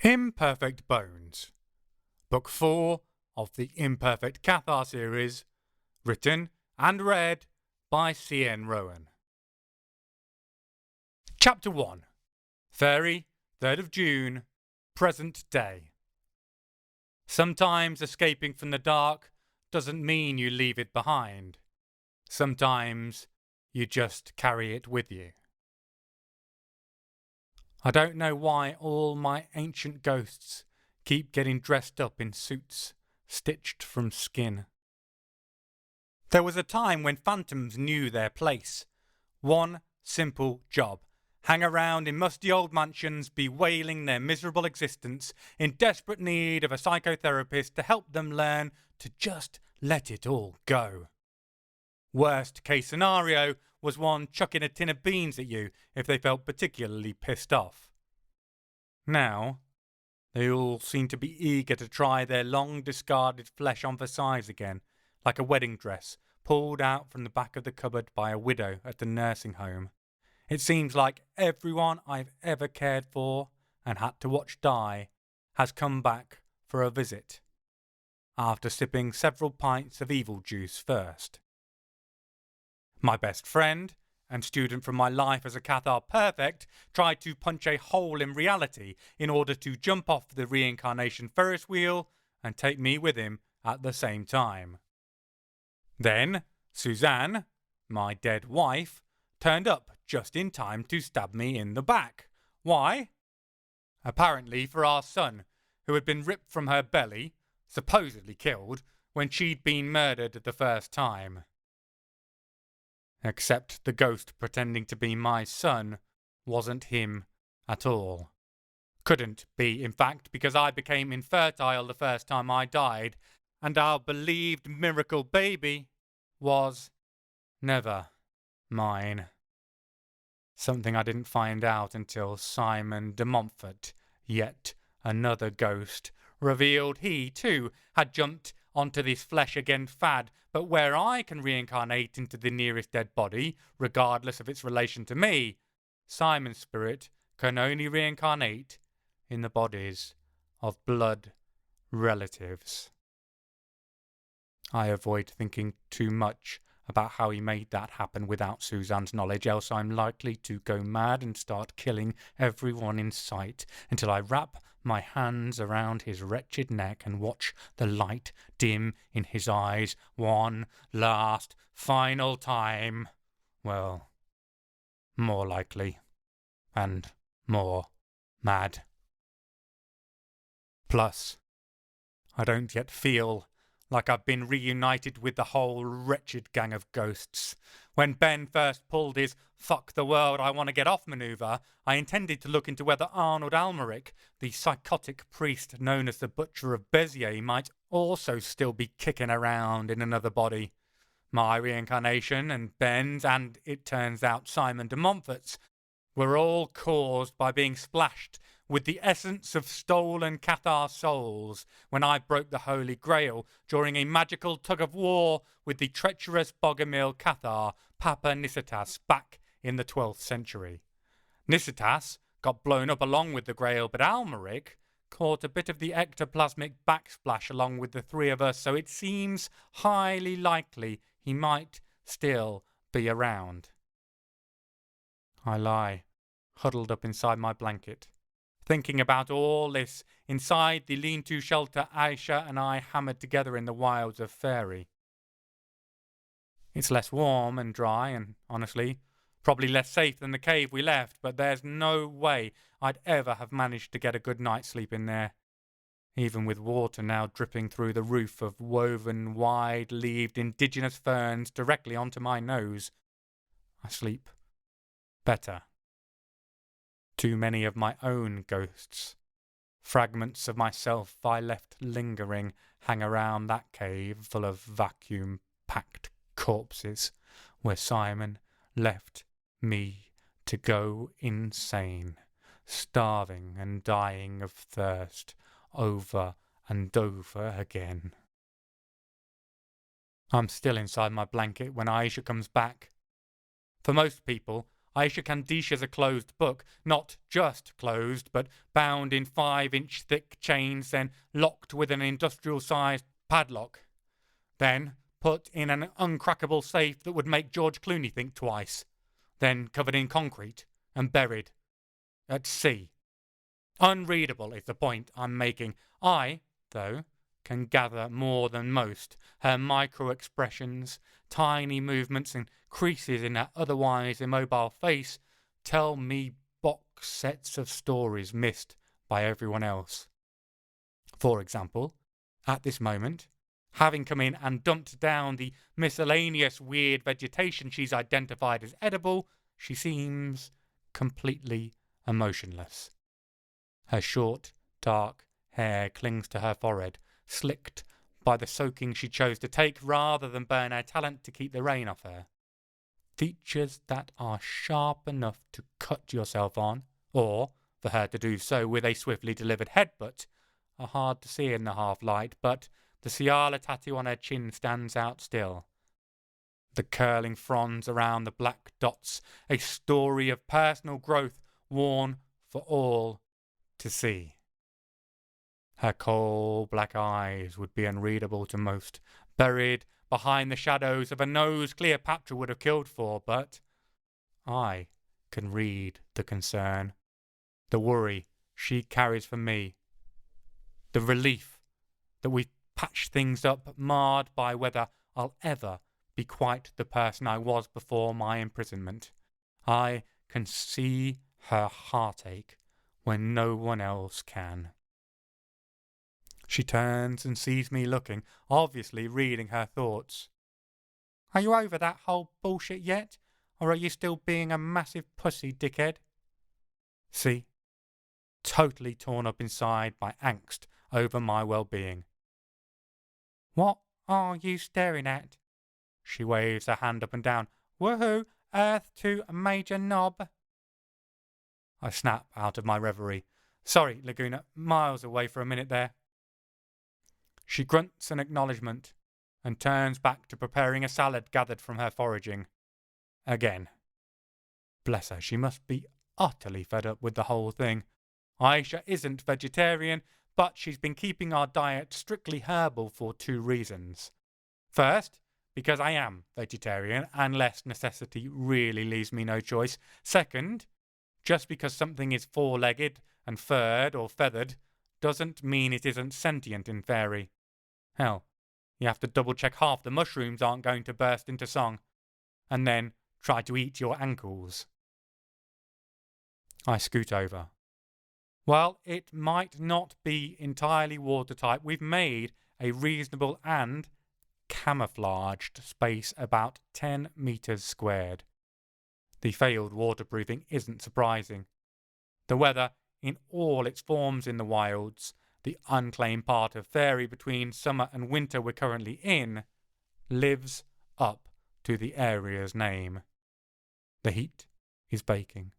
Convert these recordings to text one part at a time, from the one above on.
Imperfect Bones, Book 4 of the Imperfect Cathar series, written and read by C.N. Rowan. Chapter 1. Fairie, 3rd of June, present day. Sometimes escaping from the dark doesn't mean you leave it behind. Sometimes you just carry it with you. I don't know why all my ancient ghosts keep getting dressed up in suits stitched from skin. There was a time when phantoms knew their place. One simple job: hang around in musty old mansions, bewailing their miserable existence, in desperate need of a psychotherapist to help them learn to just let it all go. Worst case scenario was one chucking a tin of beans at you if they felt particularly pissed off. Now, they all seem to be eager to try their long discarded flesh on for size again, like a wedding dress pulled out from the back of the cupboard by a widow at the nursing home. It seems like everyone I've ever cared for and had to watch die has come back for a visit, after sipping several pints of evil juice first. My best friend and student from my life as a Cathar Perfect tried to punch a hole in reality in order to jump off the reincarnation Ferris wheel and take me with him at the same time. Then Suzanne, my dead wife, turned up just in time to stab me in the back. Why? Apparently for our son, who had been ripped from her belly, supposedly killed, when she'd been murdered the first time. Except the ghost pretending to be my son wasn't him at all. Couldn't be, in fact, because I became infertile the first time I died, and our believed miracle baby was never mine. Something I didn't find out until Simon de Montfort, yet another ghost, revealed he, too, had jumped onto this flesh-again fad, but where I can reincarnate into the nearest dead body, regardless of its relation to me, Simon's spirit can only reincarnate in the bodies of blood relatives. I avoid thinking too much about how he made that happen without Suzanne's knowledge, else I'm likely to go mad and start killing everyone in sight until I wrap my hands around his wretched neck and watch the light dim in his eyes one last, final time. Well, more likely, and more mad. Plus, I don't yet feel like I've been reunited with the whole wretched gang of ghosts. When Ben first pulled his "fuck the world, I want to get off" manoeuvre, I intended to look into whether Arnold Almeric, the psychotic priest known as the Butcher of Béziers, might also still be kicking around in another body. My reincarnation and Ben's, and it turns out Simon de Montfort's, were all caused by being splashed with the essence of stolen Cathar souls when I broke the Holy Grail during a magical tug-of-war with the treacherous Bogomil Cathar Papa Nicetas back in the 12th century. Nicetas got blown up along with the Grail, but Almeric caught a bit of the ectoplasmic backsplash along with the three of us, so it seems highly likely he might still be around. I lie, huddled up inside my blanket, thinking about all this inside the lean-to shelter Aisha and I hammered together in the wilds of Fairie. It's less warm and dry and, honestly, probably less safe than the cave we left, but there's no way I'd ever have managed to get a good night's sleep in there, even with water now dripping through the roof of woven, wide-leaved indigenous ferns directly onto my nose. I sleep better. Too many of my own ghosts, fragments of myself I left lingering, hang around that cave full of vacuum-packed corpses where Simon left me to go insane, starving and dying of thirst over and over again. I'm still inside my blanket when Aisha comes back. For most people, Aisha Kandisha's a closed book, not just closed, but bound in 5-inch thick chains, then locked with an industrial-sized padlock. Then put in an uncrackable safe that would make George Clooney think twice. Then covered in concrete and buried. At sea. Unreadable is the point I'm making. I, though, can gather more than most. Her micro-expressions, tiny movements and creases in her otherwise immobile face tell me box sets of stories missed by everyone else. For example, at this moment, having come in and dumped down the miscellaneous weird vegetation she's identified as edible, she seems completely emotionless. Her short, dark hair clings to her forehead, slicked by the soaking she chose to take rather than burn her talent to keep the rain off her. Features that are sharp enough to cut yourself on, or for her to do so with a swiftly delivered headbutt, are hard to see in the half-light, but the Ciala tattoo on her chin stands out still. The curling fronds around the black dots, a story of personal growth worn for all to see. Her coal black eyes would be unreadable to most, buried behind the shadows of a nose Cleopatra would have killed for, but I can read the concern, the worry she carries for me, the relief that we've patched things up, marred by whether I'll ever be quite the person I was before my imprisonment. I can see her heartache when no one else can. She turns and sees me looking, obviously reading her thoughts. Are you over that whole bullshit yet? Or are you still being a massive pussy, dickhead? See? Totally torn up inside by angst over my well-being. What are you staring at? She waves her hand up and down. Woohoo! Earth to Major Knob. I snap out of my reverie. Sorry, Laguna, miles away for a minute there. She grunts an acknowledgement and turns back to preparing a salad gathered from her foraging. Again. Bless her, she must be utterly fed up with the whole thing. Aisha isn't vegetarian, but she's been keeping our diet strictly herbal for 2 reasons. First, because I am vegetarian, unless necessity really leaves me no choice. Second, just because something is 4-legged and furred or feathered doesn't mean it isn't sentient in Fairie. Hell, you have to double-check half the mushrooms aren't going to burst into song, and then try to eat your ankles. I scoot over. Well, it might not be entirely watertight. We've made a reasonable and camouflaged space about 10 meters squared. The failed waterproofing isn't surprising. The weather, in all its forms in the wilds, the unclaimed part of Fairie between summer and winter we're currently in, lives up to the area's name. The heat is baking.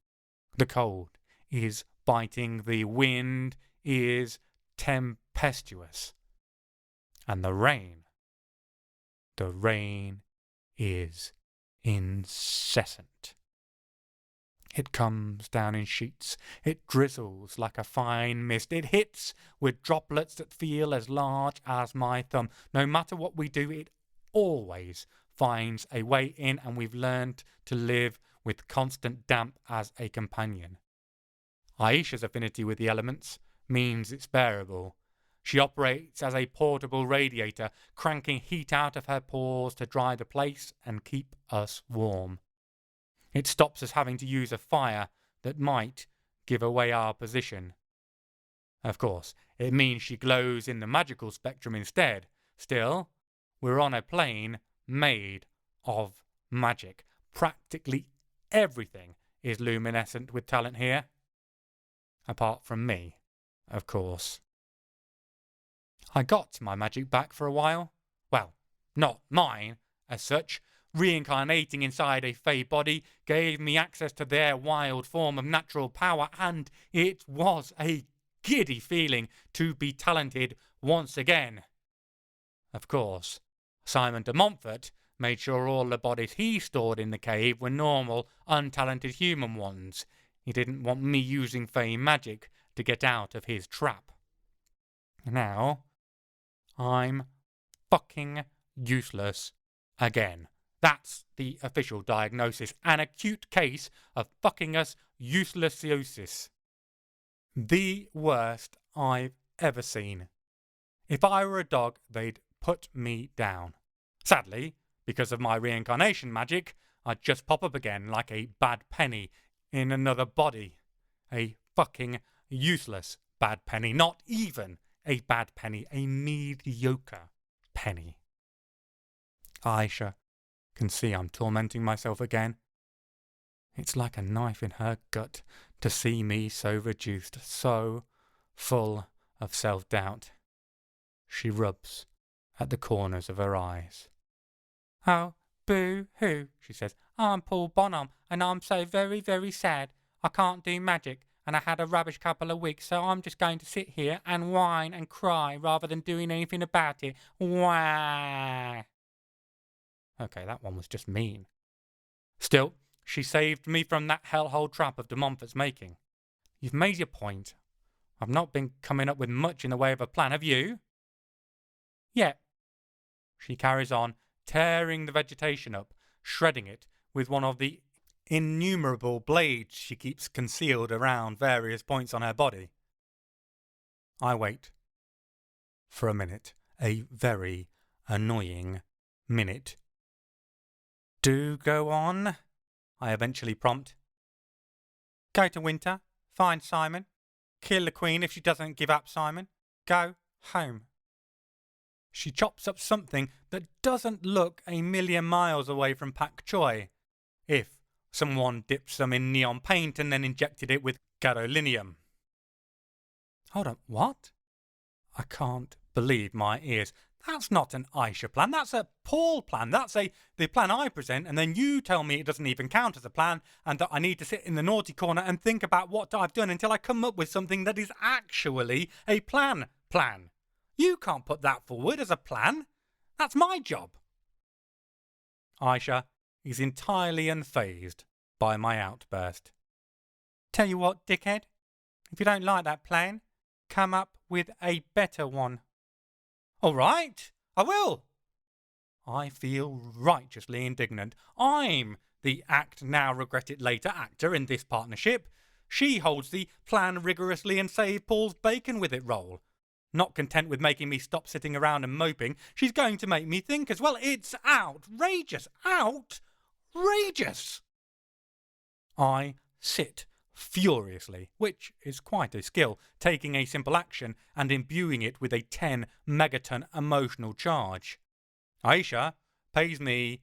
The cold is biting. The wind is tempestuous. And the rain is incessant. It comes down in sheets. It drizzles like a fine mist. It hits with droplets that feel as large as my thumb. No matter what we do, it always finds a way in, and we've learned to live with constant damp as a companion. Aisha's affinity with the elements means it's bearable. She operates as a portable radiator, cranking heat out of her pores to dry the place and keep us warm. It stops us having to use a fire that might give away our position. Of course, it means she glows in the magical spectrum instead. Still, we're on a plane made of magic. Practically everything is luminescent with talent here. Apart from me, of course. I got my magic back for a while. Well, not mine, as such. Reincarnating inside a Fae body gave me access to their wild form of natural power, and it was a giddy feeling to be talented once again. Of course, Simon de Montfort made sure all the bodies he stored in the cave were normal, untalented human ones. He didn't want me using Fae magic to get out of his trap. Now, I'm fucking useless again. That's the official diagnosis. An acute case of fucking us uselessiosis. The worst I've ever seen. If I were a dog, they'd put me down. Sadly, because of my reincarnation magic, I'd just pop up again like a bad penny in another body. A fucking useless bad penny. Not even a bad penny. A mediocre penny. Aisha can see I'm tormenting myself again. It's like a knife in her gut to see me so reduced, so full of self-doubt. She rubs at the corners of her eyes. "Oh, boo-hoo," she says. "I'm Paul Bonham, and I'm so very, very sad. I can't do magic, and I had a rubbish couple of weeks, so I'm just going to sit here and whine and cry rather than doing anything about it. Wah!" Okay, that one was just mean. Still, she saved me from that hellhole trap of de Montfort's making. You've made your point. I've not been coming up with much in the way of a plan, have you? Yet. She carries on, tearing the vegetation up, shredding it with one of the innumerable blades she keeps concealed around various points on her body. I wait. For a minute. A very annoying minute. "Do go on," I eventually prompt. "Go to Winter, find Simon, kill the Queen if she doesn't give up Simon, go home." She chops up something that doesn't look a million miles away from pak choi, if someone dipped some in neon paint and then injected it with gadolinium. Hold on, what? I can't believe my ears. That's not an Aisha plan, that's a Paul plan. That's the plan I present, and then you tell me it doesn't even count as a plan, and that I need to sit in the naughty corner and think about what I've done until I come up with something that is actually a plan. You can't put that forward as a plan. That's my job. Aisha is entirely unfazed by my outburst. "Tell you what, dickhead, if you don't like that plan, come up with a better one." "All right, I will." I feel righteously indignant. I'm the act now regret it later actor in this partnership. She holds the plan rigorously and save Paul's bacon with it role. Not content with making me stop sitting around and moping, she's going to make me think as well. It's outrageous. Outrageous. I sit furiously, which is quite a skill, taking a simple action and imbuing it with a 10 megaton emotional charge. Aisha pays me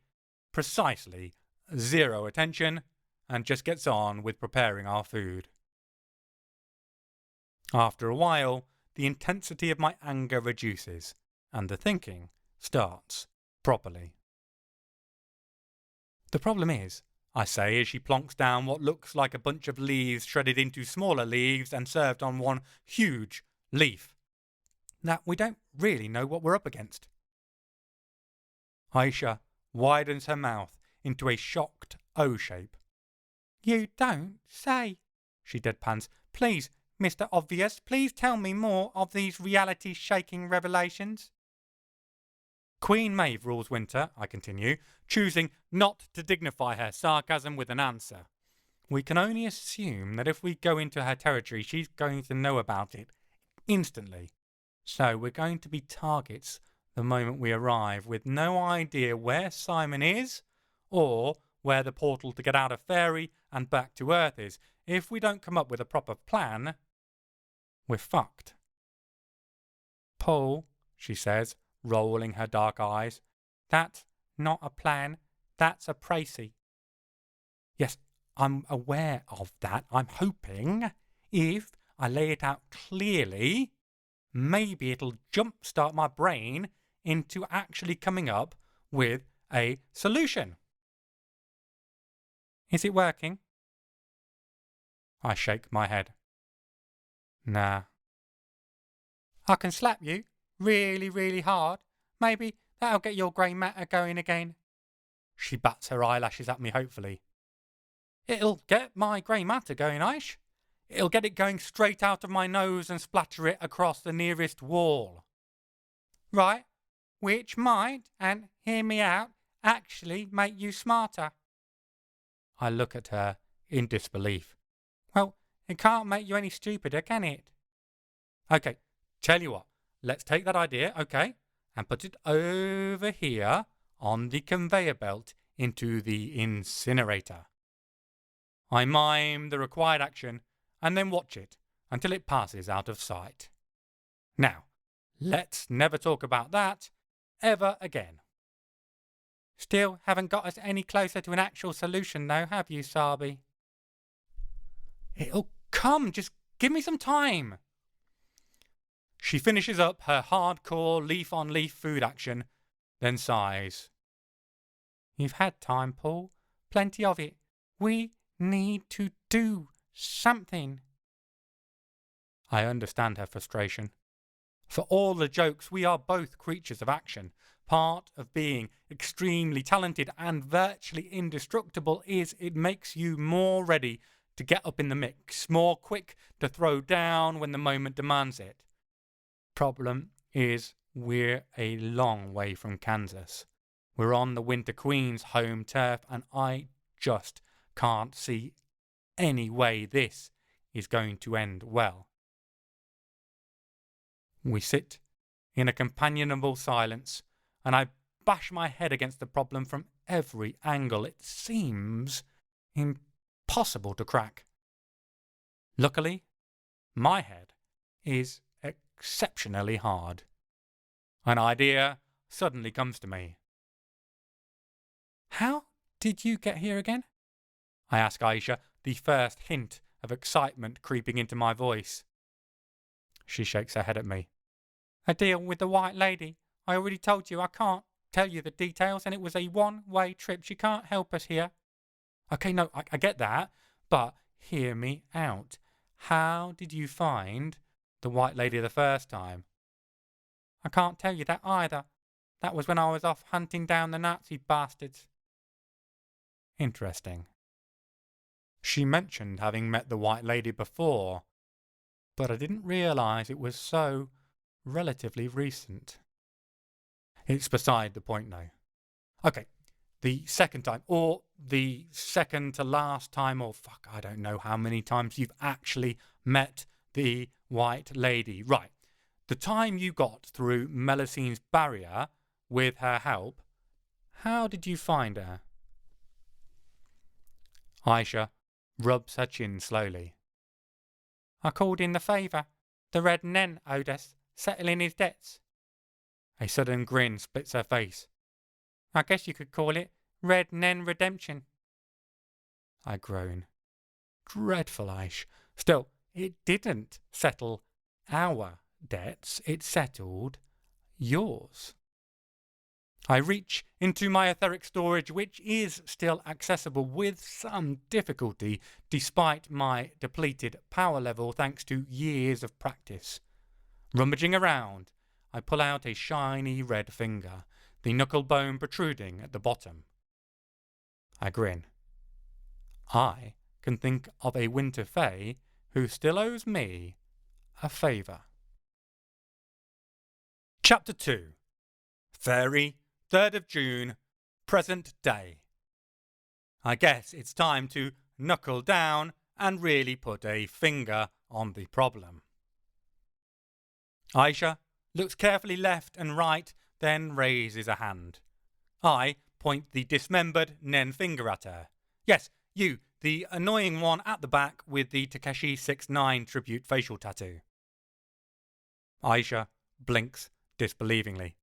precisely 0 attention and just gets on with preparing our food. After a while, the intensity of my anger reduces and the thinking starts properly. "The problem is," I say as she plonks down what looks like a bunch of leaves shredded into smaller leaves and served on one huge leaf, "that we don't really know what we're up against." Aisha widens her mouth into a shocked O shape. "You don't say," she deadpans. "Please, Mr. Obvious, please tell me more of these reality-shaking revelations." "Queen Maeve rules Winter," I continue, choosing not to dignify her sarcasm with an answer. "We can only assume that if we go into her territory, she's going to know about it instantly. So we're going to be targets the moment we arrive, with no idea where Simon is or where the portal to get out of Fairie and back to Earth is. If we don't come up with a proper plan, we're fucked." "Paul," she says, rolling her dark eyes, "that's not a plan, that's a précis." Yes, I'm aware of that. I'm hoping if I lay it out clearly, maybe it'll jumpstart my brain into actually coming up with a solution. Is it working? I shake my head. Nah. "I can slap you really, really hard. Maybe that'll get your grey matter going again." She bats her eyelashes at me hopefully. It'll get my grey matter going, Aish. It'll get it going straight out of my nose and splatter it across the nearest wall. Right, which might, and hear me out, actually make you smarter. I look at her in disbelief. Well, it can't make you any stupider, can it? Okay, tell you what, let's take that idea, okay, and put it over here on the conveyor belt into the incinerator. I mime the required action and then watch it until it passes out of sight. Now, let's never talk about that ever again. Still haven't got us any closer to an actual solution though, have you, Sarby? It'll come, just give me some time. She finishes up her hardcore leaf-on-leaf food action, then sighs. You've had time, Paul. Plenty of it. We need to do something. I understand her frustration. For all the jokes, we are both creatures of action. Part of being extremely talented and virtually indestructible is it makes you more ready to get up in the mix, more quick to throw down when the moment demands it. Problem is, we're a long way from Kansas. We're on the Winter Queen's home turf, and I just can't see any way this is going to end well. We sit in a companionable silence, and I bash my head against the problem from every angle. It seems impossible to crack. Luckily, my head is exceptionally hard. An idea suddenly comes to me. How did you get here again? I ask Aisha, the first hint of excitement creeping into my voice. She shakes her head at me. A deal with the White Lady. I already told you I can't tell you the details, and it was a one-way trip. She can't help us here. Okay, no, I get that, but hear me out. How did you find the White Lady the first time? I can't tell you that either. That was when I was off hunting down the Nazi bastards. Interesting. She mentioned having met the White Lady before, but I didn't realise it was so relatively recent. It's beside the point now. Okay, the second time, or the second to last time, or fuck, I don't know how many times you've actually met the White Lady. Right, the time you got through Melusine's barrier with her help, how did you find her? Aisha rubs her chin slowly. I called in the favour. The Red Nen owed us, settling his debts. A sudden grin splits her face. I guess you could call it Red Nen Redemption. I groan. Dreadful, Aish. Still, it didn't settle our debts. It settled yours. I reach into my etheric storage, which is still accessible with some difficulty, despite my depleted power level thanks to years of practice. Rummaging around, I pull out a shiny red finger, the knuckle bone protruding at the bottom. I grin. I can think of a Winter Fae who still owes me a favour. Chapter 2. Fairie, 3rd of June, present day. I guess it's time to knuckle down and really put a finger on the problem. Aisha looks carefully left and right, then raises a hand. I point the dismembered Nen finger at her. Yes, you, the annoying one at the back with the Takeshi 6ix9ine tribute facial tattoo. Aisha blinks disbelievingly.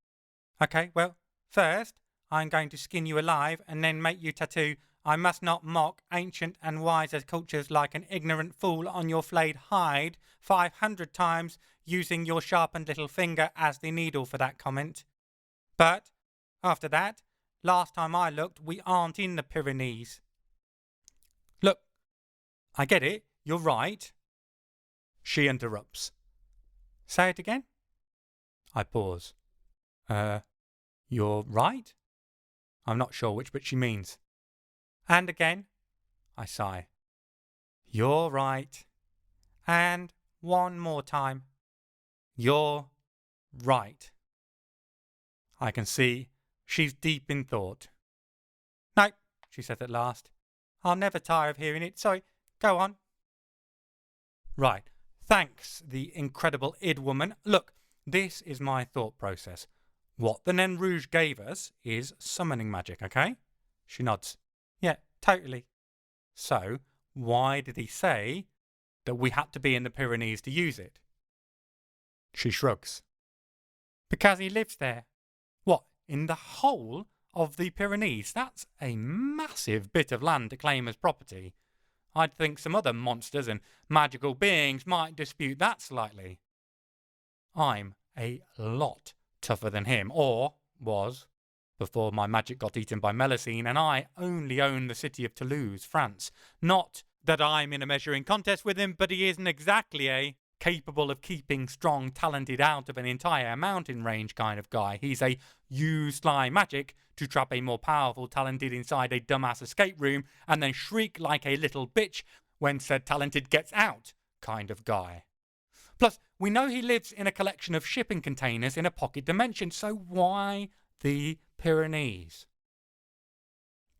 Okay, well, first, I'm going to skin you alive and then make you tattoo I must not mock ancient and wise as cultures like an ignorant fool on your flayed hide 500 times using your sharpened little finger as the needle for that comment. But, after that, last time I looked, we aren't in the Pyrenees. Look, I get it, you're right. She interrupts. Say it again? I pause. You're right? I'm not sure which bit she means. And again, I sigh. You're right. And one more time. You're right. I can see she's deep in thought. No, she said at last. I'll never tire of hearing it. Sorry, go on. Right. Thanks, the incredible id woman. Look, this is my thought process. What the Nain Rouge gave us is summoning magic, okay? She nods. Yeah, totally. So, why did he say that we had to be in the Pyrenees to use it? She shrugs. Because he lives there. What, in the whole of the Pyrenees? That's a massive bit of land to claim as property. I'd think some other monsters and magical beings might dispute that slightly. I'm a lot tougher than him, or was, before my magic got eaten by Melusine, and I only own the city of Toulouse, France. Not that I'm in a measuring contest with him, but he isn't exactly capable of keeping strong, talented out of an entire mountain range kind of guy. He's a use sly magic to trap a more powerful talented inside a dumbass escape room and then shriek like a little bitch when said talented gets out kind of guy. Plus, we know he lives in a collection of shipping containers in a pocket dimension, so why the Pyrenees?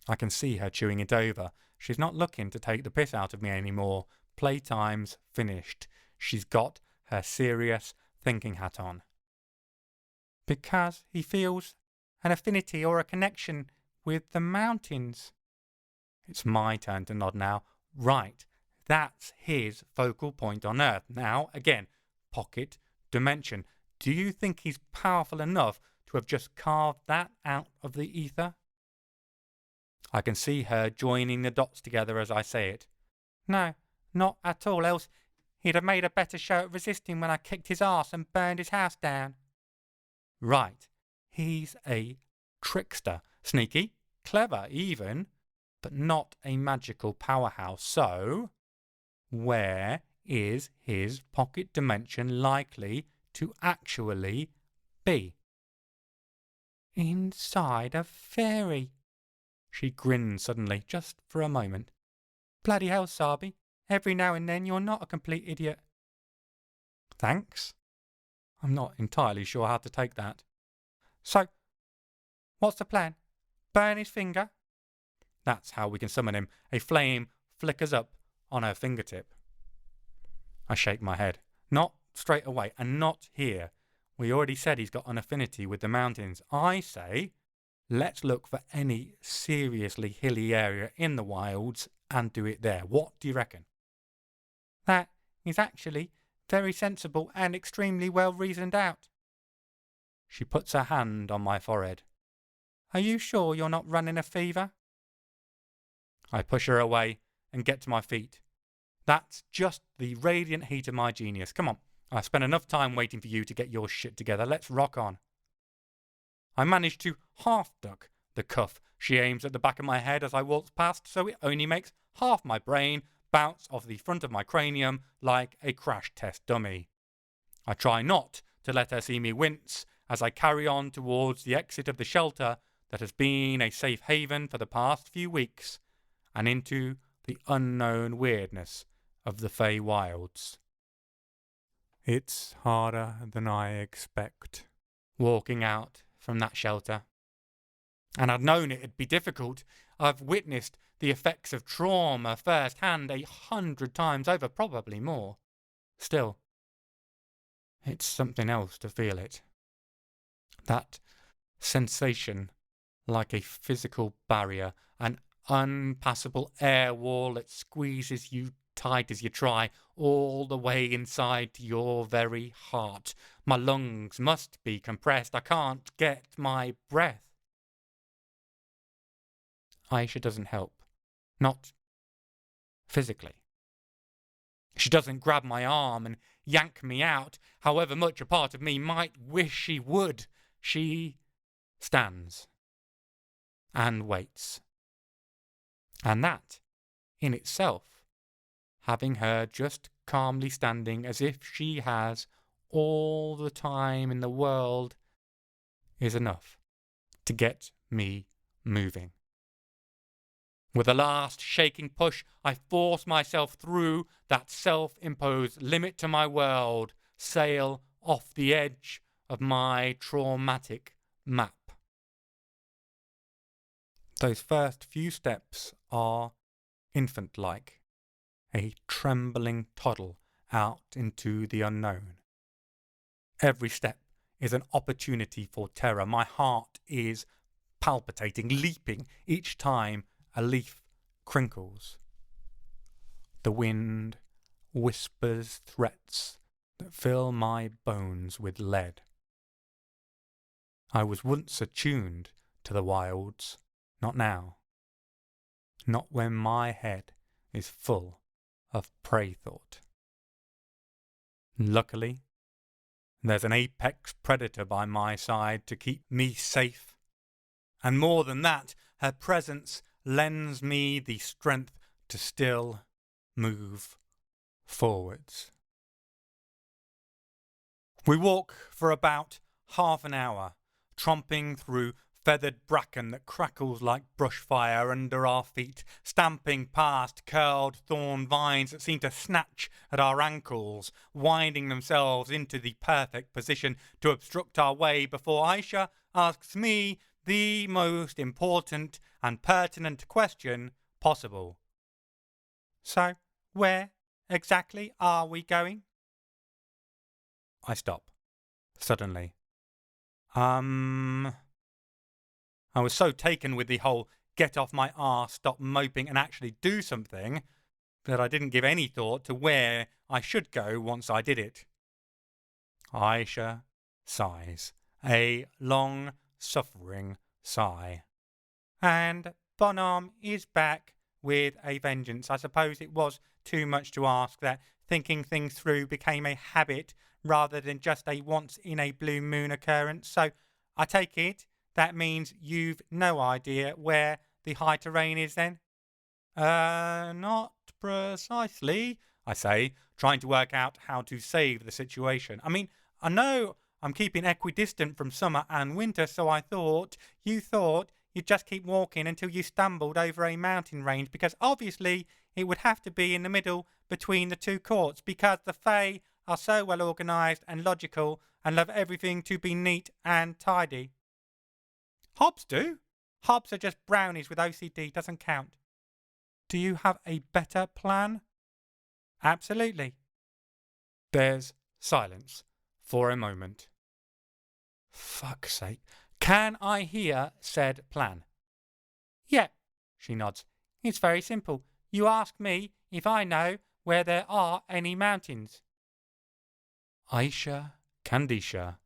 I can see her chewing it over. She's not looking to take the piss out of me anymore. Playtime's finished. She's got her serious thinking hat on. Because he feels an affinity or a connection with the mountains. It's my turn to nod now. Right, that's his focal point on Earth. Now, again, pocket dimension. Do you think he's powerful enough to have just carved that out of the ether? I can see her joining the dots together as I say it. No, not at all, else he'd have made a better show at resisting when I kicked his arse and burned his house down. Right, he's a trickster. Sneaky, clever even, but not a magical powerhouse. So, where is his pocket dimension likely to actually be? Inside a fairy. She grinned suddenly, just for a moment. Bloody hell, Sarby. Every now and then you're not a complete idiot. Thanks. I'm not entirely sure how to take that. So, what's the plan? Burn his finger? That's how we can summon him. A flame flickers up on her fingertip. I shake my head. Not straight away, and not here. We already said he's got an affinity with the mountains. I say, let's look for any seriously hilly area in the wilds and do it there. What do you reckon? That is actually very sensible and extremely well reasoned out. She puts her hand on my forehead. Are you sure you're not running a fever? I push her away and get to my feet. That's just the radiant heat of my genius. Come on, I've spent enough time waiting for you to get your shit together. Let's rock on. I manage to half-duck the cuff she aims at the back of my head as I waltz past, so it only makes half my brain bounce off the front of my cranium like a crash test dummy. I try not to let her see me wince as I carry on towards the exit of the shelter that has been a safe haven for the past few weeks, and into the unknown weirdness of the Fey Wilds. It's harder than I expect, walking out from that shelter. And I'd known it'd be difficult. I've witnessed the effects of trauma firsthand 100 times over, probably more. Still, it's something else to feel it. That sensation, like a physical barrier, an unpassable air wall that squeezes you tight as you try, all the way inside to your very heart. My lungs must be compressed. I can't get my breath. Aisha doesn't help. Not physically. She doesn't grab my arm and yank me out, however much a part of me might wish she would. She stands and waits. And that, in itself, having her just calmly standing as if she has all the time in the world, is enough to get me moving. With a last shaking push, I force myself through that self-imposed limit to my world, sail off the edge of my traumatic map. Those first few steps are infant-like, a trembling toddle out into the unknown. Every step is an opportunity for terror. My heart is palpitating, leaping each time a leaf crinkles. The wind whispers threats that fill my bones with lead. I was once attuned to the wilds, not now. Not when my head is full of prey thought. Luckily, there's an apex predator by my side to keep me safe. And more than that, her presence lends me the strength to still move forwards. We walk for about half an hour, tromping through feathered bracken that crackles like brushfire under our feet, stamping past curled thorn vines that seem to snatch at our ankles, winding themselves into the perfect position to obstruct our way before Aisha asks me the most important and pertinent question possible. So, where exactly are we going? I stop, suddenly. I was so taken with the whole get off my arse, stop moping and actually do something that I didn't give any thought to where I should go once I did it. Aisha sighs, a long, suffering sigh. And Bonhomme is back with a vengeance. I suppose it was too much to ask that thinking things through became a habit rather than just a once-in-a-blue-moon occurrence. So I take it that means you've no idea where the high terrain is then? Not precisely, I say, trying to work out how to save the situation. I mean, I know I'm keeping equidistant from summer and winter, so I thought you'd just keep walking until you stumbled over a mountain range, because obviously it would have to be in the middle between the two courts, because the Fae are so well organised and logical and love everything to be neat and tidy. Hobbs do. Hobbs are just brownies with OCD, doesn't count. Do you have a better plan? Absolutely. There's silence for a moment. Fuck's sake. Can I hear said plan? Yeah, she nods. It's very simple. You ask me if I know where there are any mountains. Aisha Kandisha,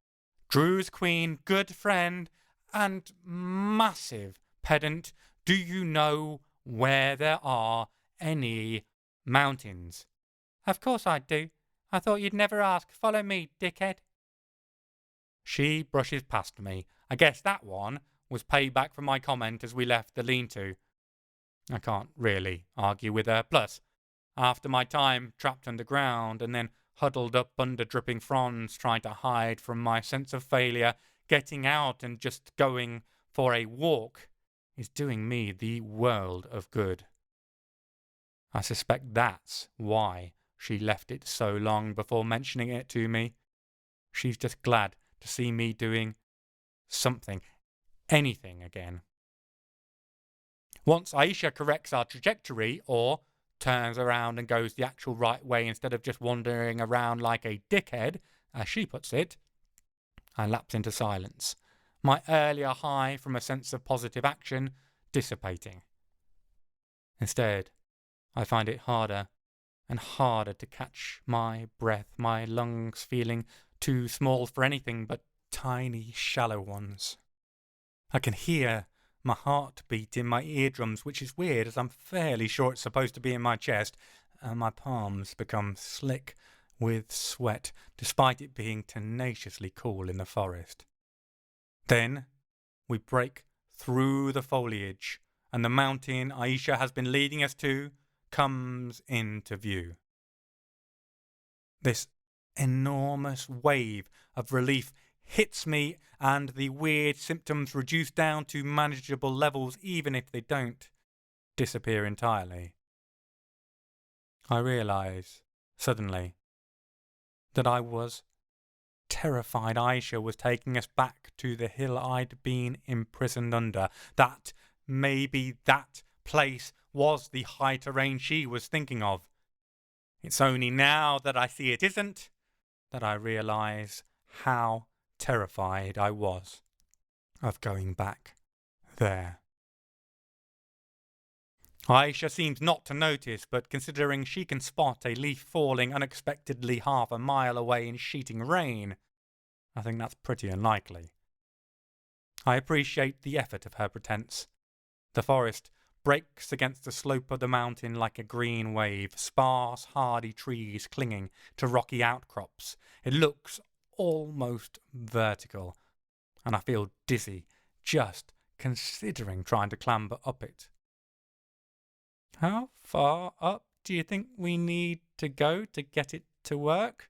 Drew's queen, good friend, and massive pedant, do you know where there are any mountains? Of course I do. I thought you'd never ask. Follow me, dickhead. She brushes past me. I guess that one was payback for my comment as we left the lean-to. I can't really argue with her. Plus, after my time trapped underground and then huddled up under dripping fronds trying to hide from my sense of failure, getting out and just going for a walk is doing me the world of good. I suspect that's why she left it so long before mentioning it to me. She's just glad to see me doing something, anything again. Once Aisha corrects our trajectory, or turns around and goes the actual right way instead of just wandering around like a dickhead, as she puts it, I lapse into silence, my earlier high from a sense of positive action dissipating. Instead, I find it harder and harder to catch my breath, my lungs feeling too small for anything but tiny, shallow ones. I can hear my heart beat in my eardrums, which is weird as I'm fairly sure it's supposed to be in my chest, and my palms become slick with sweat, despite it being tenaciously cool in the forest. Then we break through the foliage, and the mountain Aisha has been leading us to comes into view. This enormous wave of relief hits me and the weird symptoms reduce down to manageable levels even if they don't disappear entirely. I realise, suddenly, that I was terrified Aisha was taking us back to the hill I'd been imprisoned under, that maybe that place was the high terrain she was thinking of. It's only now that I see it isn't that I realise how terrified I was of going back there. Aisha seems not to notice, but considering she can spot a leaf falling unexpectedly half a mile away in sheeting rain, I think that's pretty unlikely. I appreciate the effort of her pretense. The forest breaks against the slope of the mountain like a green wave, sparse, hardy trees clinging to rocky outcrops. It looks almost vertical, and I feel dizzy just considering trying to clamber up it. How far up do you think we need to go to get it to work?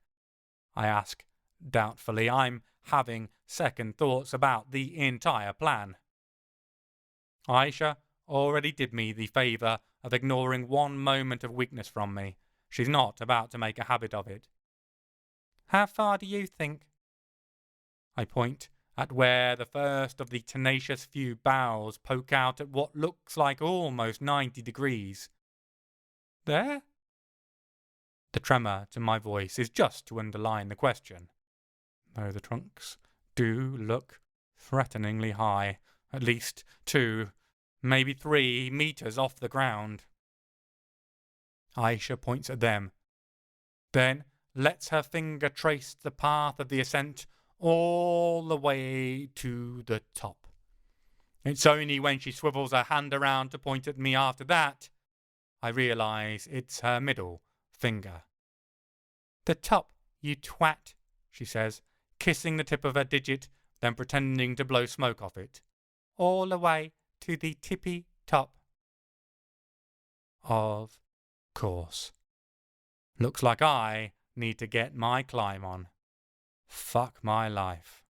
I ask doubtfully. I'm having second thoughts about the entire plan. Aisha already did me the favour of ignoring one moment of weakness from me. She's not about to make a habit of it. How far do you think? I point at where the first of the tenacious few boughs poke out at what looks like almost 90 degrees. There? The tremor to my voice is just to underline the question, though the trunks do look threateningly high, at least 2, maybe 3 meters off the ground. Aisha points at them, then lets her finger trace the path of the ascent all the way to the top. It's only when she swivels her hand around to point at me after that I realise it's her middle finger. The top, you twat, she says, kissing the tip of her digit, then pretending to blow smoke off it. All the way to the tippy top. Of course. Looks like I need to get my climb on. Fuck my life.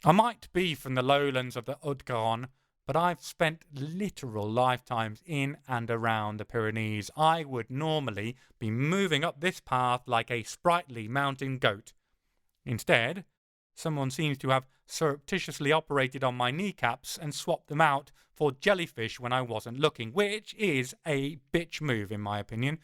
I might be from the lowlands of the Haute-Garonne, but I've spent literal lifetimes in and around the Pyrenees. I would normally be moving up this path like a sprightly mountain goat. Instead, someone seems to have surreptitiously operated on my kneecaps and swapped them out for jellyfish when I wasn't looking, which is a bitch move in my opinion.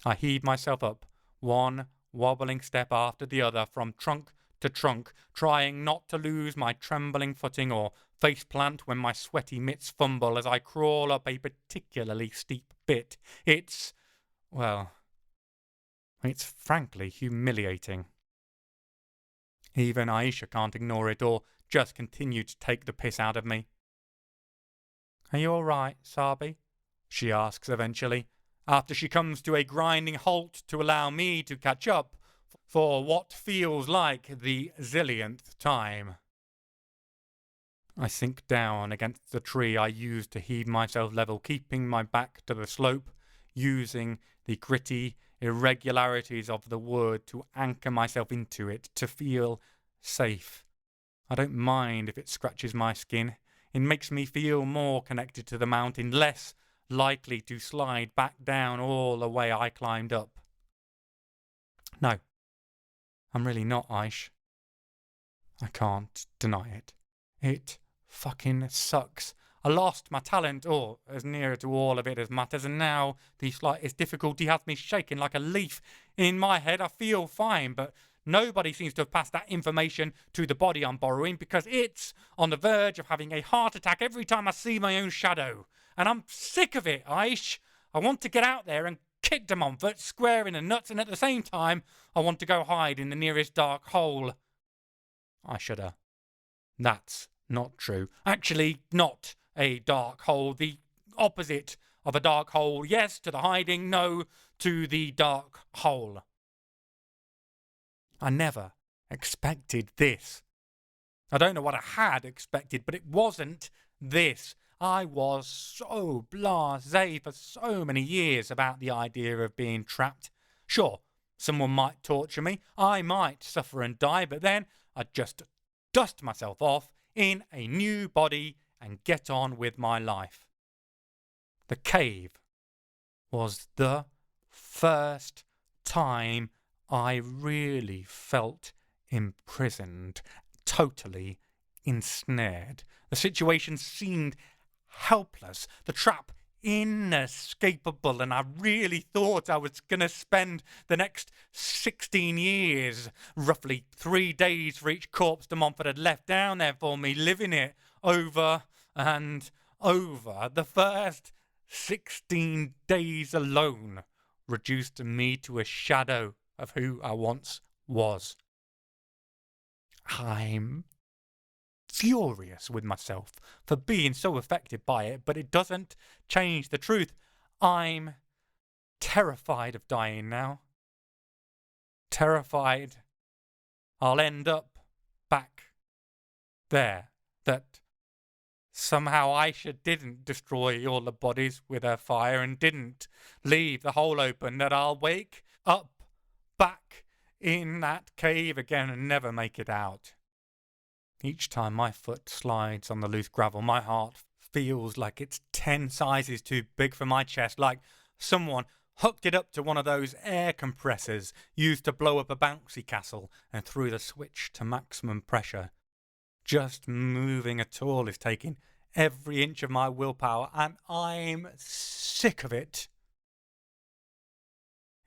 I heave myself up, one wobbling step after the other from trunk to trunk, trying not to lose my trembling footing or faceplant when my sweaty mitts fumble as I crawl up a particularly steep bit. It's frankly humiliating. Even Aisha can't ignore it or just continue to take the piss out of me. Are you all right, Sabi? She asks eventually, after she comes to a grinding halt to allow me to catch up for what feels like the zillionth time. I sink down against the tree I used to heave myself level, keeping my back to the slope, using the gritty irregularities of the wood to anchor myself into it, to feel safe. I don't mind if it scratches my skin. It makes me feel more connected to the mountain, less likely to slide back down all the way I climbed up. No, I'm really not, Aish. I can't deny it. It fucking sucks. I lost my talent, or as near to all of it as matters, and now the slightest difficulty has me shaking like a leaf. In my head I feel fine, but nobody seems to have passed that information to the body I'm borrowing, because it's on the verge of having a heart attack every time I see my own shadow. And I'm sick of it, Aish. I want to get out there and kick them on foot square in the nuts, and at the same time I want to go hide in the nearest dark hole. I shudder. That's not true. Actually, not a dark hole. The opposite of a dark hole. Yes to the hiding, no to the dark hole. I never expected this. I don't know what I had expected, but it wasn't this. I was so blasé for so many years about the idea of being trapped. Sure, Someone might torture me, I might suffer and die, but then I'd just dust myself off in a new body and get on with my life. The cave was the first time I really felt imprisoned, totally ensnared. The situation seemed helpless, the trap inescapable, and I really thought I was going to spend the next 16 years, roughly 3 days for each corpse de Montfort had left down there for me, living it over and over. The first 16 days alone reduced me to a shadow of who I once was. I'm furious with myself for being so affected by it, but it doesn't change the truth. I'm terrified of dying now. Terrified I'll end up back there, that somehow Aisha didn't destroy all the bodies with her fire and didn't leave the hole open, that I'll wake up back in that cave again and never make it out. Each time my foot slides on the loose gravel, my heart feels like it's 10 sizes too big for my chest, like someone hooked it up to one of those air compressors used to blow up a bouncy castle and threw the switch to maximum pressure. Just moving at all is taking every inch of my willpower, and I'm sick of it.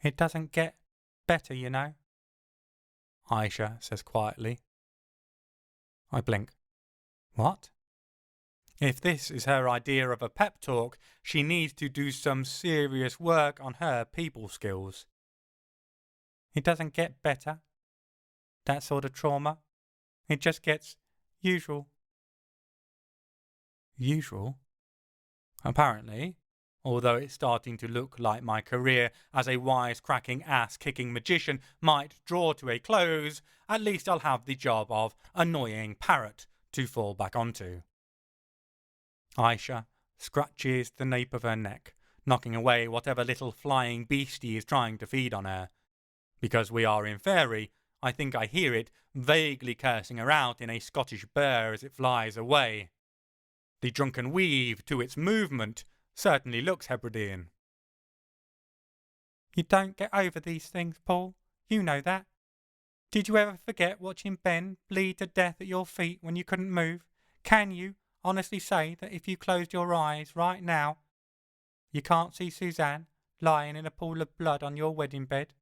It doesn't get better, you know, Aisha says quietly. I blink. What? If this is her idea of a pep talk, she needs to do some serious work on her people skills. It doesn't get better. That sort of trauma. It just gets usual. Usual? Apparently, although it's starting to look like my career as a wisecracking ass-kicking magician might draw to a close, at least I'll have the job of annoying parrot to fall back onto. Aisha scratches the nape of her neck, knocking away whatever little flying beastie is trying to feed on her. Because we are in Fairie, I think I hear it vaguely cursing her out in a Scottish burr as it flies away. The drunken weave to its movement certainly looks Hebridean. You don't get over these things, Paul. You know that. Did you ever forget watching Ben bleed to death at your feet when you couldn't move? Can you honestly say that if you closed your eyes right now, you can't see Suzanne lying in a pool of blood on your wedding bed?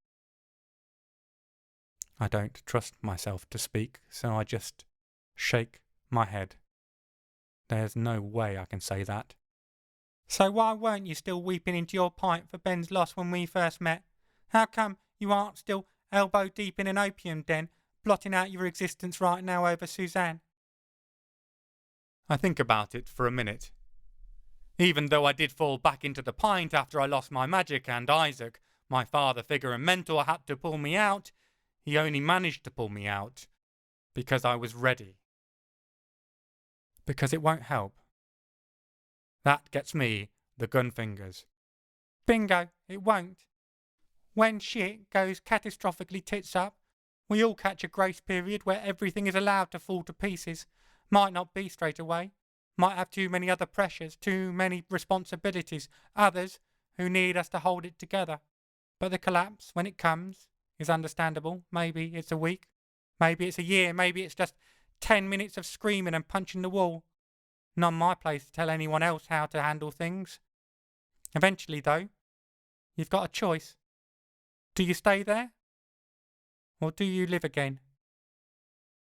I don't trust myself to speak, so I just shake my head. There's no way I can say that. So why weren't you still weeping into your pint for Ben's loss when we first met? How come you aren't still elbow deep in an opium den, blotting out your existence right now over Suzanne? I think about it for a minute. Even though I did fall back into the pint after I lost my magic and Isaac, my father figure and mentor, had to pull me out, he only managed to pull me out because I was ready. Because it won't help. That gets me the gun fingers. Bingo, it won't. When shit goes catastrophically tits up, we all catch a grace period where everything is allowed to fall to pieces. Might not be straight away. Might have too many other pressures, too many responsibilities, others who need us to hold it together. But the collapse, when it comes, is understandable. Maybe it's a week. Maybe it's a year. Maybe it's just 10 minutes of screaming and punching the wall. Not my place to tell anyone else how to handle things. Eventually, though, you've got a choice. Do you stay there? Or do you live again?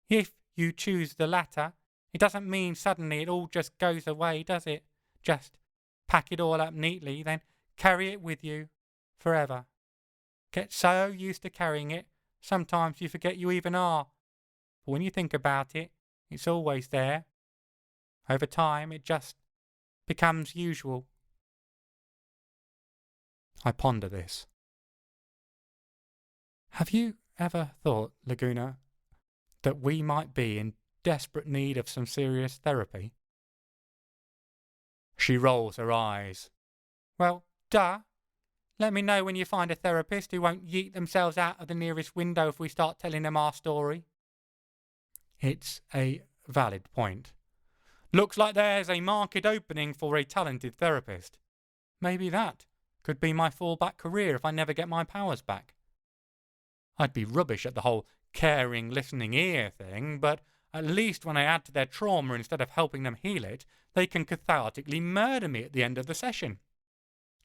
If you choose the latter, it doesn't mean suddenly it all just goes away, does it? Just pack it all up neatly, then carry it with you forever. Get so used to carrying it, sometimes you forget you even are. But when you think about it, it's always there. Over time, it just becomes usual. I ponder this. Have you ever thought, Laguna, that we might be in desperate need of some serious therapy? She rolls her eyes. Well, duh. Let me know when you find a therapist who won't yeet themselves out of the nearest window if we start telling them our story. It's a valid point. Looks like there's a market opening for a talented therapist. Maybe that could be my fallback career if I never get my powers back. I'd be rubbish at the whole caring, listening ear thing, but at least when I add to their trauma instead of helping them heal it, they can cathartically murder me at the end of the session.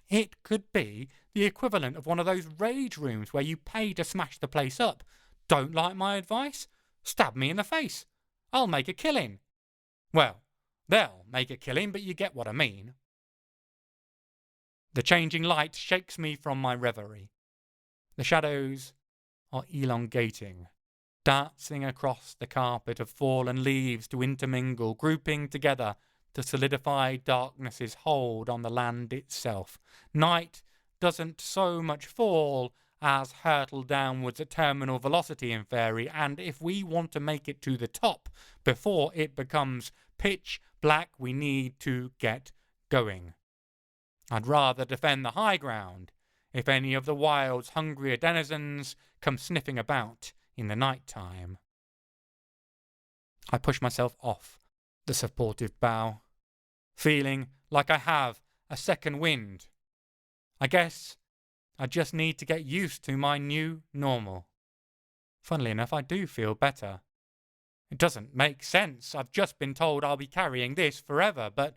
It could be the equivalent of one of those rage rooms where you pay to smash the place up. Don't like my advice? Stab me in the face. I'll make a killing. Well, they'll make a killing, but you get what I mean. The changing light shakes me from my reverie. The shadows are elongating, dancing across the carpet of fallen leaves to intermingle, grouping together to solidify darkness's hold on the land itself. Night doesn't so much fall as hurtle downwards at terminal velocity in Fairie, and if we want to make it to the top before it becomes pitch black, we need to get going. I'd rather defend the high ground if any of the wild's hungrier denizens come sniffing about in the night time. I push myself off the supportive bough, feeling like I have a second wind. I guess I just need to get used to my new normal. Funnily enough, I do feel better. It doesn't make sense. I've just been told I'll be carrying this forever, but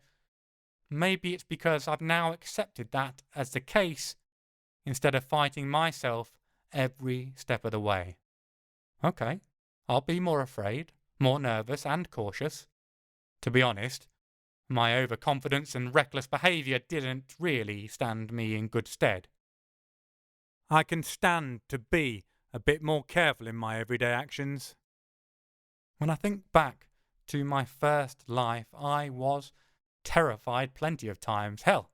maybe it's because I've now accepted that as the case instead of fighting myself every step of the way. Okay, I'll be more afraid, more nervous and cautious. To be honest, my overconfidence and reckless behaviour didn't really stand me in good stead. I can stand to be a bit more careful in my everyday actions. When I think back to my first life, I was terrified plenty of times. Hell,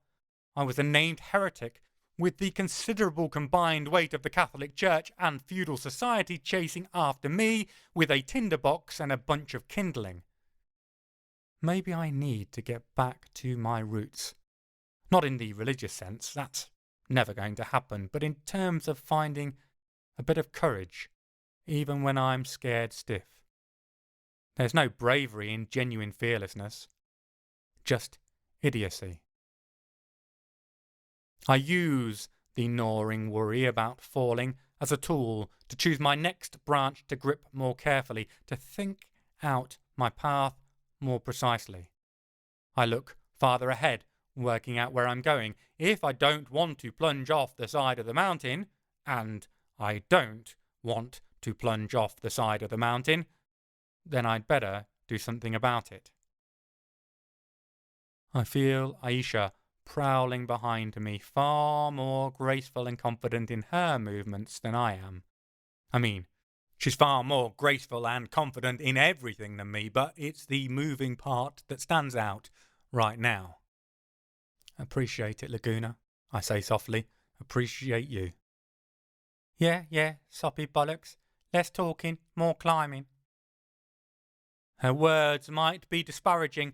I was a named heretic, with the considerable combined weight of the Catholic Church and feudal society chasing after me with a tinderbox and a bunch of kindling. Maybe I need to get back to my roots. Not in the religious sense, that's never going to happen, but in terms of finding a bit of courage, even when I'm scared stiff. There's no bravery in genuine fearlessness, just idiocy. I use the gnawing worry about falling as a tool to choose my next branch to grip more carefully, to think out my path more precisely. I look farther ahead, working out where I'm going. If I don't want to plunge off the side of the mountain, and I don't want to plunge off the side of the mountain, then I'd better do something about it. I feel Aisha prowling behind me, far more graceful and confident in her movements than I am. I mean, she's far more graceful and confident in everything than me, but it's the moving part that stands out right now. Appreciate it, Laguna, I say softly. Appreciate you. Yeah, soppy bollocks. Less talking, more climbing. Her words might be disparaging,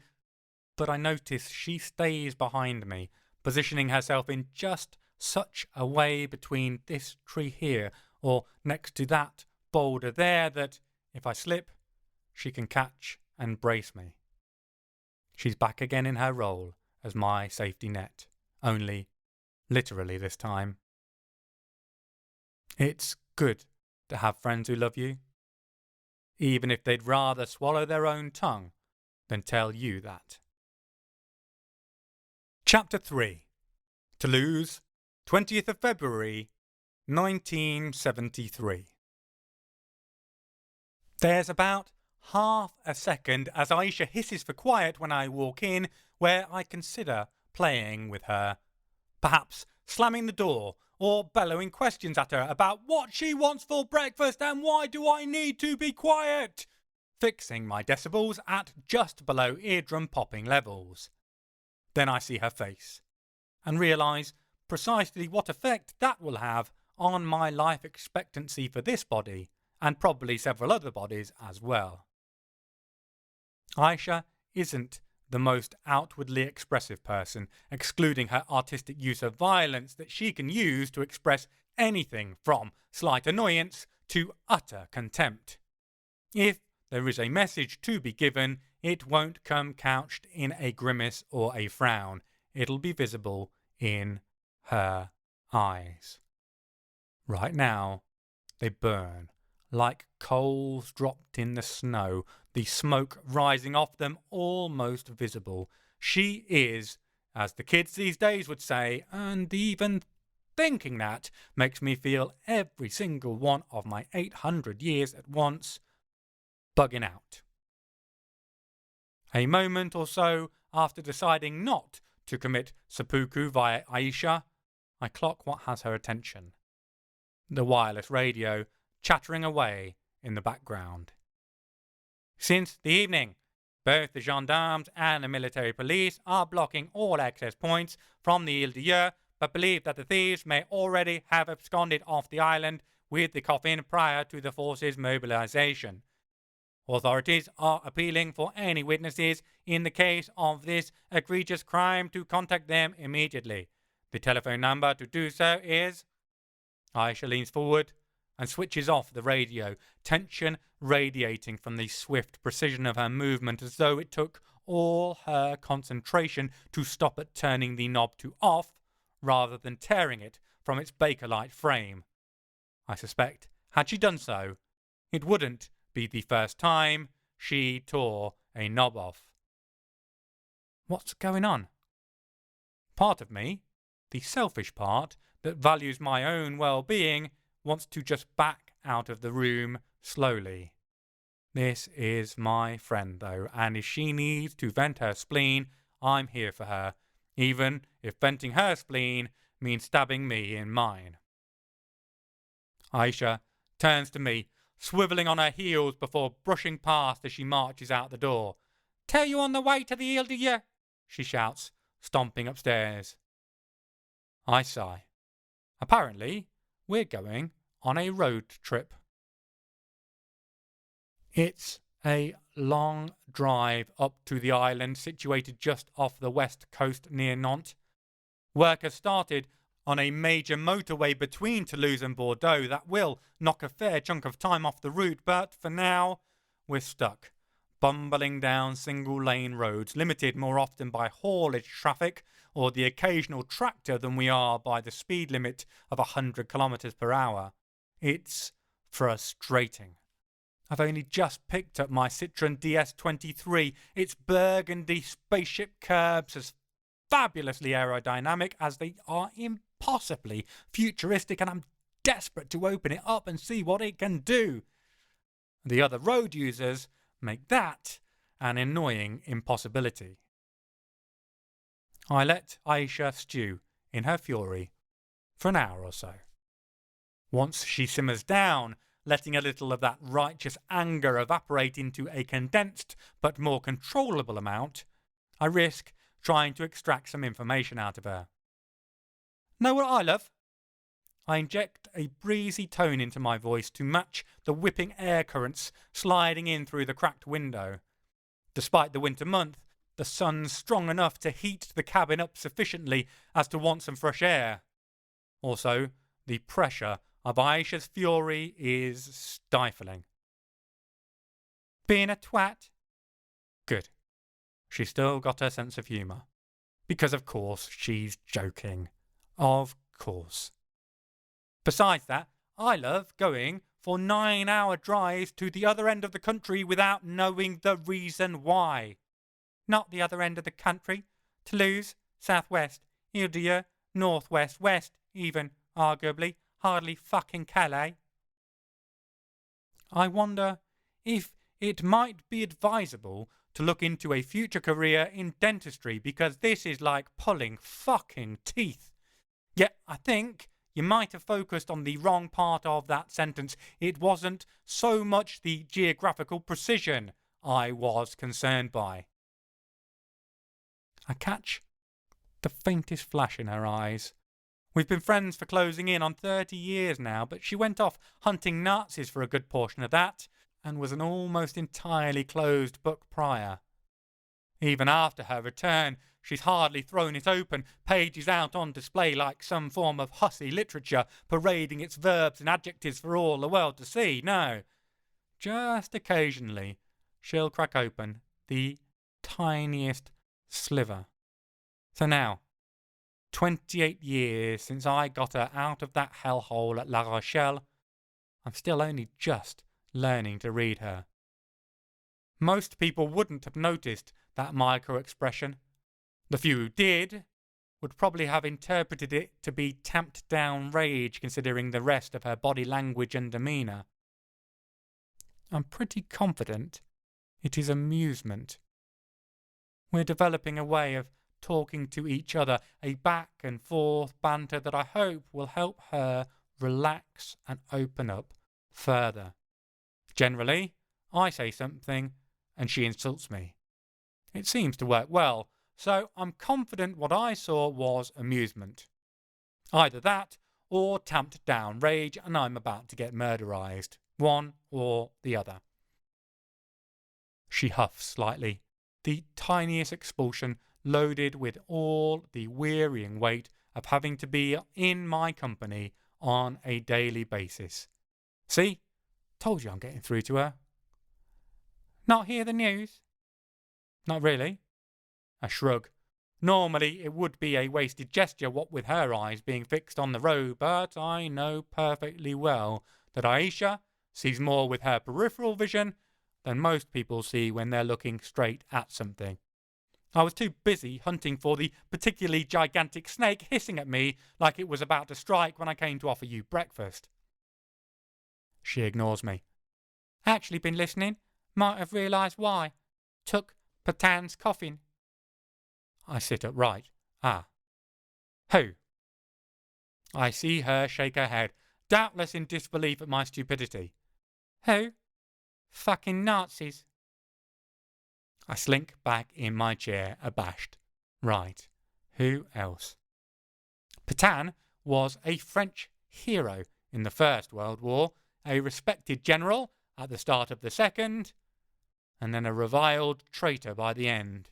but I notice she stays behind me, positioning herself in just such a way between this tree here or next to that boulder there that, if I slip, she can catch and brace me. She's back again in her role as my safety net, only literally this time. It's good to have friends who love you, even if they'd rather swallow their own tongue than tell you that. Chapter 3. Toulouse, 20th of February, 1973. There's about half a second as Aisha hisses for quiet when I walk in, where I consider playing with her. Perhaps slamming the door or bellowing questions at her about what she wants for breakfast and why do I need to be quiet, fixing my decibels at just below eardrum popping levels. Then I see her face and realise precisely what effect that will have on my life expectancy for this body and probably several other bodies as well. Aisha isn't the most outwardly expressive person, excluding her artistic use of violence that she can use to express anything from slight annoyance to utter contempt. If there is a message to be given, it won't come couched in a grimace or a frown. It'll be visible in her eyes. Right now, they burn like coals dropped in the snow, the smoke rising off them almost visible. She is, as the kids these days would say, and even thinking that makes me feel every single one of my 800 years at once, bugging out. A moment or so after deciding not to commit seppuku via Aisha, I clock what has her attention. The wireless radio chattering away in the background. Since the evening, both the gendarmes and the military police are blocking all access points from the Ile d'Yeu, but believe that the thieves may already have absconded off the island with the coffin prior to the force's mobilization. Authorities are appealing for any witnesses in the case of this egregious crime to contact them immediately. The telephone number to do so is... Aisha leans forward and switches off the radio, tension radiating from the swift precision of her movement as though it took all her concentration to stop at turning the knob to off rather than tearing it from its bakelite frame. I suspect, had she done so, it wouldn't be the first time she tore a knob off. What's going on? Part of me, the selfish part that values my own well-being, wants to just back out of the room slowly. This is my friend, though, and if she needs to vent her spleen, I'm here for her, even if venting her spleen means stabbing me in mine. Aisha turns to me, swivelling on her heels before brushing past as she marches out the door. "Tell you on the way to the Ile d'Yeu," she shouts, stomping upstairs. I sigh. Apparently, we're going on a road trip. It's a long drive up to the island situated just off the west coast near Nantes. Work has started on a major motorway between Toulouse and Bordeaux that will knock a fair chunk of time off the route, but for now, we're stuck, bumbling down single-lane roads, limited more often by haulage traffic or the occasional tractor than we are by the speed limit of 100 kilometers per hour. It's frustrating. I've only just picked up my Citroën DS23. Its burgundy spaceship curbs as fabulously aerodynamic as they are impossibly futuristic, and I'm desperate to open it up and see what it can do. The other road users make that an annoying impossibility. I let Aisha stew in her fury for an hour or so. Once she simmers down, letting a little of that righteous anger evaporate into a condensed but more controllable amount, I risk trying to extract some information out of her. Know what I love? I inject a breezy tone into my voice to match the whipping air currents sliding in through the cracked window. Despite the winter month, the sun's strong enough to heat the cabin up sufficiently as to want some fresh air. Also, the pressure of Aisha's fury is stifling. Being a twat? Good. She's still got her sense of humour. Because of course she's joking. Of course. Besides that, I love going for 9-hour drives to the other end of the country without knowing the reason why. Not the other end of the country. Toulouse, southwest. Ile d'Yeu, northwest, west, even, arguably. Hardly fucking Calais. I wonder if it might be advisable to look into a future career in dentistry, because this is like pulling fucking teeth. Yet I think you might have focused on the wrong part of that sentence. It wasn't so much the geographical precision I was concerned by. I catch the faintest flash in her eyes. We've been friends for closing in on 30 years now, but she went off hunting Nazis for a good portion of that, and was an almost entirely closed book prior. Even after her return, she's hardly thrown it open, pages out on display like some form of hussy literature, parading its verbs and adjectives for all the world to see. No, just occasionally she'll crack open the tiniest sliver. So now, 28 years since I got her out of that hellhole at La Rochelle, I'm still only just learning to read her. Most people wouldn't have noticed that micro-expression. The few who did would probably have interpreted it to be tamped down rage considering the rest of her body language and demeanour. I'm pretty confident it is amusement. We're developing a way of talking to each other, a back and forth banter that I hope will help her relax and open up further. Generally, I say something and she insults me. It seems to work well, so I'm confident what I saw was amusement. Either that or tamped down rage and I'm about to get murderized. One or the other. She huffs slightly, the tiniest expulsion loaded with all the wearying weight of having to be in my company on a daily basis. See? Told you I'm getting through to her. Not hear the news? Not really. A shrug. Normally it would be a wasted gesture, what with her eyes being fixed on the road, but I know perfectly well that Aisha sees more with her peripheral vision than most people see when they're looking straight at something. I was too busy hunting for the particularly gigantic snake hissing at me like it was about to strike when I came to offer you breakfast. She ignores me. Actually been listening. Might have realised why. Took Patan's coffin. I sit upright. Ah. Who? I see her shake her head, doubtless in disbelief at my stupidity. Who? Fucking Nazis. I slink back in my chair, abashed. Right. Who else? Petain was a French hero in the First World War, a respected general at the start of the Second, and then a reviled traitor by the end.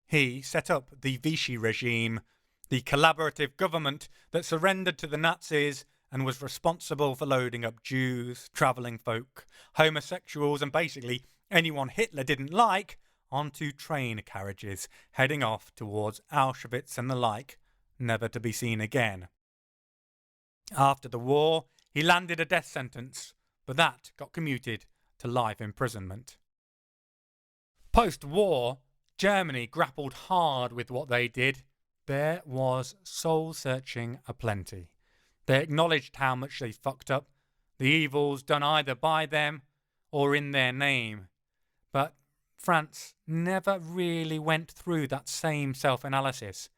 He set up the Vichy regime, the collaborative government that surrendered to the Nazis and was responsible for loading up Jews, travelling folk, homosexuals and basically anyone Hitler didn't like onto train carriages, heading off towards Auschwitz and the like, never to be seen again. After the war, he landed a death sentence, but that got commuted to life imprisonment. Post-war, Germany grappled hard with what they did. There was soul-searching aplenty. They acknowledged how much they fucked up, the evils done either by them or in their name. But France never really went through that same self-analysis.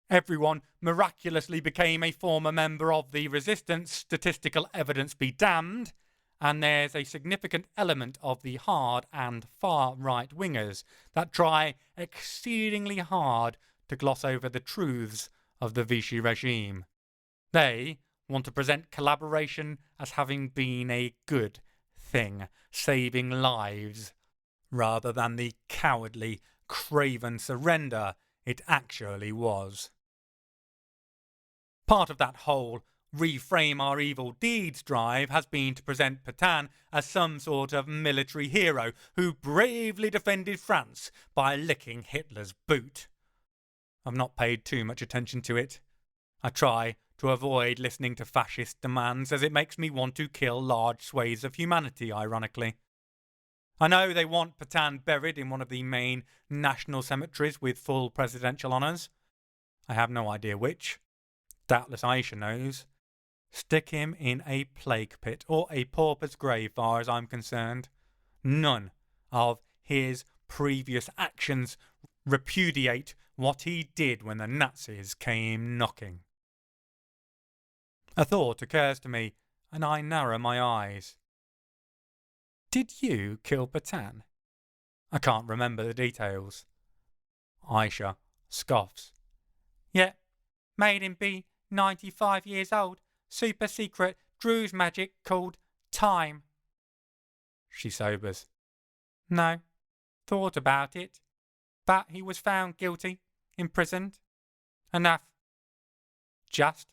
Everyone miraculously became a former member of the resistance, statistical evidence be damned, and there's a significant element of the hard and far right-wingers that try exceedingly hard to gloss over the truths of the Vichy regime. They want to present collaboration as having been a good thing, saving lives, rather than the cowardly, craven surrender it actually was. Part of that whole reframe our evil deeds drive has been to present Petain as some sort of military hero who bravely defended France by licking Hitler's boot. I've not paid too much attention to it. I try to avoid listening to fascist demands as it makes me want to kill large swathes of humanity, ironically. I know they want Petain buried in one of the main national cemeteries with full presidential honours. I have no idea which. Doubtless Aisha knows. Stick him in a plague pit or a pauper's grave, far as I'm concerned. None of his previous actions repudiate what he did when the Nazis came knocking. A thought occurs to me, and I narrow my eyes. Did you kill Petain? I can't remember the details. Aisha scoffs. Yeah, made him be 95 years old. Super secret Drew's magic called time. She sobers. No, thought about it. But he was found guilty, imprisoned. Enough. Just.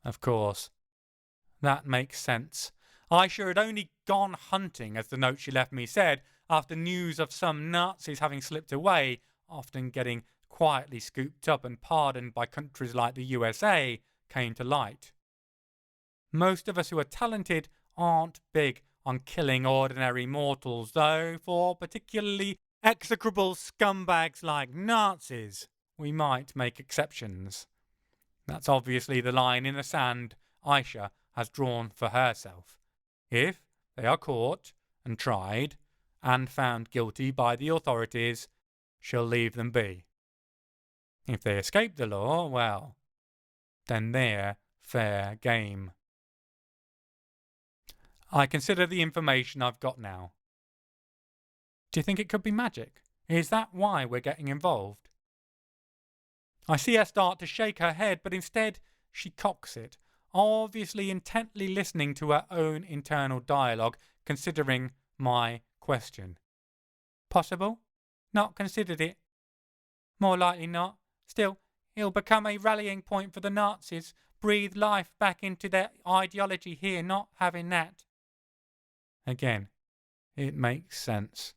Of course. That makes sense. Aisha had only gone hunting, as the note she left me said, after news of some Nazis having slipped away, often getting quietly scooped up and pardoned by countries like the USA, came to light. Most of us who are talented aren't big on killing ordinary mortals, though for particularly execrable scumbags like Nazis, we might make exceptions. That's obviously the line in the sand Aisha has drawn for herself. If they are caught and tried and found guilty by the authorities, she'll leave them be. If they escape the law, well, then they're fair game. I consider the information I've got now. Do you think it could be magic? Is that why we're getting involved? I see her start to shake her head, but instead she cocks it, obviously intently listening to her own internal dialogue, considering my question. Possible? Not considered it? More likely not. Still, it'll become a rallying point for the Nazis. Breathe life back into their ideology here, not having that. Again, it makes sense.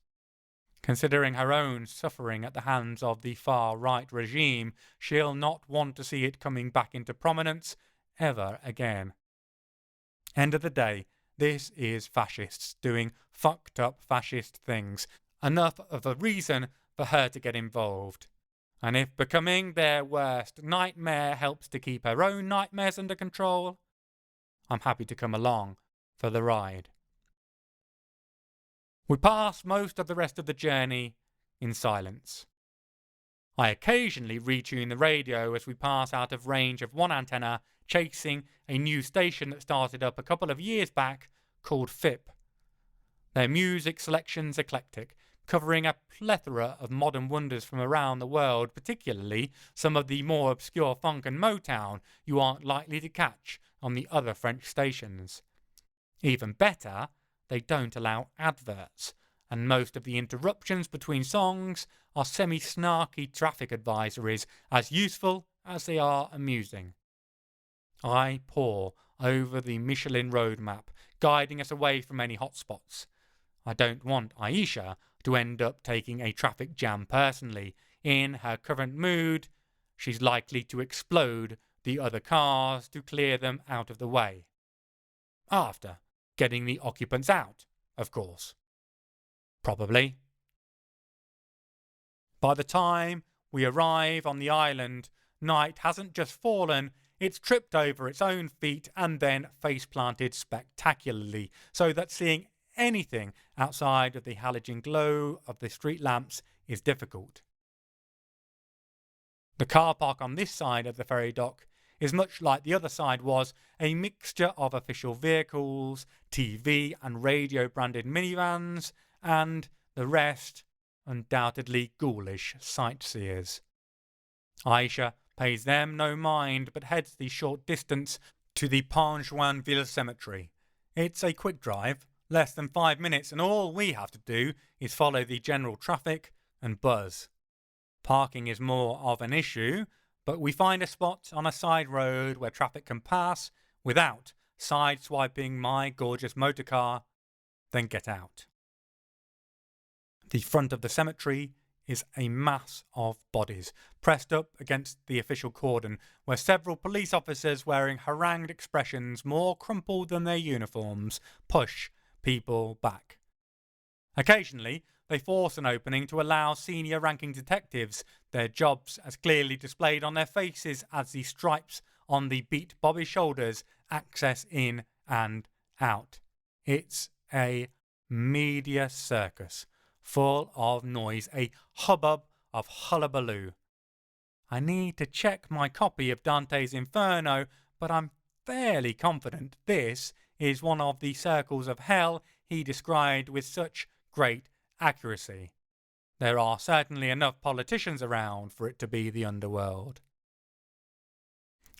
Considering her own suffering at the hands of the far-right regime, she'll not want to see it coming back into prominence ever again. End of the day, this is fascists doing fucked up fascist things. Enough of a reason for her to get involved. And if becoming their worst nightmare helps to keep her own nightmares under control, I'm happy to come along for the ride. We pass most of the rest of the journey in silence. I occasionally retune the radio as we pass out of range of one antenna, chasing a new station that started up a couple of years back called FIP. Their music selection's eclectic, covering a plethora of modern wonders from around the world, particularly some of the more obscure funk and Motown you aren't likely to catch on the other French stations. Even better, they don't allow adverts, and most of the interruptions between songs are semi-snarky traffic advisories, as useful as they are amusing. I pore over the Michelin road map, guiding us away from any hotspots. I don't want Aisha to end up taking a traffic jam personally. In her current mood, she's likely to explode the other cars to clear them out of the way. After getting the occupants out, of course. Probably. By the time we arrive on the island, night hasn't just fallen, it's tripped over its own feet and then face-planted spectacularly, so that seeing anything outside of the halogen glow of the street lamps is difficult. The car park on this side of the ferry dock is much like the other side was, a mixture of official vehicles, TV and radio branded minivans, and the rest undoubtedly ghoulish sightseers. Aisha pays them no mind, but heads the short distance to the Penjoinville Cemetery. It's a quick drive, less than 5 minutes, and all we have to do is follow the general traffic and buzz. Parking is more of an issue, but we find a spot on a side road where traffic can pass without sideswiping my gorgeous motorcar, then get out. The front of the cemetery is a mass of bodies, pressed up against the official cordon, where several police officers wearing harangued expressions more crumpled than their uniforms push people back. Occasionally, they force an opening to allow senior-ranking detectives, their jobs as clearly displayed on their faces as the stripes on the beat Bobby's shoulders access in and out. It's a media circus, full of noise, a hubbub of hullabaloo. I need to check my copy of Dante's Inferno, but I'm fairly confident this is one of the circles of hell he described with such great accuracy. There are certainly enough politicians around for it to be the underworld.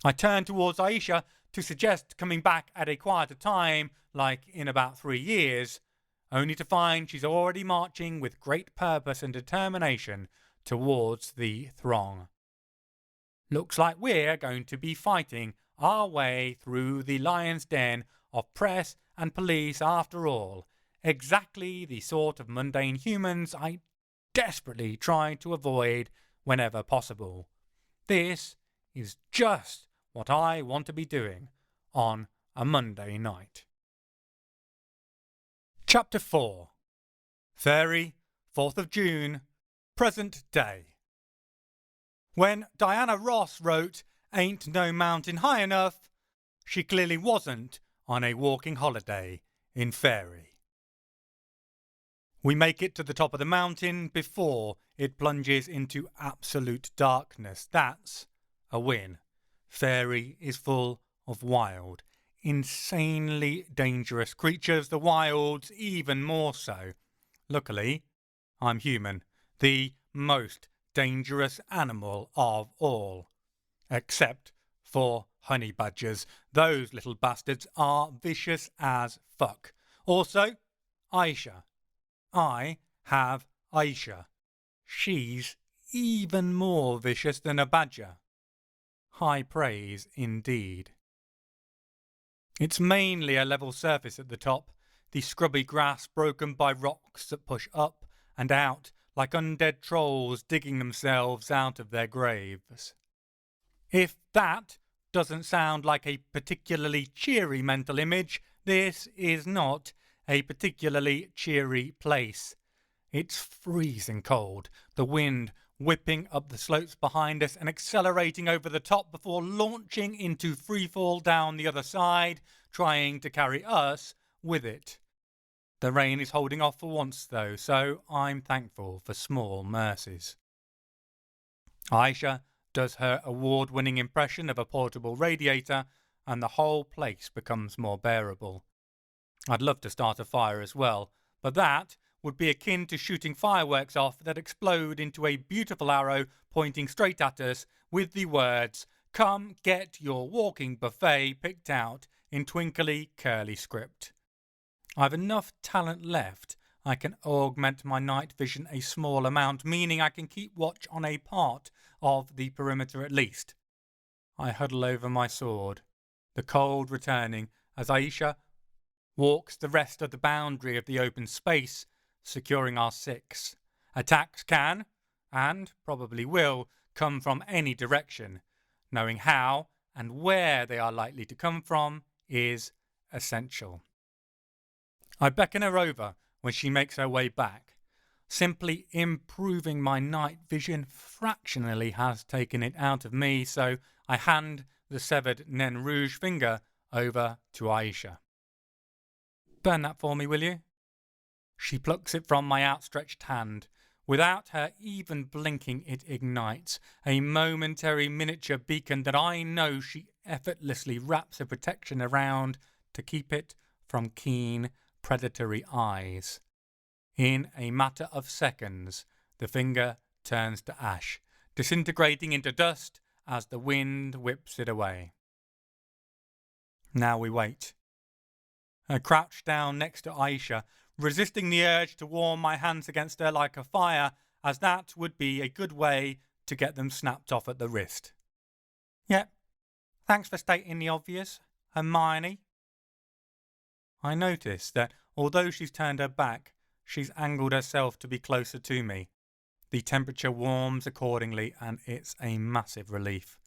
I turn towards Aisha to suggest coming back at a quieter time, like in about 3 years. only to find she's already marching with great purpose and determination towards the throng. Looks like we're going to be fighting our way through the lion's den of press and police after all. Exactly the sort of mundane humans I desperately try to avoid whenever possible. This is just what I want to be doing on a Monday night. Chapter 4. Fairie, 4th of June, present day. When Diana Ross wrote "Ain't no mountain high enough," she clearly wasn't on a walking holiday in Fairie. We make it to the top of the mountain before it plunges into absolute darkness. That's a win. Fairie is full of wild, insanely dangerous creatures, the wilds even more so. Luckily, I'm human, the most dangerous animal of all. Except for honey badgers. Those little bastards are vicious as fuck. Also, Aisha. I have Aisha. She's even more vicious than a badger. High praise indeed. It's mainly a level surface at the top, the scrubby grass broken by rocks that push up and out like undead trolls digging themselves out of their graves. If that doesn't sound like a particularly cheery mental image, this is not a particularly cheery place. It's freezing cold, the wind whipping up the slopes behind us and accelerating over the top before launching into freefall down the other side, trying to carry us with it. The rain is holding off for once though, so I'm thankful for small mercies. Aisha does her award-winning impression of a portable radiator and the whole place becomes more bearable. I'd love to start a fire as well, but that would be akin to shooting fireworks off that explode into a beautiful arrow pointing straight at us with the words, "Come get your walking buffet," picked out in twinkly curly script. I've enough talent left I can augment my night vision a small amount, meaning I can keep watch on a part of the perimeter at least. I huddle over my sword, the cold returning as Aisha walks the rest of the boundary of the open space, securing our 6. Attacks can, and probably will, come from any direction. Knowing how and where they are likely to come from is essential. I beckon her over when she makes her way back. Simply improving my night vision fractionally has taken it out of me, so I hand the severed Nain Rouge finger over to Aisha. "Burn that for me, will you?" She plucks it from my outstretched hand. Without her even blinking, it ignites, a momentary miniature beacon that I know she effortlessly wraps a protection around to keep it from keen, predatory eyes. In a matter of seconds, the finger turns to ash, disintegrating into dust as the wind whips it away. Now we wait. I crouch down next to Aisha, resisting the urge to warm my hands against her like a fire, as that would be a good way to get them snapped off at the wrist. "Yep, thanks for stating the obvious, Hermione." I notice that although she's turned her back, she's angled herself to be closer to me. The temperature warms accordingly, and it's a massive relief.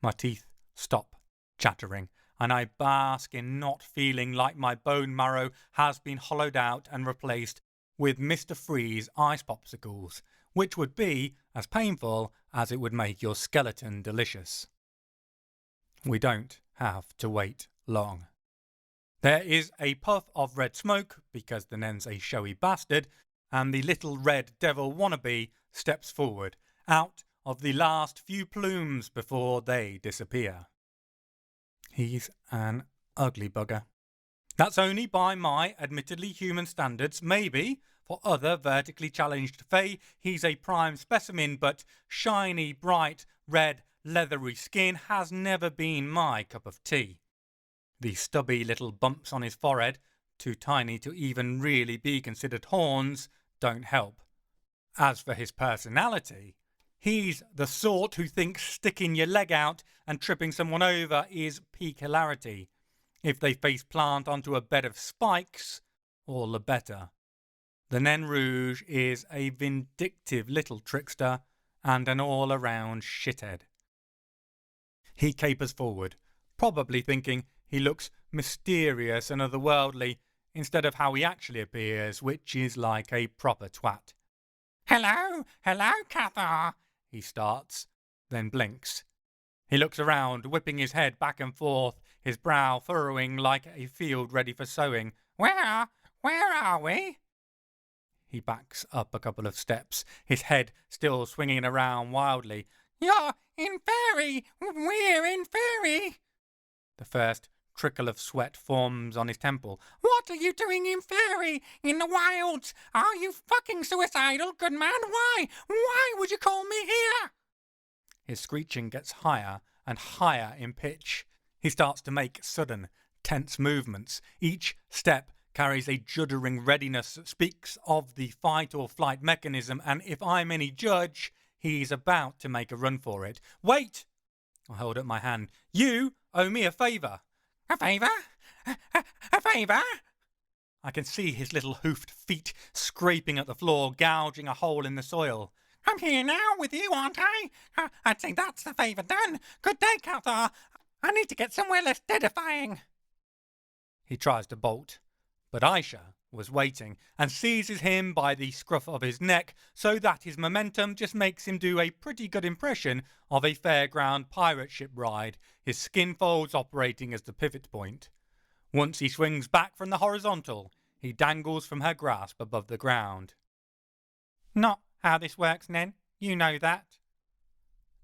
My teeth stop chattering, and I bask in not feeling like my bone marrow has been hollowed out and replaced with Mr. Freeze ice popsicles, which would be as painful as it would make your skeleton delicious. We don't have to wait long. There is a puff of red smoke, because the Nain's a showy bastard, and the little red devil wannabe steps forward, out of the last few plumes before they disappear. He's an ugly bugger. That's only by my admittedly human standards. Maybe, for other vertically challenged Fae, he's a prime specimen, but shiny, bright, red, leathery skin has never been my cup of tea. The stubby little bumps on his forehead, too tiny to even really be considered horns, don't help. As for his personality, he's the sort who thinks sticking your leg out and tripping someone over is peak hilarity. If they face plant onto a bed of spikes, all the better. The Nain Rouge is a vindictive little trickster and an all-around shithead. He capers forward, probably thinking he looks mysterious and otherworldly instead of how he actually appears, which is like a proper twat. "Hello, Cathar," he starts, then blinks. He looks around, whipping his head back and forth, his brow furrowing like a field ready for sowing. Where are we?" He backs up a couple of steps, his head still swinging around wildly. "You're in Fairie! We're in Fairie!" The first trickle of sweat forms on his temple. "What are you doing in Fairie? In the wilds? Are you fucking suicidal, good man? Why would you call me here?" His screeching gets higher and higher in pitch. He starts to make sudden, tense movements. Each step carries a juddering readiness that speaks of the fight or flight mechanism, and if I'm any judge, he's about to make a run for it. "Wait!" I hold up my hand. "You owe me a favour." "A favour? A favour?" I can see his little hoofed feet scraping at the floor, gouging a hole in the soil. "I'm here now with you, aren't I? I'd say that's the favour done. Good day, Cathar. I need to get somewhere less deadifying." He tries to bolt, but Aisha was waiting and seizes him by the scruff of his neck so that his momentum just makes him do a pretty good impression of a fairground pirate ship ride, his skin folds operating as the pivot point. Once he swings back from the horizontal, he dangles from her grasp above the ground. "Not how this works, Nain. You know that."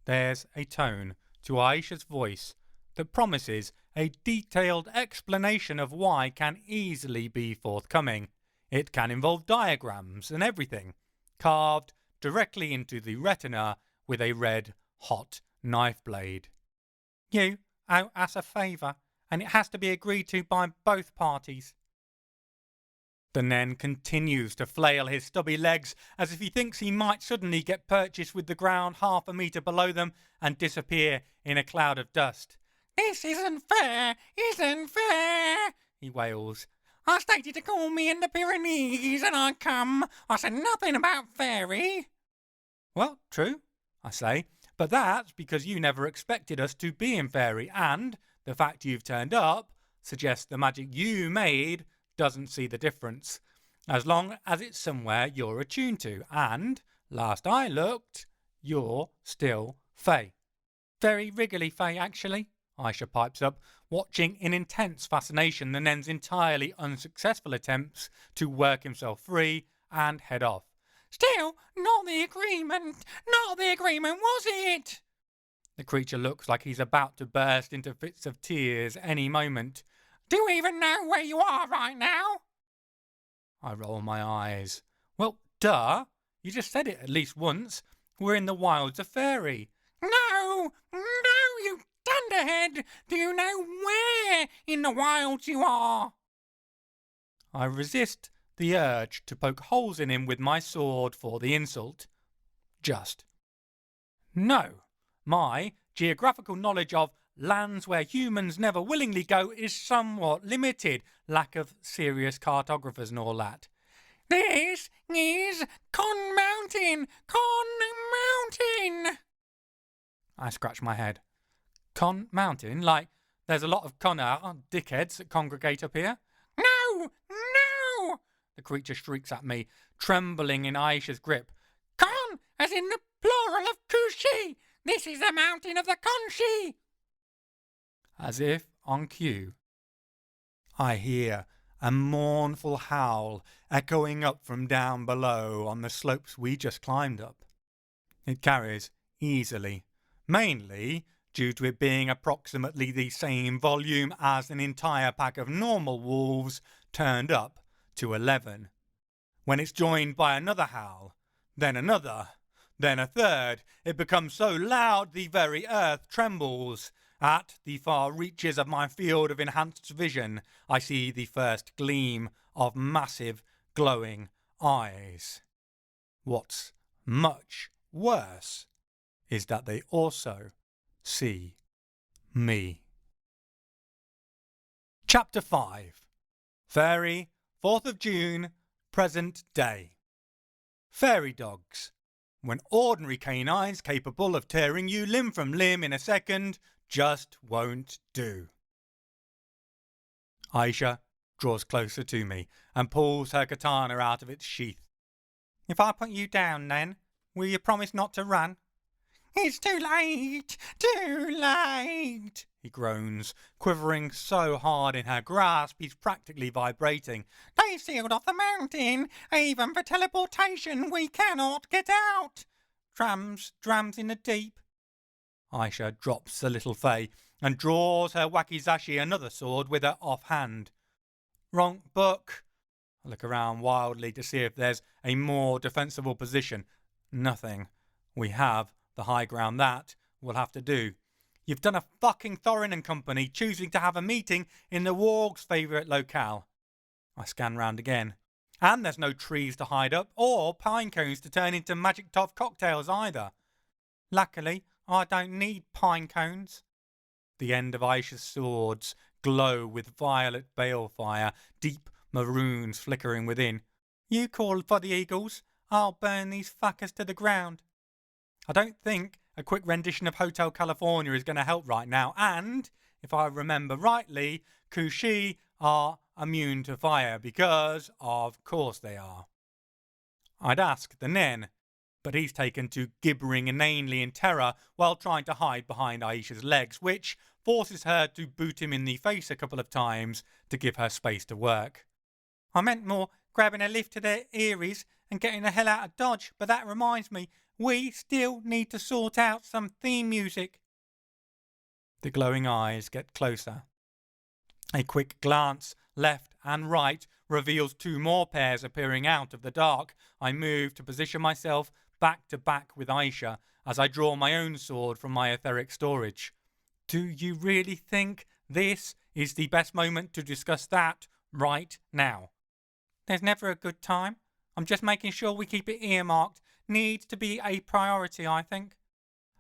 There's a tone to Aisha's voice that promises a detailed explanation of why can easily be forthcoming. It can involve diagrams and everything, carved directly into the retina with a red, hot knife blade. "You owe us a favour, and it has to be agreed to by both parties." The Nain continues to flail his stubby legs as if he thinks he might suddenly get purchased with the ground half a metre below them and disappear in a cloud of dust. "This isn't fair, he wails. "I stated to call me in the Pyrenees and I come. I said nothing about Fairie." "Well, true," I say, "but that's because you never expected us to be in Fairie, and the fact you've turned up suggests the magic you made doesn't see the difference, as long as it's somewhere you're attuned to, and, last I looked, you're still Fae." "Very wriggly Fae, actually," Aisha pipes up, watching in intense fascination the Nain's entirely unsuccessful attempts to work himself free and head off. "Still, not the agreement, was it?" The creature looks like he's about to burst into fits of tears any moment. "Do you even know where you are right now?" I roll my eyes. "Well, duh. You just said it at least once. We're in the wilds of Fairie." No, you dunderhead! Do you know where in the wilds you are?" I resist the urge to poke holes in him with my sword for the insult. Just. No, my geographical knowledge of lands where humans never willingly go is somewhat limited, lack of serious cartographers and all that. "This is Con Mountain! I scratch my head. "Con Mountain? Like there's a lot of Connor dickheads that congregate up here?" No! The creature shrieks at me, trembling in Aisha's grip. "Con, as in the plural of Kushi! This is the mountain of the Conshi!" As if on cue, I hear a mournful howl echoing up from down below on the slopes we just climbed up. It carries easily, mainly due to it being approximately the same volume as an entire pack of normal wolves turned up to 11. When it's joined by another howl, then another, then a third, it becomes so loud the very earth trembles, At the far reaches of my field of enhanced vision, I see the first gleam of massive, glowing eyes. What's much worse is that they also see me. Chapter 5. Fairie, 4th of June, present day. Fairy dogs. When ordinary canines capable of tearing you limb from limb in a second just won't do. Aisha draws closer to me and pulls her katana out of its sheath. If I put you down then, will you promise not to run? It's too late, he groans, quivering so hard in her grasp he's practically vibrating. They sealed off the mountain. Even for teleportation we cannot get out. Drams in the deep. Aisha drops the little Fae and draws her wakizashi, another sword, with her offhand. Wrong book. I look around wildly to see if there's a more defensible position. Nothing. We have the high ground. That will have to do. You've done a fucking Thorin and company choosing to have a meeting in the warg's favourite locale. I scan round again. And there's no trees to hide up or pine cones to turn into magic tough cocktails either. Luckily, I don't need pine cones. The end of Aisha's swords glow with violet balefire, deep maroons flickering within. You call for the eagles, I'll burn these fuckers to the ground. I don't think a quick rendition of Hotel California is going to help right now, and, if I remember rightly, Kushi are immune to fire because, of course they are. I'd ask the Nen, but he's taken to gibbering inanely in terror while trying to hide behind Aisha's legs, which forces her to boot him in the face a couple of times to give her space to work. I meant more grabbing a lift to their earries and getting the hell out of Dodge, but that reminds me, we still need to sort out some theme music. The glowing eyes get closer. A quick glance left and right reveals two more pairs appearing out of the dark. I move to position myself back to back with Aisha as I draw my own sword from my etheric storage. Do you really think this is the best moment to discuss that right now? There's never a good time. I'm just making sure we keep it earmarked. Needs to be a priority, I think.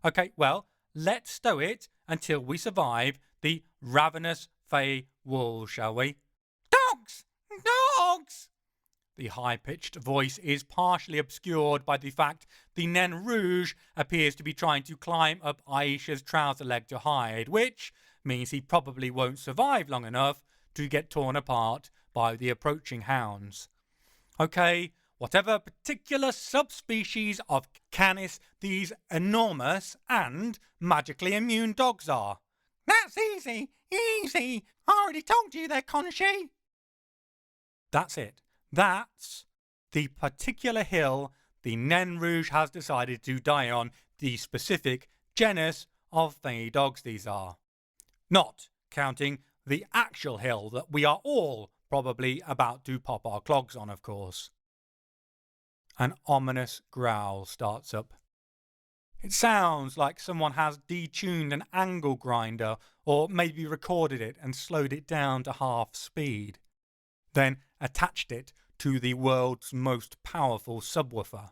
Okay, well, let's stow it until we survive the ravenous Fae wolves, shall we? Dogs! Dogs! The high-pitched voice is partially obscured by the fact the Nain Rouge appears to be trying to climb up Aisha's trouser leg to hide, which means he probably won't survive long enough to get torn apart by the approaching hounds. Okay, whatever particular subspecies of canis these enormous and magically immune dogs are. That's easy, easy. I already told you they're Conchi. That's it. That's the particular hill the Nain Rouge has decided to die on, the specific genus of Fae dogs these are. Not counting the actual hill that we are all probably about to pop our clogs on, of course. An ominous growl starts up. It sounds like someone has detuned an angle grinder or maybe recorded it and slowed it down to half speed. Then attached it to the world's most powerful subwoofer.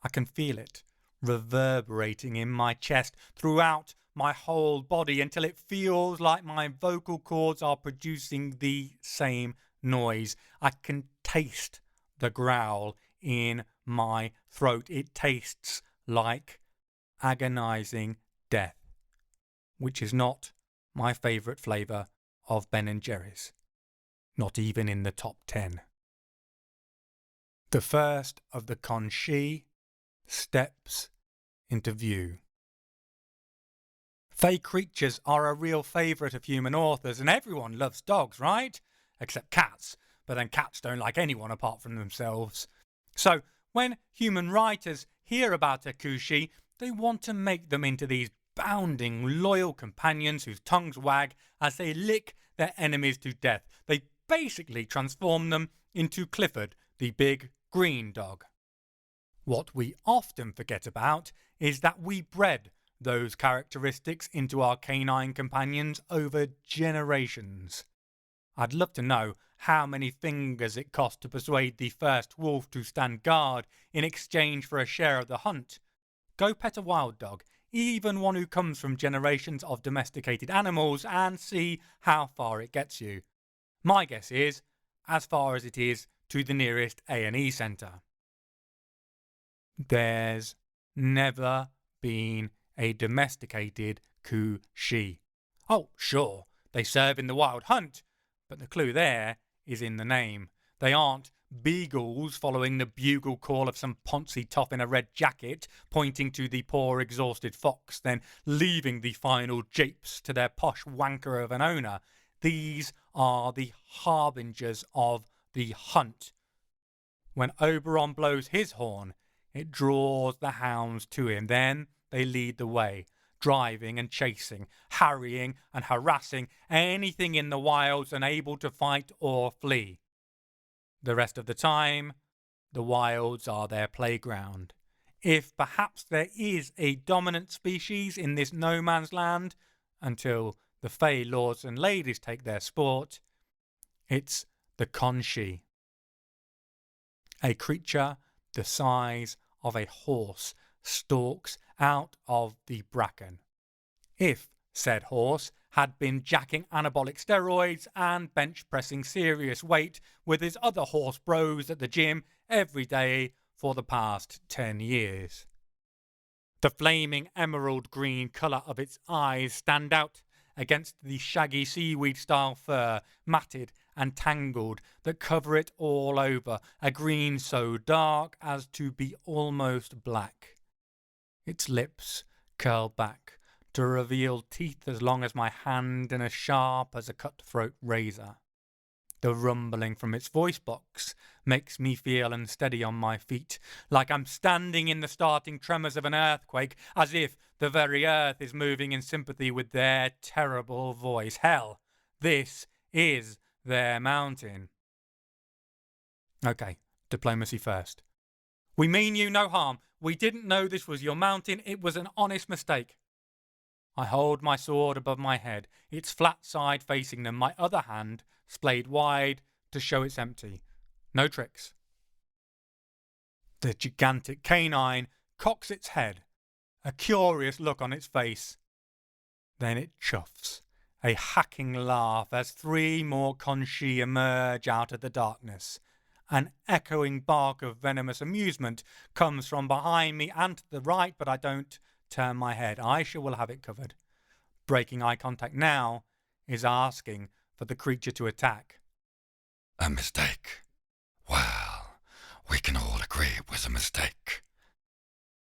I can feel it reverberating in my chest throughout my whole body until it feels like my vocal cords are producing the same noise. I can taste the growl in my throat. It tastes like agonizing death, which is not my favourite flavour of Ben & Jerry's. Not even in the top 10. The first of the Conchi steps into view. Fae creatures are a real favourite of human authors, and everyone loves dogs, right? Except cats, but then cats don't like anyone apart from themselves. So, when human writers hear about a Kushi, they want to make them into these bounding, loyal companions whose tongues wag as they lick their enemies to death. They basically transform them into Clifford, the big green dog. What we often forget about is that we bred those characteristics into our canine companions over generations. I'd love to know how many fingers it cost to persuade the first wolf to stand guard in exchange for a share of the hunt. Go pet a wild dog, even one who comes from generations of domesticated animals, and see how far it gets you. My guess is as far as it is to the nearest A&E centre. There's never been a domesticated Coo-Shee. Oh, sure, they serve in the wild hunt, but the clue there is in the name. They aren't beagles following the bugle call of some poncy toff in a red jacket, pointing to the poor exhausted fox, then leaving the final japes to their posh wanker of an owner. These are the harbingers of the hunt. When Oberon blows his horn, it draws the hounds to him. Then they lead the way, driving and chasing, harrying and harassing anything in the wilds unable to fight or flee. The rest of the time, the wilds are their playground. If perhaps there is a dominant species in this no man's land, until the Fae lords and ladies take their sport, it's the Conshee. A creature the size of a horse stalks out of the bracken. If said horse had been jacking anabolic steroids and bench pressing serious weight with his other horse bros at the gym every day for the past 10 years. The flaming emerald green colour of its eyes stand out against the shaggy seaweed-style fur, matted and tangled, that cover it all over, a green so dark as to be almost black. Its lips curl back to reveal teeth as long as my hand and as sharp as a cutthroat razor. The rumbling from its voice box makes me feel unsteady on my feet, like I'm standing in the starting tremors of an earthquake, as if the very earth is moving in sympathy with their terrible voice. Hell, this is their mountain. Okay, diplomacy first. We mean you no harm. We didn't know this was your mountain. It was an honest mistake. I hold my sword above my head, its flat side facing them, my other hand splayed wide to show it's empty. No tricks. The gigantic canine cocks its head, a curious look on its face. Then it chuffs, a hacking laugh, as 3 more Conshee emerge out of the darkness. An echoing bark of venomous amusement comes from behind me and to the right, but I don't turn my head. Aisha will have it covered. Breaking eye contact now is asking for the creature to attack. A mistake. Well, we can all agree it was a mistake.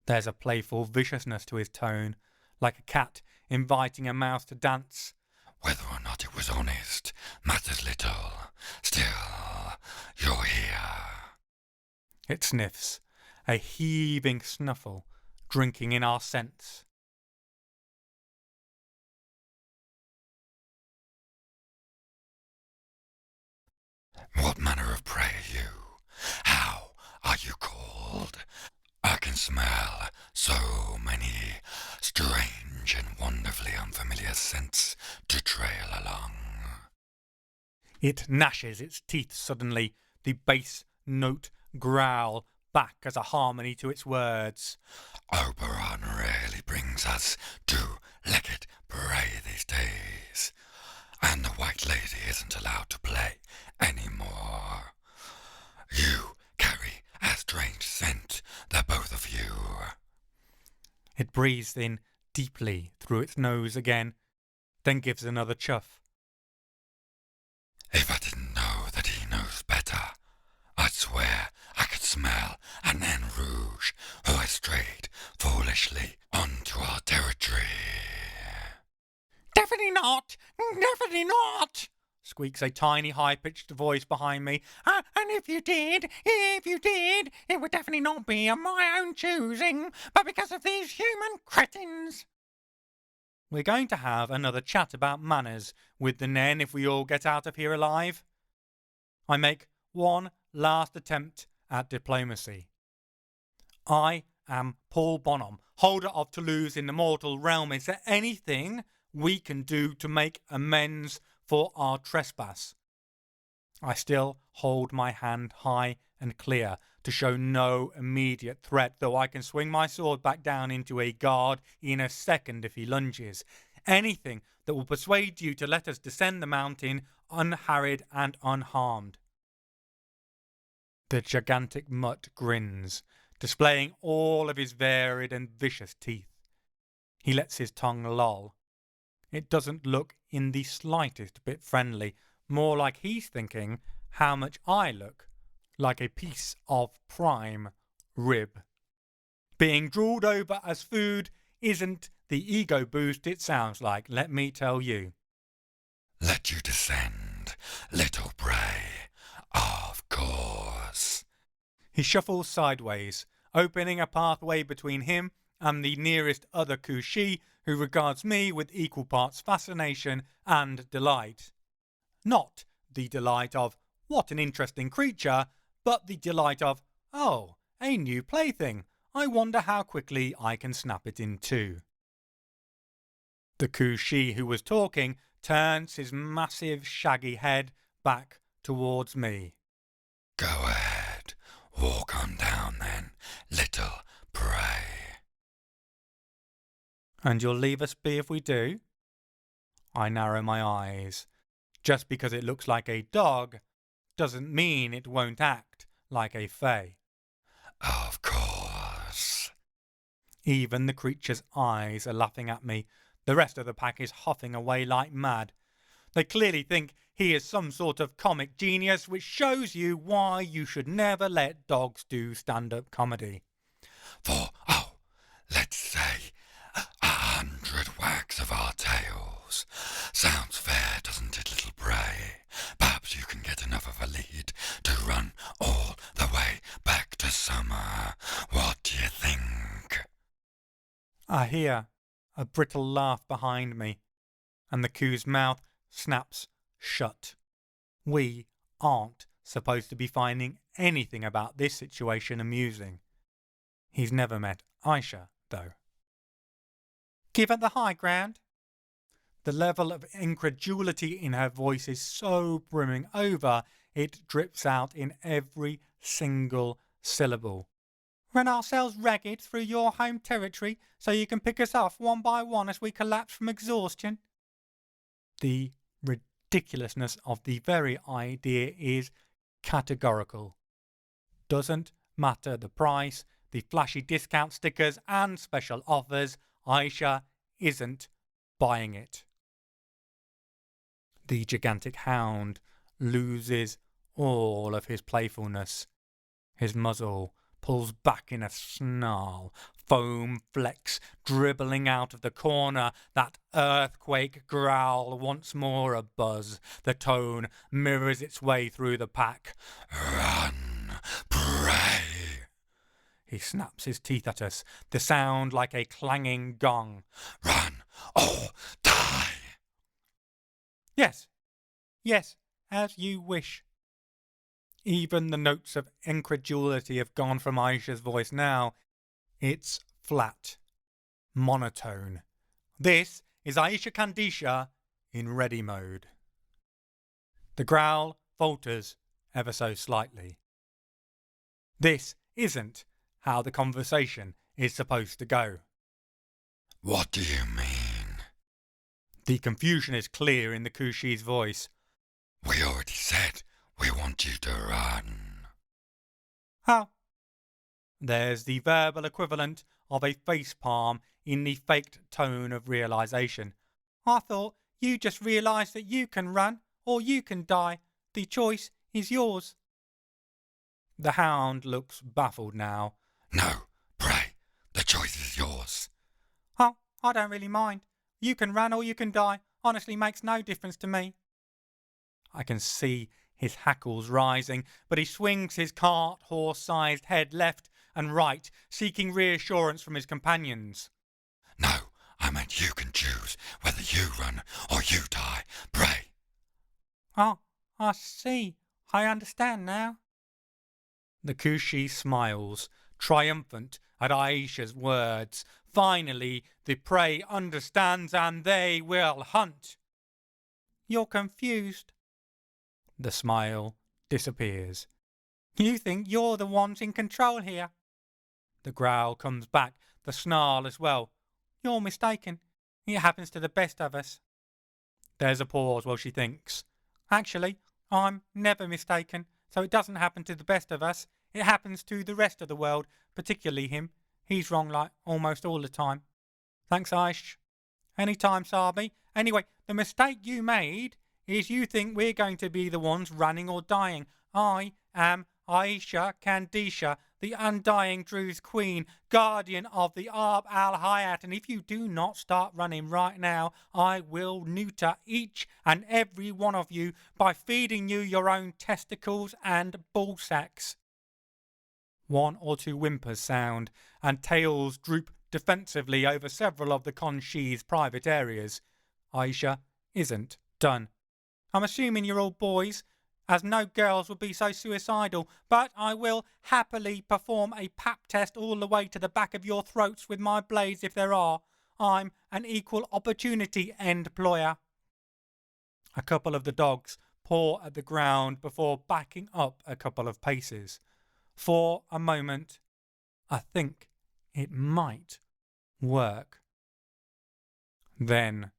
There's a playful viciousness to his tone, like a cat inviting a mouse to dance. Whether or not it was honest matters little. Still, you're here. It sniffs, a heaving snuffle, drinking in our scents. What manner of prey are you? How are you called? I can smell so many strange and wonderfully unfamiliar scents to trail along. It gnashes its teeth suddenly, the bass note growl back as a harmony to its words. Oberon rarely brings us two-legged prey these days, and the White Lady isn't allowed to play anymore. You carry a strange scent, the both of you. It breathes in deeply through its nose again, then gives another chuff. If I didn't know that he knows better, I'd swear I could smell an naine rouge who has strayed foolishly onto our territory. Definitely not! Definitely not! Squeaks a tiny high-pitched voice behind me. And if you did, it would definitely not be of my own choosing, but because of these human cretins. We're going to have another chat about manners with the Nen if we all get out of here alive. I make one last attempt at diplomacy. I am Paul Bonham, holder of Toulouse in the mortal realm. Is there anything we can do to make amends for our trespass? I still hold my hand high and clear to show no immediate threat, though I can swing my sword back down into a guard in a second if he lunges. Anything that will persuade you to let us descend the mountain unharried and unharmed. The gigantic mutt grins, displaying all of his varied and vicious teeth. He lets his tongue loll. It doesn't look in the slightest bit friendly, more like he's thinking how much I look like a piece of prime rib. Being drooled over as food isn't the ego boost it sounds like, let me tell you. Let you descend, little prey, of course. He shuffles sideways, opening a pathway between him and the nearest other Kushi, who regards me with equal parts fascination and delight. Not the delight of, what an interesting creature, but the delight of, oh, a new plaything. I wonder how quickly I can snap it in two. The Kushi who was talking turns his massive shaggy head back towards me. Go ahead, walk on down then, little prey. And you'll leave us be if we do? I narrow my eyes. Just because it looks like a dog doesn't mean it won't act like a fae. Of course. Even the creature's eyes are laughing at me. The rest of the pack is huffing away like mad. They clearly think he is some sort of comic genius, which shows you why you should never let dogs do stand-up comedy. For, let's say 100 wags of our tails. Sounds fair, doesn't it, little prey? Perhaps you can get enough of a lead to run all the way back to summer. What do you think? I hear a brittle laugh behind me, and the Ku's mouth snaps shut. We aren't supposed to be finding anything about this situation amusing. He's never met Aisha, though. Give it the high ground. The level of incredulity in her voice is so brimming over, it drips out in every single syllable. Run ourselves ragged through your home territory so you can pick us off one by one as we collapse from exhaustion? The ridiculousness of the very idea is categorical. Doesn't matter the price, the flashy discount stickers and special offers, Aisha isn't buying it. The gigantic hound loses all of his playfulness. His muzzle pulls back in a snarl, foam flecks dribbling out of the corner, that earthquake growl once more a buzz. The tone mirrors its way through the pack. Run, prey! He snaps his teeth at us, the sound like a clanging gong. Run or die! Yes, as you wish. Even the notes of incredulity have gone from Aisha's voice now. It's flat, monotone. This is Aisha Kandisha in ready mode. The growl falters ever so slightly. This isn't how the conversation is supposed to go. What do you mean? The confusion is clear in the Kushi's voice. We already said we want you to run. How? There's the verbal equivalent of a facepalm in the faked tone of realization. I thought you just realized that you can run or you can die. The choice is yours. The hound looks baffled now. No, pray, the choice is yours. Oh, I don't really mind. You can run or you can die. Honestly makes no difference to me. I can see his hackles rising, but he swings his cart horse-sized head left and right, seeking reassurance from his companions. No, I meant you can choose whether you run or you die. Pray. Oh, I see. I understand now. The Kushi smiles, triumphant at Aisha's words. Finally, the prey understands and they will hunt. You're confused. The smile disappears. You think you're the ones in control here. The growl comes back, the snarl as well. You're mistaken. It happens to the best of us. There's a pause while she thinks. Actually, I'm never mistaken, so it doesn't happen to the best of us. It happens to the rest of the world, particularly him. He's wrong like almost all the time. Thanks, Aish. Any time, Sabi. Anyway, the mistake you made is you think we're going to be the ones running or dying. I am Aisha Kandisha, the undying Drew's queen, guardian of the Arb al-Hayat, and if you do not start running right now, I will neuter each and every one of you by feeding you your own testicles and ball sacks. One or two whimpers sound, and tails droop defensively over several of the Khonshi's private areas. Aisha isn't done. I'm assuming you're all boys, as no girls would be so suicidal, but I will happily perform a pap test all the way to the back of your throats with my blades if there are. I'm an equal opportunity employer. A couple of the dogs paw at the ground before backing up a couple of paces. For a moment, I think it might work. Then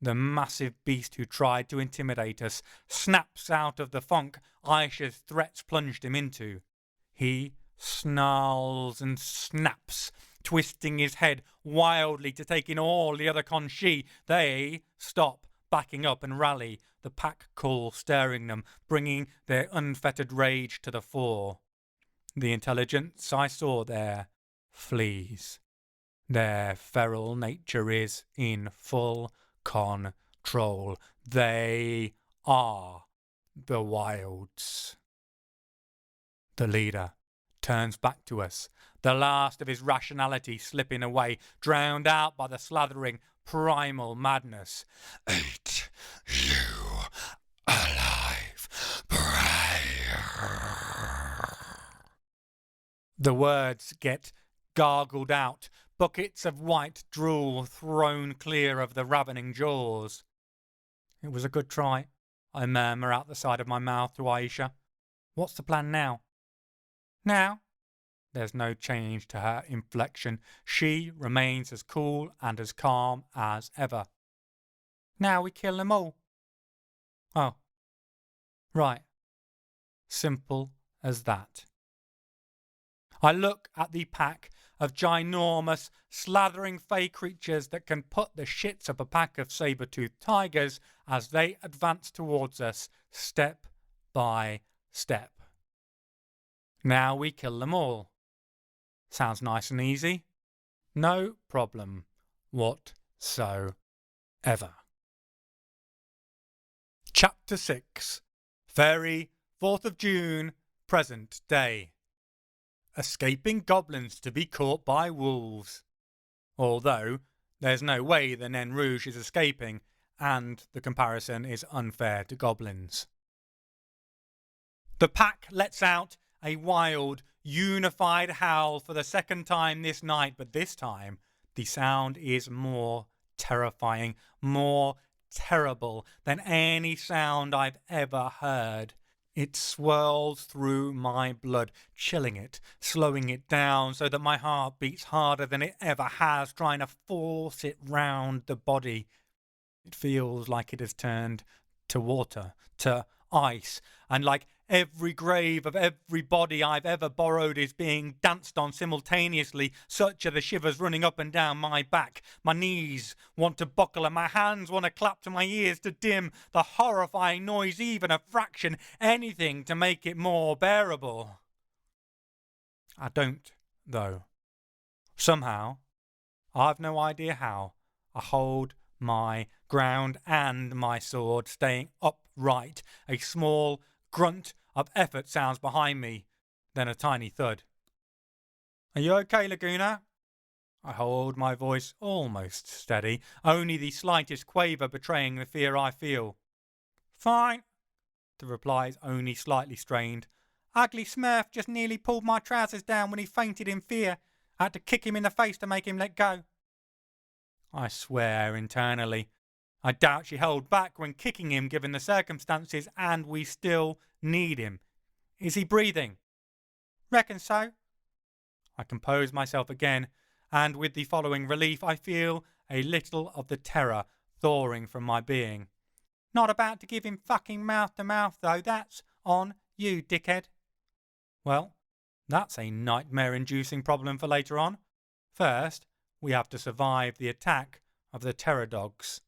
the massive beast who tried to intimidate us snaps out of the funk Aisha's threats plunged him into. He snarls and snaps, twisting his head wildly to take in all the other Khonshi. They stop, backing up and rally, the pack call staring them, bringing their unfettered rage to the fore. The intelligence I saw there flees. Their feral nature is in full control. They are the wilds. The leader turns back to us, the last of his rationality slipping away, drowned out by the slathering primal madness. Eat you alive, prey. The words get gargled out, buckets of white drool thrown clear of the ravening jaws. It was a good try, I murmur out the side of my mouth to Aisha. What's the plan now? Now? There's no change to her inflection. She remains as cool and as calm as ever. Now we kill them all. Oh. Right. Simple as that. I look at the pack of ginormous, slathering fey creatures that can put the shits up a pack of saber-toothed tigers as they advance towards us, step by step. Now we kill them all. Sounds nice and easy. No problem whatsoever. Chapter 6. Fairie, 4th of June, present day. Escaping goblins to be caught by wolves. Although, there's no way the Nain Rouge is escaping, and the comparison is unfair to goblins. The pack lets out a wild, unified howl for the second time this night, but this time the sound is more terrifying, more terrible than any sound I've ever heard. It swirls through my blood, chilling it, slowing it down so that my heart beats harder than it ever has, trying to force it round the body. It feels like it has turned to water, to ice, and like every grave of every body I've ever borrowed is being danced on simultaneously. Such are the shivers running up and down my back. My knees want to buckle and my hands want to clap to my ears to dim the horrifying noise even a fraction, anything to make it more bearable. I don't, though. Somehow, I've no idea how, I hold my ground and my sword, staying upright. A small grunt of effort sounds behind me, then a tiny thud. Are you okay, Laguna? I hold my voice almost steady, only the slightest quaver betraying the fear I feel. Fine. The reply is only slightly strained. Ugly Smurf just nearly pulled my trousers down when he fainted in fear. I had to kick him in the face to make him let go. I swear internally. I doubt she held back when kicking him given the circumstances, and we still need him. Is he breathing? Reckon so. I compose myself again, and with the following relief I feel a little of the terror thawing from my being. Not about to give him fucking mouth to mouth though, that's on you, dickhead. Well, that's a nightmare-inducing problem for later on. First, we have to survive the attack of the terror dogs.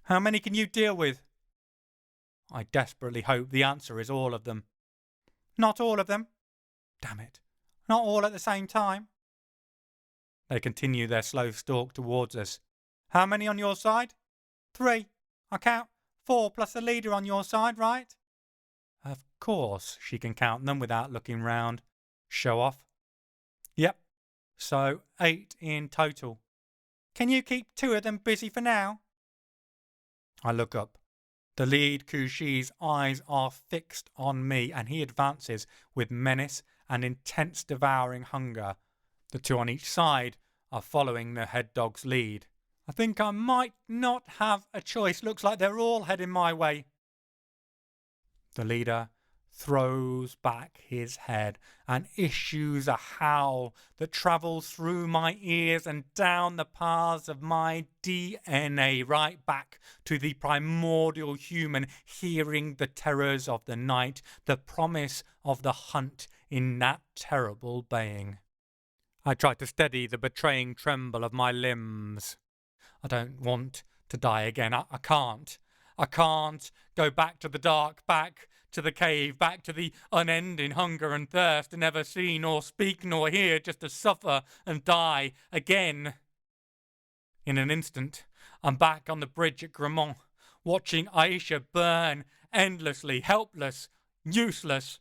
How many can you deal with? I desperately hope the answer is all of them. Not all of them. Damn it. Not all at the same time. They continue their slow stalk towards us. How many on your side? 3. I count 4 plus the leader on your side, right? Of course she can count them without looking round. Show off. Yep. So 8 in total. Can you keep 2 of them busy for now? I look up. The lead Kushi's eyes are fixed on me, and he advances with menace and intense devouring hunger. The 2 on each side are following the head dog's lead. I think I might not have a choice. Looks like they're all heading my way. The leader throws back his head and issues a howl that travels through my ears and down the paths of my DNA right back to the primordial human, hearing the terrors of the night, the promise of the hunt in that terrible baying. I try to steady the betraying tremble of my limbs. I don't want to die again. I can't. I can't go back to the dark, back to the cave, back to the unending hunger and thirst, to never see nor speak nor hear, just to suffer and die again. In an instant, I'm back on the bridge at Gramont, watching Aisha burn endlessly, helpless, useless,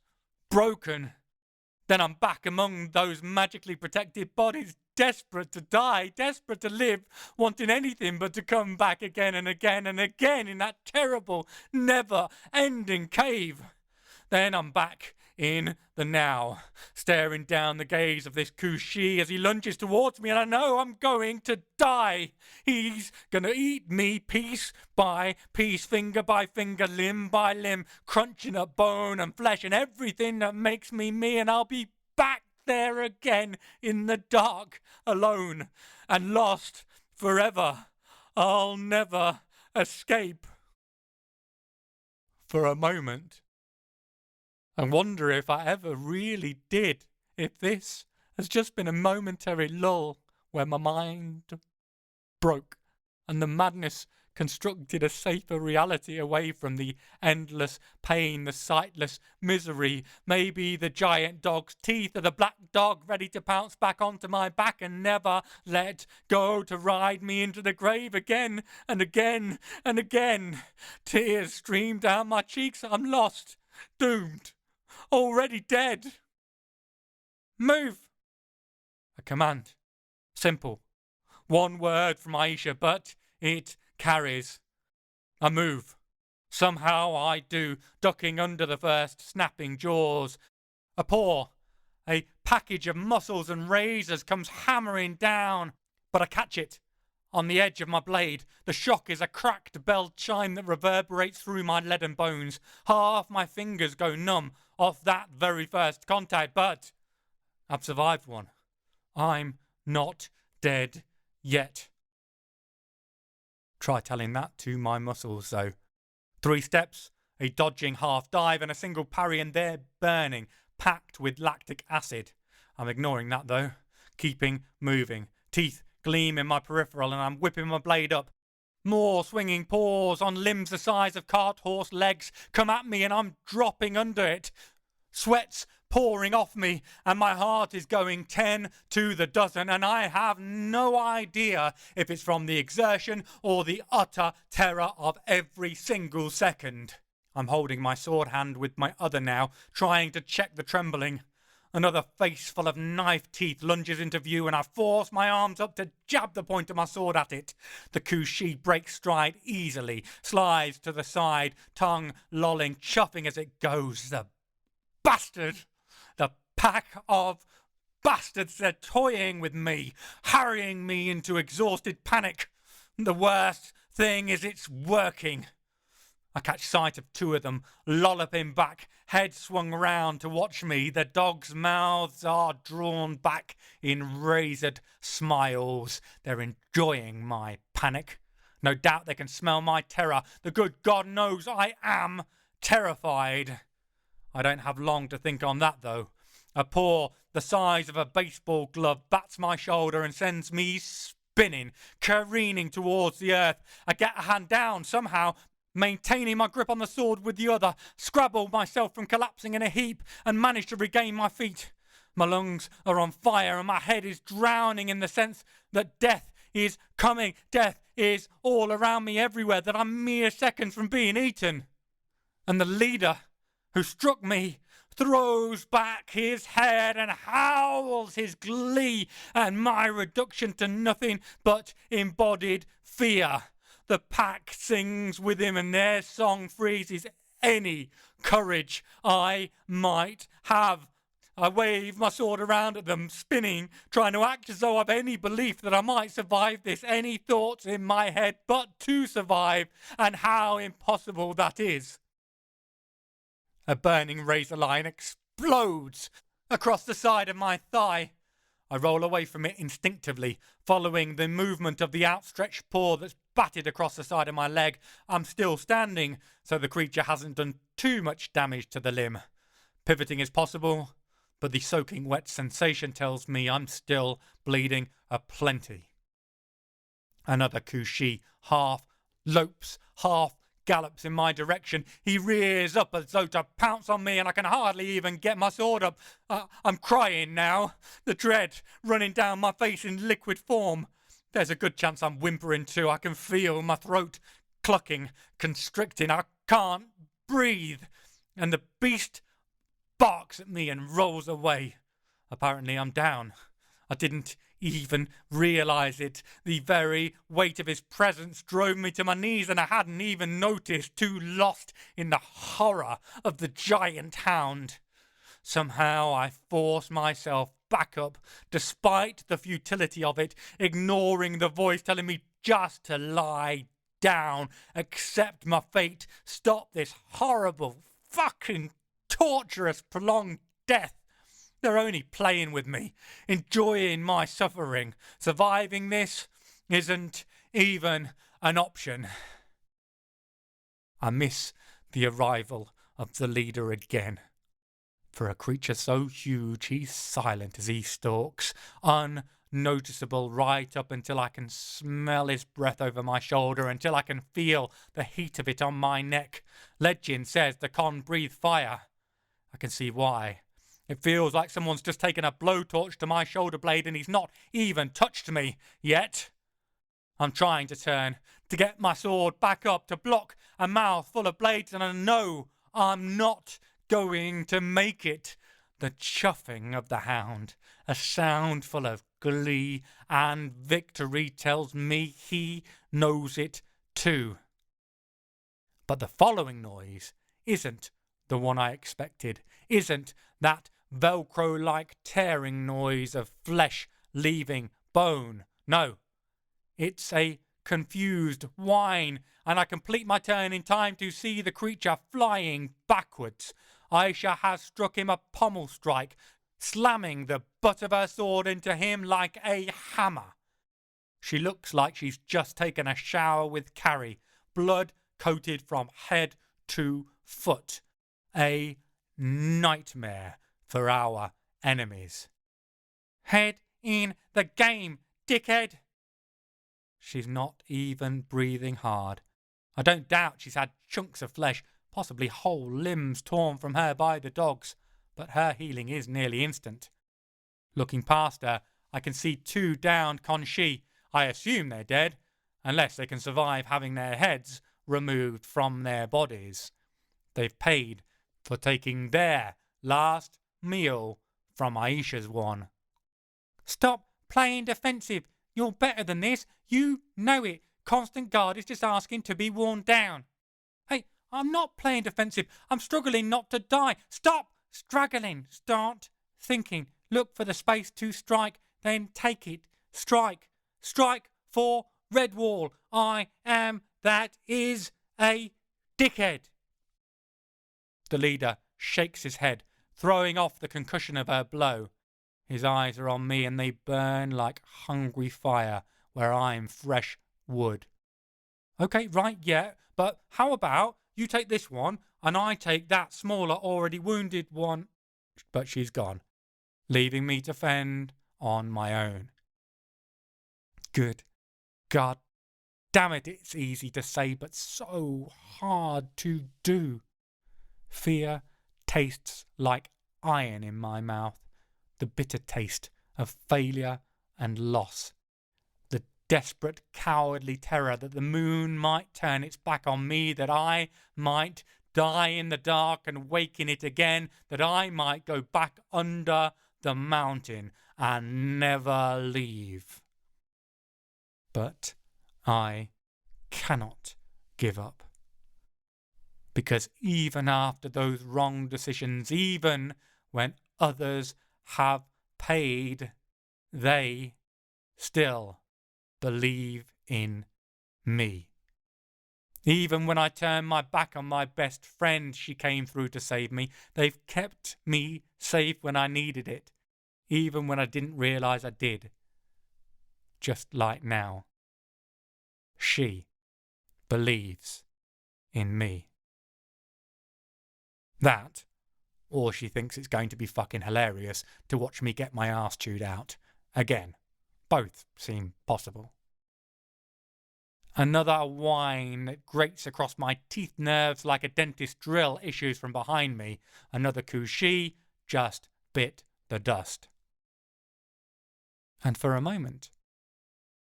broken. Then I'm back among those magically protected bodies, desperate to die, desperate to live, wanting anything but to come back again and again and again in that terrible, never-ending cave. Then I'm back in the now, staring down the gaze of this Kushi as he lunges towards me, and I know I'm going to die. He's gonna eat me piece by piece, finger by finger, limb by limb, crunching up bone and flesh and everything that makes me me, and I'll be back there again in the dark, alone and lost forever. I'll never escape. For a moment, I wonder if I ever really did, if this has just been a momentary lull where my mind broke and the madness constructed a safer reality away from the endless pain, the sightless misery, maybe the giant dog's teeth or the black dog ready to pounce back onto my back and never let go, to ride me into the grave again and again and again. Tears stream down my cheeks. I'm lost, doomed, already dead. Move! A command. Simple. One word from Aisha, but it carries. I move. Somehow I do, ducking under the first snapping jaws. A paw, a package of muscles and razors comes hammering down, but I catch it on the edge of my blade. The shock is a cracked bell chime that reverberates through my leaden bones. Half my fingers go numb off that very first contact, but I've survived one. I'm not dead yet. Try telling that to my muscles, though. 3 steps, a dodging half dive, and a single parry, and they're burning, packed with lactic acid. I'm ignoring that, though, keeping moving. Teeth gleam in my peripheral, and I'm whipping my blade up. More swinging paws on limbs the size of cart horse legs come at me, and I'm dropping under it. Sweat's pouring off me, and my heart is going 10 to the dozen, and I have no idea if it's from the exertion or the utter terror of every single second. I'm holding my sword hand with my other now, trying to check the trembling. Another face full of knife teeth lunges into view, and I force my arms up to jab the point of my sword at it. The Kushi breaks stride easily, slides to the side, tongue lolling, chuffing as it goes. The bastard! The pack of bastards, they're toying with me, harrying me into exhausted panic. The worst thing is it's working. I catch sight of two of them, lolloping back, heads swung round to watch me. The dogs' mouths are drawn back in razored smiles. They're enjoying my panic. No doubt they can smell my terror. The good God knows I am terrified. I don't have long to think on that, though. A paw the size of a baseball glove bats my shoulder and sends me spinning, careening towards the earth. I get a hand down somehow, maintaining my grip on the sword with the other, scrabble myself from collapsing in a heap, and manage to regain my feet. My lungs are on fire and my head is drowning in the sense that death is coming. Death is all around me everywhere, that I'm mere seconds from being eaten. And the leader who struck me throws back his head and howls his glee at my reduction to nothing but embodied fear. The pack sings with him and their song freezes any courage I might have. I wave my sword around at them, spinning, trying to act as though I've any belief that I might survive this, any thoughts in my head but to survive, and how impossible that is. A burning razor line explodes across the side of my thigh. I roll away from it instinctively, following the movement of the outstretched paw that's batted across the side of my leg. I'm still standing, so the creature hasn't done too much damage to the limb. Pivoting is possible, but the soaking wet sensation tells me I'm still bleeding aplenty. Another Kushi half lopes, half gallops in my direction. He rears up as though to pounce on me, and I can hardly even get my sword up. I'm crying now, the dread running down my face in liquid form. There's a good chance I'm whimpering too. I can feel my throat clucking, constricting. I can't breathe. And the beast barks at me and rolls away. Apparently I'm down. I didn't even realise it. The very weight of his presence drove me to my knees, and I hadn't even noticed, too lost in the horror of the giant hound. Somehow I force myself back up, despite the futility of it, ignoring the voice telling me just to lie down, accept my fate, stop this horrible, fucking, torturous, prolonged death. They're only playing with me, enjoying my suffering. Surviving this isn't even an option. I miss the arrival of the leader again. For a creature so huge, he's silent as he stalks, unnoticeable right up until I can smell his breath over my shoulder, until I can feel the heat of it on my neck. Legend says the con breathe fire. I can see why. It feels like someone's just taken a blowtorch to my shoulder blade and he's not even touched me yet. I'm trying to turn, to get my sword back up, to block a mouth full of blades, and I know I'm not going to make it. The chuffing of the hound, a sound full of glee and victory, tells me he knows it too. But the following noise isn't the one I expected, isn't that Velcro-like tearing noise of flesh leaving bone. No, it's a confused whine, and I complete my turn in time to see the creature flying backwards. Aisha has struck him a pommel strike, slamming the butt of her sword into him like a hammer. She looks like she's just taken a shower with Carrie, blood coated from head to foot. A nightmare for our enemies. Head in the game, dickhead! She's not even breathing hard. I don't doubt she's had chunks of flesh, possibly whole limbs torn from her by the dogs, but her healing is nearly instant. Looking past her, I can see two downed Conshi. I assume they're dead, unless they can survive having their heads removed from their bodies. They've paid for taking their last meal from Aisha's one. Stop playing defensive. You're better than this. You know it. Constant guard is just asking to be worn down. Hey, I'm not playing defensive. I'm struggling not to die. Stop struggling. Start thinking. Look for the space to strike, then take it. Strike. Strike for Redwall. That is a dickhead. The leader shakes his head, throwing off the concussion of her blow. His eyes are on me and they burn like hungry fire where I'm fresh wood. Okay, right, yeah, but how about you take this one and I take that smaller already wounded one? But she's gone, leaving me to fend on my own. Good God damn it, it's easy to say but so hard to do. Fear tastes like iron in my mouth, the bitter taste of failure and loss. The desperate, cowardly terror that the moon might turn its back on me, that I might die in the dark and wake in it again, that I might go back under the mountain and never leave. But I cannot give up. Because even after those wrong decisions, even when others have paid, they still believe in me. Even when I turned my back on my best friend, she came through to save me. They've kept me safe when I needed it, even when I didn't realise I did. Just like now. She believes in me. That, or she thinks it's going to be fucking hilarious to watch me get my arse chewed out. Again, both seem possible. Another whine that grates across my teeth nerves like a dentist drill issues from behind me. Another coup. She just bit the dust. And for a moment,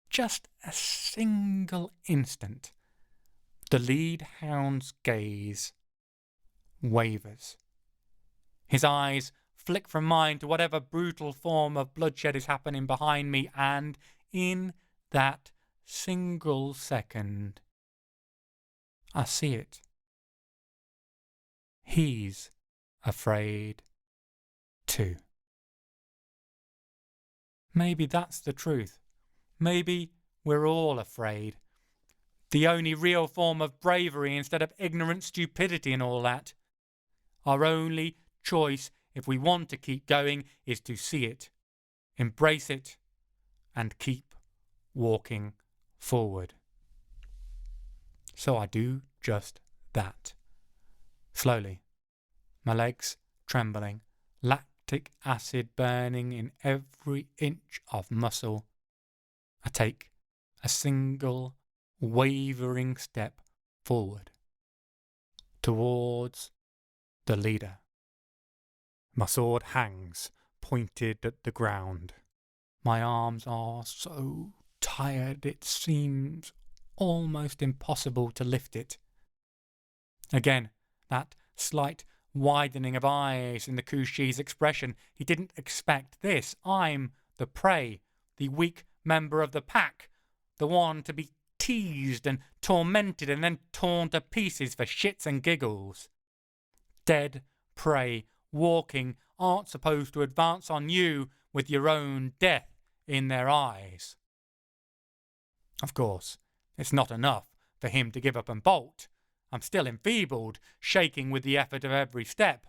just a single instant, the lead hound's gaze wavers. His eyes flick from mine to whatever brutal form of bloodshed is happening behind me, and in that single second, I see it. He's afraid too. Maybe that's the truth. Maybe we're all afraid. The only real form of bravery instead of ignorant stupidity and all that. Our only choice, if we want to keep going, is to see it, embrace it, and keep walking forward. So I do just that. Slowly, my legs trembling, lactic acid burning in every inch of muscle, I take a single wavering step forward towards the leader. My sword hangs pointed at the ground. My arms are so tired it seems almost impossible to lift it. Again, that slight widening of eyes in the Kushi's expression. He didn't expect this. I'm the prey, the weak member of the pack, the one to be teased and tormented and then torn to pieces for shits and giggles. Dead prey walking aren't supposed to advance on you with your own death in their eyes. Of course, it's not enough for him to give up and bolt. I'm still enfeebled, shaking with the effort of every step.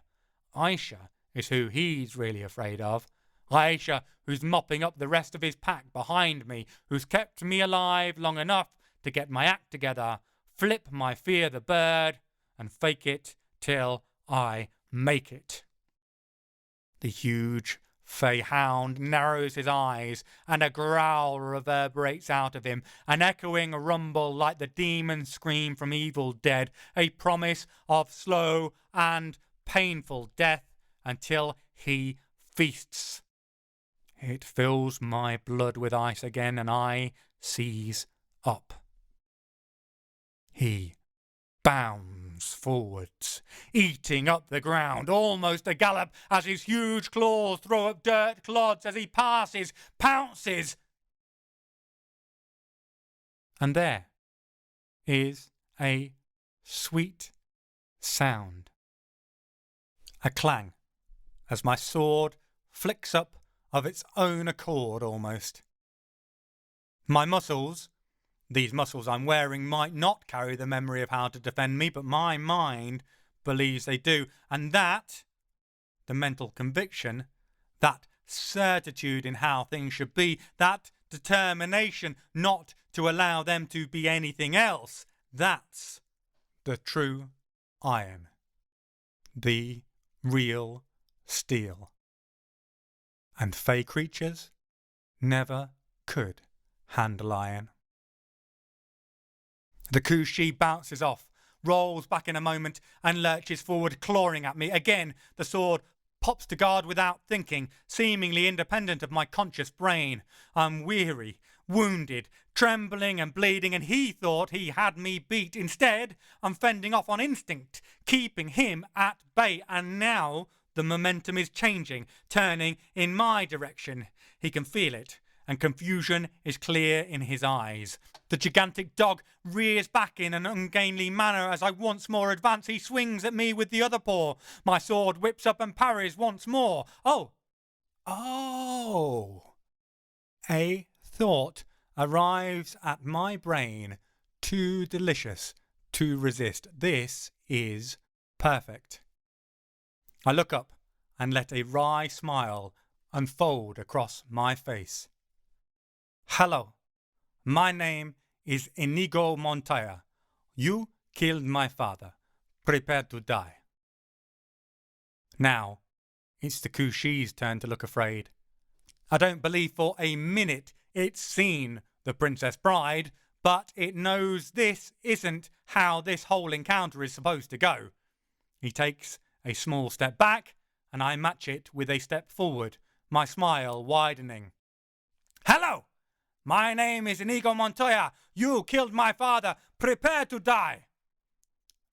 Aisha is who he's really afraid of. Aisha, who's mopping up the rest of his pack behind me, who's kept me alive long enough to get my act together, flip my fear the bird, and fake it till I make it. The huge Fey hound narrows his eyes, and a growl reverberates out of him, an echoing rumble like the demon scream from Evil Dead, a promise of slow and painful death until he feasts. It fills my blood with ice again, and I seize up. He bounds forwards, eating up the ground, almost a gallop as his huge claws throw up dirt clods as he passes, pounces. And there is a sweet sound. A clang as my sword flicks up of its own accord almost. My muscles, these muscles I'm wearing, might not carry the memory of how to defend me, but my mind believes they do. And that, the mental conviction, that certitude in how things should be, that determination not to allow them to be anything else, that's the true iron. The real steel. And fey creatures never could handle iron. The Kushi bounces off, rolls back in a moment and lurches forward, clawing at me. Again, the sword pops to guard without thinking, seemingly independent of my conscious brain. I'm weary, wounded, trembling and bleeding, and he thought he had me beat. Instead, I'm fending off on instinct, keeping him at bay, and now the momentum is changing, turning in my direction. He can feel it, and confusion is clear in his eyes. The gigantic dog rears back in an ungainly manner as I once more advance. He swings at me with the other paw. My sword whips up and parries once more. Oh! A thought arrives at my brain, too delicious to resist. This is perfect. I look up and let a wry smile unfold across my face. Hello, my name is Inigo Montoya. You killed my father. Prepare to die. Now, it's the Kushi's turn to look afraid. I don't believe for a minute it's seen the Princess Bride, but it knows this isn't how this whole encounter is supposed to go. He takes a small step back, and I match it with a step forward, my smile widening. Hello! My name is Inigo Montoya. You killed my father. Prepare to die.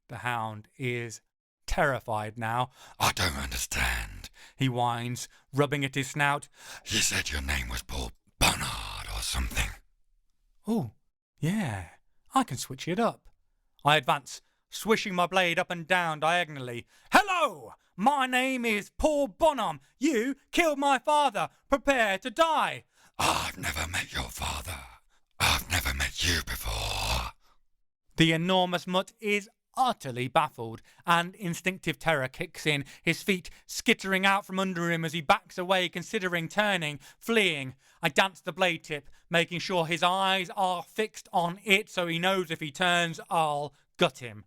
The hound is terrified now. I don't understand, he whines, rubbing at his snout. You said your name was Paul Bernard or something. Oh, yeah, I can switch it up. I advance, swishing my blade up and down diagonally. Hello! My name is Paul Bonhomme. You killed my father. Prepare to die. I've never met your father. I've never met you before. The enormous mutt is utterly baffled, and instinctive terror kicks in, his feet skittering out from under him as he backs away, considering turning, fleeing. I dance the blade tip, making sure his eyes are fixed on it so he knows if he turns, I'll gut him.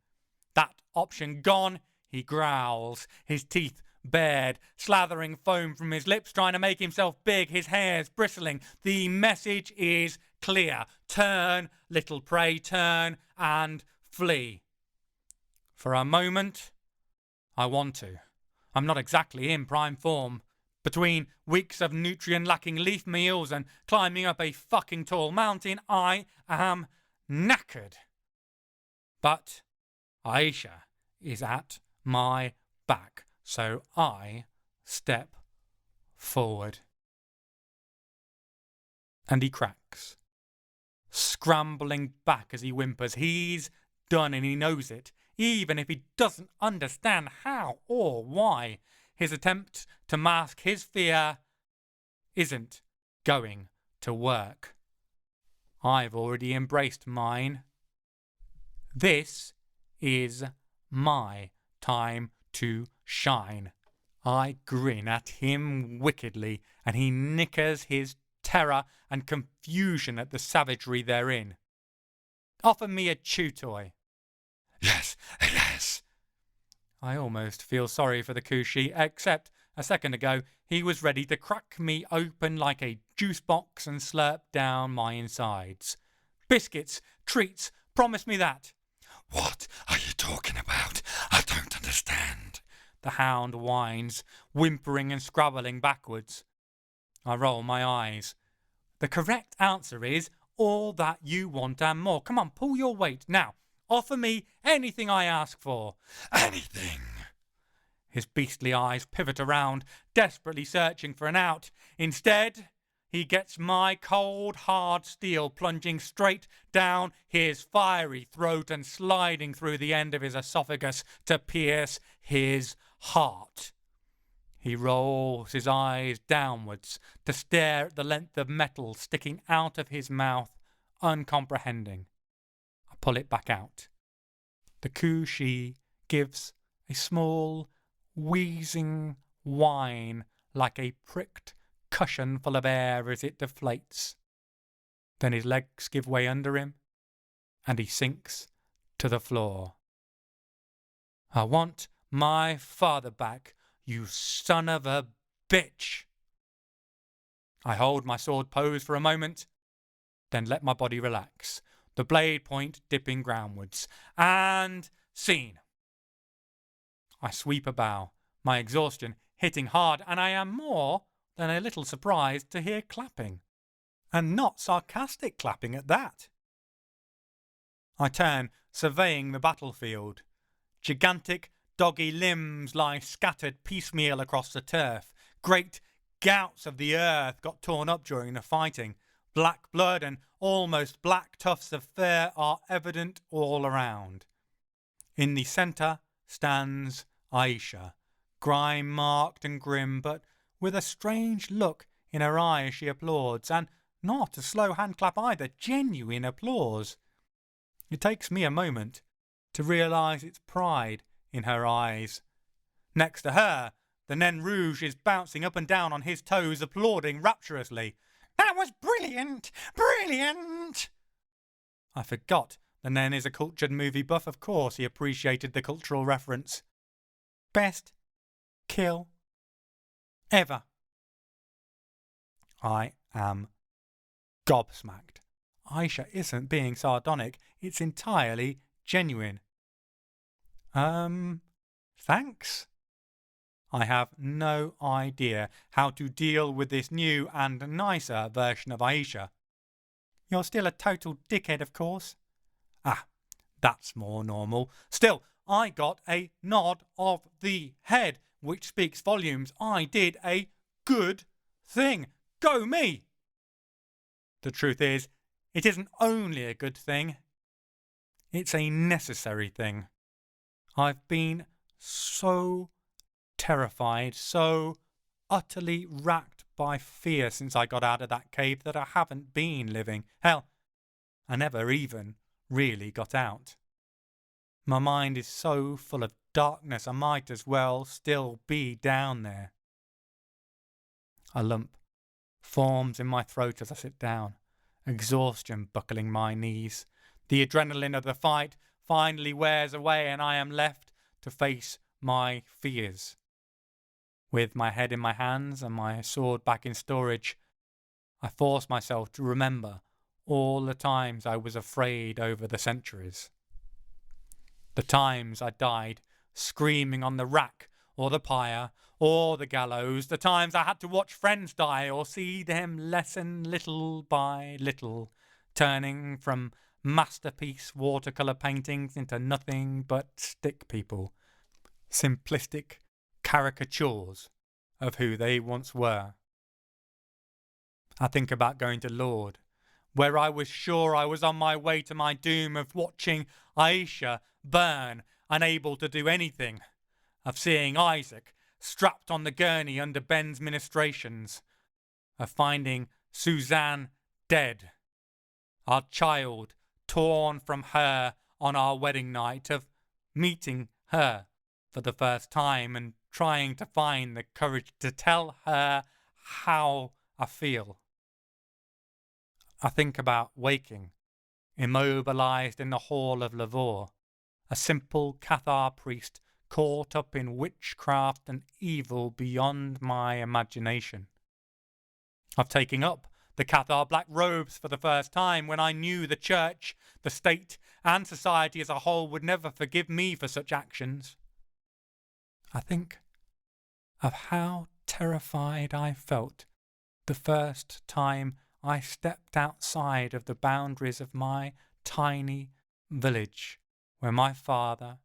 That option gone, he growls, his teeth bared, slathering foam from his lips, trying to make himself big, his hairs bristling. The message is clear. Turn, little prey, turn and flee. For a moment, I want to. I'm not exactly in prime form. Between weeks of nutrient-lacking leaf meals and climbing up a fucking tall mountain, I am knackered. But Aisha is at my back, so I step forward. And he cracks, scrambling back as he whimpers. He's done and he knows it, even if he doesn't understand how or why. His attempt to mask his fear isn't going to work. I've already embraced mine. This is my time to shine. I grin at him wickedly, and he knickers his terror and confusion at the savagery therein. Offer me a chew toy. Yes, yes. I almost feel sorry for the Kushi, except a second ago he was ready to crack me open like a juice box and slurp down my insides. Biscuits, treats, promise me that. What are you talking about? I don't understand. The hound whines, whimpering and scrabbling backwards. I roll my eyes. The correct answer is all that you want and more. Come on, pull your weight. Now, offer me anything I ask for. Anything. His beastly eyes pivot around, desperately searching for an out. Instead, he gets my cold, hard steel plunging straight down his fiery throat and sliding through the end of his esophagus to pierce his heart. He rolls his eyes downwards to stare at the length of metal sticking out of his mouth, uncomprehending. I pull it back out. The coo-she gives a small, wheezing whine like a pricked cushion full of air as it deflates. Then his legs give way under him, and he sinks to the floor. I want my father back, you son of a bitch! I hold my sword pose for a moment, then let my body relax, the blade point dipping groundwards, and scene. I sweep a bow, my exhaustion hitting hard, and I am more than a little surprised to hear clapping, and not sarcastic clapping at that. I turn, surveying the battlefield. Gigantic, doggy limbs lie scattered piecemeal across the turf. Great gouts of the earth got torn up during the fighting. Black blood and almost black tufts of fur are evident all around. In the centre stands Aisha, grime-marked and grim, but with a strange look in her eye as she applauds, and not a slow handclap either, genuine applause. It takes me a moment to realise its pride in her eyes. Next to her, the Nain Rouge is bouncing up and down on his toes, applauding rapturously. "That was brilliant! Brilliant!" I forgot the Nain is a cultured movie buff. Of course he appreciated the cultural reference. Best kill ever. I am gobsmacked. Aisha isn't being sardonic. It's entirely genuine. Thanks? I have no idea how to deal with this new and nicer version of Aisha. You're still a total dickhead, of course. Ah, that's more normal. Still, I got a nod of the head, which speaks volumes. I did a good thing. Go me! The truth is, it isn't only a good thing. It's a necessary thing. I've been so terrified, so utterly racked by fear since I got out of that cave that I haven't been living. Hell, I never even really got out. My mind is so full of darkness I might as well still be down there. A lump forms in my throat as I sit down, exhaustion buckling my knees. The adrenaline of the fight finally wears away and I am left to face my fears. With my head in my hands and my sword back in storage, I force myself to remember all the times I was afraid over the centuries. The times I died screaming on the rack or the pyre or the gallows, the times I had to watch friends die or see them lessen little by little, turning from masterpiece watercolour paintings into nothing but stick people, simplistic caricatures of who they once were. I think about going to Lord, where I was sure I was on my way to my doom, of watching Aisha burn, unable to do anything, of seeing Isaac strapped on the gurney under Ben's ministrations, of finding Suzanne dead, our child torn from her on our wedding night, of meeting her for the first time and trying to find the courage to tell her how I feel. I think about waking, immobilized in the hall of Lavore, a simple Cathar priest caught up in witchcraft and evil beyond my imagination. Of taking up the Cathar black robes for the first time when I knew the church, the state, and society as a whole would never forgive me for such actions. I think of how terrified I felt the first time I stepped outside of the boundaries of my tiny village, where my father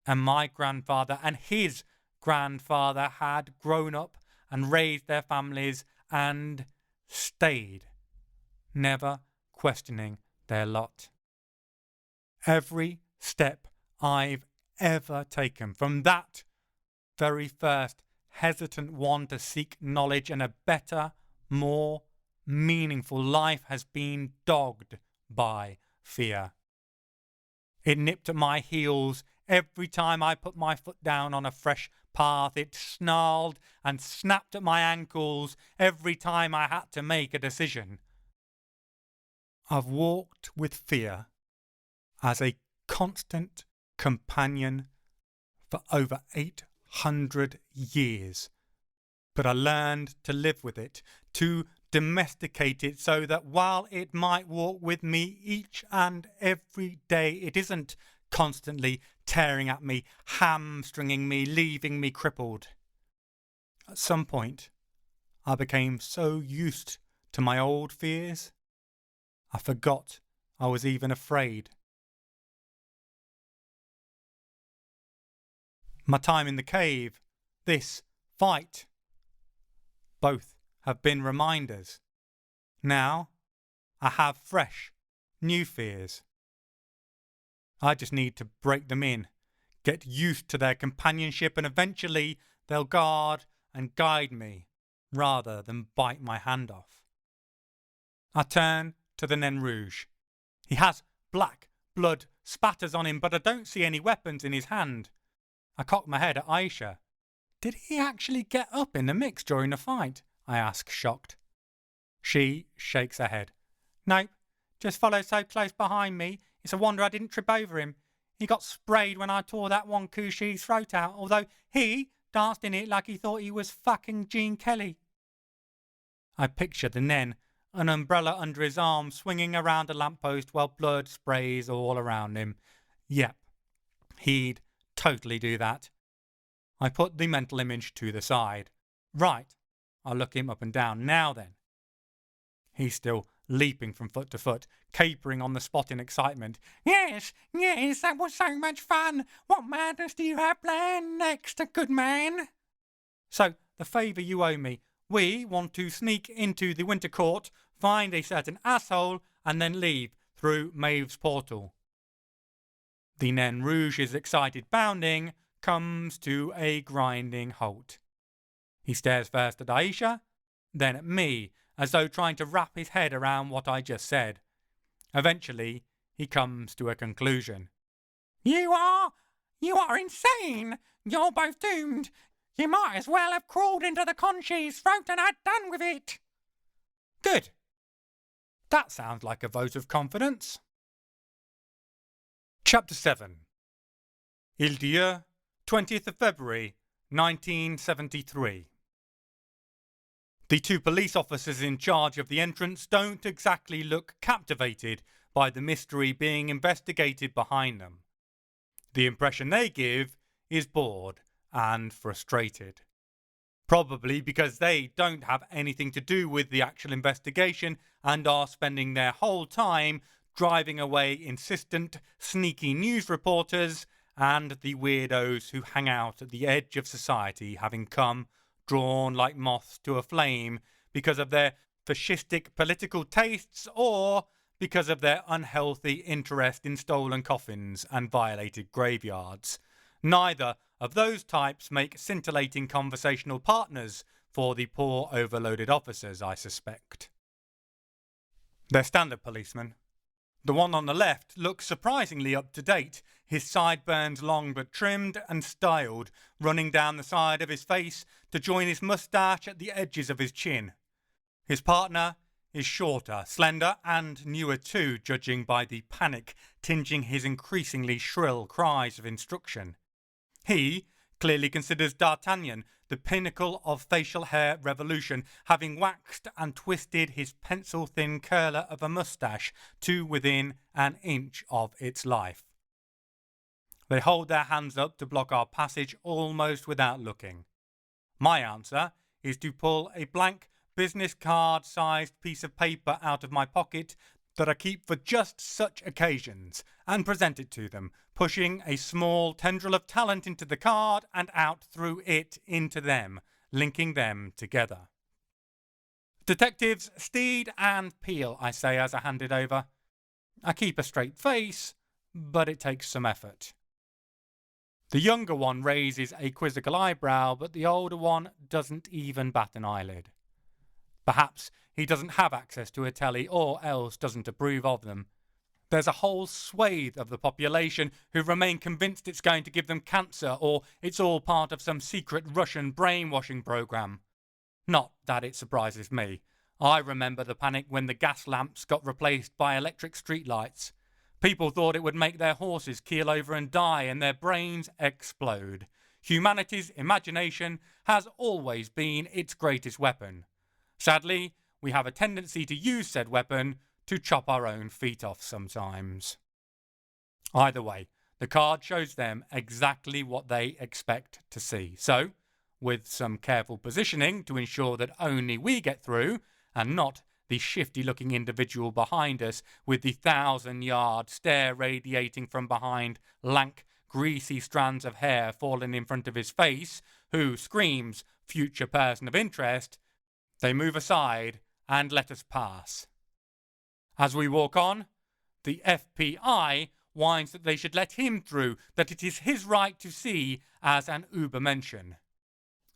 and my grandfather and his grandfather had grown up and raised their families and stayed, never questioning their lot. Every step I've ever taken, from that very first hesitant one to seek knowledge, and a better, more meaningful life has been dogged by fear. It nipped at my heels every time I put my foot down on a fresh path. It snarled and snapped at my ankles every time I had to make a decision. I've walked with fear as a constant companion for over 800 years, but I learned to live with it, to domesticate it, so that while it might walk with me each and every day, it isn't constantly tearing at me, hamstringing me, leaving me crippled. At some point, I became so used to my old fears, I forgot I was even afraid. My time in the cave, this fight, both have been reminders. Now, I have fresh, new fears. I just need to break them in, get used to their companionship, and eventually they'll guard and guide me, rather than bite my hand off. I turn to the Nain Rouge. He has black blood spatters on him, but I don't see any weapons in his hand. I cock my head at Aisha. Did he actually get up in the mix during the fight? I ask, shocked. She shakes her head. Nope, just followed so close behind me. It's a wonder I didn't trip over him. He got sprayed when I tore that one Cushy's throat out, although he danced in it like he thought he was fucking Gene Kelly. I picture the Nain, an umbrella under his arm, swinging around a lamppost while blood sprays all around him. Yep, he'd totally do that. I put the mental image to the side. Right, I look him up and down. Now then. He's still leaping from foot to foot, capering on the spot in excitement. Yes, that was so much fun. What madness do you have planned next, good man? So, the favour you owe me. We want to sneak into the Winter Court, find a certain asshole, and then leave through Maeve's portal. The Nain Rouge's excited bounding comes to a grinding halt. He stares first at Aisha, then at me, as though trying to wrap his head around what I just said. Eventually, he comes to a conclusion. You are insane! You're both doomed! You might as well have crawled into the Conchi's throat and had done with it! Good. That sounds like a vote of confidence. Chapter 7. Ile-Dieu, 20th of February, 1973. The two police officers in charge of the entrance don't exactly look captivated by the mystery being investigated behind them. The impression they give is bored and frustrated. Probably because they don't have anything to do with the actual investigation and are spending their whole time driving away insistent, sneaky news reporters and the weirdos who hang out at the edge of society, having come drawn like moths to a flame because of their fascistic political tastes or because of their unhealthy interest in stolen coffins and violated graveyards. Neither of those types make scintillating conversational partners for the poor overloaded officers, I suspect. They're standard policemen. The one on the left looks surprisingly up to date, his sideburns long but trimmed and styled, running down the side of his face to join his moustache at the edges of his chin. His partner is shorter, slender, and newer too, judging by the panic tinging his increasingly shrill cries of instruction. He clearly considers D'Artagnan the pinnacle of facial hair revolution, having waxed and twisted his pencil-thin curler of a moustache to within an inch of its life. They hold their hands up to block our passage almost without looking. My answer is to pull a blank business card-sized piece of paper out of my pocket that I keep for just such occasions and present it to them, pushing a small tendril of talent into the card and out through it into them, linking them together. Detectives Steed and Peel, I say as I hand it over. I keep a straight face, but it takes some effort. The younger one raises a quizzical eyebrow, but the older one doesn't even bat an eyelid. Perhaps he doesn't have access to a telly or else doesn't approve of them. There's a whole swathe of the population who remain convinced it's going to give them cancer or it's all part of some secret Russian brainwashing program. Not that it surprises me. I remember the panic when the gas lamps got replaced by electric streetlights. People thought it would make their horses keel over and die and their brains explode. Humanity's imagination has always been its greatest weapon. Sadly, we have a tendency to use said weapon to chop our own feet off sometimes. Either way, the card shows them exactly what they expect to see. So, with some careful positioning to ensure that only we get through, and not the shifty-looking individual behind us with the 1,000-yard stare radiating from behind lank, greasy strands of hair falling in front of his face, who screams, "Future person of interest," they move aside and let us pass. As we walk on, the FPI whines that they should let him through, that it is his right to see as an Übermenschen.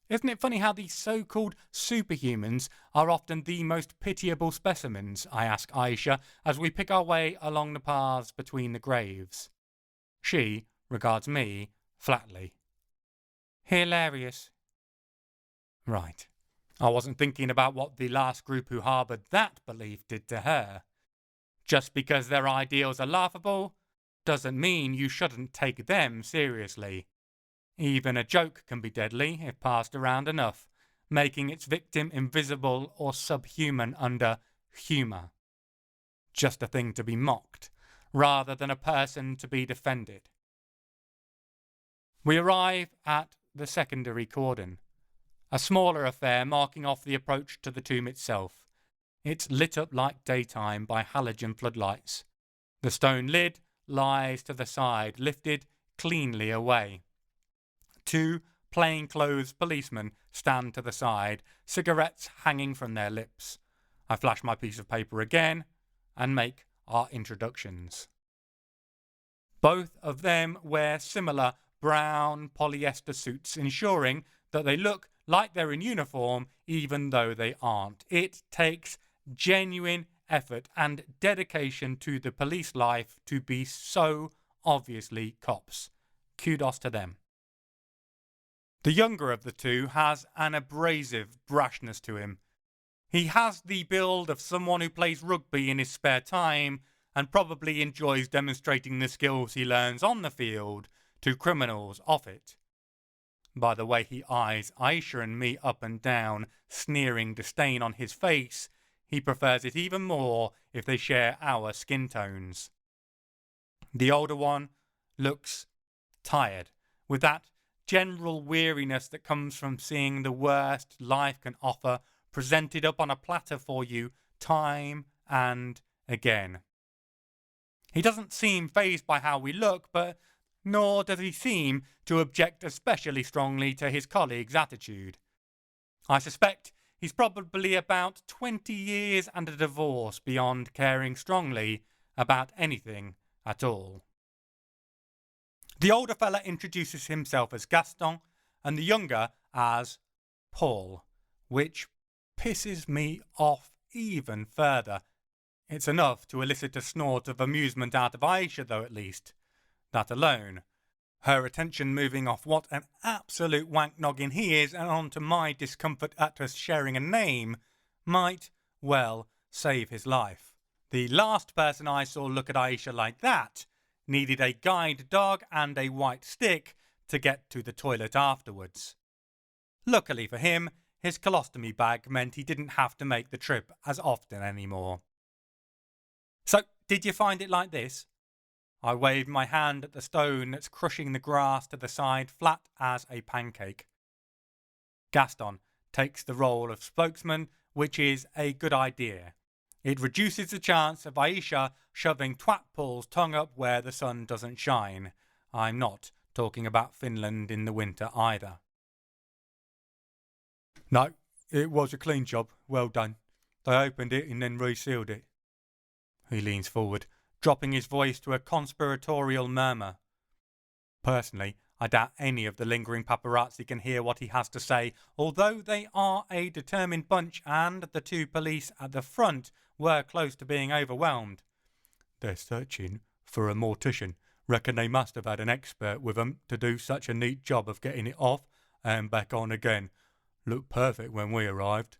Isn't it funny how these so-called superhumans are often the most pitiable specimens, I ask Aisha, as we pick our way along the paths between the graves. She regards me flatly. Hilarious. Right. I wasn't thinking about what the last group who harboured that belief did to her. Just because their ideals are laughable doesn't mean you shouldn't take them seriously. Even a joke can be deadly if passed around enough, making its victim invisible or subhuman under humour. Just a thing to be mocked, rather than a person to be defended. We arrive at the secondary cordon, a smaller affair marking off the approach to the tomb itself. It's lit up like daytime by halogen floodlights. The stone lid lies to the side, lifted cleanly away. 2 plainclothes policemen stand to the side, cigarettes hanging from their lips. I flash my piece of paper again and make our introductions. Both of them wear similar brown polyester suits, ensuring that they look like they're in uniform even though they aren't. It takes genuine effort and dedication to the police life to be so obviously cops. Kudos to them. The younger of the two has an abrasive brashness to him. He has the build of someone who plays rugby in his spare time and probably enjoys demonstrating the skills he learns on the field to criminals off it. By the way he eyes Aisha and me up and down, sneering disdain on his face, he prefers it even more if they share our skin tones. The older one looks tired, with that general weariness that comes from seeing the worst life can offer presented up on a platter for you time and again. He doesn't seem fazed by how we look, but nor does he seem to object especially strongly to his colleague's attitude. I suspect he's probably about 20 years and a divorce beyond caring strongly about anything at all. The older fella introduces himself as Gaston and the younger as Paul, which pisses me off even further. It's enough to elicit a snort of amusement out of Aisha, though, at least. That alone. Her attention moving off what an absolute wank noggin he is and onto my discomfort at us sharing a name might well save his life. The last person I saw look at Aisha like that needed a guide dog and a white stick to get to the toilet afterwards. Luckily for him, his colostomy bag meant he didn't have to make the trip as often anymore. So, did you find it like this? I waved my hand at the stone that's crushing the grass to the side, flat as a pancake. Gaston takes the role of spokesman, which is a good idea. It reduces the chance of Aisha shoving Twatpool's tongue up where the sun doesn't shine. I'm not talking about Finland in the winter either. No, it was a clean job. Well done. They opened it and then resealed it. He leans forward, dropping his voice to a conspiratorial murmur. Personally, I doubt any of the lingering paparazzi can hear what he has to say, although they are a determined bunch and the two police at the front were close to being overwhelmed. They're searching for a mortician. Reckon they must have had an expert with them to do such a neat job of getting it off and back on again. Looked perfect when we arrived.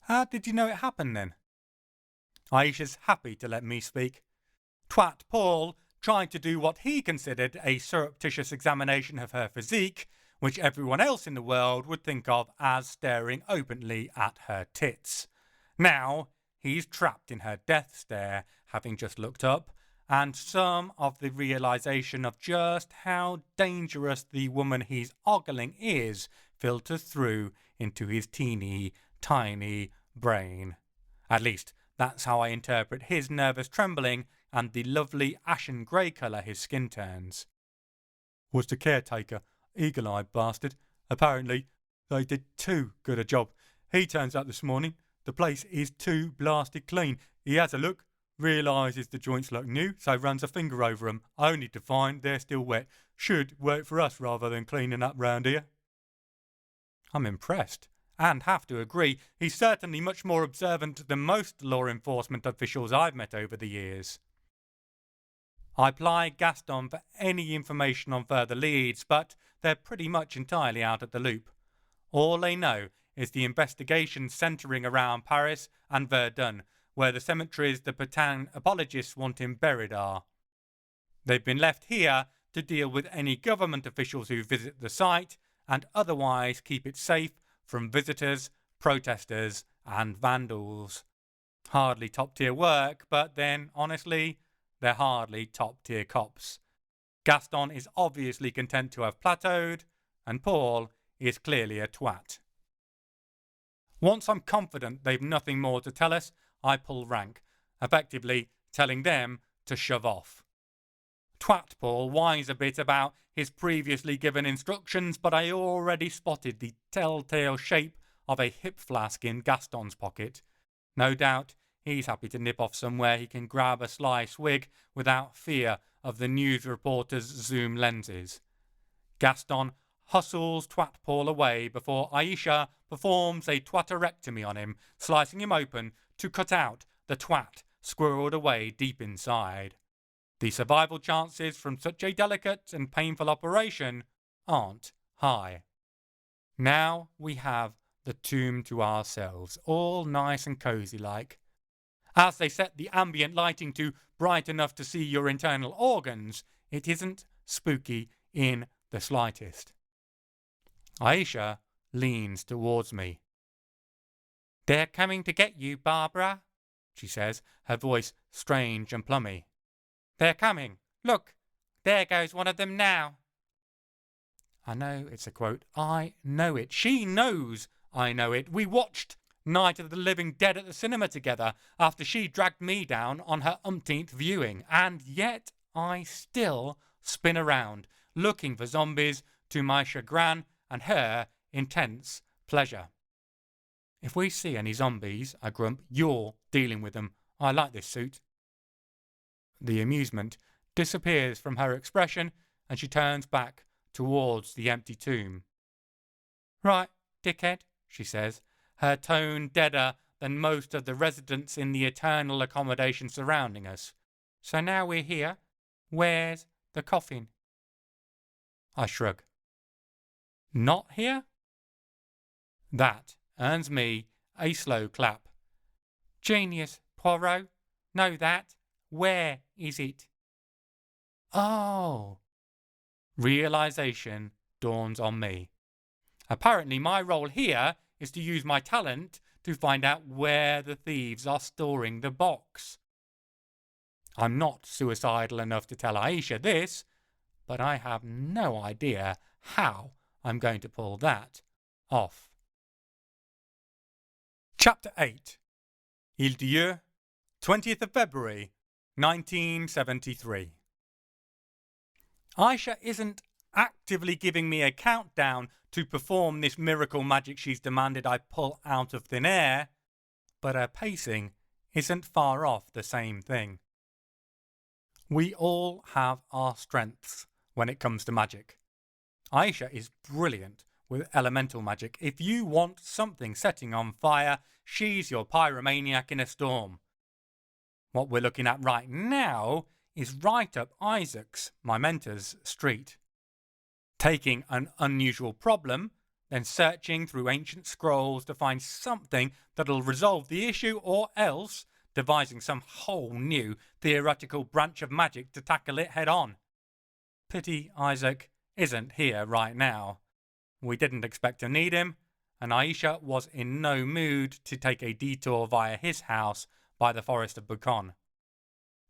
How did you know it happened then? Aisha's happy to let me speak. Twat Paul tried to do what he considered a surreptitious examination of her physique, which everyone else in the world would think of as staring openly at her tits. Now, he's trapped in her death stare, having just looked up, and some of the realization of just how dangerous the woman he's ogling is filters through into his teeny, tiny brain. At least, that's how I interpret his nervous trembling and the lovely ashen grey colour his skin turns. Was the caretaker, eagle-eyed bastard. Apparently, they did too good a job. He turns up this morning. The place is too blasted clean. He has a look, realises the joints look new, so runs a finger over 'em, only to find they're still wet. Should work for us rather than cleaning up round here. I'm impressed, and have to agree, he's certainly much more observant than most law enforcement officials I've met over the years. I ply Gaston for any information on further leads, but they're pretty much entirely out of the loop. All they know is the investigation centering around Paris and Verdun, where the cemeteries the Pétain apologists want him buried are. They've been left here to deal with any government officials who visit the site and otherwise keep it safe from visitors, protesters, and vandals. Hardly top-tier work, but then, honestly, they're hardly top-tier cops. Gaston is obviously content to have plateaued, and Paul is clearly a twat. Once I'm confident they've nothing more to tell us, I pull rank, effectively telling them to shove off. Twat Paul whines a bit about his previously given instructions, but I already spotted the telltale shape of a hip flask in Gaston's pocket. No doubt he's happy to nip off somewhere he can grab a sly swig without fear of the news reporter's zoom lenses. Gaston hustles Twat Paul away before Aisha performs a twatterectomy on him, slicing him open to cut out the twat squirreled away deep inside. The survival chances from such a delicate and painful operation aren't high. Now we have the tomb to ourselves, all nice and cosy like. As they set the ambient lighting to bright enough to see your internal organs, it isn't spooky in the slightest. Aisha leans towards me. "They're coming to get you, Barbara," she says, her voice strange and plummy. "They're coming. Look, there goes one of them now." I know it's a quote. I know it. She knows I know it. We watched Night of the Living Dead at the cinema together after she dragged me down on her umpteenth viewing, and yet I still spin around, looking for zombies to my chagrin and her intense pleasure. "If we see any zombies," I grump, "you're dealing with them. I like this suit." The amusement disappears from her expression and she turns back towards the empty tomb. "Right, dickhead," she says, her tone deader than most of the residents in the eternal accommodation surrounding us. "So now we're here, where's the coffin?" I shrug. "Not here?" That earns me a slow clap. "Genius, Poirot. Know that. Where is it?" Oh. Realization dawns on me. Apparently my role here is to use my talent to find out where the thieves are storing the box. I'm not suicidal enough to tell Aisha this, but I have no idea how I'm going to pull that off. Chapter 8. Ile-Dieu, 20th of February, 1973. Aisha isn't actively giving me a countdown to perform this miracle magic she's demanded I pull out of thin air, but her pacing isn't far off the same thing. We all have our strengths when it comes to magic. Aisha is brilliant with elemental magic. If you want something setting on fire, she's your pyromaniac in a storm. What we're looking at right now is right up Isaac's, my mentor's, street. Taking an unusual problem, then searching through ancient scrolls to find something that'll resolve the issue, or else devising some whole new theoretical branch of magic to tackle it head on. Pity Isaac isn't here right now. We didn't expect to need him, and Aisha was in no mood to take a detour via his house by the forest of Buchan.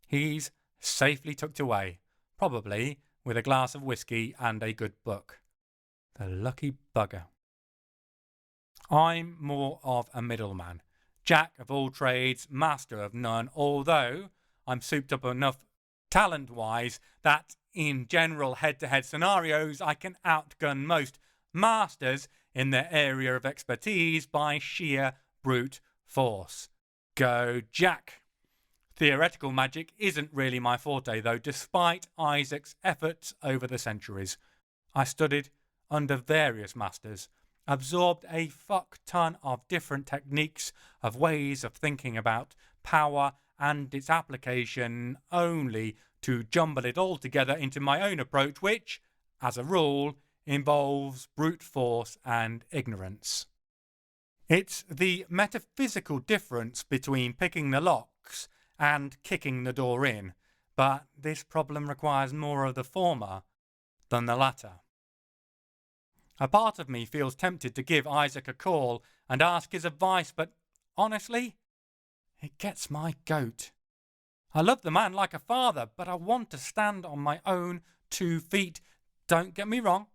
He's safely tucked away, probably with a glass of whiskey and a good book. The lucky bugger. I'm more of a middleman, jack of all trades, master of none, although I'm souped up enough talent-wise that in general head-to-head scenarios I can outgun most masters in their area of expertise by sheer brute force. Go Jack! Theoretical magic isn't really my forte though, despite Isaac's efforts over the centuries. I studied under various masters, absorbed a fuck ton of different techniques, of ways of thinking about power and its application, only to jumble it all together into my own approach, which, as a rule, involves brute force and ignorance. It's the metaphysical difference between picking the locks and kicking the door in, but this problem requires more of the former than the latter. A part of me feels tempted to give Isaac a call and ask his advice, but honestly, it gets my goat. I love the man like a father, but I want to stand on my own 2 feet. Don't get me wrong,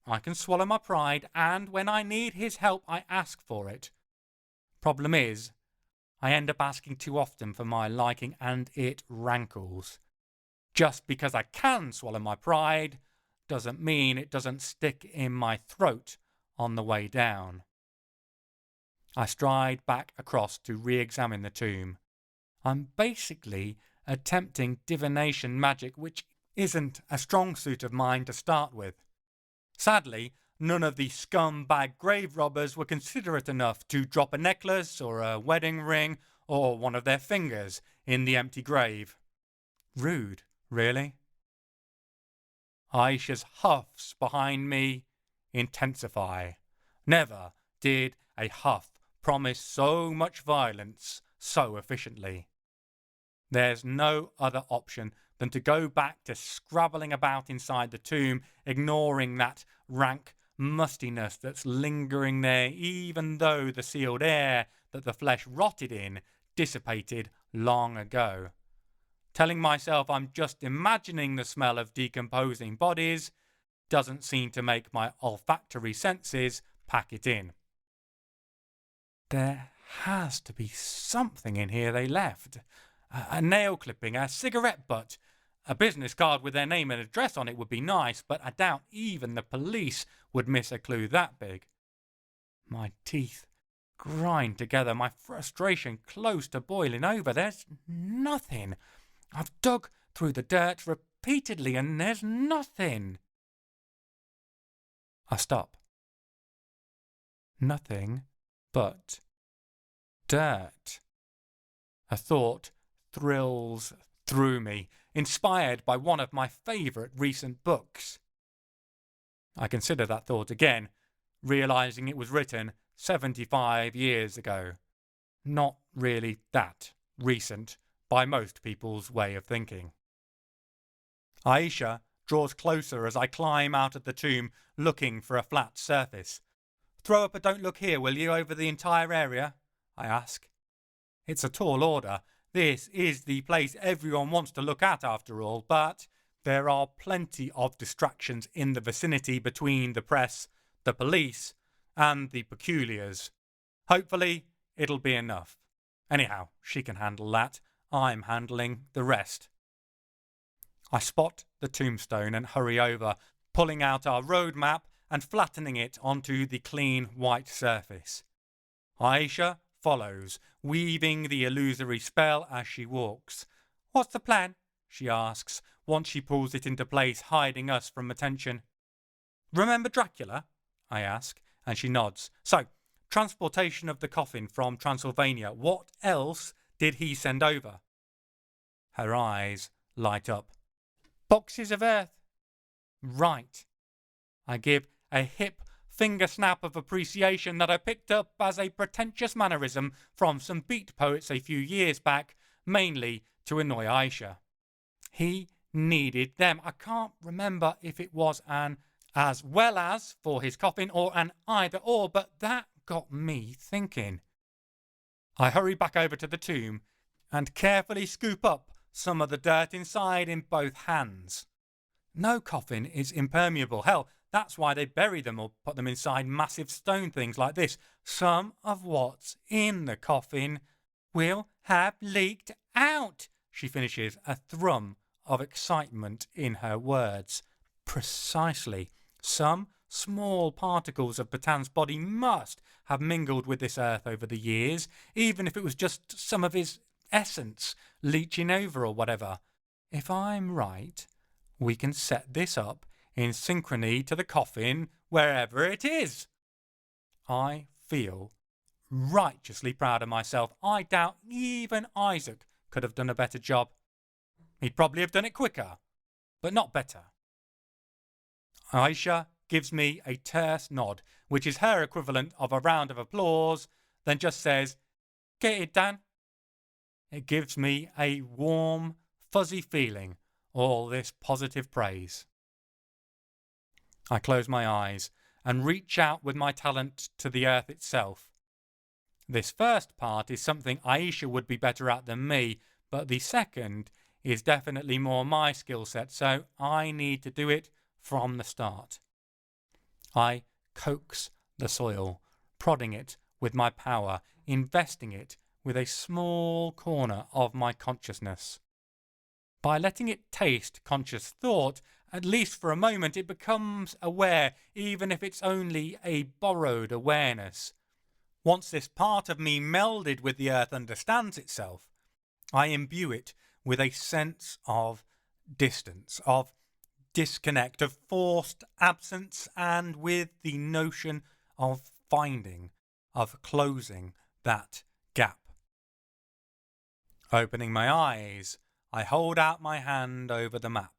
I can swallow my pride, and when I need his help, I ask for it. Problem is, I end up asking too often for my liking, and it rankles. Just because I can swallow my pride doesn't mean it doesn't stick in my throat on the way down. I stride back across to re-examine the tomb. I'm basically attempting divination magic, which isn't a strong suit of mine to start with. Sadly, none of the scumbag grave robbers were considerate enough to drop a necklace or a wedding ring or one of their fingers in the empty grave. Rude, really. Aisha's huffs behind me intensify. Never did a huff promise so much violence so efficiently. There's no other option than to go back to scrabbling about inside the tomb, ignoring that rank mustiness that's lingering there, even though the sealed air that the flesh rotted in dissipated long ago. Telling myself I'm just imagining the smell of decomposing bodies doesn't seem to make my olfactory senses pack it in. There has to be something in here they left. A nail clipping, a cigarette butt, a business card with their name and address on it would be nice, but I doubt even the police would miss a clue that big. My teeth grind together, my frustration close to boiling over. There's nothing. I've dug through the dirt repeatedly and there's nothing. I stop. Nothing but dirt. A thought thrills through me, inspired by one of my favourite recent books. I consider that thought again, realising it was written 75 years ago. Not really that recent by most people's way of thinking. Aisha draws closer as I climb out of the tomb, looking for a flat surface. Throw up a "don't look here," will you, over the entire area? I ask. It's a tall order. This is the place everyone wants to look at after all, but there are plenty of distractions in the vicinity between the press, the police, and the peculiars. Hopefully, it'll be enough. Anyhow, she can handle that. I'm handling the rest. I spot the tombstone and hurry over, pulling out our road map and flattening it onto the clean white surface. Aisha follows, weaving the illusory spell as she walks. "What's the plan?" she asks, once she pulls it into place, hiding us from attention. Remember Dracula? I ask, and she nods. So, transportation of the coffin from Transylvania. What else did he send over? Her eyes light up. Boxes of earth. Right. I give a hip finger snap of appreciation that I picked up as a pretentious mannerism from some beat poets a few years back, mainly to annoy Aisha. He needed them. I can't remember if it was an as well as for his coffin or an either or, but that got me thinking. I hurry back over to the tomb and carefully scoop up some of the dirt inside in both hands. No coffin is impermeable. Hell, that's why they bury them or put them inside massive stone things like this. Some of what's in the coffin will have leaked out, she finishes, a thrum of excitement in her words. Precisely. Some small particles of Batan's body must have mingled with this earth over the years, even if it was just some of his essence leaching over or whatever. If I'm right, we can set this up in synchrony to the coffin wherever it is. I feel righteously proud of myself. I doubt even Isaac could have done a better job. He'd probably have done it quicker, but not better. Aisha gives me a terse nod, which is her equivalent of a round of applause, then just says, "Get it, Dan." It gives me a warm, fuzzy feeling, all this positive praise. I close my eyes and reach out with my talent to the earth itself. This first part is something Aisha would be better at than me, but the second is definitely more my skill set, so I need to do it from the start. I coax the soil, prodding it with my power, investing it with a small corner of my consciousness. By letting it taste conscious thought, at least for a moment, it becomes aware, even if it's only a borrowed awareness. Once this part of me melded with the earth understands itself, I imbue it with a sense of distance, of disconnect, of forced absence, and with the notion of finding, of closing that gap. Opening my eyes, I hold out my hand over the map.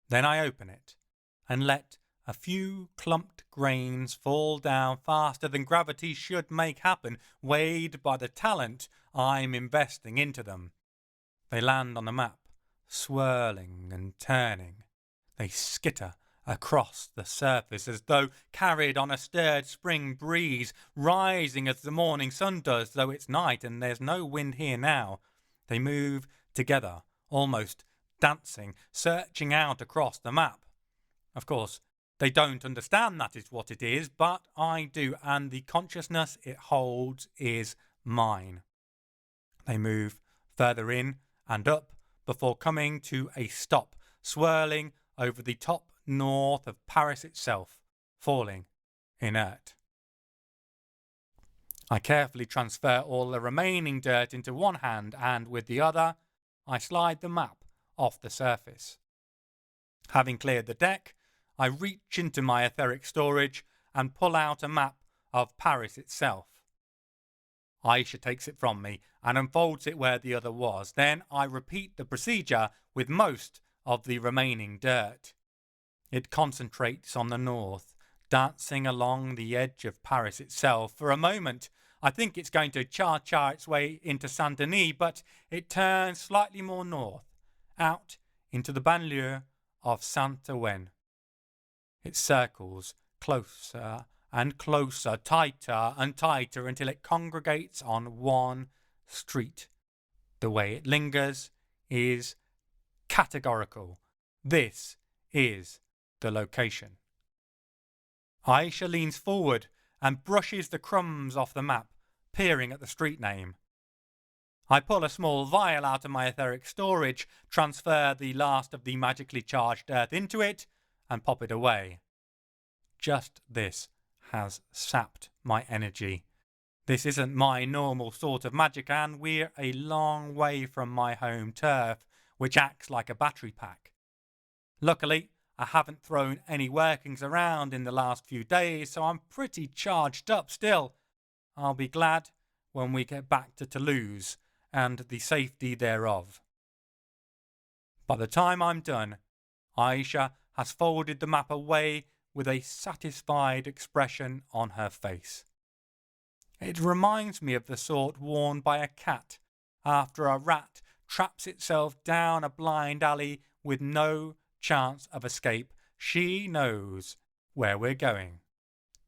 Then I open it and let a few clumped grains fall down faster than gravity should make happen, weighed by the talent I'm investing into them. They land on the map, swirling and turning. They skitter across the surface as though carried on a stirred spring breeze, rising as the morning sun does, though it's night and there's no wind here now. They move together, almost dancing, searching out across the map. Of course, they don't understand that is what it is, but I do, and the consciousness it holds is mine. They move further in and up before coming to a stop, swirling over the top north of Paris itself, falling inert. I carefully transfer all the remaining dirt into one hand, and with the other, I slide the map off the surface. Having cleared the deck, I reach into my etheric storage and pull out a map of Paris itself. Aisha takes it from me and unfolds it where the other was. Then I repeat the procedure with most of the remaining dirt. It concentrates on the north, dancing along the edge of Paris itself. For a moment, I think it's going to cha-cha its way into Saint-Denis, but it turns slightly more north, out into the banlieue of Saint-Ouen. It circles closer and closer, tighter and tighter, until it congregates on one street. The way it lingers is categorical. This is the location. Aisha leans forward and brushes the crumbs off the map, peering at the street name. I pull a small vial out of my etheric storage, transfer the last of the magically charged earth into it, and pop it away. Just this has sapped my energy. This isn't my normal sort of magic, and we're a long way from my home turf, which acts like a battery pack. Luckily, I haven't thrown any workings around in the last few days, so I'm pretty charged up still. I'll be glad when we get back to Toulouse and the safety thereof. By the time I'm done, Aisha has folded the map away with a satisfied expression on her face. It reminds me of the sort worn by a cat after a rat traps itself down a blind alley with no chance of escape. She knows where we're going.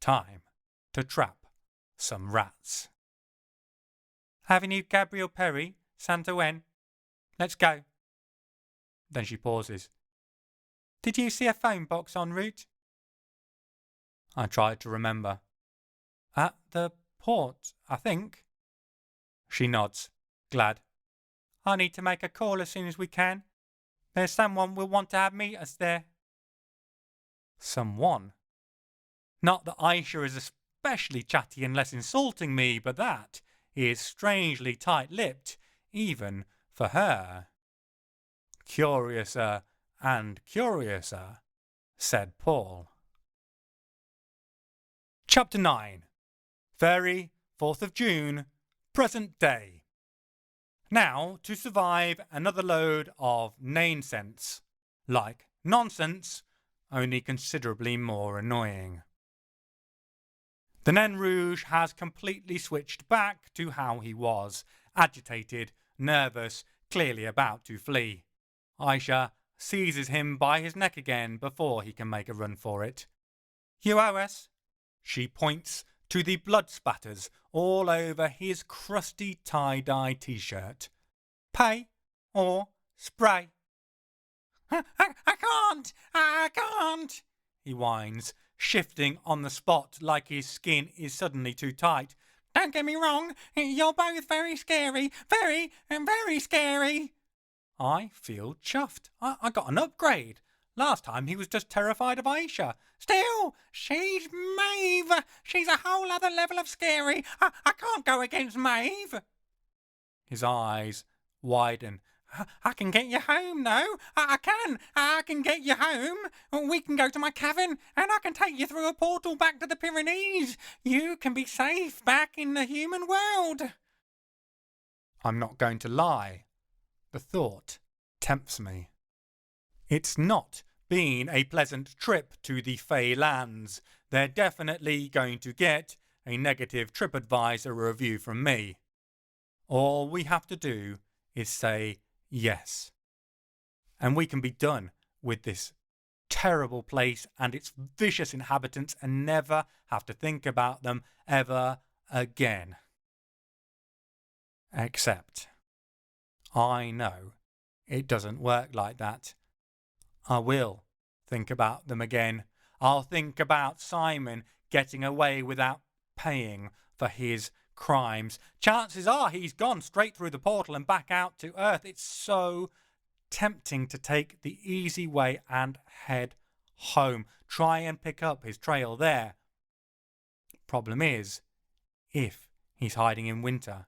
Time to trap some rats. Avenue Gabriel Perry, Saint-Ouen. Let's go. Then she pauses. Did you see a phone box en route? I tried to remember. At the port, I think. She nods, glad. I need to make a call as soon as we can. There's someone will want to have meet us there. Someone? Not that Aisha is especially chatty and less insulting me, but that is strangely tight-lipped, even for her. Curiouser and curiouser, said Paul. Chapter 9. Fairie, 4th of June, present day. Now, to survive another load of nonsense, like nonsense, only considerably more annoying. The Nain Rouge has completely switched back to how he was, agitated, nervous, clearly about to flee. Aisha seizes him by his neck again before he can make a run for it. You owe us. She points to the blood spatters all over his crusty tie-dye t-shirt. Pay or spray. I can't, he whines, shifting on the spot like his skin is suddenly too tight. Don't get me wrong, you're both very scary, very scary. I feel chuffed. I got an upgrade. Last time he was just terrified of Aisha. Still, she's Maeve. She's a whole other level of scary. I can't go against Maeve. His eyes widen. I can get you home, though. I can get you home. We can go to my cabin, and I can take you through a portal back to the Pyrenees. You can be safe back in the human world. I'm not going to lie. The thought tempts me. It's not been a pleasant trip to the Fey lands. They're definitely going to get a negative TripAdvisor review from me. All we have to do is say yes. And we can be done with this terrible place and its vicious inhabitants and never have to think about them ever again. Except, I know it doesn't work like that. I will think about them again. I'll think about Simon getting away without paying for his crimes. Chances are he's gone straight through the portal and back out to Earth. It's so tempting to take the easy way and head home. Try and pick up his trail there. Problem is, if he's hiding in winter,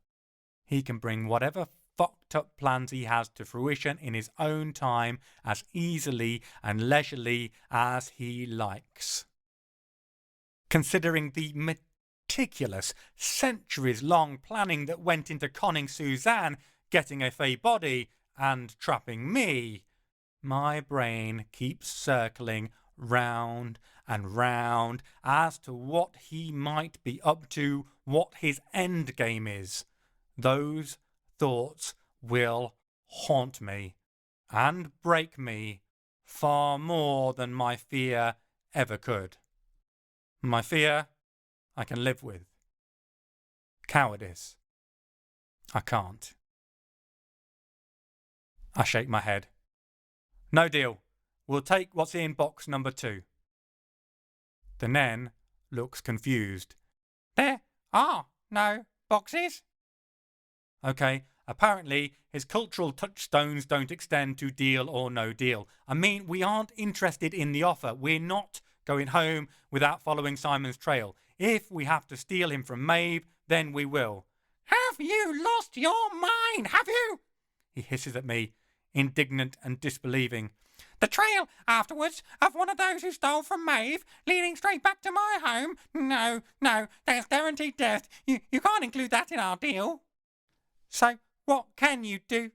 he can bring whatever fucked up plans he has to fruition in his own time as easily and leisurely as he likes. Considering the meticulous, centuries-long planning that went into conning Suzanne, getting a Fey body, and trapping me, my brain keeps circling round and round as to what he might be up to, what his end game is. Those thoughts will haunt me and break me far more than my fear ever could. My fear I can live with. Cowardice I can't. I shake my head. No deal. We'll take what's in box number 2. The Nain looks confused. There are no boxes. Okay, apparently his cultural touchstones don't extend to deal or no deal. I mean, we aren't interested in the offer. We're not going home without following Simon's trail. If we have to steal him from Maeve, then we will. Have you lost your mind, have you? He hisses at me, indignant and disbelieving. The trail afterwards of one of those who stole from Maeve, leading straight back to my home? No, there's guaranteed death. You can't include that in our deal. So, what can you do?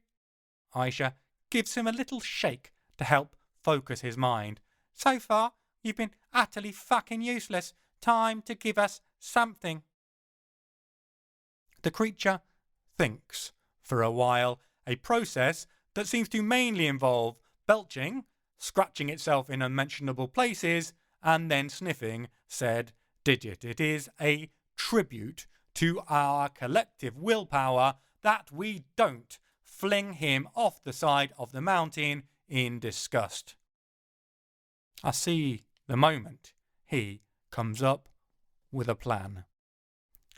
Aisha gives him a little shake to help focus his mind. So far, you've been utterly fucking useless. Time to give us something. The creature thinks for a while, a process that seems to mainly involve belching, scratching itself in unmentionable places, and then sniffing said digit. It is a tribute to our collective willpower that we don't fling him off the side of the mountain in disgust. I see the moment he comes up with a plan.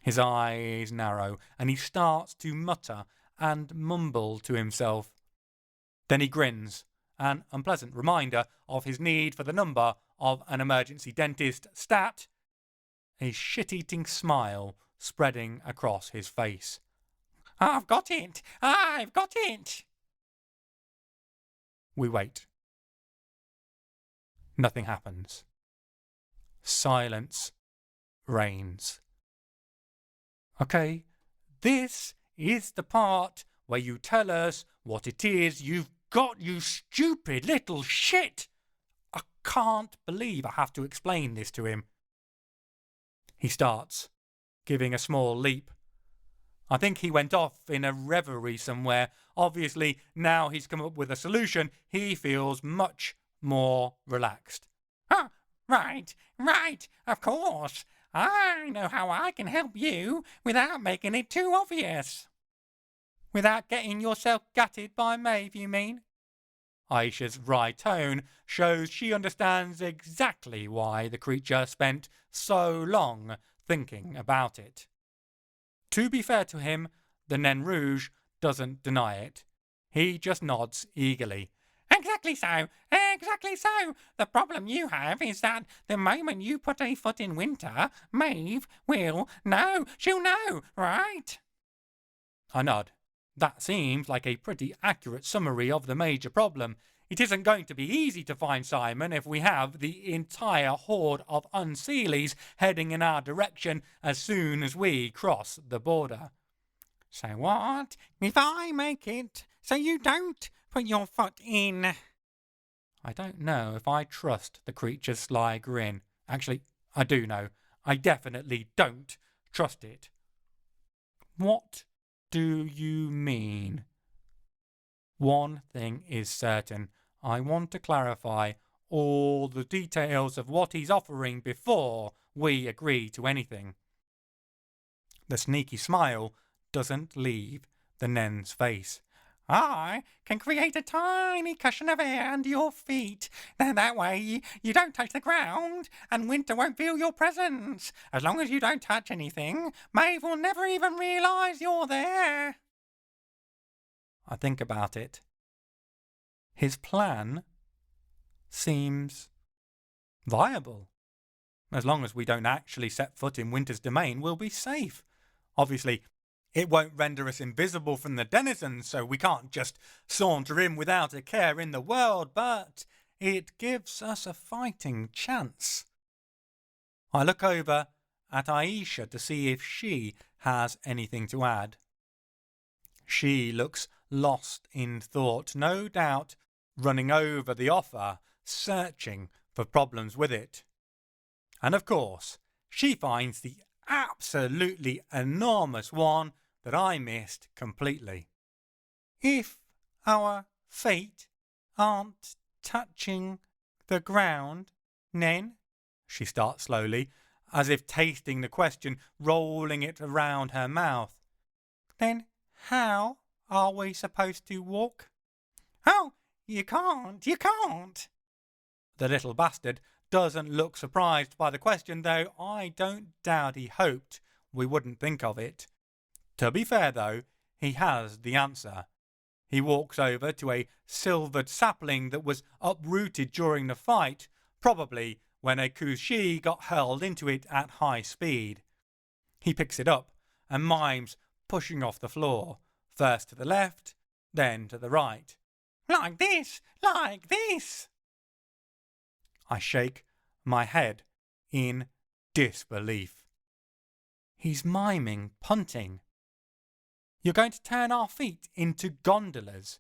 His eyes narrow, and he starts to mutter and mumble to himself. Then he grins, an unpleasant reminder of his need for the number of an emergency dentist stat, a shit-eating smile spreading across his face. I've got it! I've got it! We wait. Nothing happens. Silence reigns. Okay, this is the part where you tell us what it is you've got, you stupid little shit! I can't believe I have to explain this to him. He starts, giving a small leap. I think he went off in a reverie somewhere. Obviously, now he's come up with a solution, he feels much more relaxed. Oh, right, of course. I know how I can help you without making it too obvious. Without getting yourself gutted by Maeve, you mean? Aisha's wry tone shows she understands exactly why the creature spent so long thinking about it. To be fair to him, the Nain Rouge doesn't deny it. He just nods eagerly. Exactly so. The problem you have is that the moment you put a foot in winter, Maeve will know. She'll know, right? I nod. That seems like a pretty accurate summary of the major problem. It isn't going to be easy to find Simon if we have the entire horde of Unseelies heading in our direction as soon as we cross the border. So what if I make it so you don't put your foot in? I don't know if I trust the creature's sly grin. Actually, I do know. I definitely don't trust it. What do you mean? One thing is certain. I want to clarify all the details of what he's offering before we agree to anything. The sneaky smile doesn't leave the Nain's face. I can create a tiny cushion of air under your feet. Then that way you don't touch the ground and winter won't feel your presence. As long as you don't touch anything, Maeve will never even realise you're there. I think about it. His plan seems viable. As long as we don't actually set foot in Winter's domain, we'll be safe. Obviously, it won't render us invisible from the denizens, so we can't just saunter in without a care in the world, but it gives us a fighting chance. I look over at Aisha to see if she has anything to add. She looks lost in thought, no doubt running over the offer, searching for problems with it. And of course, she finds the absolutely enormous one that I missed completely. If our feet aren't touching the ground, Nain, she starts slowly, as if tasting the question, rolling it around her mouth, then how are we supposed to walk? Oh, you can't. The little bastard doesn't look surprised by the question, though I don't doubt he hoped we wouldn't think of it. To be fair, though, he has the answer. He walks over to a silvered sapling that was uprooted during the fight, probably when a Kushi got hurled into it at high speed. He picks it up and mimes pushing off the floor, first to the left, then to the right. Like this! I shake my head in disbelief. He's miming punting. You're going to turn our feet into gondolas.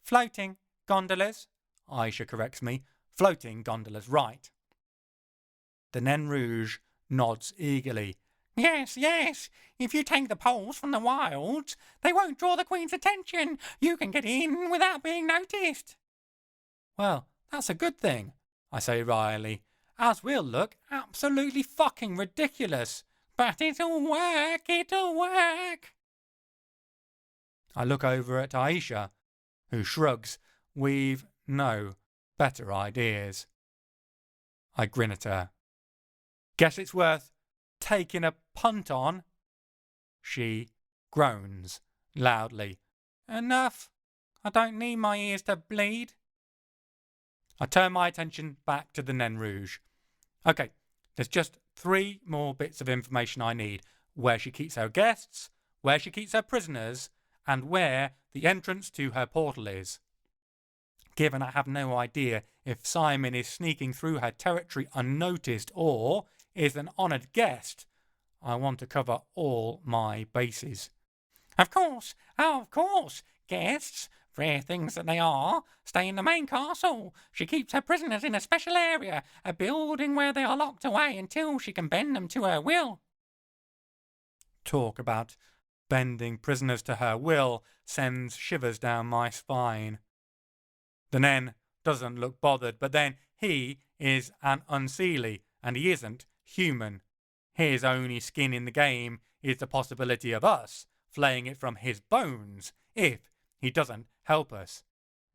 Floating gondolas, Aisha corrects me. Floating gondolas, right. The Nain Rouge nods eagerly. Yes, yes. If you take the poles from the wilds, they won't draw the Queen's attention. You can get in without being noticed. Well, that's a good thing, I say wryly, as we'll look absolutely fucking ridiculous. But it'll work, it'll work. I look over at Aisha, who shrugs. We've no better ideas. I grin at her. Guess it's worth taking a punt on. She groans loudly. Enough. I don't need my ears to bleed. I turn my attention back to the Nain Rouge. Okay, there's just 3 more bits of information I need. Where she keeps her guests, where she keeps her prisoners, and where the entrance to her portal is. Given I have no idea if Simon is sneaking through her territory unnoticed or is an honoured guest, I want to cover all my bases. Of course, guests, rare things that they are, stay in the main castle. She keeps her prisoners in a special area, a building where they are locked away until she can bend them to her will. Talk about bending prisoners to her will sends shivers down my spine. The Nain doesn't look bothered, but then he is an Unseelie, and he isn't human. His only skin in the game is the possibility of us flaying it from his bones, if he doesn't help us.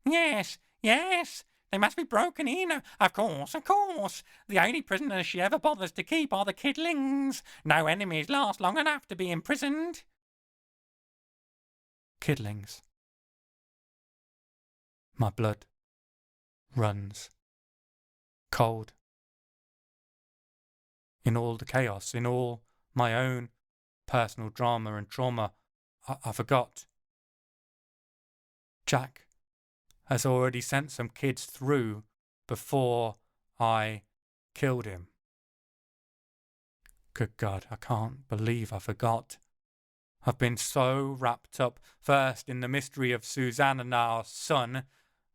Yes, they must be broken in, of course. The only prisoners she ever bothers to keep are the kidlings. No enemies last long enough to be imprisoned. Kidlings. My blood runs cold. In all the chaos, in all my own personal drama and trauma, I forgot. Jack has already sent some kids through before I killed him. Good God, I can't believe I forgot. I've been so wrapped up, first in the mystery of Suzanne and our son,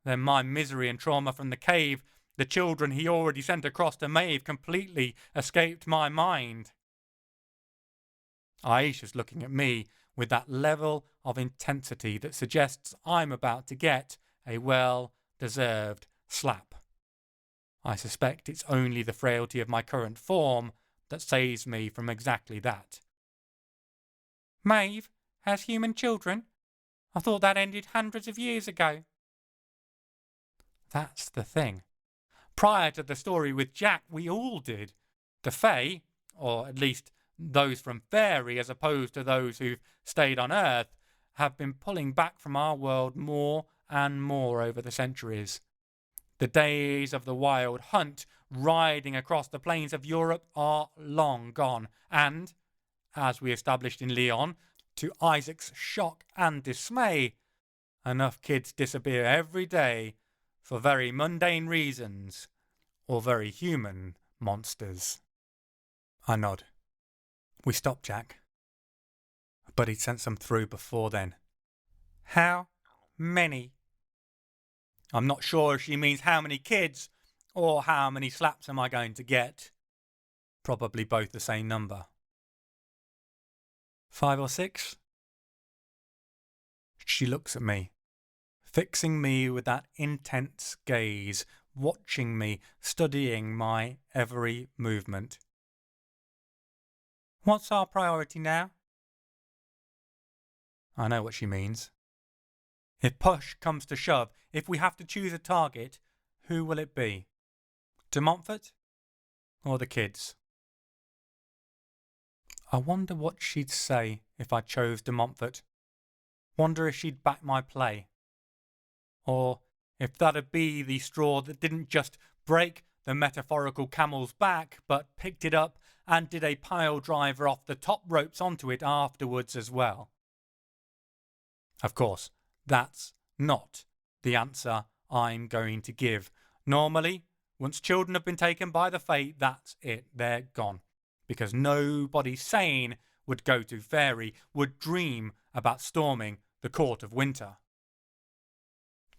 then my misery and trauma from the cave. The children he already sent across to Maeve completely escaped my mind. Aisha's looking at me with that level of intensity that suggests I'm about to get a well-deserved slap. I suspect it's only the frailty of my current form that saves me from exactly that. Maeve has human children? I thought that ended hundreds of years ago. That's the thing. Prior to the story with Jack, we all did. The Fae, or at least those from Fairie as opposed to those who've stayed on Earth, have been pulling back from our world more and more over the centuries. The days of the wild hunt riding across the plains of Europe are long gone, and, as we established in Leon, to Isaac's shock and dismay, enough kids disappear every day for very mundane reasons, or very human monsters. I nod. We stopped Jack, but he'd sent some through before then. How many? I'm not sure if she means how many kids, or how many slaps am I going to get. Probably both the same number. 5 or 6? She looks at me, fixing me with that intense gaze, watching me, studying my every movement. What's our priority now? I know what she means. If push comes to shove, if we have to choose a target, who will it be? De Montfort or the kids? I wonder what she'd say if I chose De Montfort. Wonder if she'd back my play. Or if that'd be the straw that didn't just break the metaphorical camel's back, but picked it up and did a pile driver off the top ropes onto it afterwards as well. Of course, that's not the answer I'm going to give. Normally, Once children have been taken by the Fae, that's it, they're gone. Because nobody sane would go to Fairie, would dream about storming the Court of Winter.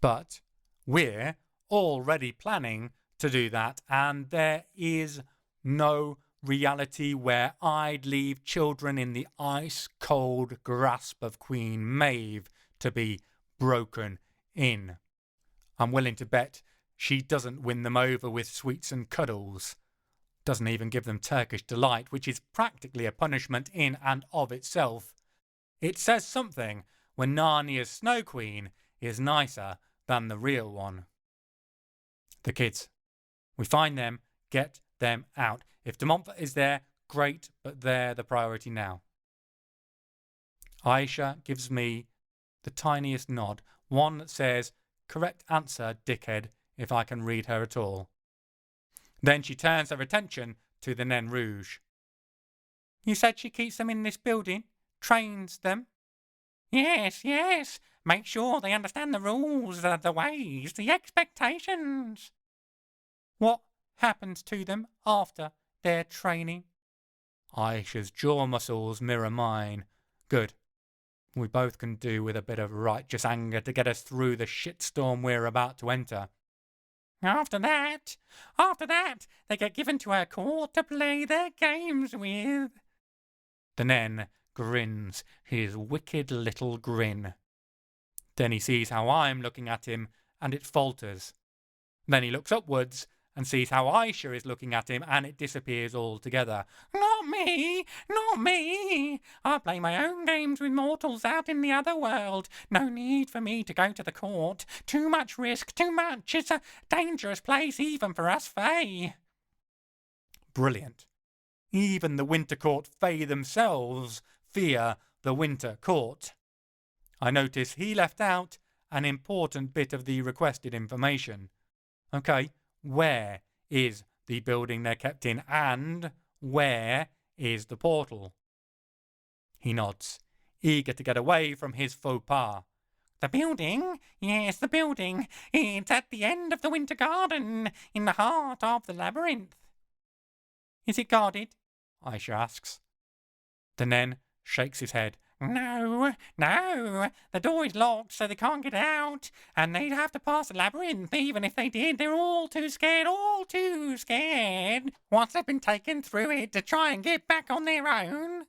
But we're already planning to do that, and there is no reality where I'd leave children in the ice-cold grasp of Queen Maeve to be broken in. I'm willing to bet she doesn't win them over with sweets and cuddles. Doesn't even give them Turkish delight, which is practically a punishment in and of itself. It says something when Narnia's Snow Queen is nicer than the real one. The kids. We find them, get them out. If de Montfort is there, great, but they're the priority now. Aisha gives me the tiniest nod, one that says, correct answer, dickhead, if I can read her at all. Then she turns her attention to the Nain Rouge. You said she keeps them in this building? Trains them? Yes, yes. Make sure they understand the rules, the ways, the expectations. What happens to them after their training? Aisha's jaw muscles mirror mine. Good. We both can do with a bit of righteous anger to get us through the shitstorm we're about to enter. After that, they get given to our court to play their games with. The Nain grins his wicked little grin. Then he sees how I'm looking at him, and it falters. Then he looks upwards and sees how Aisha is looking at him, and it disappears altogether. Not me! Not me! I play my own games with mortals out in the other world. No need for me to go to the court. Too much risk, too much. It's a dangerous place even for us Fae. Brilliant. Even the Winter Court Fae themselves fear the Winter Court. I notice he left out an important bit of the requested information. Okay, where is the building they're kept in, and where is the portal? He nods, eager to get away from his faux pas. The building? Yes, the building. It's at the end of the Winter Garden, in the heart of the labyrinth. Is it guarded? Aisha asks. The Nain shakes his head. No, the door is locked so they can't get out, and they'd have to pass the labyrinth. Even if they did, they're all too scared. Once they've been taken through it to try and get back on their own.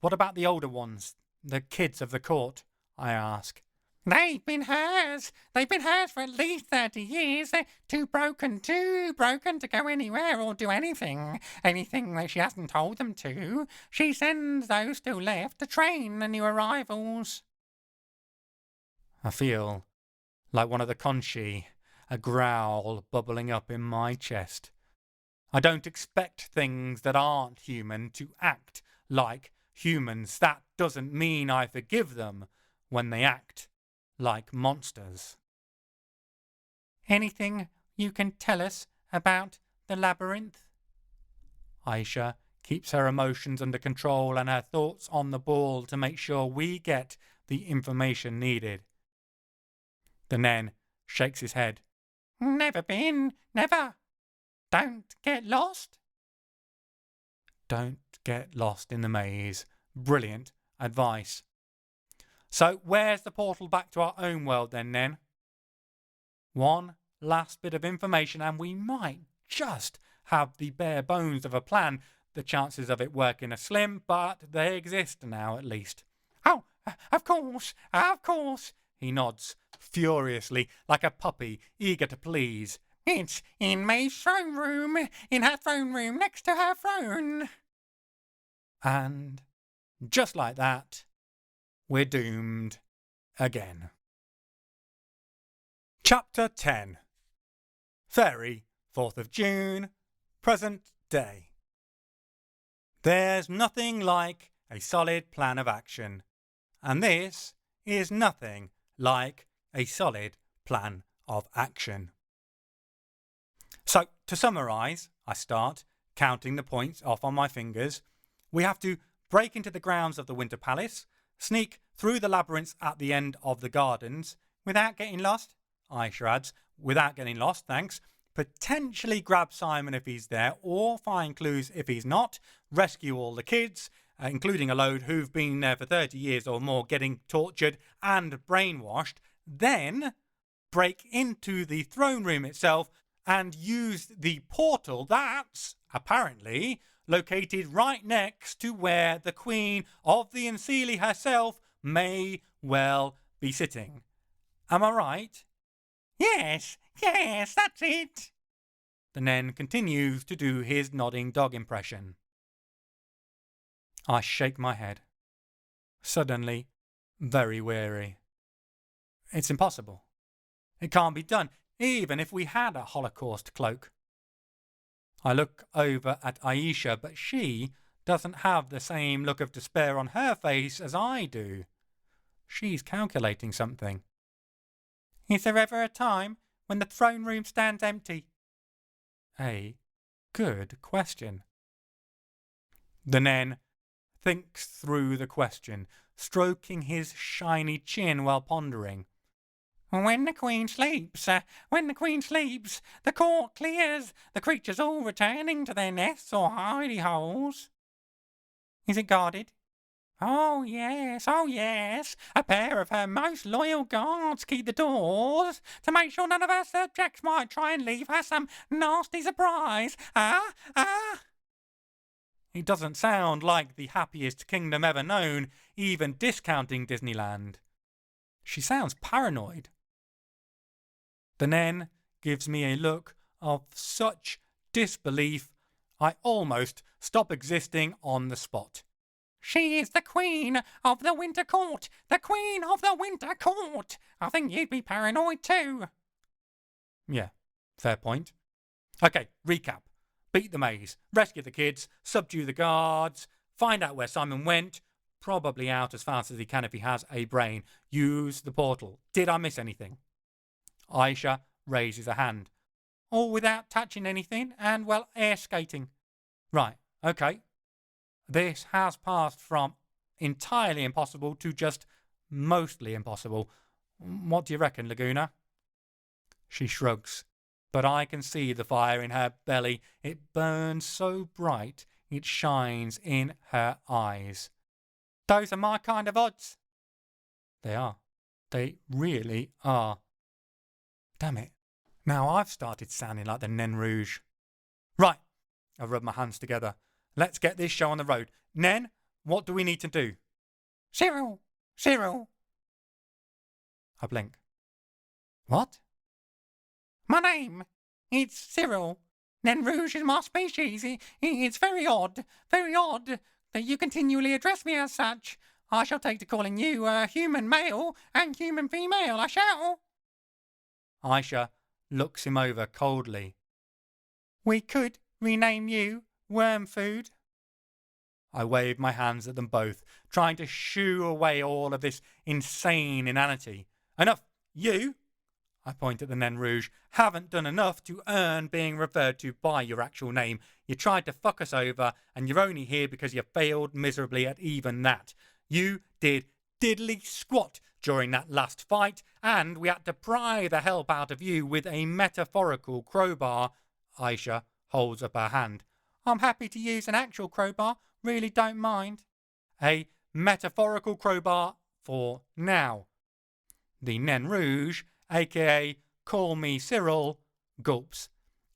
What about the older ones, the kids of the court? I ask. They've been hers for at least 30 years. They're too broken to go anywhere or do anything that she hasn't told them to. She sends those still left to train the new arrivals. I feel like one of the Conchi, a growl bubbling up in my chest. I don't expect things that aren't human to act like humans. That doesn't mean I forgive them when they act like monsters. Anything you can tell us about the labyrinth? Aisha keeps her emotions under control and her thoughts on the ball to make sure we get the information needed. The Nain shakes his head. Never been, never. Don't get lost. Don't get lost in the maze. Brilliant advice. So, where's the portal back to our own world then, Nain? One last bit of information and we might just have the bare bones of a plan. The chances of it working are slim, but they exist now at least. Oh, of course, he nods furiously, like a puppy eager to please. It's in Maeve's throne room, in her throne room next to her throne. And just like that, we're doomed again. Chapter 10. Fairie, 4th of June, present day. There's nothing like a solid plan of action, and this is nothing like a solid plan of action. So, to summarise, I start counting the points off on my fingers. We have to break into the grounds of the Winter Palace, sneak through the labyrinths at the end of the gardens, without getting lost, Aisha adds, without getting lost, thanks, potentially grab Simon if he's there, or find clues if he's not, rescue all the kids, including a load who've been there for 30 years or more getting tortured and brainwashed, then break into the throne room itself and use the portal that's, apparently, located right next to where the Queen of the Unseelie herself may well be sitting. Am I right? Yes, that's it. The Nen continues to do his nodding dog impression. I shake my head. Suddenly, very weary. It's impossible. It can't be done, even if we had a Holocaust cloak. I look over at Aisha, but she doesn't have the same look of despair on her face as I do. She's calculating something. Is there ever a time when the throne room stands empty? A good question. The Nen thinks through the question, stroking his shiny chin while pondering. When the Queen sleeps, the court clears, the creatures all returning to their nests or hidey holes. Is it guarded? Oh yes. A pair of her most loyal guards keep the doors to make sure none of her subjects might try and leave her some nasty surprise. It doesn't sound like the happiest kingdom ever known, even discounting Disneyland. She sounds paranoid. The Nen gives me a look of such disbelief, I almost stop existing on the spot. She is the Queen of the Winter Court! The Queen of the Winter Court! I think you'd be paranoid too. Yeah, fair point. Okay, recap. Beat the maze, rescue the kids, subdue the guards, find out where Simon went, probably out as fast as he can if he has a brain, use the portal. Did I miss anything? Aisha raises a hand. All without touching anything and, well, air skating. Right, okay. This has passed from entirely impossible to just mostly impossible. What do you reckon, Laguna? She shrugs, but I can see the fire in her belly. It burns so bright it shines in her eyes. Those are my kind of odds. They are. They really are. Damn it. Now I've started sounding like the Nain Rouge. Right. I rub my hands together. Let's get this show on the road. Nen, what do we need to do? Cyril! I blink. What? My name. It's Cyril. Nain Rouge is my species. It's very odd that you continually address me as such. I shall take to calling you human male and human female, I shall. Aisha looks him over coldly. We could rename you Worm Food. I wave my hands at them both, trying to shoo away all of this insane inanity. Enough! You, I point at the Nain Rouge, haven't done enough to earn being referred to by your actual name. You tried to fuck us over, and you're only here because you failed miserably at even that. You did diddly squat during that last fight, and we had to pry the help out of you with a metaphorical crowbar. Aisha holds up her hand. I'm happy to use an actual crowbar, really don't mind. A metaphorical crowbar for now. The Nain Rouge, aka Call Me Cyril, gulps.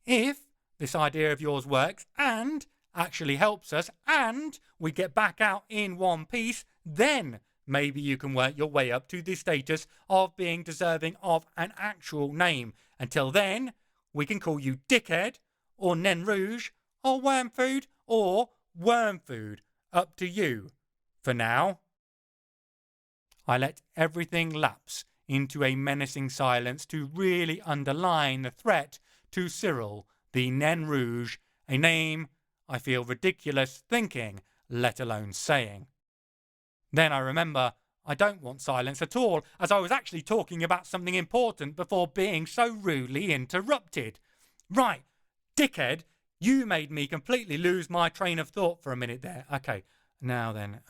If this idea of yours works and actually helps us and we get back out in one piece, then maybe you can work your way up to the status of being deserving of an actual name. Until then, we can call you Dickhead, or Nain Rouge, or Worm Food, or Worm Food. Up to you. For now. I let everything lapse into a menacing silence to really underline the threat to Cyril, the Nain Rouge, a name I feel ridiculous thinking, let alone saying. Then I remember I don't want silence at all, as I was actually talking about something important before being so rudely interrupted. Right, dickhead, you made me completely lose my train of thought for a minute there. Okay, now then,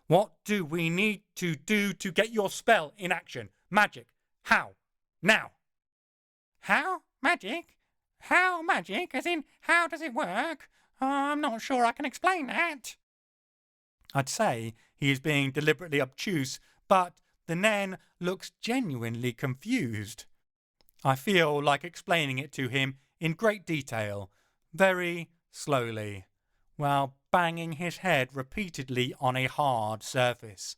what do we need to do to get your spell in action? Magic. How? Now. How? Magic? How magic? As in, how does it work? I'm not sure I can explain that. I'd say he is being deliberately obtuse, but the Nen looks genuinely confused. I feel like explaining it to him in great detail, very slowly, while banging his head repeatedly on a hard surface.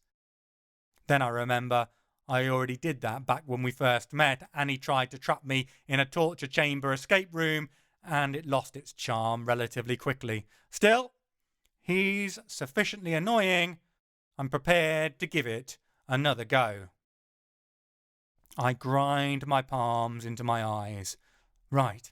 Then I remember I already did that back when we first met, and he tried to trap me in a torture chamber escape room, and it lost its charm relatively quickly. Still, he's sufficiently annoying. I'm prepared to give it another go. I grind my palms into my eyes. Right.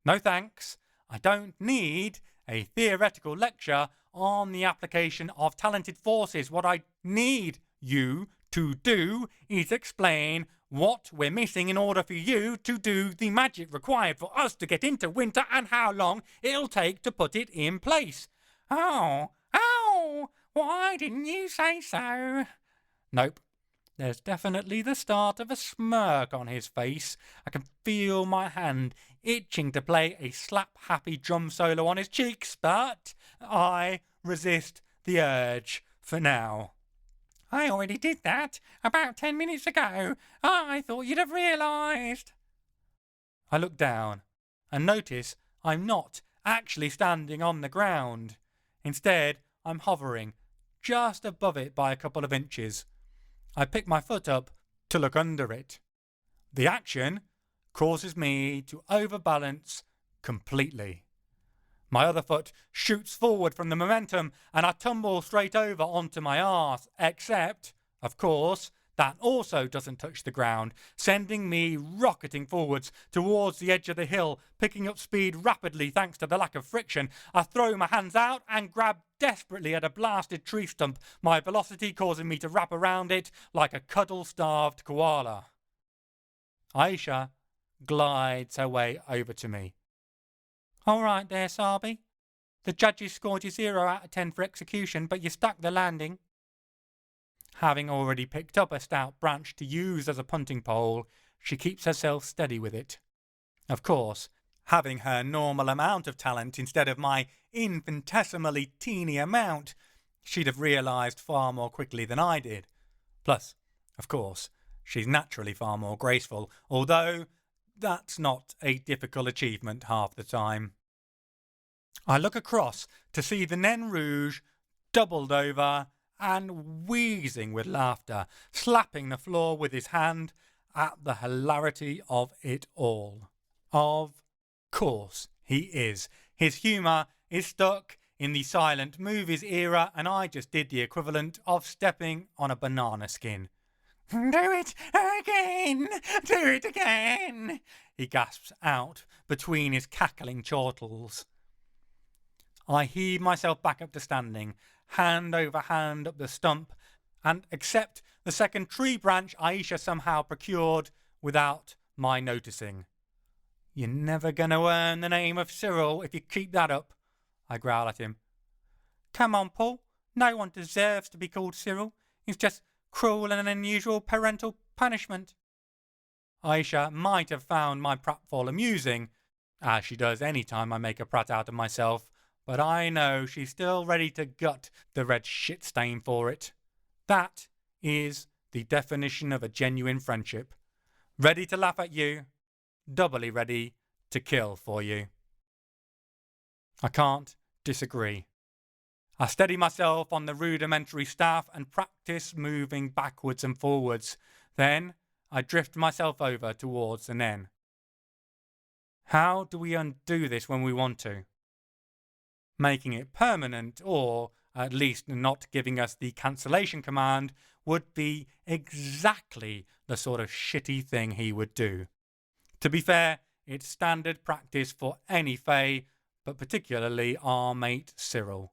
No thanks. I don't need a theoretical lecture on the application of talented forces. What I need you to do is explain what we're missing in order for you to do the magic required for us to get into winter and how long it'll take to put it in place. Oh, why didn't you say so? Nope. There's definitely the start of a smirk on his face. I can feel my hand itching to play a slap-happy drum solo on his cheeks, but I resist the urge for now. I already did that about 10 minutes ago. I thought you'd have realised. I look down and notice I'm not actually standing on the ground. Instead, I'm hovering just above it by a couple of inches. I pick my foot up to look under it. The action causes me to overbalance completely. My other foot shoots forward from the momentum and I tumble straight over onto my arse, except, of course, that also doesn't touch the ground, sending me rocketing forwards towards the edge of the hill, picking up speed rapidly thanks to the lack of friction. I throw my hands out and grab desperately at a blasted tree stump, my velocity causing me to wrap around it like a cuddle-starved koala. Aisha glides her way over to me. All right there, Sabi. The judges scored you 0 out of 10 for execution, but you stuck the landing. Having already picked up a stout branch to use as a punting pole, she keeps herself steady with it. Of course, having her normal amount of talent instead of my infinitesimally teeny amount, she'd have realised far more quickly than I did. Plus, of course, she's naturally far more graceful, although that's not a difficult achievement half the time. I look across to see the Nain Rouge doubled over and wheezing with laughter, slapping the floor with his hand at the hilarity of it all. Of course he is. His humour is stuck in the silent movies era, and I just did the equivalent of stepping on a banana skin. Do it again! Do it again! He gasps out between his cackling chortles. I heave myself back up to standing, hand over hand up the stump, and accept the second tree branch Aisha somehow procured without my noticing. You're never going to earn the name of Cyril if you keep that up, I growl at him. Come on, Paul. No one deserves to be called Cyril. It's just cruel and unusual parental punishment. Aisha might have found my pratfall amusing, as she does any time I make a prat out of myself, but I know she's still ready to gut the red shit stain for it. That is the definition of a genuine friendship. Ready to laugh at you, doubly ready to kill for you. I can't disagree. I steady myself on the rudimentary staff and practice moving backwards and forwards. Then I drift myself over towards the Nain. How do we undo this when we want to? Making it permanent, or at least not giving us the cancellation command, would be exactly the sort of shitty thing he would do. To be fair, it's standard practice for any Fae, but particularly our mate Cyril.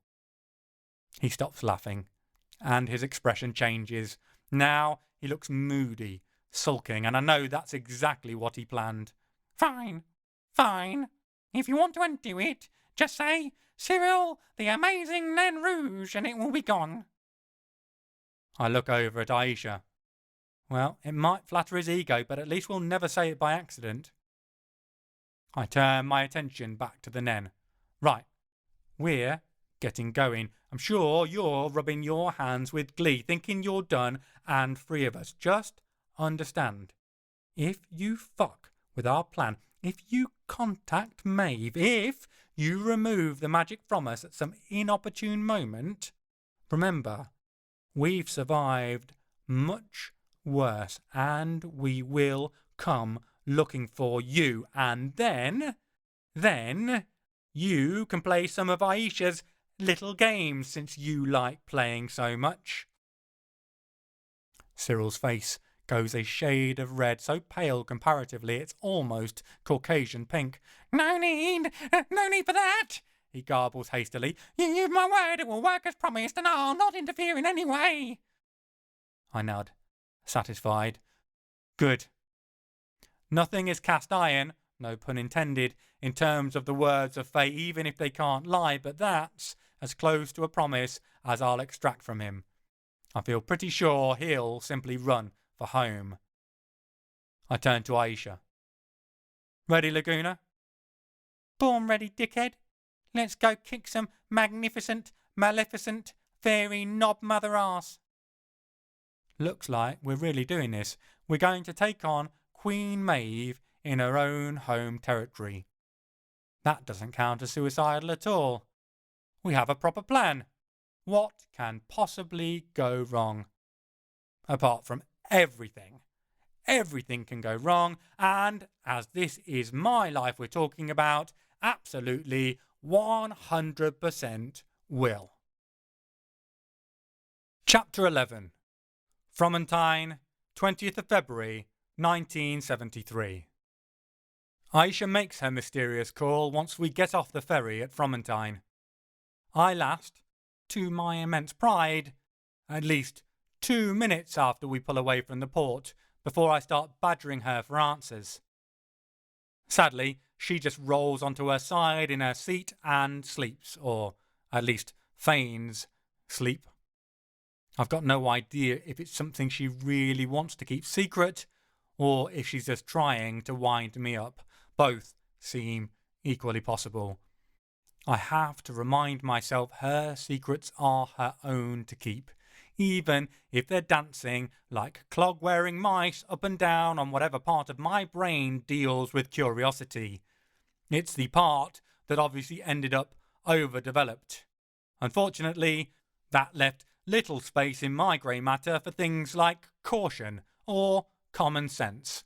He stops laughing, and his expression changes. Now he looks moody, sulking, and I know that's exactly what he planned. Fine. If you want to undo it, just say, Cyril, the amazing Nain Rouge, and it will be gone. I look over at Aisha. Well, it might flatter his ego, but at least we'll never say it by accident. I turn my attention back to the Nen. Right, we're getting going. I'm sure you're rubbing your hands with glee, thinking you're done and free of us. Just understand, if you fuck with our plan, if you contact Maeve, if you remove the magic from us at some inopportune moment, remember, we've survived much worse, and we will come looking for you, and then you can play some of Aisha's little games, since you like playing so much. Cyril's face goes a shade of red, so pale comparatively it's almost Caucasian pink. No need for that, he garbles hastily. You've my word it will work as promised, and I'll not interfere in any way. I nod, satisfied. Good. Nothing is cast iron, no pun intended, in terms of the words of fate, even if they can't lie, but that's as close to a promise as I'll extract from him. I feel pretty sure he'll simply run for home. I turn to Aisha. Ready, Laguna? Born ready, dickhead. Let's go kick some magnificent, maleficent, fairy knob mother ass. Looks like we're really doing this. We're going to take on Queen Maeve in her own home territory. That doesn't count as suicidal at all. We have a proper plan. What can possibly go wrong? Apart from everything. Everything can go wrong, and as this is my life we're talking about, absolutely 100% will. Chapter 11. Fromentine, 20th of February, 1973. Aisha makes her mysterious call once we get off the ferry at Fromentine. I last, to my immense pride, at least 2 minutes after we pull away from the port before I start badgering her for answers. Sadly, she just rolls onto her side in her seat and sleeps, or at least feigns sleep. I've got no idea if it's something she really wants to keep secret, or if she's just trying to wind me up. Both seem equally possible. I have to remind myself her secrets are her own to keep, even if they're dancing like clog-wearing mice up and down on whatever part of my brain deals with curiosity. It's the part that obviously ended up overdeveloped. Unfortunately, that left little space in my grey matter for things like caution or common sense.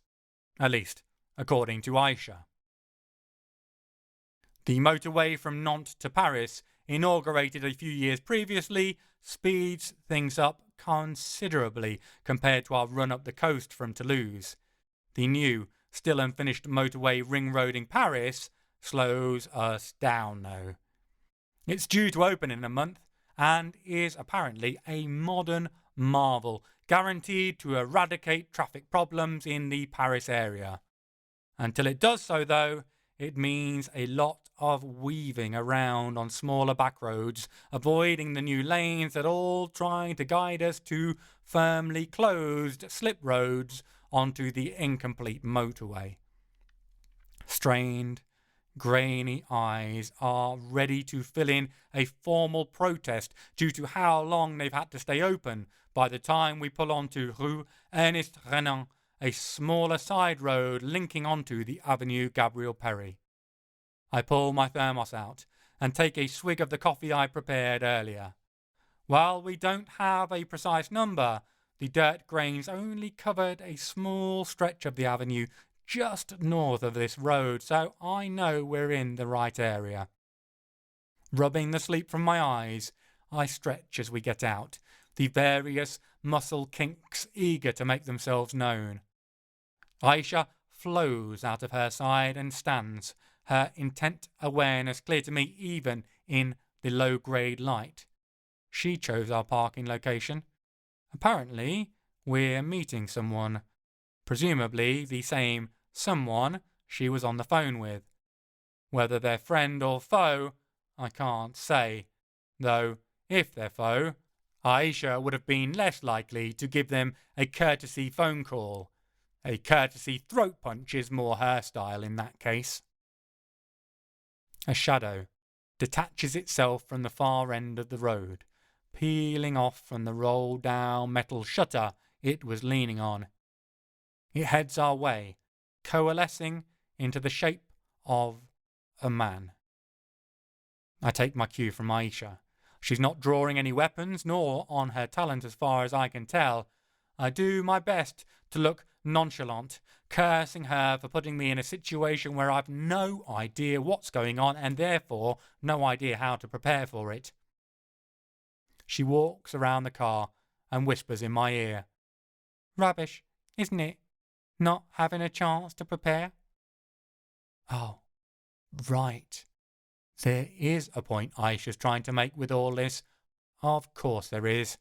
At least, according to Aisha. The motorway from Nantes to Paris, inaugurated a few years previously, speeds things up considerably compared to our run up the coast from Toulouse. The new, still unfinished motorway ring roading Paris slows us down, though. It's due to open in a month and is apparently a modern marvel, guaranteed to eradicate traffic problems in the Paris area. Until it does so, though, it means a lot of weaving around on smaller back roads, avoiding the new lanes that all trying to guide us to firmly closed slip roads onto the incomplete motorway. Strained, grainy eyes are ready to fill in a formal protest due to how long they've had to stay open by the time we pull onto Rue Ernest Renan, a smaller side road linking onto the Avenue Gabriel Péri. I pull my thermos out and take a swig of the coffee I prepared earlier. While we don't have a precise number, the dirt grains only covered a small stretch of the avenue just north of this road, so I know we're in the right area. Rubbing the sleep from my eyes, I stretch as we get out, the various muscle kinks eager to make themselves known. Aisha flows out of her side and stands, her intent awareness clear to me even in the low-grade light. She chose our parking location. Apparently, we're meeting someone. Presumably the same someone she was on the phone with. Whether they're friend or foe, I can't say. Though, if they're foe, Aisha would have been less likely to give them a courtesy phone call. A courtesy throat punch is more her style in that case. A shadow detaches itself from the far end of the road, peeling off from the rolled-down metal shutter it was leaning on. It heads our way, coalescing into the shape of a man. I take my cue from Aisha. She's not drawing any weapons, nor on her talent as far as I can tell. I do my best to look nonchalant, cursing her for putting me in a situation where I've no idea what's going on and therefore no idea how to prepare for it. She walks around the car and whispers in my ear, "Rubbish, isn't it? Not having a chance to prepare?" Oh, right. There is a point Aisha's trying to make with all this. Of course there is.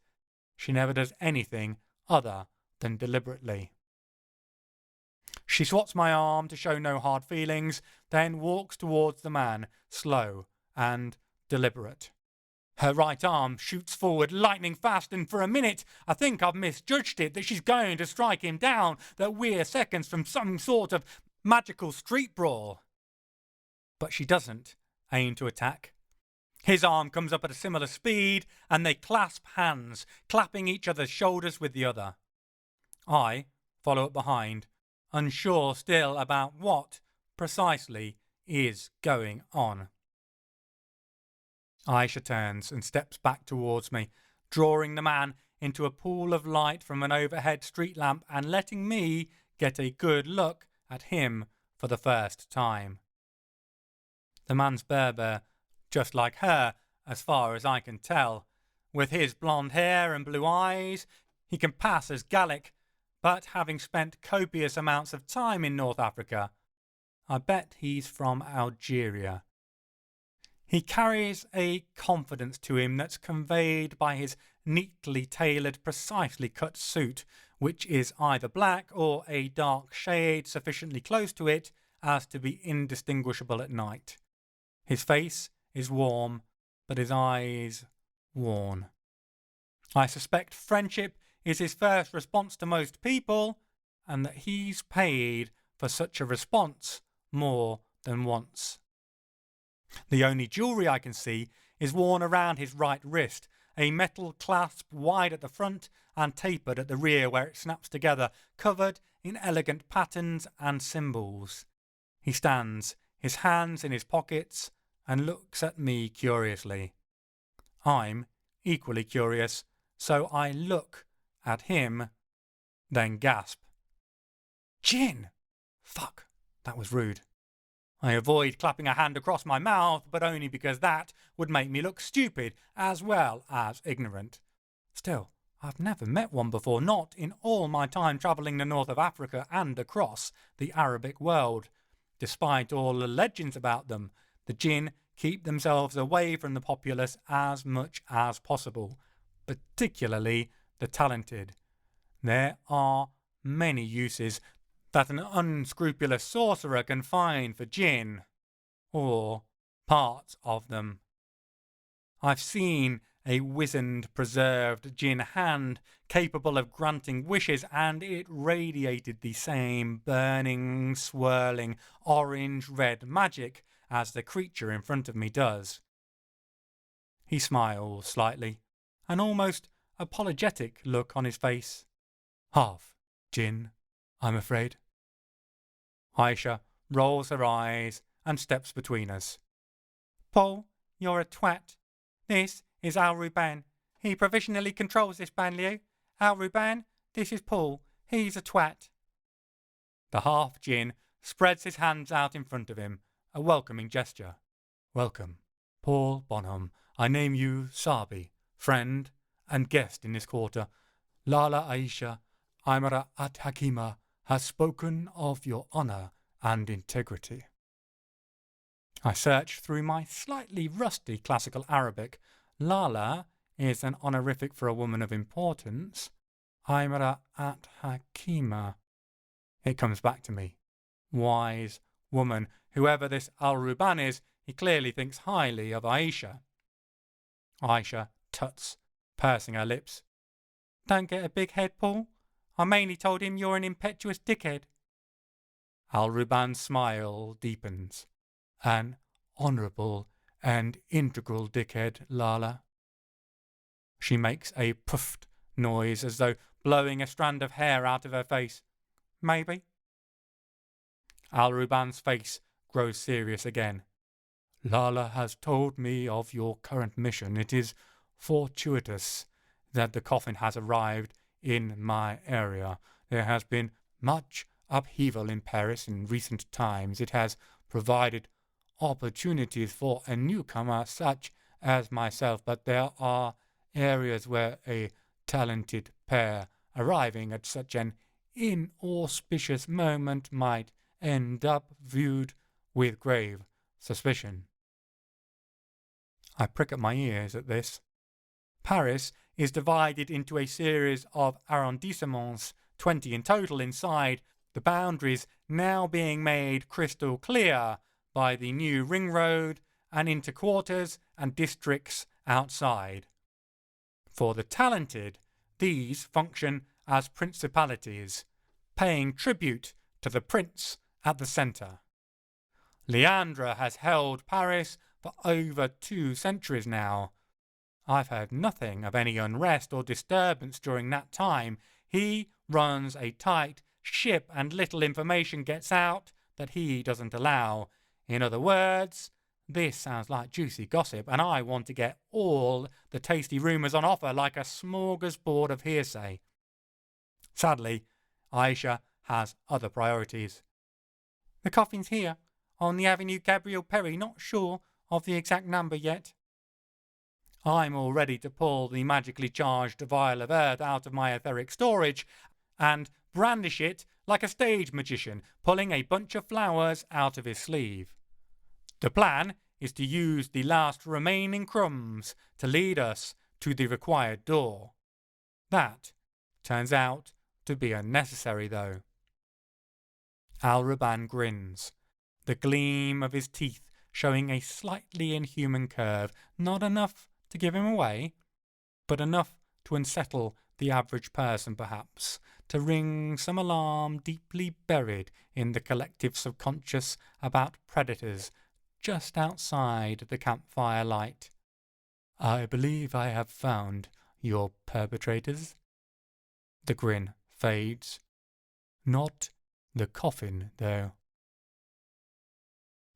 She never does anything other than deliberately. She swats my arm to show no hard feelings, then walks towards the man, slow and deliberate. Her right arm shoots forward lightning fast, and for a minute I think I've misjudged it, that she's going to strike him down, that we're seconds from some sort of magical street brawl. But she doesn't aim to attack. His arm comes up at a similar speed, and they clasp hands, clapping each other's shoulders with the other. I follow up behind, unsure still about what precisely is going on. Aisha turns and steps back towards me, drawing the man into a pool of light from an overhead street lamp and letting me get a good look at him for the first time. The man's Berber, just like her, as far as I can tell. With his blonde hair and blue eyes, he can pass as Gallic, but having spent copious amounts of time in North Africa, I bet he's from Algeria. He carries a confidence to him that's conveyed by his neatly tailored, precisely cut suit, which is either black or a dark shade sufficiently close to it as to be indistinguishable at night. His face is warm, but his eyes worn. I suspect friendship is his first response to most people, and that he's paid for such a response more than once. The only jewellery I can see is worn around his right wrist, a metal clasp wide at the front and tapered at the rear where it snaps together, covered in elegant patterns and symbols. He stands, his hands in his pockets, and looks at me curiously. I'm equally curious, so I look at him, then gasp. "Jinn!" Fuck, that was rude. I avoid clapping a hand across my mouth, but only because that would make me look stupid as well as ignorant. Still, I've never met one before, not in all my time travelling the north of Africa and across the Arabic world. Despite all the legends about them, the jinn keep themselves away from the populace as much as possible, particularly the talented. There are many uses that an unscrupulous sorcerer can find for jinn, or parts of them. I've seen a wizened, preserved jinn hand capable of granting wishes, and it radiated the same burning, swirling, orange-red magic as the creature in front of me does. He smiles slightly, an almost apologetic look on his face. "Half jinn, I'm afraid." Aisha rolls her eyes and steps between us. "Paul, you're a twat. This is Al-Ruban. He provisionally controls this banlieue. Al-Ruban, this is Paul. He's a twat." The half-jinn spreads his hands out in front of him, a welcoming gesture. "Welcome, Paul Bonhomme. I name you Sabi, friend and guest in this quarter. Lala Aisha Imara at-Hakima has spoken of your honour and integrity." I search through my slightly rusty classical Arabic. Lala is an honorific for a woman of importance. Imara at-Hakima. It comes back to me. Wise woman. Whoever this Al-Ruban is, he clearly thinks highly of Aisha. Aisha tuts, pursing her lips. "Don't get a big head, Paul. I mainly told him you're an impetuous dickhead." Al-Ruban's smile deepens. "An honourable and integral dickhead, Lala. She makes a puffed noise as though blowing a strand of hair out of her face. Maybe. Al-Ruban's face grows serious again. Lala has told me of your current mission. It is fortuitous that the coffin has arrived in my area. There has been much upheaval in Paris in recent times. It has provided opportunities for a newcomer such as myself, but there are areas where a talented pair arriving at such an inauspicious moment might end up viewed with grave suspicion. I prick up my ears at this. Paris is divided into a series of arrondissements, 20 in total inside, the boundaries now being made crystal clear by the new ring road and into quarters and districts outside. For the talented, these function as principalities, paying tribute to the prince at the centre. Leandra has held Paris for over 2 centuries now. I've heard nothing of any unrest or disturbance during that time. He runs a tight ship and little information gets out that he doesn't allow. In other words, this sounds like juicy gossip, and I want to get all the tasty rumours on offer like a smorgasbord of hearsay. Sadly, Aisha has other priorities. The coffin's here, on the Avenue Gabriel Perry, not sure of the exact number yet. I'm all ready to pull the magically charged vial of earth out of my etheric storage and brandish it like a stage magician, pulling a bunch of flowers out of his sleeve. The plan is to use the last remaining crumbs to lead us to the required door. That turns out to be unnecessary, though. Al-Ruban grins, the gleam of his teeth showing a slightly inhuman curve, not enough to give him away, but enough to unsettle the average person perhaps, to ring some alarm deeply buried in the collective subconscious about predators just outside the campfire light. I believe I have found your perpetrators. The grin fades. Not the coffin, though.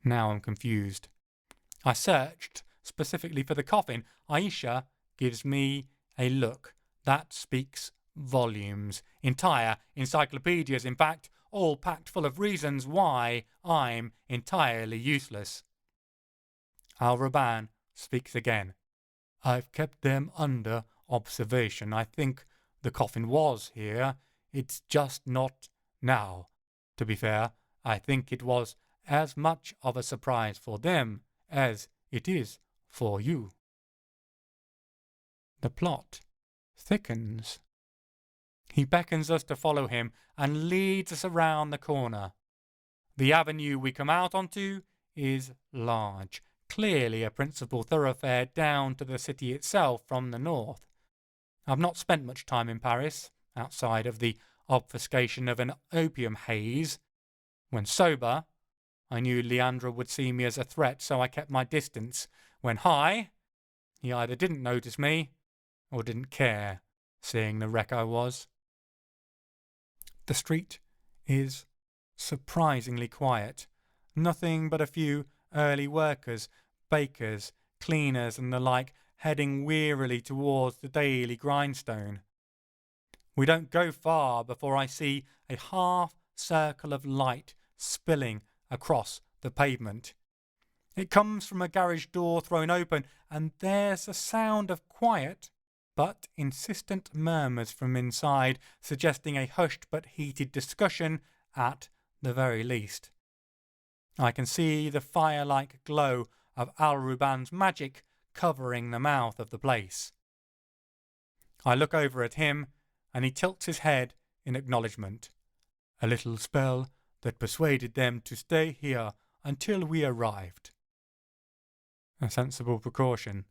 Now I'm confused. I searched specifically for the coffin. Aisha gives me a look that speaks volumes. Entire encyclopedias, in fact, all packed full of reasons why I'm entirely useless. Al-Ruban speaks again. I've kept them under observation. I think the coffin was here. It's just not now. To be fair, I think it was as much of a surprise for them as it is for you. The plot thickens. He beckons us to follow him and leads us around the corner. The avenue we come out onto is large, clearly a principal thoroughfare down to the city itself from the north. I've not spent much time in Paris, outside of the obfuscation of an opium haze. When sober, I knew Leandra would see me as a threat, so I kept my distance. When high, he either didn't notice me or didn't care, seeing the wreck I was. The street is surprisingly quiet. Nothing but a few early workers, bakers, cleaners and the like heading wearily towards the daily grindstone. We don't go far before I see a half circle of light spilling across the pavement. It comes from a garage door thrown open, and there's a sound of quiet but insistent murmurs from inside, suggesting a hushed but heated discussion at the very least. I can see the fire-like glow of Al-Ruban's magic covering the mouth of the place. I look over at him, and he tilts his head in acknowledgement. A little spell that persuaded them to stay here until we arrived. A sensible precaution.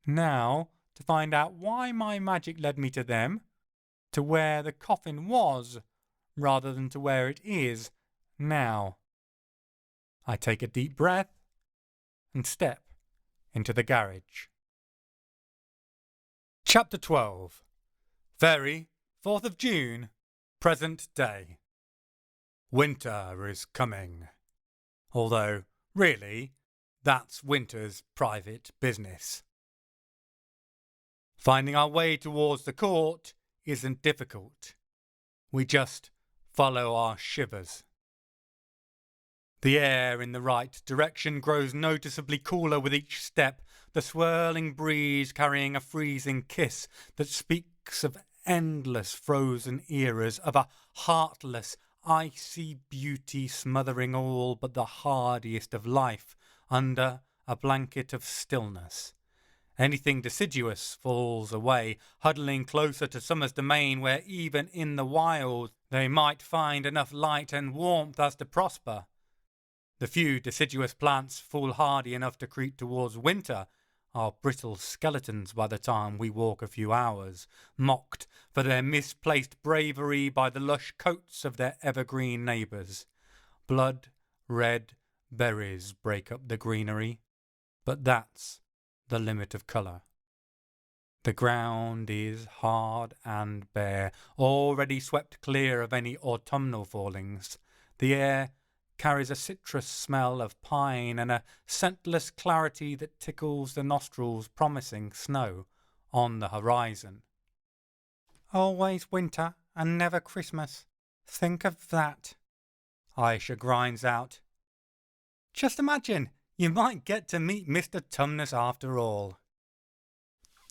Now, to find out why my magic led me to them, to where the coffin was, rather than to where it is now. I take a deep breath and step into the garage. Chapter 12. Fairie, 4th of June, present day. Winter is coming. Although, really, that's winter's private business. Finding our way towards the court isn't difficult. We just follow our shivers. The air in the right direction grows noticeably cooler with each step, the swirling breeze carrying a freezing kiss that speaks of endless frozen eras, of a heartless, icy beauty smothering all but the hardiest of life under a blanket of stillness. Anything deciduous falls away, huddling closer to summer's domain where even in the wild they might find enough light and warmth as to prosper. The few deciduous plants foolhardy enough to creep towards winter are brittle skeletons by the time we walk a few hours, mocked for their misplaced bravery by the lush coats of their evergreen neighbours. Blood-red berries break up the greenery, but that's the limit of colour. The ground is hard and bare, already swept clear of any autumnal fallings. The air carries a citrus smell of pine and a scentless clarity that tickles the nostrils, promising snow on the horizon. Always winter and never Christmas. Think of that, Aisha grinds out. Just imagine, you might get to meet Mr. Tumnus after all.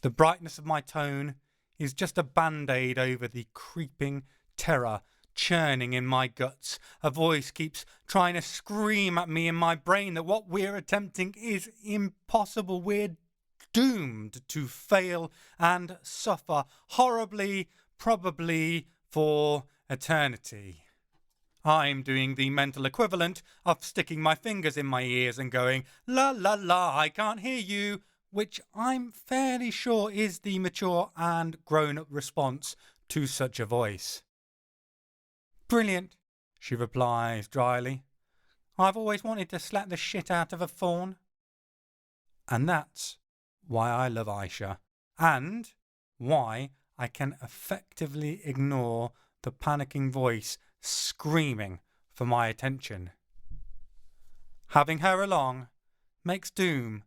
The brightness of my tone is just a band-aid over the creeping terror churning in my guts. A voice keeps trying to scream at me in my brain that what we're attempting is impossible. We're doomed to fail and suffer horribly, probably for eternity. I'm doing the mental equivalent of sticking my fingers in my ears and going, la la la, I can't hear you, which I'm fairly sure is the mature and grown-up response to such a voice. Brilliant, she replies dryly. I've always wanted to slap the shit out of a fawn. And that's why I love Aisha, and why I can effectively ignore the panicking voice screaming for my attention. Having her along makes doom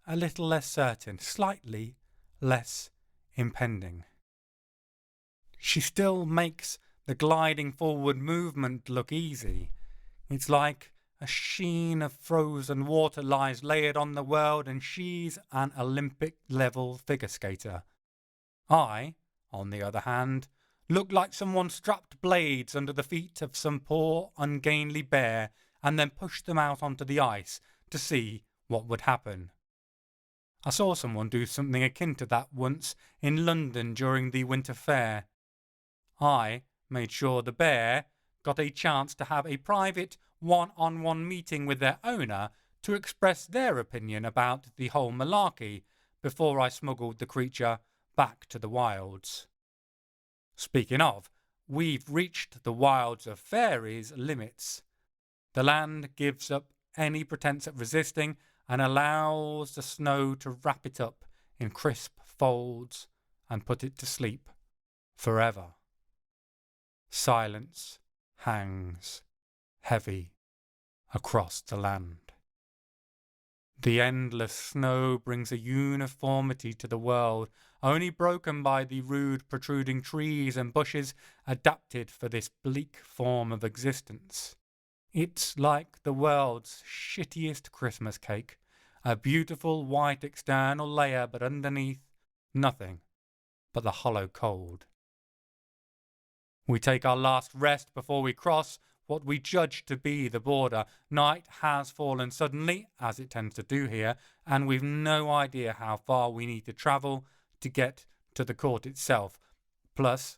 a little less certain, slightly less impending. She still makes the gliding forward movement look easy. It's like a sheen of frozen water lies layered on the world and she's an Olympic-level figure skater. I, on the other hand, look like someone strapped blades under the feet of some poor, ungainly bear and then pushed them out onto the ice to see what would happen. I saw someone do something akin to that once in London during the Winter Fair. I made sure the bear got a chance to have a private one-on-one meeting with their owner to express their opinion about the whole malarkey before I smuggled the creature back to the wilds. Speaking of, we've reached the wilds of Faerie's limits. The land gives up any pretense at resisting and allows the snow to wrap it up in crisp folds and put it to sleep forever. Silence hangs heavy across the land. The endless snow brings a uniformity to the world, only broken by the rude protruding trees and bushes adapted for this bleak form of existence. It's like the world's shittiest Christmas cake, a beautiful white external layer, but underneath, nothing but the hollow cold. We take our last rest before we cross what we judge to be the border. Night has fallen suddenly, as it tends to do here, and we've no idea how far we need to travel to get to the court itself. Plus,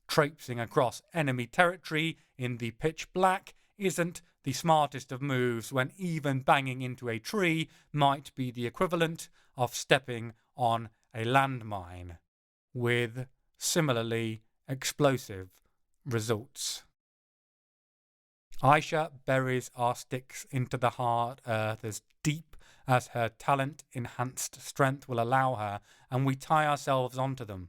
traipsing across enemy territory in the pitch black isn't the smartest of moves when even banging into a tree might be the equivalent of stepping on a landmine, with similarly explosive results. Aisha buries our sticks into the hard earth as deep as her talent-enhanced strength will allow her, and we tie ourselves onto them.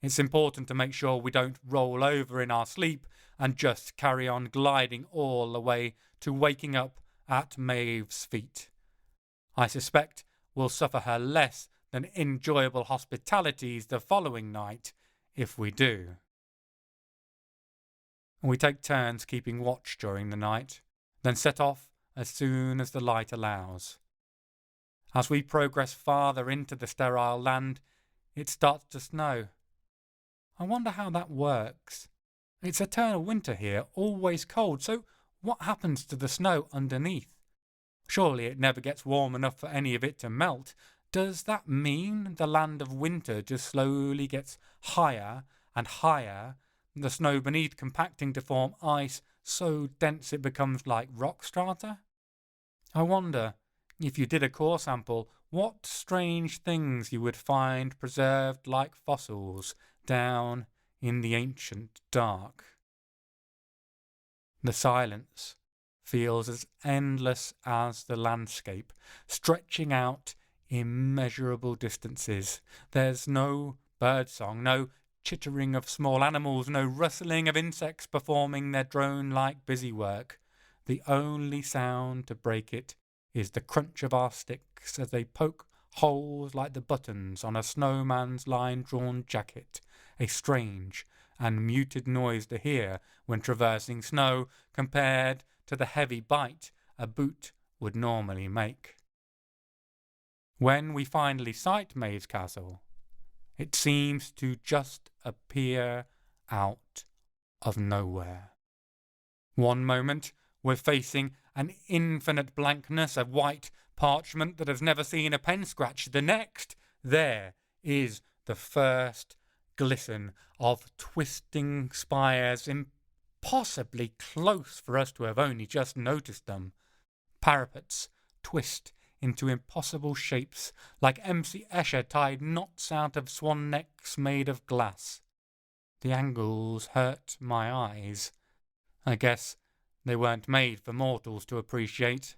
It's important to make sure we don't roll over in our sleep and just carry on gliding all the way to waking up at Maeve's feet. I suspect we'll suffer her less than enjoyable hospitalities the following night if we do. We take turns keeping watch during the night, then set off as soon as the light allows. As we progress farther into the sterile land, it starts to snow. I wonder how that works. It's eternal winter here, always cold, so what happens to the snow underneath? Surely it never gets warm enough for any of it to melt. Does that mean the land of winter just slowly gets higher and higher, the snow beneath compacting to form ice so dense it becomes like rock strata? I wonder, if you did a core sample, what strange things you would find preserved like fossils down in the ancient dark. The silence feels as endless as the landscape, stretching out immeasurable distances. There's no birdsong, no chittering of small animals, no rustling of insects performing their drone-like busywork. The only sound to break it is the crunch of our sticks as they poke holes like the buttons on a snowman's line-drawn jacket, a strange and muted noise to hear when traversing snow compared to the heavy bite a boot would normally make. When we finally sight Maeve's castle, it seems to just appear out of nowhere. One moment we're facing an infinite blankness of white parchment that has never seen a pen scratch. The next, there is the first glisten of twisting spires, impossibly close for us to have only just noticed them. Parapets twist into impossible shapes, like MC Escher tied knots out of swan necks made of glass. The angles hurt my eyes. I guess they weren't made for mortals to appreciate,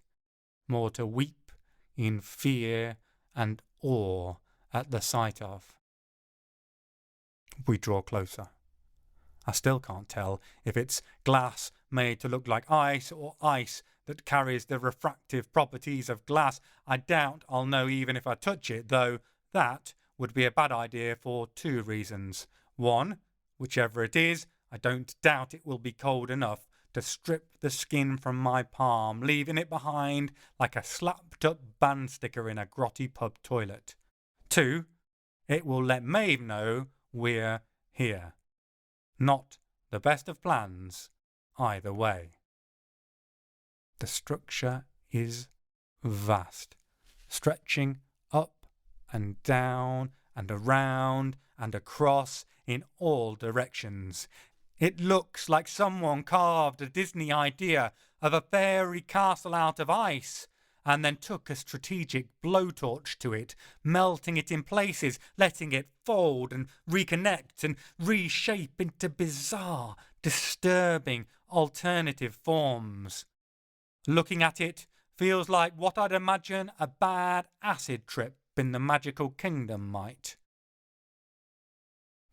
more to weep in fear and awe at the sight of. We draw closer. I still can't tell if it's glass made to look like ice or ice that carries the refractive properties of glass. I doubt I'll know even if I touch it, though that would be a bad idea for two reasons. One, whichever it is, I don't doubt it will be cold enough to strip the skin from my palm, leaving it behind like a slapped-up band sticker in a grotty pub toilet. Two, it will let Maeve know we're here. Not the best of plans, either way. The structure is vast, stretching up and down and around and across in all directions. It looks like someone carved a Disney idea of a fairy castle out of ice and then took a strategic blowtorch to it, melting it in places, letting it fold and reconnect and reshape into bizarre, disturbing alternative forms. Looking at it feels like what I'd imagine a bad acid trip in the magical kingdom might.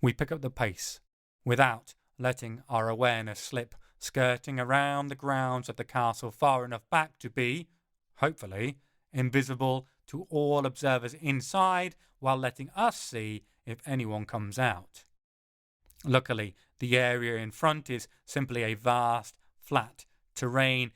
We pick up the pace, without letting our awareness slip, skirting around the grounds of the castle far enough back to be, hopefully, invisible to all observers inside, while letting us see if anyone comes out. Luckily, the area in front is simply a vast, flat terrain,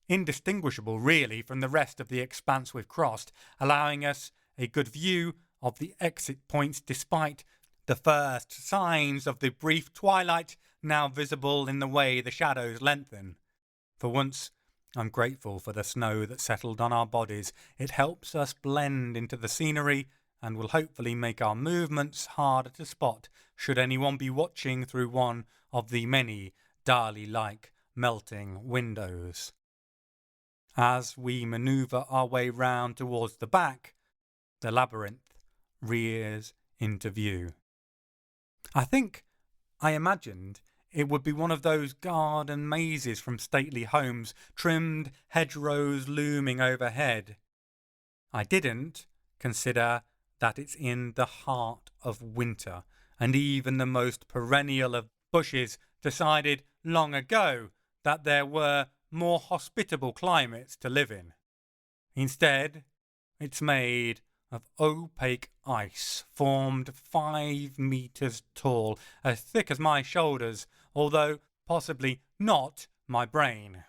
indistinguishable really from the rest of the expanse we've crossed, allowing us a good view of the exit points despite the first signs of the brief twilight now visible in the way the shadows lengthen. For once, I'm grateful for the snow that settled on our bodies. It helps us blend into the scenery and will hopefully make our movements harder to spot should anyone be watching through one of the many Dali-like melting windows. As we manoeuvre our way round towards the back, the labyrinth rears into view. I imagined it would be one of those garden mazes from stately homes, trimmed hedgerows looming overhead. I didn't consider that it's in the heart of winter, and even the most perennial of bushes decided long ago that there were more hospitable climates to live in. Instead, it's made of opaque ice formed 5 meters tall, as thick as my shoulders, although possibly not my brain.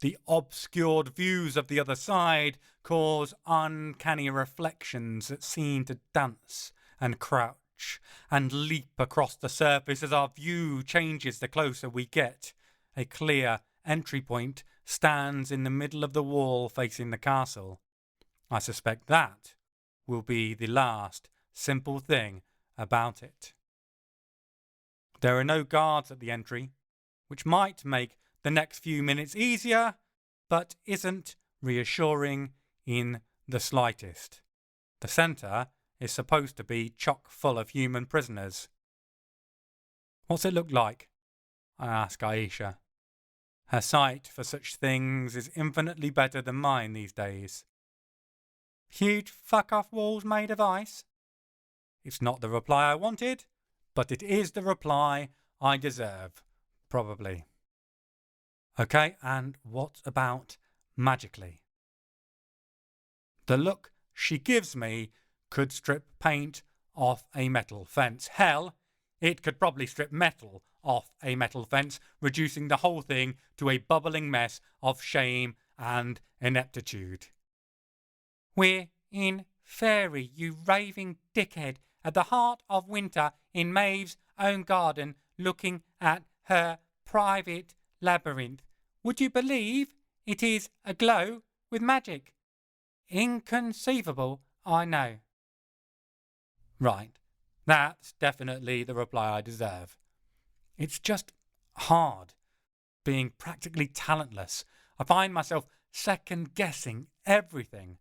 The obscured views of the other side cause uncanny reflections that seem to dance and crouch and leap across the surface as our view changes the closer we get. A clear entry point stands in the middle of the wall facing the castle. I suspect that will be the last simple thing about it. There are no guards at the entry, which might make the next few minutes easier, but isn't reassuring in the slightest. The centre is supposed to be chock full of human prisoners. What's it look like? I ask Aisha. Her sight for such things is infinitely better than mine these days. Huge fuck-off walls made of ice? It's not the reply I wanted, but it is the reply I deserve, probably. Okay, and what about magically? The look she gives me could strip paint off a metal fence. Hell, it could probably strip metal off a metal fence, reducing the whole thing to a bubbling mess of shame and ineptitude. We're in Fairie, you raving dickhead, at the heart of winter in Maeve's own garden, looking at her private labyrinth. Would you believe it is aglow with magic? Inconceivable, I know. Right, that's definitely the reply I deserve. It's just hard, being practically talentless. I find myself second-guessing everything.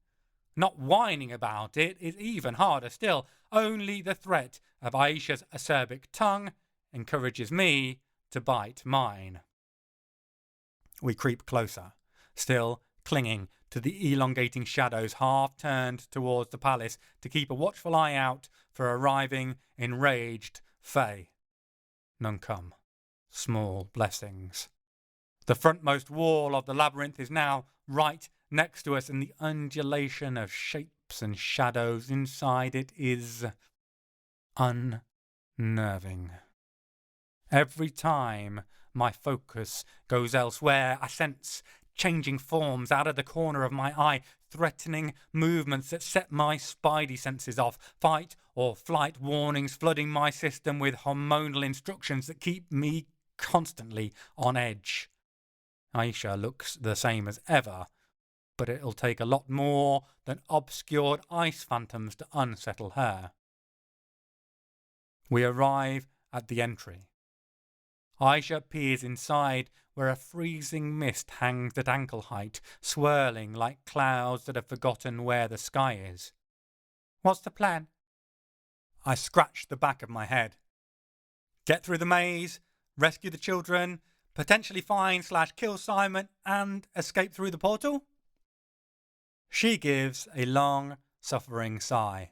Not whining about it is even harder still. Only the threat of Aisha's acerbic tongue encourages me to bite mine. We creep closer, still clinging to the elongating shadows half turned towards the palace to keep a watchful eye out for arriving enraged Fae. None come. Small blessings. The frontmost wall of the labyrinth is now right next to us, and the undulation of shapes and shadows inside it is unnerving. Every time my focus goes elsewhere, I sense changing forms out of the corner of my eye, threatening movements that set my spidey senses off, fight or flight warnings flooding my system with hormonal instructions that keep me constantly on edge. Aisha looks the same as ever, but it'll take a lot more than obscured ice phantoms to unsettle her. We arrive at the entry. Aisha peers inside, where a freezing mist hangs at ankle height, swirling like clouds that have forgotten where the sky is. What's the plan? I scratch the back of my head. Get through the maze, rescue the children, potentially find/kill Simon, and escape through the portal? She gives a long, suffering sigh.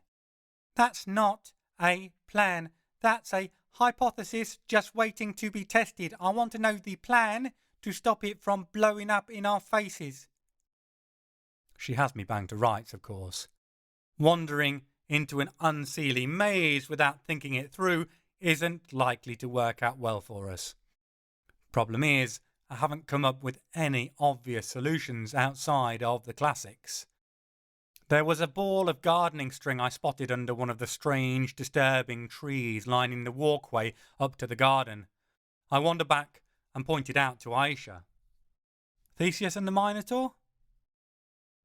That's not a plan. That's a hypothesis just waiting to be tested. I want to know the plan to stop it from blowing up in our faces. She has me bang to rights, of course. Wandering into an Unseelie maze without thinking it through isn't likely to work out well for us. Problem is, I haven't come up with any obvious solutions outside of the classics. There was a ball of gardening string I spotted under one of the strange, disturbing trees lining the walkway up to the garden. I wandered back and pointed out to Aisha. Theseus and the Minotaur?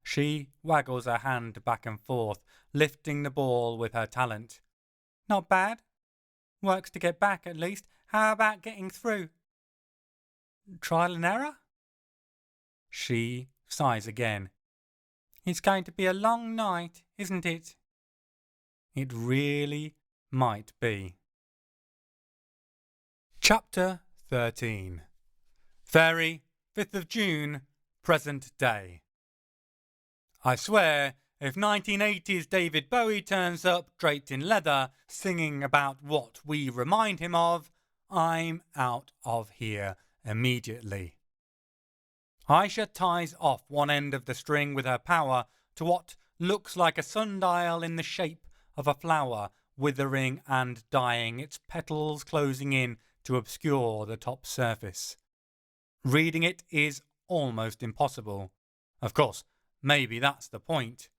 She waggles her hand back and forth, lifting the ball with her talent. Not bad. Works to get back, at least. How about getting through? Trial and error? She sighs again. It's going to be a long night, isn't it? It really might be. Chapter 13. Fairie, 5th of June, present day. I swear if 1980s David Bowie turns up draped in leather, singing about what we remind him of, I'm out of here immediately. Aisha ties off one end of the string with her power to what looks like a sundial in the shape of a flower, withering and dying, its petals closing in to obscure the top surface. Reading it is almost impossible. Of course, maybe that's the point.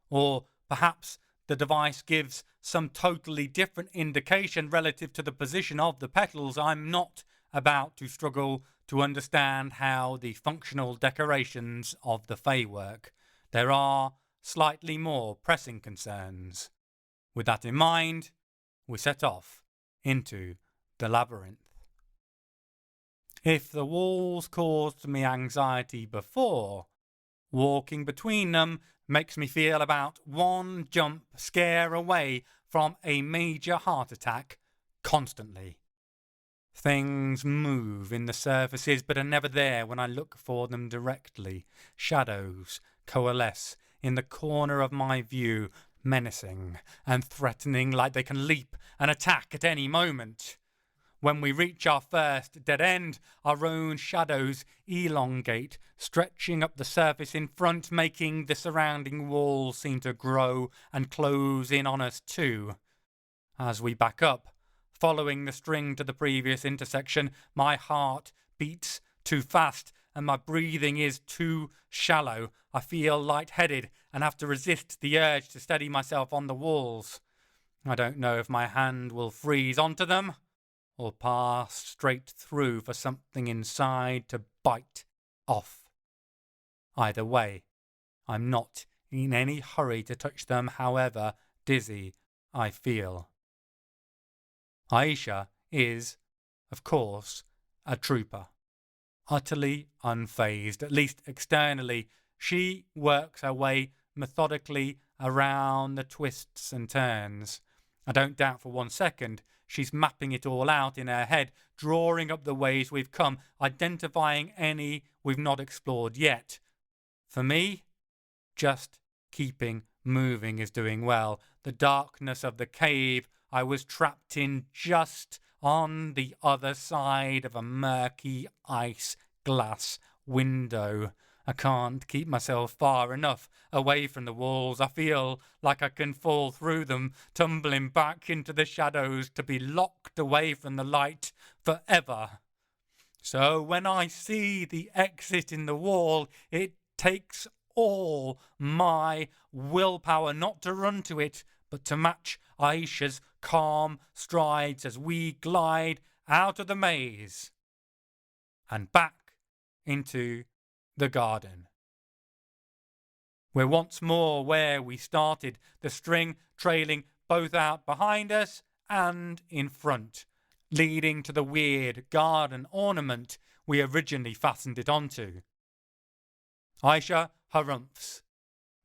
Or perhaps the device gives some totally different indication relative to the position of the petals. I'm not about to struggle to understand how the functional decorations of the Fae work. There are slightly more pressing concerns. With that in mind, we set off into the labyrinth. If the walls caused me anxiety before, walking between them makes me feel about one jump scare away from a major heart attack constantly. Things move in the surfaces but are never there when I look for them directly. Shadows coalesce in the corner of my view, menacing and threatening, like they can leap and attack at any moment. When we reach our first dead end, our own shadows elongate, stretching up the surface in front, making the surrounding walls seem to grow and close in on us too. As we back up, following the string to the previous intersection, my heart beats too fast and my breathing is too shallow. I feel lightheaded and have to resist the urge to steady myself on the walls. I don't know if my hand will freeze onto them or pass straight through for something inside to bite off. Either way, I'm not in any hurry to touch them, however dizzy I feel. Aisha is, of course, a trooper. Utterly unfazed, at least externally, she works her way methodically around the twists and turns. I don't doubt for 1 second she's mapping it all out in her head, drawing up the ways we've come, identifying any we've not explored yet. For me, just keeping moving is doing well. The darkness of the cave I was trapped in just on the other side of a murky ice glass window. I can't keep myself far enough away from the walls. I feel like I can fall through them, tumbling back into the shadows to be locked away from the light forever. So when I see the exit in the wall, it takes all my willpower not to run to it, but to match Aisha's calm strides as we glide out of the maze and back into the garden. We're once more where we started, the string trailing both out behind us and in front, leading to the weird garden ornament we originally fastened it onto. Aisha harumphs,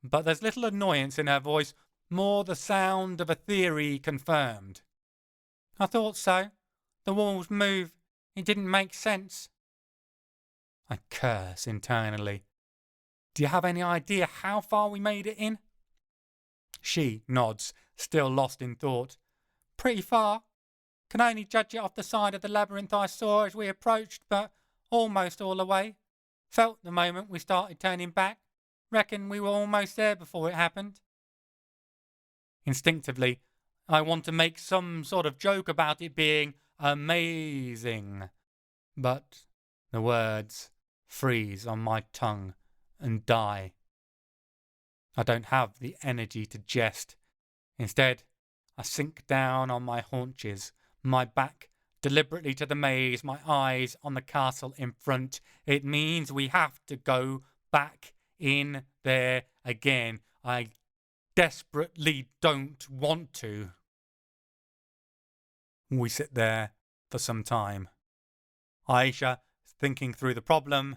but there's little annoyance in her voice, more the sound of a theory confirmed. I thought so. The walls move. It didn't make sense. I curse internally. Do you have any idea how far we made it in? She nods, still lost in thought. Pretty far. Can only judge it off the side of the labyrinth I saw as we approached, but almost all the way. Felt the moment we started turning back. Reckon we were almost there before it happened. Instinctively, I want to make some sort of joke about it being amazing, but the words freeze on my tongue and die. I don't have the energy to jest. Instead, I sink down on my haunches, my back deliberately to the maze, my eyes on the castle in front. It means we have to go back in there again. I desperately don't want to. We sit there for some time. Aisha thinking through the problem,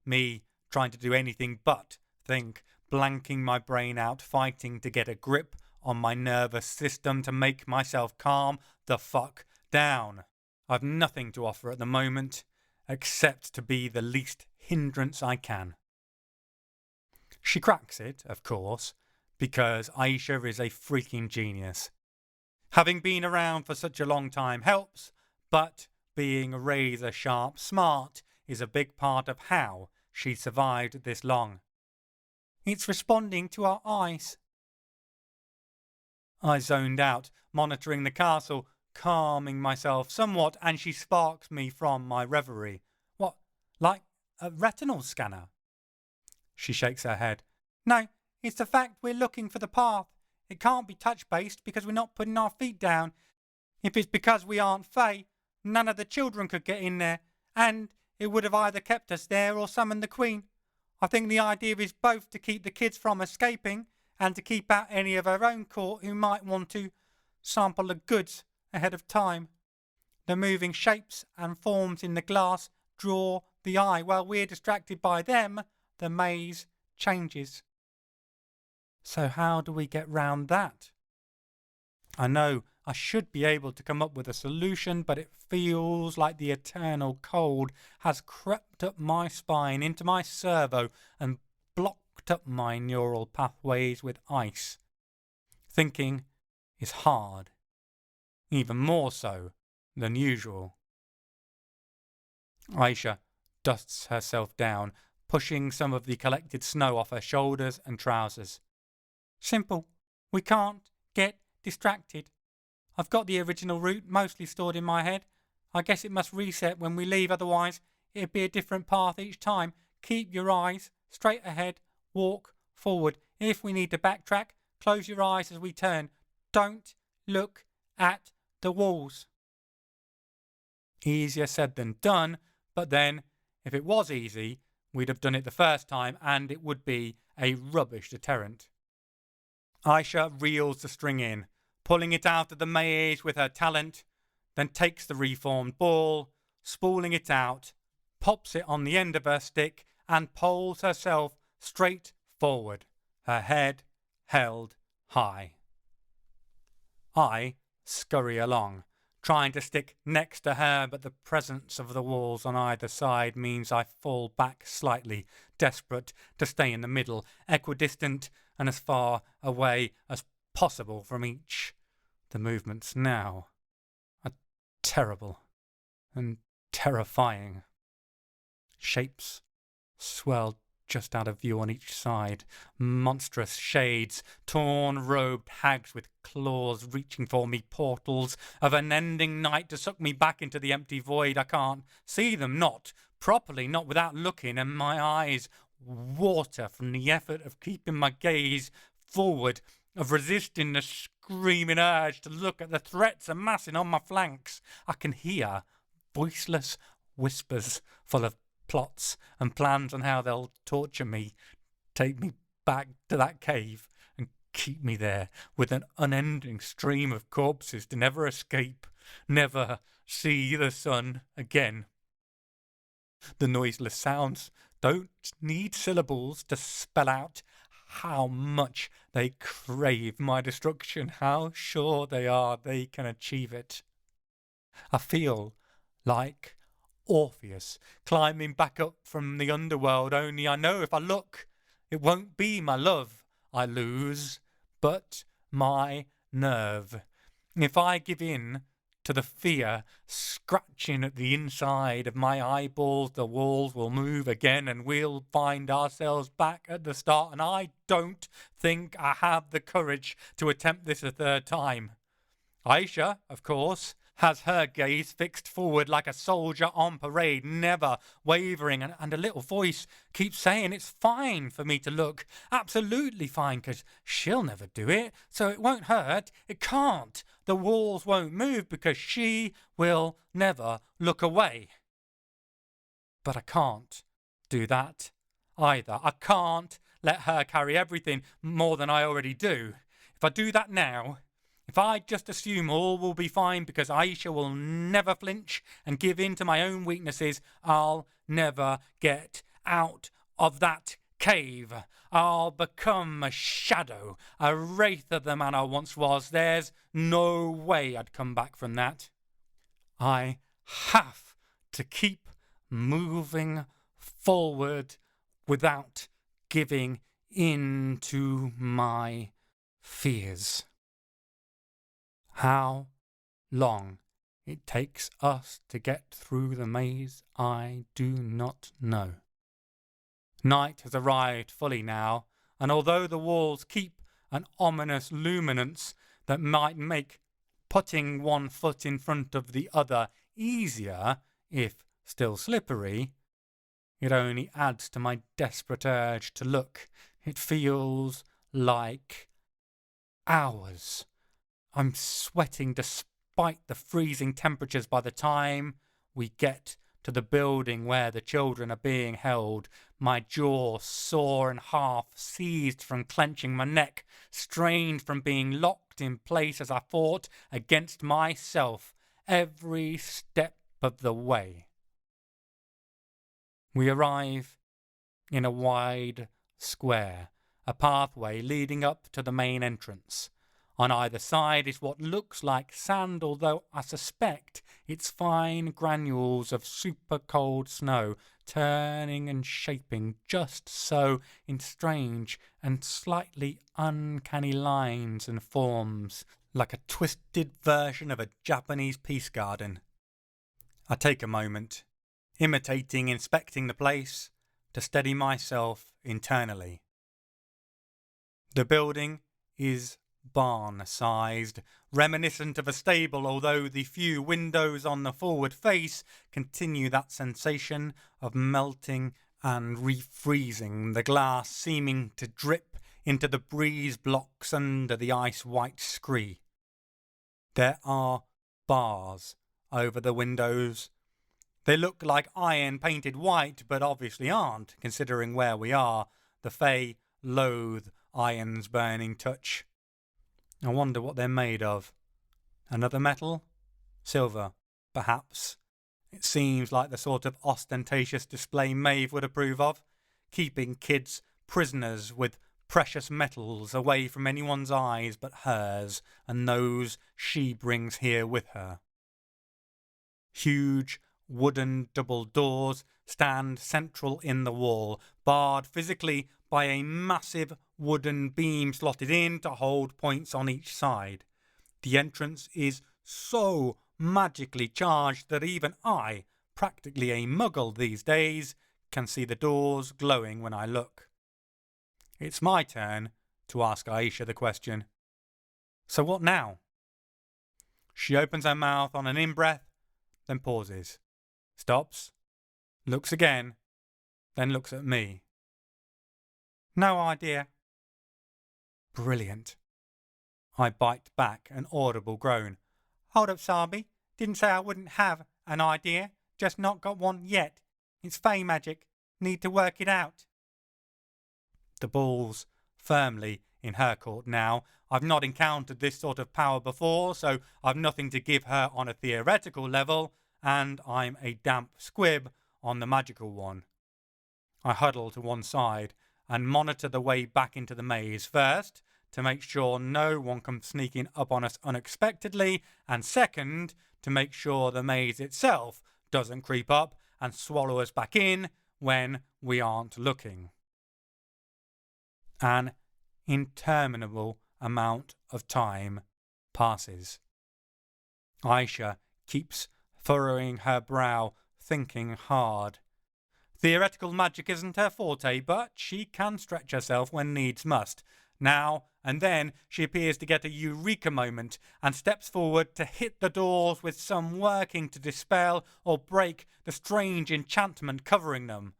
me trying to do anything but think, blanking my brain out, fighting to get a grip on my nervous system to make myself calm the fuck down. I've nothing to offer at the moment, except to be the least hindrance I can. She cracks it, of course, because Aisha is a freaking genius. Having been around for such a long time helps, but being razor sharp smart is a big part of how she survived this long. It's responding to our eyes. I zoned out, monitoring the castle, calming myself somewhat, and she sparks me from my reverie. What, like a retinal scanner? She shakes her head. No, it's the fact we're looking for the path. It can't be touch-based because we're not putting our feet down. If it's because we aren't Fae, none of the children could get in there, and it would have either kept us there or summoned the Queen. I think the idea is both to keep the kids from escaping and to keep out any of her own court who might want to sample the goods ahead of time. The moving shapes and forms in the glass draw the eye. While we're distracted by them, the maze changes. So how do we get round that? I know I should be able to come up with a solution, but it feels like the eternal cold has crept up my spine into my servo and blocked up my neural pathways with ice. Thinking is hard, even more so than usual. Aisha dusts herself down, pushing some of the collected snow off her shoulders and trousers. Simple. We can't get distracted. I've got the original route mostly stored in my head. I guess it must reset when we leave, otherwise it'd be a different path each time. Keep your eyes straight ahead, walk forward. If we need to backtrack, close your eyes as we turn. Don't look at the walls. Easier said than done, but then, if it was easy, we'd have done it the first time and it would be a rubbish deterrent. Aisha reels the string in, pulling it out of the maze with her talent, then takes the reformed ball, spooling it out, pops it on the end of her stick and poles herself straight forward, her head held high. I scurry along, trying to stick next to her, but the presence of the walls on either side means I fall back slightly, desperate to stay in the middle, equidistant and as far away as possible from each. The movements now are terrible and terrifying. Shapes swell just out of view on each side, monstrous shades, torn-robed hags with claws reaching for me, portals of unending night to suck me back into the empty void. I can't see them, not properly, not without looking, and my eyes water from the effort of keeping my gaze forward, of resisting the screaming urge to look at the threats amassing on my flanks. I can hear voiceless whispers full of plots and plans on how they'll torture me, take me back to that cave and keep me there with an unending stream of corpses to never escape, never see the sun again. The noiseless sounds don't need syllables to spell out how much they crave my destruction, how sure they are they can achieve it. I feel like Orpheus climbing back up from the underworld, only I know if I look, it won't be my love I lose, but my nerve. If I give in to the fear scratching at the inside of my eyeballs, the walls will move again and we'll find ourselves back at the start, and I don't think I have the courage to attempt this a third time. Aisha, of course, has her gaze fixed forward like a soldier on parade, never wavering, and a little voice keeps saying it's fine for me to look, absolutely fine, 'cause she'll never do it, so it won't hurt, it can't, the walls won't move because she will never look away. But I can't do that either. I can't let her carry everything more than I already do. If I do that now, if I just assume all will be fine because Aisha will never flinch and give in to my own weaknesses, I'll never get out of that cave. I'll become a shadow, a wraith of the man I once was. There's no way I'd come back from that. I have to keep moving forward without giving into my fears. How long it takes us to get through the maze, I do not know. Night has arrived fully now, and although the walls keep an ominous luminance that might make putting one foot in front of the other easier, if still slippery, it only adds to my desperate urge to look. It feels like hours. I'm sweating despite the freezing temperatures by the time we get to the building where the children are being held. My jaw sore and half seized from clenching my neck, strained from being locked in place as I fought against myself every step of the way. We arrive in a wide square, a pathway leading up to the main entrance. On either side is what looks like sand, although I suspect it's fine granules of super cold snow, turning and shaping just so in strange and slightly uncanny lines and forms, like a twisted version of a Japanese peace garden. I take a moment, inspecting the place, to steady myself internally. The building is barn-sized, reminiscent of a stable, although the few windows on the forward face continue that sensation of melting and refreezing, the glass seeming to drip into the breeze blocks under the ice-white scree. There are bars over the windows. They look like iron painted white, but obviously aren't, considering where we are. The Fae loathe iron's burning touch. I wonder what they're made of. Another metal? Silver, perhaps. It seems like the sort of ostentatious display Maeve would approve of, keeping kids prisoners with precious metals away from anyone's eyes but hers and those she brings here with her. Huge wooden double doors stand central in the wall, barred physically by a massive wooden beam slotted in to hold points on each side. The entrance is so magically charged that even I, practically a muggle these days, can see the doors glowing when I look. It's my turn to ask Aisha the question. So what now? She opens her mouth on an in-breath, then pauses, stops, looks again, then looks at me. No idea. Brilliant. I bite back an audible groan. Hold up, Sabi. Didn't say I wouldn't have an idea. Just not got one yet. It's Fae magic. Need to work it out. The ball's firmly in her court now. I've not encountered this sort of power before, so I've nothing to give her on a theoretical level, and I'm a damp squib on the magical one. I huddle to one side and monitor the way back into the maze, first, to make sure no one comes sneaking up on us unexpectedly, and second, to make sure the maze itself doesn't creep up and swallow us back in when we aren't looking. An interminable amount of time passes. Aisha keeps furrowing her brow, thinking hard. Theoretical magic isn't her forte, but she can stretch herself when needs must. Now and then she appears to get a eureka moment and steps forward to hit the doors with some working to dispel or break the strange enchantment covering them.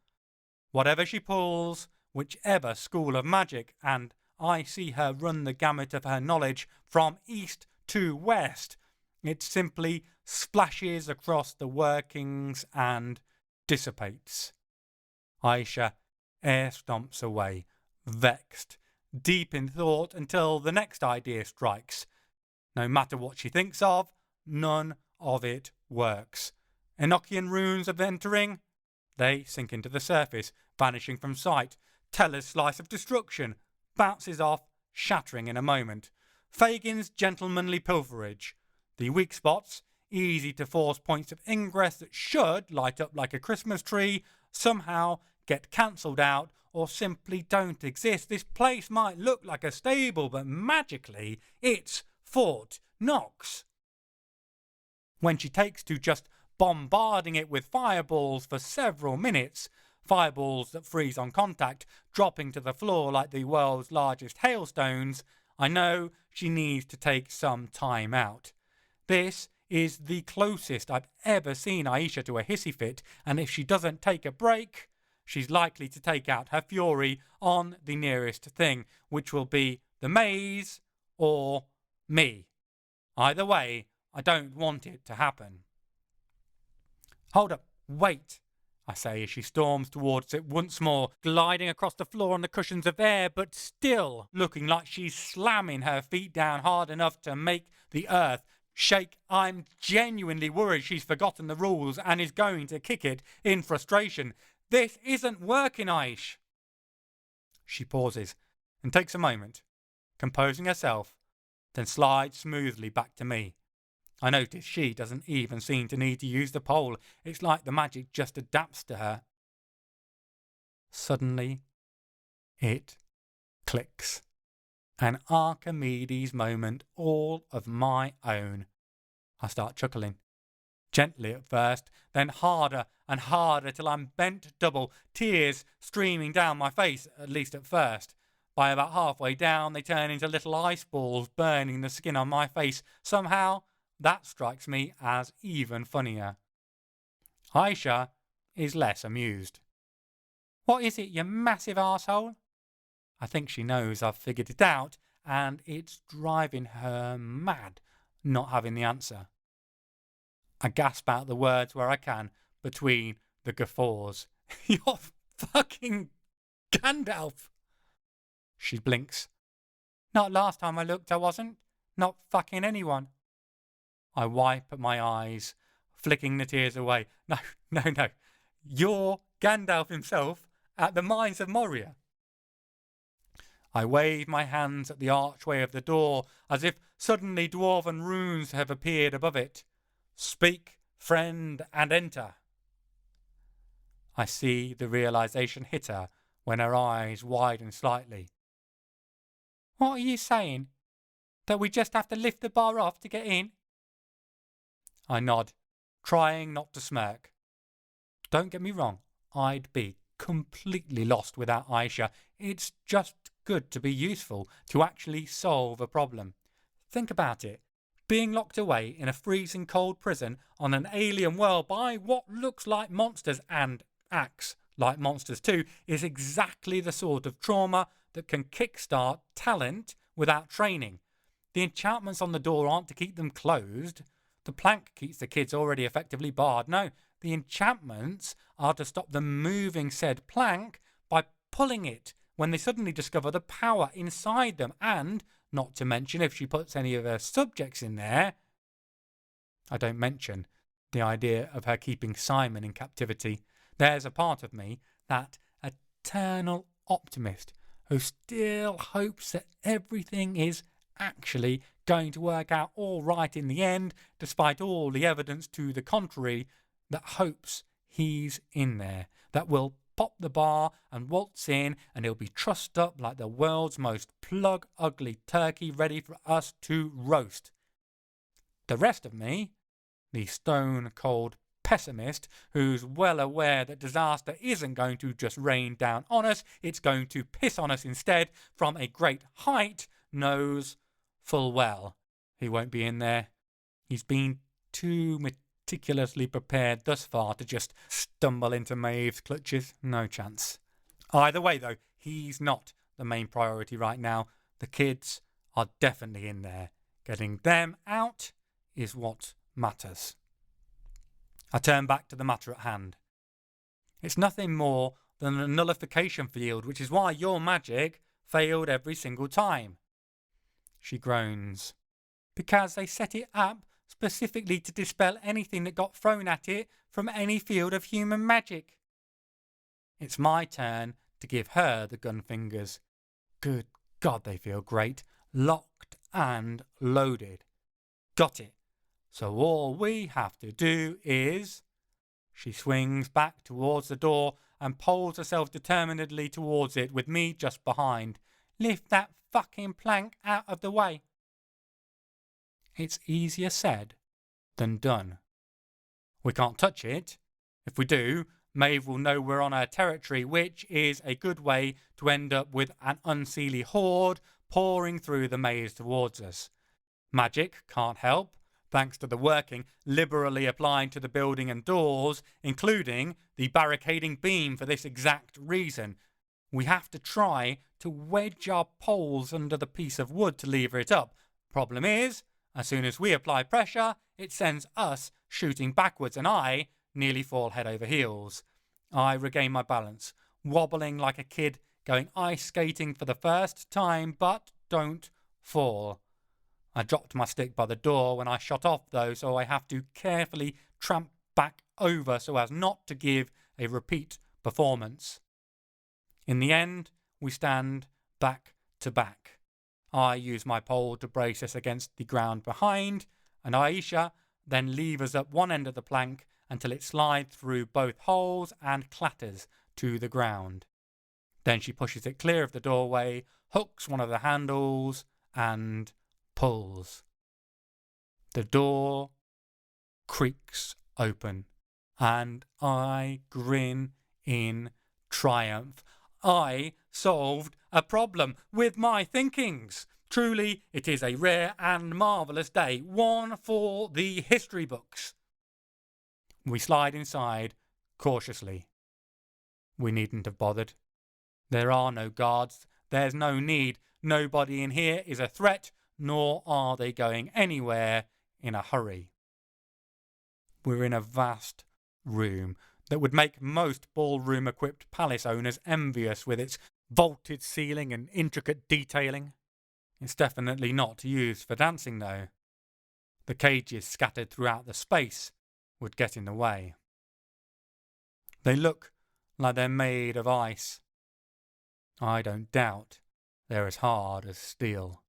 Whatever she pulls, whichever school of magic, and I see her run the gamut of her knowledge from east to west, it simply splashes across the workings and dissipates. Aisha air stomps away, vexed, deep in thought until the next idea strikes. No matter what she thinks of, none of it works. Enochian runes of entering? They sink into the surface, vanishing from sight. Teller's slice of destruction bounces off, shattering in a moment. Fagin's gentlemanly pilferage. The weak spots, easy to force points of ingress that should light up like a Christmas tree, somehow get cancelled out or simply don't exist. This place might look like a stable, but magically it's Fort Knox. When she takes to just bombarding it with fireballs for several minutes, fireballs that freeze on contact, dropping to the floor like the world's largest hailstones, I know she needs to take some time out. This is the closest I've ever seen Aisha to a hissy fit, and if she doesn't take a break, she's likely to take out her fury on the nearest thing, which will be the maze or me. Either way, I don't want it to happen. Hold up, wait, I say as she storms towards it once more, gliding across the floor on the cushions of air, but still looking like she's slamming her feet down hard enough to make the earth shake. I'm genuinely worried she's forgotten the rules and is going to kick it in frustration. This isn't working, Aish. She pauses and takes a moment, composing herself, then slides smoothly back to me. I notice she doesn't even seem to need to use the pole. It's like the magic just adapts to her. Suddenly, it clicks. An Archimedes moment all of my own. I start chuckling. Gently at first, then harder and harder till I'm bent double, tears streaming down my face, at least at first. By about halfway down, they turn into little ice balls burning the skin on my face. Somehow, that strikes me as even funnier. Aisha is less amused. What is it, you massive arsehole? I think she knows I've figured it out, and it's driving her mad not having the answer. I gasp out the words where I can between the guffaws. You're fucking Gandalf! She blinks. Not last time I looked, I wasn't. Not fucking anyone. I wipe at my eyes, flicking the tears away. No. You're Gandalf himself at the Mines of Moria. I wave my hands at the archway of the door, as if suddenly dwarven runes have appeared above it. Speak, friend, and enter. I see the realization hit her when her eyes widen slightly. What are you saying? That we just have to lift the bar off to get in? I nod, trying not to smirk. Don't get me wrong, I'd be completely lost without Aisha. It's just good to be useful, to actually solve a problem. Think about it. Being locked away in a freezing cold prison on an alien world by what looks like monsters and acts like monsters too is exactly the sort of trauma that can kickstart talent without training. The enchantments on the door aren't to keep them closed. The plank keeps the kids already effectively barred. No, the enchantments are to stop them moving said plank by pulling it when they suddenly discover the power inside them, and, not to mention if she puts any of her subjects in there. I don't mention the idea of her keeping Simon in captivity. There's a part of me, that eternal optimist, who still hopes that everything is actually going to work out all right in the end, despite all the evidence to the contrary, that hopes he's in there, that will pop the bar and waltz in, and he'll be trussed up like the world's most plug-ugly turkey ready for us to roast. The rest of me, the stone-cold pessimist who's well aware that disaster isn't going to just rain down on us, it's going to piss on us instead from a great height, knows full well he won't be in there. He's been too meticulously prepared thus far to just stumble into Maeve's clutches. No chance. Either way, though, he's not the main priority right now. The kids are definitely in there. Getting them out is what matters. I turn back to the matter at hand. It's nothing more than a nullification field, which is why your magic failed every single time. She groans. Because they set it up specifically to dispel anything that got thrown at it from any field of human magic. It's my turn to give her the gun fingers. Good God, they feel great. Locked and loaded. Got it. So all we have to do is... She swings back towards the door and poles herself determinedly towards it with me just behind. Lift that fucking plank out of the way. It's easier said than done. We can't touch it. If we do, Maeve will know we're on her territory, which is a good way to end up with an unseelie horde pouring through the maze towards us. Magic can't help, thanks to the working liberally applying to the building and doors, including the barricading beam for this exact reason. We have to try to wedge our poles under the piece of wood to lever it up. Problem is, as soon as we apply pressure, it sends us shooting backwards and I nearly fall head over heels. I regain my balance, wobbling like a kid going ice skating for the first time, but don't fall. I dropped my stick by the door when I shot off though, so I have to carefully tramp back over so as not to give a repeat performance. In the end, we stand back to back. I use my pole to brace us against the ground behind, and Aisha then levers up one end of the plank until it slides through both holes and clatters to the ground. Then she pushes it clear of the doorway, hooks one of the handles, and pulls. The door creaks open, and I grin in triumph. I solved a problem with my thinkings. Truly, it is a rare and marvellous day, one for the history books. We slide inside, cautiously. We needn't have bothered. There are no guards. There's no need. Nobody in here is a threat, nor are they going anywhere in a hurry. We're in a vast room that would make most ballroom-equipped palace owners envious with its vaulted ceiling and intricate detailing. It's definitely not used for dancing, though. The cages scattered throughout the space would get in the way. They look like they're made of ice. I don't doubt they're as hard as steel.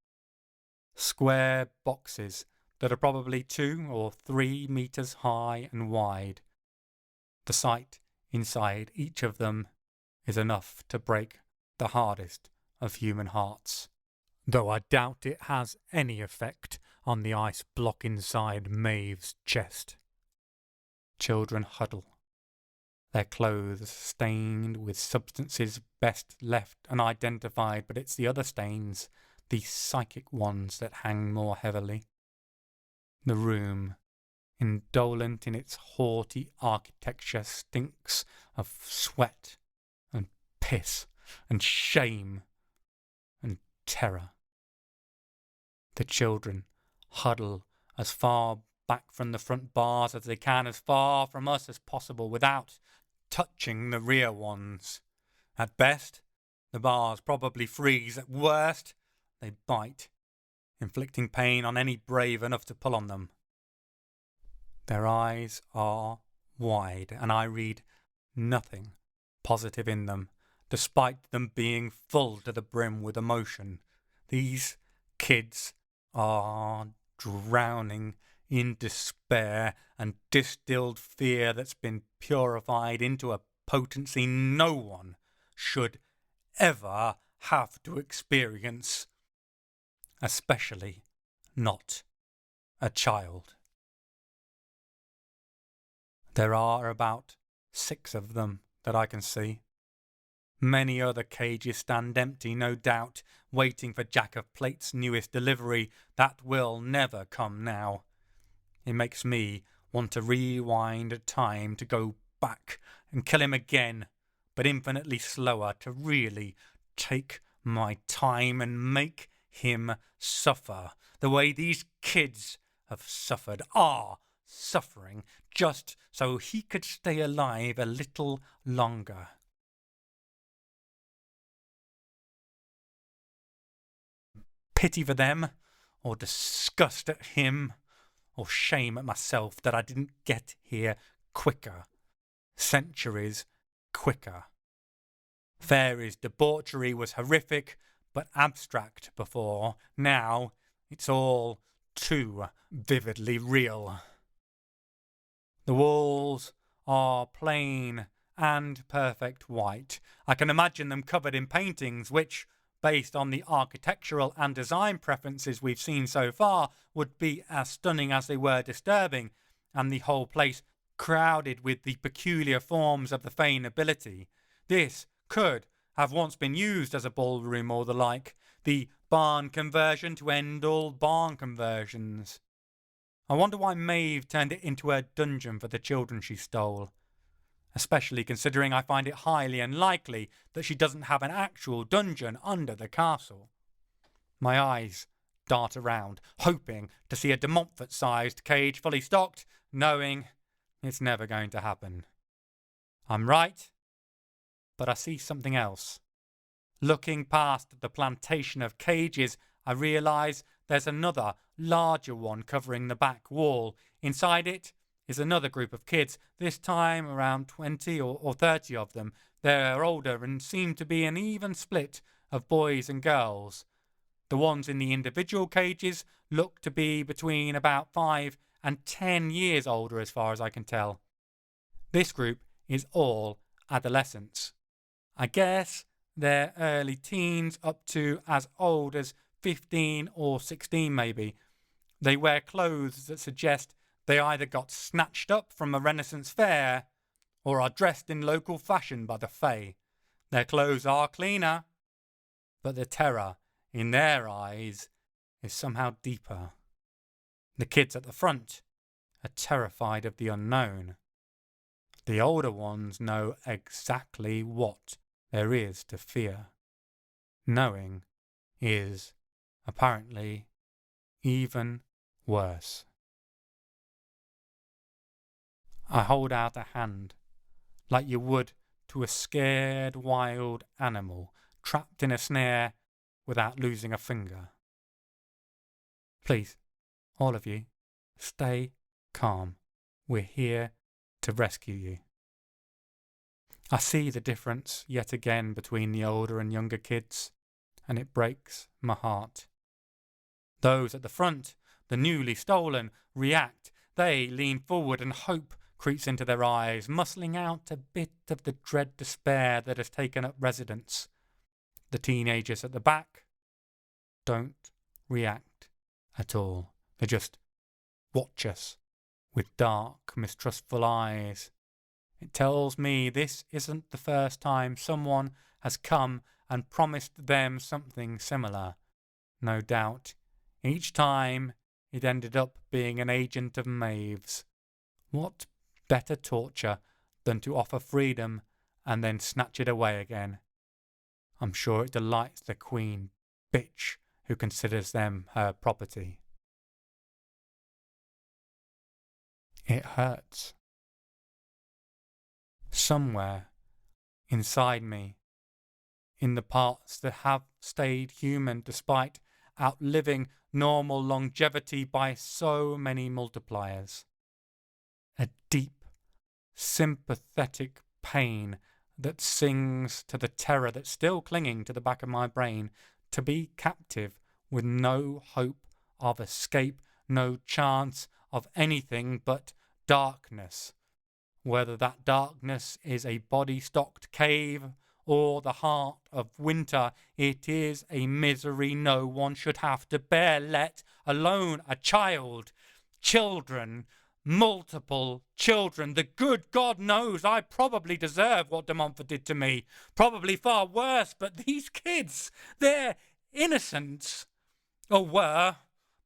Square boxes that are probably 2 or 3 meters high and wide. The sight inside each of them is enough to break the hardest of human hearts, though I doubt it has any effect on the ice block inside Maeve's chest. Children huddle, their clothes stained with substances best left unidentified, but it's the other stains, the psychic ones, that hang more heavily. The room, indolent in its haughty architecture, stinks of sweat and piss and shame and terror. The children huddle as far back from the front bars as they can, as far from us as possible, without touching the rear ones. At best, the bars probably freeze. At worst, they bite, inflicting pain on any brave enough to pull on them. Their eyes are wide, and I read nothing positive in them, despite them being full to the brim with emotion. These kids are drowning in despair and distilled fear that's been purified into a potency no one should ever have to experience, especially not a child. There are about 6 of them that I can see. Many other cages stand empty, no doubt, waiting for Jack of Plate's newest delivery. That will never come now. It makes me want to rewind time to go back and kill him again, but infinitely slower, to really take my time and make him suffer the way these kids have suffered, are suffering, just so he could stay alive a little longer. Pity for them, or disgust at him, or shame at myself that I didn't get here quicker, centuries quicker. Fairie's debauchery was horrific but abstract before. Now it's all too vividly real. The walls are plain and perfect white. I can imagine them covered in paintings which, based on the architectural and design preferences we've seen so far, would be as stunning as they were disturbing, and the whole place crowded with the peculiar forms of the Fae nobility. This could have once been used as a ballroom or the like, the barn conversion to end all barn conversions. I wonder why Maeve turned it into a dungeon for the children she stole, especially considering I find it highly unlikely that she doesn't have an actual dungeon under the castle. My eyes dart around, hoping to see a de Montfort-sized cage fully stocked, knowing it's never going to happen. I'm right, but I see something else. Looking past the plantation of cages, I realise there's another, larger one covering the back wall. Inside it is another group of kids, this time around 20 or 30 of them. They're older and seem to be an even split of boys and girls. The ones in the individual cages look to be between about 5 and 10 years older as far as I can tell. This group is all adolescents. I guess they're early teens up to as old as 15 or 16 maybe. They wear clothes that suggest they either got snatched up from a Renaissance fair or are dressed in local fashion by the Fae. Their clothes are cleaner, but the terror in their eyes is somehow deeper. The kids at the front are terrified of the unknown. The older ones know exactly what there is to fear. Knowing is, apparently, even worse. I hold out a hand, like you would to a scared wild animal trapped in a snare without losing a finger. Please, all of you, stay calm. We're here to rescue you. I see the difference yet again between the older and younger kids, and it breaks my heart. Those at the front, the newly stolen, react. They lean forward and hope creeps into their eyes, muscling out a bit of the dread despair that has taken up residence. The teenagers at the back don't react at all. They just watch us with dark, mistrustful eyes. It tells me this isn't the first time someone has come and promised them something similar. No doubt, each time it ended up being an agent of Maeve's. What better torture than to offer freedom and then snatch it away again? I'm sure it delights the queen bitch who considers them her property. It hurts. Somewhere inside me, in the parts that have stayed human despite outliving normal longevity by so many multipliers. A deep, sympathetic pain that sings to the terror that's still clinging to the back of my brain, to be captive with no hope of escape, no chance of anything but darkness. Whether that darkness is a body-stocked cave or the heart of winter, it is a misery no one should have to bear, let alone a child. Children, multiple children. The good God knows I probably deserve what de Montfort did to me. Probably far worse, but these kids, they're innocent. Or were,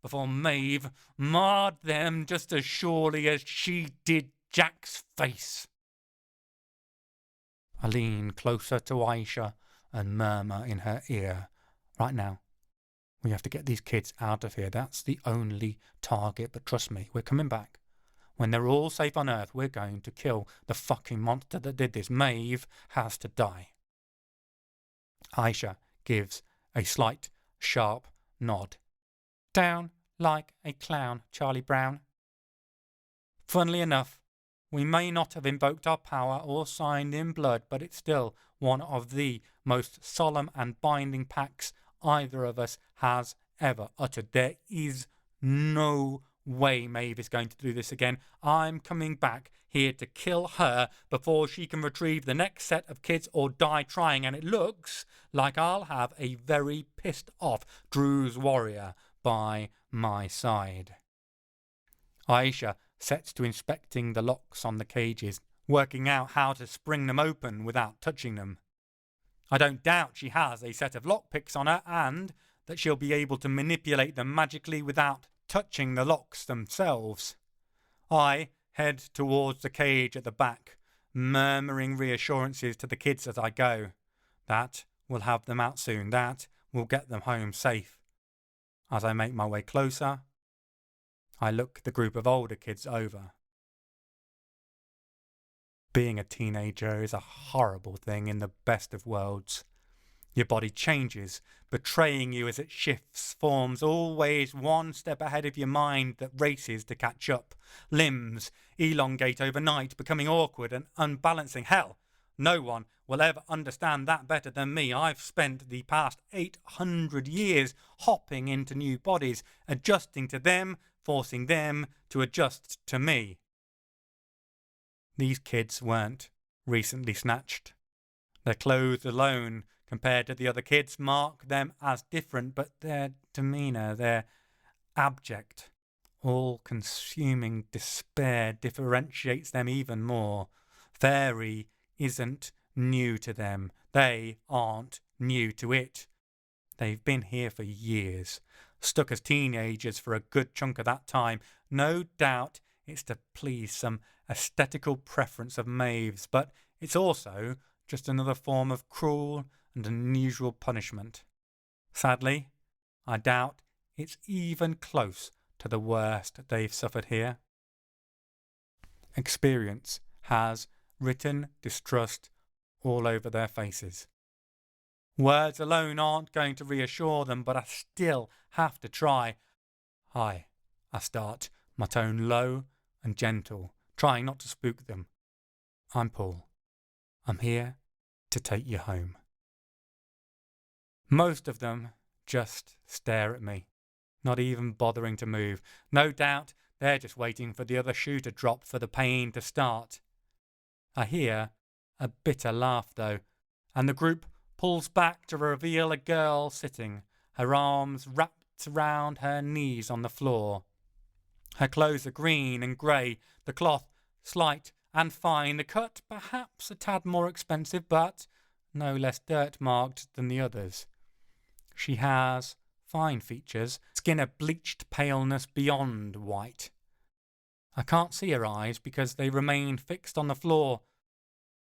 before Maeve marred them just as surely as she did Jack's face. I lean closer to Aisha and murmur in her ear, right now, we have to get these kids out of here. That's the only target, but trust me, we're coming back. When they're all safe on Earth, we're going to kill the fucking monster that did this. Maeve has to die. Aisha gives a slight, sharp nod. Down like a clown, Charlie Brown. Funnily enough, we may not have invoked our power or signed in blood, but it's still one of the most solemn and binding pacts either of us has ever uttered. There is no way Maeve is going to do this again. I'm coming back here to kill her before she can retrieve the next set of kids or die trying, and it looks like I'll have a very pissed off Drew's warrior by my side. Aisha sets to inspecting the locks on the cages, working out how to spring them open without touching them. I don't doubt she has a set of lockpicks on her and that she'll be able to manipulate them magically without touching the locks themselves. I head towards the cage at the back, murmuring reassurances to the kids as I go. That will have them out soon. That will get them home safe. As I make my way closer, I look the group of older kids over. Being a teenager is a horrible thing in the best of worlds. Your body changes, betraying you as it shifts, forms always one step ahead of your mind that races to catch up. Limbs elongate overnight, becoming awkward and unbalancing. Hell, no one will ever understand that better than me. I've spent the past 800 years hopping into new bodies, adjusting to them, forcing them to adjust to me. These kids weren't recently snatched. Their clothes alone, compared to the other kids, mark them as different, but their demeanour, their abject, all-consuming despair differentiates them even more. Fairie isn't new to them. They aren't new to it. They've been here for years, stuck as teenagers for a good chunk of that time. No doubt it's to please some aesthetical preference of Maeve's, but it's also just another form of cruel and unusual punishment. Sadly, I doubt it's even close to the worst they've suffered here. Experience has written distrust all over their faces. Words alone aren't going to reassure them, but I still have to try. Hi, I start, my tone low and gentle, trying not to spook them. I'm Paul. I'm here to take you home. Most of them just stare at me, not even bothering to move. No doubt they're just waiting for the other shoe to drop for the pain to start. I hear a bitter laugh though, and the group pulls back to reveal a girl sitting, her arms wrapped around her knees on the floor. Her clothes are green and grey, the cloth slight and fine, the cut perhaps a tad more expensive, but no less dirt-marked than the others. She has fine features, skin of bleached paleness beyond white. I can't see her eyes because they remain fixed on the floor,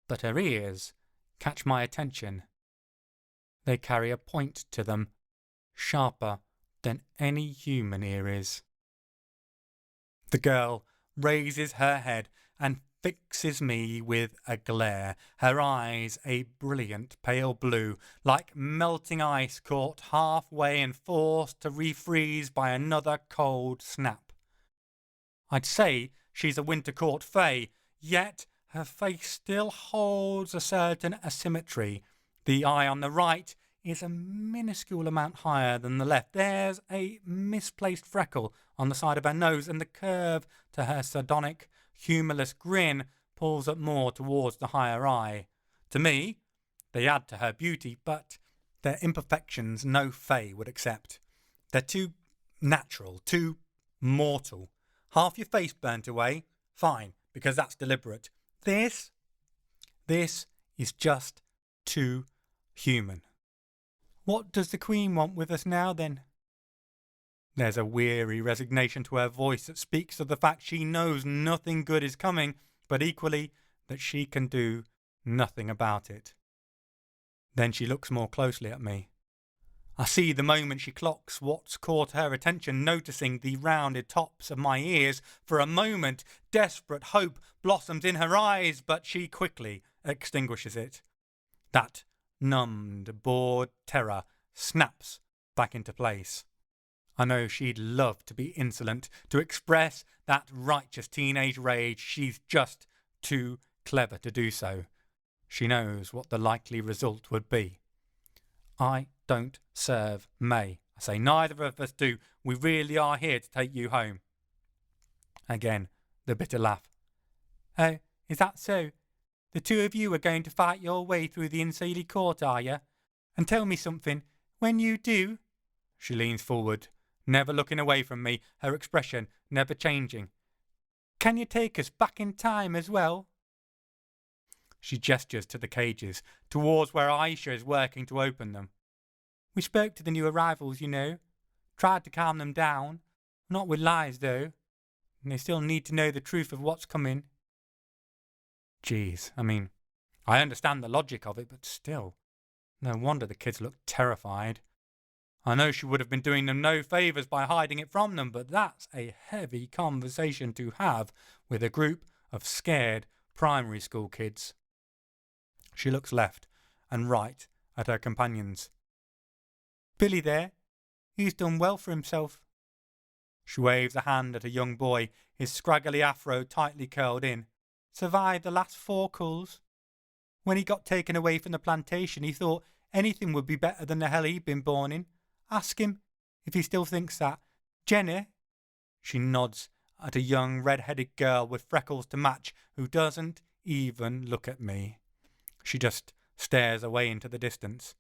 but her ears catch my attention. They carry a point to them, sharper than any human ear is. The girl raises her head and fixes me with a glare, her eyes a brilliant pale blue, like melting ice caught halfway and forced to refreeze by another cold snap. I'd say she's a Winter Court Fae, yet her face still holds a certain asymmetry. The eye on the right is a minuscule amount higher than the left. There's a misplaced freckle on the side of her nose, and the curve to her sardonic, humourless grin pulls up more towards the higher eye. To me, they add to her beauty, but they're imperfections no Fae would accept. They're too natural, too mortal. Half your face burnt away? Fine, because that's deliberate. This is just too human. What does the Queen want with us now, then? There's a weary resignation to her voice that speaks of the fact she knows nothing good is coming, but equally that she can do nothing about it. Then she looks more closely at me. I see the moment she clocks what's caught her attention, noticing the rounded tops of my ears. For a moment, desperate hope blossoms in her eyes, but she quickly extinguishes it. That numbed, bored terror snaps back into place. I know she'd love to be insolent, to express that righteous teenage rage. She's just too clever to do so. She knows what the likely result would be. I don't serve May. I say, neither of us do. We really are here to take you home. Again, the bitter laugh. Oh, is that so? The two of you are going to fight your way through the Unseelie Court, are you? And tell me something, when you do... She leans forward, never looking away from me, her expression never changing. Can you take us back in time as well? She gestures to the cages, towards where Aisha is working to open them. We spoke to the new arrivals, you know. Tried to calm them down. Not with lies, though. And they still need to know the truth of what's coming. Geez, I understand the logic of it, but still. No wonder the kids look terrified. I know she would have been doing them no favours by hiding it from them, but that's a heavy conversation to have with a group of scared primary school kids. She looks left and right at her companions. Billy there, he's done well for himself. She waves a hand at a young boy, his scraggly afro tightly curled in. Survived the last 4 culls. When he got taken away from the plantation, he thought anything would be better than the hell he'd been born in. Ask him if he still thinks that. Jenny? She nods at a young red-headed girl with freckles to match who doesn't even look at me. She just stares away into the distance.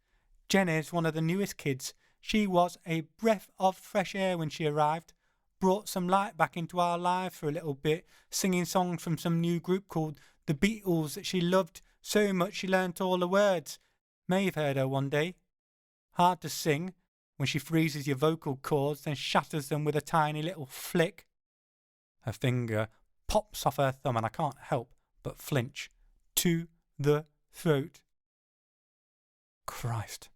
Jenny's one of the newest kids. She was a breath of fresh air when she arrived. Brought some light back into our lives for a little bit, singing songs from some new group called The Beatles that she loved so much she learnt all the words. Maeve heard her one day. Hard to sing when she freezes your vocal cords, then shatters them with a tiny little flick. Her finger pops off her thumb and I can't help but flinch. To the throat. Christ.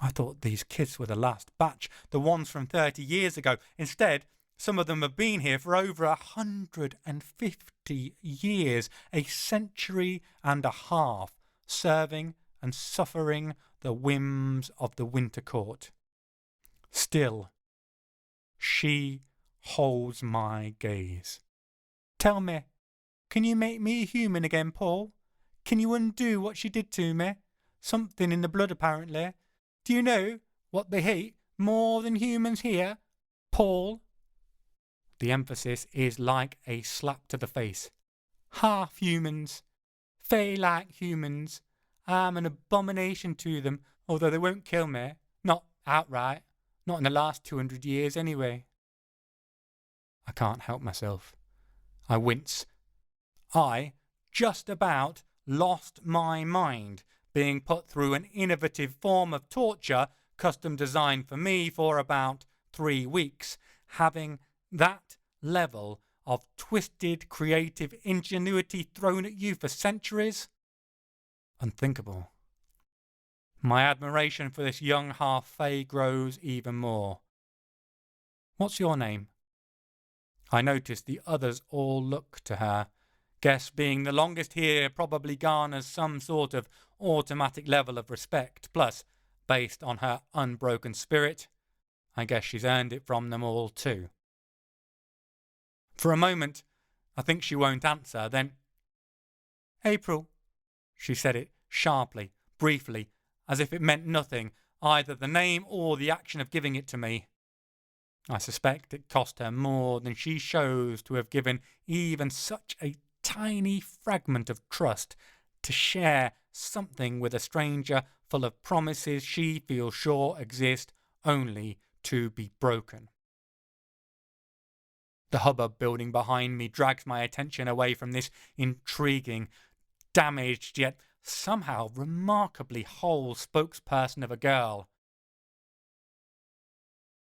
I thought these kids were the last batch, the ones from 30 years ago. Instead, some of them have been here for over 150 years, a century and a half, serving and suffering the whims of the Winter Court. Still, she holds my gaze. Tell me, can you make me human again, Paul? Can you undo what she did to me? Something in the blood, apparently. Do you know what they hate more than humans here, Paul? The emphasis is like a slap to the face. Half humans. Fae-like humans. I'm an abomination to them, although they won't kill me. Not outright. Not in the last 200 years, anyway. I can't help myself. I wince. I just about lost my mind, being put through an innovative form of torture custom designed for me for about 3 weeks, having that level of twisted creative ingenuity thrown at you for centuries? Unthinkable. My admiration for this young half-fae grows even more. What's your name? I notice the others all look to her. Guess being the longest here probably garners some sort of automatic level of respect. Plus, based on her unbroken spirit, I guess she's earned it from them all too. For a moment, I think she won't answer, then... April. She said it sharply, briefly, as if it meant nothing, either the name or the action of giving it to me. I suspect it cost her more than she shows to have given even such a tiny fragment of trust to share something with a stranger full of promises she feels sure exist only to be broken. The hubbub building behind me drags my attention away from this intriguing, damaged yet somehow remarkably whole spokesperson of a girl.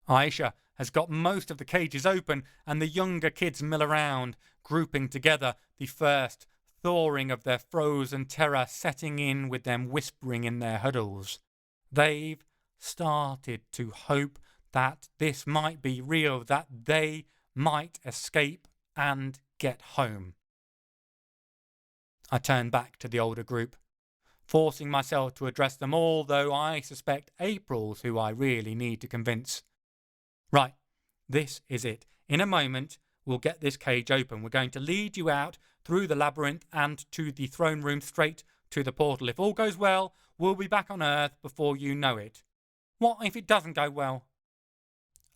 Aisha has got most of the cages open and the younger kids mill around, grouping together, the first thawing of their frozen terror setting in with them whispering in their huddles. They've started to hope that this might be real, that they might escape and get home. I turn back to the older group, forcing myself to address them all, though I suspect April's who I really need to convince. Right, this is it. In a moment, we'll get this cage open. We're going to lead you out through the labyrinth and to the throne room straight to the portal. If all goes well, we'll be back on Earth before you know it. What if it doesn't go well?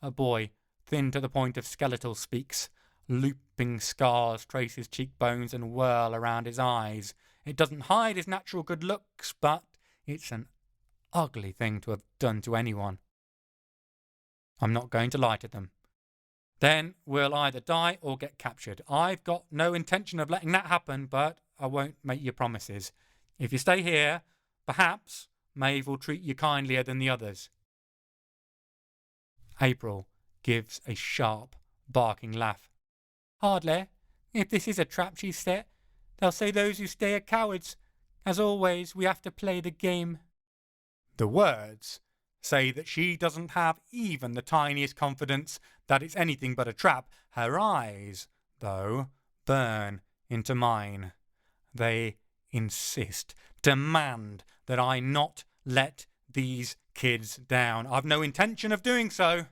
A boy, thin to the point of skeletal, speaks, Looping scars trace his cheekbones and whirl around his eyes. It doesn't hide his natural good looks, but it's an ugly thing to have done to anyone. I'm not going to lie to them. Then we'll either die or get captured. I've got no intention of letting that happen, but I won't make you promises. If you stay here, perhaps Maeve will treat you kindlier than the others. April gives a sharp, barking laugh. Hardly. If this is a trap she's set, they'll say those who stay are cowards. As always, we have to play the game. The words say that she doesn't have even the tiniest confidence that it's anything but a trap. Her eyes, though, burn into mine. They insist, demand that I not let these kids down. I've no intention of doing so.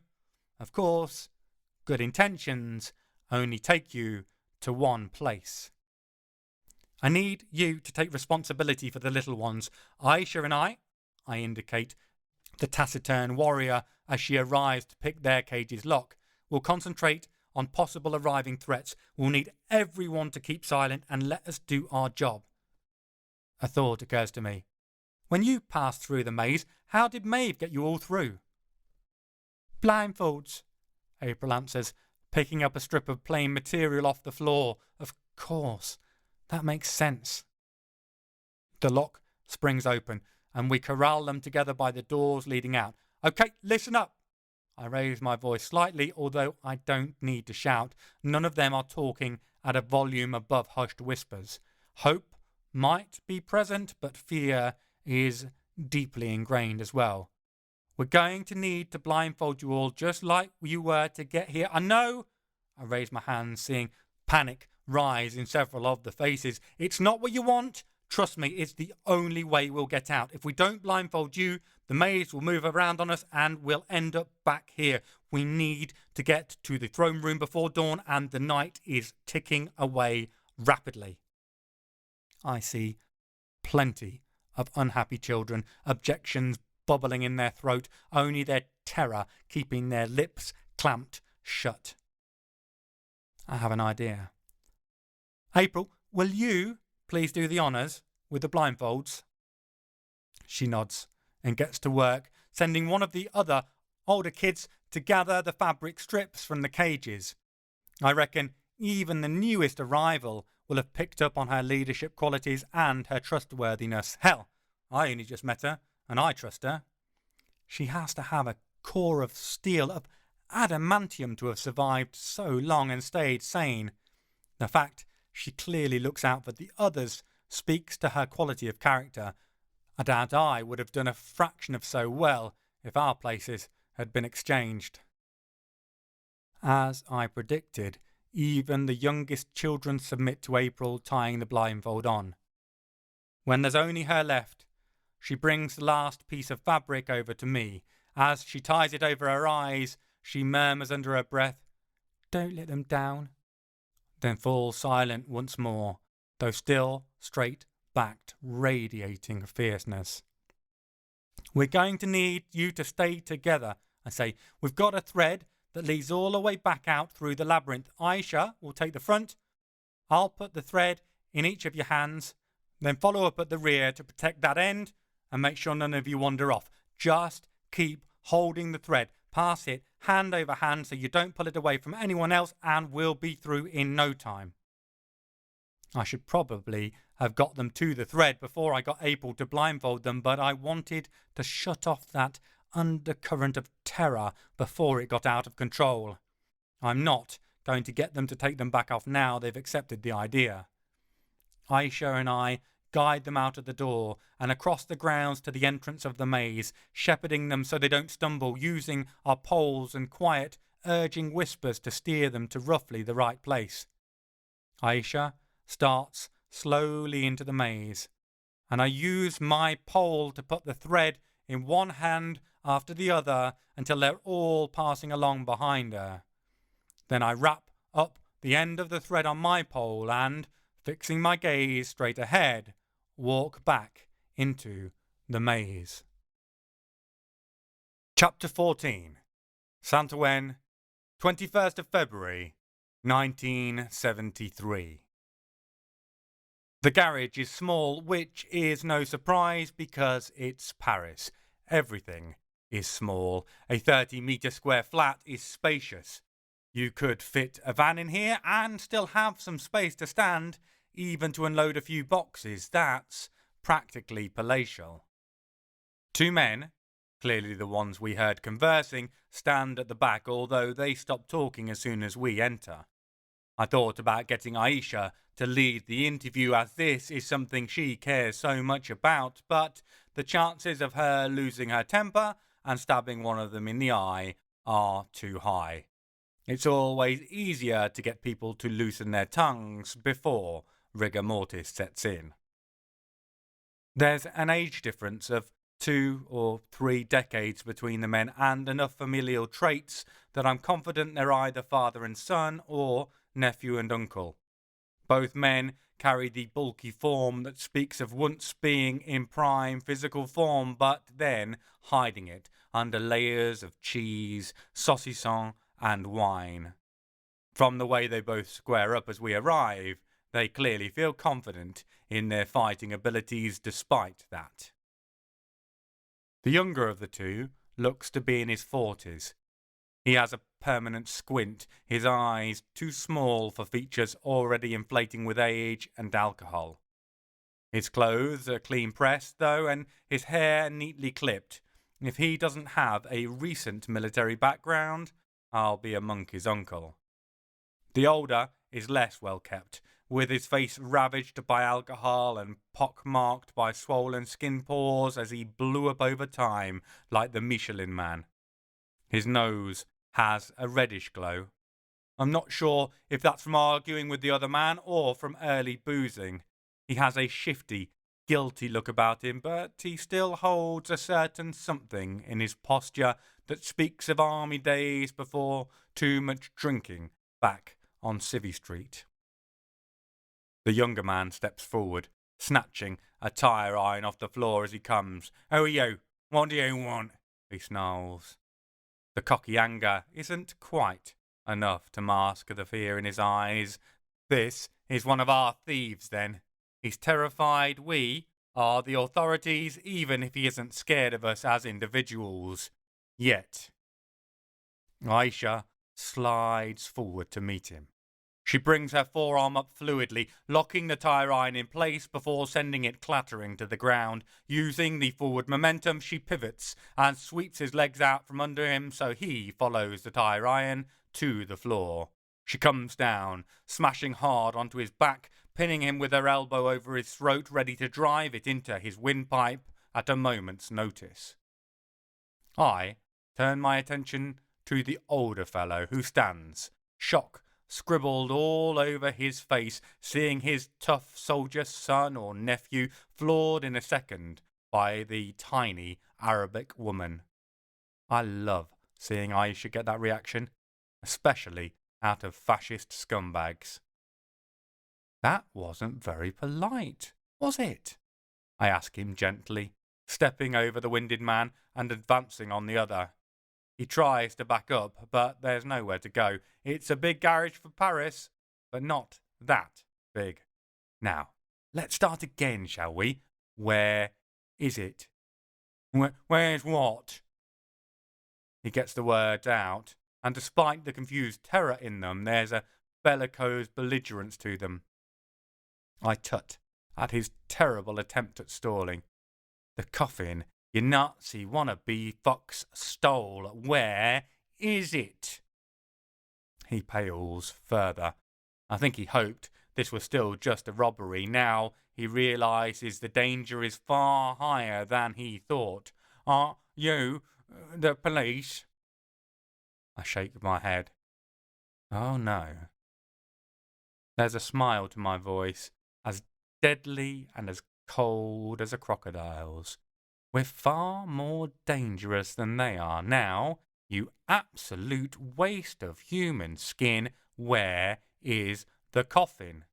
Of course, good intentions only take you to one place. I need you to take responsibility for the little ones. Aisha and I indicate the taciturn warrior as she arrives to pick their cage's lock, will concentrate on possible arriving threats. We'll need everyone to keep silent and let us do our job. A thought occurs to me. When you passed through the maze, how did Maeve get you all through? Blindfolds, April answers, picking up a strip of plain material off the floor. Of course, that makes sense. The lock springs open, and we corral them together by the doors leading out. Okay, listen up. I raise my voice slightly, although I don't need to shout. None of them are talking at a volume above hushed whispers. Hope might be present, but fear is deeply ingrained as well. We're going to need to blindfold you all just like you were to get here. I know. I raise my hands, seeing panic rise in several of the faces. It's not what you want. Trust me, it's the only way we'll get out. If we don't blindfold you, the maze will move around on us and we'll end up back here. We need to get to the throne room before dawn, and the night is ticking away rapidly. I see plenty of unhappy children, objections bubbling in their throat, only their terror keeping their lips clamped shut. I have an idea. April, will you please do the honours with the blindfolds? She nods and gets to work, sending one of the other older kids to gather the fabric strips from the cages. I reckon even the newest arrival will have picked up on her leadership qualities and her trustworthiness. Hell, I only just met her, and I trust her. She has to have a core of steel, of adamantium, to have survived so long and stayed sane. The fact she clearly looks out for the others speaks to her quality of character. I doubt I would have done a fraction of so well if our places had been exchanged. As I predicted, even the youngest children submit to April tying the blindfold on. When there's only her left, she brings the last piece of fabric over to me. As she ties it over her eyes, she murmurs under her breath, "Don't let them down," then falls silent once more, though still straight-backed, radiating fierceness. We're going to need you to stay together, I say. We've got a thread that leads all the way back out through the labyrinth. Aisha will take the front. I'll put the thread in each of your hands, then follow up at the rear to protect that end and make sure none of you wander off. Just keep holding the thread. Pass it hand over hand so you don't pull it away from anyone else, and we'll be through in no time. I should probably have got them to the thread before I got April to blindfold them, but I wanted to shut off that undercurrent of terror before it got out of control. I'm not going to get them to take them back off now they've accepted the idea. Aisha and I guide them out of the door and across the grounds to the entrance of the maze, shepherding them so they don't stumble, using our poles and quiet, urging whispers to steer them to roughly the right place. Aisha starts slowly into the maze, and I use my pole to put the thread in one hand after the other until they're all passing along behind her. Then I wrap up the end of the thread on my pole and, fixing my gaze straight ahead, walk back into the maze. Chapter 14. Santowen, 21st of February, 1973. The garage is small, which is no surprise because it's Paris. Everything is small. A 30-metre square flat is spacious. You could fit a van in here and still have some space to stand, even to unload a few boxes. That's practically palatial. Two men, clearly the ones we heard conversing, stand at the back, although they stop talking as soon as we enter. I thought about getting Aisha to lead the interview, as this is something she cares so much about, but the chances of her losing her temper and stabbing one of them in the eye are too high. It's always easier to get people to loosen their tongues before rigor mortis sets in. There's an age difference of 2 or 3 decades between the men, and enough familial traits that I'm confident they're either father and son or nephew and uncle. Both men carry the bulky form that speaks of once being in prime physical form, but then hiding it under layers of cheese, saucisson, and wine. From the way they both square up as we arrive, they clearly feel confident in their fighting abilities despite that. The younger of the two looks to be in his 40s. He has a permanent squint, his eyes too small for features already inflating with age and alcohol. His clothes are clean pressed, though, and his hair neatly clipped. If he doesn't have a recent military background, I'll be among his uncle. The older is less well kept, with his face ravaged by alcohol and pock-marked by swollen skin pores as he blew up over time like the Michelin Man. His nose has a reddish glow. I'm not sure if that's from arguing with the other man or from early boozing. He has a shifty, guilty look about him, but he still holds a certain something in his posture that speaks of army days before too much drinking back on Civvy Street. The younger man steps forward, snatching a tire iron off the floor as he comes. "Who are you? What do you want?" he snarls. The cocky anger isn't quite enough to mask the fear in his eyes. This is one of our thieves, then. He's terrified we are the authorities, even if he isn't scared of us as individuals. Yet. Aisha slides forward to meet him. She brings her forearm up fluidly, locking the tire iron in place before sending it clattering to the ground. Using the forward momentum, she pivots and sweeps his legs out from under him so he follows the tire iron to the floor. She comes down, smashing hard onto his back, pinning him with her elbow over his throat, ready to drive it into his windpipe at a moment's notice. I turn my attention to the older fellow who stands, shock scribbled all over his face, seeing his tough soldier son or nephew floored in a second by the tiny Arabic woman. I love seeing Aisha get that reaction, especially out of fascist scumbags. "That wasn't very polite, was it?" I ask him gently, stepping over the winded man and advancing on the other. He tries to back up, but there's nowhere to go. It's a big garage for Paris, but not that big. Now, let's start again, shall we? Where is it? Where's what? He gets the words out, and despite the confused terror in them, there's a bellicose belligerence to them. I tut at his terrible attempt at stalling. The coffin you Nazi wannabe fox stole. Where is it? He pales further. I think he hoped this was still just a robbery. Now he realises the danger is far higher than he thought. "Are you the police?" I shake my head. Oh no. There's a smile to my voice, as deadly and as cold as a crocodile's. "We're far more dangerous than they are. Now, you absolute waste of human skin, where is the coffin?"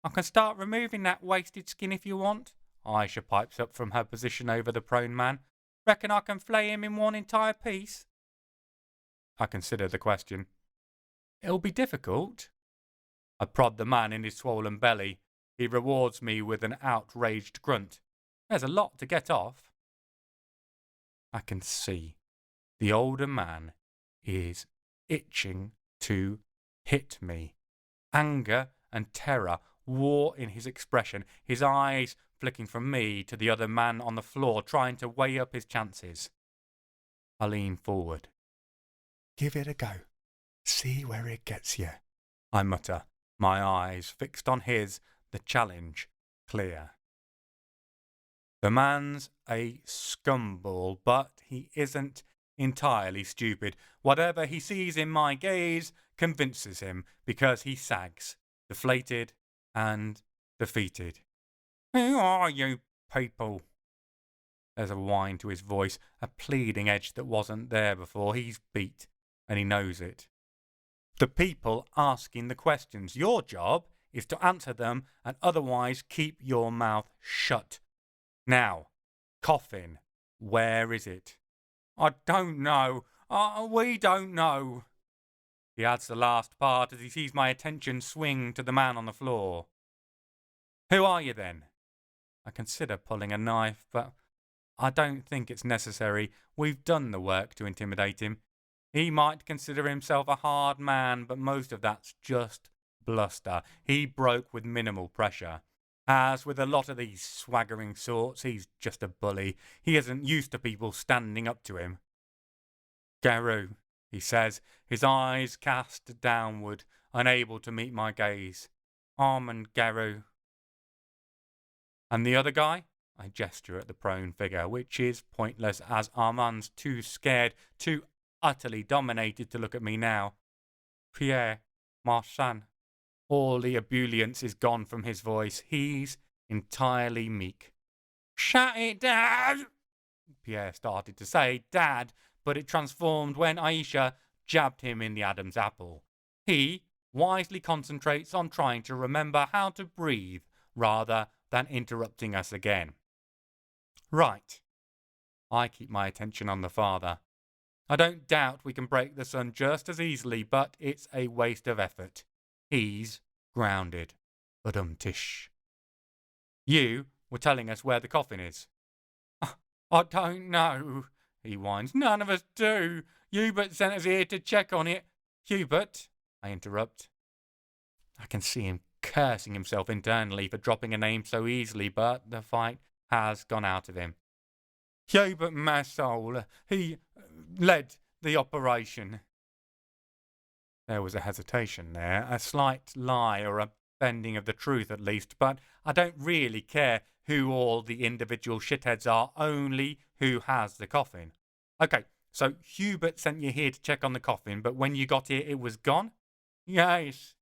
"I can start removing that wasted skin if you want," Aisha pipes up from her position over the prone man. "Reckon I can flay him in one entire piece?" I consider the question. It'll be difficult. I prod the man in his swollen belly. He rewards me with an outraged grunt. There's a lot to get off. I can see the older man is itching to hit me. Anger and terror war in his expression, his eyes flicking from me to the other man on the floor, trying to weigh up his chances. I lean forward. Give it a go. See where it gets you, I mutter, my eyes fixed on his, the challenge clear. The man's a scumball, but he isn't entirely stupid. Whatever he sees in my gaze convinces him, because he sags, deflated and defeated. Who are you people? There's a whine to his voice, a pleading edge that wasn't there before. He's beat, and he knows it. The people asking the questions. Your job is to answer them, and otherwise keep your mouth shut. Now, coffin, where is it? I don't know. We don't know. He adds the last part as he sees my attention swing to the man on the floor. Who are you then? I consider pulling a knife, but I don't think it's necessary. We've done the work to intimidate him. He might consider himself a hard man, but most of that's just bluster. He broke with minimal pressure. As with a lot of these swaggering sorts, he's just a bully. He isn't used to people standing up to him. Garou, he says, his eyes cast downward, unable to meet my gaze. Armand Garou. And the other guy? I gesture at the prone figure, which is pointless as Armand's too scared, too utterly dominated to look at me now. Pierre Marchand. All the ebullience is gone from his voice. He's entirely meek. Shut it, Dad! Pierre started to say Dad, but it transformed when Aisha jabbed him in the Adam's apple. He wisely concentrates on trying to remember how to breathe rather than interrupting us again. Right. I keep my attention on the father. I don't doubt we can break the son just as easily, but it's a waste of effort. He's grounded. Tish. You were telling us where the coffin is. I don't know, he whines. None of us do. Hubert sent us here to check on it. Hubert, I interrupt. I can see him cursing himself internally for dropping a name so easily, but the fight has gone out of him. Hubert Massol, he led the operation. There was a hesitation there, a slight lie or a bending of the truth at least, but I don't really care who all the individual shitheads are, only who has the coffin. Okay, so Hubert sent you here to check on the coffin, but when you got here it was gone? Yes.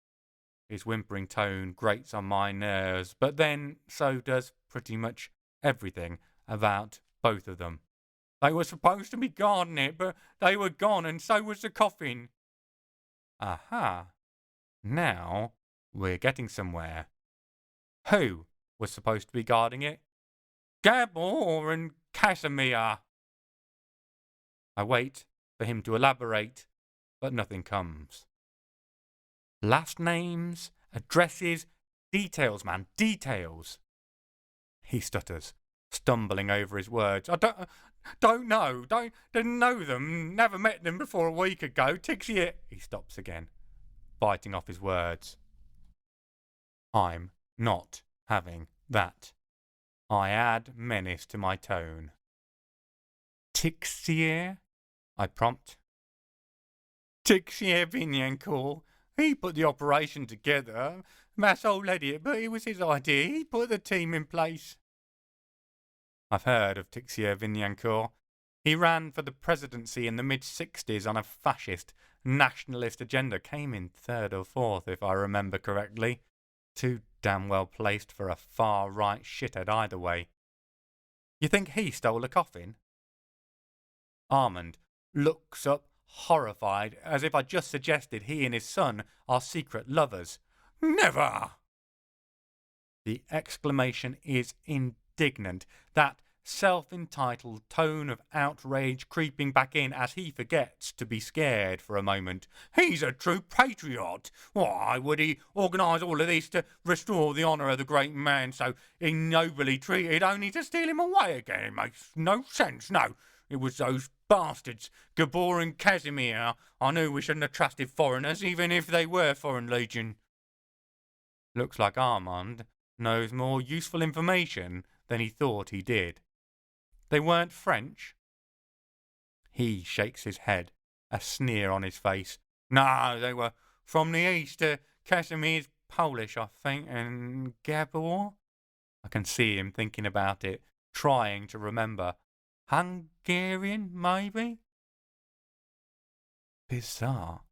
His whimpering tone grates on my nerves, but then so does pretty much everything about both of them. They were supposed to be guarding it, but they were gone, and so was the coffin. Aha. Now we're getting somewhere. Who was supposed to be guarding it? Gabor and Casimir. I wait for him to elaborate, but nothing comes. Last names, addresses, details, man, details. He stutters, stumbling over his words. I don't know. Didn't know them. Never met them before a week ago. Tixie. He stops again, biting off his words. I'm not having that. I add menace to my tone. Tixier? I prompt. Tixier Vignancourt. He put the operation together. Massol led it, but it was his idea. He put the team in place. I've heard of Tixier Vignancourt. He ran for the presidency in the mid-60s on a fascist, nationalist agenda. Came in third or fourth, if I remember correctly. Too damn well placed for a far-right shithead either way. You think he stole a coffin? Armand looks up horrified, as if I just suggested he and his son are secret lovers. Never! The exclamation is indignant. That self-entitled tone of outrage creeping back in as he forgets to be scared for a moment. He's a true patriot. Why would he organise all of this to restore the honour of the great man so ignobly treated, only to steal him away again? It makes no sense, no. It was those bastards, Gabor and Casimir. I knew we shouldn't have trusted foreigners, even if they were Foreign Legion. Looks like Armand knows more useful information than he thought he did. They weren't French? He shakes his head, a sneer on his face. No, they were from the east. Casimir's Polish, I think, and Gabor? I can see him thinking about it, trying to remember. Hungarian, maybe? Bizarre.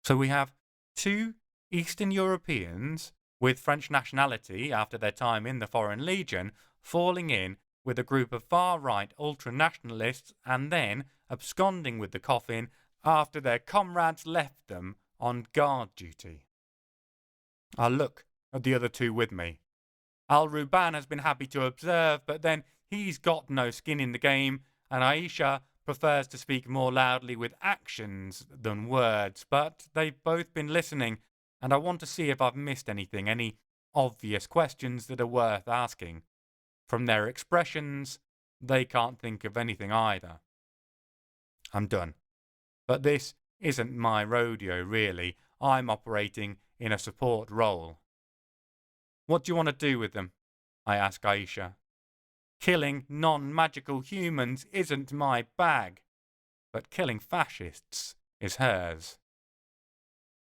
So we have two Eastern Europeans with French nationality after their time in the Foreign Legion falling in with a group of far-right ultra-nationalists and then absconding with the coffin after their comrades left them on guard duty. I look at the other two with me. Al-Ruban has been happy to observe, but then he's got no skin in the game, and Aisha prefers to speak more loudly with actions than words, but they've both been listening, and I want to see if I've missed anything, any obvious questions that are worth asking. From their expressions, they can't think of anything either. I'm done. But this isn't my rodeo, really. I'm operating in a support role. What do you want to do with them? I ask Aisha. Killing non-magical humans isn't my bag, but killing fascists is hers.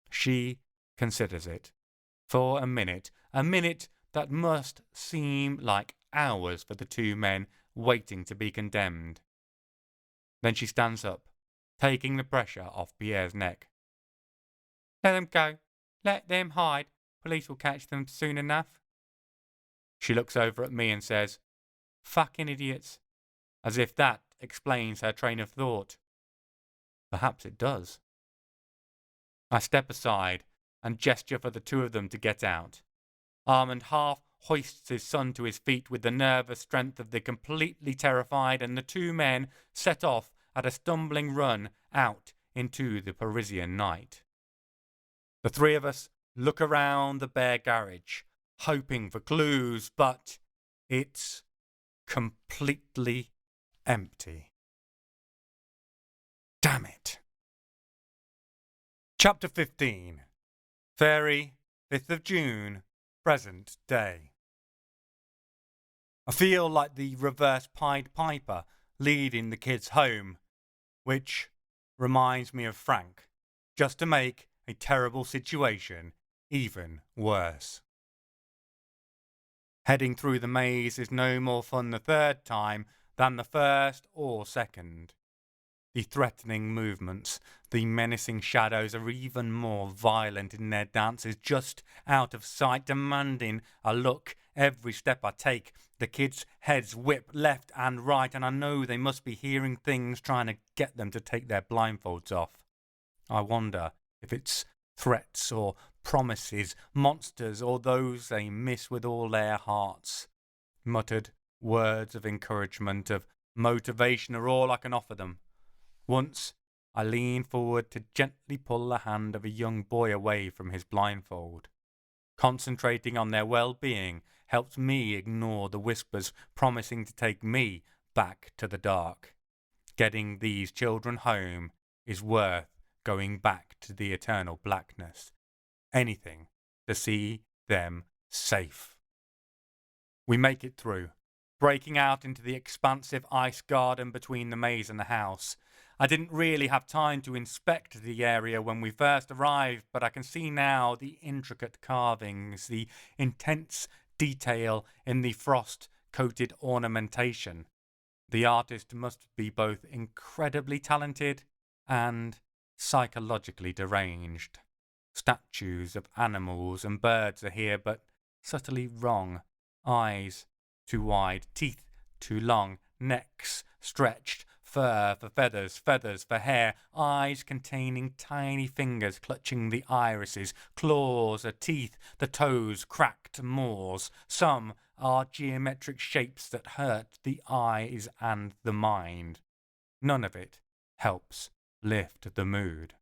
She considers it. For a minute that must seem like hours for the two men waiting to be condemned. Then she stands up, taking the pressure off Pierre's neck. Let them go. Let them hide. Police will catch them soon enough. She looks over at me and says, fucking idiots, as if that explains her train of thought. Perhaps it does. I step aside and gesture for the two of them to get out. Armand half hoists his son to his feet with the nervous strength of the completely terrified, and the two men set off at a stumbling run out into the Parisian night. The three of us look around the bare garage, hoping for clues, but it's completely empty. Damn it. Chapter 15. Fairie, 5th of June, present day. I feel like the reverse Pied Piper leading the kids home, which reminds me of Frank, just to make a terrible situation even worse. Heading through the maze is no more fun the third time than the first or second. The threatening movements, the menacing shadows are even more violent in their dances, just out of sight, demanding a look every step I take. The kids' heads whip left and right, and I know they must be hearing things trying to get them to take their blindfolds off. I wonder if it's threats or promises, monsters, or those they miss with all their hearts. Muttered words of encouragement, of motivation are all I can offer them. Once I lean forward to gently pull the hand of a young boy away from his blindfold. Concentrating on their well-being helps me ignore the whispers promising to take me back to the dark. Getting these children home is worth going back to the eternal blackness. Anything to see them safe. We make it through, breaking out into the expansive ice garden between the maze and the house. I didn't really have time to inspect the area when we first arrived, but I can see now the intricate carvings, the intense detail in the frost-coated ornamentation. The artist must be both incredibly talented and psychologically deranged. Statues of animals and birds are here, but subtly wrong. Eyes too wide, teeth too long, necks stretched, Fur for feathers, feathers for hair, eyes containing tiny fingers clutching the irises, claws are teeth, the toes cracked maws. Some are geometric shapes that hurt the eyes and the mind. None of it helps lift the mood.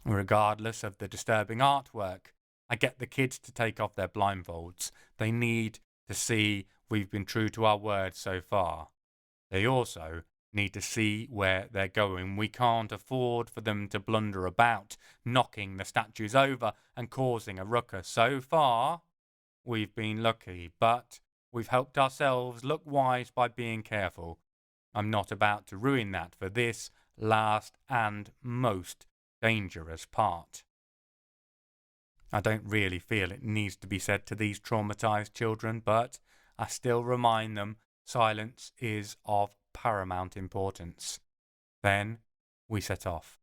Regardless of the disturbing artwork, I get the kids to take off their blindfolds. They need to see we've been true to our word so far. They also need to see where they're going. We can't afford for them to blunder about, knocking the statues over and causing a ruckus. So far, we've been lucky, but we've helped ourselves look wise by being careful. I'm not about to ruin that for this last and most dangerous part. I don't really feel it needs to be said to these traumatized children, but I still remind them silence is of paramount importance. Then we set off,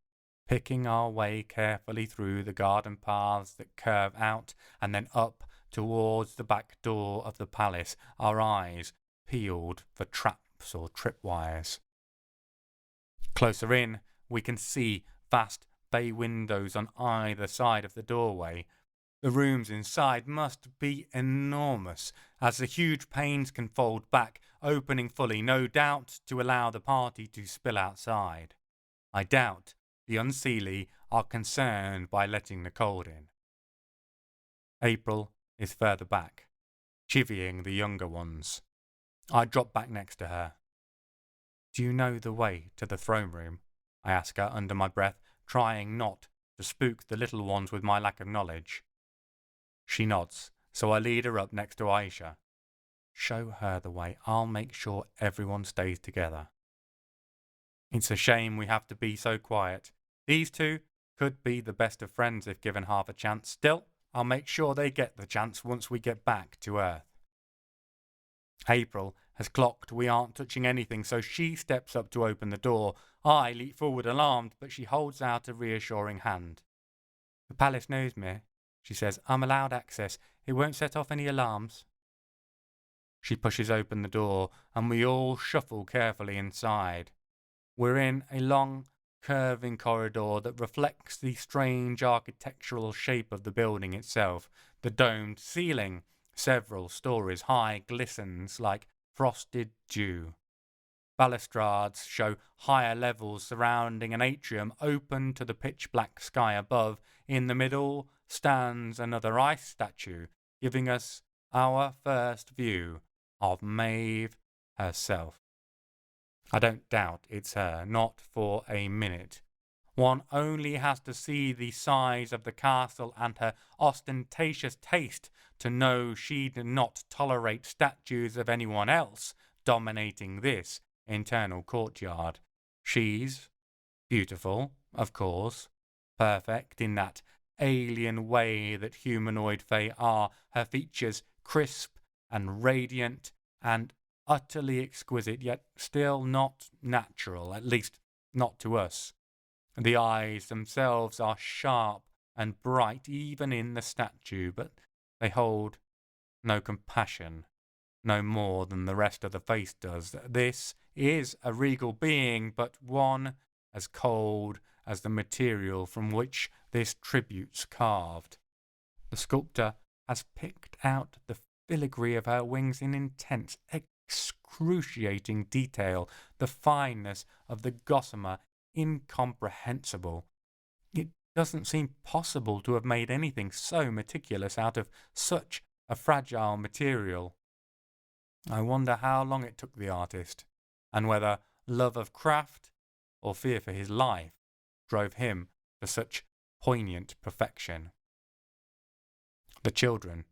picking our way carefully through the garden paths that curve out and then up towards the back door of the palace, our eyes peeled for traps or tripwires. Closer in, we can see vast bay windows on either side of the doorway. The rooms inside must be enormous, as the huge panes can fold back, opening fully, no doubt to allow the party to spill outside. I doubt the Unseelie are concerned by letting the cold in. April is further back, chivying the younger ones. I drop back next to her. Do you know the way to the throne room? I ask her under my breath, trying not to spook the little ones with my lack of knowledge. She nods, so I lead her up next to Aisha. Show her the way. I'll make sure everyone stays together. It's a shame we have to be so quiet. These two could be the best of friends if given half a chance. Still, I'll make sure they get the chance once we get back to Earth. April has clocked we aren't touching anything, so she steps up to open the door. I leap forward alarmed, but she holds out a reassuring hand. The palace knows me, she says. I'm allowed access. It won't set off any alarms. She pushes open the door, and we all shuffle carefully inside. We're in a long, curving corridor that reflects the strange architectural shape of the building itself. The domed ceiling, several stories high, glistens like frosted dew. Balustrades show higher levels surrounding an atrium open to the pitch-black sky above. In the middle stands another ice statue, giving us our first view of Maeve herself. I don't doubt it's her, not for a minute. One only has to see the size of the castle and her ostentatious taste to know she'd not tolerate statues of anyone else dominating this internal courtyard. She's beautiful, of course, perfect in that alien way that humanoid fae are, her features crisp and radiant and utterly exquisite, yet still not natural, at least not to us. The eyes themselves are sharp and bright, even in the statue, but they hold no compassion, no more than the rest of the face does. This is a regal being, but one as cold as the material from which this tribute's carved. The sculptor has picked out the filigree of her wings in intense, excruciating detail, the fineness of the gossamer incomprehensible. It doesn't seem possible to have made anything so meticulous out of such a fragile material. I wonder how long it took the artist, and whether love of craft or fear for his life drove him to such poignant perfection. The children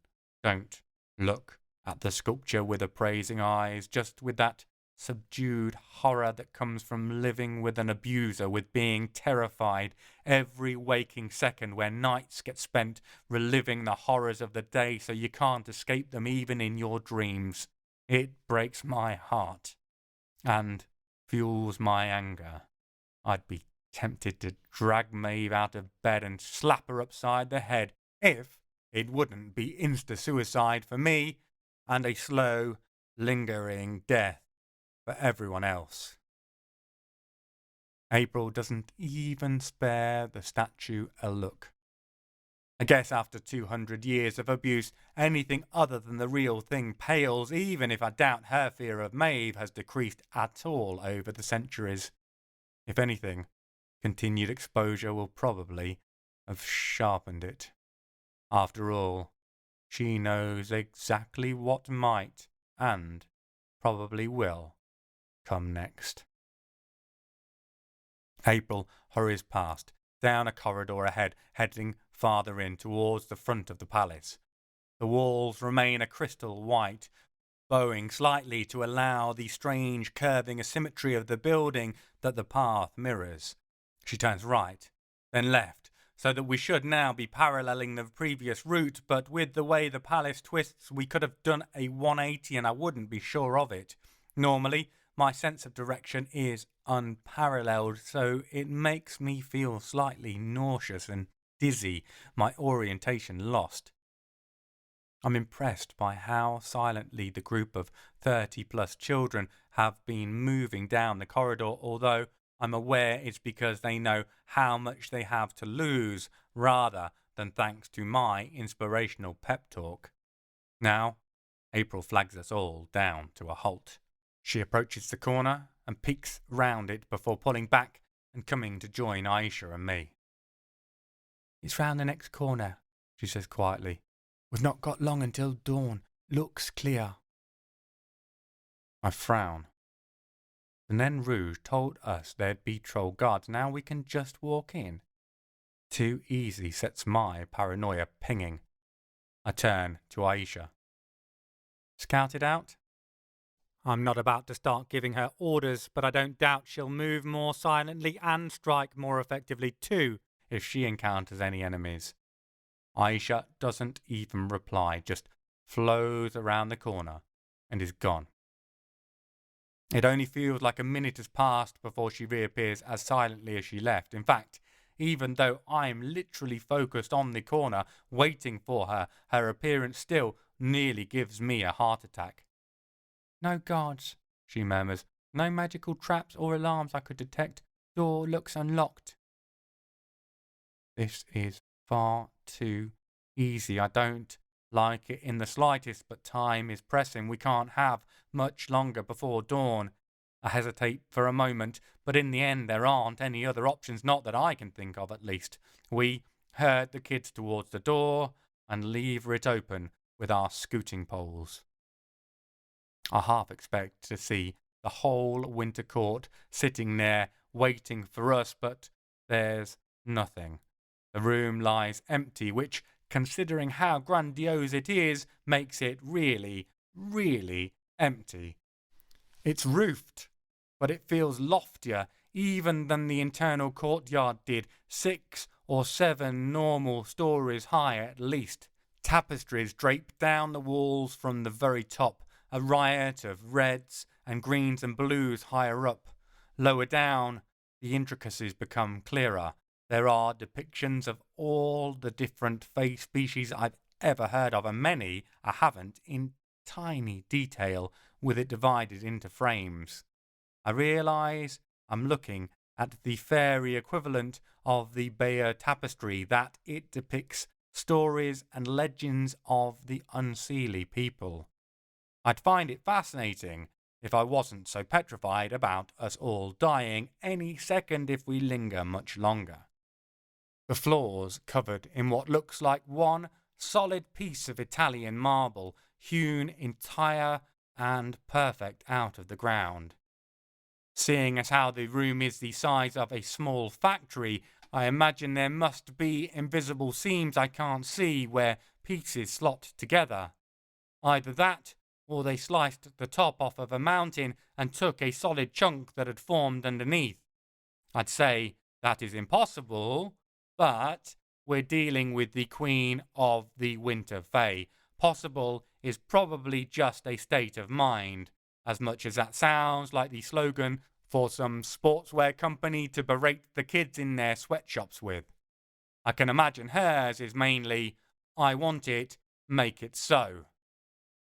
don't look at the sculpture with appraising eyes, just with that subdued horror that comes from living with an abuser, with being terrified every waking second, where nights get spent reliving the horrors of the day so you can't escape them even in your dreams. It breaks my heart and fuels my anger. I'd be tempted to drag Maeve out of bed and slap her upside the head if it wouldn't be insta-suicide for me and a slow, lingering death for everyone else. April doesn't even spare the statue a look. I guess after 200 years of abuse, anything other than the real thing pales, even if I doubt her fear of Maeve has decreased at all over the centuries. If anything, continued exposure will probably have sharpened it. After all, she knows exactly what might, and probably will, come next. April hurries past, down a corridor ahead, heading farther in towards the front of the palace. The walls remain a crystal white, bowing slightly to allow the strange curving asymmetry of the building that the path mirrors. She turns right, then left, so that we should now be paralleling the previous route, but with the way the palace twists, we could have done a 180 and I wouldn't be sure of it. Normally, my sense of direction is unparalleled, so it makes me feel slightly nauseous and dizzy, my orientation lost. I'm impressed by how silently the group of 30-plus children have been moving down the corridor, although I'm aware it's because they know how much they have to lose, rather than thanks to my inspirational pep talk. Now, April flags us all down to a halt. She approaches the corner and peeks round it before pulling back and coming to join Aisha and me. "It's round the next corner," she says quietly. "We've not got long until dawn. Looks clear." I frown. The Nain Rouge told us there'd be troll guards. Now we can just walk in. Too easy sets my paranoia pinging. I turn to Aisha. "Scout it out?" I'm not about to start giving her orders, but I don't doubt she'll move more silently and strike more effectively too if she encounters any enemies. Aisha doesn't even reply, just flows around the corner and is gone. It only feels like a minute has passed before she reappears as silently as she left. In fact, even though I'm literally focused on the corner, waiting for her, her appearance still nearly gives me a heart attack. "No guards," she murmurs. "No magical traps or alarms I could detect. Door looks unlocked." This is far too easy. I don't like it in the slightest, but time is pressing. We can't have much longer before dawn. I hesitate for a moment, but in the end there aren't any other options, not that I can think of at least. We herd the kids towards the door and lever it open with our scooting poles. I half expect to see the whole winter court sitting there waiting for us, but there's nothing. The room lies empty, which, considering how grandiose it is, makes it really, really empty. It's roofed, but it feels loftier even than the internal courtyard did, 6 or 7 normal stories high at least. Tapestries drape down the walls from the very top, a riot of reds and greens and blues higher up. Lower down, the intricacies become clearer. There are depictions of all the different face species I've ever heard of, and many I haven't, in tiny detail, with it divided into frames. I realise I'm looking at the Fairie equivalent of the Bayeux tapestry, that it depicts stories and legends of the Unseelie people. I'd find it fascinating if I wasn't so petrified about us all dying any second if we linger much longer. The floor's covered in what looks like one solid piece of Italian marble, hewn entire and perfect out of the ground. Seeing as how the room is the size of a small factory, I imagine there must be invisible seams I can't see where pieces slot together. Either that, or they sliced the top off of a mountain and took a solid chunk that had formed underneath. I'd say that is impossible, but we're dealing with the Queen of the Winter Fae. Possible is probably just a state of mind, as much as that sounds like the slogan for some sportswear company to berate the kids in their sweatshops with. I can imagine hers is mainly, "I want it, make it so."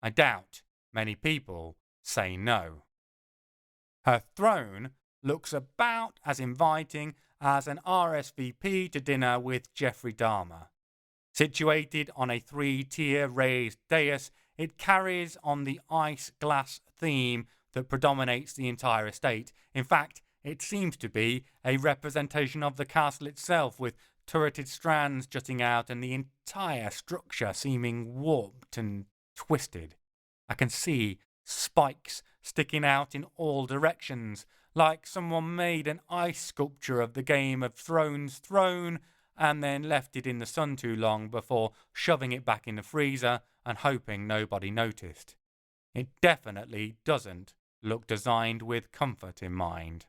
I doubt many people say no. Her throne looks about as inviting as an RSVP to dinner with Jeffrey Dahmer. Situated on a 3-tier raised dais, it carries on the ice-glass theme that predominates the entire estate. In fact, it seems to be a representation of the castle itself, with turreted strands jutting out and the entire structure seeming warped and twisted. I can see spikes sticking out in all directions, like someone made an ice sculpture of the Game of Thrones throne and then left it in the sun too long before shoving it back in the freezer and hoping nobody noticed. It definitely doesn't look designed with comfort in mind.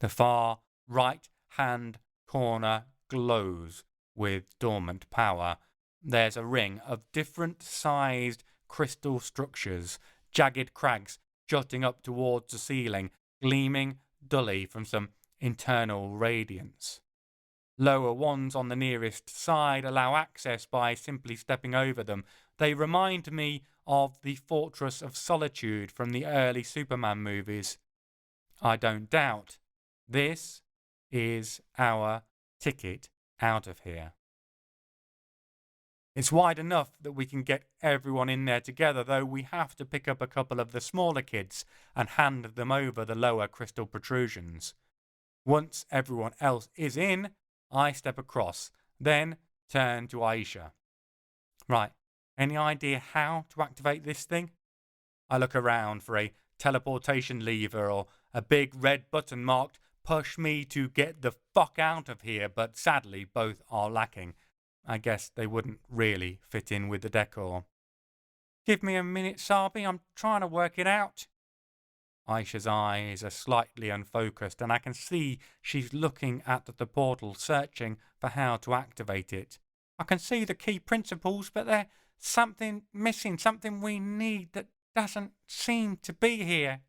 The far right-hand corner glows with dormant power. There's a ring of different-sized crystal structures, jagged crags jutting up towards the ceiling, gleaming dully from some internal radiance. Lower ones on the nearest side allow access by simply stepping over them. They remind me of the Fortress of Solitude from the early Superman movies. I don't doubt this is our ticket out of here. It's wide enough that we can get everyone in there together, though we have to pick up a couple of the smaller kids and hand them over the lower crystal protrusions. Once everyone else is in, I step across, then turn to Aisha. Right, any idea how to activate this thing? I look around for a teleportation lever or a big red button marked "Push me to get the fuck out of here," but sadly both are lacking. I guess they wouldn't really fit in with the decor. Give me a minute, Sabi, I'm trying to work it out. Aisha's eyes are slightly unfocused, and I can see she's looking at the portal, searching for how to activate it. I can see the key principles, but there's something missing, something we need that doesn't seem to be here.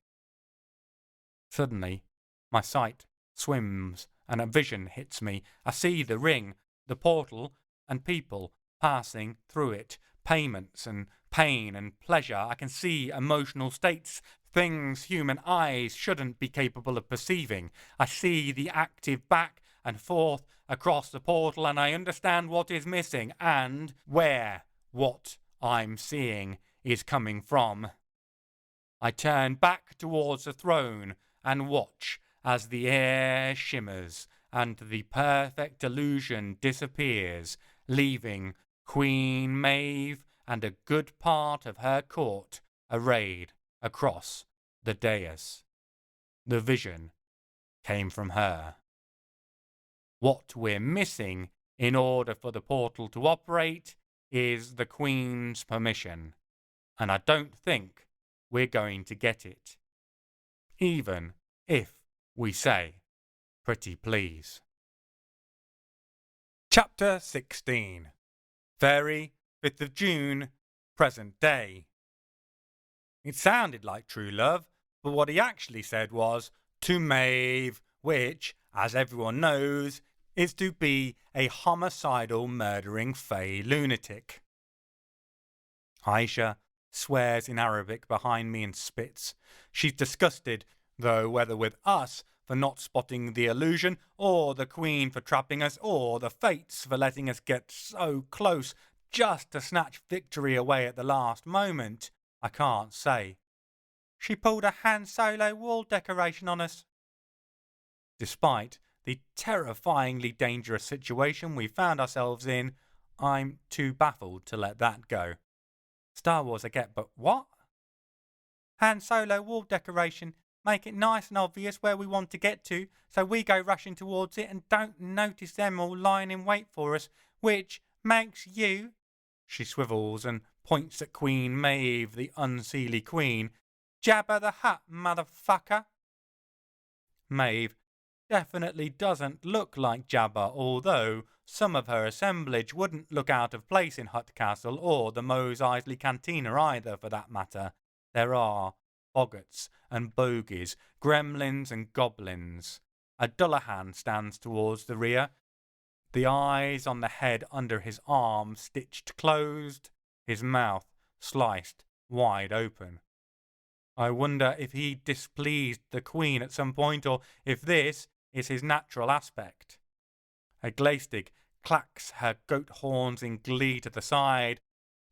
Suddenly, my sight swims and a vision hits me. I see the ring, the portal, and people passing through it. Payments and pain and pleasure. I can see emotional states, things human eyes shouldn't be capable of perceiving. I see the active back and forth across the portal, and I understand what is missing and where what I'm seeing is coming from. I turn back towards the throne and watch as the air shimmers and the perfect illusion disappears, leaving Queen Maeve and a good part of her court arrayed across the dais. The vision came from her. What we're missing in order for the portal to operate is the Queen's permission, and I don't think we're going to get it, even if we say pretty please. Chapter 16. Fairie, 5th of June, present day. It sounded like true love, but what he actually said was, to Maeve, which, as everyone knows, is to be a homicidal, murdering Fae lunatic. Aisha swears in Arabic behind me and spits. She's disgusted, though, whether with us for not spotting the illusion, or the Queen for trapping us, or the Fates for letting us get so close just to snatch victory away at the last moment, I can't say. She pulled a Han Solo wall decoration on us. Despite the terrifyingly dangerous situation we found ourselves in, I'm too baffled to let that go. Star Wars I get, but what? Han Solo wall decoration. Make it nice and obvious where we want to get to, so we go rushing towards it and don't notice them all lying in wait for us, which makes you... She swivels and points at Queen Maeve, the Unseelie Queen. Jabba the Hutt, motherfucker. Maeve definitely doesn't look like Jabba, although some of her assemblage wouldn't look out of place in Hutt Castle or the Mos Eisley Cantina either, for that matter. There are boggarts and bogies, gremlins and goblins. A Dullahan stands towards the rear, the eyes on the head under his arm stitched closed, his mouth sliced wide open. I wonder if he displeased the Queen at some point, or if this is his natural aspect. A glaistig clacks her goat horns in glee to the side,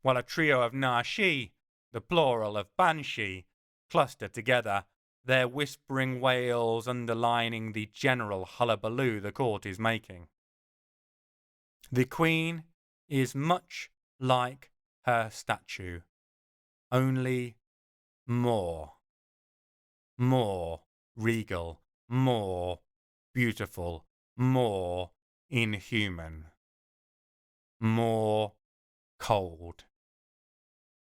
while a trio of Nashi, the plural of banshee, cluster together, their whispering wails underlining the general hullabaloo the court is making. The Queen is much like her statue, only more regal, more beautiful, more inhuman, more cold.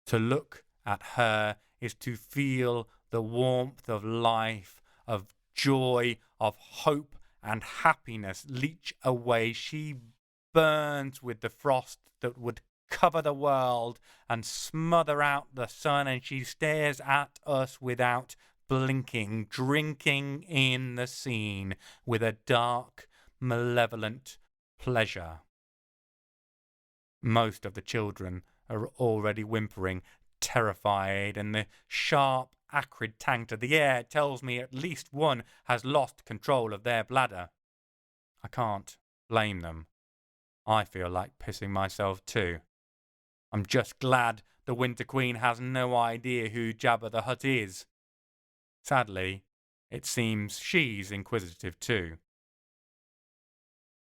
To look at her is to feel the warmth of life, of joy, of hope and happiness leach away. She burns with the frost that would cover the world and smother out the sun, and she stares at us without blinking, drinking in the scene with a dark, malevolent pleasure. Most of the children are already whimpering, terrified, and the sharp, acrid tang to the air tells me at least one has lost control of their bladder. I can't blame them. I feel like pissing myself too. I'm just glad the Winter Queen has no idea who Jabba the Hutt is. Sadly, it seems she's inquisitive too.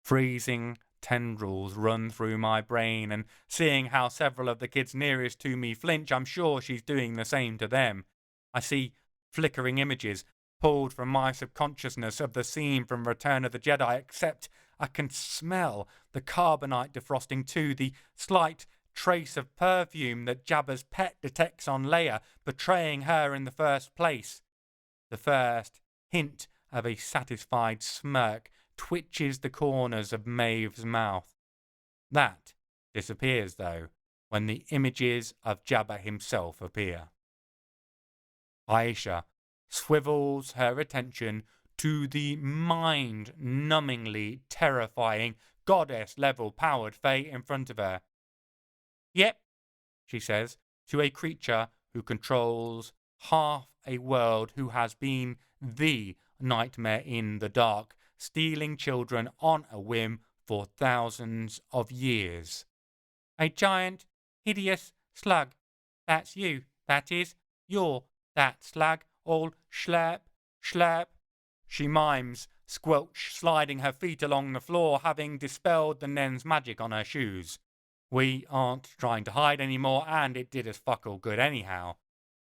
Freezing tendrils run through my brain, and seeing how several of the kids nearest to me flinch, I'm sure she's doing the same to them. I see flickering images pulled from my subconsciousness of the scene from Return of the Jedi, except I can smell the carbonite defrosting too, the slight trace of perfume that Jabba's pet detects on Leia, betraying her in the first place. The first hint of a satisfied smirk twitches the corners of Maeve's mouth. That disappears, though, when the images of Jabba himself appear. Aisha swivels her attention to the mind-numbingly terrifying, goddess-level powered Fae in front of her. Yep, she says, to a creature who controls half a world, who has been the nightmare in the dark, stealing children on a whim for thousands of years. A giant, hideous slug. That's you, that is. You're that slug, all schlep, schlep. She mimes, squelch, sliding her feet along the floor, having dispelled the Nen's magic on her shoes. We aren't trying to hide anymore, and it did us fuck all good anyhow.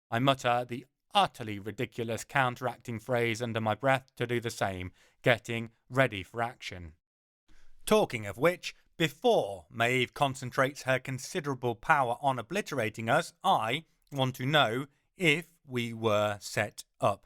I mutter the utterly ridiculous counteracting phrase under my breath to do the same, getting ready for action. Talking of which, before Maeve concentrates her considerable power on obliterating us, I want to know if we were set up.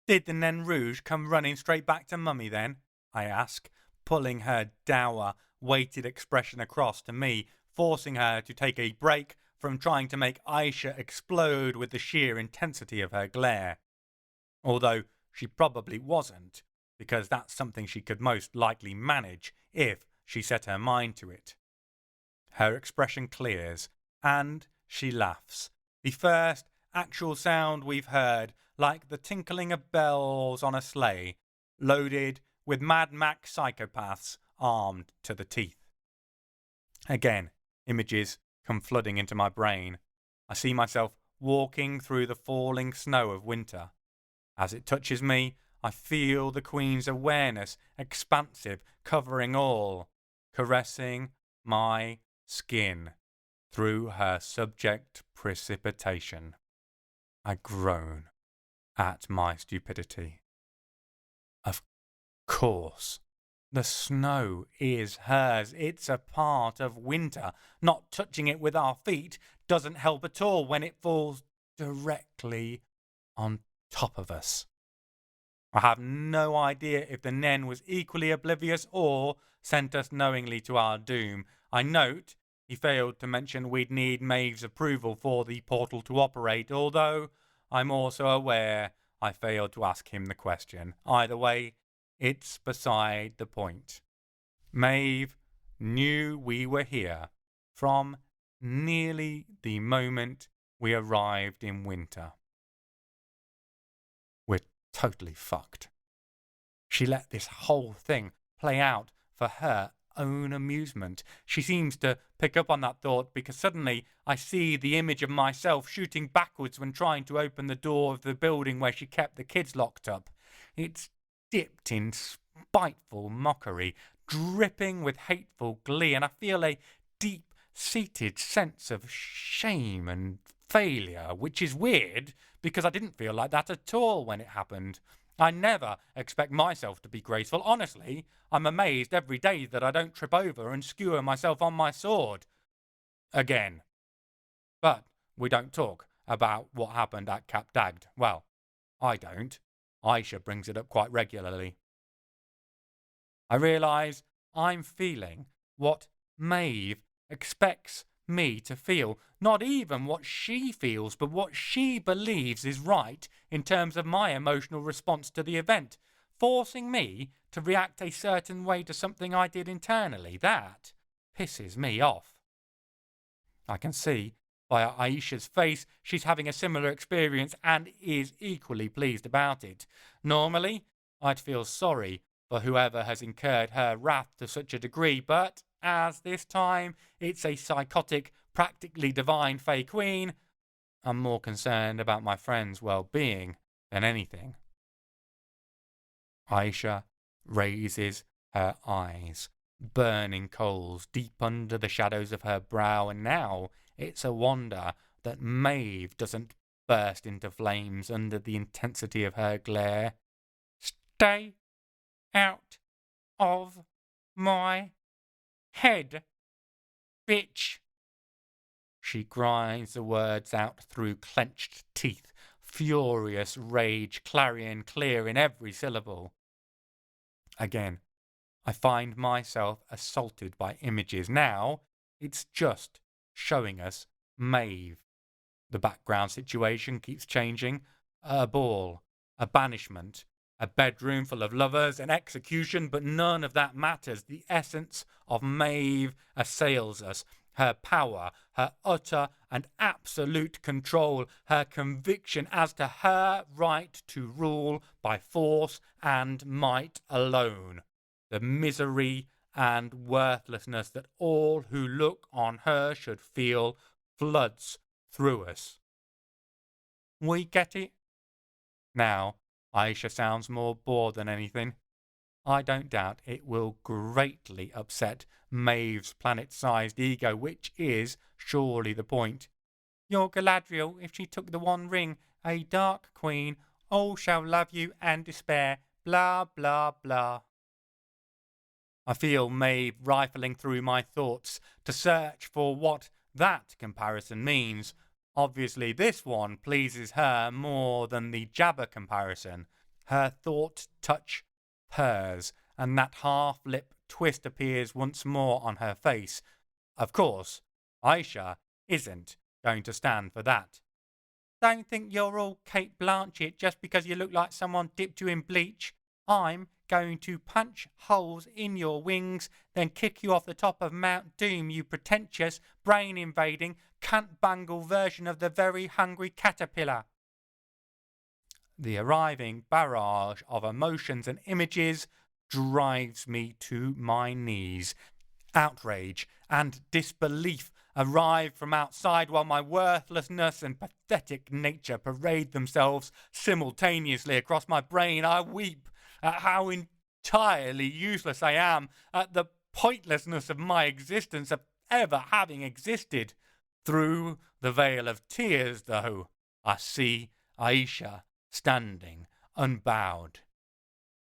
Did the Nain Rouge come running straight back to Mummy then? I ask, pulling her dour, weighted expression across to me, forcing her to take a break from trying to make Aisha explode with the sheer intensity of her glare. Although she probably wasn't, because that's something she could most likely manage if she set her mind to it. Her expression clears, and she laughs. The first actual sound we've heard, like the tinkling of bells on a sleigh, loaded with Mad Max psychopaths armed to the teeth. Again, images come flooding into my brain. I see myself walking through the falling snow of winter. As it touches me, I feel the Queen's awareness, expansive, covering all, caressing my skin through her subject precipitation. I groan at my stupidity. Of course, the snow is hers. It's a part of winter. Not touching it with our feet doesn't help at all when it falls directly on top of us. I have no idea if the Nen was equally oblivious or sent us knowingly to our doom. I note he failed to mention we'd need Maeve's approval for the portal to operate, although I'm also aware I failed to ask him the question. Either way, it's beside the point. Maeve knew we were here from nearly the moment we arrived in winter. totally fucked. She let this whole thing play out for her own amusement. She seems to pick up on that thought because suddenly I see the image of myself shooting backwards when trying to open the door of the building where she kept the kids locked up. It's dipped in spiteful mockery, dripping with hateful glee, and I feel a deep-seated sense of shame and failure, which is weird because I didn't feel like that at all when it happened. I never expect myself to be graceful. Honestly, I'm amazed every day that I don't trip over and skewer myself on my sword. Again. But we don't talk about what happened at Cap Dagd. Well, I don't. Aisha brings it up quite regularly. I realise I'm feeling what Maeve expects me to feel, not even what she feels, but what she believes is right in terms of my emotional response to the event, forcing me to react a certain way to something I did internally. That pisses me off. I can see by Aisha's face she's having a similar experience and is equally pleased about it. Normally, I'd feel sorry for whoever has incurred her wrath to such a degree, but as this time it's a psychotic, practically divine Fae Queen, I'm more concerned about my friend's well-being than anything. Aisha raises her eyes, burning coals deep under the shadows of her brow, and now it's a wonder that Maeve doesn't burst into flames under the intensity of her glare. Stay out of my head, bitch. She grinds the words out through clenched teeth, furious rage clarion clear in every syllable. Again, I find myself assaulted by images. Now, it's just showing us Maeve. The background situation keeps changing. A ball, a banishment, a bedroom full of lovers, an execution, but none of that matters. The essence of Maeve assails us. Her power, her utter and absolute control, her conviction as to her right to rule by force and might alone. The misery and worthlessness that all who look on her should feel floods through us. We get it? Now, Aisha sounds more bored than anything. I don't doubt it will greatly upset Maeve's planet-sized ego, which is surely the point. Your Galadriel, if she took the One Ring, a dark queen, all shall love you and despair, blah, blah, blah. I feel Maeve rifling through my thoughts to search for what that comparison means. Obviously, this one pleases her more than the Jabba comparison. Her thoughts touch hers, and that half-lip twist appears once more on her face. Of course, Aisha isn't going to stand for that. Don't think you're all Kate Blanchett just because you look like someone dipped you in bleach. I'm going to punch holes in your wings, then kick you off the top of Mount Doom, you pretentious, brain-invading, cunt-bungle version of the very hungry caterpillar. The arriving barrage of emotions and images drives me to my knees. Outrage and disbelief arrive from outside while my worthlessness and pathetic nature parade themselves simultaneously across my brain. I weep at how entirely useless I am, at the pointlessness of my existence, of ever having existed. Through the veil of tears, though, I see Aisha standing unbowed.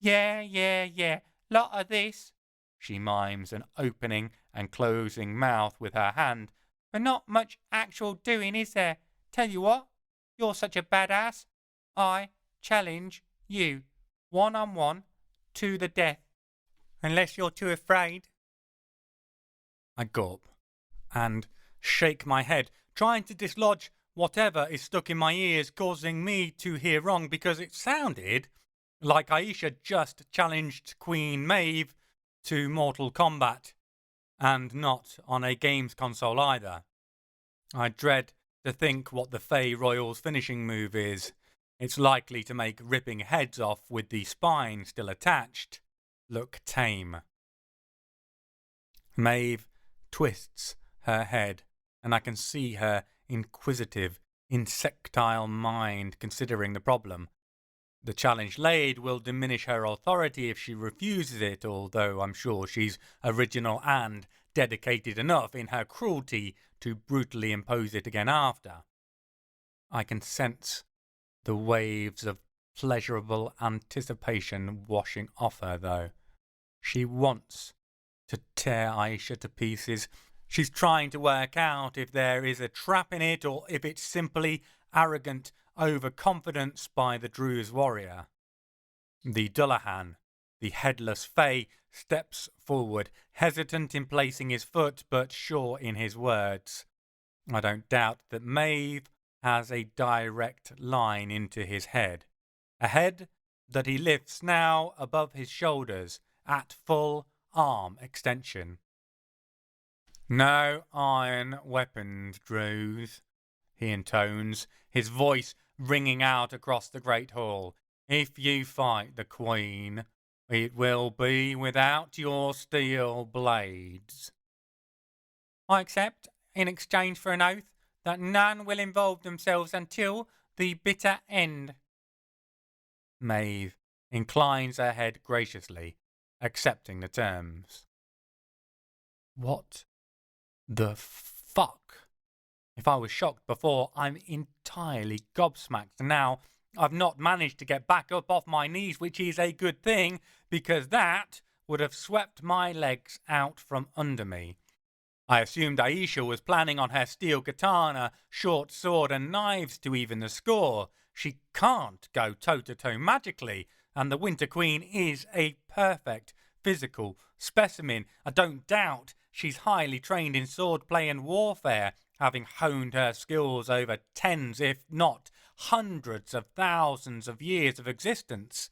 Yeah, lot of this, she mimes, an opening and closing mouth with her hand. But not much actual doing, is there? Tell you what, you're such a badass. I challenge you, one-on-one, to the death. Unless you're too afraid. I gulp and shake my head, trying to dislodge whatever is stuck in my ears, causing me to hear wrong, because it sounded like Aisha just challenged Queen Maeve to mortal combat, and not on a games console either. I dread to think what the Fae Royal's finishing move is. It's likely to make ripping heads off with the spine still attached look tame. Maeve twists her head, and I can see her inquisitive, insectile mind considering the problem. The challenge laid will diminish her authority if she refuses it, although I'm sure she's original and dedicated enough in her cruelty to brutally impose it again after. I can sense the waves of pleasurable anticipation washing off her, though. She wants to tear Aisha to pieces. She's trying to work out if there is a trap in it or if it's simply arrogant overconfidence by the Druze warrior. The Dullahan, the headless Fae, steps forward, hesitant in placing his foot but sure in his words. I don't doubt that Maeve has a direct line into his head. A head that he lifts now above his shoulders at full arm extension. "No iron weapons, Druze," he intones, his voice ringing out across the great hall. "If you fight the Queen, it will be without your steel blades." "I accept, in exchange for an oath, that none will involve themselves until the bitter end." Maeve inclines her head graciously, accepting the terms. What the fuck? If I was shocked before, I'm entirely gobsmacked now. I've not managed to get back up off my knees, which is a good thing, because that would have swept my legs out from under me. I assumed Aisha was planning on her steel katana, short sword and knives to even the score. She can't go toe-to-toe magically, and the Winter Queen is a perfect physical specimen. I don't doubt she's highly trained in swordplay and warfare, having honed her skills over tens, if not hundreds of thousands of years of existence.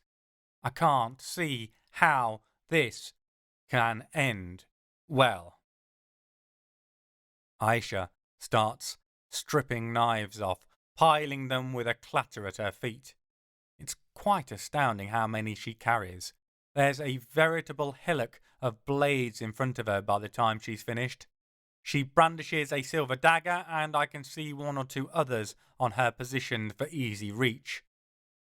I can't see how this can end well. Aisha starts stripping knives off, piling them with a clatter at her feet. It's quite astounding how many she carries. There's a veritable hillock of blades in front of her by the time she's finished. She brandishes a silver dagger, and I can see one or two others on her positioned for easy reach.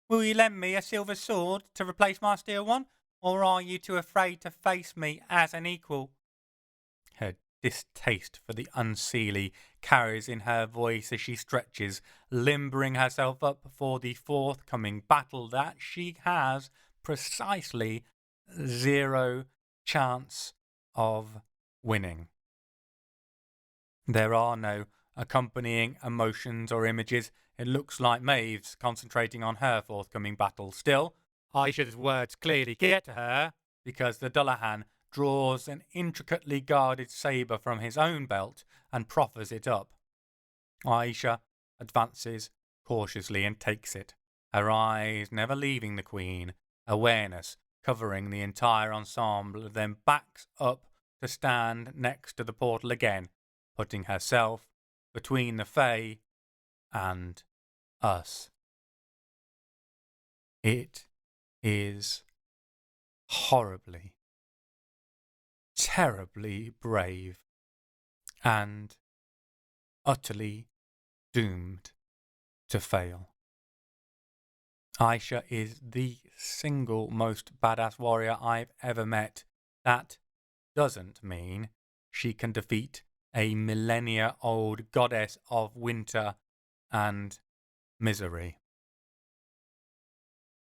"Will you lend me a silver sword to replace my steel one, or are you too afraid to face me as an equal?" Her distaste for the Unseelie carries in her voice as she stretches, limbering herself up for the forthcoming battle that she has precisely 0 chance of winning. There are no accompanying emotions or images. It looks like Maeve's concentrating on her forthcoming battle. Still, Aisha's words clearly get to her, because the Dullahan draws an intricately guarded sabre from his own belt and proffers it up. Aisha advances cautiously and takes it, her eyes never leaving the Queen, awareness covering the entire ensemble, then backs up to stand next to the portal again, putting herself between the Fae and us. It is horribly, terribly brave, and utterly doomed to fail. Aisha is the single most badass warrior I've ever met. That doesn't mean she can defeat a millennia-old goddess of winter and misery.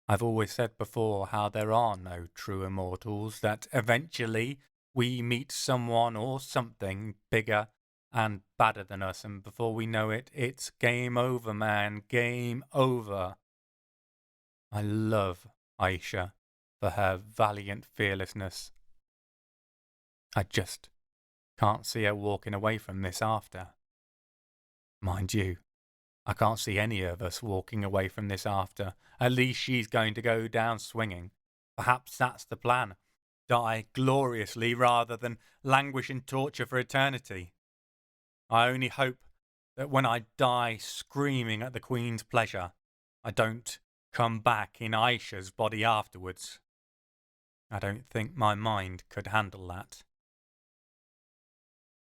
I've always said before how there are no true immortals, that eventually we meet someone or something bigger and badder than us, and before we know it, it's game over, man, game over. I love Aisha for her valiant fearlessness. I just can't see her walking away from this after. Mind you, I can't see any of us walking away from this after. At least she's going to go down swinging. Perhaps that's the plan. Die gloriously rather than languish in torture for eternity. I only hope that when I die screaming at the Queen's pleasure, I don't come back in Aisha's body afterwards. I don't think my mind could handle that.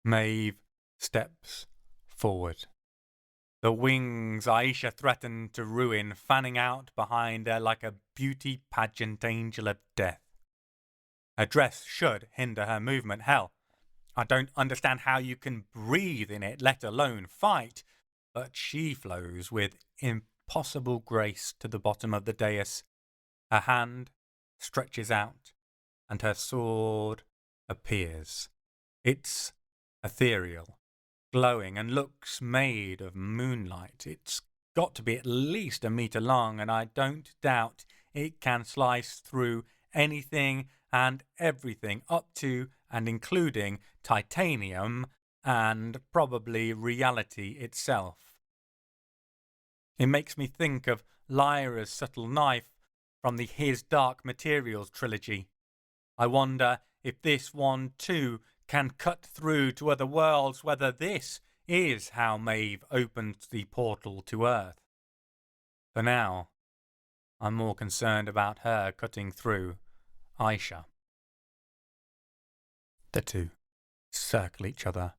Maeve steps forward. The wings Aisha threatened to ruin fanning out behind her like a beauty pageant angel of death. Her dress should hinder her movement. Hell, I don't understand how you can breathe in it, let alone fight. But she flows with impossible grace to the bottom of the dais. Her hand stretches out, and her sword appears. It's ethereal, glowing, and looks made of moonlight. It's got to be at least a meter long, and I don't doubt it can slice through anything and everything, up to and including titanium and probably reality itself. It makes me think of Lyra's subtle knife from the His Dark Materials trilogy. I wonder if this one too can cut through to other worlds, whether this is how Maeve opens the portal to Earth. For now, I'm more concerned about her cutting through Aisha. The two circle each other,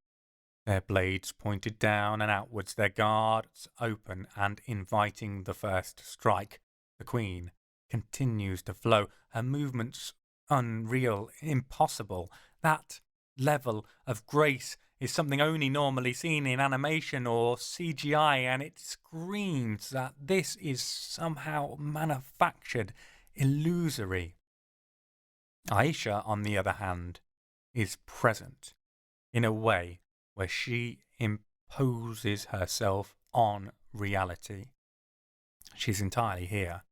their blades pointed down and outwards, their guards open and inviting the first strike. The Queen continues to flow, her movements unreal, impossible. That level of grace is something only normally seen in animation or CGI, and it screams that this is somehow manufactured, illusory. Aisha, on the other hand, is present in a way where she imposes herself on reality. She's entirely here,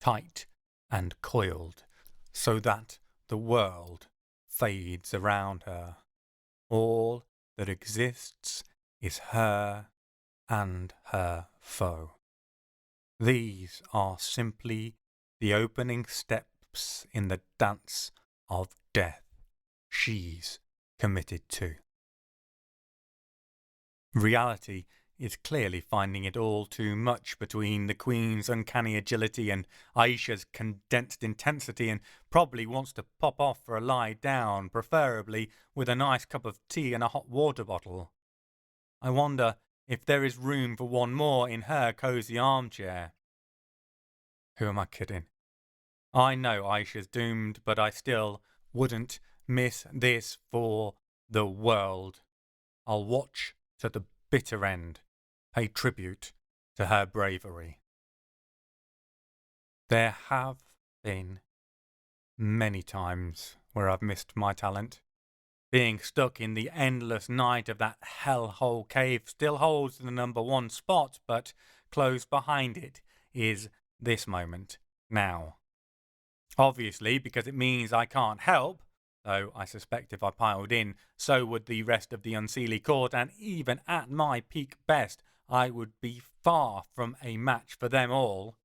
tight and coiled, so that the world fades around her. All that exists is her and her foe. These are simply the opening steps in the dance of death she's committed to. Reality is clearly finding it all too much between the Queen's uncanny agility and Aisha's condensed intensity, and probably wants to pop off for a lie down, preferably with a nice cup of tea and a hot water bottle. I wonder if there is room for one more in her cosy armchair. Who am I kidding? I know Aisha's doomed, but I still wouldn't miss this for the world. I'll watch to the bitter end, pay tribute to her bravery. There have been many times where I've missed my talent. Being stuck in the endless night of that hellhole cave still holds the number one spot, but close behind it is this moment, now. Obviously, because it means I can't help, though I suspect if I piled in, so would the rest of the Unseelie Court, and even at my peak best, I would be far from a match for them all.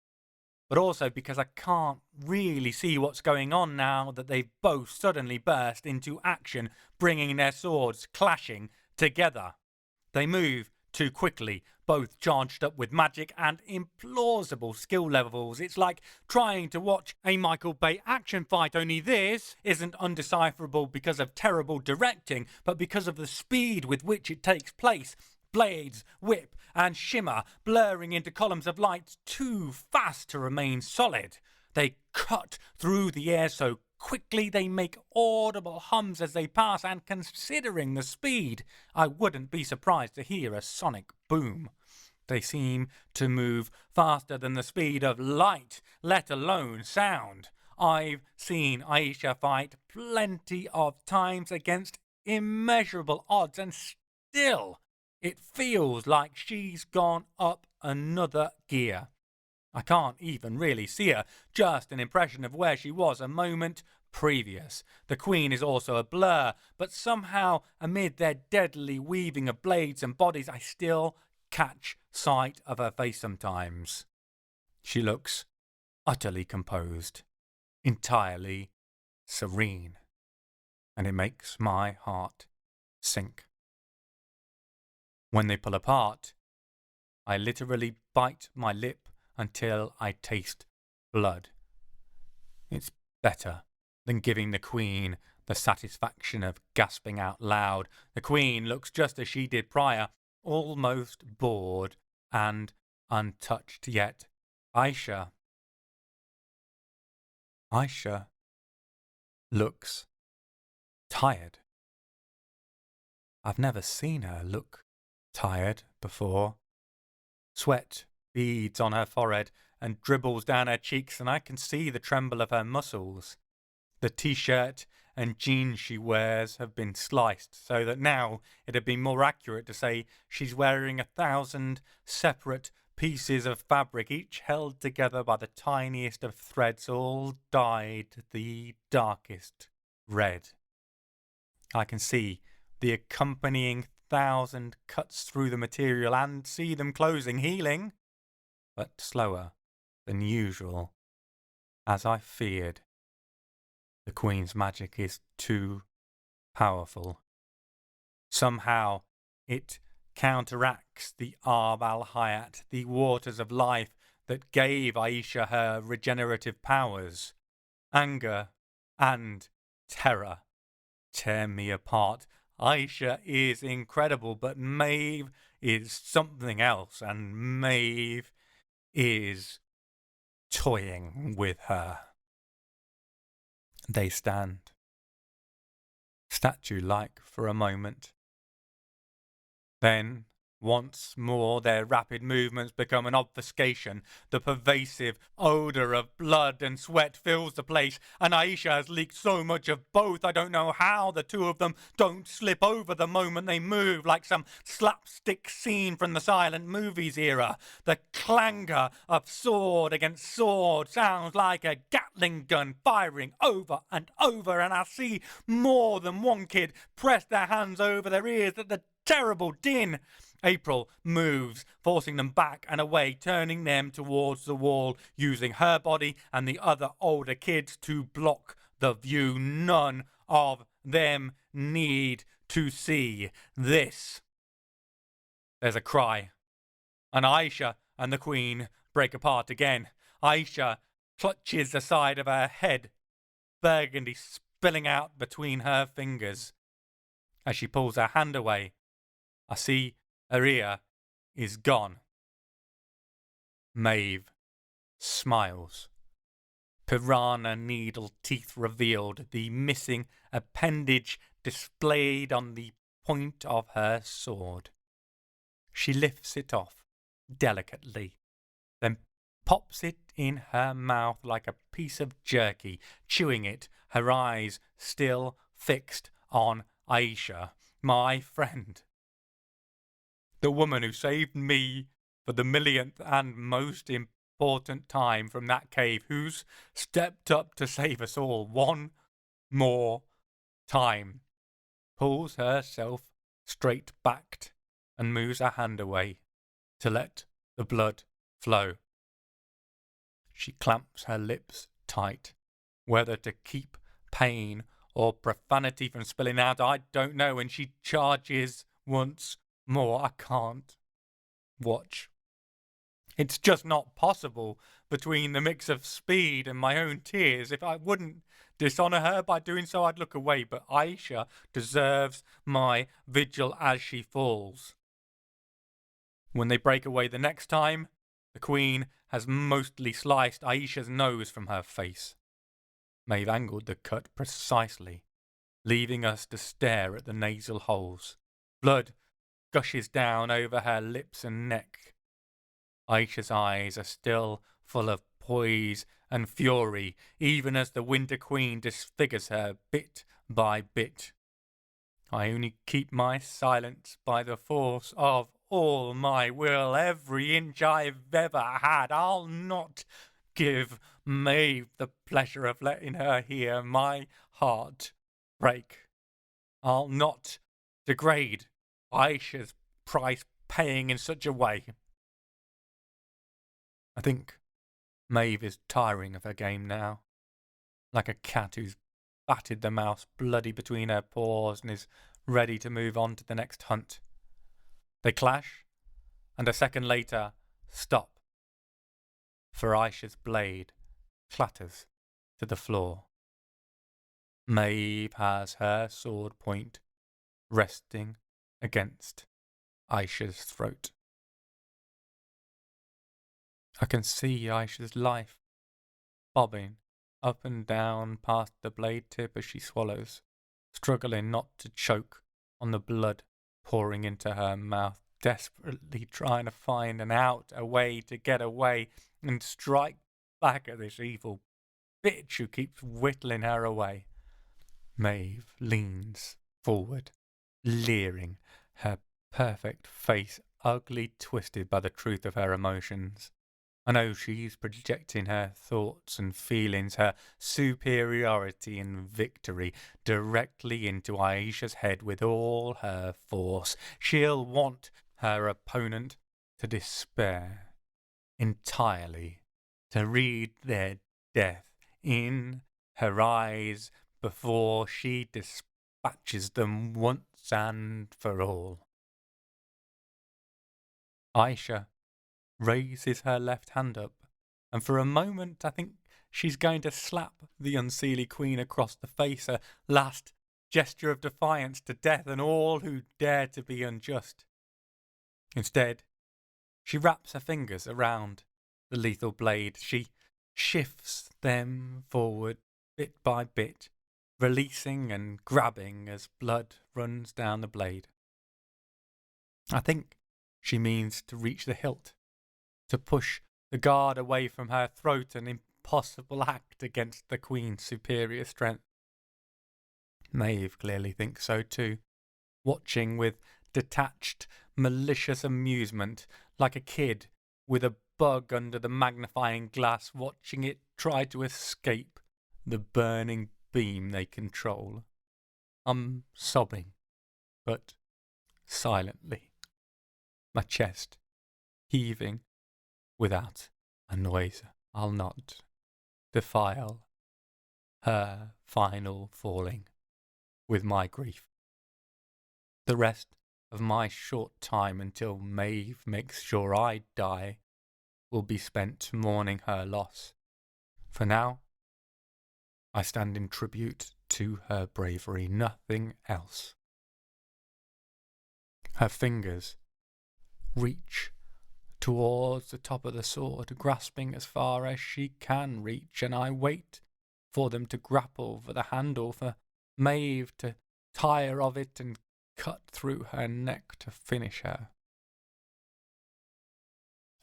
But also because I can't really see what's going on now that they've both suddenly burst into action, bringing their swords clashing together. They move too quickly, both charged up with magic and implausible skill levels. It's like trying to watch a Michael Bay action fight, only this isn't undecipherable because of terrible directing, but because of the speed with which it takes place. Blades whip and shimmer, blurring into columns of light too fast to remain solid. They cut through the air so quickly they make audible hums as they pass, and considering the speed, I wouldn't be surprised to hear a sonic boom. They seem to move faster than the speed of light, let alone sound. I've seen Aisha fight plenty of times against immeasurable odds, and still it feels like she's gone up another gear. I can't even really see her, just an impression of where she was a moment previous. The Queen is also a blur, but somehow amid their deadly weaving of blades and bodies, I still catch sight of her face sometimes. She looks utterly composed, entirely serene, and it makes my heart sink. When they pull apart, I literally bite my lip until I taste blood. It's better than giving the Queen the satisfaction of gasping out loud. The Queen looks just as she did prior, almost bored and untouched. Yet Aisha looks tired. I've never seen her look tired before. Sweat beads on her forehead and dribbles down her cheeks, and I can see the tremble of her muscles. The t-shirt and jeans she wears have been sliced, so that now it'd be more accurate to say she's wearing 1,000 separate pieces of fabric, each held together by the tiniest of threads, all dyed the darkest red. I can see the accompanying 1,000 cuts through the material and see them closing, healing, but slower than usual, as I feared. The Queen's magic is too powerful. Somehow it counteracts the Arb al-Hayat, the waters of life that gave Aisha her regenerative powers. Anger and terror tear me apart. Aisha is incredible, but Maeve is something else, and Maeve is toying with her. They stand, statue-like for a moment. Then, once more, their rapid movements become an obfuscation. The pervasive odour of blood and sweat fills the place, and Aisha has leaked so much of both. I don't know how the two of them don't slip over the moment they move, like some slapstick scene from the silent movies era. The clangor of sword against sword sounds like a Gatling gun firing over and over, and I see more than one kid press their hands over their ears at the terrible din. April moves, forcing them back and away, turning them towards the wall, using her body and the other older kids to block the view. None of them need to see this. There's a cry, and Aisha and the Queen break apart again. Aisha clutches the side of her head, burgundy spilling out between her fingers. As she pulls her hand away, I see her ear is gone. Maeve smiles. Piranha needle teeth revealed, the missing appendage displayed on the point of her sword. She lifts it off delicately, then pops it in her mouth like a piece of jerky, chewing it, her eyes still fixed on Aisha, my friend. The woman who saved me for the millionth and most important time from that cave, who's stepped up to save us all one more time, pulls herself straight-backed and moves her hand away to let the blood flow. She clamps her lips tight, whether to keep pain or profanity from spilling out, I don't know, and she charges once more. I can't watch. It's just not possible between the mix of speed and my own tears. If I wouldn't dishonour her by doing so, I'd look away, but Aisha deserves my vigil as she falls. When they break away the next time, the Queen has mostly sliced Aisha's nose from her face. Maeve angled the cut precisely, leaving us to stare at the nasal holes. Blood gushes down over her lips and neck. Aisha's eyes are still full of poise and fury, even as the Winter Queen disfigures her bit by bit. I only keep my silence by the force of all my will, every inch I've ever had. I'll not give Maeve the pleasure of letting her hear my heart break. I'll not degrade Aisha's price paying in such a way. I think Maeve is tiring of her game now, like a cat who's batted the mouse bloody between her paws and is ready to move on to the next hunt. They clash, and a second later stop, for Aisha's blade clatters to the floor. Maeve has her sword point resting against Aisha's throat. I can see Aisha's life bobbing up and down past the blade tip as she swallows, struggling not to choke on the blood pouring into her mouth, desperately trying to find an out, a way to get away and strike back at this evil bitch who keeps whittling her away. Maeve leans forward, leering, her perfect face ugly twisted by the truth of her emotions. I know she's projecting her thoughts and feelings, her superiority and victory, directly into Aisha's head with all her force. She'll want her opponent to despair entirely, to read their death in her eyes before she dispatches them once and for all. Aisha raises her left hand up, and for a moment I think she's going to slap the Unseelie Queen across the face, a last gesture of defiance to death and all who dare to be unjust. Instead, she wraps her fingers around the lethal blade. She shifts them forward bit by bit, releasing and grabbing as blood runs down the blade. I think she means to reach the hilt, to push the guard away from her throat, an impossible act against the Queen's superior strength. Maeve clearly thinks so too, watching with detached, malicious amusement, like a kid with a bug under the magnifying glass, watching it try to escape the burning beam they control. I'm sobbing, but silently, my chest heaving without a noise. I'll not defile her final falling with my grief. The rest of my short time until Maeve makes sure I die will be spent mourning her loss. For now, I stand in tribute to her bravery, nothing else. Her fingers reach towards the top of the sword, grasping as far as she can reach, and I wait for them to grapple for the handle, for Maeve to tire of it and cut through her neck to finish her.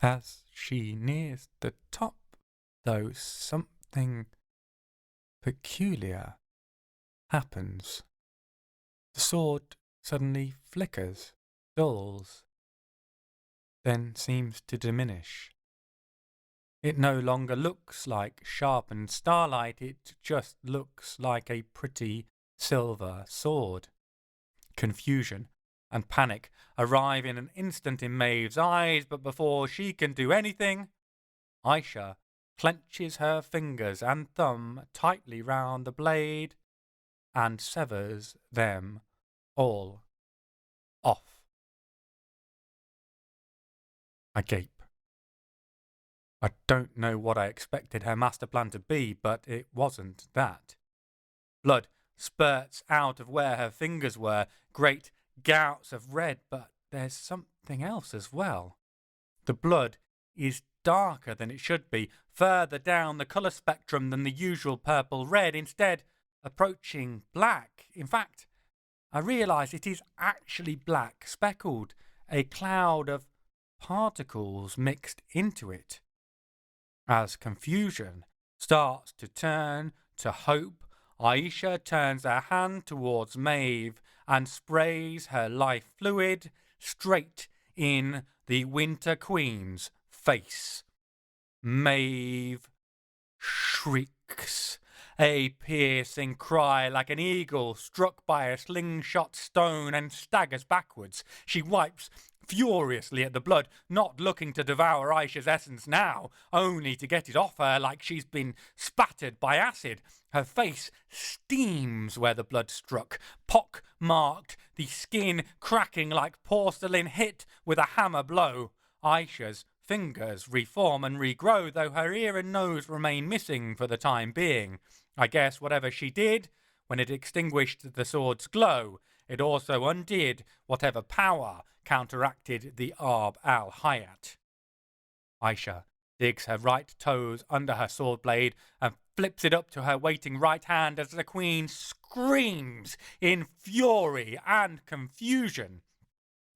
As she nears the top, though, something peculiar happens. The sword suddenly flickers, dulls, then seems to diminish. It no longer looks like sharpened starlight, it just looks like a pretty silver sword. Confusion and panic arrive in an instant in Maeve's eyes, but before she can do anything, Aisha clenches her fingers and thumb tightly round the blade and severs them all off. I gape. I don't know what I expected her master plan to be, but it wasn't that. Blood spurts out of where her fingers were, great gouts of red, but there's something else as well. The blood is darker than it should be, further down the colour spectrum than the usual purple-red, instead approaching black. In fact, I realise it is actually black, speckled, a cloud of particles mixed into it. As confusion starts to turn to hope, Aisha turns her hand towards Maeve and sprays her life fluid straight in the Winter Queen's face. Maeve shrieks, a piercing cry like an eagle struck by a slingshot stone, and staggers backwards. She wipes furiously at the blood, not looking to devour Aisha's essence now, only to get it off her like she's been spattered by acid. Her face steams where the blood struck, pock-marked, the skin cracking like porcelain hit with a hammer blow. Aisha's fingers reform and regrow, though her ear and nose remain missing for the time being. I guess whatever she did, when it extinguished the sword's glow, it also undid whatever power counteracted the Arb al-Hayat. Aisha digs her right toes under her sword blade and flips it up to her waiting right hand as the queen screams in fury and confusion.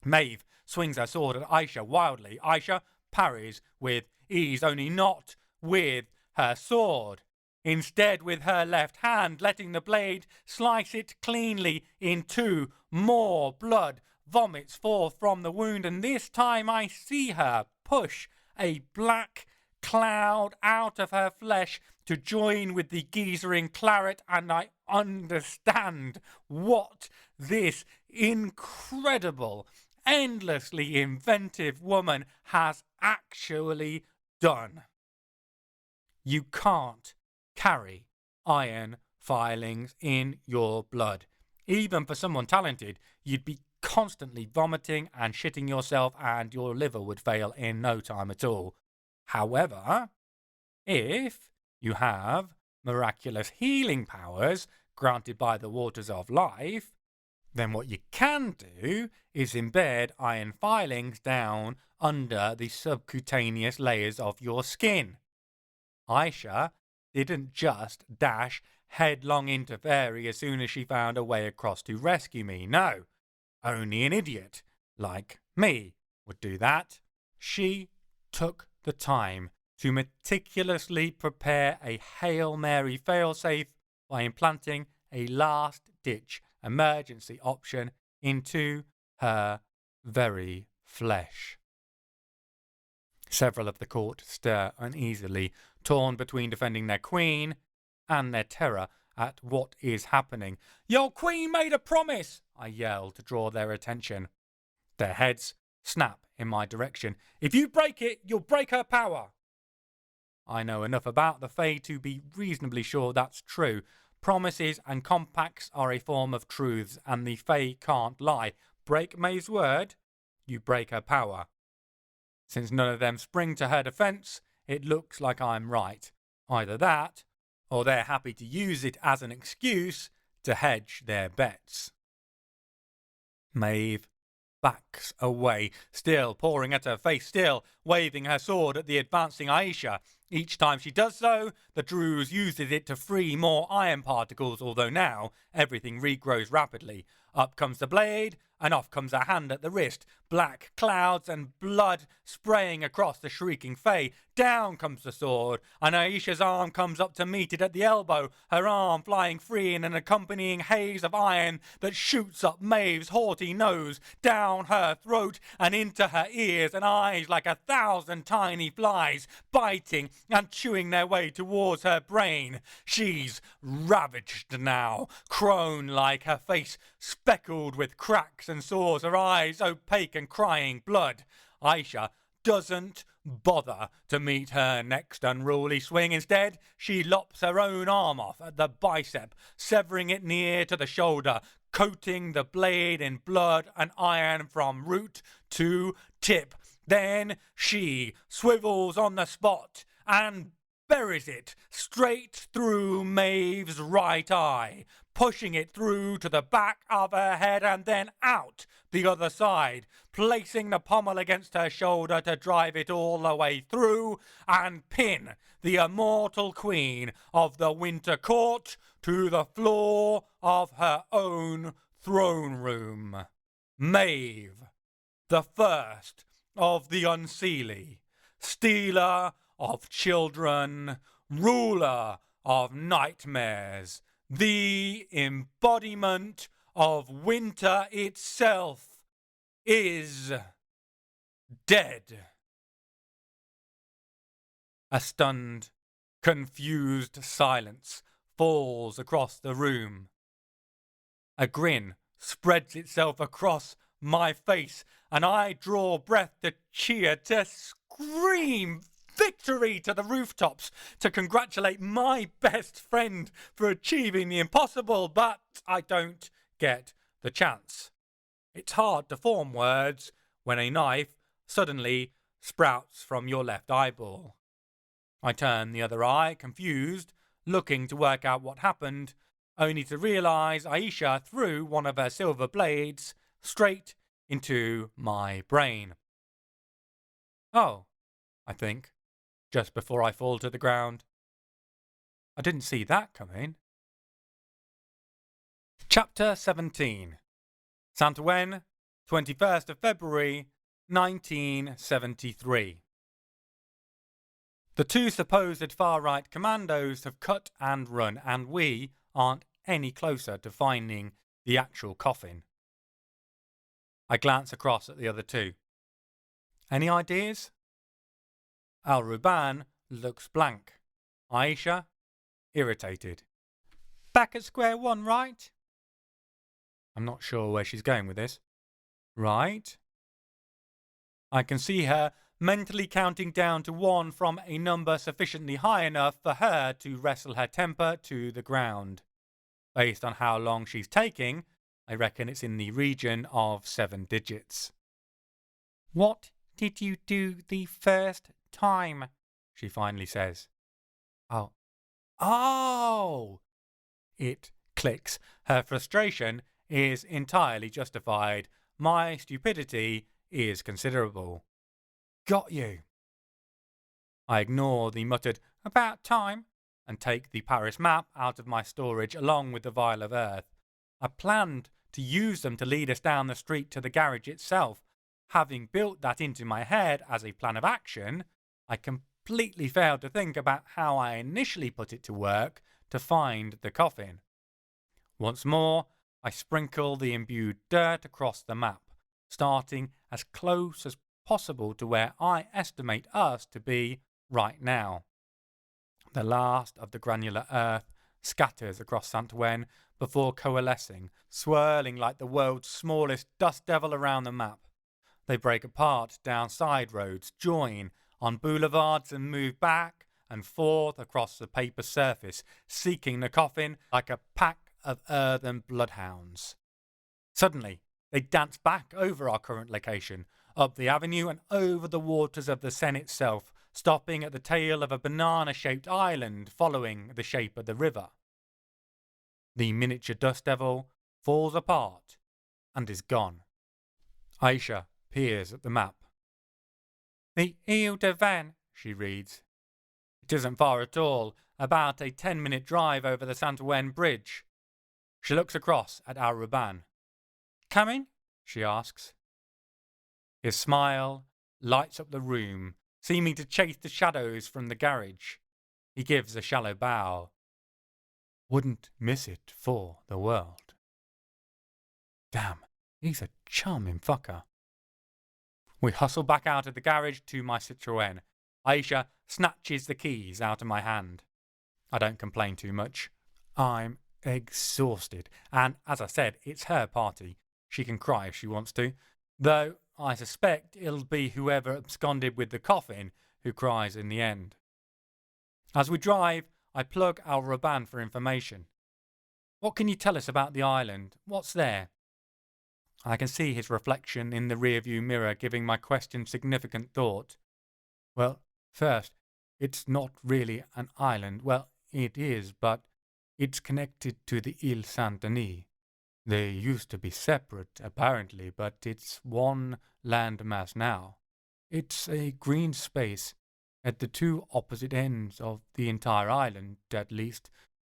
Maeve swings her sword at Aisha wildly. Aisha parries with ease, only not with her sword. Instead, with her left hand, letting the blade slice it cleanly in two. More blood vomits forth from the wound, and this time I see her push a black cloud out of her flesh to join with the geyser in claret, and I understand what this incredible, endlessly inventive woman has actually done. You can't carry iron filings in your blood. Even for someone talented, you'd be constantly vomiting and shitting yourself, and your liver would fail in no time at all. However, if you have miraculous healing powers granted by the waters of life, then what you can do is embed iron filings down under the subcutaneous layers of your skin. Aisha didn't just dash headlong into Fairie as soon as she found a way across to rescue me. No, only an idiot like me would do that. She took the time to meticulously prepare a Hail Mary failsafe by implanting a last-ditch emergency option into her very flesh. Several of the court stir uneasily, torn between defending their queen and their terror at what is happening. "Your queen made a promise!" I yell to draw their attention. Their heads snap in my direction. "If you break it, you'll break her power." I know enough about the Fae to be reasonably sure that's true. Promises and compacts are a form of truths, and the Fae can't lie. Break Maeve's word, you break her power. Since none of them spring to her defence, it looks like I'm right. Either that, or they're happy to use it as an excuse to hedge their bets. Maeve backs away, still pouring at her face, still waving her sword at the advancing Aisha. Each time she does so, the Druze uses it to free more iron particles, although now everything regrows rapidly. Up comes the blade, and off comes a hand at the wrist. Black clouds and blood spraying across the shrieking Fae. Down comes the sword, and Aisha's arm comes up to meet it at the elbow, her arm flying free in an accompanying haze of iron that shoots up Maeve's haughty nose, down her throat and into her ears and eyes like 1,000 tiny flies, biting and chewing their way towards her brain. She's ravaged now, crone-like, her face speckled with cracks and sores, her eyes opaque and crying blood. Aisha doesn't bother to meet her next unruly swing. Instead, she lops her own arm off at the bicep, severing it near to the shoulder, coating the blade in blood and iron from root to tip. Then she swivels on the spot and buries it straight through Maeve's right eye, pushing it through to the back of her head and then out the other side, placing the pommel against her shoulder to drive it all the way through and pin the immortal queen of the Winter Court to the floor of her own throne room. Maeve, the first of the Unseelie, stealer of children, ruler of nightmares, the embodiment of winter itself, is dead. A stunned, confused silence falls across the room. A grin spreads itself across my face, and I draw breath to cheer, to scream victory to the rooftops, to congratulate my best friend for achieving the impossible, but I don't get the chance. It's hard to form words when a knife suddenly sprouts from your left eyeball. I turn the other eye, confused, looking to work out what happened, only to realise Aisha threw one of her silver blades straight into my brain. Oh, I think, just before I fall to the ground. I didn't see that coming. Chapter 17. Saint Ouen, 21st of February, 1973. The two supposed far-right commandos have cut and run, and we aren't any closer to finding the actual coffin. I glance across at the other two. Any ideas? Al-Ruban looks blank. Aisha, irritated. Back at square one, right? I'm not sure where she's going with this. Right? I can see her mentally counting down to 1 from a number sufficiently high enough for her to wrestle her temper to the ground. Based on how long she's taking, I reckon it's in the region of 7 digits. What did you do the first time? She finally says. Oh! It clicks. Her frustration is entirely justified. My stupidity is considerable. Got you. I ignore the muttered, about time, and take the Paris map out of my storage along with the vial of earth. I planned to use them to lead us down the street to the garage itself. Having built that into my head as a plan of action, I completely failed to think about how I initially put it to work to find the coffin. Once more, I sprinkle the imbued dirt across the map, starting as close as possible to where I estimate us to be right now. The last of the granular earth scatters across Saint Ouen before coalescing, swirling like the world's smallest dust devil around the map. They break apart down side roads, join on boulevards and move back and forth across the paper surface, seeking the coffin like a pack of earthen bloodhounds. Suddenly, they dance back over our current location, up the avenue and over the waters of the Seine itself, stopping at the tail of a banana-shaped island following the shape of the river. The miniature dust devil falls apart and is gone. Aisha peers at the map. The Ile de Vannes, she reads. It isn't far at all, about a 10-minute drive over the Saint Ouen Bridge. She looks across at Al-Ruban. Coming? She asks. His smile lights up the room, seeming to chase the shadows from the garage. He gives a shallow bow. Wouldn't miss it for the world. Damn, he's a charming fucker. We hustle back out of the garage to my Citroën. Aisha snatches the keys out of my hand. I don't complain too much. I'm exhausted, and as I said, it's her party. She can cry if she wants to, though I suspect it'll be whoever absconded with the coffin who cries in the end. As we drive, I plug Al-Ruban for information. What can you tell us about the island? What's there? I can see his reflection in the rearview mirror giving my question significant thought. Well, first, it's not really an island. Well, it is, but it's connected to the Ile Saint-Denis. They used to be separate, apparently, but it's one landmass now. It's a green space at the two opposite ends of the entire island, at least.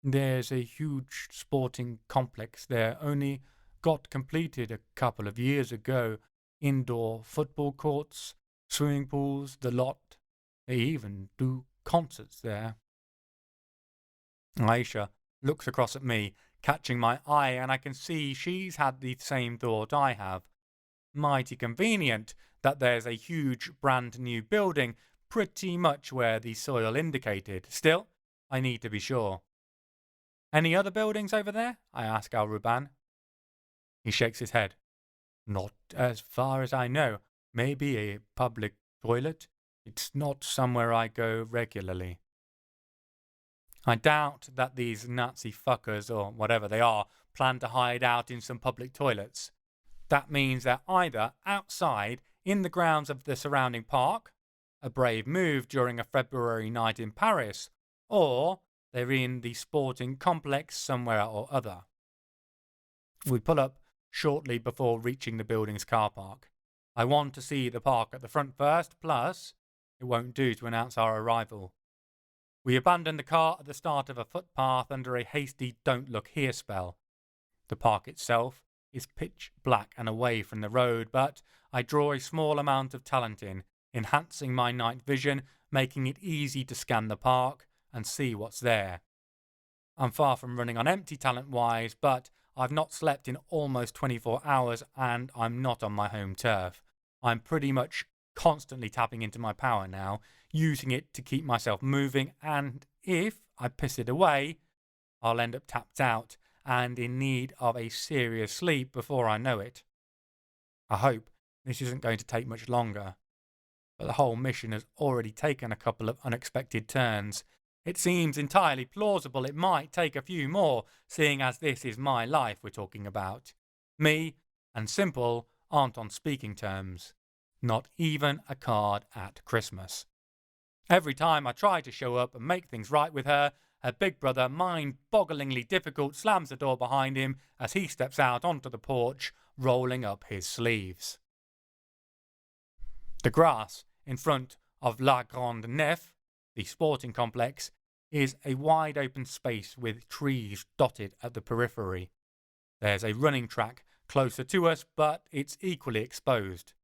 There's a huge sporting complex there, only got completed a couple of years ago. Indoor football courts, swimming pools, the lot. They even do concerts there. Aisha looks across at me, catching my eye, and I can see she's had the same thought I have. Mighty convenient that there's a huge brand new building pretty much where the soil indicated. Still, I need to be sure. Any other buildings over there? I ask Al-Ruban. He shakes his head. Not as far as I know. Maybe a public toilet. It's not somewhere I go regularly. I doubt that these Nazi fuckers, or whatever they are, plan to hide out in some public toilets. That means they're either outside in the grounds of the surrounding park, a brave move during a February night in Paris, or they're in the sporting complex somewhere or other. We pull up shortly before reaching the building's car park. I want to see the park at the front first, plus it won't do to announce our arrival. We abandon the car at the start of a footpath under a hasty don't look here spell. The park itself is pitch black and away from the road, but I draw a small amount of talent in, enhancing my night vision, making it easy to scan the park and see what's there. I'm far from running on empty talent-wise, but I've not slept in almost 24 hours and I'm not on my home turf. I'm pretty much constantly tapping into my power now, using it to keep myself moving, and if I piss it away, I'll end up tapped out and in need of a serious sleep before I know it. I hope this isn't going to take much longer, but the whole mission has already taken a couple of unexpected turns. It seems entirely plausible it might take a few more, seeing as this is my life we're talking about. Me and Simple aren't on speaking terms. Not even a card at Christmas. Every time I try to show up and make things right with her, her big brother, mind-bogglingly difficult, slams the door behind him as he steps out onto the porch, rolling up his sleeves. The grass in front of La Grande Nef, the sporting complex, is a wide open space with trees dotted at the periphery. There's a running track closer to us, but it's equally exposed.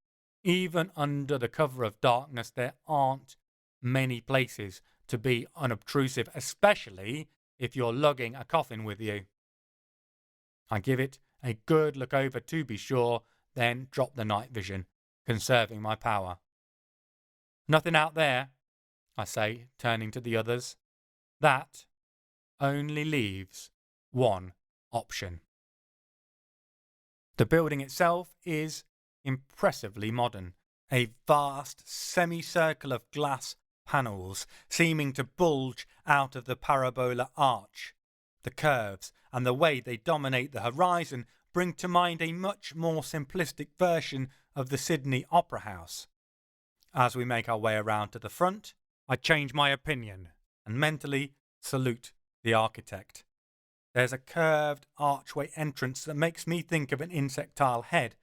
Even under the cover of darkness, there aren't many places to be unobtrusive, especially if you're lugging a coffin with you. I give it a good look over to be sure, then drop the night vision, conserving my power. Nothing out there, I say, turning to the others. That only leaves one option. The building itself is impressively modern. A vast semicircle of glass panels seeming to bulge out of the parabola arch. The curves and the way they dominate the horizon bring to mind a much more simplistic version of the Sydney Opera House. As we make our way around to the front, I change my opinion and mentally salute the architect. There's a curved archway entrance that makes me think of an insectile head,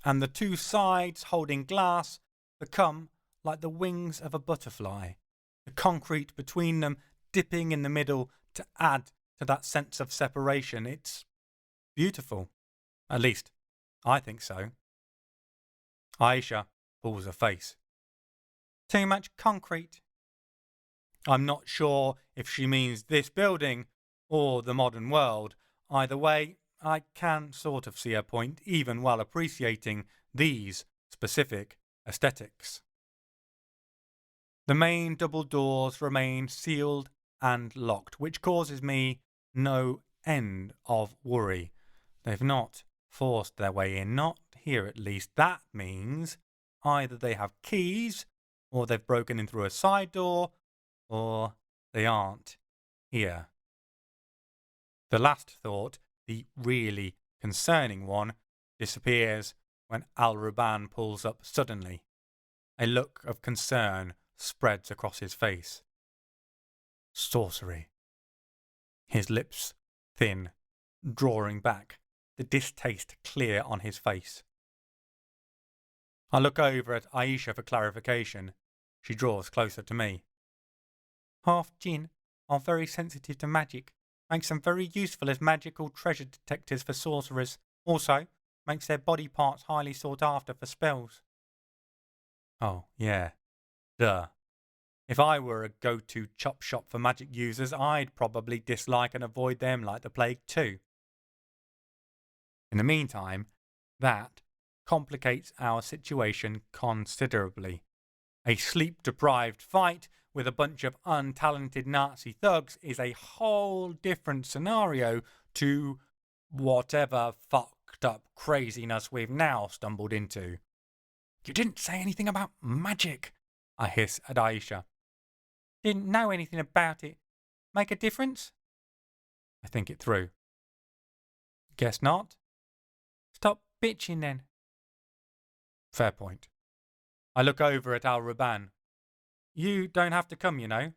and the two sides holding glass become like the wings of a butterfly, the concrete between them dipping in the middle to add to that sense of separation. It's beautiful. At least, I think so. Aisha pulls her face. Too much concrete. I'm not sure if she means this building or the modern world. Either way, I can sort of see her point, even while appreciating these specific aesthetics. The main double doors remain sealed and locked, which causes me no end of worry. They've not forced their way in, not here at least. That means either they have keys, or they've broken in through a side door, or they aren't here. The last thought, the really concerning one, disappears when Al-Ruban pulls up suddenly. A look of concern spreads across his face. Sorcery. His lips thin, drawing back, the distaste clear on his face. I look over at Aisha for clarification. She draws closer to me. Half jinn are very sensitive to magic. Makes them very useful as magical treasure detectors for sorcerers. Also, makes their body parts highly sought after for spells. Oh, yeah. Duh. If I were a go-to chop shop for magic users, I'd probably dislike and avoid them like the plague too. In the meantime, that complicates our situation considerably. A sleep-deprived fight with a bunch of untalented Nazi thugs is a whole different scenario to whatever fucked up craziness we've now stumbled into. You didn't say anything about magic, I hiss at Aisha. Didn't know anything about it. Make a difference? I think it through. Guess not. Stop bitching then. Fair point. I look over at Al-Ruban. You don't have to come, you know.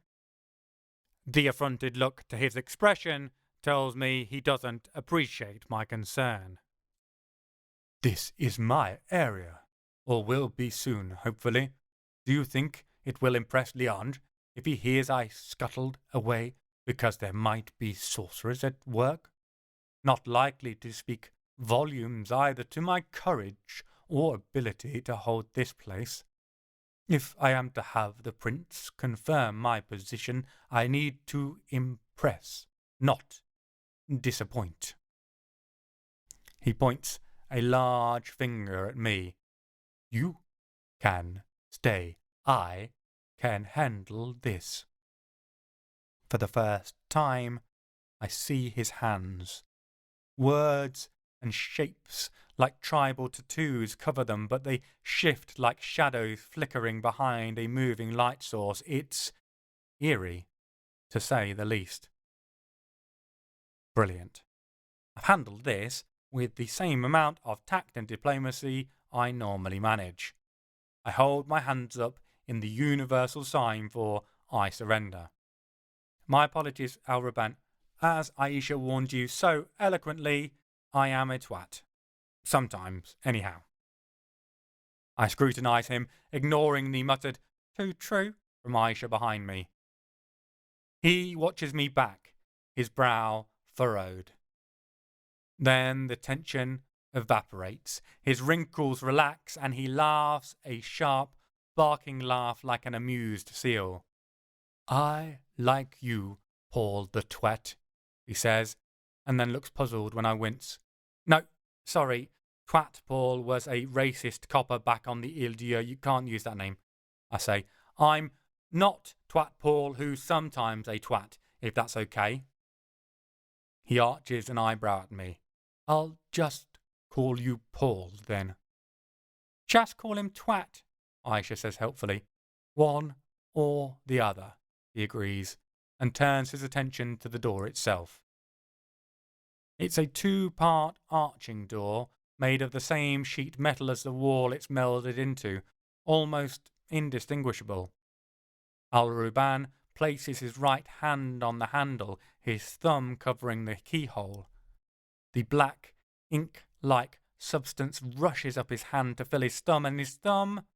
The affronted look to his expression tells me he doesn't appreciate my concern. This is my area, or will be soon, hopefully. Do you think it will impress Leandre if he hears I scuttled away because there might be sorcerers at work? Not likely to speak volumes either to my courage or ability to hold this place. If I am to have the prince confirm my position, I need to impress, not disappoint. He points a large finger at me. You can stay. I can handle this. For the first time, I see his hands. Words and shapes like tribal tattoos cover them, but they shift like shadows flickering behind a moving light source. It's eerie, to say the least. Brilliant. I've handled this with the same amount of tact and diplomacy I normally manage. I hold my hands up in the universal sign for I surrender. My apologies, Al-Ruban. As Aisha warned you so eloquently, I am a twat. Sometimes, anyhow. I scrutinize him, ignoring the muttered, "Too true," from Aisha behind me. He watches me back, his brow furrowed. Then the tension evaporates, his wrinkles relax, and he laughs a sharp, barking laugh like an amused seal. "I like you, Paul the twat," he says, and then looks puzzled when I wince. "No, sorry, twat Paul was a racist copper back on the Ile Dieu. You can't use that name," I say. "I'm not twat Paul, who's sometimes a twat, if that's okay." He arches an eyebrow at me. "I'll just call you Paul, then." "Just call him twat," Aisha says helpfully. "One or the other," he agrees, and turns his attention to the door itself. It's a two-part arching door, made of the same sheet metal as the wall it's melded into, almost indistinguishable. Al-Ruban places his right hand on the handle, his thumb covering the keyhole. The black, ink-like substance rushes up his hand to fill his thumb, and his thumb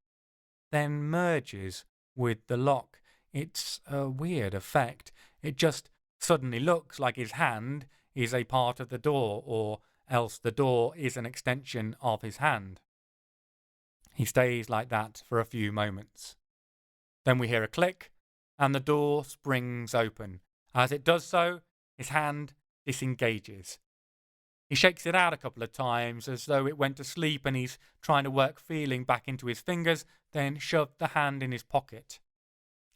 then merges with the lock. It's a weird effect. It just suddenly looks like his hand is a part of the door, or else the door is an extension of his hand. He stays like that for a few moments. Then we hear a click, and the door springs open. As it does so, his hand disengages. He shakes it out a couple of times as though it went to sleep and he's trying to work feeling back into his fingers, then shoved the hand in his pocket.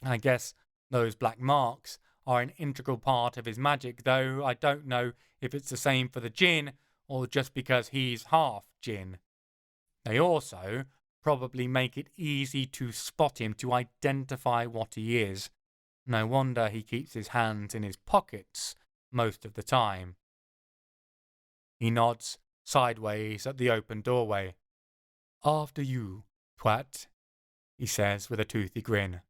I guess those black marks are an integral part of his magic, though I don't know if it's the same for the djinn or just because he's half djinn. They also probably make it easy to spot him, to identify what he is. No wonder he keeps his hands in his pockets most of the time. He nods sideways at the open doorway. "After you, twat," he says with a toothy grin.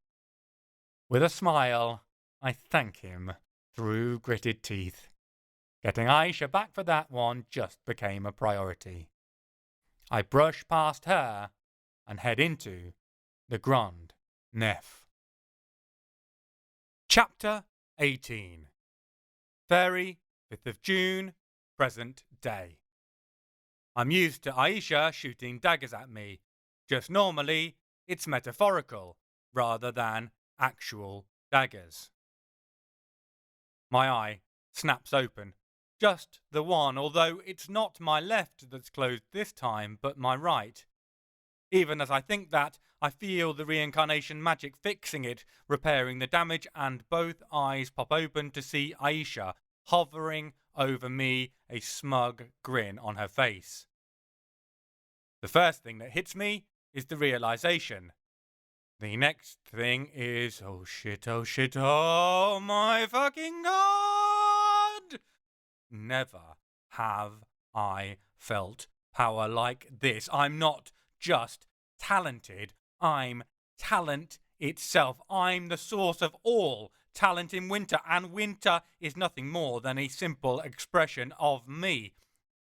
With a smile, I thank him through gritted teeth. Getting Aisha back for that one just became a priority. I brush past her and head into the Grand Nef. Chapter 18. Fairie, 5th of June, present day. I'm used to Aisha shooting daggers at me. Just normally, it's metaphorical, rather than actual daggers. My eye snaps open. Just the one, although it's not my left that's closed this time, but my right. Even as I think that, I feel the reincarnation magic fixing it, repairing the damage, and both eyes pop open to see Aisha hovering over me, a smug grin on her face. The first thing that hits me is the realization. The next thing is, oh shit, oh my fucking god! Never have I felt power like this. I'm not just talented. I'm talent itself. I'm the source of all talent in winter, and winter is nothing more than a simple expression of me.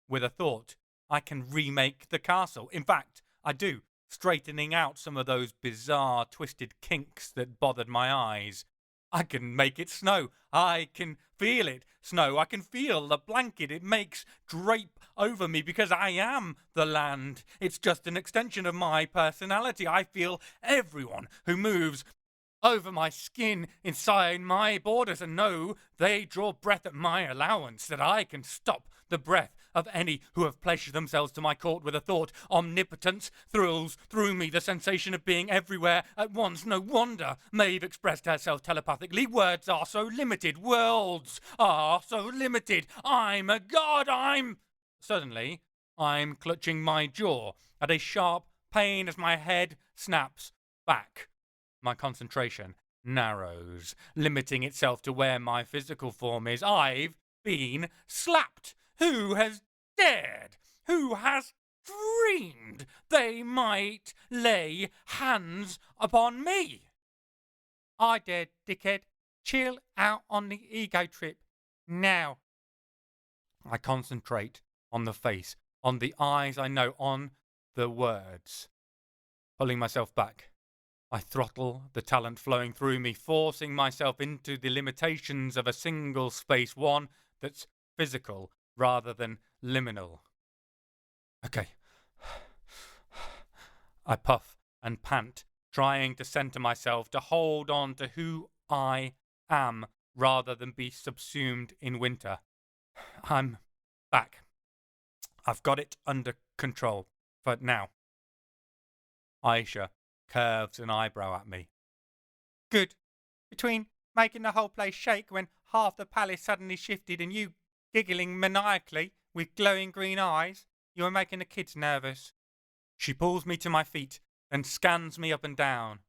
With a thought, I can remake the castle. In fact, I do, straightening out some of those bizarre twisted kinks that bothered my eyes. I can make it snow. I can feel it snow. I can feel the blanket it makes drape over me because I am the land. It's just an extension of my personality. I feel everyone who moves over my skin inside my borders, and know they draw breath at my allowance, that I can stop the breath of any who have pledged themselves to my court. With a thought, omnipotence thrills through me, the sensation of being everywhere at once. No wonder Maeve expressed herself telepathically. Words are so limited. Worlds are so limited. I'm a god. Suddenly, I'm clutching my jaw at a sharp pain as my head snaps back. My concentration narrows, limiting itself to where my physical form is. I've been slapped. Who has dared? Who has dreamed they might lay hands upon me? I did, dickhead. Chill out on the ego trip. Now. I concentrate on the face, on the eyes I know, on the words. Pulling myself back, I throttle the talent flowing through me, forcing myself into the limitations of a single space, one that's physical rather than liminal. Okay. I puff and pant, trying to center myself, to hold on to who I am rather than be subsumed in winter. I'm back. I've got it under control for now. Aisha curves an eyebrow at me. Good. Between making the whole place shake when half the palace suddenly shifted and you giggling maniacally with glowing green eyes, you were making the kids nervous. She pulls me to my feet and scans me up and down.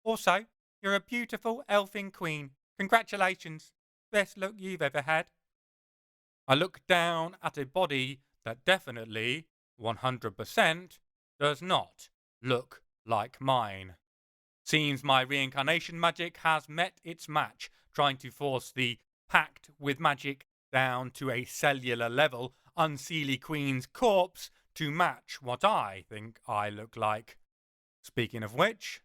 Also, you're a beautiful elfin queen. Congratulations. Best look you've ever had. I look down at a body that definitely, 100%, does not look like mine. Seems my reincarnation magic has met its match, trying to force the pact with magic down to a cellular level, Unseelie Queen's corpse to match what I think I look like. Speaking of which,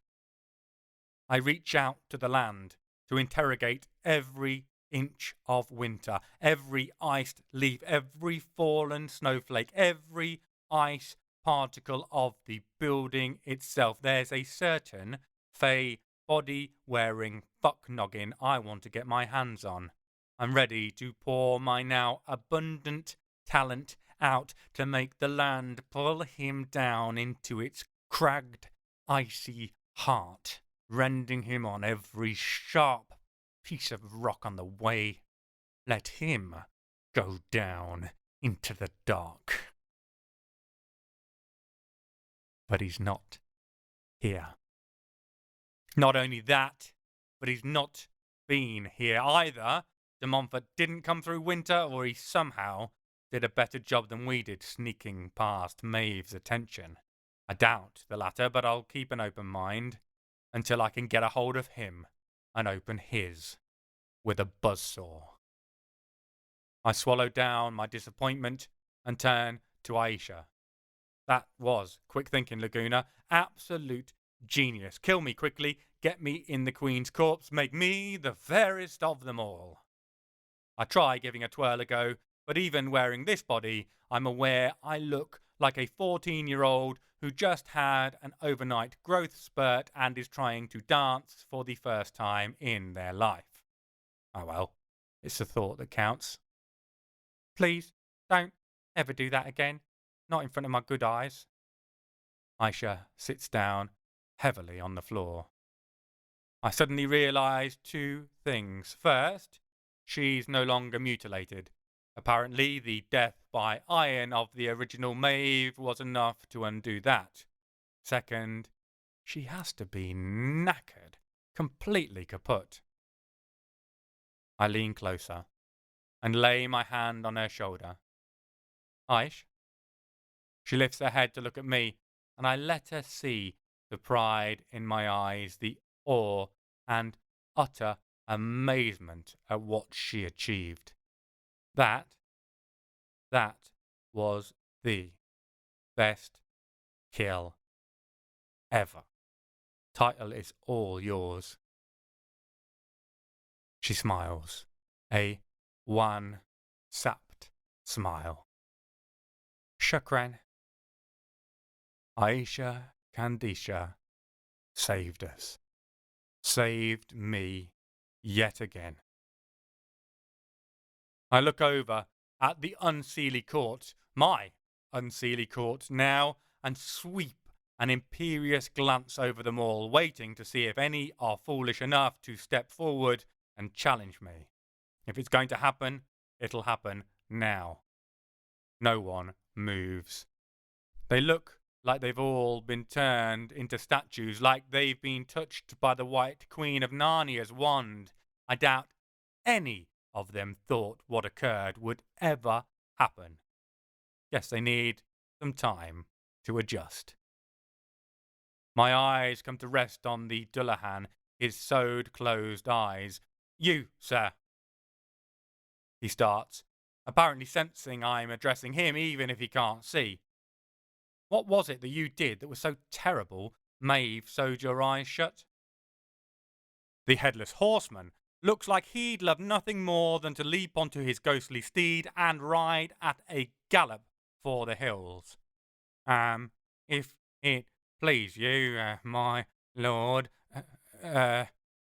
I reach out to the land to interrogate every inch of winter, every iced leaf, every fallen snowflake, every ice particle of the building itself. There's a certain Fae body-wearing fuck-noggin I want to get my hands on. I'm ready to pour my now abundant talent out to make the land pull him down into its cragged, icy heart, rending him on every sharp piece of rock on the way. Let him go down into the dark. But he's not here. Not only that, but he's not been here either. De Montfort didn't come through winter, or he somehow did a better job than we did sneaking past Maeve's attention. I doubt the latter, but I'll keep an open mind until I can get a hold of him and open his with a buzzsaw. I swallow down my disappointment and turn to Aisha. That was quick thinking, Laguna. Absolute genius. Kill me quickly, get me in the Queen's corpse, make me the fairest of them all. I try giving a twirl a go, but even wearing this body, I'm aware I look like a 14-year-old who just had an overnight growth spurt and is trying to dance for the first time in their life. Oh well, it's the thought that counts. Please, don't ever do that again. Not in front of my good eyes. Aisha sits down heavily on the floor. I suddenly realise two things. First, she's no longer mutilated. Apparently, the death by iron of the original Maeve was enough to undo that. Second, she has to be knackered, completely kaput. I lean closer and lay my hand on her shoulder. Aish? She lifts her head to look at me, and I let her see the pride in my eyes, the awe and utter amazement at what she achieved. That was the best kill ever. Title is all yours. She smiles, a one-sapped smile. Shukran. Aisha Kandisha saved us. Saved me yet again. I look over at the Unseelie Court, my Unseelie Court now, and sweep an imperious glance over them all, waiting to see if any are foolish enough to step forward and challenge me. If it's going to happen, it'll happen now. No one moves. They look like they've all been turned into statues, like they've been touched by the White Queen of Narnia's wand. I doubt any of them thought what occurred would ever happen. Guess they need some time to adjust. My eyes come to rest on the Dullahan, his sewed closed eyes. You, sir. He starts, apparently sensing I'm addressing him even if he can't see. What was it that you did that was so terrible Maeve sewed your eyes shut? The headless horseman looks like he'd love nothing more than to leap onto his ghostly steed and ride at a gallop for the hills. If it please you, my lord,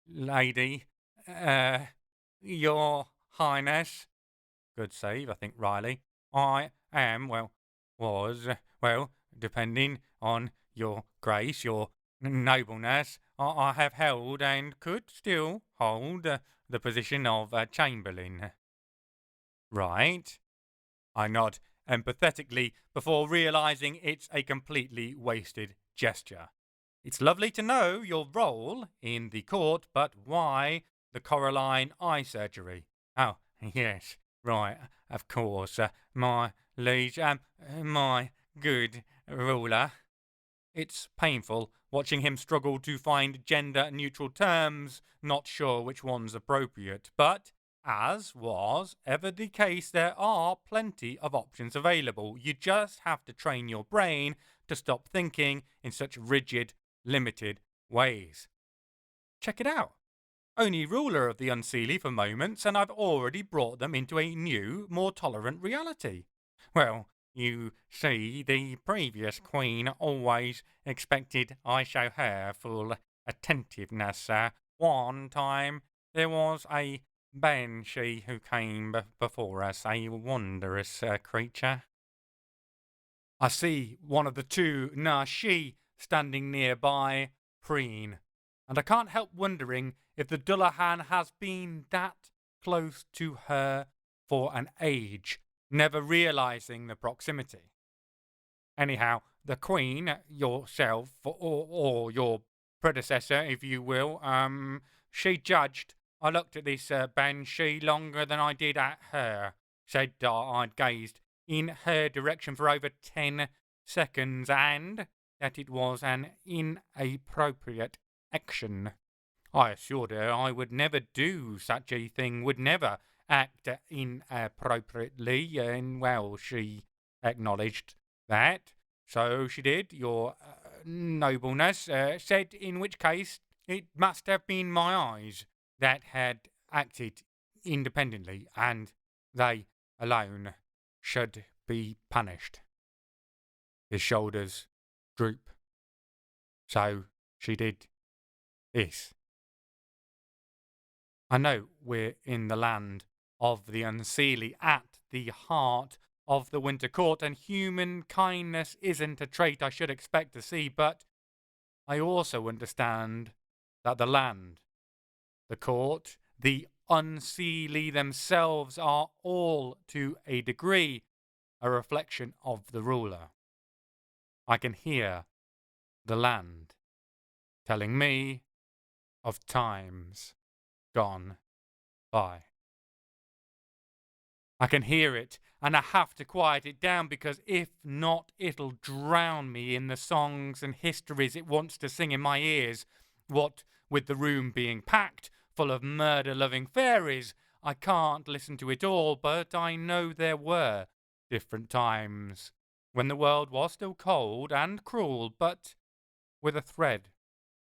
lady, your highness. Good save, I think, Riley. I am, depending on your grace, your nobleness, I have held and could still hold the position of chamberlain. Right. I nod empathetically before realizing it's a completely wasted gesture. It's lovely to know your role in the court, but why the Coraline eye surgery? Oh, yes, right, of course, my liege, my good ruler. It's painful watching him struggle to find gender-neutral terms, not sure which one's appropriate, but as was ever the case, there are plenty of options available. You just have to train your brain to stop thinking in such rigid, limited ways. Check it out. Only ruler of the Unseelie for moments, and I've already brought them into a new, more tolerant reality. Well, you see, the previous queen always expected I show her full attentiveness. One time there was a banshee who came before us, a wondrous creature. I see one of the two, she, standing nearby, preen, and I can't help wondering if the Dullahan has been that close to her for an age, never realizing the proximity. Anyhow, the queen, yourself, or your predecessor, if you will, she judged I looked at this banshee longer than I did at her, said I'd gazed in her direction for over 10 seconds, and that it was an inappropriate action. I assured her I would never do such a thing, would never act inappropriately, and, well, she acknowledged that. So she did, your nobleness, said in which case it must have been my eyes that had acted independently, and they alone should be punished. His shoulders droop. So she did this. I know we're in the land of the Unseelie, at the heart of the Winter Court, and human kindness isn't a trait I should expect to see, but I also understand that the land, the court, the Unseelie themselves are all, to a degree, a reflection of the ruler. I can hear the land telling me of times gone by. I can hear it and I have to quiet it down because if not, it'll drown me in the songs and histories it wants to sing in my ears. What with the room being packed full of murder-loving fairies, I can't listen to it all, but I know there were different times when the world was still cold and cruel, but with a thread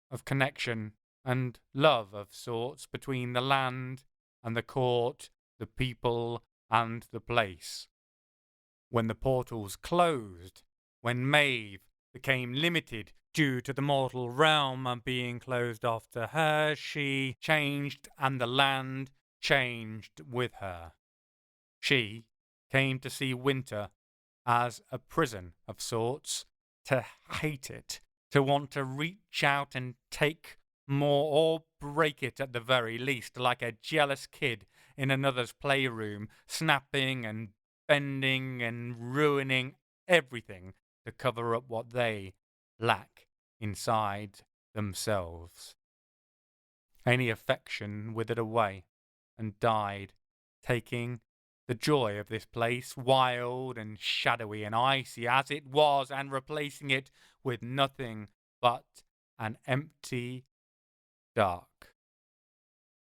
of connection and love of sorts between the land and the court, the people and the place. When the portals closed, when Maeve became limited due to the mortal realm being closed off to her, she changed and the land changed with her. She came to see winter as a prison of sorts, to hate it, to want to reach out and take more or break it at the very least, like a jealous kid in another's playroom, snapping and bending and ruining everything to cover up what they lack inside themselves. Any affection withered away and died, taking the joy of this place, wild and shadowy and icy as it was, and replacing it with nothing but an empty dark.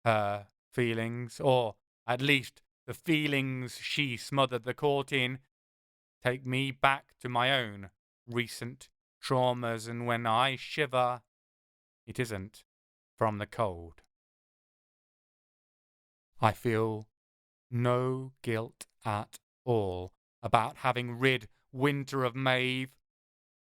Her feelings, or at least the feelings she smothered the court in, take me back to my own recent traumas, and when I shiver, it isn't from the cold. I feel no guilt at all about having rid winter of Maeve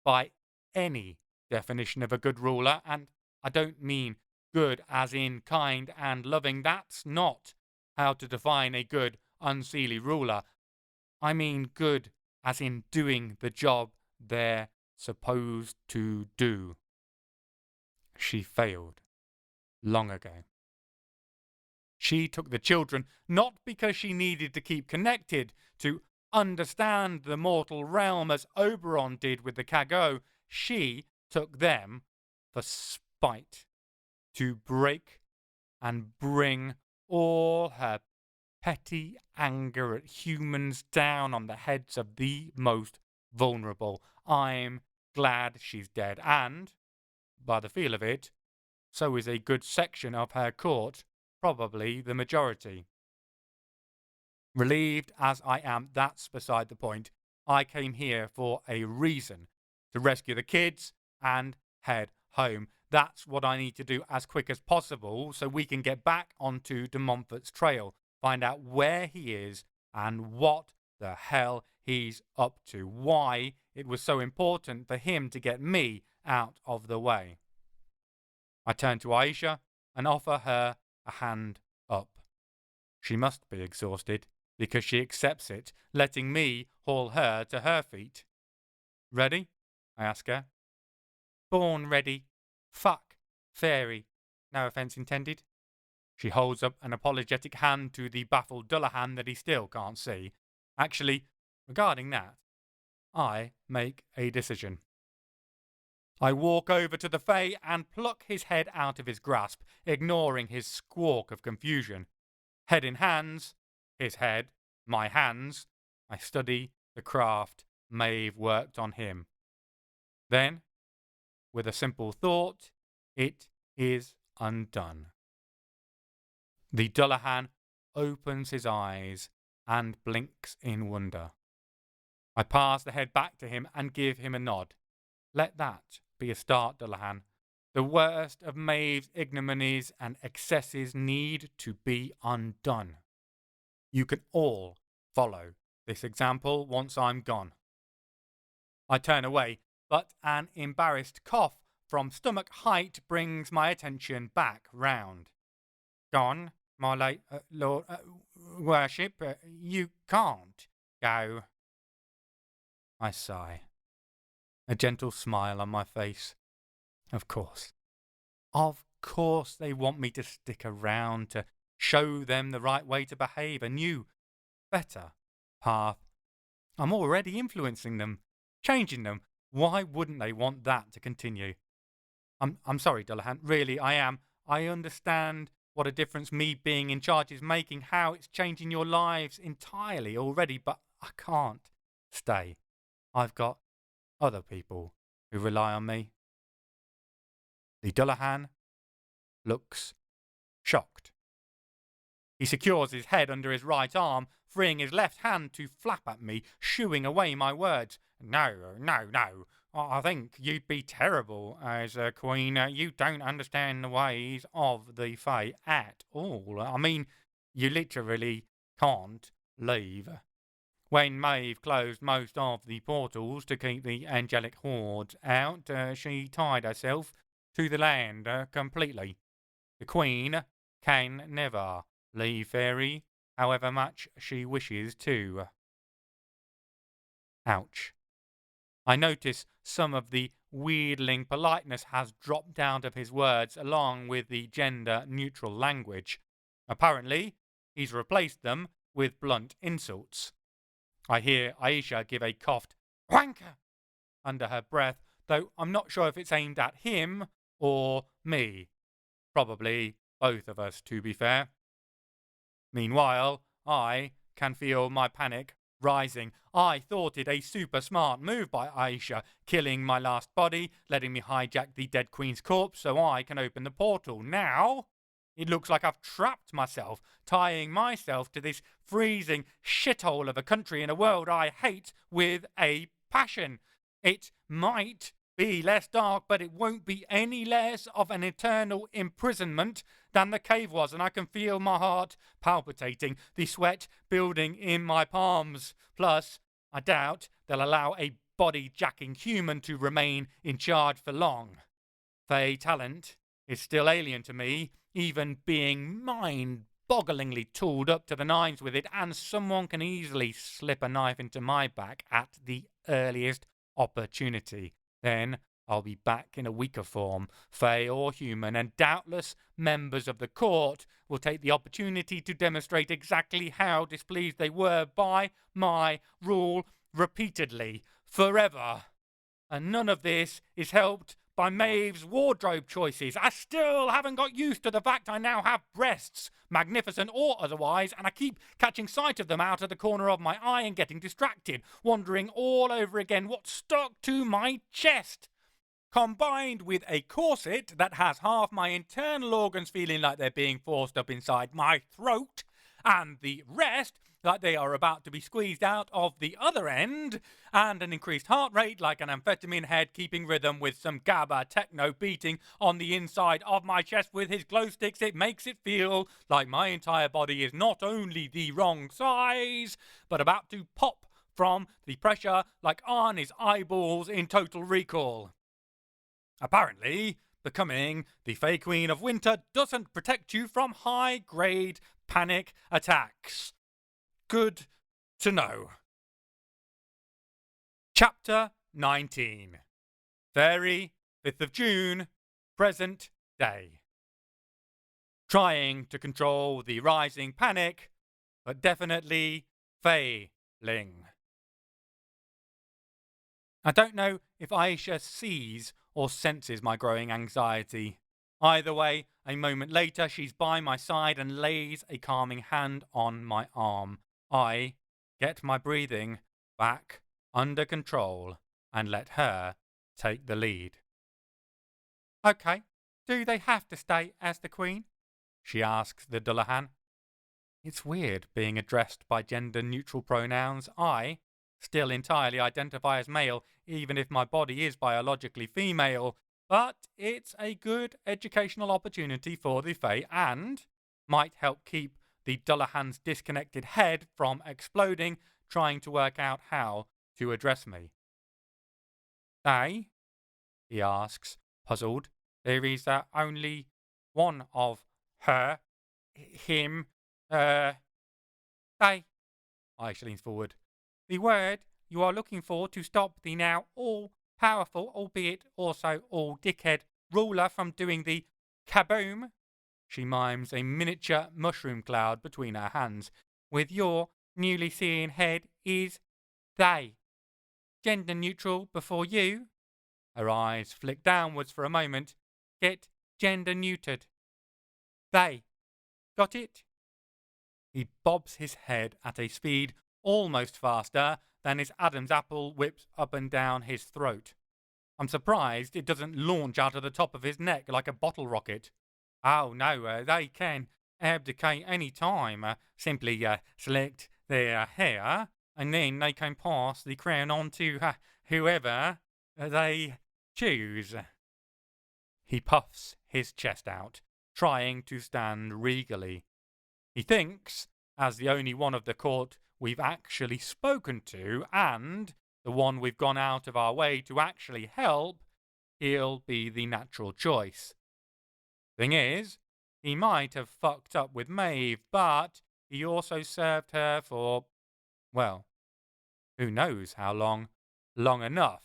by any definition of a good ruler, and I don't mean good as in kind and loving. That's not how to define a good Unseelie ruler. I mean good as in doing the job they're supposed to do. She failed long ago. She took the children not because she needed to keep connected, to understand the mortal realm as Oberon did with the Cago. She took them for spite, to break and bring all her petty anger at humans down on the heads of the most vulnerable. I'm glad she's dead, and, by the feel of it, so is a good section of her court, probably the majority. Relieved as I am, that's beside the point. I came here for a reason, to rescue the kids and head home. That's what I need to do as quick as possible so we can get back onto de Montfort's trail, find out where he is and what the hell he's up to, why it was so important for him to get me out of the way. I turn to Aisha and offer her a hand up. She must be exhausted because she accepts it, letting me haul her to her feet. Ready? I ask her. Born ready. Fuck. Fairie. No offence intended. She holds up an apologetic hand to the baffled Dullahan that he still can't see. Actually, regarding that, I make a decision. I walk over to the Fae and pluck his head out of his grasp, ignoring his squawk of confusion. Head in hands, his head, my hands, I study the craft Maeve worked on him. Then, with a simple thought, it is undone. The Dullahan opens his eyes and blinks in wonder. I pass the head back to him and give him a nod. Let that be a start, Dullahan. The worst of Maeve's ignominies and excesses need to be undone. You can all follow this example once I'm gone. I turn away, but an embarrassed cough from stomach height brings my attention back round. Gone, my late Lord Worship, you can't go. I sigh. A gentle smile on my face. Of course. Of course they want me to stick around to show them the right way to behave, a new, better path. I'm already influencing them, changing them. Why wouldn't they want that to continue? I'm sorry, Dullahan. Really, I am. I understand what a difference me being in charge is making, how it's changing your lives entirely already, but I can't stay. I've got other people who rely on me. The Dullahan looks shocked. He secures his head under his right arm, freeing his left hand to flap at me, shooing away my words. No, no, no. I think you'd be terrible as a queen. You don't understand the ways of the Fae at all. I mean, you literally can't leave. When Maeve closed most of the portals to keep the angelic hordes out, she tied herself to the land completely. The queen can never leave Fairie, however much she wishes to. Ouch. I notice some of the wheedling politeness has dropped out of his words along with the gender-neutral language. Apparently, he's replaced them with blunt insults. I hear Aisha give a coughed wanker under her breath, though I'm not sure if it's aimed at him or me. Probably both of us, to be fair. Meanwhile, I can feel my panic rising. I thought it a super smart move by Aisha, killing my last body, letting me hijack the dead queen's corpse so I can open the portal. Now, it looks like I've trapped myself, tying myself to this freezing shithole of a country in a world I hate with a passion. It might be less dark, but it won't be any less of an eternal imprisonment than the cave was, and I can feel my heart palpitating, the sweat building in my palms. Plus, I doubt they'll allow a body-jacking human to remain in charge for long. Fae talent is still alien to me, even being mind-bogglingly tooled up to the nines with it, and someone can easily slip a knife into my back at the earliest opportunity. Then I'll be back in a weaker form, Fae or human, and doubtless members of the court will take the opportunity to demonstrate exactly how displeased they were by my rule repeatedly, forever. And none of this is helped by Maeve's wardrobe choices. I still haven't got used to the fact I now have breasts, magnificent or otherwise, and I keep catching sight of them out of the corner of my eye and getting distracted, wondering all over again what stuck to my chest. Combined with a corset that has half my internal organs feeling like they're being forced up inside my throat, and the rest like they are about to be squeezed out of the other end, and an increased heart rate like an amphetamine head keeping rhythm with some GABA techno beating on the inside of my chest with his glow sticks, it makes it feel like my entire body is not only the wrong size, but about to pop from the pressure like Arnie's eyeballs in Total Recall. Apparently, becoming the Fae Queen of Winter doesn't protect you from high-grade panic attacks. Good to know. Chapter 19. Fairie, 5th of June, present day. Trying to control the rising panic, but definitely failing. I don't know if Aisha sees or senses my growing anxiety. Either way, a moment later she's by my side and lays a calming hand on my arm. I get my breathing back under control and let her take the lead. Okay, do they have to stay as the queen? She asks the Dullahan. It's weird being addressed by gender-neutral pronouns. I still entirely identify as male, even if my body is biologically female, but it's a good educational opportunity for the Fae and might help keep the Dullahan's disconnected head from exploding, trying to work out how to address me. They? He asks, puzzled. There is only one of her, him, they. Aisha leans forward. The word you are looking for to stop the now all-powerful, albeit also all-dickhead, ruler from doing the kaboom. She mimes a miniature mushroom cloud between her hands. With your newly seeing head is they. Gender neutral before you. Her eyes flick downwards for a moment. Get gender neutered. They. Got it? He bobs his head at a speed almost faster than his Adam's apple whips up and down his throat. I'm surprised it doesn't launch out of the top of his neck like a bottle rocket. Oh no, they can abdicate any time. Simply select their hair, and then they can pass the crown on to whoever they choose. He puffs his chest out, trying to stand regally. He thinks, as the only one of the court we've actually spoken to, and the one we've gone out of our way to actually help, he'll be the natural choice. Thing is, he might have fucked up with Maeve, but he also served her for, well, who knows how long. Long enough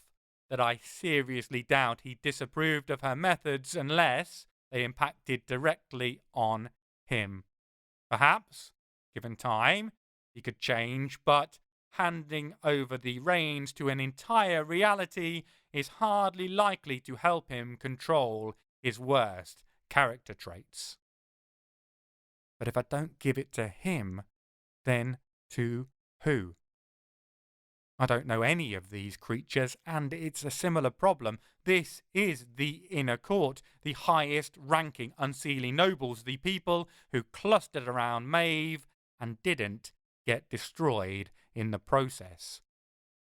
that I seriously doubt he disapproved of her methods unless they impacted directly on him. Perhaps, given time, he could change, but handing over the reins to an entire reality is hardly likely to help him control his worst character traits. But if I don't give it to him, then to who? I don't know any of these creatures, and it's a similar problem. This is the inner court, the highest ranking Unseelie nobles, the people who clustered around Maeve and didn't get destroyed in the process.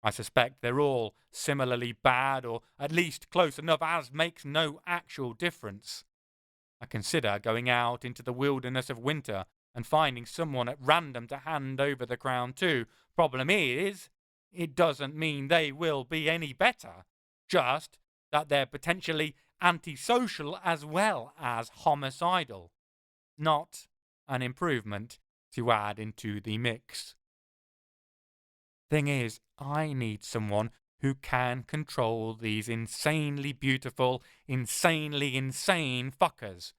I suspect they're all similarly bad, or at least close enough as makes no actual difference. I consider going out into the wilderness of winter and finding someone at random to hand over the crown to. Problem is, it doesn't mean they will be any better, just that they're potentially antisocial as well as homicidal. Not an improvement to add into the mix. Thing is, I need someone who can control these insanely beautiful, insanely insane fuckers.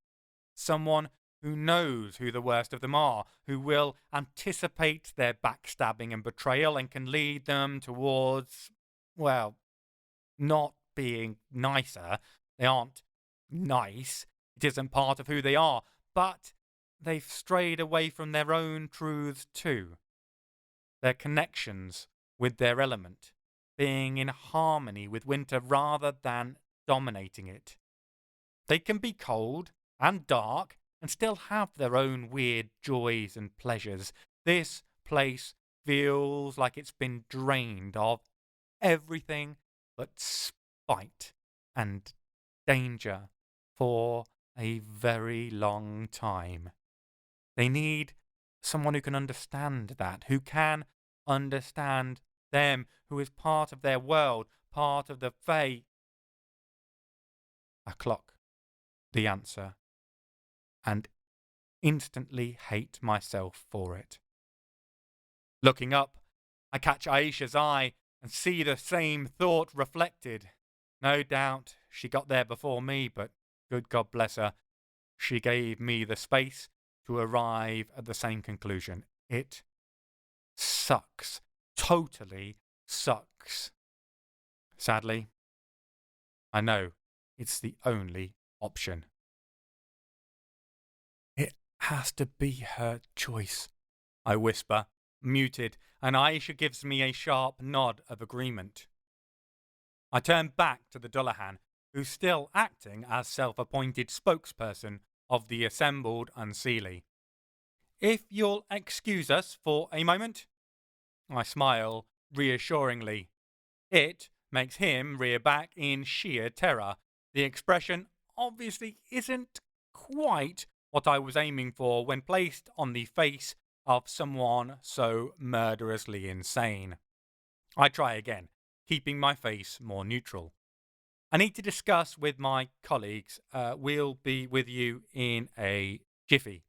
Someone who knows who the worst of them are, who will anticipate their backstabbing and betrayal and can lead them towards, well, not being nicer. They aren't nice. It isn't part of who they are, but they've strayed away from their own truths too. Their connections with their element, being in harmony with winter rather than dominating it. They can be cold and dark and still have their own weird joys and pleasures. This place feels like it's been drained of everything but spite and danger for a very long time. They need someone who can understand that, who can understand them, who is part of their world, part of the Fae. A clock, the answer, and instantly hate myself for it. Looking up, I catch Aisha's eye and see the same thought reflected. No doubt she got there before me, but good God bless her, she gave me the space to arrive at the same conclusion. It sucks. Totally sucks. Sadly, I know it's the only option. It has to be her choice, I whisper, muted, and Aisha gives me a sharp nod of agreement. I turn back to the Dullahan, who's still acting as self-appointed spokesperson of the assembled Unseelie. If you'll excuse us for a moment. I smile reassuringly. It makes him rear back in sheer terror. The expression obviously isn't quite what I was aiming for when placed on the face of someone so murderously insane. I try again, keeping my face more neutral. I need to discuss with my colleagues. We'll be with you in a jiffy.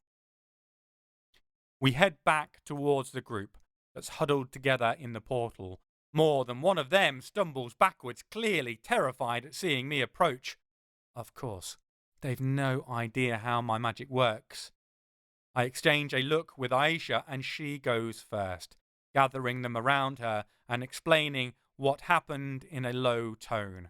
We head back towards the group that's huddled together in the portal. More than one of them stumbles backwards, clearly terrified at seeing me approach. Of course, they've no idea how my magic works. I exchange a look with Aisha and she goes first, gathering them around her and explaining what happened in a low tone.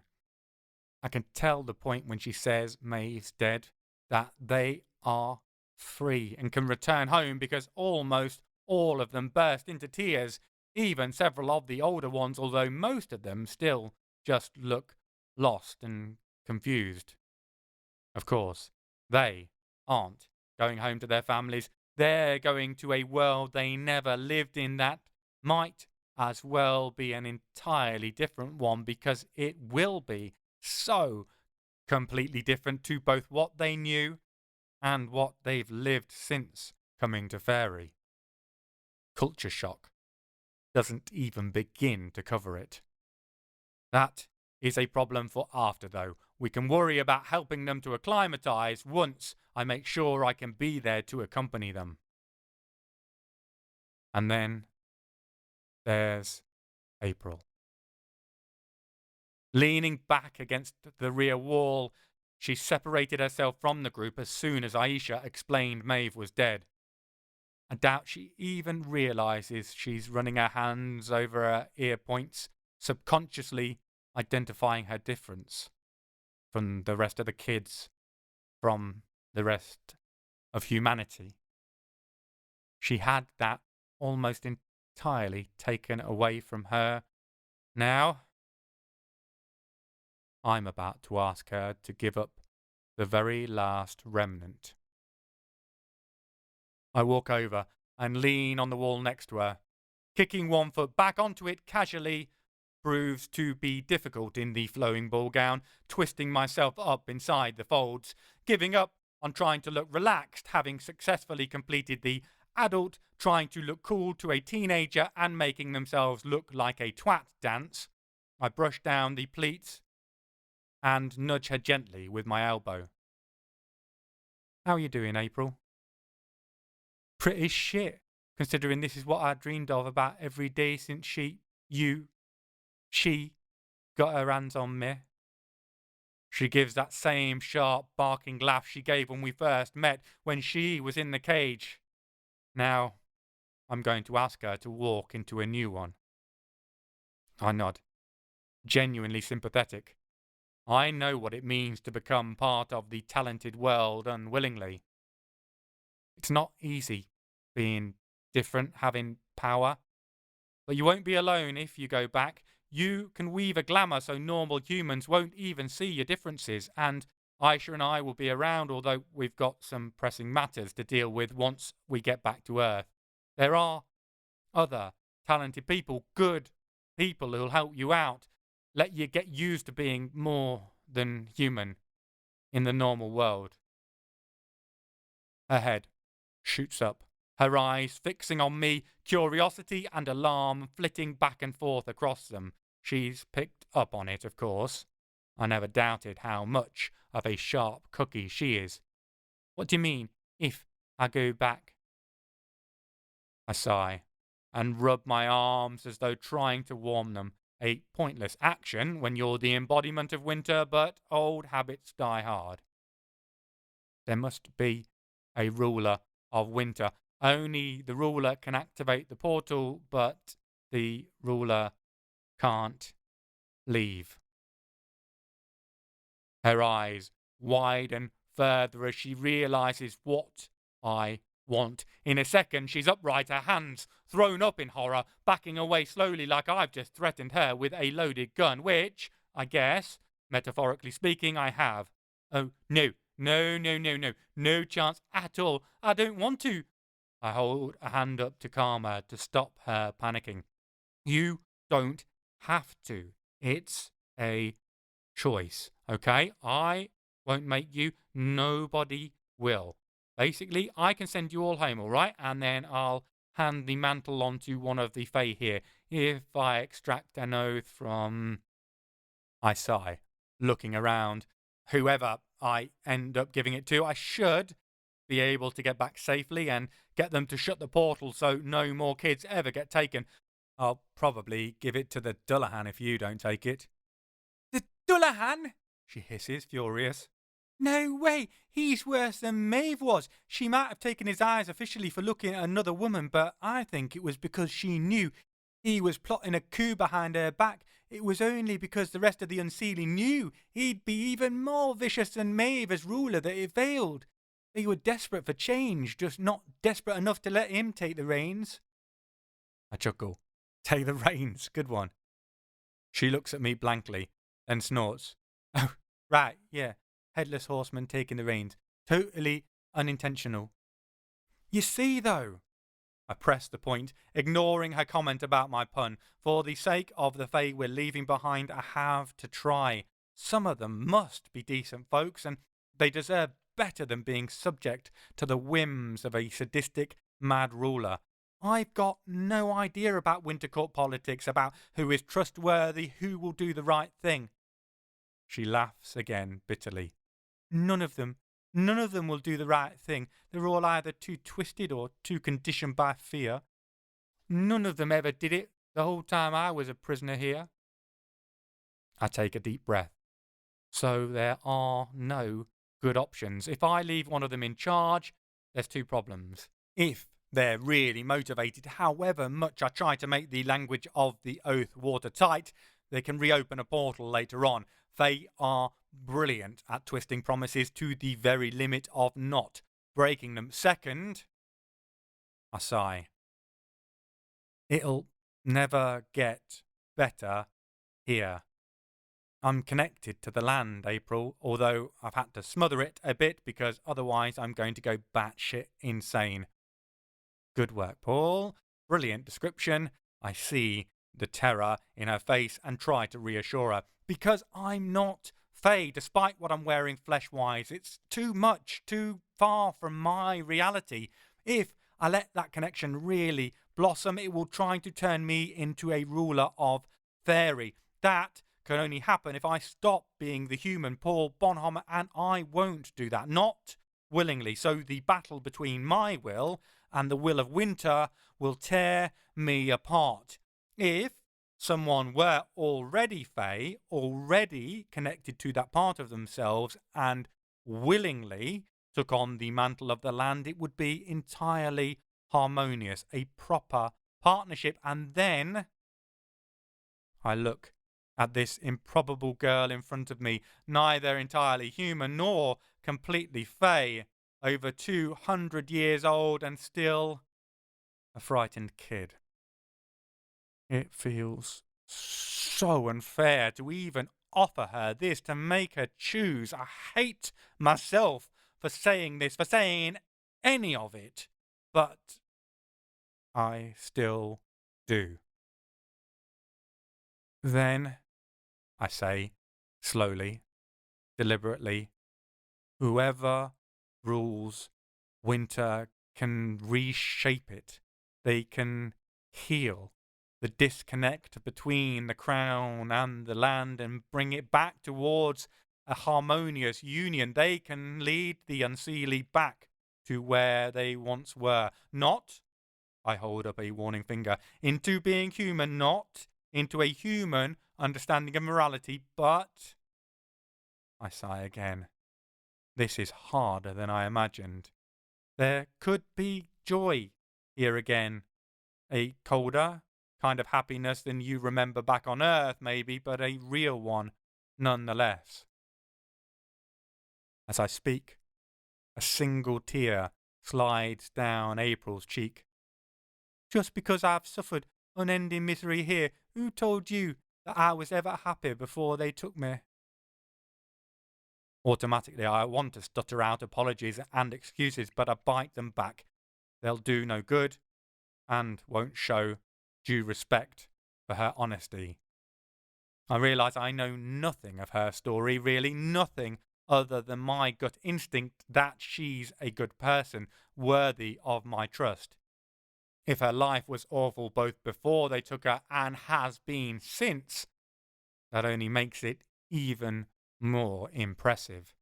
I can tell the point when she says Maeve's dead, that they are free and can return home because almost all of them burst into tears even several of the older ones, although most of them still just look lost and confused. Of course, they aren't going home to their families. They're going to a world they never lived in that might as well be an entirely different one, because it will be so completely different to both what they knew and what they've lived since coming to Fairie. Culture shock doesn't even begin to cover it. That is a problem for after, though. We can worry about helping them to acclimatise once I make sure I can be there to accompany them. And then there's April. Leaning back against the rear wall, she separated herself from the group as soon as Aisha explained Maeve was dead. I doubt she even realises she's running her hands over her ear points, subconsciously identifying her difference from the rest of the kids, from the rest of humanity. She had that almost entirely taken away from her. Now, I'm about to ask her to give up the very last remnant. I walk over and lean on the wall next to her. Kicking one foot back onto it casually proves to be difficult in the flowing ball gown, twisting myself up inside the folds, giving up on trying to look relaxed, having successfully completed the adult trying to look cool to a teenager and making themselves look like a twat dance. I brush down the pleats and nudge her gently with my elbow. How are you doing, April? Pretty shit, considering this is what I dreamed of about every day since she got her hands on me. She gives that same sharp, barking laugh she gave when we first met, when she was in the cage. Now, I'm going to ask her to walk into a new one. I nod, genuinely sympathetic. I know what it means to become part of the talented world unwillingly. It's not easy being different, having power. But you won't be alone if you go back. You can weave a glamour so normal humans won't even see your differences, and Aisha and I will be around, although we've got some pressing matters to deal with once we get back to Earth. There are other talented people, good people who'll help you out, let you get used to being more than human in the normal world. Her head shoots up, her eyes fixing on me, curiosity and alarm flitting back and forth across them. She's picked up on it, of course. I never doubted how much of a sharp cookie she is. What do you mean, if I go back? I sigh and rub my arms as though trying to warm them. A pointless action when you're the embodiment of winter, but old habits die hard. There must be a ruler of winter. Only the ruler can activate the portal, but the ruler can't leave. Her eyes widen further as she realizes what I want. In a second, she's upright, her hands thrown up in horror, backing away slowly like I've just threatened her with a loaded gun, which, I guess, metaphorically speaking, I have. Oh, no, no chance at all. I don't want to. I hold a hand up to calm her, to stop her panicking. You don't have to. It's a choice, okay? I won't make you. Nobody will. Basically, I can send you all home, all right? And then I'll hand the mantle on to one of the Fae here. If I extract an oath from... I sigh, looking around. Whoever I end up giving it to, I should be able to get back safely and get them to shut the portal so no more kids ever get taken. I'll probably give it to the Dullahan if you don't take it. The Dullahan? She hisses, furious. No way, he's worse than Maeve was. She might have taken his eyes officially for looking at another woman, but I think it was because she knew he was plotting a coup behind her back. It was only because the rest of the Unseelie knew he'd be even more vicious than Maeve as ruler that it failed. They were desperate for change, just not desperate enough to let him take the reins. I chuckle, Take the reins. Good one. She looks at me blankly, then snorts. Oh, right, yeah. Headless horseman taking the reins. Totally unintentional. You see, though, I pressed the point, ignoring her comment about my pun. For the sake of the Fae we're leaving behind, I have to try. Some of them must be decent folks, and they deserve better than being subject to the whims of a sadistic, mad ruler. I've got no idea about winter court politics, about who is trustworthy, who will do the right thing. She laughs again bitterly. None of them will do the right thing. They're all either too twisted or too conditioned by fear. None of them ever did it the whole time I was a prisoner here. I take a deep breath. So there are no good options. If I leave one of them in charge, there's two problems. If they're really motivated, however much I try to make the language of the oath watertight, they can reopen a portal later on. They are brilliant at twisting promises to the very limit of not breaking them. Second, I sigh. It'll never get better here. I'm connected to the land, April, although I've had to smother it a bit because otherwise I'm going to go batshit insane. Good work, Paul. Brilliant description. I see the terror in her face and try to reassure her. Because I'm not Fae, despite what I'm wearing flesh-wise. It's too much, too far from my reality. If I let that connection really blossom, it will try to turn me into a ruler of Fairie. That can only happen if I stop being the human Paul Bonhomme, and I won't do that. Not willingly. So the battle between my will and the will of winter will tear me apart. If someone were already Fae, already connected to that part of themselves, and willingly took on the mantle of the land, it would be entirely harmonious, a proper partnership. And then I look at this improbable girl in front of me, neither entirely human nor completely Fae, over 200 years old and still a frightened kid. It feels so unfair to even offer her this, to make her choose. I hate myself for saying this, for saying any of it, but I still do. Then, I say, slowly, deliberately, whoever rules winter can reshape it. They can heal the disconnect between the crown and the land and bring it back towards a harmonious union. They can lead the Unseelie back to where they once were. Not, I hold up a warning finger, into being human, not into a human understanding of morality, but, I sigh again, this is harder than I imagined. There could be joy here again, a colder kind of happiness than you remember back on Earth, maybe, but a real one nonetheless. As I speak, a single tear slides down April's cheek. Just because I've suffered unending misery here, who told you that I was ever happy before they took me? Automatically, I want to stutter out apologies and excuses, but I bite them back. They'll do no good and won't show due respect for her honesty. I realise I know nothing of her story, really nothing other than my gut instinct that she's a good person, worthy of my trust. If her life was awful both before they took her and has been since, that only makes it even more impressive.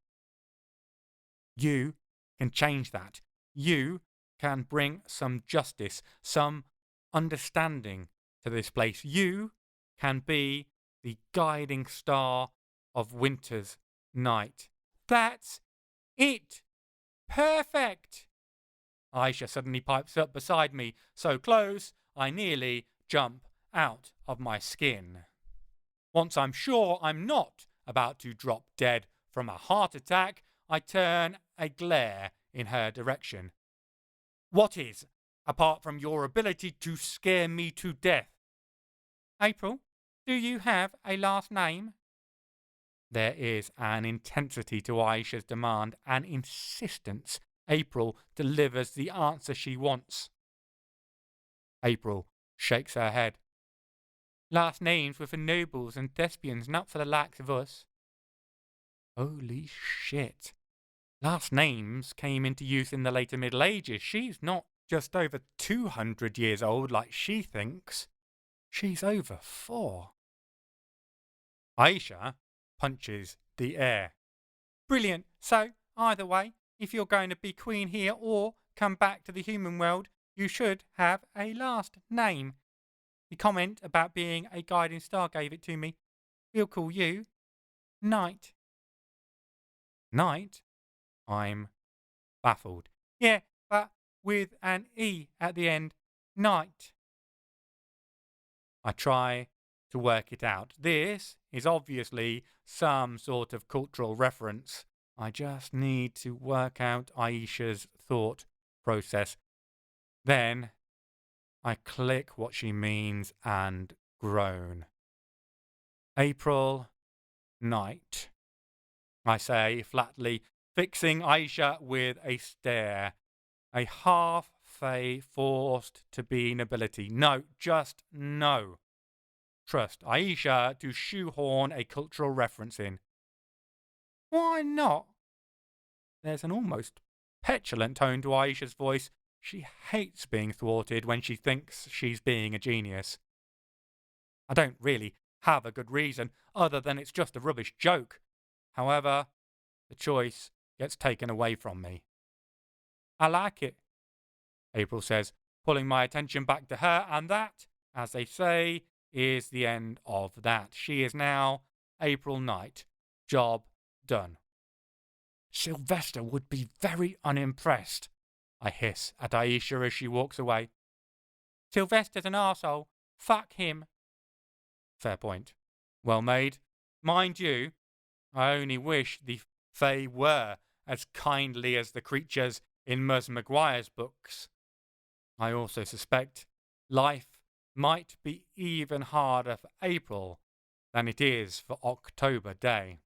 You can change that. You can bring some justice, some understanding to this place. You can be the guiding star of winter's night. That's it! Perfect! Aisha suddenly pipes up beside me, so close I nearly jump out of my skin. Once I'm sure I'm not about to drop dead from a heart attack, I turn a glare in her direction. What is, apart from your ability to scare me to death, April, do you have a last name? There is an intensity to Aisha's demand, an insistence. April delivers the answer she wants. April shakes her head. Last names were for nobles and thespians, not for the likes of us. Holy shit. Last names came into use in the later Middle Ages. She's not just over 200 years old like she thinks. She's over 4. Aisha punches the air. Brilliant. So, either way, if you're going to be queen here or come back to the human world, you should have a last name. The comment about being a guiding star gave it to me. We'll call you Night. Night? I'm baffled. Yeah, but with an E at the end. Night. I try to work it out. This is obviously some sort of cultural reference. I just need to work out Aisha's thought process. Then I click what she means and groan. April night, I say flatly, fixing Aisha with a stare. A half-fae forced to be nobility. No, just no. Trust Aisha to shoehorn a cultural reference in. Why not? There's an almost petulant tone to Aisha's voice. She hates being thwarted when she thinks she's being a genius. I don't really have a good reason, other than it's just a rubbish joke. However, the choice gets taken away from me. I like it, April says, pulling my attention back to her, and that, as they say, is the end of that. She is now April Night. Job done. Sylvester would be very unimpressed, I hiss at Aisha as she walks away. Sylvester's an arsehole. Fuck him. Fair point. Well made. Mind you, I only wish the Fae were as kindly as the creatures in Ms. Maguire's books. I also suspect life might be even harder for April than it is for October Day.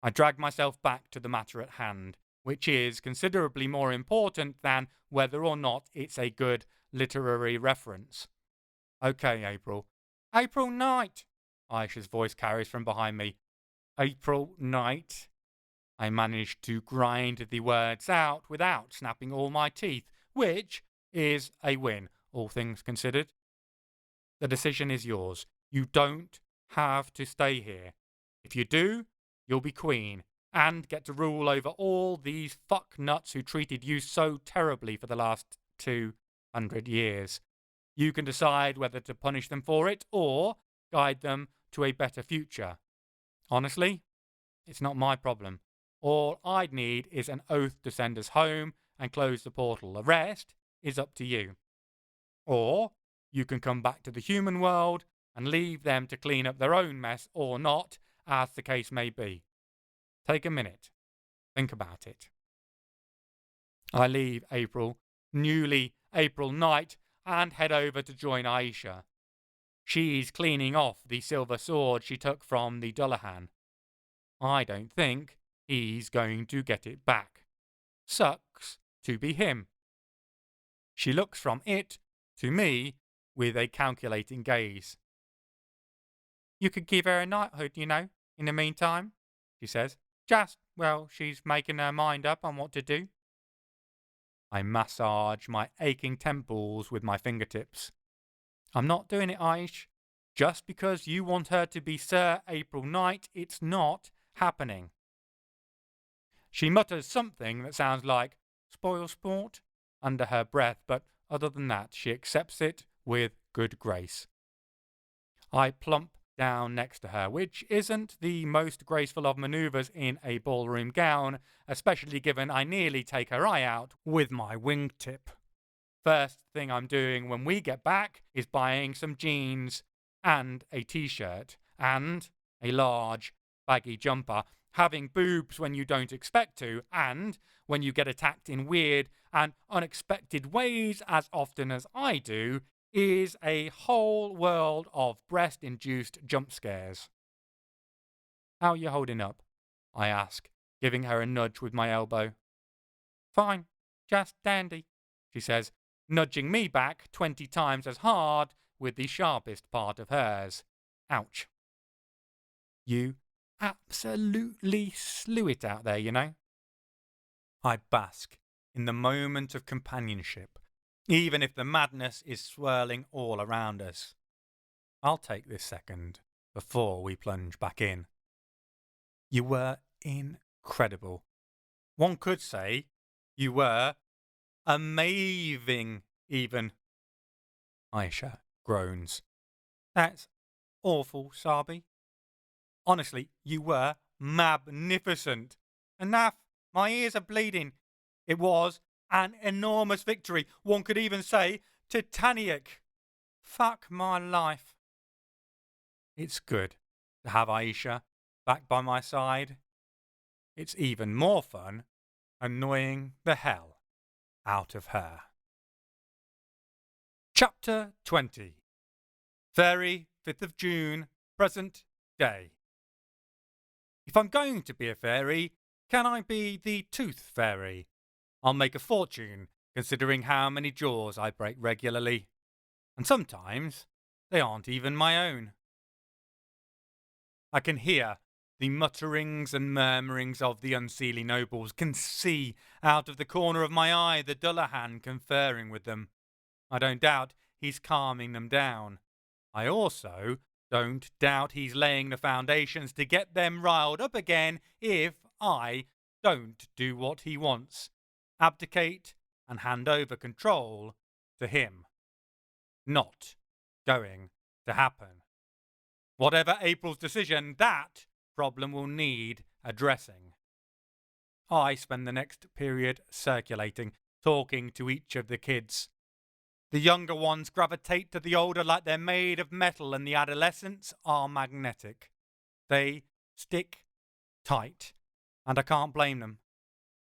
I drag myself back to the matter at hand, which is considerably more important than whether or not it's a good literary reference. Okay, April. April night, Aisha's voice carries from behind me. April night. I managed to grind the words out without snapping all my teeth, which is a win, all things considered. The decision is yours. You don't have to stay here. If you do, you'll be queen and get to rule over all these fucknuts who treated you so terribly for the last 200 years. You can decide whether to punish them for it or guide them to a better future. Honestly, it's not my problem. All I'd need is an oath to send us home and close the portal. The rest is up to you. Or you can come back to the human world and leave them to clean up their own mess or not, as the case may be. Take a minute. Think about it. I leave April, newly April night, and head over to join Aisha. She's cleaning off the silver sword she took from the Dullahan. I don't think he's going to get it back. Sucks to be him. She looks from it to me with a calculating gaze. You could give her a knighthood, you know, in the meantime, she says. Just, well, she's making her mind up on what to do. I massage my aching temples with my fingertips. I'm not doing it, Aish. Just because you want her to be Sir April Night, it's not happening. She mutters something that sounds like spoil sport under her breath, but other than that, she accepts it with good grace. I plump down next to her, which isn't the most graceful of manoeuvres in a ballroom gown, especially given I nearly take her eye out with my wingtip. First thing I'm doing when we get back is buying some jeans and a t-shirt and a large baggy jumper. Having boobs when you don't expect to, and when you get attacked in weird and unexpected ways as often as I do, is a whole world of breast-induced jump scares. How are you holding up? I ask, giving her a nudge with my elbow. Fine, just dandy, she says, nudging me back 20 times as hard with the sharpest part of hers. Ouch. You absolutely slew it out there, you know. I bask in the moment of companionship, even if the madness is swirling all around us. I'll take this second before we plunge back in. You were incredible. One could say you were amazing, even. Aisha groans. That's awful, Sabi. Honestly, you were magnificent. Enough. My ears are bleeding. It was an enormous victory. One could even say titanic. Fuck my life. It's good to have Aisha back by my side. It's even more fun annoying the hell out of her. Chapter 20. Fairie, 5th of June, present day. If I'm going to be a fairy, can I be the tooth fairy? I'll make a fortune, considering how many jaws I break regularly. And sometimes they aren't even my own. I can hear the mutterings and murmurings of the Unseelie nobles, can see out of the corner of my eye the Dullahan conferring with them. I don't doubt he's calming them down. I also don't doubt he's laying the foundations to get them riled up again if I don't do what he wants. Abdicate and hand over control to him. Not going to happen. Whatever April's decision, that problem will need addressing. I spend the next period circulating, talking to each of the kids. The younger ones gravitate to the older like they're made of metal, and the adolescents are magnetic. They stick tight, and I can't blame them.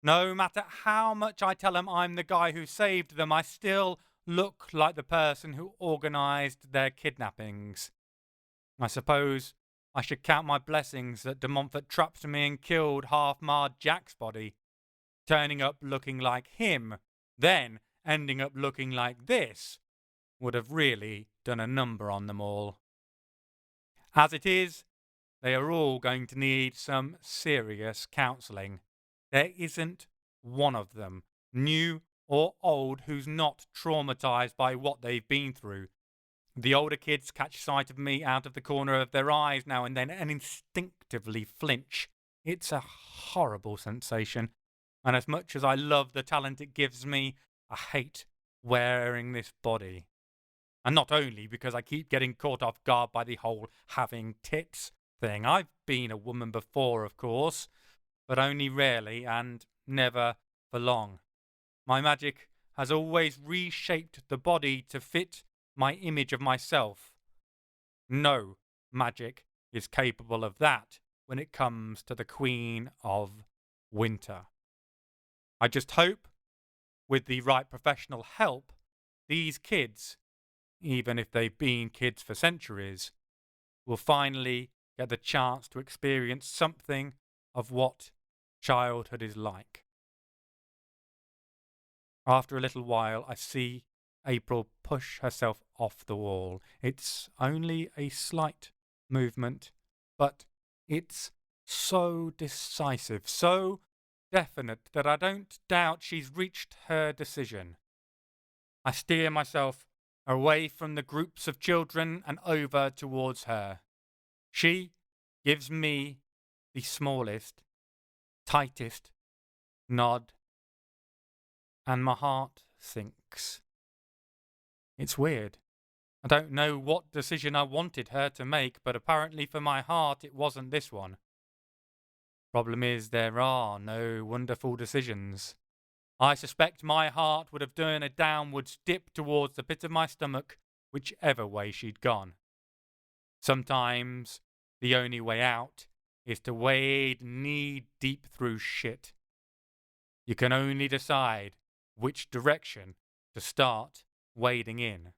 No matter how much I tell them I'm the guy who saved them, I still look like the person who organised their kidnappings. I suppose I should count my blessings that de Montfort trapped me and killed half-marred Jack's body, turning up looking like him, then ending up looking like this, would have really done a number on them all. As it is, they are all going to need some serious counselling. There isn't one of them, new or old, who's not traumatised by what they've been through. The older kids catch sight of me out of the corner of their eyes now and then and instinctively flinch. It's a horrible sensation, and as much as I love the talent it gives me, I hate wearing this body. And not only because I keep getting caught off guard by the whole having tits thing. I've been a woman before, of course, but only rarely and never for long. My magic has always reshaped the body to fit my image of myself. No magic is capable of that when it comes to the Queen of Winter. I just hope, with the right professional help, these kids, even if they've been kids for centuries, will finally get the chance to experience something of what childhood is like. After a little while, I see April push herself off the wall. It's only a slight movement, but it's so decisive, so definite that I don't doubt she's reached her decision. I steer myself away from the groups of children and over towards her. She gives me the smallest, tightest nod, and my heart sinks. It's weird. I don't know what decision I wanted her to make, but apparently for my heart it wasn't this one. Problem is, there are no wonderful decisions. I suspect my heart would have done a downwards dip towards the pit of my stomach, whichever way she'd gone. Sometimes the only way out is to wade knee-deep through shit. You can only decide which direction to start wading in.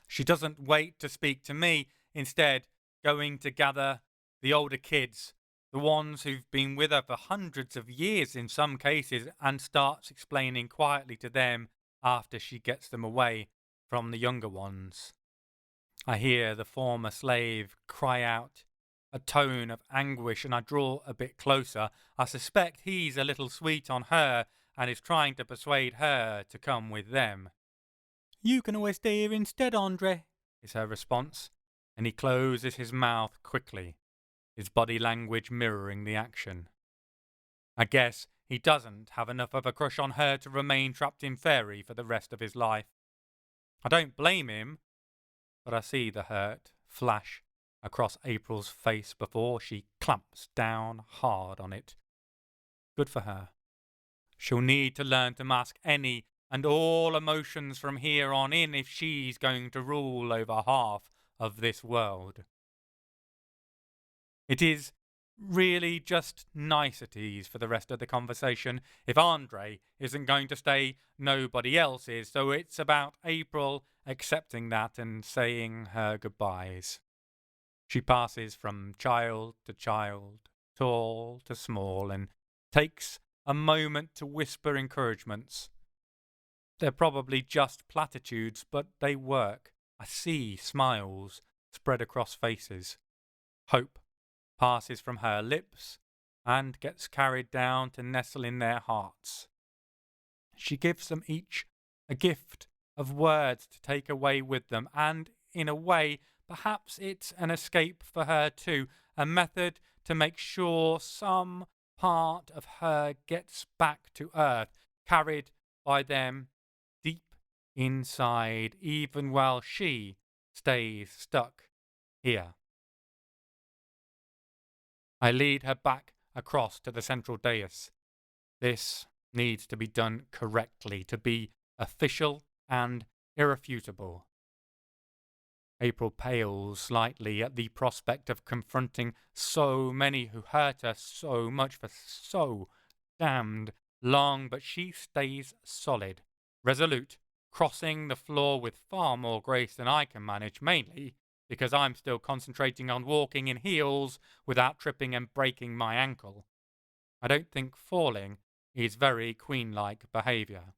She doesn't wait to speak to me, instead going to gather the older kids, the ones who've been with her for hundreds of years in some cases, and starts explaining quietly to them after she gets them away from the younger ones. I hear the former slave cry out, a tone of anguish, and I draw a bit closer. I suspect he's a little sweet on her and is trying to persuade her to come with them. You can always stay here instead, Andre, is her response, and he closes his mouth quickly, his body language mirroring the action. I guess he doesn't have enough of a crush on her to remain trapped in Fairie for the rest of his life. I don't blame him, but I see the hurt flash across April's face before she clamps down hard on it. Good for her. She'll need to learn to mask any and all emotions from here on in if she's going to rule over half of this world. It is really just niceties for the rest of the conversation. If Andre isn't going to stay, nobody else is, so it's about April accepting that and saying her goodbyes. She passes from child to child, tall to small, and takes a moment to whisper encouragements. They're probably just platitudes, but they work. I see smiles spread across faces. Hope passes from her lips and gets carried down to nestle in their hearts. She gives them each a gift of words to take away with them, and in a way, perhaps it's an escape for her too, a method to make sure some part of her gets back to earth, carried by them deep inside, even while she stays stuck here. I lead her back across to the central dais. This needs to be done correctly, to be official and irrefutable. April pales slightly at the prospect of confronting so many who hurt her so much for so damned long, but she stays solid, resolute, crossing the floor with far more grace than I can manage, mainly because I'm still concentrating on walking in heels without tripping and breaking my ankle. I don't think falling is very queen-like behaviour.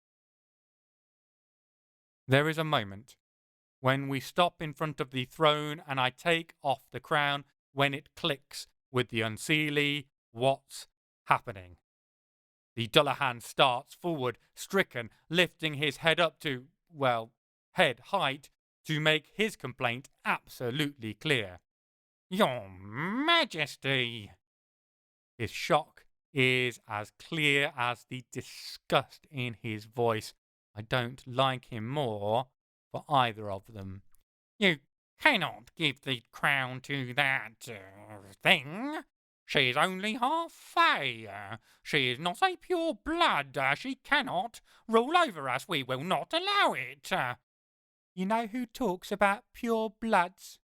There is a moment when we stop in front of the throne and I take off the crown, when it clicks with the Unseelie what's happening. The Dullahan starts forward, stricken, lifting his head up to, well, head height, to make his complaint absolutely clear. Your Majesty! His shock is as clear as the disgust in his voice. I don't like him more for either of them. You cannot give the crown to that thing. She is only half Fae. She is not a pure blood. She cannot rule over us. We will not allow it. You know who talks about pure bloods?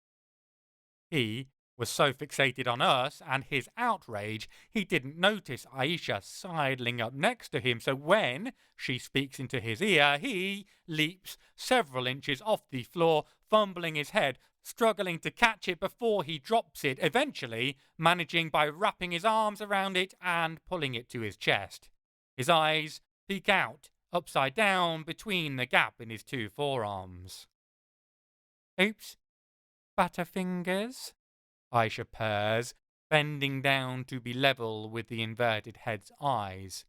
He was so fixated on us and his outrage, he didn't notice Aisha sidling up next to him, so when she speaks into his ear, he leaps several inches off the floor, fumbling his head, struggling to catch it before he drops it, eventually managing by wrapping his arms around it and pulling it to his chest. His eyes peek out, upside down between the gap in his two forearms. Oops, butterfingers, Aisha purrs, bending down to be level with the inverted head's eyes.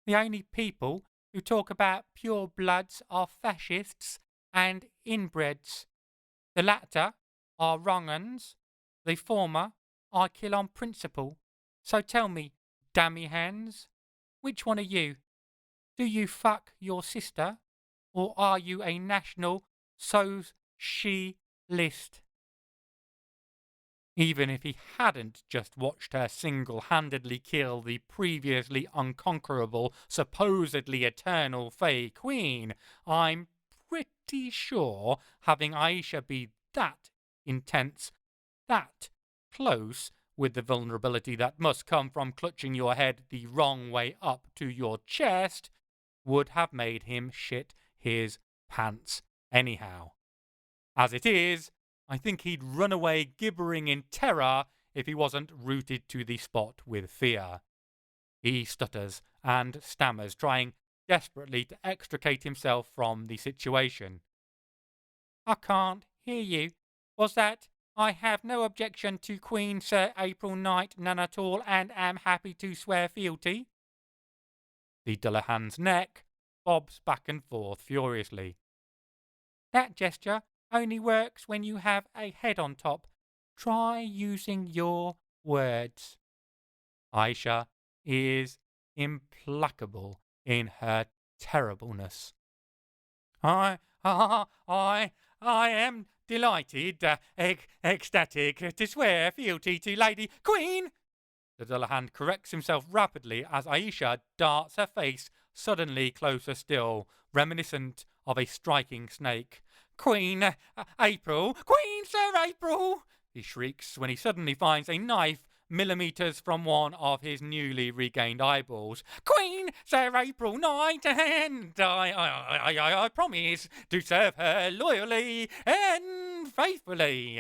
The only people who talk about pure bloods are fascists and inbreds. The latter are wrong uns, the former I kill on principle. So tell me, dammy hands, which one are you? Do you fuck your sister, or are you a national she list? Even if he hadn't just watched her single-handedly kill the previously unconquerable, supposedly eternal Fae Queen, I'm pretty sure having Aisha be that intense, that close, with the vulnerability that must come from clutching your head the wrong way up to your chest, would have made him shit his pants anyhow. As it is, I think he'd run away gibbering in terror if he wasn't rooted to the spot with fear. He stutters and stammers, trying desperately to extricate himself from the situation. I can't hear you. Was that, I have no objection to Queen Sir April Knight, none at all, and am happy to swear fealty? The Dullahan's neck bobs back and forth furiously. That gesture only works when you have a head on top. Try using your words. Aisha is implacable in her terribleness. I am delighted, ecstatic, to swear fealty to Lady Queen. The Dullahan corrects himself rapidly as Aisha darts her face suddenly closer still, reminiscent of a striking snake. Queen April! Queen Sir April! He shrieks when he suddenly finds a knife millimeters from one of his newly regained eyeballs. Queen Sir April Knight, and I promise to serve her loyally and faithfully.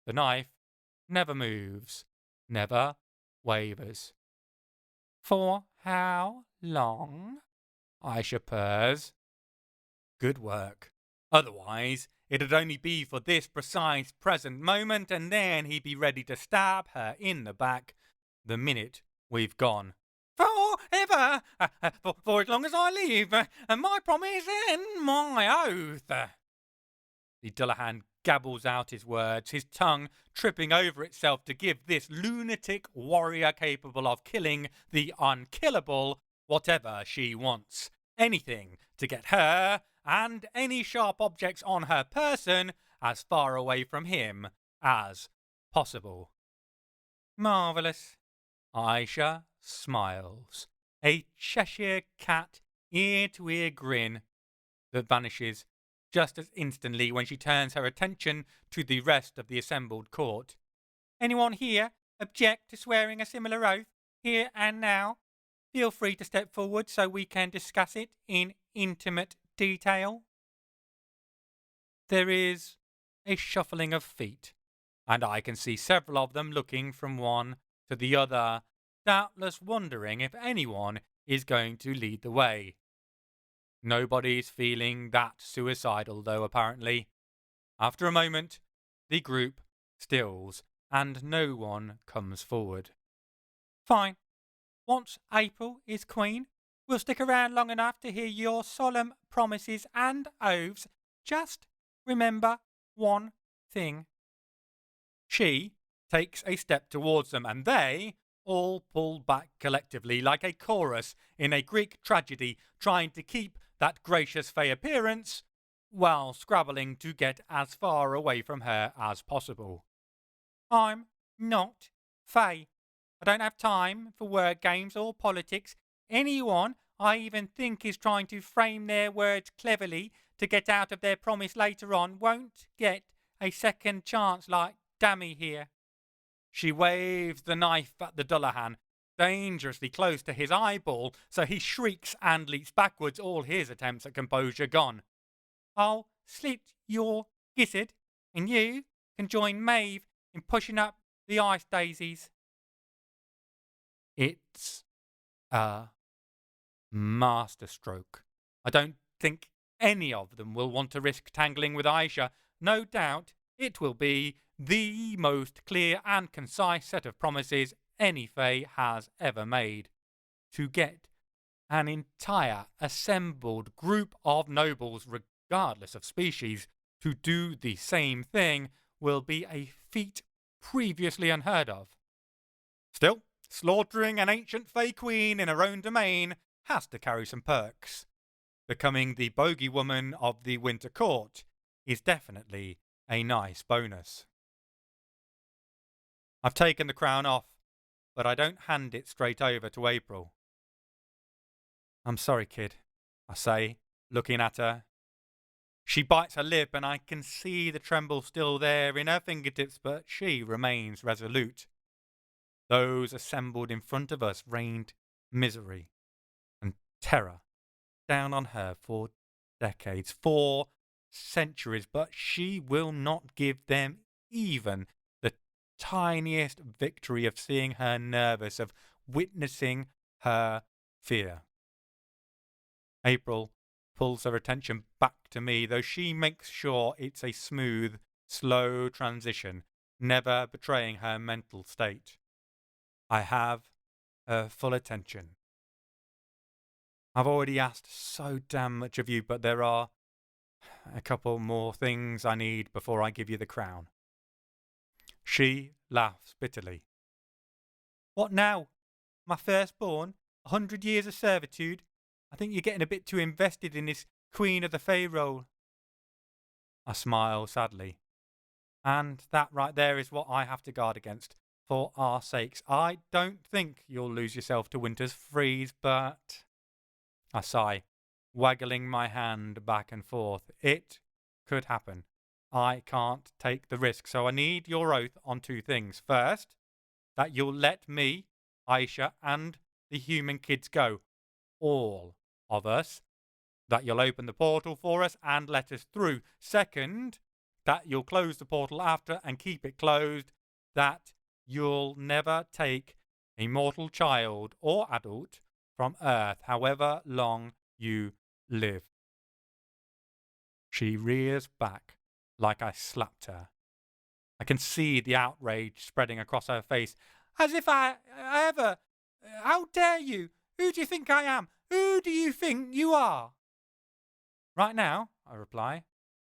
The knife never moves, never wavers. For how long? Aisha purrs. Good work. Otherwise, it'd only be for this precise present moment, and then he'd be ready to stab her in the back the minute we've gone. Forever! For as long as I live, and my promise and my oath. The Dullahan gabbles out his words, his tongue tripping over itself to give this lunatic warrior capable of killing the unkillable whatever she wants. Anything to get her and any sharp objects on her person as far away from him as possible. Marvellous. Aisha smiles, a Cheshire cat ear-to-ear grin that vanishes just as instantly when she turns her attention to the rest of the assembled court. Anyone here object to swearing a similar oath, here and now? Feel free to step forward so we can discuss it in intimate detail. There is a shuffling of feet, and I can see several of them looking from one to the other, doubtless wondering if anyone is going to lead the way. Nobody's feeling that suicidal, though, apparently. After a moment, the group stills, and no one comes forward. Fine. Once April is queen, we'll stick around long enough to hear your solemn promises and oaths. Just remember one thing. She takes a step towards them, and they all pull back collectively like a chorus in a Greek tragedy, trying to keep that gracious Fae appearance while scrabbling to get as far away from her as possible. I'm not Fae. I don't have time for word games or politics. Anyone I even think is trying to frame their words cleverly to get out of their promise later on won't get a second chance like Dammy here. She waves the knife at the Dullahan, dangerously close to his eyeball, so he shrieks and leaps backwards, all his attempts at composure gone. I'll slit your gizzard, and you can join Maeve in pushing up the ice daisies. It's a masterstroke. I don't think any of them will want to risk tangling with Aisha. No doubt it will be the most clear and concise set of promises any Fae has ever made. To get an entire assembled group of nobles, regardless of species, to do the same thing will be a feat previously unheard of. Still, slaughtering an ancient Fae queen in her own domain has to carry some perks. Becoming the bogey woman of the Winter Court is definitely a nice bonus. I've taken the crown off, but I don't hand it straight over to April. I'm sorry, kid, I say, looking at her. She bites her lip, and I can see the tremble still there in her fingertips, but she remains resolute. Those assembled in front of us rained misery and terror down on her for decades. 4 centuries, but she will not give them even the tiniest victory of seeing her nervous, of witnessing her fear. April pulls her attention back to me, though she makes sure it's a smooth, slow transition, never betraying her mental state. I have her full attention. I've already asked so damn much of you, but there are a couple more things I need before I give you the crown. She laughs bitterly. What now? My firstborn? 100 years of servitude? I think you're getting a bit too invested in this Queen of the Fae role. I smile sadly. And that right there is what I have to guard against, for our sakes. I don't think you'll lose yourself to winter's freeze, but... I sigh, waggling my hand back and forth. It could happen. I can't take the risk, so I need your oath on two things. First, that you'll let me, Aisha, and the human kids go. All of us. That you'll open the portal for us and let us through. Second, that you'll close the portal after and keep it closed. That you'll never take a mortal child or adult from Earth, however long you live. She rears back like I slapped her. I can see the outrage spreading across her face. As if I ever... How dare you? Who do you think I am? Who do you think you are? Right now, I reply,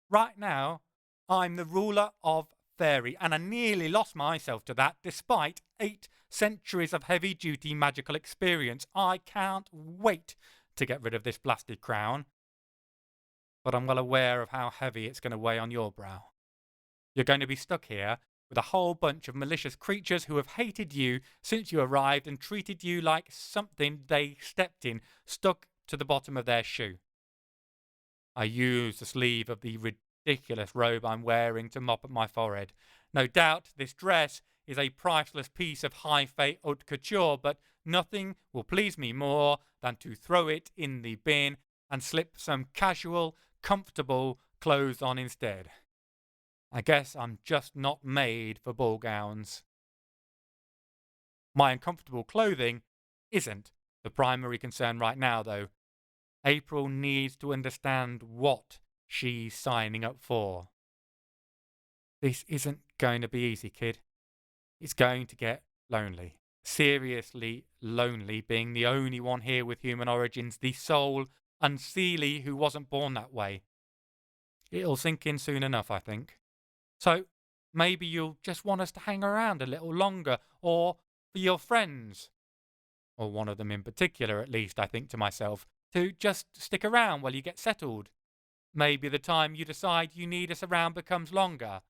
right now, I'm the ruler of Fairie, and I nearly lost myself to that despite 8 centuries of heavy-duty magical experience. I can't wait to get rid of this blasted crown. But I'm well aware of how heavy it's going to weigh on your brow. You're going to be stuck here with a whole bunch of malicious creatures who have hated you since you arrived and treated you like something they stepped in, stuck to the bottom of their shoe. I use the sleeve of the ridiculous robe I'm wearing to mop at my forehead. No doubt this dress is a priceless piece of high-fae haute couture, but nothing will please me more than to throw it in the bin and slip some casual, comfortable clothes on instead. I guess I'm just not made for ball gowns. My uncomfortable clothing isn't the primary concern right now, though. April needs to understand what she's signing up for. This isn't going to be easy, kid. It's going to get lonely. Seriously lonely, being the only one here with human origins, the sole Unseelie who wasn't born that way. It'll sink in soon enough, I think. So maybe you'll just want us to hang around a little longer, or for your friends, or one of them in particular at least, I think to myself, to just stick around while you get settled. Maybe the time you decide you need us around becomes longer,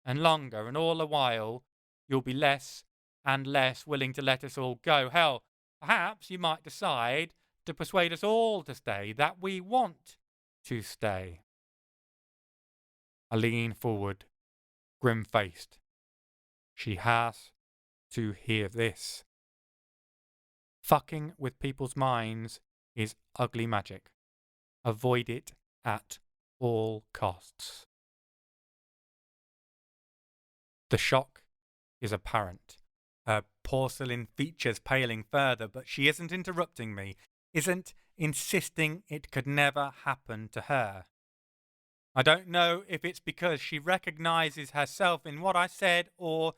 and all the while you'll be less and less willing to let us all go. Hell, perhaps you might decide to persuade us all to stay, that we want to stay. I lean forward, grim-faced. She has to hear this. Fucking with people's minds is ugly magic. Avoid it at all costs. The shock is apparent. Her porcelain features paling further, but she isn't interrupting me, isn't insisting it could never happen to her. I don't know if it's because she recognizes herself in what I said, or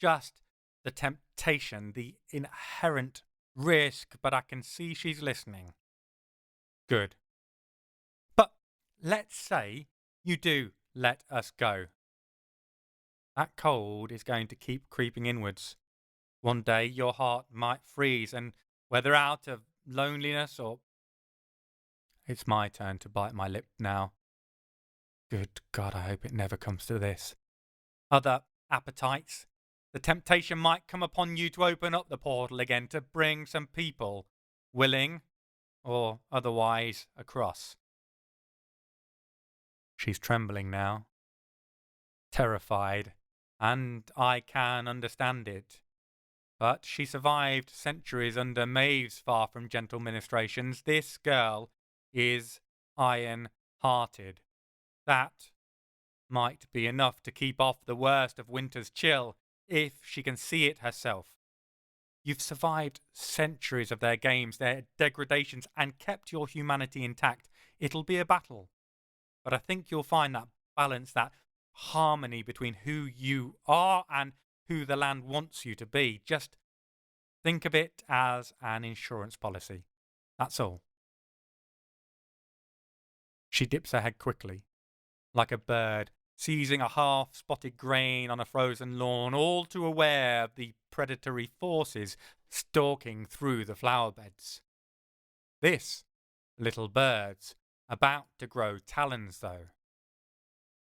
just the temptation, the inherent risk, but I can see she's listening. Good. But let's say you do let us go. That cold is going to keep creeping inwards. One day your heart might freeze, and whether out of loneliness or... It's my turn to bite my lip now. Good God, I hope it never comes to this. Other appetites. The temptation might come upon you to open up the portal again, to bring some people, willing or otherwise, across. She's trembling now, terrified, and I can understand it. But she survived centuries under Maeve's far from gentle ministrations. This girl is iron-hearted. That might be enough to keep off the worst of winter's chill, if she can see it herself. You've survived centuries of their games, their degradations, and kept your humanity intact. It'll be a battle, but I think you'll find that balance, that harmony between who you are and who the land wants you to be. Just think of it as an insurance policy. That's all. She dips her head quickly, like a bird seizing a half-spotted grain on a frozen lawn, all too aware of the predatory forces stalking through the flower beds. This little bird's about to grow talons, though.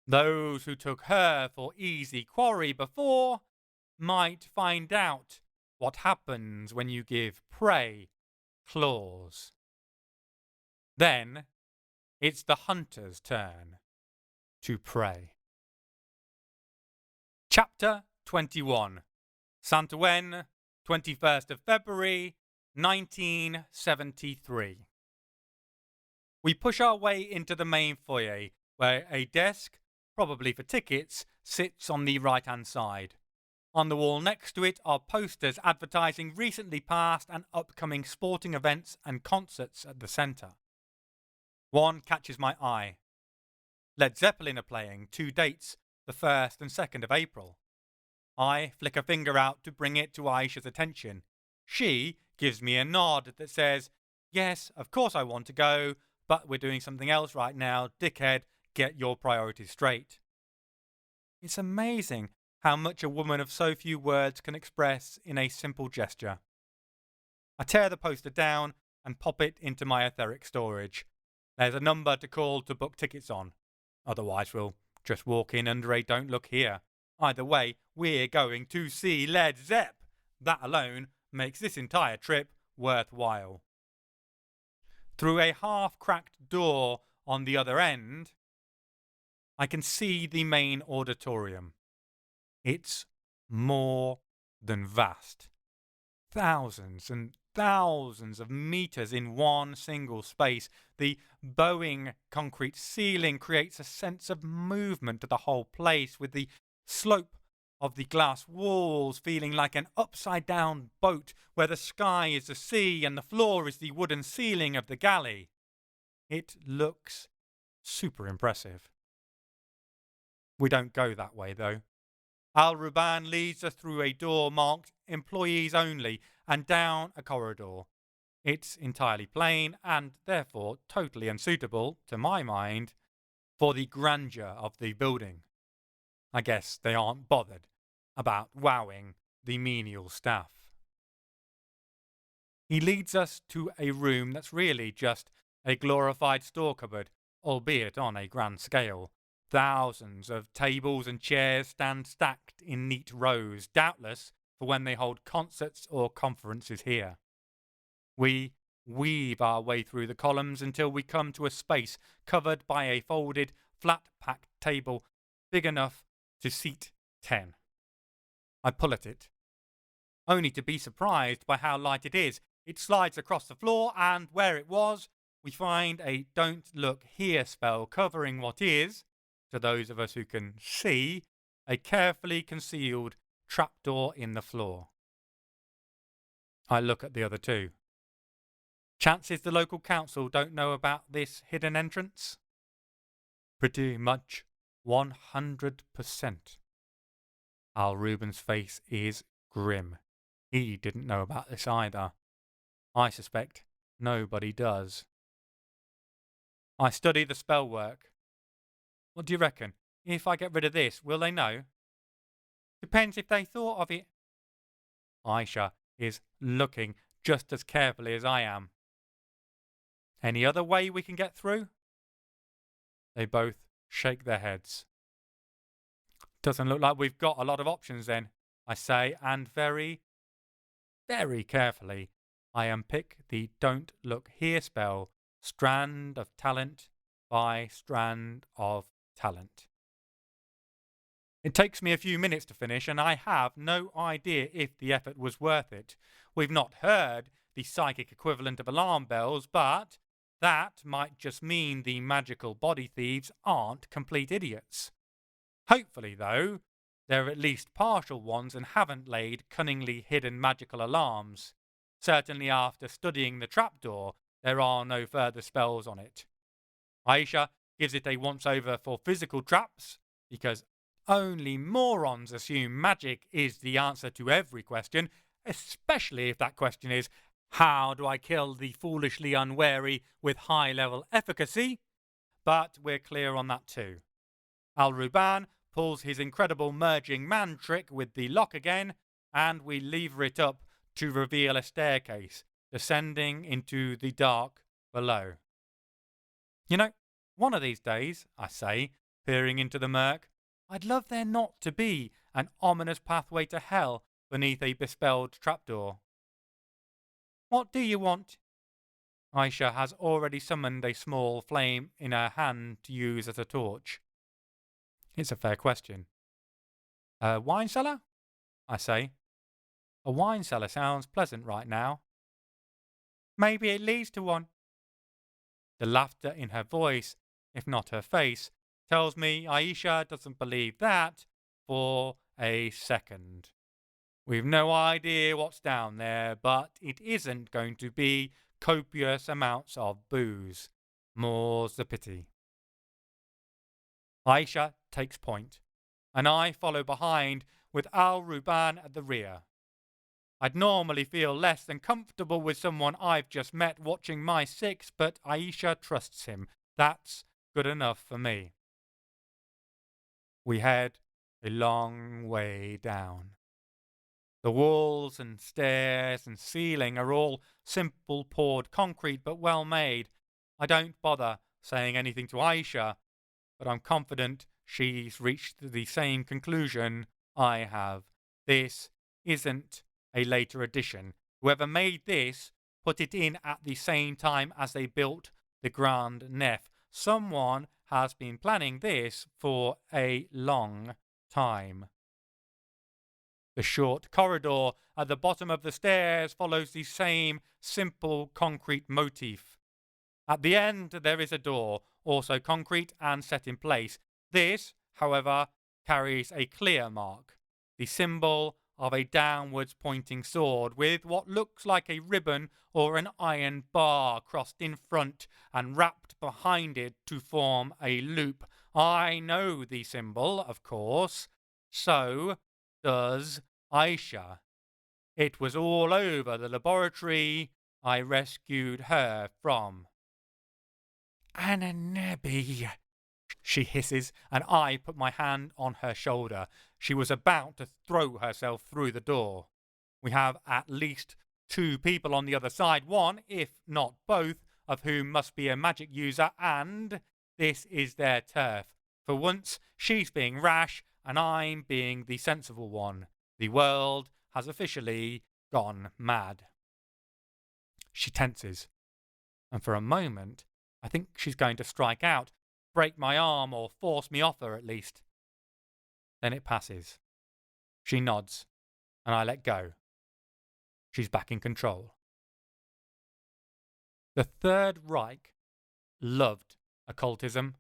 Those who took her for easy quarry before might find out what happens when you give prey claws. Then it's the hunter's turn to prey. Chapter 21. Saint-Ouen, 21st of February, 1973. We push our way into the main foyer, where a desk, probably for tickets, sits on the right-hand side. On the wall next to it are posters advertising recently past and upcoming sporting events and concerts at the centre. One catches my eye. Led Zeppelin are playing 2 dates, the 1st and 2nd of April. I flick a finger out to bring it to Aisha's attention. She gives me a nod that says, "Yes, of course I want to go, but we're doing something else right now. Dickhead, get your priorities straight." It's amazing how much a woman of so few words can express in a simple gesture. I tear the poster down and pop it into my etheric storage. There's a number to call to book tickets on. Otherwise, we'll just walk in under a "Don't Look Here." Either way, we're going to see Led Zepp. That alone makes this entire trip worthwhile. Through a half-cracked door on the other end, I can see the main auditorium. It's more than vast. Thousands and thousands of meters in one single space. The bowing concrete ceiling creates a sense of movement to the whole place, with the slope of the glass walls feeling like an upside-down boat where the sky is the sea and the floor is the wooden ceiling of the galley. It looks super impressive. We don't go that way, though. Al-Ruban leads us through a door marked "Employees Only" and down a corridor. It's entirely plain and therefore totally unsuitable, to my mind, for the grandeur of the building. I guess they aren't bothered about wowing the menial staff. He leads us to a room that's really just a glorified store cupboard, albeit on a grand scale. Thousands of tables and chairs stand stacked in neat rows, doubtless for when they hold concerts or conferences here. We weave our way through the columns until we come to a space covered by a folded, flat-packed table big enough to seat 10. I pull at it, only to be surprised by how light it is. It slides across the floor, and where it was, we find a "Don't Look Here" spell covering what is, to those of us who can see, a carefully concealed trapdoor in the floor. I look at the other two. Chances the local council don't know about this hidden entrance? Pretty much 100%. Al-Ruban's face is grim. He didn't know about this either. I suspect nobody does. I study the spell work. What do you reckon? If I get rid of this, will they know? Depends if they thought of it. Aisha is looking just as carefully as I am. Any other way we can get through? They both shake their heads. Doesn't look like we've got a lot of options then, I say, and very, very carefully I unpick the "Don't Look Here" spell, strand of talent by strand of talent. It takes me a few minutes to finish, and I have no idea if the effort was worth it. We've not heard the psychic equivalent of alarm bells, but that might just mean the magical body thieves aren't complete idiots. Hopefully, though, they're at least partial ones and haven't laid cunningly hidden magical alarms. Certainly after studying the trapdoor, there are no further spells on it. Aisha gives it a once-over for physical traps, because only morons assume magic is the answer to every question, especially if that question is, how do I kill the foolishly unwary with high-level efficacy? But we're clear on that too. Al-Ruban pulls his incredible merging man trick with the lock again, and we lever it up to reveal a staircase descending into the dark below. You know, one of these days, I say, peering into the murk, I'd love there not to be an ominous pathway to hell beneath a bespelled trapdoor. What do you want? Aisha has already summoned a small flame in her hand to use as a torch. It's a fair question. A wine cellar? I say. A wine cellar sounds pleasant right now. Maybe it leads to one. The laughter in her voice, if not her face, tells me Aisha doesn't believe that for a second. We've no idea what's down there, but it isn't going to be copious amounts of booze. More's the pity. Aisha takes point, and I follow behind with Al-Ruban at the rear. I'd normally feel less than comfortable with someone I've just met watching my six, but Aisha trusts him. That's good enough for me. We head a long way down. The walls and stairs and ceiling are all simple poured concrete but well made. I don't bother saying anything to Aisha, but I'm confident she's reached the same conclusion I have. This isn't a later addition. Whoever made this put it in at the same time as they built the Grand Nef. Someone has been planning this for a long time. The short corridor at the bottom of the stairs follows the same simple concrete motif. At the end there is a door, also concrete and set in place. This, however, carries a clear mark, the symbol of a downwards pointing sword with what looks like a ribbon or an iron bar crossed in front and wrapped behind it to form a loop. I know the symbol, of course. So does Aisha. It was all over the laboratory I rescued her from. Ananabi, she hisses, and I put my hand on her shoulder. She was about to throw herself through the door. We have at least 2 people on the other side, one, if not both, of whom must be a magic user, and this is their turf. For once, she's being rash, and I'm being the sensible one. The world has officially gone mad. She tenses, and for a moment, I think she's going to strike out, break my arm, or force me off her at least. Then it passes. She nods, and I let go. She's back in control. The Third Reich loved occultism.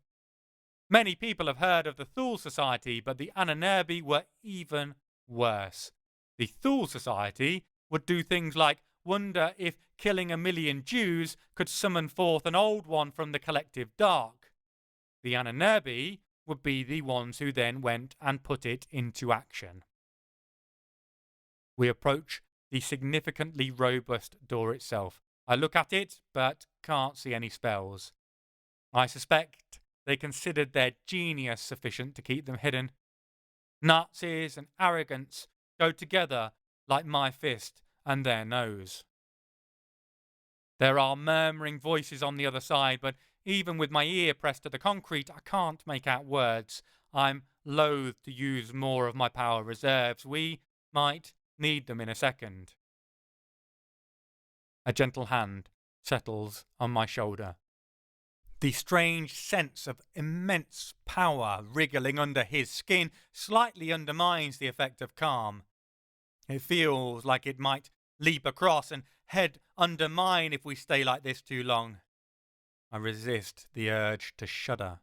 Many people have heard of the Thule Society, but the Ahnenerbe were even worse. The Thule Society would do things like wonder if killing 1 million Jews could summon forth an old one from the collective dark. The Ahnenerbe would be the ones who then went and put it into action. We approach the significantly robust door itself. I look at it, but can't see any spells. I suspect they considered their genius sufficient to keep them hidden. Nazis and arrogance go together like my fist and their nose. There are murmuring voices on the other side, but even with my ear pressed to the concrete, I can't make out words. I'm loath to use more of my power reserves. We might need them in a second. A gentle hand settles on my shoulder. The strange sense of immense power wriggling under his skin slightly undermines the effect of calm. It feels like it might leap across and head under mine if we stay like this too long. I resist the urge to shudder.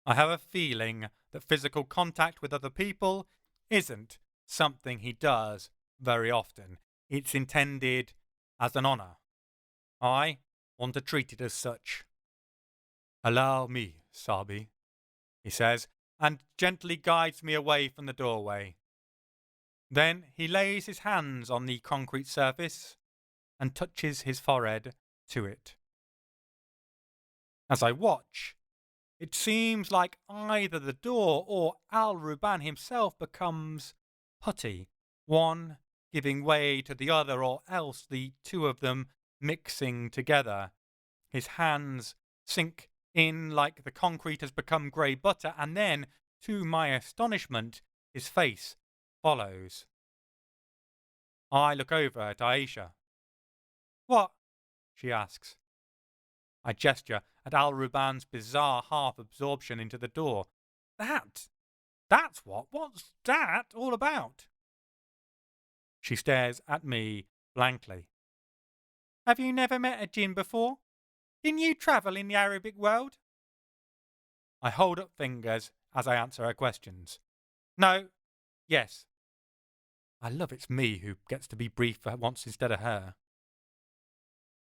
I have a feeling that physical contact with other people isn't something he does very often. It's intended as an honour. I want to treat it as such. "Allow me, Sabi," he says, and gently guides me away from the doorway. Then he lays his hands on the concrete surface and touches his forehead to it. As I watch, it seems like either the door or Al Ruban himself becomes putty, one giving way to the other, or else the two of them mixing together. His hands sink in like the concrete has become grey butter, and then, to my astonishment, his face follows. I look over at Aisha. "What?" she asks. I gesture at Al Ruban's bizarre half-absorption into the door. That's what's that all about?" She stares at me blankly. "Have you never met a jinn before? Didn't you travel in the Arabic world?" I hold up fingers as I answer her questions. "No. Yes." I love it's me who gets to be brief for once instead of her.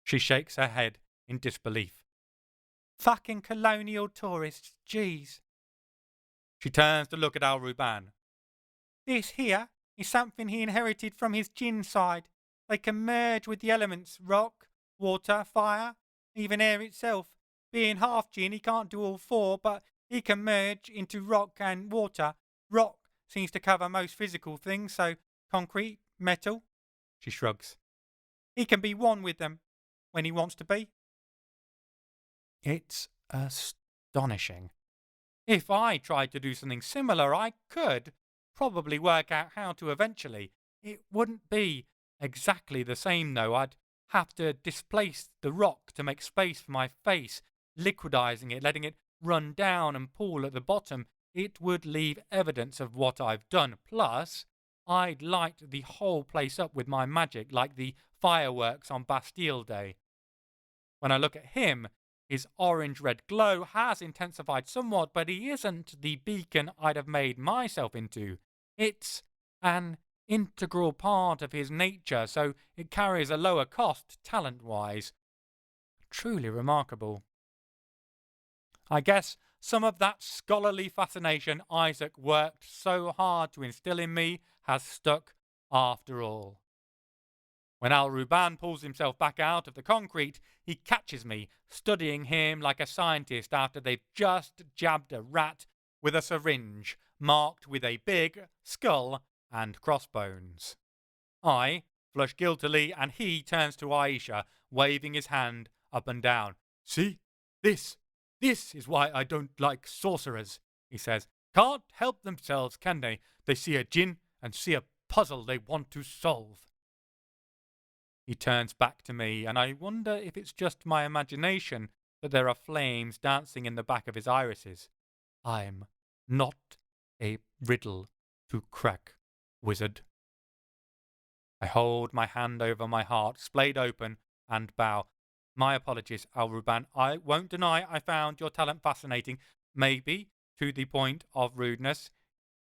She shakes her head in disbelief. "Fucking colonial tourists, jeez." She turns to look at Al Ruban. "This here is something he inherited from his jinn side. They can merge with the elements, rock, water, fire, even air itself. Being half jinn, he can't do all four, but he can merge into rock and water. Rock seems to cover most physical things, so concrete, metal." She shrugs. "He can be one with them when he wants to be." It's astonishing. If I tried to do something similar, I could probably work out how to eventually. It wouldn't be exactly the same, though. I'd have to displace the rock to make space for my face, liquidizing it, letting it run down and pool at the bottom. It would leave evidence of what I've done. Plus, I'd light the whole place up with my magic, like the fireworks on Bastille Day. When I look at him, his orange-red glow has intensified somewhat, but he isn't the beacon I'd have made myself into. It's an integral part of his nature, so it carries a lower cost, talent-wise. Truly remarkable. I guess some of that scholarly fascination Isaac worked so hard to instill in me has stuck after all. When Al Ruban pulls himself back out of the concrete, he catches me, studying him like a scientist after they've just jabbed a rat with a syringe marked with a big skull and crossbones. I flush guiltily, and he turns to Aisha, waving his hand up and down. "See? This is why I don't like sorcerers," he says. "Can't help themselves, can they? They see a jinn and see a puzzle they want to solve." He turns back to me, and I wonder if it's just my imagination that there are flames dancing in the back of his irises. "I'm not a riddle to crack, wizard." I hold my hand over my heart, splayed open, and bow. "My apologies, Al Ruban. I won't deny I found your talent fascinating. Maybe to the point of rudeness."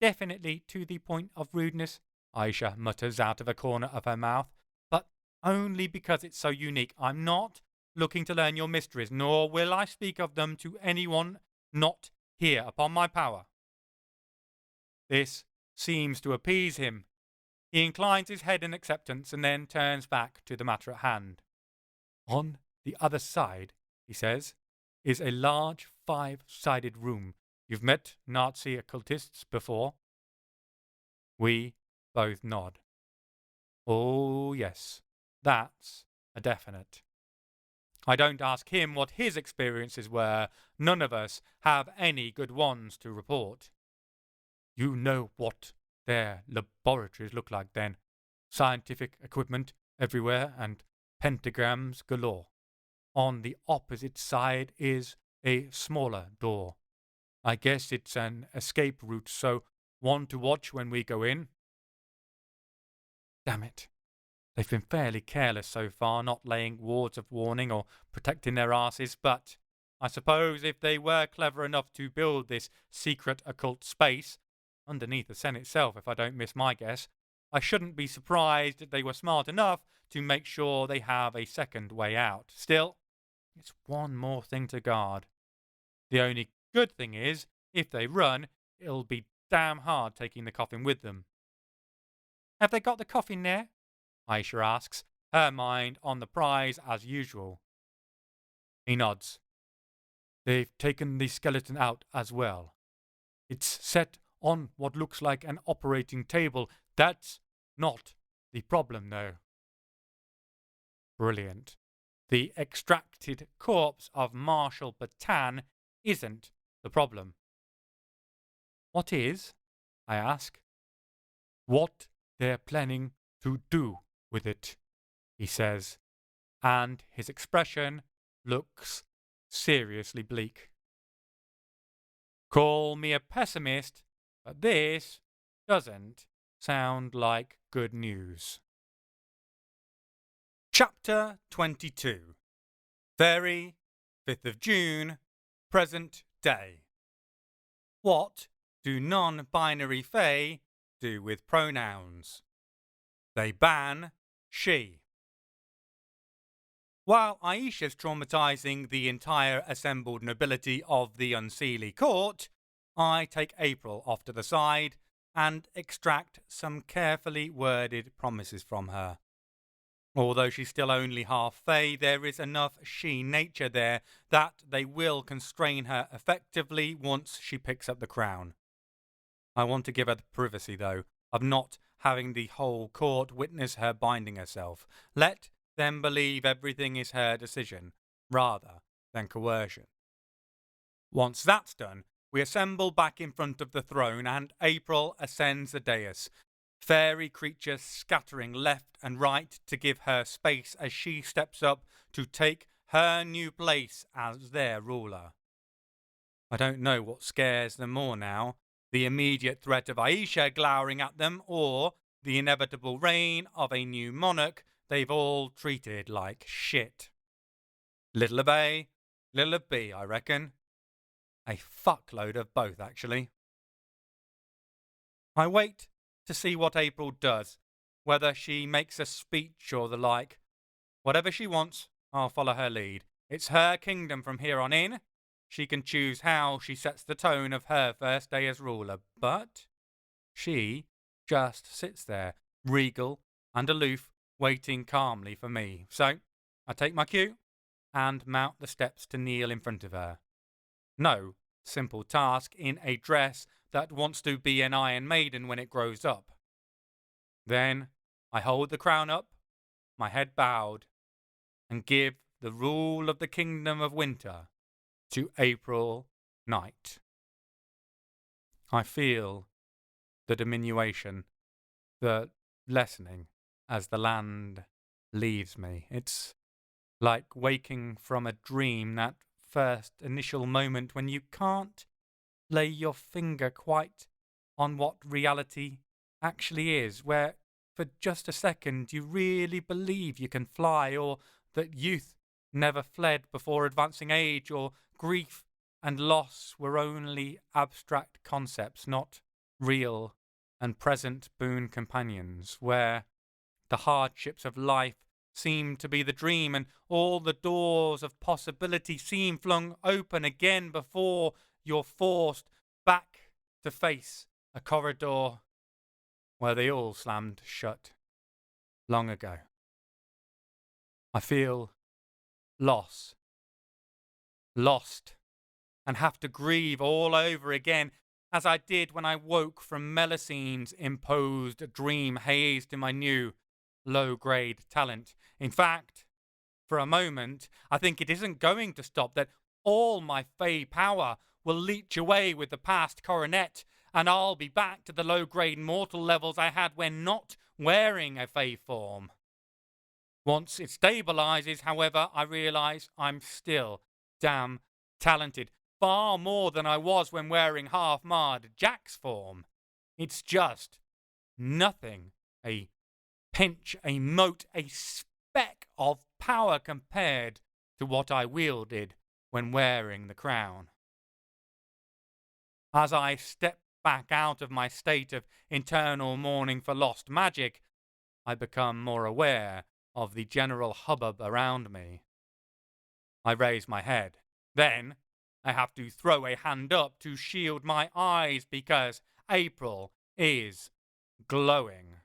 "Definitely to the point of rudeness," Aisha mutters out of a corner of her mouth. "But only because it's so unique. I'm not looking to learn your mysteries, nor will I speak of them to anyone not here, upon my power." This seems to appease him. He inclines his head in acceptance and then turns back to the matter at hand. "On the other side," he says, "is a large 5-sided room. You've met Nazi occultists before?" We both nod. Oh, yes, that's a definite. I don't ask him what his experiences were. None of us have any good ones to report. "You know what their laboratories look like, then? Scientific equipment everywhere and pentagrams galore. On the opposite side is a smaller door. I guess it's an escape route, so one to watch when we go in." Damn it. They've been fairly careless so far, not laying wards of warning or protecting their asses, but I suppose if they were clever enough to build this secret occult space, underneath the Senate itself if I don't miss my guess, I shouldn't be surprised that they were smart enough to make sure they have a second way out. Still, it's one more thing to guard. The only good thing is, if they run, it'll be damn hard taking the coffin with them. Have they got the coffin there? Aisha asks, her mind on the prize as usual. He nods. They've taken the skeleton out as well. It's set on what looks like an operating table. That's not the problem, though. Brilliant. The extracted corpse of Marshal Batan isn't the problem. What is? I ask. What they're planning to do with it, he says, and his expression looks seriously bleak. Call me a pessimist, but this doesn't sound like good news. Chapter 22. Fairie, 5th of June, present day. What do non-binary fae do with pronouns? They ban she. While Aisha's traumatizing the entire assembled nobility of the Unseelie Court, I take April off to the side and extract some carefully worded promises from her. Although she's still only half fae, there is enough she nature there that they will constrain her effectively once she picks up the crown. I want to give her the privacy, though, of not having the whole court witness her binding herself. Let them believe everything is her decision, rather than coercion. Once that's done, we assemble back in front of the throne and April ascends the dais, fairy creatures scattering left and right to give her space as she steps up to take her new place as their ruler. I don't know what scares them more now, the immediate threat of Aisha glowering at them or the inevitable reign of a new monarch they've all treated like shit. Little of A, little of B, I reckon. A fuckload of both, actually. I wait to see what April does, whether she makes a speech or the like. Whatever she wants, I'll follow her lead. It's her kingdom from here on in. She can choose how she sets the tone of her first day as ruler, but she just sits there, regal and aloof, waiting calmly for me. So I take my cue and mount the steps to kneel in front of her. No simple task in a dress that wants to be an Iron Maiden when it grows up. Then I hold the crown up, my head bowed, and give the rule of the Kingdom of Winter to April Knight. I feel the diminution, the lessening as the land leaves me. It's like waking from a dream, that first initial moment when you can't lay your finger quite on what reality actually is, where for just a second you really believe you can fly, or that youth never fled before advancing age, or grief and loss were only abstract concepts, not real and present boon companions, where the hardships of life seem to be the dream and all the doors of possibility seem flung open again before you're forced back to face a corridor where they all slammed shut long ago. I feel lost, and have to grieve all over again, as I did when I woke from Melusine's imposed dream hazed in my new low-grade talent. In fact, for a moment, I think it isn't going to stop, that all my Fae power will leach away with the past coronet, and I'll be back to the low-grade mortal levels I had when not wearing a Fae form. Once it stabilizes, however, I realize I'm still damn talented, far more than I was when wearing half-marred Jack's form. It's just nothing, a pinch, a mote, a speck of power compared to what I wielded when wearing the crown. As I step back out of my state of internal mourning for lost magic, I become more aware of the general hubbub around me. I raise my head. Then I have to throw a hand up to shield my eyes because April is glowing.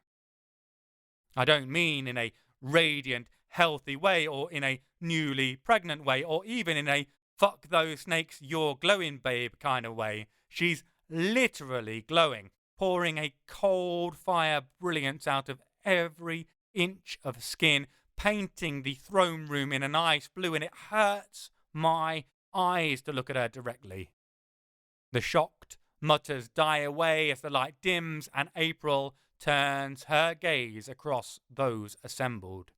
I don't mean in a radiant, healthy way, or in a newly pregnant way, or even in a fuck those snakes, you're glowing babe kind of way. She's literally glowing, pouring a cold fire brilliance out of every inch of skin, painting the throne room in a nice blue, and it hurts my eyes to look at her directly. The shocked mutters die away as the light dims, and April turns her gaze across those assembled.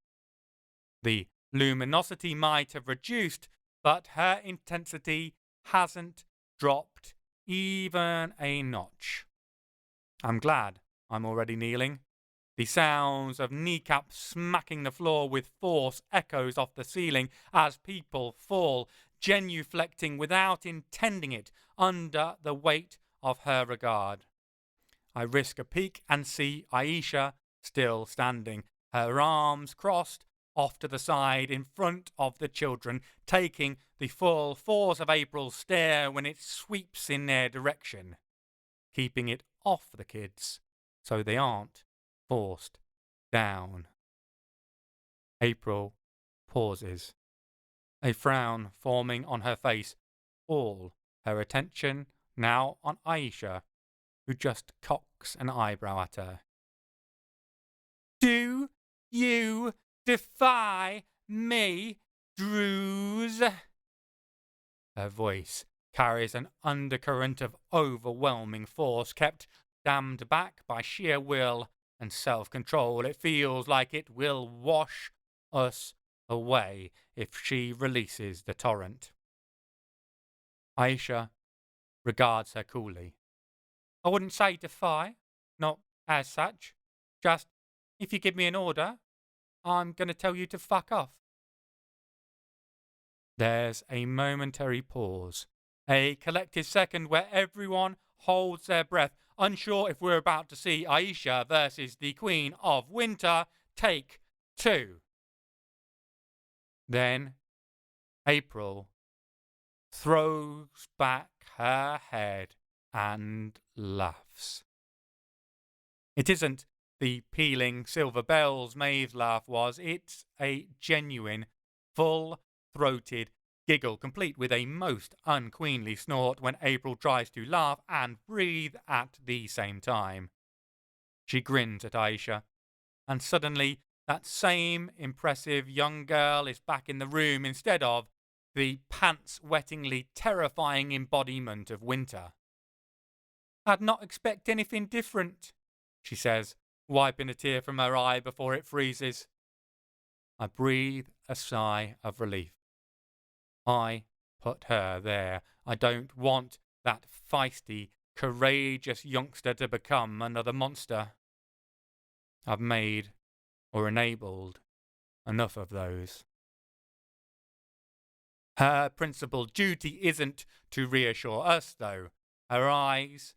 The luminosity might have reduced, but her intensity hasn't dropped even a notch. I'm glad I'm already kneeling. The sounds of kneecaps smacking the floor with force echoes off the ceiling as people fall, genuflecting without intending it under the weight of her regard. I risk a peek and see Aisha still standing, her arms crossed off to the side in front of the children, taking the full force of April's stare when it sweeps in their direction, keeping it off the kids so they aren't forced down. April pauses, a frown forming on her face, all her attention now on Aisha, who just cocks an eyebrow at her. Do you defy me, Drews? Her voice carries an undercurrent of overwhelming force, kept dammed back by sheer will and self-control. It feels like it will wash us away if she releases the torrent. Aisha regards her coolly. I wouldn't say defy, not as such. Just, if you give me an order, I'm going to tell you to fuck off. There's a momentary pause, a collective second where everyone holds their breath, unsure if we're about to see Aisha versus the Queen of Winter. Take 2. Then April throws back her head and laughs. It isn't the pealing silver bells Maeve's laugh was. It's a genuine, full-throated giggle, complete with a most unqueenly snort when April tries to laugh and breathe at the same time. She grins at Aisha, and suddenly that same impressive young girl is back in the room instead of the pants-wettingly terrifying embodiment of winter. I'd not expect anything different, she says, wiping a tear from her eye before it freezes. I breathe a sigh of relief. I put her there. I don't want that feisty, courageous youngster to become another monster. I've made or enabled enough of those. Her principal duty isn't to reassure us, though. Her eyes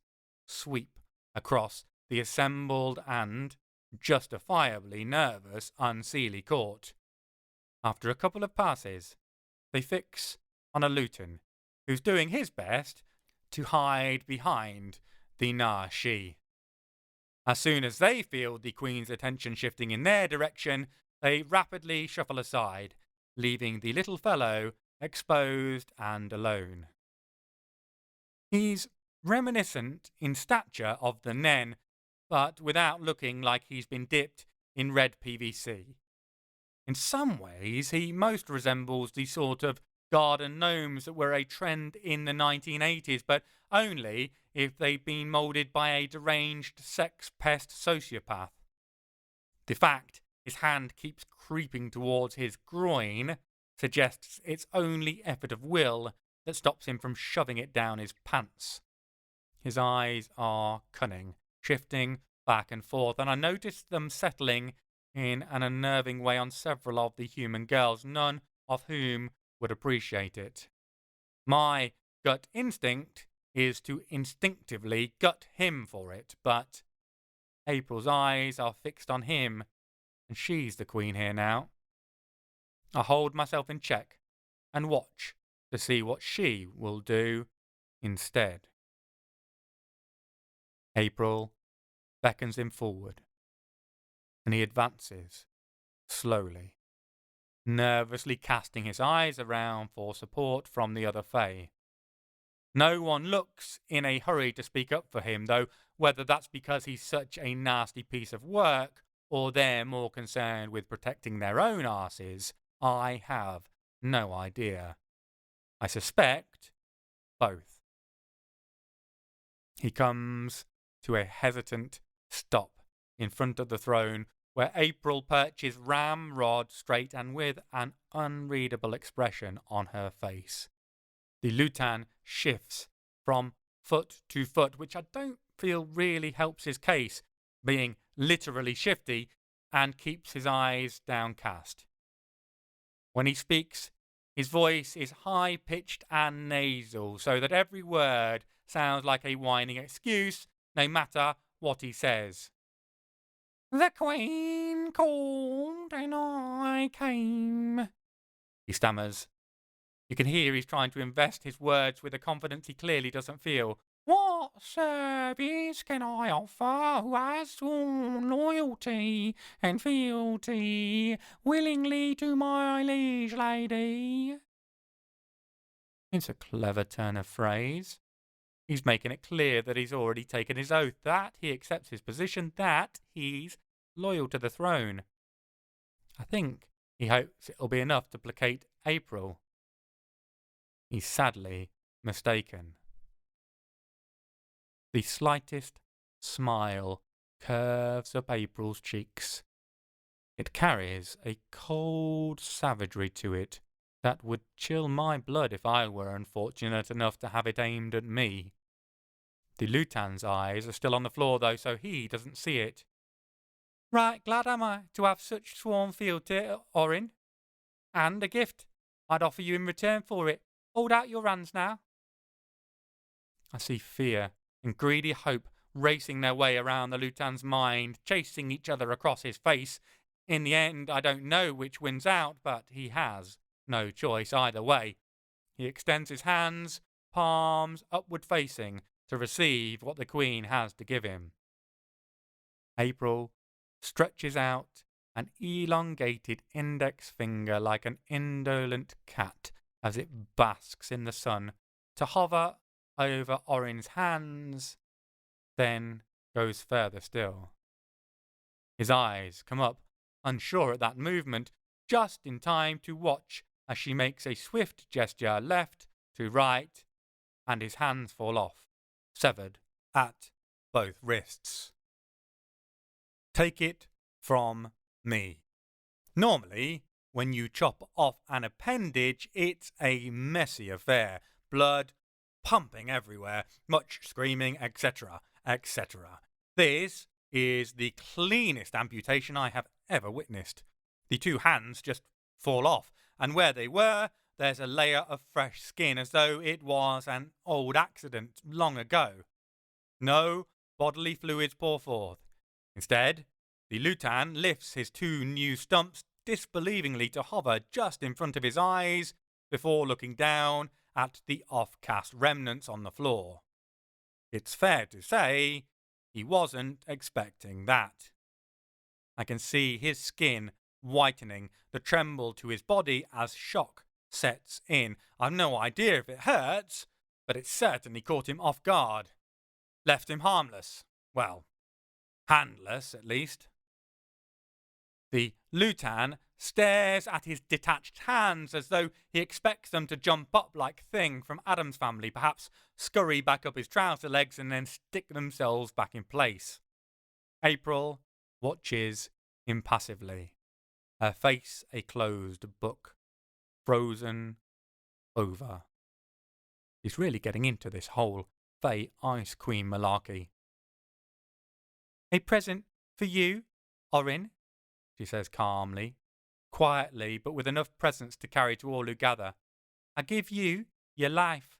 sweep across the assembled and justifiably nervous Unseelie Court. After a couple of passes, they fix on a Luton, who's doing his best to hide behind the Nah-She. As soon as they feel the Queen's attention shifting in their direction, they rapidly shuffle aside, leaving the little fellow exposed and alone. He's reminiscent in stature of the Nen, but without looking like he's been dipped in red PVC. In some ways, he most resembles the sort of garden gnomes that were a trend in the 1980s, but only if they'd been moulded by a deranged sex pest sociopath. The fact his hand keeps creeping towards his groin suggests it's only effort of will that stops him from shoving it down his pants. His eyes are cunning, shifting back and forth, and I noticed them settling in an unnerving way on several of the human girls, none of whom would appreciate it. My gut instinct is to instinctively gut him for it, but April's eyes are fixed on him, and she's the queen here now. I hold myself in check and watch to see what she will do instead. April beckons him forward, and he advances slowly, nervously casting his eyes around for support from the other Fae. No one looks in a hurry to speak up for him, though whether that's because he's such a nasty piece of work or they're more concerned with protecting their own arses, I have no idea. I suspect both. He comes to a hesitant stop in front of the throne, where April perches ramrod straight and with an unreadable expression on her face. The lutan shifts from foot to foot, which I don't feel really helps his case, being literally shifty, and keeps his eyes downcast. When he speaks, his voice is high-pitched and nasal, so that every word sounds like a whining excuse, no matter what he says. "The Queen called and I came," he stammers. You can hear he's trying to invest his words with a confidence he clearly doesn't feel. "What service can I offer who has sworn loyalty and fealty willingly to my liege lady?" It's a clever turn of phrase. He's making it clear that he's already taken his oath, that he accepts his position, that he's loyal to the throne. I think he hopes it'll be enough to placate April. He's sadly mistaken. The slightest smile curves up April's cheeks. It carries a cold savagery to it that would chill my blood if I were unfortunate enough to have it aimed at me. The lutan's eyes are still on the floor, though, so he doesn't see it. "Right glad am I to have such sworn fealty, Orin. And a gift I'd offer you in return for it. Hold out your hands now." I see fear and greedy hope racing their way around the lutan's mind, chasing each other across his face. In the end, I don't know which wins out, but he has no choice either way. He extends his hands, palms upward facing, to receive what the Queen has to give him. April stretches out an elongated index finger like an indolent cat as it basks in the sun, to hover over Orin's hands, then goes further still. His eyes come up, unsure at that movement, just in time to watch as she makes a swift gesture left to right, and his hands fall off, severed at both wrists. Take it from me. Normally, when you chop off an appendage, it's a messy affair. Blood pumping everywhere, much screaming, etc., etc. This is the cleanest amputation I have ever witnessed. The two hands just fall off, and where they were, there's a layer of fresh skin, as though it was an old accident long ago. No bodily fluids pour forth. Instead, the lutan lifts his two new stumps disbelievingly to hover just in front of his eyes before looking down at the off-cast remnants on the floor. It's fair to say he wasn't expecting that. I can see his skin whitening, the tremble to his body as shock sets in. I've no idea if it hurts, but it certainly caught him off guard. Left him harmless. Well, handless at least. The lutan stares at his detached hands as though he expects them to jump up like Thing from Adam's Family, perhaps scurry back up his trouser legs and then stick themselves back in place. April watches impassively, her face a closed book, frozen over. He's really getting into this whole Fae Ice Queen malarkey. "A present for you, Orin," she says calmly, quietly, but with enough presence to carry to all who gather. "I give you your life.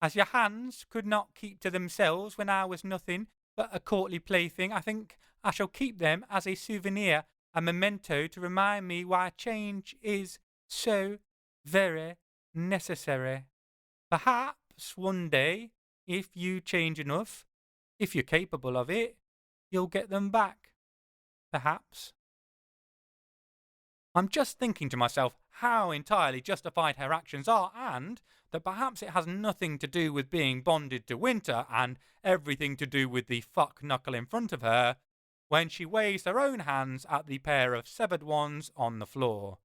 As your hands could not keep to themselves when I was nothing but a courtly plaything, I think I shall keep them as a souvenir, a memento to remind me why change is so very necessary. Perhaps one day, if you change enough, if you're capable of it, you'll get them back. Perhaps. I'm just thinking to myself how entirely justified her actions are, and that perhaps it has nothing to do with being bonded to Winter and everything to do with the fuck knuckle in front of her, when she waves her own hands at the pair of severed ones on the floor.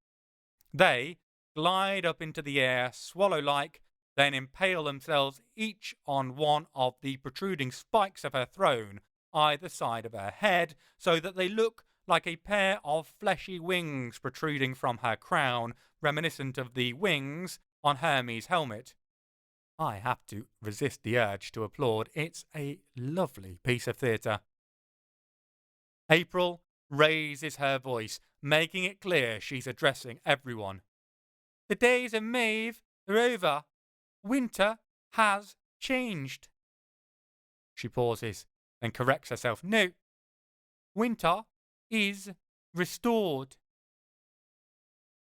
They glide up into the air, swallow-like, then impale themselves each on one of the protruding spikes of her throne, either side of her head, so that they look like a pair of fleshy wings protruding from her crown, reminiscent of the wings on Hermes' helmet. I have to resist the urge to applaud. It's a lovely piece of theatre. April raises her voice, making it clear she's addressing everyone. The days of Maeve are over. Winter has changed. She pauses, then corrects herself. No, Winter is restored.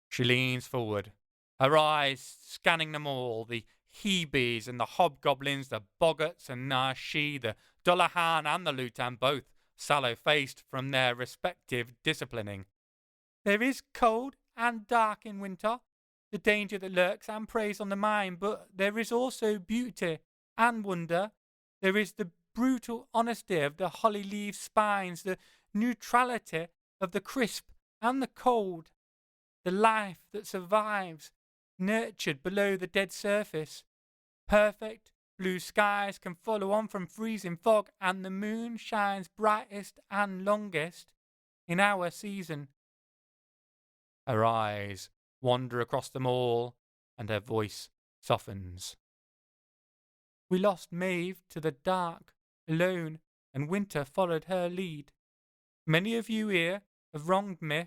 She leans forward, her eyes scanning them all, the Hebes and the hobgoblins, the boggarts and Nashi, the Dullahan and the Lutan, both sallow-faced from their respective disciplining. There is cold and dark in winter, the danger that lurks and preys on the mind, but there is also beauty and wonder. There is the brutal honesty of the holly-leaf spines, the neutrality of the crisp and the cold, the life that survives, nurtured below the dead surface. Perfect blue skies can follow on from freezing fog, and the moon shines brightest and longest in our season. Her eyes wander across them all, and her voice softens. We lost Maeve to the dark, alone, and Winter followed her lead. Many of you here have wronged me,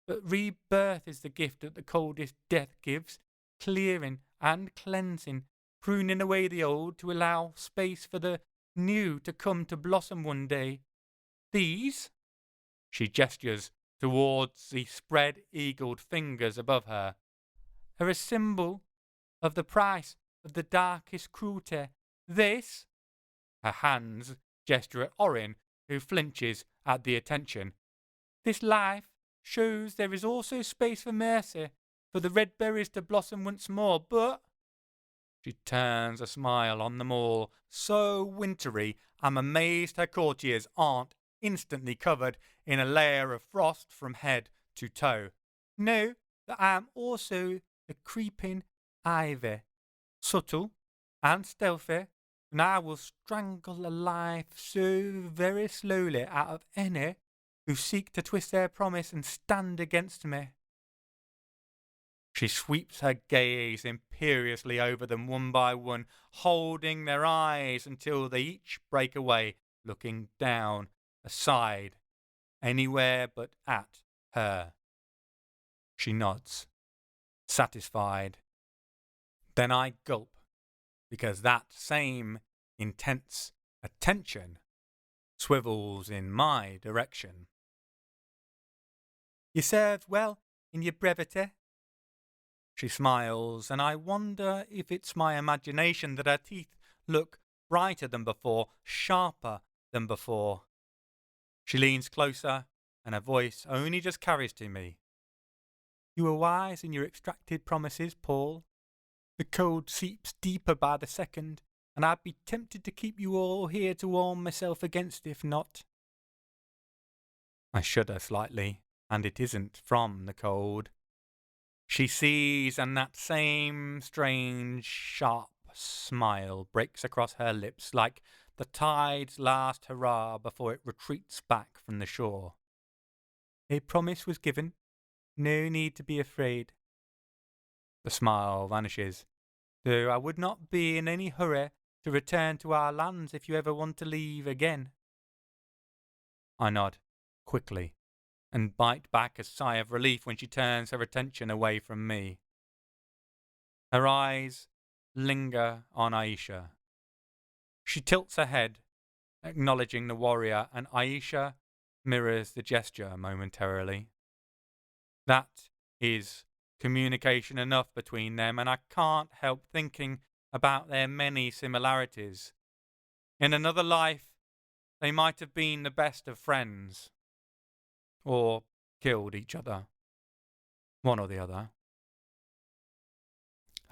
but rebirth is the gift that the coldest death gives, clearing and cleansing, pruning away the old to allow space for the new to come to blossom one day. These, she gestures towards the spread-eagled fingers above her, are a symbol of the price of the darkest cruelty. This, her hands gesture at Orin, who flinches at the attention. This life shows there is also space for mercy, for the red berries to blossom once more, but she turns a smile on them all, so wintry I'm amazed her courtiers aren't instantly covered in a layer of frost from head to toe. Know that I am also the creeping ivy, subtle and stealthy, and I will strangle a life so very slowly out of any who seek to twist their promise and stand against me. She sweeps her gaze imperiously over them one by one, holding their eyes until they each break away, looking down, aside, anywhere but at her. She nods, satisfied. Then I gulp, because that same intense attention swivels in my direction. You served well in your brevity. She smiles, and I wonder if it's my imagination that her teeth look brighter than before, sharper than before. She leans closer, and her voice only just carries to me. You were wise in your extracted promises, Paul. The code seeps deeper by the second, and I'd be tempted to keep you all here to warn myself against if not. I shudder slightly, and it isn't from the cold. She sees, and that same strange, sharp smile breaks across her lips like the tide's last hurrah before it retreats back from the shore. A promise was given. No need to be afraid. The smile vanishes, though I would not be in any hurry to return to our lands if you ever want to leave again. I nod, quickly, and bite back a sigh of relief when she turns her attention away from me. Her eyes linger on Aisha. She tilts her head, acknowledging the warrior, and Aisha mirrors the gesture momentarily. That is communication enough between them, and I can't help thinking about their many similarities. In another life, they might have been the best of friends, or killed each other, one or the other.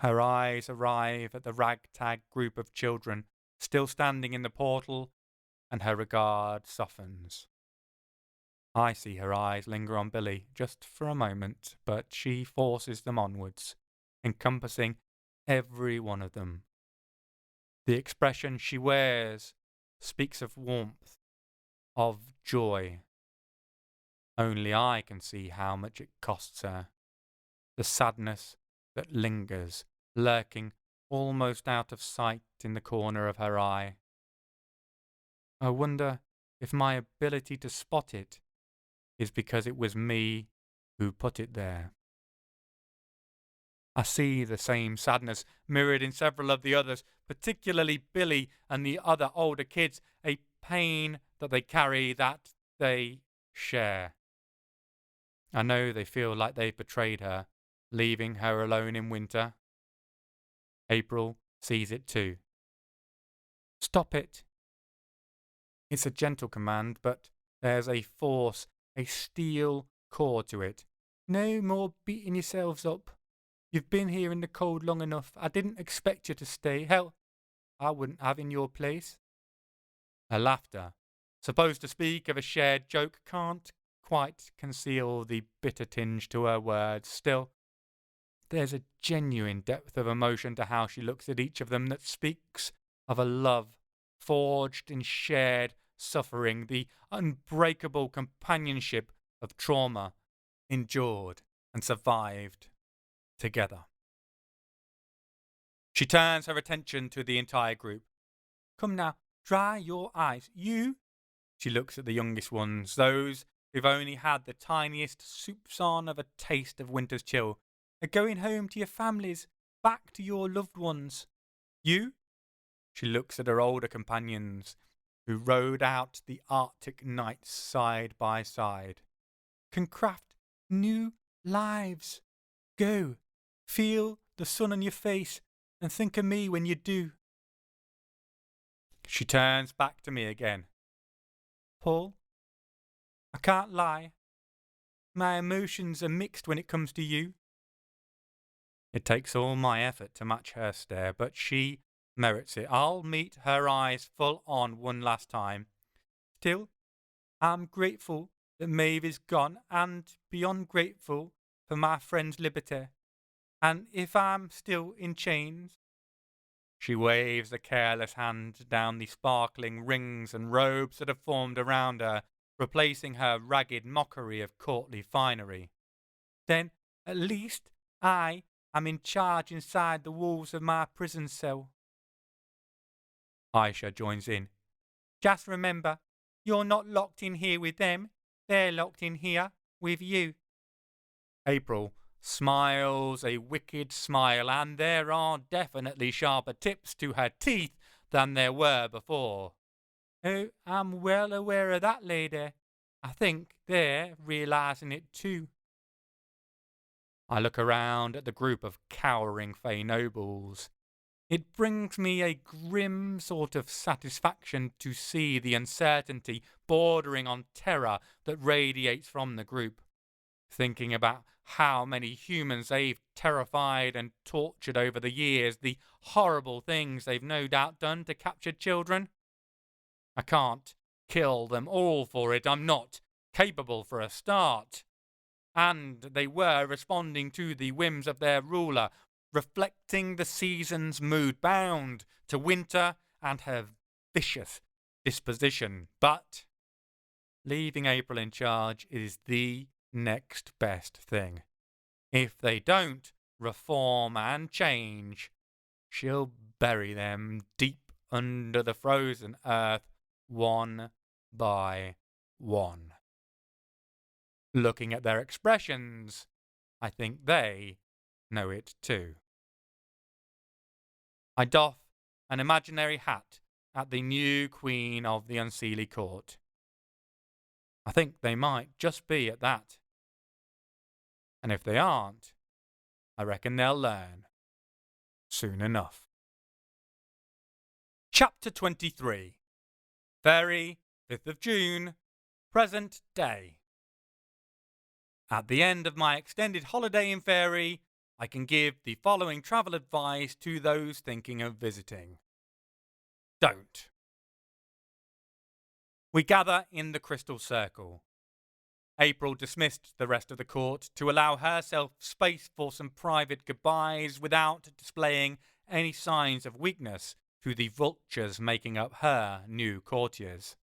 Her eyes arrive at the ragtag group of children still standing in the portal, and her regard softens. I see her eyes linger on Billy just for a moment, but she forces them onwards, encompassing every one of them. The expression she wears speaks of warmth, of joy. Only I can see how much it costs her. The sadness that lingers, lurking almost out of sight in the corner of her eye. I wonder if my ability to spot it is because it was me who put it there. I see the same sadness mirrored in several of the others, particularly Billy and the other older kids, a pain that they carry that they share. I know they feel like they've betrayed her, leaving her alone in winter. April sees it too. Stop it. It's a gentle command, but there's a force, a steel core to it. No more beating yourselves up. You've been here in the cold long enough. I didn't expect you to stay. Hell, I wouldn't have in your place. Her laughter, supposed to speak of a shared joke, can't quite conceal the bitter tinge to her words. Still, there's a genuine depth of emotion to how she looks at each of them that speaks of a love forged in shared suffering, the unbreakable companionship of trauma endured and survived together. She turns her attention to the entire group. Come now, dry your eyes. You? She looks at the youngest ones, those who've only had the tiniest soupçon of a taste of winter's chill. Are going home to your families, back to your loved ones. You? She looks at her older companions, who rode out the Arctic nights side by side. Can craft new lives. Go, feel the sun on your face, and think of me when you do. She turns back to me again. Paul, I can't lie. My emotions are mixed when it comes to you. It takes all my effort to match her stare, but she merits it. I'll meet her eyes full on one last time. Still, I'm grateful that Maeve is gone, and beyond grateful for my friend's liberty. And if I'm still in chains... She waves a careless hand down the sparkling rings and robes that have formed around her, replacing her ragged mockery of courtly finery. Then, at least, I am in charge inside the walls of my prison cell. Aisha joins in. Just remember, you're not locked in here with them. They're locked in here with you. April smiles a wicked smile, and there are definitely sharper tips to her teeth than there were before. Oh, I'm well aware of that, lady. I think they're realising it too. I look around at the group of cowering Fae nobles. It brings me a grim sort of satisfaction to see the uncertainty bordering on terror that radiates from the group. Thinking about how many humans they've terrified and tortured over the years, the horrible things they've no doubt done to capture children. I can't kill them all for it. I'm not capable for a start. And they were responding to the whims of their ruler, reflecting the season's mood, bound to winter and her vicious disposition. But leaving April in charge is the next best thing. If they don't reform and change, she'll bury them deep under the frozen earth, one by one. Looking at their expressions, I think they know it too. I doff an imaginary hat at the new queen of the Unseelie Court. I think they might just be at that. And if they aren't, I reckon they'll learn soon enough. Chapter 23. Fairie, 5th of June, present day. At the end of my extended holiday in Fairie, I can give the following travel advice to those thinking of visiting. Don't. We gather in the crystal circle. April dismissed the rest of the court to allow herself space for some private goodbyes without displaying any signs of weakness to the vultures making up her new courtiers.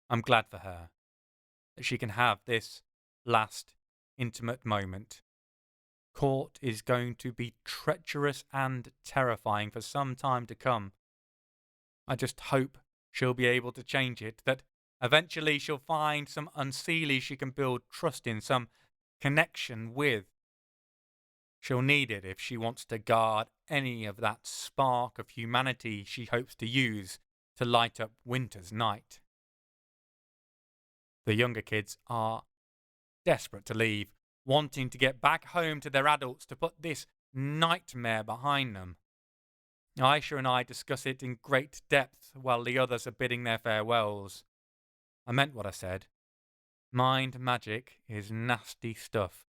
I'm glad for her that she can have this last intimate moment. Court is going to be treacherous and terrifying for some time to come. I just hope she'll be able to change it, that eventually she'll find some Unseelie she can build trust in, some connection with. She'll need it if she wants to guard any of that spark of humanity she hopes to use to light up winter's night. The younger kids are desperate to leave, wanting to get back home to their adults to put this nightmare behind them. Aisha and I discuss it in great depth while the others are bidding their farewells. I meant what I said. Mind magic is nasty stuff.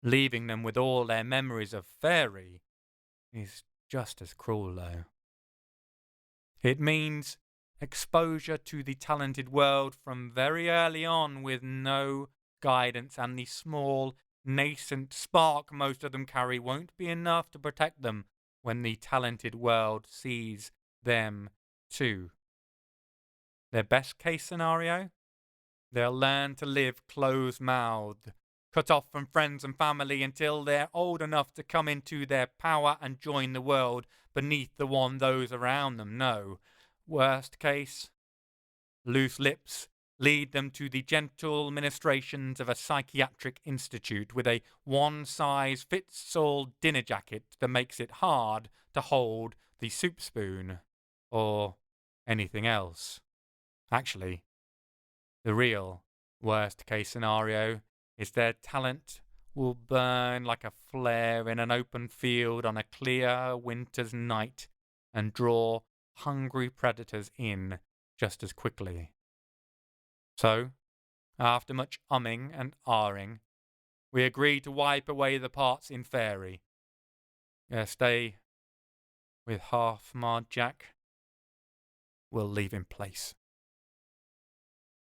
Leaving them with all their memories of Fairie is just as cruel, though. It means exposure to the talented world from very early on with no guidance, and the small, nascent spark most of them carry won't be enough to protect them when the talented world sees them too. Their best case scenario? They'll learn to live closed-mouthed, cut off from friends and family until they're old enough to come into their power and join the world beneath the one those around them know. Worst case? Loose lips lead them to the gentle ministrations of a psychiatric institute with a one-size-fits-all dinner jacket that makes it hard to hold the soup spoon or anything else. Actually, the real worst-case scenario is their talent will burn like a flare in an open field on a clear winter's night and draw hungry predators in just as quickly. So, after much umming and ahhing, we agree to wipe away the parts in Fairie. Stay with half-marred Jack. We'll leave in place.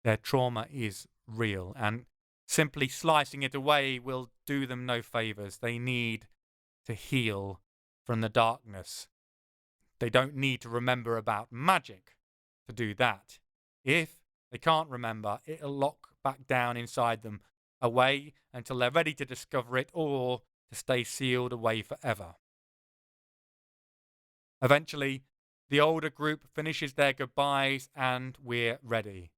Their trauma is real, and simply slicing it away will do them no favours. They need to heal from the darkness. They don't need to remember about magic to do that. If they can't remember, it'll lock back down inside them, away until they're ready to discover it or to stay sealed away forever. Eventually, the older group finishes their goodbyes and we're ready.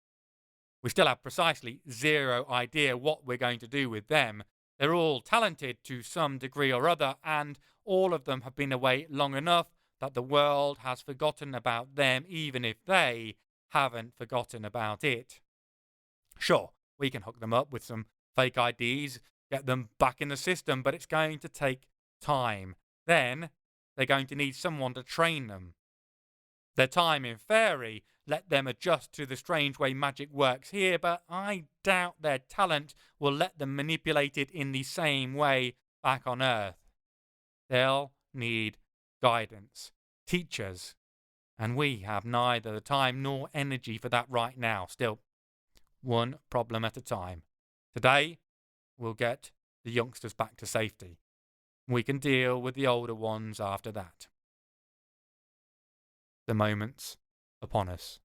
We still have precisely zero idea what we're going to do with them. They're all talented to some degree or other, and all of them have been away long enough that the world has forgotten about them, even if they haven't forgotten about it. Sure, we can hook them up with some fake IDs, get them back in the system, but it's going to take time. Then, they're going to need someone to train them. Their time in Fairie let them adjust to the strange way magic works here, but I doubt their talent will let them manipulate it in the same way back on Earth. They'll need guidance, teachers, and we have neither the time nor energy for that right now. Still, one problem at a time. Today, we'll get the youngsters back to safety. We can deal with the older ones after that. The moment's upon us.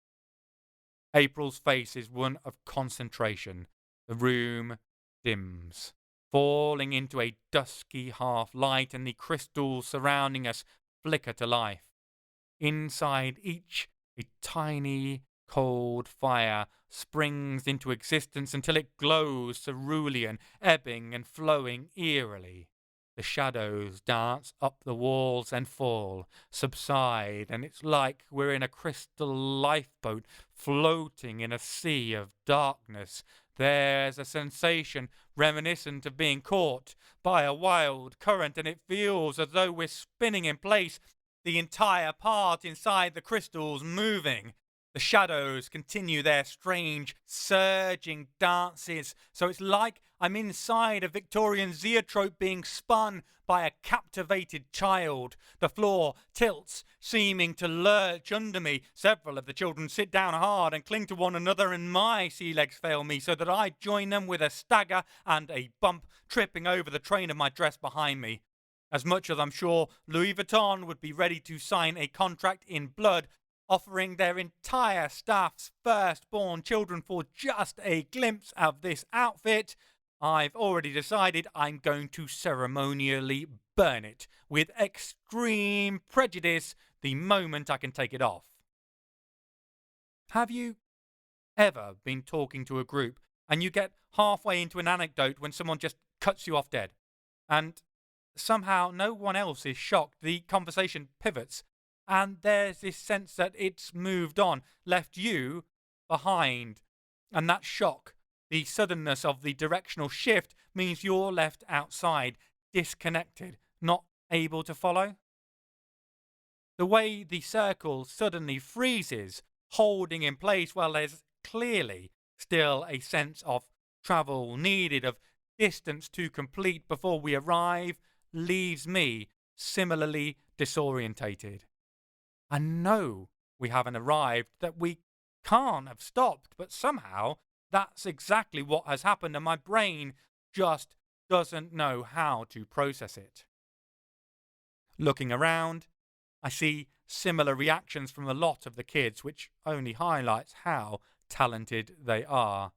April's face is one of concentration. The room dims, falling into a dusky half-light, and the crystals surrounding us flicker to life. Inside each, a tiny, cold fire springs into existence until it glows cerulean, ebbing and flowing eerily. The shadows dance up the walls and fall, subside, and it's like we're in a crystal lifeboat floating in a sea of darkness. There's a sensation reminiscent of being caught by a wild current, and it feels as though we're spinning in place, the entire part inside the crystals moving. The shadows continue their strange, surging dances, so it's like I'm inside a Victorian zoetrope being spun by a captivated child. The floor tilts, seeming to lurch under me. Several of the children sit down hard and cling to one another, and my sea legs fail me, so that I join them with a stagger and a bump, tripping over the train of my dress behind me. As much as I'm sure Louis Vuitton would be ready to sign a contract in blood, offering their entire staff's firstborn children for just a glimpse of this outfit, I've already decided I'm going to ceremonially burn it with extreme prejudice the moment I can take it off. Have you ever been talking to a group and you get halfway into an anecdote when someone just cuts you off dead, and somehow no one else is shocked? The conversation pivots, and there's this sense that it's moved on, left you behind. And that shock, the suddenness of the directional shift, means you're left outside, disconnected, not able to follow. The way the circle suddenly freezes, holding in place, well, there's clearly still a sense of travel needed, of distance to complete before we arrive, leaves me similarly disorientated. I know we haven't arrived, that we can't have stopped, but somehow that's exactly what has happened, and my brain just doesn't know how to process it. Looking around, I see similar reactions from a lot of the kids, which only highlights how talented they are.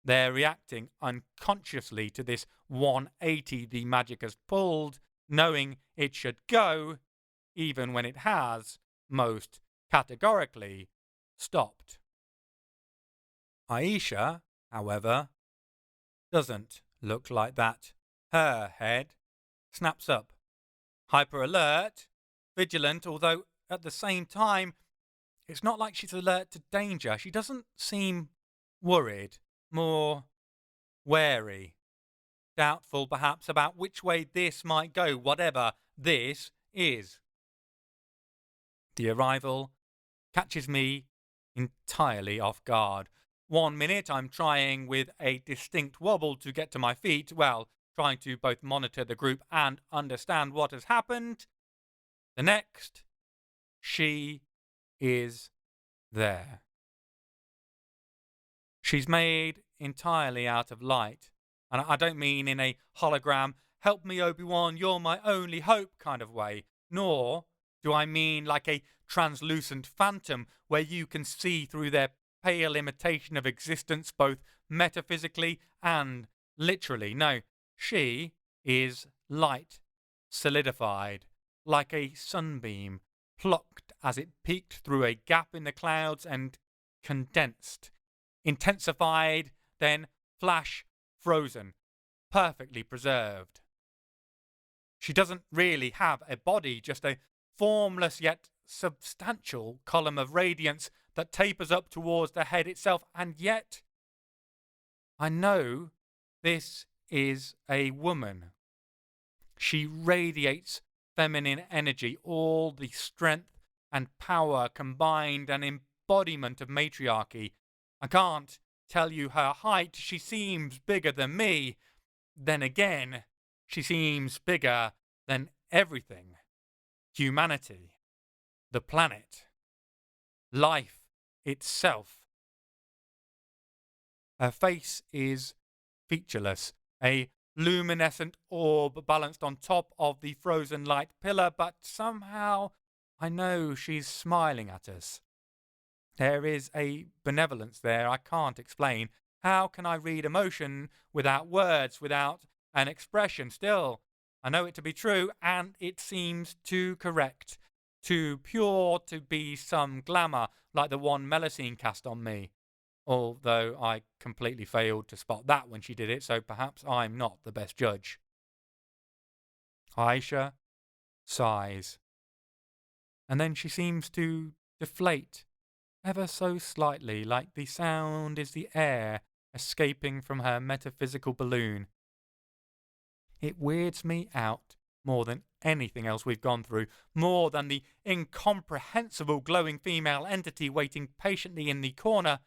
They're reacting unconsciously to this 180 the magic has pulled, knowing it should go, even when it has most categorically stopped. Aisha, however, doesn't look like that. Her head snaps up, hyper alert, vigilant, although at the same time it's not like she's alert to danger. She doesn't seem worried, more wary, doubtful perhaps about which way this might go, whatever this is. The arrival catches me entirely off guard. 1 minute I'm trying with a distinct wobble to get to my feet, well, trying to both monitor the group and understand what has happened. The next, she is there. She's made entirely out of light, and I don't mean in a hologram, help me Obi-Wan, you're my only hope kind of way, nor do I mean like a translucent phantom where you can see through their pale imitation of existence both metaphysically and literally. No, she is light, solidified, like a sunbeam, plucked as it peeked through a gap in the clouds and condensed, intensified, then flash frozen, perfectly preserved. She doesn't really have a body, just a formless yet substantial column of radiance that tapers up towards the head itself, and yet I know this is a woman. She radiates feminine energy, all the strength and power combined, an embodiment of matriarchy. I can't tell you her height. She seems bigger than me. Then again, she seems bigger than everything. Humanity, the planet, life itself. Her face is featureless, a luminescent orb balanced on top of the frozen light pillar, but somehow I know she's smiling at us. There is a benevolence there I can't explain. How can I read emotion without words, without an expression? Still, I know it to be true, and it seems too correct, too pure to be some glamour like the one Melusine cast on me. Although I completely failed to spot that when she did it, so perhaps I'm not the best judge. Aisha sighs, and then she seems to deflate ever so slightly, like the sound is the air escaping from her metaphysical balloon. It weirds me out more than anything else we've gone through, more than the incomprehensible glowing female entity waiting patiently in the corner,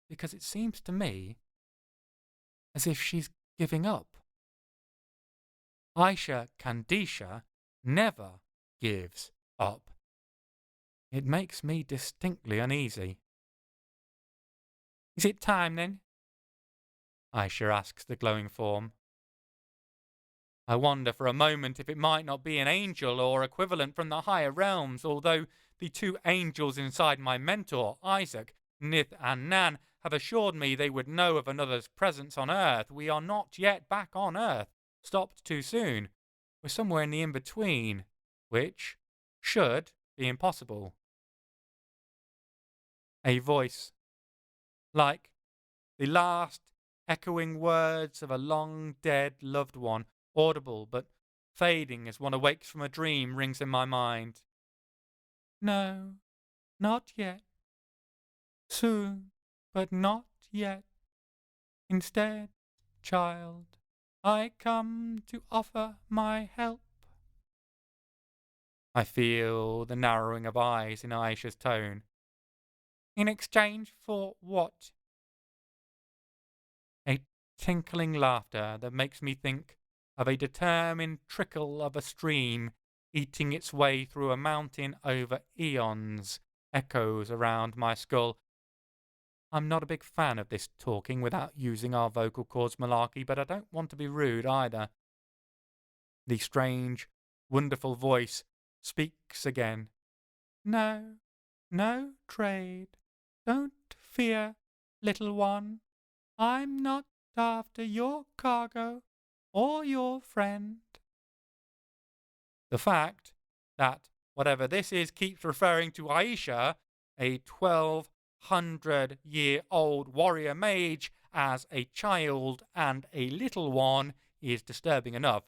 because it seems to me as if she's giving up. Aisha Kandisha never gives up. It makes me distinctly uneasy. Is it time then? Aisha asks the glowing form. I wonder for a moment if it might not be an angel or equivalent from the higher realms, although the two angels inside my mentor, Isaac, Nith and Nan, have assured me they would know of another's presence on Earth. We are not yet back on Earth. Stopped too soon. We're somewhere in the in-between, which should be impossible. A voice, like the last echoing words of a long-dead loved one, audible but fading as one awakes from a dream, rings in my mind. No, not yet. Soon, but not yet. Instead, child, I come to offer my help. I feel the narrowing of eyes in Aisha's tone. In exchange for what? A tinkling laughter that makes me think of a determined trickle of a stream eating its way through a mountain over eons, echoes around my skull. I'm not a big fan of this talking without using our vocal cords malarkey, but I don't want to be rude either. The strange, wonderful voice speaks again. No, no trade. Don't fear, little one. I'm not after your cargo or your friend. The fact that whatever this is keeps referring to Aisha, a 1,200-year-old warrior mage, as a child and a little one is disturbing enough.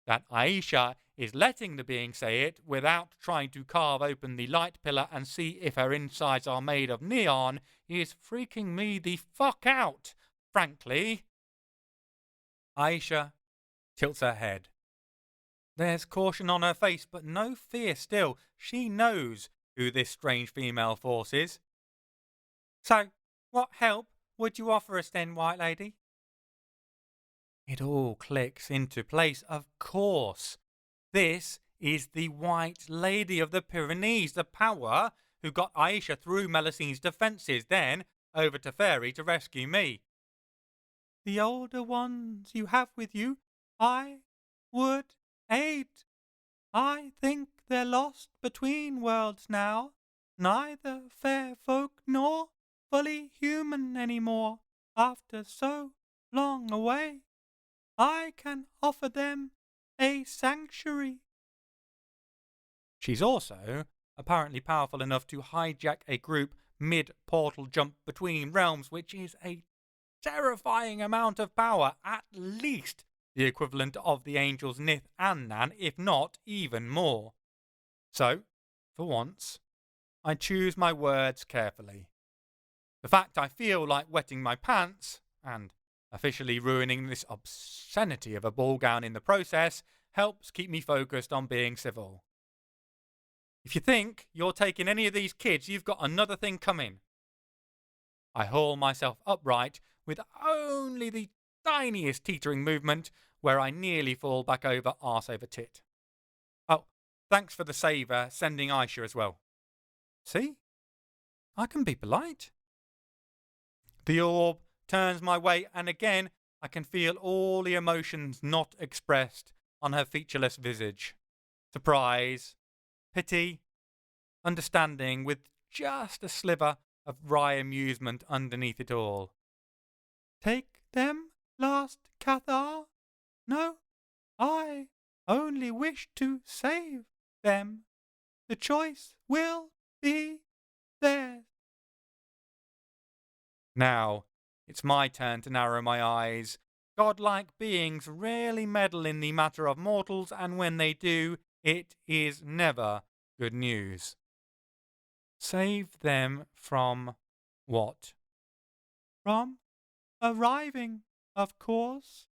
That Aisha is letting the being say it without trying to carve open the light pillar and see if her insides are made of neon is freaking me the fuck out, frankly. Aisha tilts her head. There's caution on her face, but no fear still. She knows who this strange female force is. So, what help would you offer us then, White Lady? It all clicks into place, of course. This is the White Lady of the Pyrenees, the power who got Aisha through Melusines' defences, then over to Fairie to rescue me. The older ones you have with you, I would aid. I think they're lost between worlds now, neither fair folk nor fully human any more, after so long away. I can offer them a sanctuary. She's also apparently powerful enough to hijack a group mid-portal jump between realms, which is a terrifying amount of power, at least the equivalent of the angels Nith and Nan, if not even more. So, for once, I choose my words carefully. The fact I feel like wetting my pants, and officially ruining this obscenity of a ball gown in the process, helps keep me focused on being civil. If you think you're taking any of these kids, you've got another thing coming. I haul myself upright with only the tiniest teetering movement where I nearly fall back over arse over tit. Oh, thanks for the saver sending Aisha as well. See? I can be polite. The orb turns my way, and again I can feel all the emotions not expressed on her featureless visage. Surprise, pity, understanding, with just a sliver of wry amusement underneath it all. Take them, last Cathar? No, I only wish to save them. The choice will be theirs. Now, it's my turn to narrow my eyes godlike beings rarely meddle in the matter of mortals, and when they do, it is never good news. Save them from what? From arriving, of course.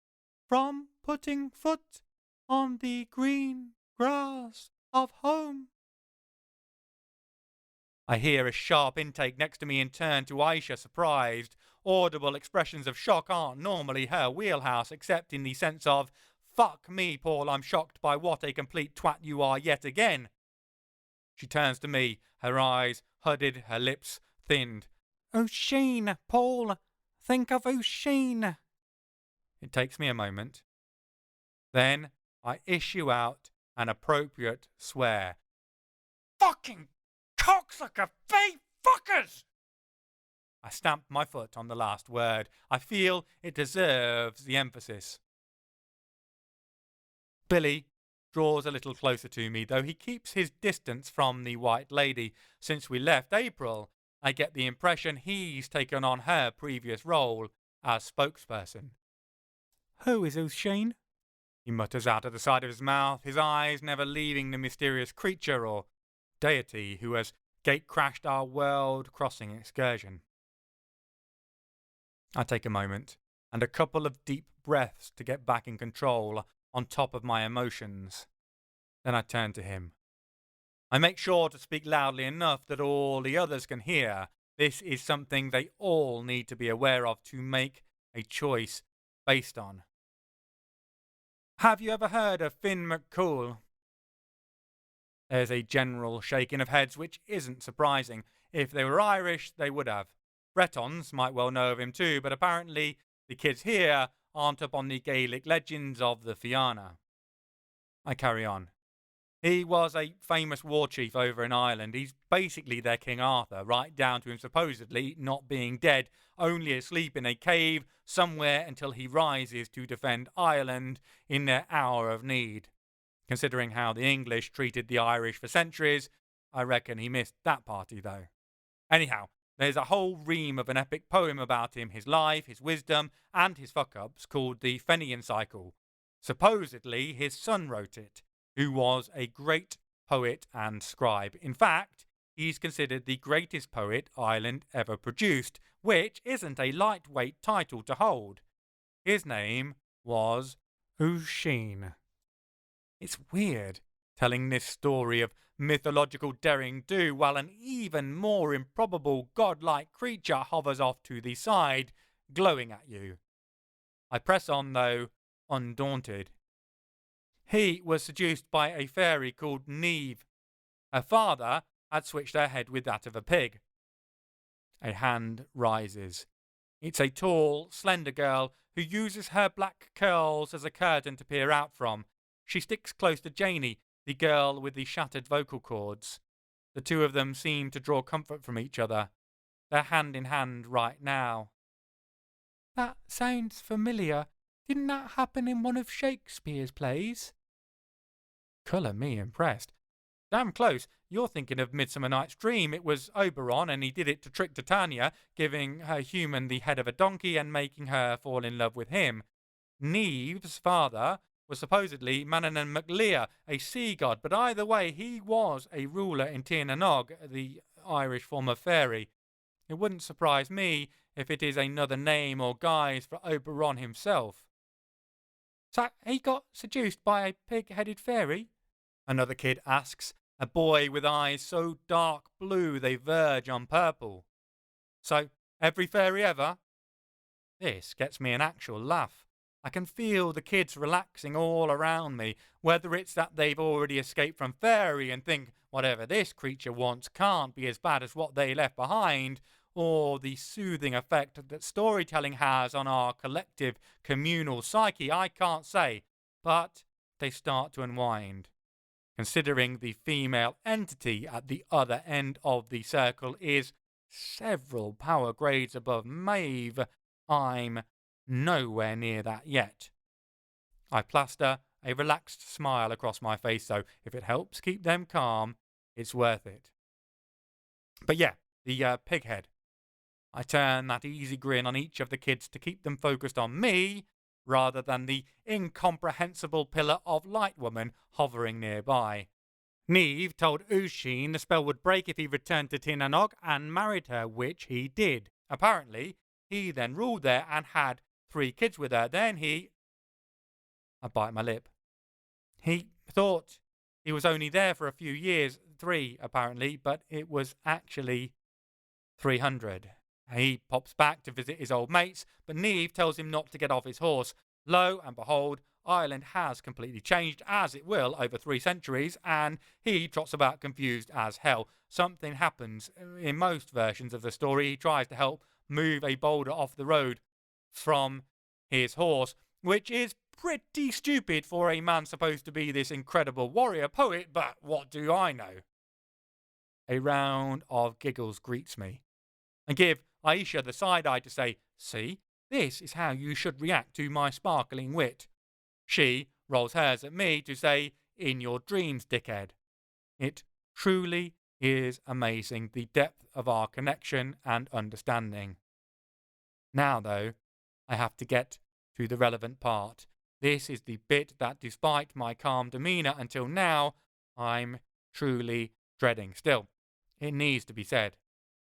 From putting foot on the green grass of home. I hear a sharp intake next to me and turn to Aisha, surprised. Audible expressions of shock aren't normally her wheelhouse, except in the sense of, fuck me, Paul, I'm shocked by what a complete twat you are yet again. She turns to me, her eyes hooded, her lips thinned. O'Sheen, Paul, think of O'Sheen. It takes me a moment. Then I issue out an appropriate swear. Fucking cocksucker, fey fuckers! I stamp my foot on the last word. I feel it deserves the emphasis. Billy draws a little closer to me, though he keeps his distance from the White Lady. Since we left April, I get the impression he's taken on her previous role as spokesperson. Who is O'Sheen? He mutters out of the side of his mouth, his eyes never leaving the mysterious creature or deity who has gate-crashed our world-crossing excursion. I take a moment and a couple of deep breaths to get back in control on top of my emotions. Then I turn to him. I make sure to speak loudly enough that all the others can hear. This is something they all need to be aware of to make a choice based on. Have you ever heard of Finn McCool? There's a general shaking of heads, which isn't surprising. If they were Irish, they would have. Bretons might well know of him too, but apparently the kids here aren't up on the Gaelic legends of the Fianna. I carry on. He was a famous war chief over in Ireland. He's basically their King Arthur, right down to him supposedly not being dead, only asleep in a cave somewhere until he rises to defend Ireland in their hour of need. Considering how the English treated the Irish for centuries, I reckon he missed that party though. Anyhow, there's a whole ream of an epic poem about him, his life, his wisdom, and his fuck-ups called the Fenian Cycle. Supposedly his son wrote it, who was a great poet and scribe. In fact, he's considered the greatest poet Ireland ever produced, which isn't a lightweight title to hold. His name was O'Sheen. It's weird telling this story of mythological derring-do while an even more improbable godlike creature hovers off to the side, glowing at you. I press on, though, undaunted. He was seduced by a fairy called Maeve. Her father had switched her head with that of a pig. A hand rises. It's a tall, slender girl who uses her black curls as a curtain to peer out from. She sticks close to Janie, the girl with the shattered vocal cords. The two of them seem to draw comfort from each other. They're hand in hand right now. That sounds familiar. Didn't that happen in one of Shakespeare's plays? Colour me impressed. Damn close. You're thinking of Midsummer Night's Dream. It was Oberon, and he did it to trick Titania, giving her human the head of a donkey and making her fall in love with him. Maeve's father was supposedly Manannán mac Lir, a sea god, but either way, he was a ruler in Tir na Nog, the Irish form of Fairie. It wouldn't surprise me if it is another name or guise for Oberon himself. So he got seduced by a pig-headed fairy? Another kid asks, a boy with eyes so dark blue they verge on purple. So, every fairy ever? This gets me an actual laugh. I can feel the kids relaxing all around me, whether it's that they've already escaped from Fairie and think whatever this creature wants can't be as bad as what they left behind, or the soothing effect that storytelling has on our collective communal psyche, I can't say, but they start to unwind. Considering the female entity at the other end of the circle is several power grades above Maeve, I'm nowhere near that yet. I plaster a relaxed smile across my face, so if it helps keep them calm, it's worth it. But yeah, the pig head. I turn that easy grin on each of the kids to keep them focused on me rather than the incomprehensible pillar of light woman hovering nearby. Maeve told Usheen the spell would break if he returned to Tir na nog and married her, which he did. Apparently, he then ruled there and had 3 kids with her. Then I bite my lip. He thought he was only there for a few years, 3 apparently, but it was actually 300. He pops back to visit his old mates, but Maeve tells him not to get off his horse. Lo and behold, Ireland has completely changed, as it will over 3 centuries, and he trots about confused as hell. Something happens. In most versions of the story, he tries to help move a boulder off the road from his horse, which is pretty stupid for a man supposed to be this incredible warrior poet, but what do I know? A round of giggles greets me, and give Aisha the side eye to say, "See, this is how you should react to my sparkling wit." She rolls hers at me to say, "In your dreams, dickhead." It truly is amazing, the depth of our connection and understanding. Now, though, I have to get to the relevant part. This is the bit that, despite my calm demeanour until now, I'm truly dreading. Still, it needs to be said.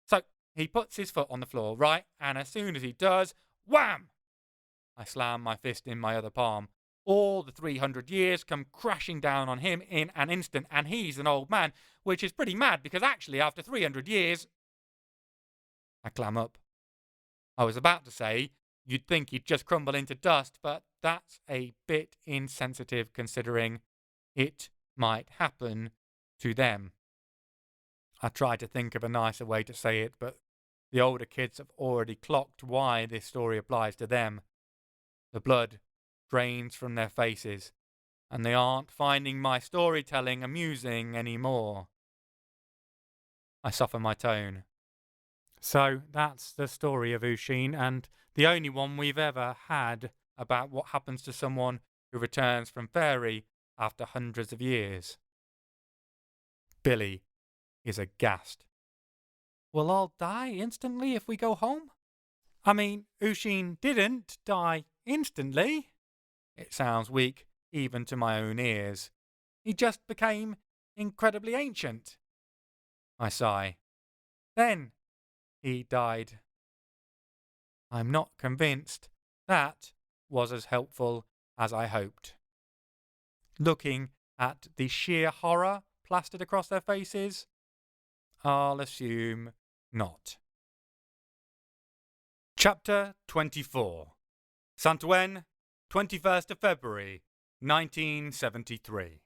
So, he puts his foot on the floor, right? And as soon as he does, wham! I slam my fist in my other palm. All the 300 years come crashing down on him in an instant, and he's an old man, which is pretty mad because actually after 300 years... I clam up. I was about to say, you'd think he'd just crumble into dust, but that's a bit insensitive considering it might happen to them. I tried to think of a nicer way to say it, but the older kids have already clocked why this story applies to them. The blood drains from their faces, and they aren't finding my storytelling amusing anymore. I soften my tone. So that's the story of Usheen, and the only one we've ever had about what happens to someone who returns from Fairie after hundreds of years. Billy is aghast. We'll all die instantly if we go home? I mean, Usheen didn't die instantly. It sounds weak even to my own ears. He just became incredibly ancient. I sigh. Then he died. I'm not convinced that was as helpful as I hoped. Looking at the sheer horror plastered across their faces, I'll assume not. Chapter 24. Saint-Ouen, 21st of February, 1973.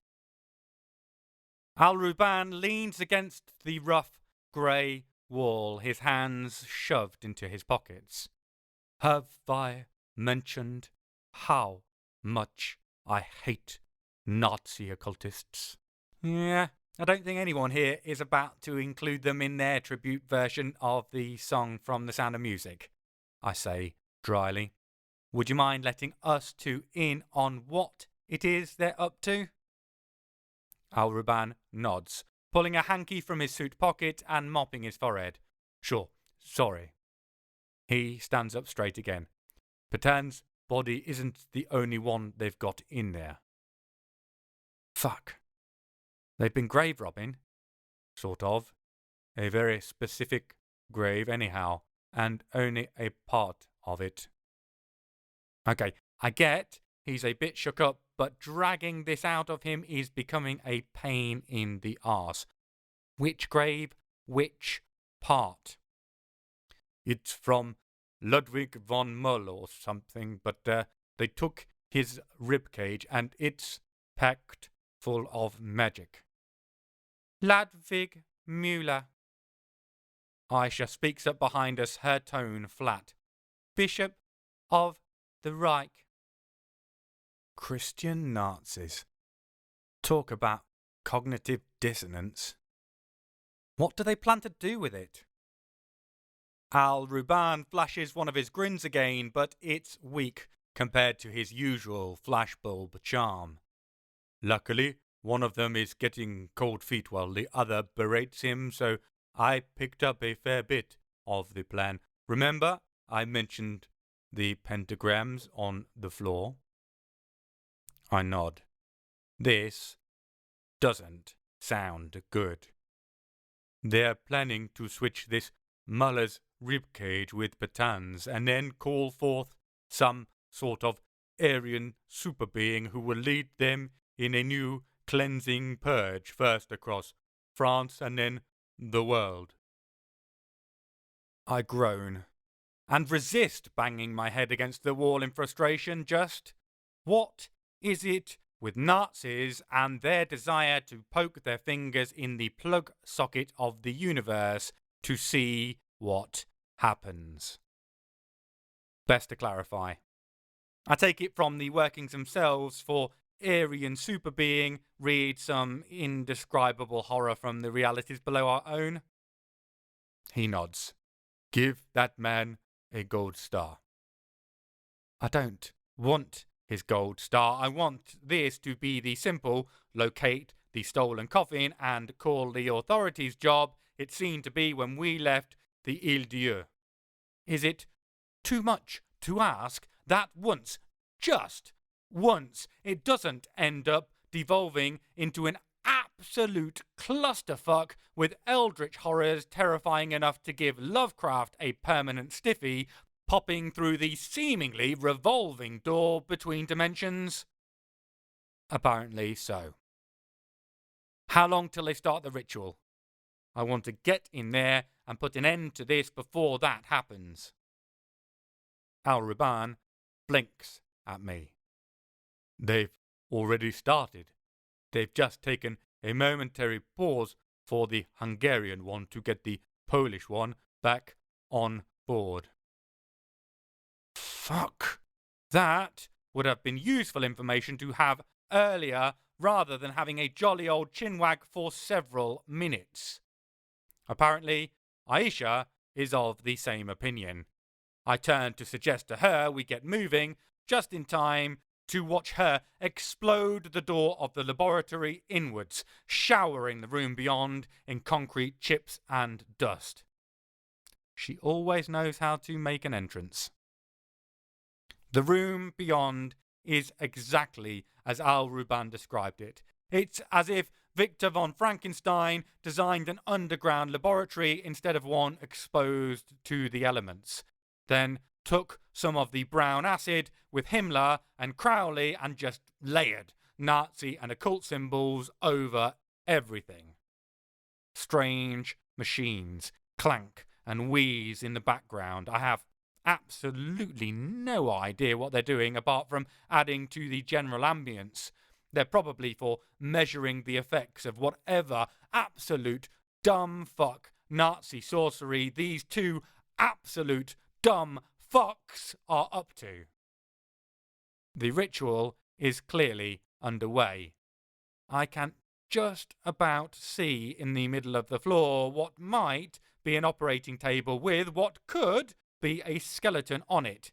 Al-Ruban leans against the rough, grey wall, his hands shoved into his pockets. Have I mentioned how much I hate Nazi occultists? Yeah, I don't think anyone here is about to include them in their tribute version of the song from The Sound of Music, I say dryly. Would you mind letting us two in on what it is they're up to? Al-Ruban nods, pulling a hanky from his suit pocket and mopping his forehead. Sure, sorry. He stands up straight again. Patan's body isn't the only one they've got in there. Fuck. They've been grave robbing. Sort of. A very specific grave anyhow, and only a part of it. Okay, I get he's a bit shook up, but dragging this out of him is becoming a pain in the arse. Which grave? Which part? It's from Ludwig von Mull or something, but they took his ribcage and it's packed full of magic. Ludwig Müller. Aisha speaks up behind us, her tone flat. Bishop of the Reich. Christian Nazis. Talk about cognitive dissonance. What do they plan to do with it? Al-Ruban flashes one of his grins again, but it's weak compared to his usual flashbulb charm. Luckily, one of them is getting cold feet while the other berates him, so I picked up a fair bit of the plan. Remember, I mentioned the pentagrams on the floor? I nod. This doesn't sound good. They're planning to switch this Muller's ribcage with batons and then call forth some sort of Aryan super being who will lead them in a new cleansing purge, first across France and then the world. I groan and resist banging my head against the wall in frustration. Just what is it with Nazis and their desire to poke their fingers in the plug socket of the universe to see what happens? Best to clarify. I take it from the workings themselves for Aryan super being, read some indescribable horror from the realities below our own. He nods. Give that man a gold star. I don't want his gold star. I want this to be the simple locate the stolen coffin and call the authorities job it seemed to be when we left the Ile Dieu. Is it too much to ask that once, just once, it doesn't end up devolving into an absolute clusterfuck with eldritch horrors terrifying enough to give Lovecraft a permanent stiffy, popping through the seemingly revolving door between dimensions? Apparently so. How long till they start the ritual? I want to get in there and put an end to this before that happens. Al-Ruban blinks at me. They've already started. They've just taken a momentary pause for the Hungarian one to get the Polish one back on board. Fuck. That would have been useful information to have earlier rather than having a jolly old chinwag for several minutes. Apparently, Aisha is of the same opinion. I turn to suggest to her we get moving just in time to watch her explode the door of the laboratory inwards, showering the room beyond in concrete chips and dust. She always knows how to make an entrance. The room beyond is exactly as Al-Ruban described it. It's as if Victor von Frankenstein designed an underground laboratory instead of one exposed to the elements, then took some of the brown acid with Himmler and Crowley and just layered Nazi and occult symbols over everything. Strange machines clank and wheeze in the background. I have absolutely no idea what they're doing apart from adding to the general ambience. They're probably for measuring the effects of whatever absolute dumb fuck Nazi sorcery these two absolute dumb fucks are up to. The ritual is clearly underway. I can just about see in the middle of the floor what might be an operating table with what could be a skeleton on it.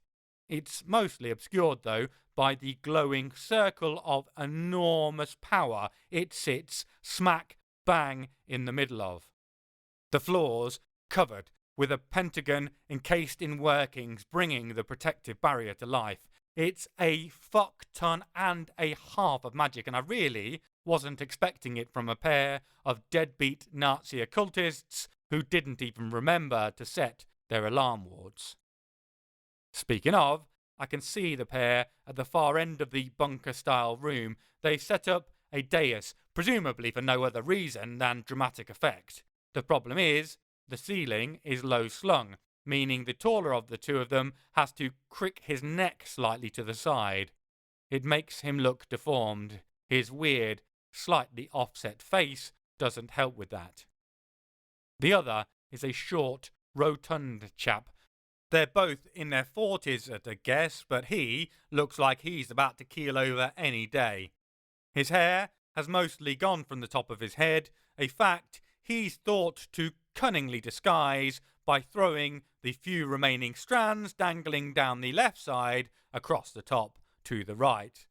It's mostly obscured, though, by the glowing circle of enormous power it sits smack bang in the middle of. The floor's covered with a pentagon encased in workings, bringing the protective barrier to life. It's a fuck ton and a half of magic, and I really wasn't expecting it from a pair of deadbeat Nazi occultists who didn't even remember to set their alarm wards. Speaking of, I can see the pair at the far end of the bunker-style room. They've set up a dais, presumably for no other reason than dramatic effect. The problem is, the ceiling is low-slung, meaning the taller of the two of them has to crick his neck slightly to the side. It makes him look deformed. His weird, slightly offset face doesn't help with that. The other is a short, rotund chap. They're both in their 40s at a guess, but he looks like he's about to keel over any day. His hair has mostly gone from the top of his head, a fact he's thought to cunningly disguise by throwing the few remaining strands dangling down the left side across the top to the right.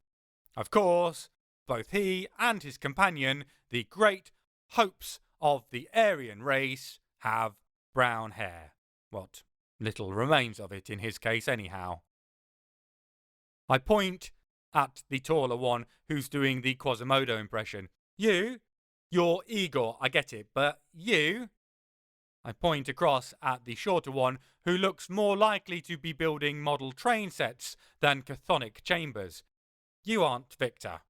Of course, both he and his companion, the great hopes of the Aryan race, have brown hair. What little remains of it in his case anyhow. I point at the taller one who's doing the Quasimodo impression. You're Igor, I get it, but you? I point across at the shorter one who looks more likely to be building model train sets than chthonic chambers. You aren't Victor.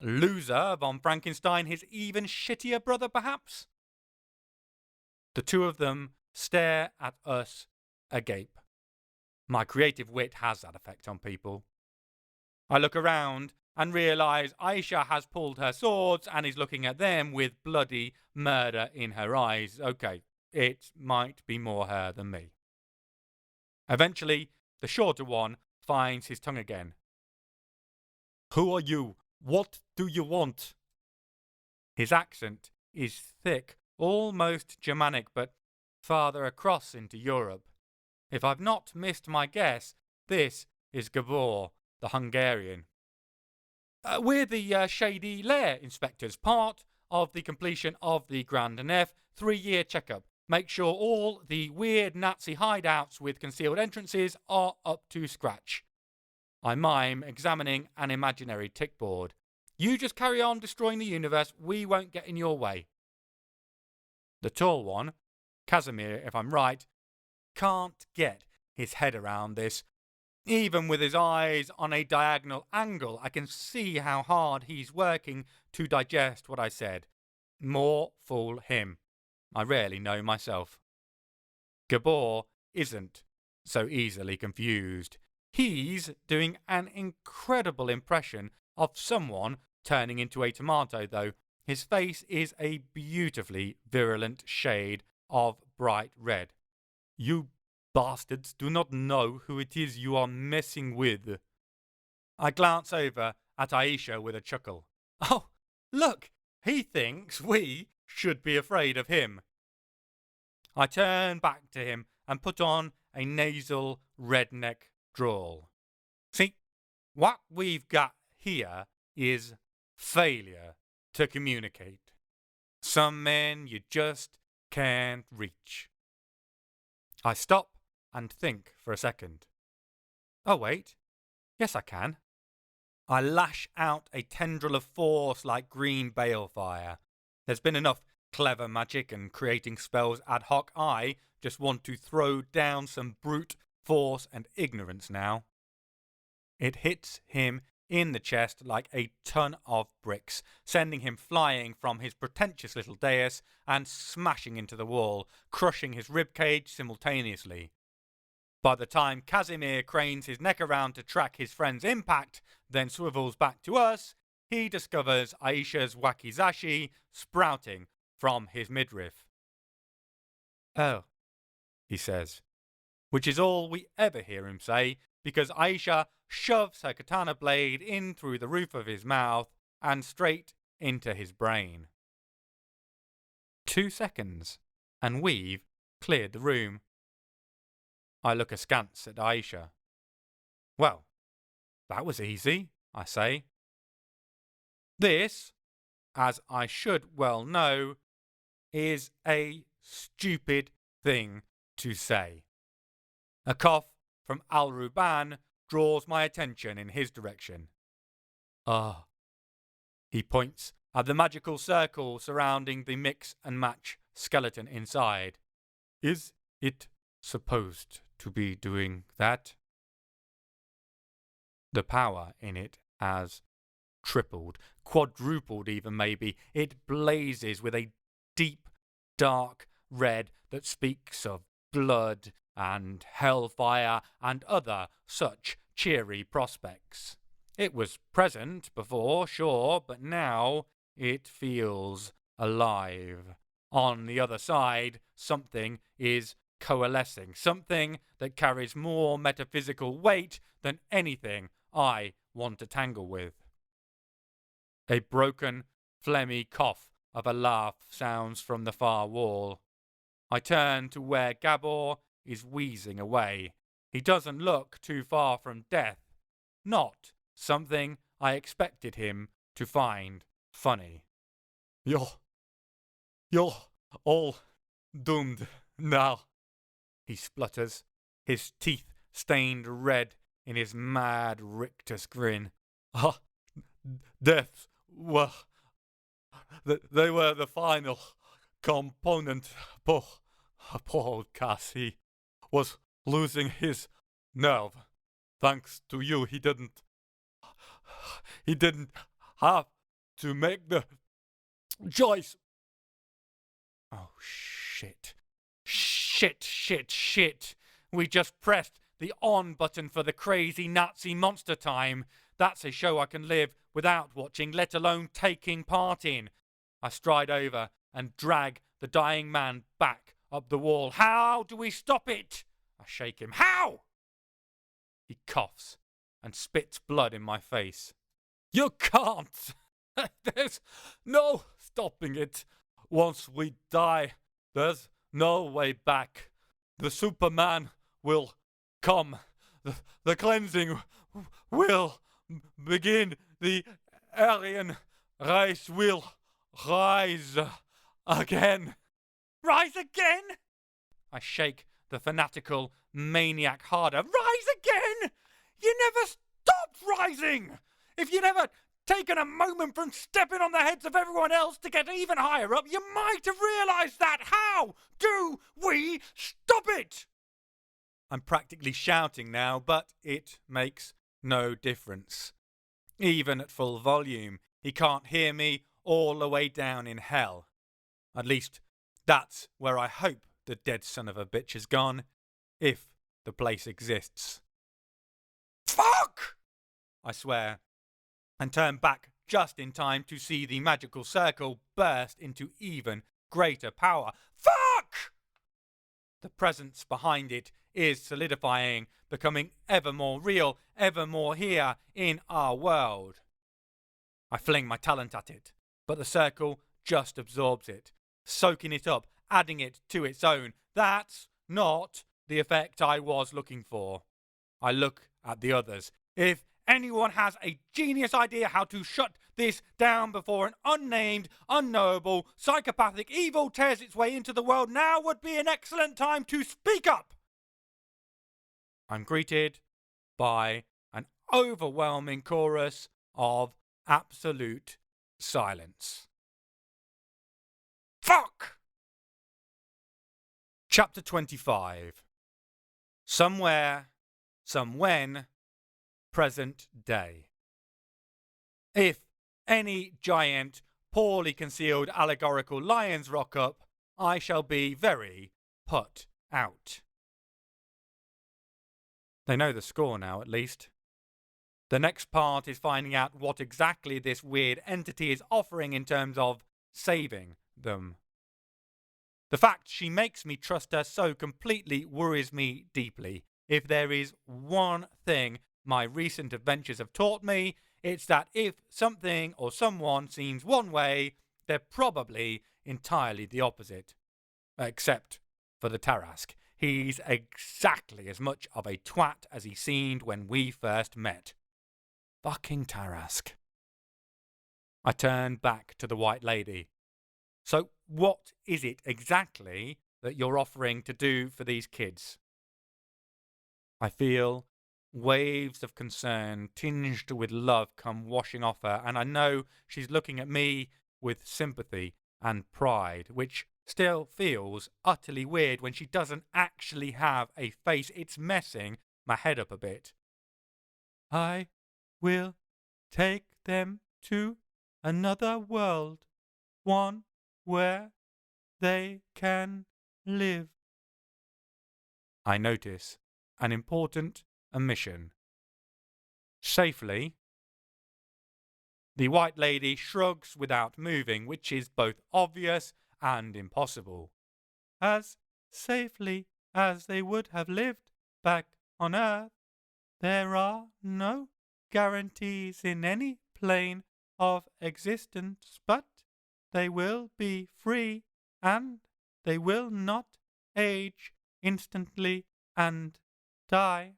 Loser von Frankenstein, his even shittier brother perhaps? The two of them stare at us agape. My creative wit has that effect on people. I look around and realise Aisha has pulled her swords and is looking at them with bloody murder in her eyes. Okay, it might be more her than me. Eventually, the shorter one finds his tongue again. Who are you? What do you want? His accent is thick, almost Germanic, but farther across into Europe. If I've not missed my guess, this is Gabor, the Hungarian. We're the Shady Lair inspectors, part of the completion of the Grand Nef 3-year checkup. Make sure all the weird Nazi hideouts with concealed entrances are up to scratch. I mime examining an imaginary tick board. You just carry on destroying the universe, we won't get in your way. The tall one, Casimir if I'm right, can't get his head around this. Even with his eyes on a diagonal angle, I can see how hard he's working to digest what I said. More fool him. I rarely know myself. Gabor isn't so easily confused. He's doing an incredible impression of someone turning into a tomato, though. His face is a beautifully virulent shade of bright red. You bastards do not know who it is you are messing with. I glance over at Aisha with a chuckle. Oh, look, he thinks we should be afraid of him. I turn back to him and put on a nasal redneck drawl. See, what we've got here is failure to communicate. Some men you just can't reach. I stop and think for a second. Oh wait, yes I can. I lash out a tendril of force like green balefire. There's been enough clever magic and creating spells ad hoc. I just want to throw down some brute force and ignorance now. It hits him in the chest like a ton of bricks, sending him flying from his pretentious little dais and smashing into the wall, crushing his ribcage simultaneously. By the time Casimir cranes his neck around to track his friend's impact, then swivels back to us, he discovers Aisha's wakizashi sprouting from his midriff. Oh, he says, which is all we ever hear him say, because Aisha shoves her katana blade in through the roof of his mouth and straight into his brain. 2 seconds, and we've cleared the room. I look askance at Aisha. Well, that was easy, I say. This, as I should well know, is a stupid thing to say. A cough from Al-Ruban draws my attention in his direction. Ah. He points at the magical circle surrounding the mix and match skeleton inside. Is it supposed to be doing that? The power in it has tripled, quadrupled even maybe. It blazes with a deep, dark red that speaks of blood and hellfire and other such cheery prospects. It was present before, sure, but now it feels alive. On the other side, something is coalescing, something that carries more metaphysical weight than anything I want to tangle with. A broken, phlegmy cough of a laugh sounds from the far wall. I turn to where Gabor is wheezing away. He doesn't look too far from death. Not something I expected him to find funny. You're all doomed now, he splutters, his teeth stained red in his mad rictus grin. Ah, deaths were... They were the final component. Poor old Cass, he was losing his nerve. Thanks to you, he didn't have to make the choice. Oh, shit. Shit. We just pressed the on button for the crazy Nazi monster time. That's a show I can live without watching, let alone taking part in. I stride over and drag the dying man back up the wall. How do we stop it? I shake him. How? He coughs and spits blood in my face. You can't! There's no stopping it. Once we die, there's no way back. The Superman will come. The cleansing will begin. The alien race will rise again. Rise again? I shake the fanatical maniac harder. Rise again? You never stopped rising! If you never taken a moment from stepping on the heads of everyone else to get even higher up, you might have realised that. How do we stop it? I'm practically shouting now, but it makes no difference. Even at full volume, he can't hear me all the way down in hell. At least, that's where I hope the dead son of a bitch has gone, if the place exists. Fuck! I swear, and turn back just in time to see the magical circle burst into even greater power. Fuck! The presence behind it is solidifying, becoming ever more real, ever more here in our world. I fling my talent at it, but the circle just absorbs it, soaking it up, adding it to its own. That's not the effect I was looking for. I look at the others. If anyone has a genius idea how to shut this down before an unnamed, unknowable, psychopathic evil tears its way into the world, now would be an excellent time to speak up. I'm greeted by an overwhelming chorus of absolute silence. Fuck! Chapter 25. Somewhere, somewhen, present day. If any giant, poorly concealed allegorical lions rock up, I shall be very put out. They know the score now, at least. The next part is finding out what exactly this weird entity is offering in terms of saving them. The fact she makes me trust her so completely worries me deeply. If there is one thing my recent adventures have taught me, it's that if something or someone seems one way, they're probably entirely the opposite. Except for the Tarrasque. He's exactly as much of a twat as he seemed when we first met. Fucking Tarrasque. I turned back to the White Lady. So what is it exactly that you're offering to do for these kids? I feel waves of concern tinged with love come washing off her, and I know she's looking at me with sympathy and pride, which still feels utterly weird when she doesn't actually have a face. It's messing my head up a bit. I will take them to another world, one where they can live. I notice an important omission. Safely. The White Lady shrugs without moving, which is both obvious and impossible. As safely as they would have lived back on Earth. There are no guarantees in any plane of existence, but they will be free, and they will not age instantly and die.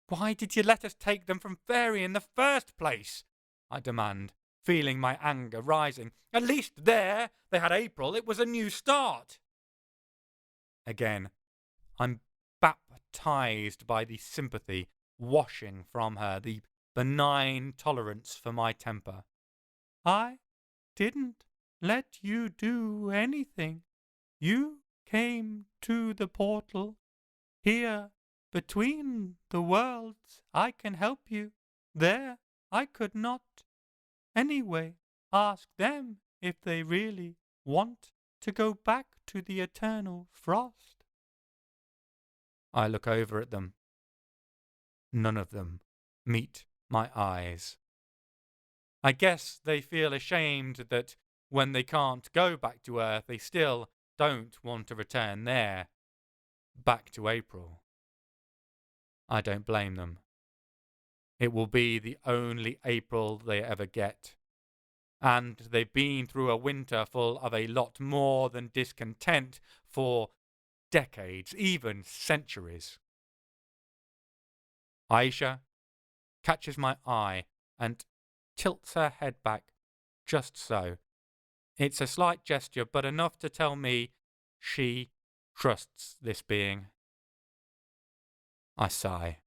Why did you let us take them from Fairie in the first place? I demand, feeling my anger rising. At least there they had April. It was a new start. Again, I'm hypnotized by the sympathy washing from her, the benign tolerance for my temper. I didn't let you do anything. You came to the portal. Here, between the worlds, I can help you. There, I could not. Anyway, ask them if they really want to go back to the eternal frost. I look over at them. None of them meet my eyes. I guess they feel ashamed that when they can't go back to Earth, they still don't want to return there, back to April. I don't blame them. It will be the only April they ever get. And they've been through a winter full of a lot more than discontent for decades, even centuries. Aisha catches my eye and tilts her head back just so. It's a slight gesture, but enough to tell me she trusts this being. I sigh.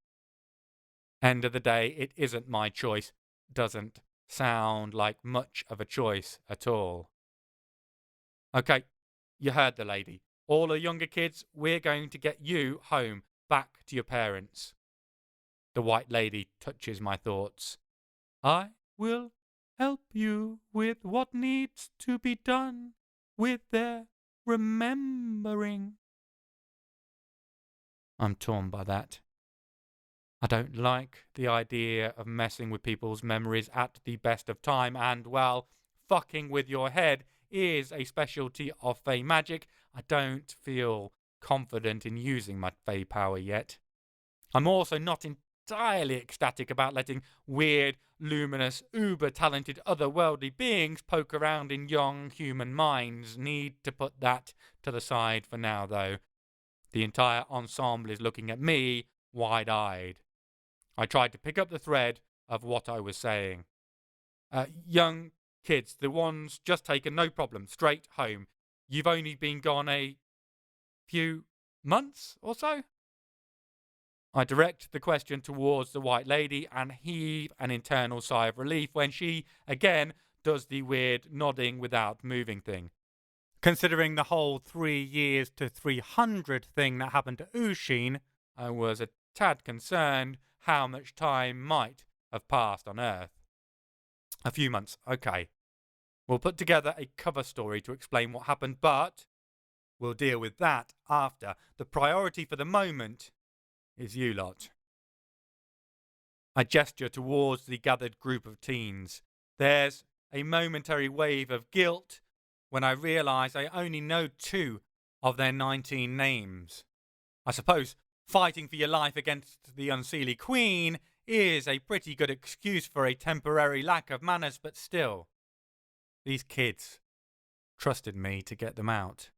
End of the day, it isn't my choice. Doesn't sound like much of a choice at all. Okay, you heard the lady. All the younger kids, we're going to get you home, back to your parents. The white lady touches my thoughts. I will help you with what needs to be done with their remembering. I'm torn by that. I don't like the idea of messing with people's memories at the best of time, and, well, fucking with your head is a specialty of Fae magic. I don't feel confident in using my Fae power yet. I'm also not entirely ecstatic about letting weird, luminous, uber-talented otherworldly beings poke around in young human minds. Need to put that to the side for now, though. The entire ensemble is looking at me, wide-eyed. I tried to pick up the thread of what I was saying. Young kids, the ones just taken, no problem, straight home. You've only been gone a few months or so? I direct the question towards the white lady and heave an internal sigh of relief when she, again, does the weird nodding without moving thing. Considering the whole 3 years to 300 thing that happened to Usheen, I was a tad concerned how much time might have passed on Earth. A few months, okay. We'll put together a cover story to explain what happened, but we'll deal with that after. The priority for the moment is you lot. I gesture towards the gathered group of teens. There's a momentary wave of guilt when I realise I only know 2 of their 19 names. I suppose fighting for your life against the Unseelie Queen is a pretty good excuse for a temporary lack of manners, but still, these kids trusted me to get them out.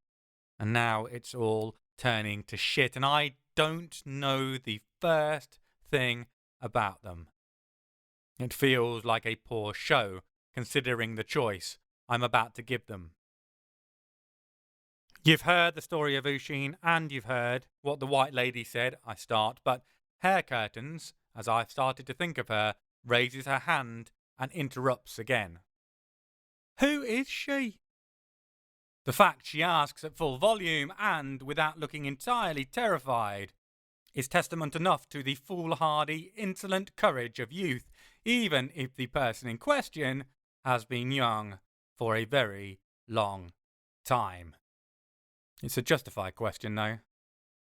And now it's all turning to shit, and I don't know the first thing about them. It feels like a poor show, considering the choice I'm about to give them. You've heard the story of Usheen, and you've heard what the white lady said, I start, but Hair Curtains, as I've started to think of her, raises her hand and interrupts again. Who is she? The fact she asks at full volume and without looking entirely terrified is testament enough to the foolhardy, insolent courage of youth, even if the person in question has been young for a very long time. It's a justified question, though.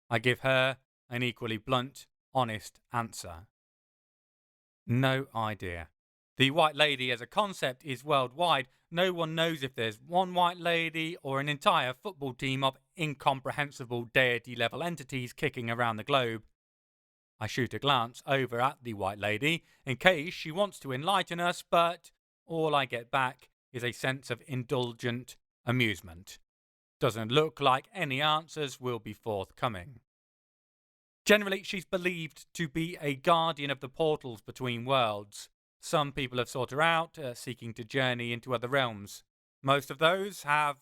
I give her an equally blunt, honest answer. No idea. The white lady as a concept is worldwide. No one knows if there's one white lady or an entire football team of incomprehensible deity-level entities kicking around the globe. I shoot a glance over at the white lady in case she wants to enlighten us, but all I get back is a sense of indulgent amusement. Doesn't look like any answers will be forthcoming. Generally, she's believed to be a guardian of the portals between worlds. Some people have sought her out, seeking to journey into other realms. Most of those have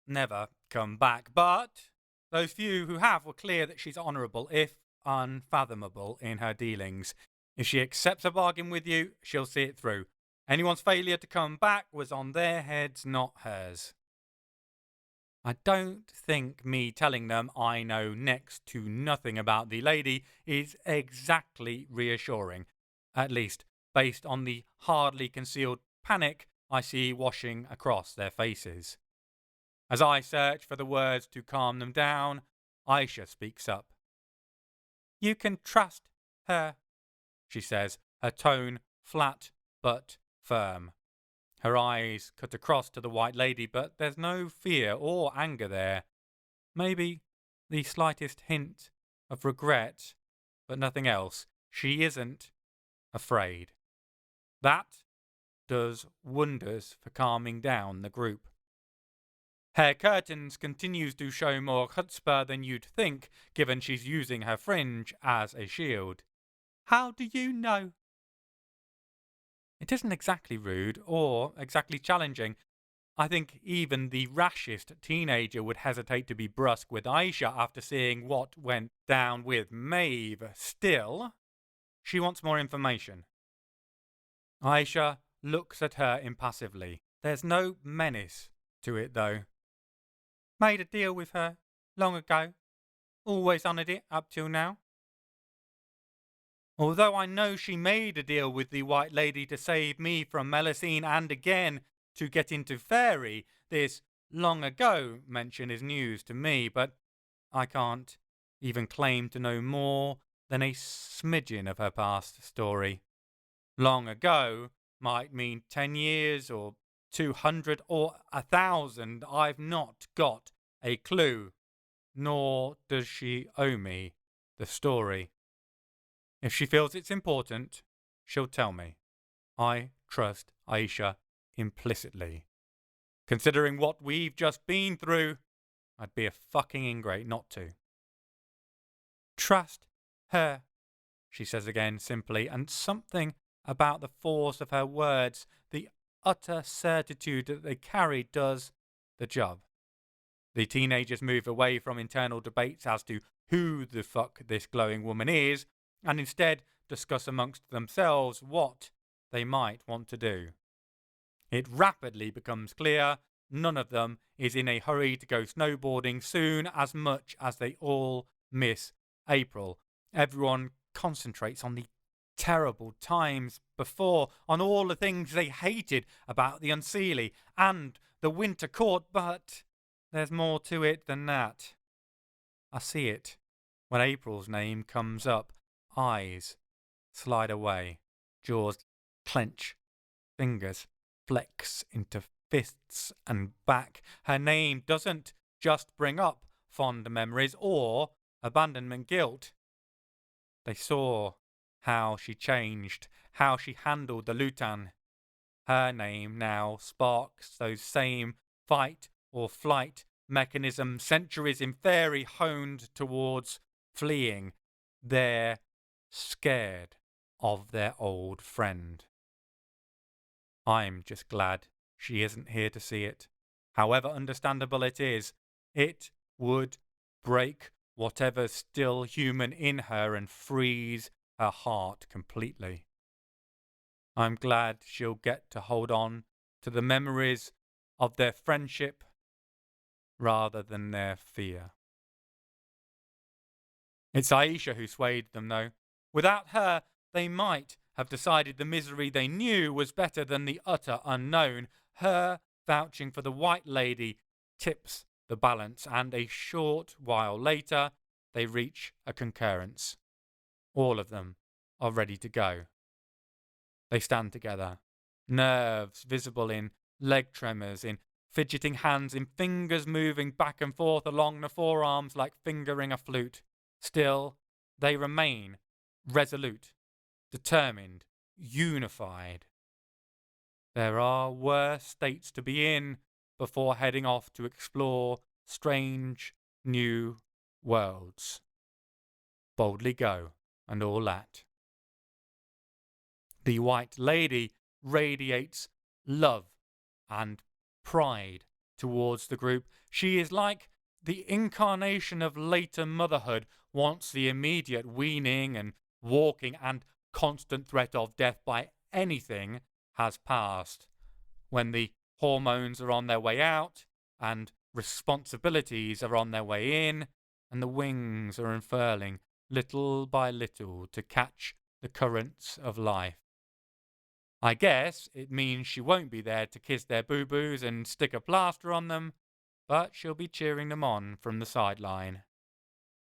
never come back, but those few who have were clear that she's honourable, if unfathomable in her dealings. If she accepts a bargain with you, she'll see it through. Anyone's failure to come back was on their heads, not hers. I don't think me telling them I know next to nothing about the lady is exactly reassuring, at least based on the hardly concealed panic I see washing across their faces. As I search for the words to calm them down, Aisha speaks up. You can trust her, she says, her tone flat but firm. Her eyes cut across to the white lady, but there's no fear or anger there. Maybe the slightest hint of regret, but nothing else. She isn't afraid. That does wonders for calming down the group. Hair Curtains continues to show more chutzpah than you'd think, given she's using her fringe as a shield. How do you know? It isn't exactly rude or exactly challenging. I think even the rashest teenager would hesitate to be brusque with Aisha after seeing what went down with Maeve. Still, she wants more information. Aisha looks at her impassively. There's no menace to it, though. Made a deal with her long ago. Always honoured it up till now. Although I know she made a deal with the White Lady to save me from Melusine and again to get into Fairie, this long ago mention is news to me, but I can't even claim to know more than a smidgen of her past story. Long ago might mean 10 years or 200 or 1,000. I've not got a clue, nor does she owe me the story. If she feels it's important, she'll tell me. I trust Aisha implicitly. Considering what we've just been through, I'd be a fucking ingrate not to. Trust her, she says again simply, and something about the force of her words, the utter certitude that they carry, does the job. The teenagers move away from internal debates as to who the fuck this glowing woman is, and instead discuss amongst themselves what they might want to do. It rapidly becomes clear none of them is in a hurry to go snowboarding soon, as much as they all miss April. Everyone concentrates on the terrible times before, on all the things they hated about the Unseelie and the Winter Court, but there's more to it than that. I see it when April's name comes up. Eyes slide away, jaws clench, fingers flex into fists and back. Her name doesn't just bring up fond memories or abandonment guilt. They saw how she changed, how she handled the lutan. Her name now sparks those same fight or flight mechanisms centuries in Fairie honed towards fleeing. They're scared of their old friend. I'm just glad she isn't here to see it. However understandable it is, it would break whatever's still human in her and freeze her heart completely. I'm glad she'll get to hold on to the memories of their friendship rather than their fear. It's Aisha who swayed them, though. Without her, they might have decided the misery they knew was better than the utter unknown. Her vouching for the White Lady tips the balance, and a short while later, they reach a concurrence. All of them are ready to go. They stand together, nerves visible in leg tremors, in fidgeting hands, in fingers moving back and forth along the forearms like fingering a flute. Still, they remain resolute, determined, unified. There are worse states to be in before heading off to explore strange new worlds. Boldly go, and all that. The White Lady radiates love and pride towards the group. She is like the incarnation of later motherhood, once the immediate weaning and walking and constant threat of death by anything has passed, when the hormones are on their way out and responsibilities are on their way in, and the wings are unfurling little by little to catch the currents of life. I guess it means she won't be there to kiss their boo-boos and stick a plaster on them, but she'll be cheering them on from the sideline.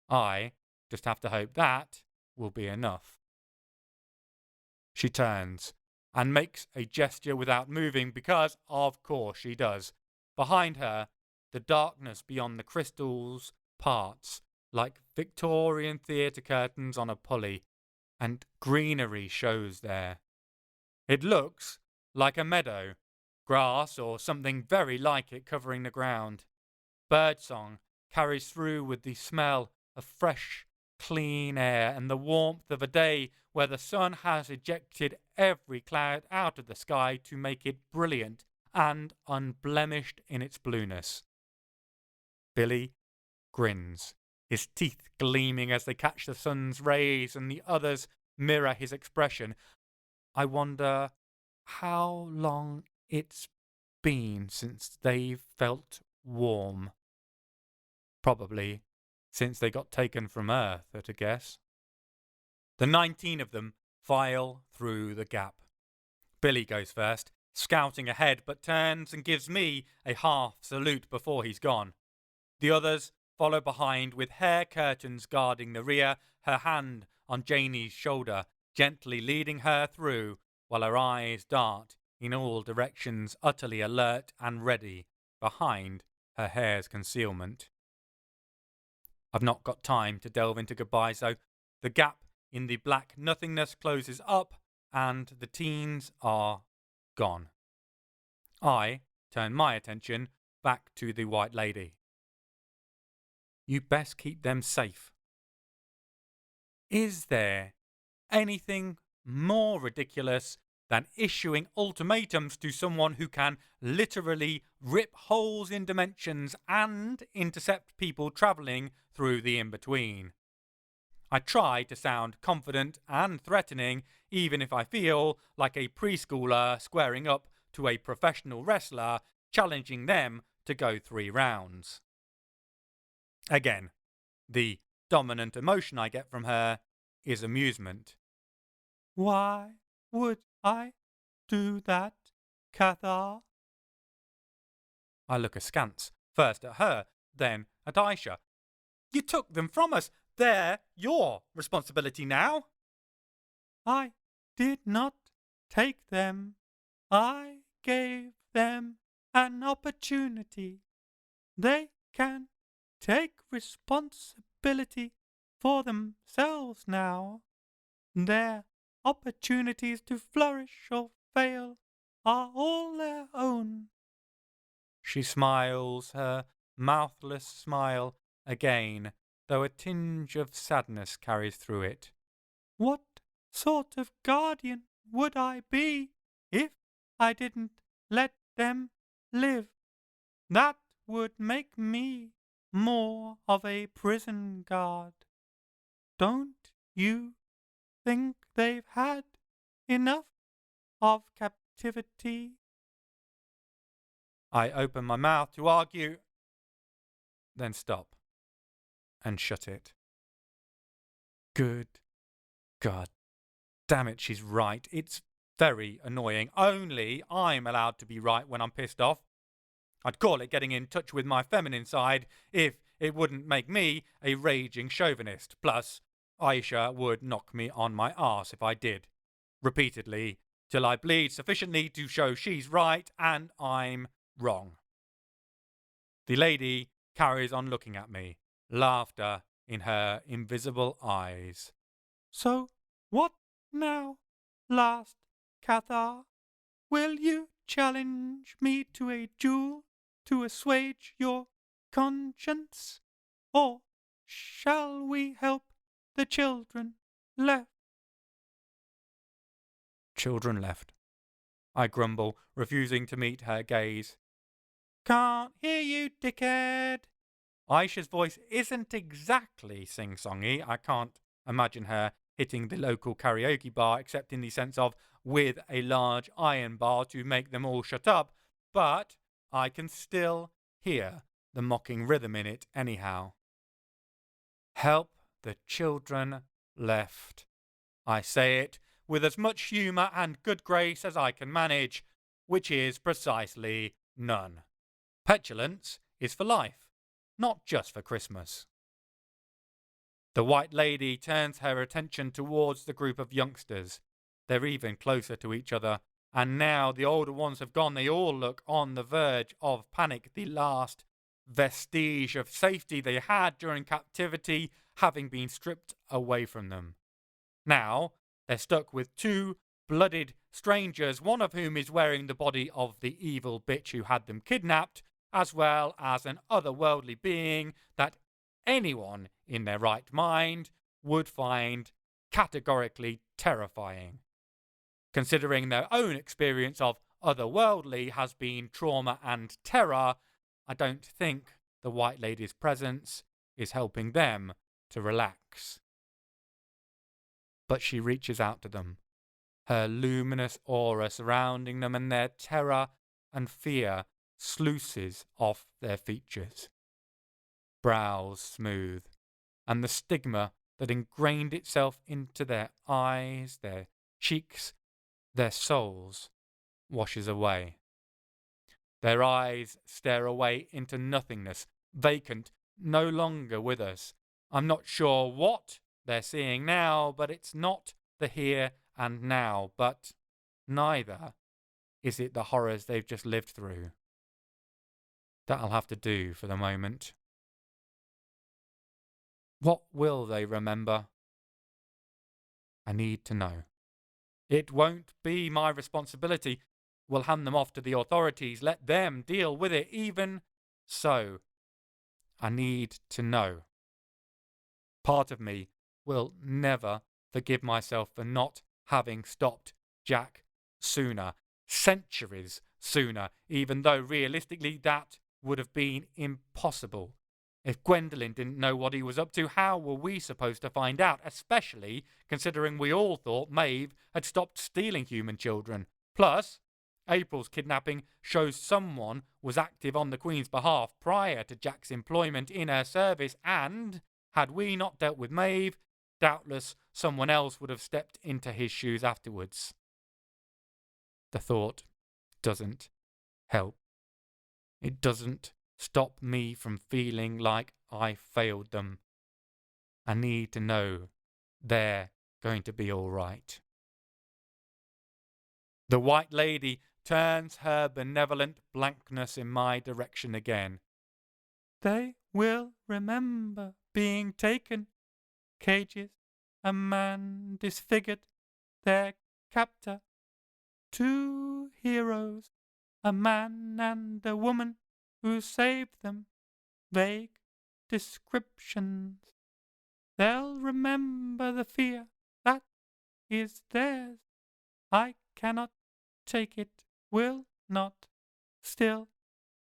I just have to hope that will be enough. She turns and makes a gesture without moving because, of course, she does. Behind her, the darkness beyond the crystals parts like Victorian theatre curtains on a pulley, and greenery shows there. It looks like a meadow, grass or something very like it covering the ground. Birdsong carries through with the smell of fresh, clean air and the warmth of a day where the sun has ejected every cloud out of the sky to make it brilliant and unblemished in its blueness. Billy grins, his teeth gleaming as they catch the sun's rays, and the others mirror his expression. I wonder how long it's been since they've felt warm. Probably since they got taken from Earth, at a guess. The 19 of them file through the gap. Billy goes first, scouting ahead, but turns and gives me a half salute before he's gone. The others follow behind with hair curtains guarding the rear, her hand on Janie's shoulder, gently leading her through while her eyes dart in all directions, utterly alert and ready behind her hair's concealment. I've not got time to delve into goodbyes though. The gap in the black nothingness closes up and the teens are gone. I turn my attention back to the White Lady. You best keep them safe. Is there anything more ridiculous than issuing ultimatums to someone who can literally rip holes in dimensions and intercept people travelling through the in-between? I try to sound confident and threatening, even if I feel like a preschooler squaring up to a professional wrestler, challenging them to go 3 rounds. Again, the dominant emotion I get from her is amusement. Why would I do that, Cathar? I look askance, first at her, then at Aisha. You took them from us. They're your responsibility now. I did not take them. I gave them an opportunity. They can take responsibility for themselves now. Their opportunities to flourish or fail are all their own. She smiles her mouthless smile again, though a tinge of sadness carries through it. What sort of guardian would I be if I didn't let them live? That would make me more of a prison guard. Don't you think they've had enough of captivity? I open my mouth to argue, then stop and shut it. Good God damn it, she's right. It's very annoying. Only I'm allowed to be right when I'm pissed off. I'd call it getting in touch with my feminine side if it wouldn't make me a raging chauvinist. Plus, Aisha would knock me on my arse if I did, repeatedly, till I bleed sufficiently to show she's right and I'm wrong. The lady carries on looking at me, laughter in her invisible eyes. So, what now, last Cathar? Will you challenge me to a duel to assuage your conscience? Or shall we help the children left? Children left, I grumble, refusing to meet her gaze. Can't hear you, dickhead. Aisha's voice isn't exactly sing-songy. I can't imagine her hitting the local karaoke bar, except in the sense of with a large iron bar to make them all shut up, but I can still hear the mocking rhythm in it anyhow. Help the children left. I say it with as much humour and good grace as I can manage, which is precisely none. Petulance is for life, not just for Christmas. The White Lady turns her attention towards the group of youngsters. They're even closer to each other, and now the older ones have gone, they all look on the verge of panic, the last vestige of safety they had during captivity having been stripped away from them. Now, they're stuck with two blooded strangers, one of whom is wearing the body of the evil bitch who had them kidnapped, as well as an otherworldly being that anyone in their right mind would find categorically terrifying. Considering their own experience of otherworldly has been trauma and terror, I don't think the White Lady's presence is helping them to relax. But she reaches out to them, her luminous aura surrounding them, and their terror and fear sluices off their features. Brows smooth, and the stigma that ingrained itself into their eyes, their cheeks, their souls, washes away. Their eyes stare away into nothingness, vacant, no longer with us. I'm not sure what they're seeing now, but it's not the here and now, but neither is it the horrors they've just lived through. That'll have to do for the moment. What will they remember? I need to know. It won't be my responsibility. We'll hand them off to the authorities. Let them deal with it. Even so, I need to know. Part of me will never forgive myself for not having stopped Jack sooner, centuries sooner, even though realistically that would have been impossible. If Gwendolyn didn't know what he was up to, how were we supposed to find out, especially considering we all thought Maeve had stopped stealing human children? Plus, April's kidnapping shows someone was active on the Queen's behalf prior to Jack's employment in her service, and had we not dealt with Maeve, doubtless someone else would have stepped into his shoes afterwards. The thought doesn't help. It doesn't stop me from feeling like I failed them. I need to know they're going to be all right. The White Lady turns her benevolent blankness in my direction again. They will remember being taken. Cages, a man disfigured, their captor. Two heroes, a man and a woman who saved them. Vague descriptions. They'll remember the fear that is theirs. I cannot take it, will not. Still,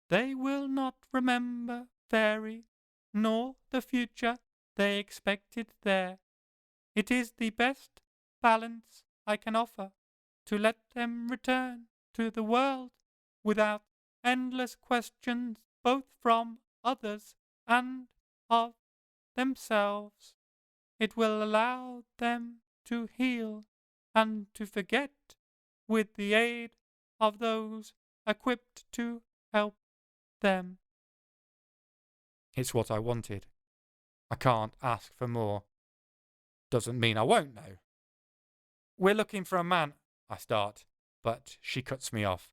they will not remember Fairie, nor the future they expected there. It is the best balance I can offer, to let them return to the world without endless questions, both from others and of themselves. It will allow them to heal and to forget with the aid of those equipped to help them. It's what I wanted. I can't ask for more. Doesn't mean I won't know. We're looking for a man, I start, but she cuts me off.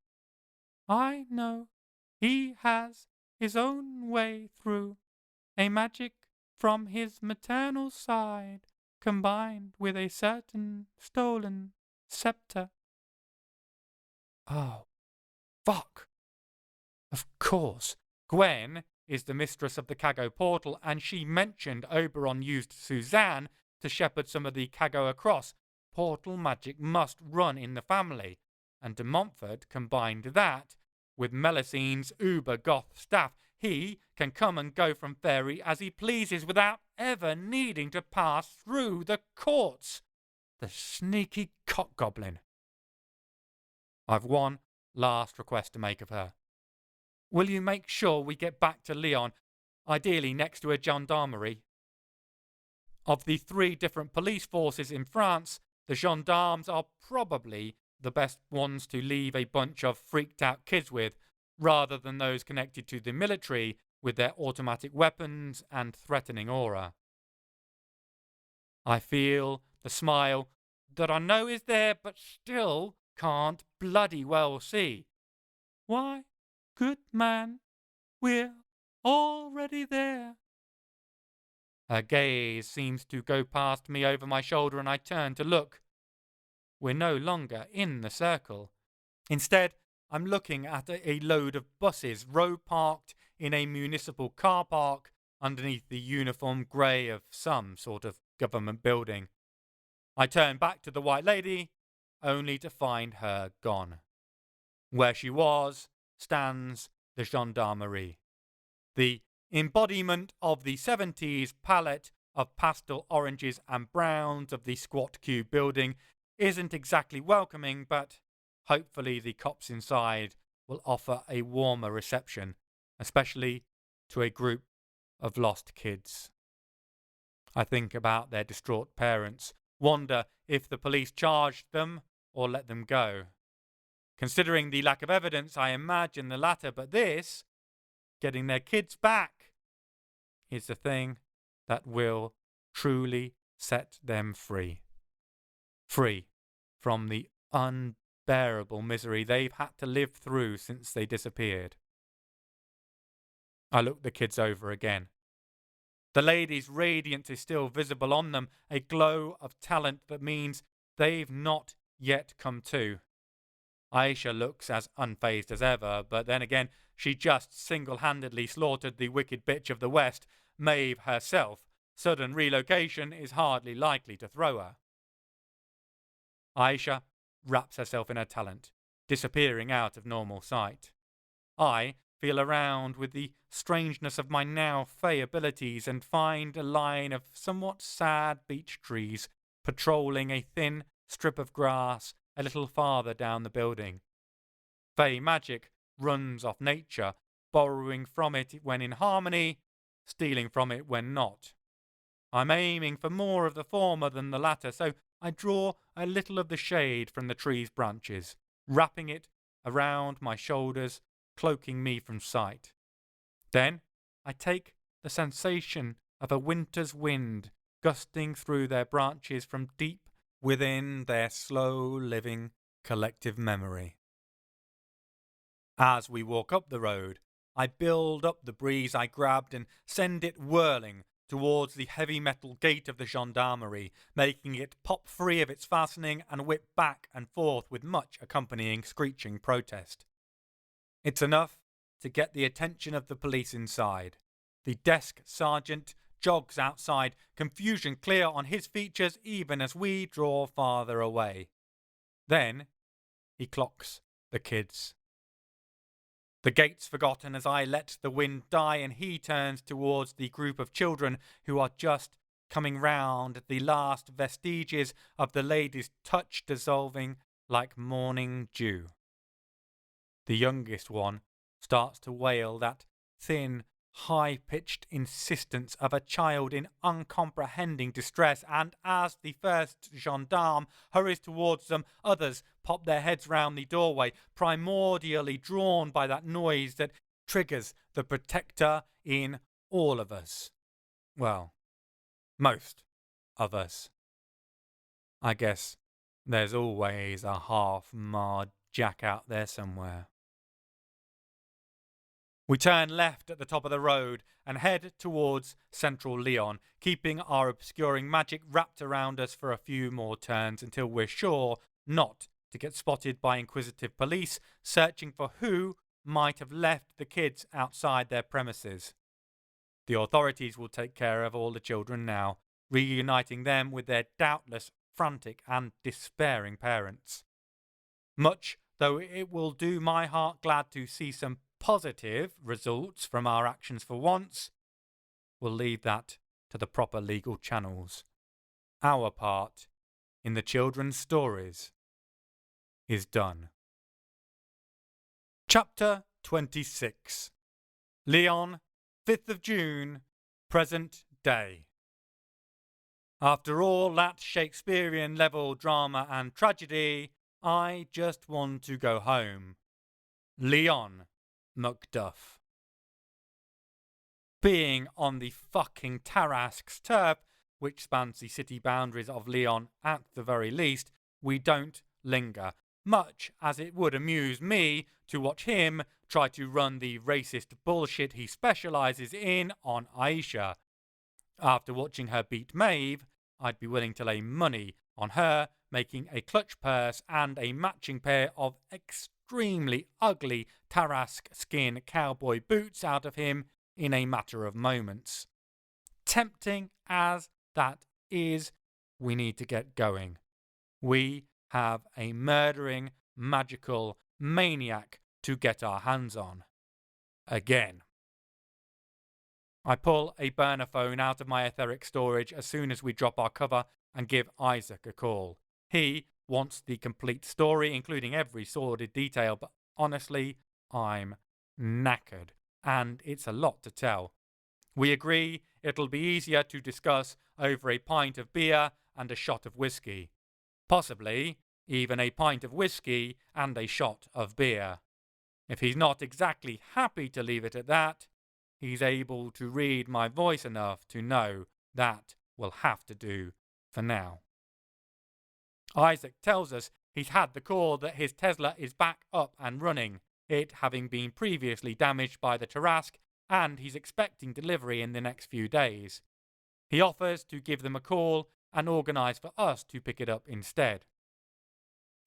I know. He has his own way through, a magic from his maternal side, combined with a certain stolen scepter. Oh, fuck. Of course, Gwen is the mistress of the Cago portal, and she mentioned Oberon used Suzanne to shepherd some of the Cago across. Portal magic must run in the family, and de Montfort combined that with Melusines' uber-goth staff. he can come and go from Fairie as he pleases without ever needing to pass through the courts. The sneaky cockgoblin. I've one last request to make of her. Will you make sure we get back to Lyon, ideally next to a gendarmerie? Of the 3 different police forces in France, the gendarmes are probably the best ones to leave a bunch of freaked out kids with, rather than those connected to the military with their automatic weapons and threatening aura. I feel the smile that I know is there but still can't bloody well see. Why, good man, we're already there. Her gaze seems to go past me over my shoulder and I turn to look. We're no longer in the circle. Instead, I'm looking at a load of buses row parked in a municipal car park underneath the uniform grey of some sort of government building. I turn back to the White Lady, only to find her gone. Where she was stands the gendarmerie. The embodiment of the 70s palette of pastel oranges and browns of the squat cube building isn't exactly welcoming, but hopefully the cops inside will offer a warmer reception, especially to a group of lost kids. I think about their distraught parents, wonder if the police charged them or let them go. Considering the lack of evidence, I imagine the latter, but this, getting their kids back, is the thing that will truly set them free. Free from the unbearable misery they've had to live through since they disappeared. I look the kids over again. The lady's radiance is still visible on them, a glow of talent that means they've not yet come to. Aisha looks as unfazed as ever, but then again, she just single-handedly slaughtered the wicked bitch of the West, Maeve herself. Sudden relocation is hardly likely to throw her. Aisha wraps herself in her talent, disappearing out of normal sight. I feel around with the strangeness of my now Fae abilities and find a line of somewhat sad beech trees patrolling a thin strip of grass a little farther down the building. Fae magic runs off nature, borrowing from it when in harmony, stealing from it when not. I'm aiming for more of the former than the latter, so I draw a little of the shade from the tree's branches, wrapping it around my shoulders, cloaking me from sight. Then I take the sensation of a winter's wind gusting through their branches from deep within their slow-living collective memory. As we walk up the road, I build up the breeze I grabbed and send it whirling towards the heavy metal gate of the gendarmerie, making it pop free of its fastening and whip back and forth with much accompanying screeching protest. It's enough to get the attention of the police inside. The desk sergeant jogs outside, confusion clear on his features even as we draw farther away. Then he clocks the kids. The gate's forgotten as I let the wind die and he turns towards the group of children who are just coming round at the last vestiges of the lady's touch dissolving like morning dew. The youngest one starts to wail that thin, high-pitched insistence of a child in uncomprehending distress, and as the first gendarme hurries towards them, others pop their heads round the doorway, primordially drawn by that noise that triggers the protector in all of us. Well, most of us. I guess there's always a half-marred Jack out there somewhere. We turn left at the top of the road and head towards central Lyon, keeping our obscuring magic wrapped around us for a few more turns until we're sure not to get spotted by inquisitive police searching for who might have left the kids outside their premises. The authorities will take care of all the children now, reuniting them with their doubtless frantic and despairing parents. Much though it will do my heart glad to see some positive results from our actions for once, we'll leave that to the proper legal channels. Our part in the children's stories is done. Chapter 26. Lyon, 5th of June, present day. After all that Shakespearean level drama and tragedy, I just want to go home. Leon Macduff. Being on the fucking Tarasque's turf, which spans the city boundaries of Lyon at the very least, we don't linger, much as it would amuse me to watch him try to run the racist bullshit he specialises in on Aisha. After watching her beat Maeve, I'd be willing to lay money on her making a clutch purse and a matching pair of extremely ugly Tarasque skin cowboy boots out of him in a matter of moments. Tempting as that is, we need to get going. We have a murdering, magical maniac to get our hands on. Again. I pull a burner phone out of my etheric storage as soon as we drop our cover and give Isaac a call. He wants the complete story, including every sordid detail, but honestly, I'm knackered, and it's a lot to tell. We agree it'll be easier to discuss over a pint of beer and a shot of whiskey. Possibly even a pint of whiskey and a shot of beer. If he's not exactly happy to leave it at that, he's able to read my voice enough to know that will have to do for now. Isaac tells us he's had the call that his Tesla is back up and running, it having been previously damaged by the Tarasque, and he's expecting delivery in the next few days. He offers to give them a call and organise for us to pick it up instead.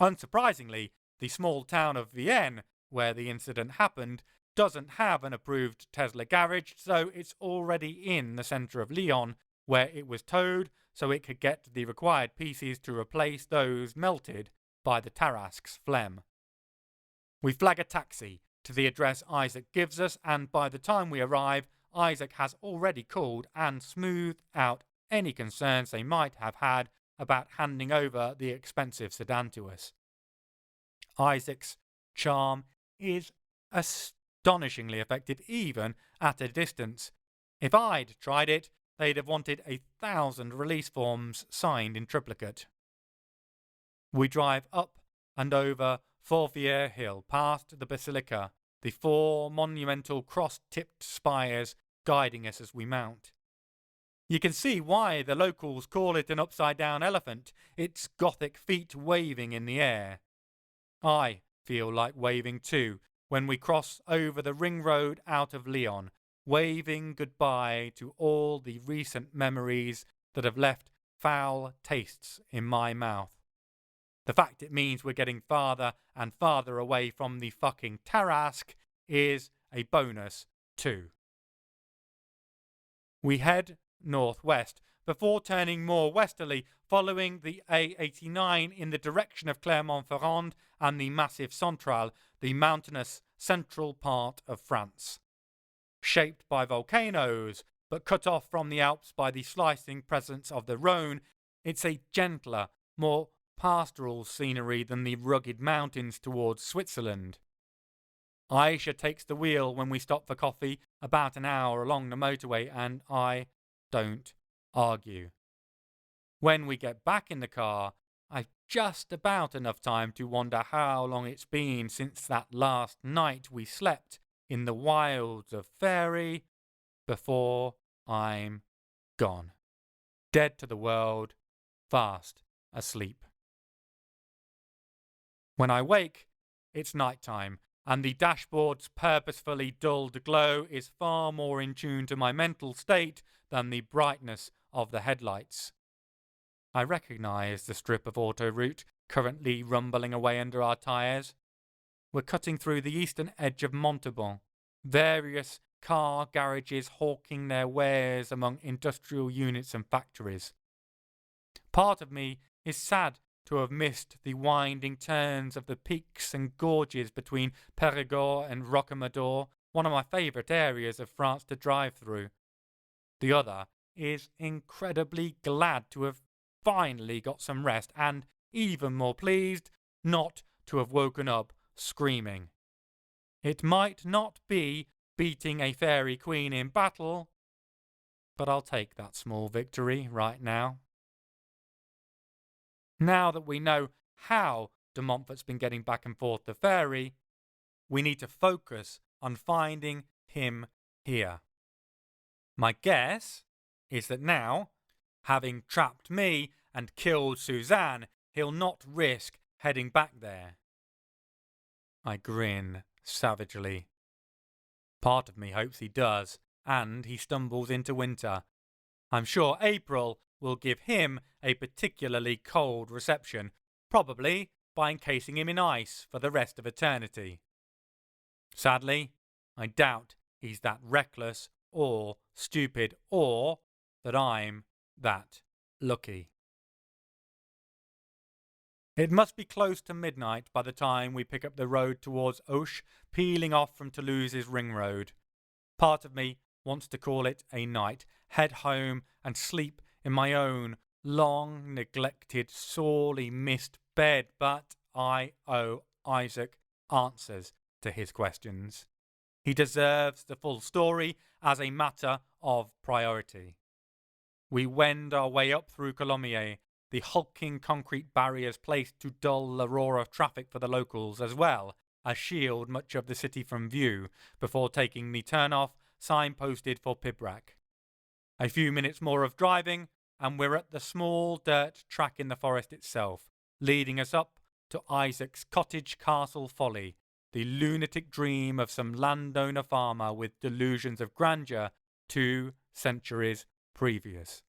Unsurprisingly, the small town of Vienne, where the incident happened, doesn't have an approved Tesla garage, so it's already in the centre of Lyon, where it was towed so it could get the required pieces to replace those melted by the Tarasque's phlegm. We flag a taxi to the address Isaac gives us, and by the time we arrive, Isaac has already called and smoothed out any concerns they might have had about handing over the expensive sedan to us. Isaac's charm is astonishingly effective even at a distance. If I'd tried it, they'd have wanted 1,000 release forms signed in triplicate. We drive up and over Faerie Hill, past the Basilica, the 4 monumental cross-tipped spires guiding us as we mount. You can see why the locals call it an upside-down elephant, its Gothic feet waving in the air. I feel like waving too when we cross over the ring road out of Lyon, waving goodbye to all the recent memories that have left foul tastes in my mouth. The fact it means we're getting farther and farther away from the fucking Tarasque is a bonus too. We head northwest before turning more westerly, following the A89 in the direction of Clermont-Ferrand and the massive Centrale, the mountainous central part of France. Shaped by volcanoes, but cut off from the Alps by the slicing presence of the Rhone, it's a gentler, more pastoral scenery than the rugged mountains towards Switzerland. Aisha takes the wheel when we stop for coffee about an hour along the motorway, and I don't argue. When we get back in the car, I've just about enough time to wonder how long it's been since that last night we slept in the wilds of Fairie before I'm gone. Dead to the world, fast asleep. When I wake, it's night time, and the dashboard's purposefully dulled glow is far more in tune to my mental state than the brightness of the headlights. I recognise the strip of autoroute currently rumbling away under our tyres. We're cutting through the eastern edge of Montauban, various car garages hawking their wares among industrial units and factories. Part of me is sad to have missed the winding turns of the peaks and gorges between Périgord and Rocamadour, one of my favourite areas of France to drive through. The other is incredibly glad to have finally got some rest and even more pleased not to have woken up screaming. It might not be beating a fairy queen in battle, but I'll take that small victory right now. Now that we know how de Montfort's been getting back and forth to Fairie, we need to focus on finding him here. My guess is that now, having trapped me and killed Suzanne, he'll not risk heading back there. I grin savagely. Part of me hopes he does, and he stumbles into winter. I'm sure April will give him a particularly cold reception, probably by encasing him in ice for the rest of eternity. Sadly, I doubt he's that reckless or stupid, or that I'm that lucky. It must be close to midnight by the time we pick up the road towards Auch, peeling off from Toulouse's ring road. Part of me wants to call it a night, head home and sleep in my own long neglected, sorely missed bed, but I owe Isaac answers to his questions. He deserves the full story as a matter of priority. We wend our way up through Colomiers, the hulking concrete barriers placed to dull the roar of traffic for the locals, as well as shield much of the city from view, before taking the turn-off signposted for Pibrac. A few minutes more of driving, and we're at the small dirt track in the forest itself, leading us up to Isaac's cottage castle folly, the lunatic dream of some landowner farmer with delusions of grandeur 2 centuries previous.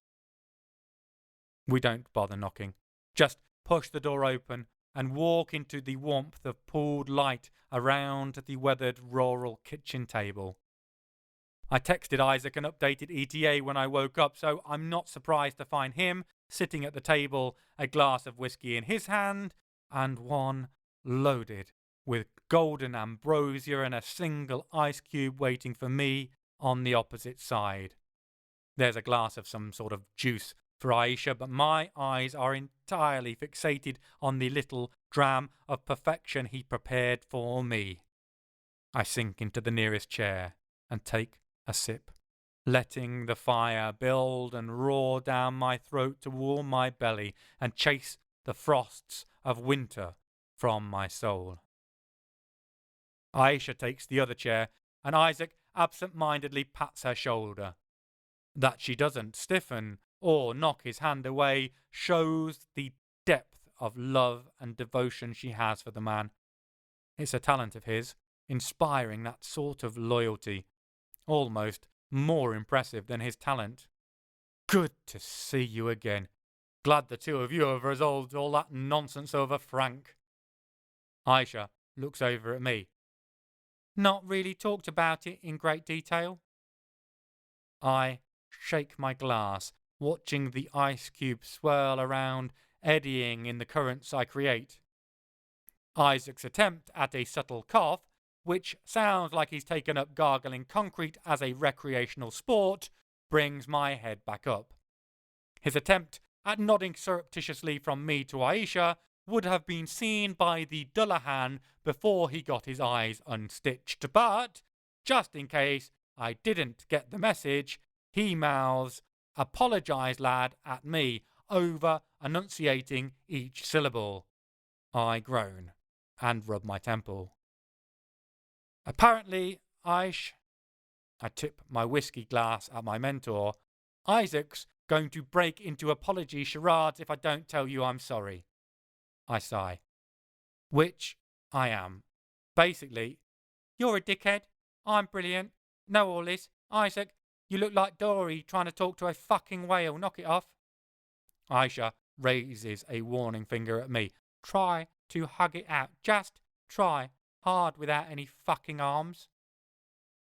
We don't bother knocking, just push the door open and walk into the warmth of pooled light around the weathered rural kitchen table. I texted Isaac an updated ETA when I woke up, so I'm not surprised to find him sitting at the table, a glass of whiskey in his hand, and one loaded with golden ambrosia and a single ice cube waiting for me on the opposite side. There's a glass of some sort of juice for Aisha, but my eyes are entirely fixated on the little dram of perfection he prepared for me. I sink into the nearest chair and take a sip, letting the fire build and roar down my throat to warm my belly and chase the frosts of winter from my soul. Aisha takes the other chair, and Isaac absent-mindedly pats her shoulder. That she doesn't stiffen or knock his hand away shows the depth of love and devotion she has for the man. It's a talent of his, inspiring that sort of loyalty, almost more impressive than his talent. Good to see you again. Glad the two of you have resolved all that nonsense over Frank. Aisha looks over at me. Not really talked about it in great detail. I shake my glass, watching the ice cube swirl around, eddying in the currents I create. Isaac's attempt at a subtle cough, which sounds like he's taken up gargling concrete as a recreational sport, brings my head back up. His attempt at nodding surreptitiously from me to Aisha would have been seen by the Dullahan before he got his eyes unstitched, but, just in case I didn't get the message, he mouths, "Apologise, lad," at me, over enunciating each syllable. I groan and rub my temple. Apparently, I tip my whiskey glass at my mentor. Isaac's going to break into apology charades if I don't tell you I'm sorry. I sigh. Which I am. Basically, you're a dickhead. I'm brilliant. Know all this. Isaac, you look like Dory trying to talk to a fucking whale. Knock it off. Aisha raises a warning finger at me. Try to hug it out. Just try. Hard without any fucking arms.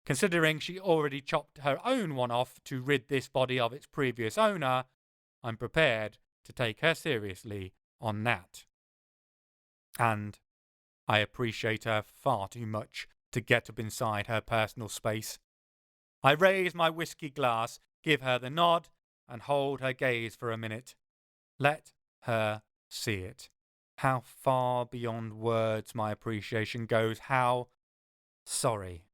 Considering she already chopped her own one off to rid this body of its previous owner, I'm prepared to take her seriously on Nat. And I appreciate her far too much to get up inside her personal space. I raise my whiskey glass, give her the nod, and hold her gaze for a minute. Let her see it. How far beyond words my appreciation goes, how sorry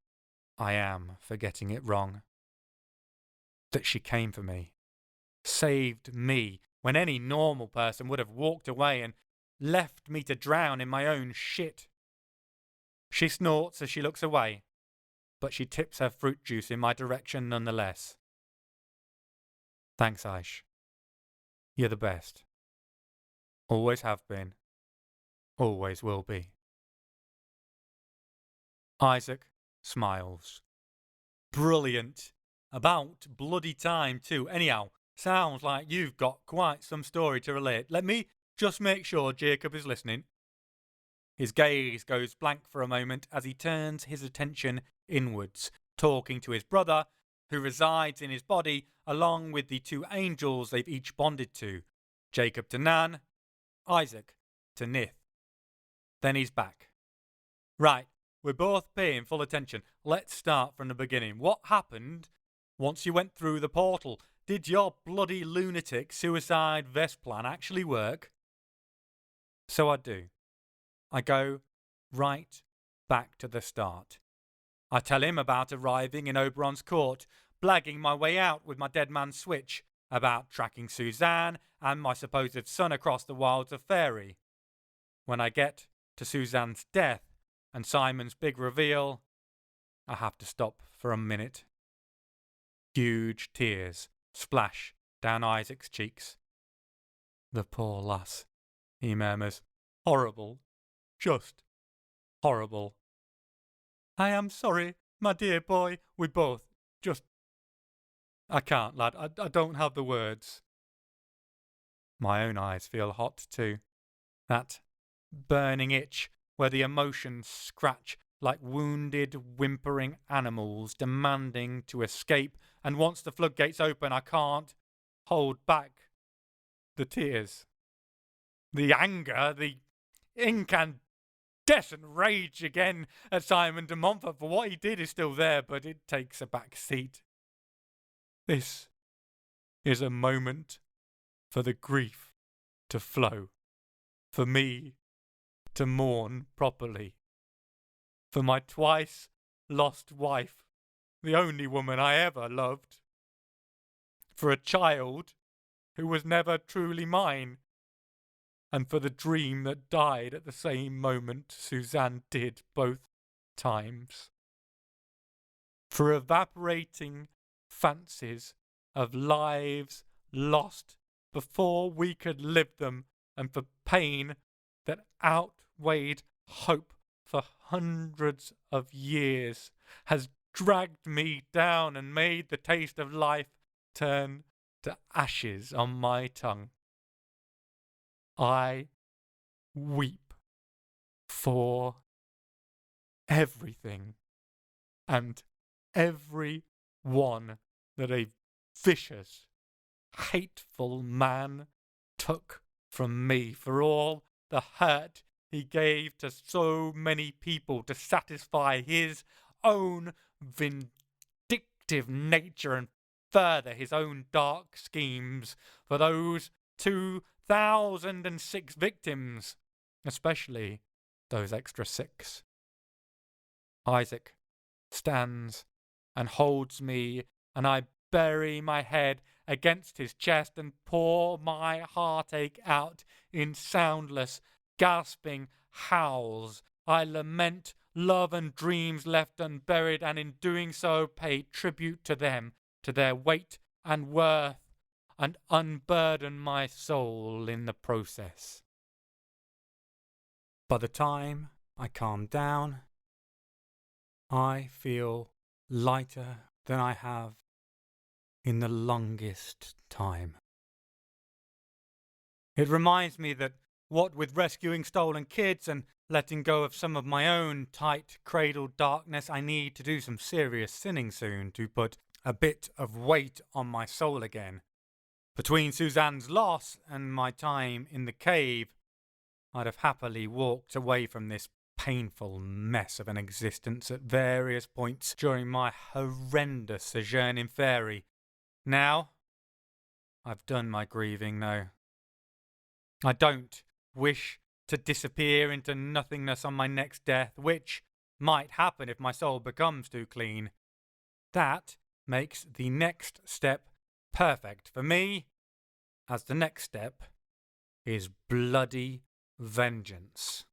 I am for getting it wrong. That she came for me, saved me, when any normal person would have walked away and left me to drown in my own shit. She snorts as she looks away, but she tips her fruit juice in my direction nonetheless. Thanks, Aish. You're the best. Always have been. Always will be. Isaac smiles. Brilliant. About bloody time too. Anyhow, sounds like you've got quite some story to relate. Let me just make sure Jacob is listening. His gaze goes blank for a moment as he turns his attention inwards, talking to his brother, who resides in his body along with the two angels they've each bonded to, Jacob to Nan, Isaac to Nith. Then he's back. Right, we're both paying full attention. Let's start from the beginning. What happened once you went through the portal? Did your bloody lunatic suicide vest plan actually work? So I do. I go right back to the start. I tell him about arriving in Oberon's court, blagging my way out with my dead man's switch, about tracking Suzanne and my supposed son across the wilds of Fairie. When I get to Suzanne's death and Simon's big reveal, I have to stop for a minute. Huge tears splash down Isaac's cheeks. The poor lass, he murmurs. Horrible. Just horrible. I am sorry, my dear boy. We both just... I can't, lad. I don't have the words. My own eyes feel hot too. That burning itch where the emotions scratch like wounded, whimpering animals demanding to escape, and once the floodgates open, I can't hold back the tears. The anger, the incandescent rage again at Simon de Montfort for what he did is still there, but it takes a back seat. This is a moment for the grief to flow, for me to mourn properly, for my twice lost wife, the only woman I ever loved, for a child who was never truly mine, and for the dream that died at the same moment Suzanne did both times. For evaporating fancies of lives lost before we could live them, and for pain that outweighed hope for hundreds of years, has dragged me down and made the taste of life turn to ashes on my tongue. I weep for everything and everyone that a vicious, hateful man took from me, for all the hurt he gave to so many people to satisfy his own vindictive nature and further his own dark schemes, for those 2,006 victims, especially those extra 6. Isaac stands and holds me, and I bury my head against his chest and pour my heartache out in soundless, gasping howls. I lament love and dreams left unburied, and in doing so pay tribute to them, to their weight and worth, and unburden my soul in the process. By the time I calm down, I feel lighter than I have in the longest time. It reminds me that what with rescuing stolen kids and letting go of some of my own tight cradled darkness, I need to do some serious sinning soon to put a bit of weight on my soul again. Between Suzanne's loss and my time in the cave, I'd have happily walked away from this painful mess of an existence at various points during my horrendous sojourn in Fairie. Now, I've done my grieving, though. I don't wish to disappear into nothingness on my next death, which might happen if my soul becomes too clean. That makes the next step perfect for me, as the next step is bloody vengeance.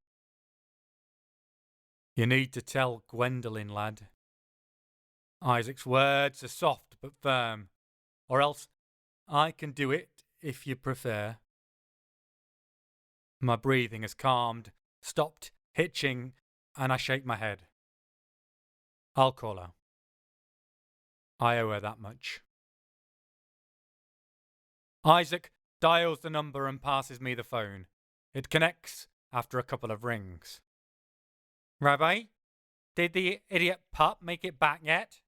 You need to tell Gwendolen, lad. Isaac's words are soft but firm, or else I can do it if you prefer. My breathing has calmed, stopped hitching, and I shake my head. I'll call her. I owe her that much. Isaac dials the number and passes me the phone. It connects after a couple of rings. Rabbi, did the idiot pup make it back yet?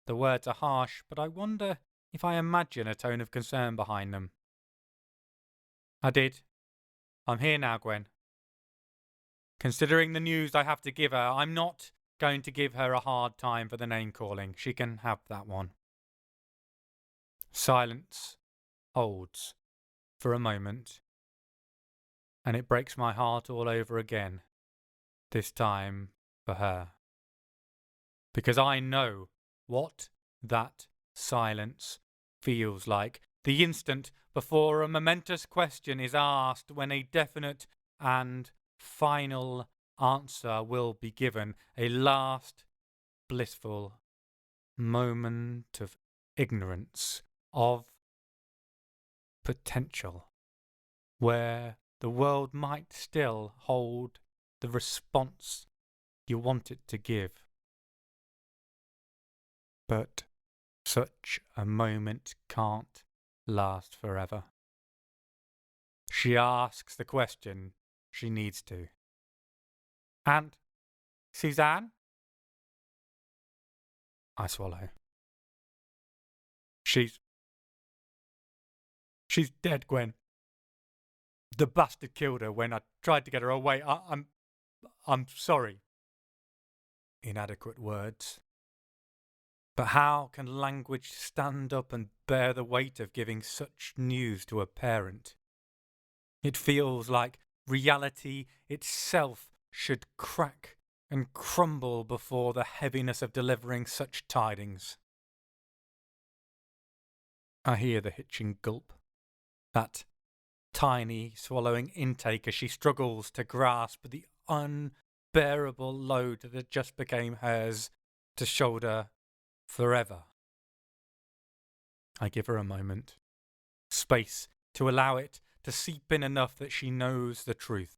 The words are harsh, but I wonder if I imagine a tone of concern behind them. I did. I'm here now, Gwen. Considering the news I have to give her, I'm not going to give her a hard time for the name-calling. She can have that one. Silence holds for a moment, and it breaks my heart all over again, this time for her. Because I know what that silence feels like. The instant before a momentous question is asked, when a definite and final answer will be given, a last blissful moment of ignorance, of potential, where the world might still hold the response you want it to give. But such a moment can't last forever. She asks the question she needs to. And Suzanne? I swallow. She's dead, Gwen. The bastard killed her when I tried to get her away. I'm sorry. Inadequate words. But how can language stand up and bear the weight of giving such news to a parent? It feels like reality itself should crack and crumble before the heaviness of delivering such tidings. I hear the hitching gulp, that tiny swallowing intake as she struggles to grasp the unbearable load that just became hers to shoulder forever. I give her a moment, space to allow it to seep in enough that she knows the truth.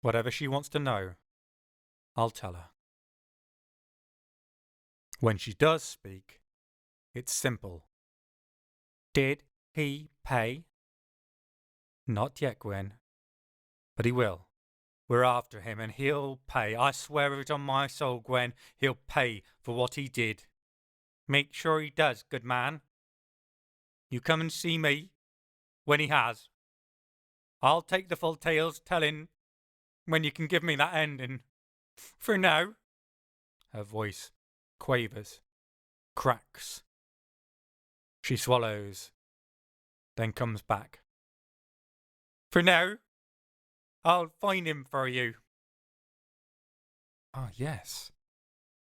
Whatever she wants to know, I'll tell her. When she does speak, it's simple. Did he pay? Not yet, Gwen. But he will. We're after him, and he'll pay. I swear it on my soul, Gwen. He'll pay for what he did. Make sure he does, good man. You come and see me when he has. I'll take the full tale's telling when you can give me that ending. For now. Her voice quavers, cracks. She swallows, then comes back. For now, I'll find him for you. Ah, yes.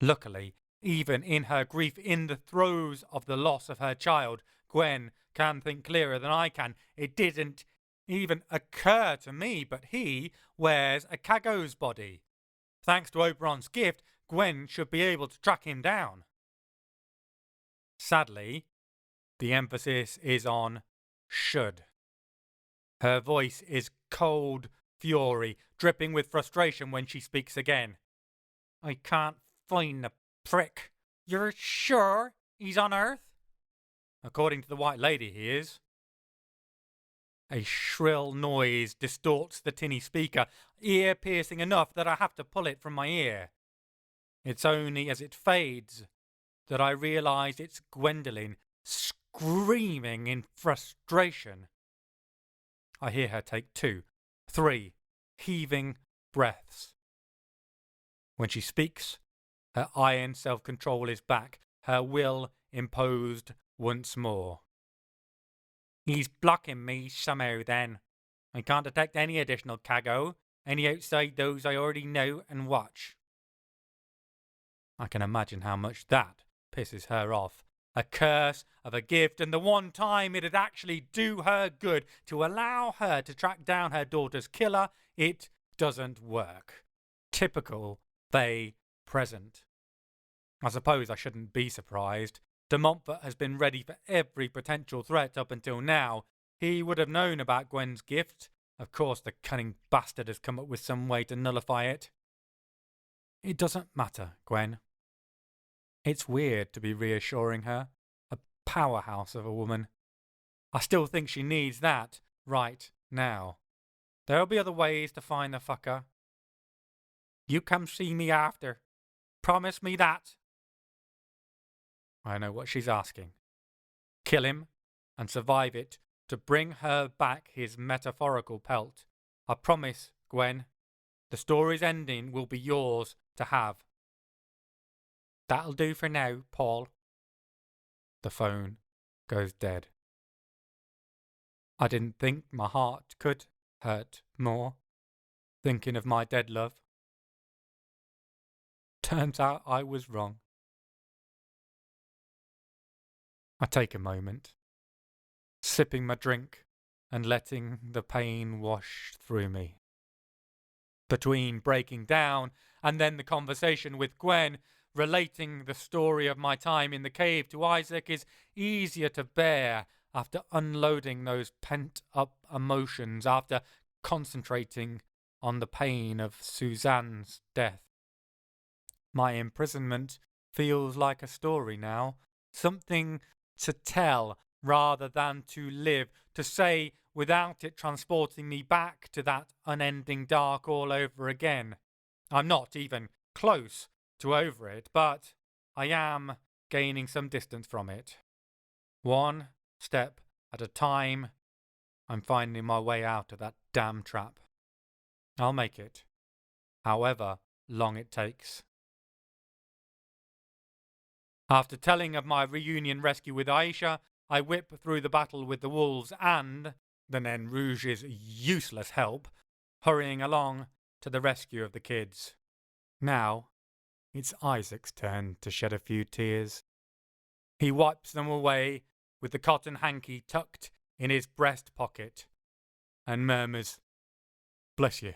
Luckily, even in her grief, in the throes of the loss of her child, Gwen can think clearer than I can. It didn't even occur to me, but he wears a Cago's body. Thanks to Oberon's gift, Gwen should be able to track him down. Sadly, the emphasis is on should. Her voice is cold fury, dripping with frustration when she speaks again. I can't find the prick. You're sure he's on Earth? According to the White Lady, he is. A shrill noise distorts the tinny speaker, ear-piercing enough that I have to pull it from my ear. It's only as it fades that I realise it's Gwendolen screaming in frustration. I hear her take 2, 3 heaving breaths. When she speaks, her iron self-control is back, her will imposed once more. He's blocking me somehow then. I can't detect any additional cargo, any outside those I already know and watch. I can imagine how much that pisses her off. A curse of a gift, and the one time it'd actually do her good to allow her to track down her daughter's killer, it doesn't work. Typical Fae present. I suppose I shouldn't be surprised. De Montfort has been ready for every potential threat up until now. He would have known about Gwen's gift. Of course, the cunning bastard has come up with some way to nullify it. It doesn't matter, Gwen. It's weird to be reassuring her. A powerhouse of a woman. I still think she needs that right now. There'll be other ways to find the fucker. You come see me after. Promise me that. I know what she's asking. Kill him and survive it to bring her back his metaphorical pelt. I promise, Gwen, the story's ending will be yours to have. That'll do for now, Paul. The phone goes dead. I didn't think my heart could hurt more, thinking of my dead love. Turns out I was wrong. I take a moment, sipping my drink and letting the pain wash through me. Between breaking down and then the conversation with Gwen, relating the story of my time in the cave to Isaac is easier to bear after unloading those pent-up emotions, after concentrating on the pain of Suzanne's death. My imprisonment feels like a story now, something to tell rather than to live, to say without it transporting me back to that unending dark all over again. I'm not even close to over it, but I am gaining some distance from it. One step at a time, I'm finding my way out of that damn trap. I'll make it, however long it takes. After telling of my reunion rescue with Aisha, I whip through the battle with the wolves and, the Nain Rouge's useless help, hurrying along to the rescue of the kids. Now, it's Isaac's turn to shed a few tears. He wipes them away with the cotton hanky tucked in his breast pocket and murmurs, "Bless you.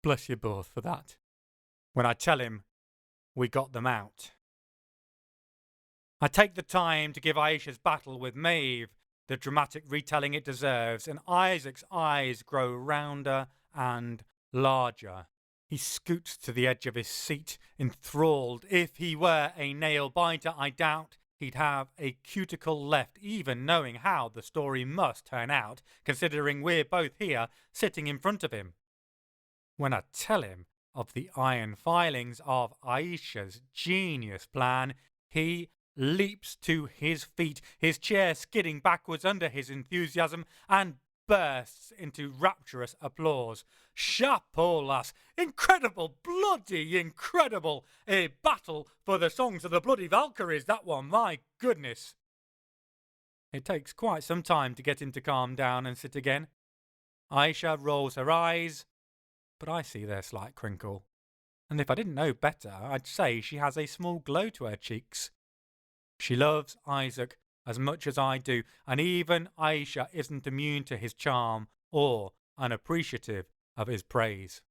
Bless you both for that," when I tell him we got them out. I take the time to give Aisha's battle with Maeve the dramatic retelling it deserves, and Isaac's eyes grow rounder and larger. He scoots to the edge of his seat, enthralled. If he were a nail-biter, I doubt he'd have a cuticle left, even knowing how the story must turn out, considering we're both here, sitting in front of him. When I tell him of the iron filings of Aisha's genius plan, he leaps to his feet, his chair skidding backwards under his enthusiasm, and bursts into rapturous applause. Chapeau, lass! Incredible! Bloody incredible! A battle for the songs of the bloody Valkyries, that one, my goodness! It takes quite some time to get him to calm down and sit again. Aisha rolls her eyes, but I see their slight crinkle. And if I didn't know better, I'd say she has a small glow to her cheeks. She loves Isaac as much as I do, and even Aisha isn't immune to his charm or unappreciative of his praise.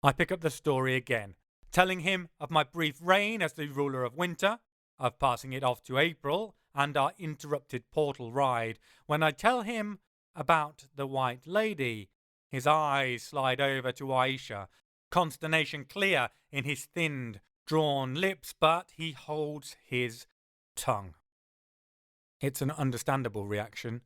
I pick up the story again, telling him of my brief reign as the ruler of winter, of passing it off to April, and our interrupted portal ride. When I tell him about the White Lady, his eyes slide over to Aisha, consternation clear in his thinned, drawn lips, but he holds his tongue. It's an understandable reaction.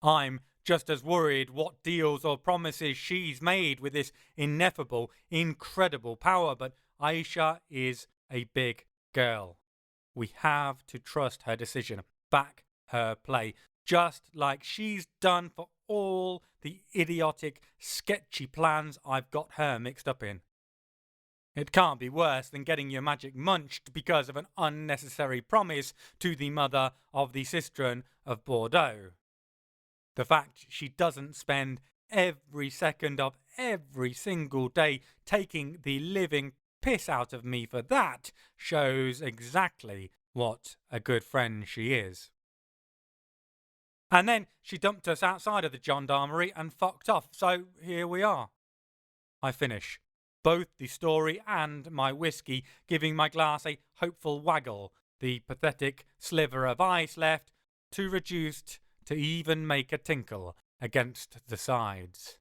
I'm just as worried what deals or promises she's made with this ineffable, incredible power, but Aisha is a big girl. We have to trust her decision, back her play, just like she's done for all the idiotic, sketchy plans I've got her mixed up in. It can't be worse than getting your magic munched because of an unnecessary promise to the mother of the Sistren of Bordeaux. The fact she doesn't spend every second of every single day taking the living piss out of me for that shows exactly what a good friend she is. And then she dumped us outside of the gendarmerie and fucked off, so here we are. I finish, both the story and my whiskey, giving my glass a hopeful waggle, the pathetic sliver of ice left too reduced to even make a tinkle against the sides.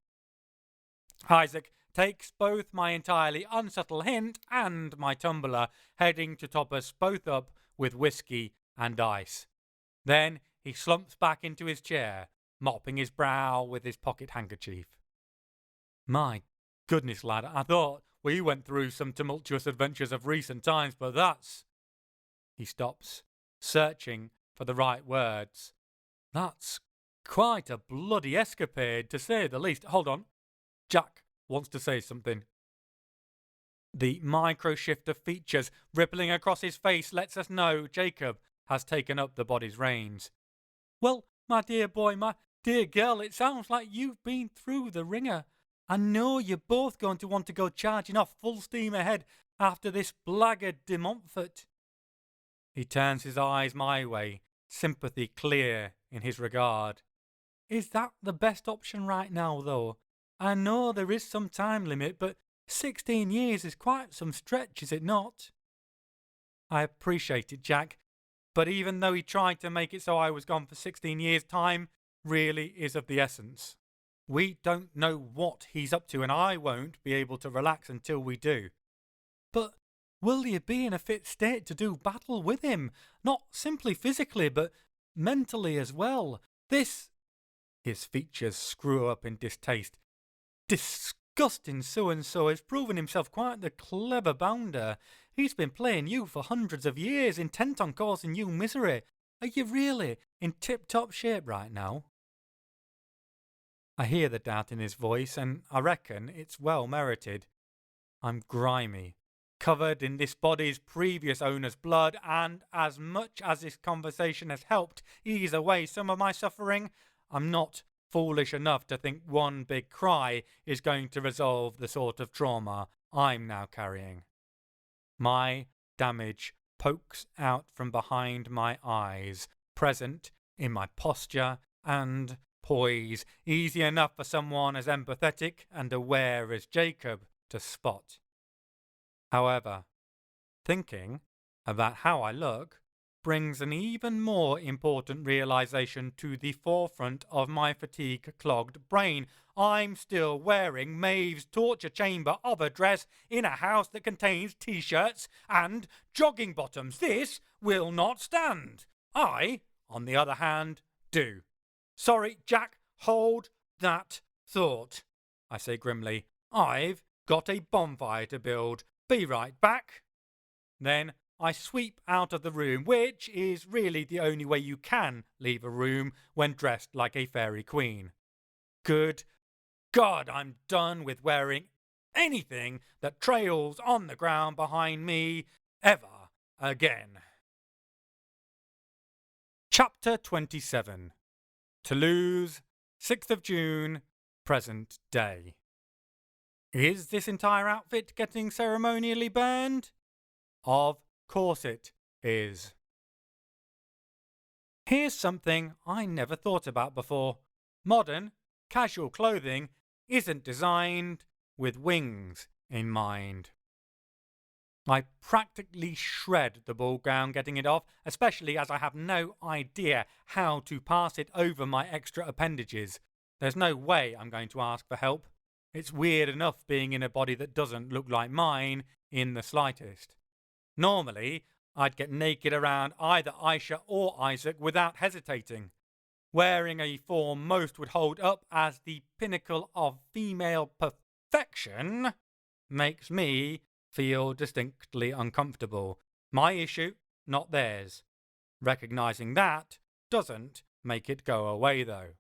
Isaac takes both my entirely unsubtle hint and my tumbler, heading to top us both up with whiskey and ice. Then he slumps back into his chair, mopping his brow with his pocket handkerchief. My goodness, lad, I thought we went through some tumultuous adventures of recent times, but that's... He stops, searching for the right words. That's quite a bloody escapade, to say the least. Hold on. Jack wants to say something. The micro-shift of features rippling across his face lets us know Jacob has taken up the body's reins. Well, my dear boy, my dear girl, it sounds like you've been through the ringer. I know you're both going to want to go charging off full steam ahead after this blackguard de Montfort. He turns his eyes my way, sympathy clear in his regard. Is that the best option right now, though? I know there is some time limit, but 16 years is quite some stretch, is it not? I appreciate it, Jack, but even though he tried to make it so I was gone for 16 years, time really is of the essence. We don't know what he's up to, and I won't be able to relax until we do. But will you be in a fit state to do battle with him? Not simply physically, but mentally as well. This... His features screw up in distaste. Disgusting so-and-so has proven himself quite the clever bounder. He's been playing you for hundreds of years, intent on causing you misery. Are you really in tip-top shape right now? I hear the doubt in his voice, and I reckon it's well merited. I'm grimy, covered in this body's previous owner's blood, and as much as this conversation has helped ease away some of my suffering, I'm not foolish enough to think one big cry is going to resolve the sort of trauma I'm now carrying. My damage pokes out from behind my eyes, present in my posture and poise, easy enough for someone as empathetic and aware as Jacob to spot. However, thinking about how I look brings an even more important realization to the forefront of my fatigue-clogged brain. I'm still wearing Maeve's torture chamber of a dress in a house that contains t-shirts and jogging bottoms. This will not stand. I, on the other hand, do. Sorry, Jack, hold that thought, I say grimly. I've got a bonfire to build. Be right back. Then I sweep out of the room, which is really the only way you can leave a room when dressed like a fairy queen. Good God, I'm done with wearing anything that trails on the ground behind me ever again. Chapter 27. Toulouse, 6th of June, present day. Is this entire outfit getting ceremonially burned? Of course it is. Here's something I never thought about before. Modern, casual clothing isn't designed with wings in mind. I practically shred the ball gown getting it off, especially as I have no idea how to pass it over my extra appendages. There's no way I'm going to ask for help. It's weird enough being in a body that doesn't look like mine in the slightest. Normally, I'd get naked around either Aisha or Isaac without hesitating. Wearing a form most would hold up as the pinnacle of female perfection makes me feel distinctly uncomfortable. My issue, not theirs. Recognizing that doesn't make it go away, though.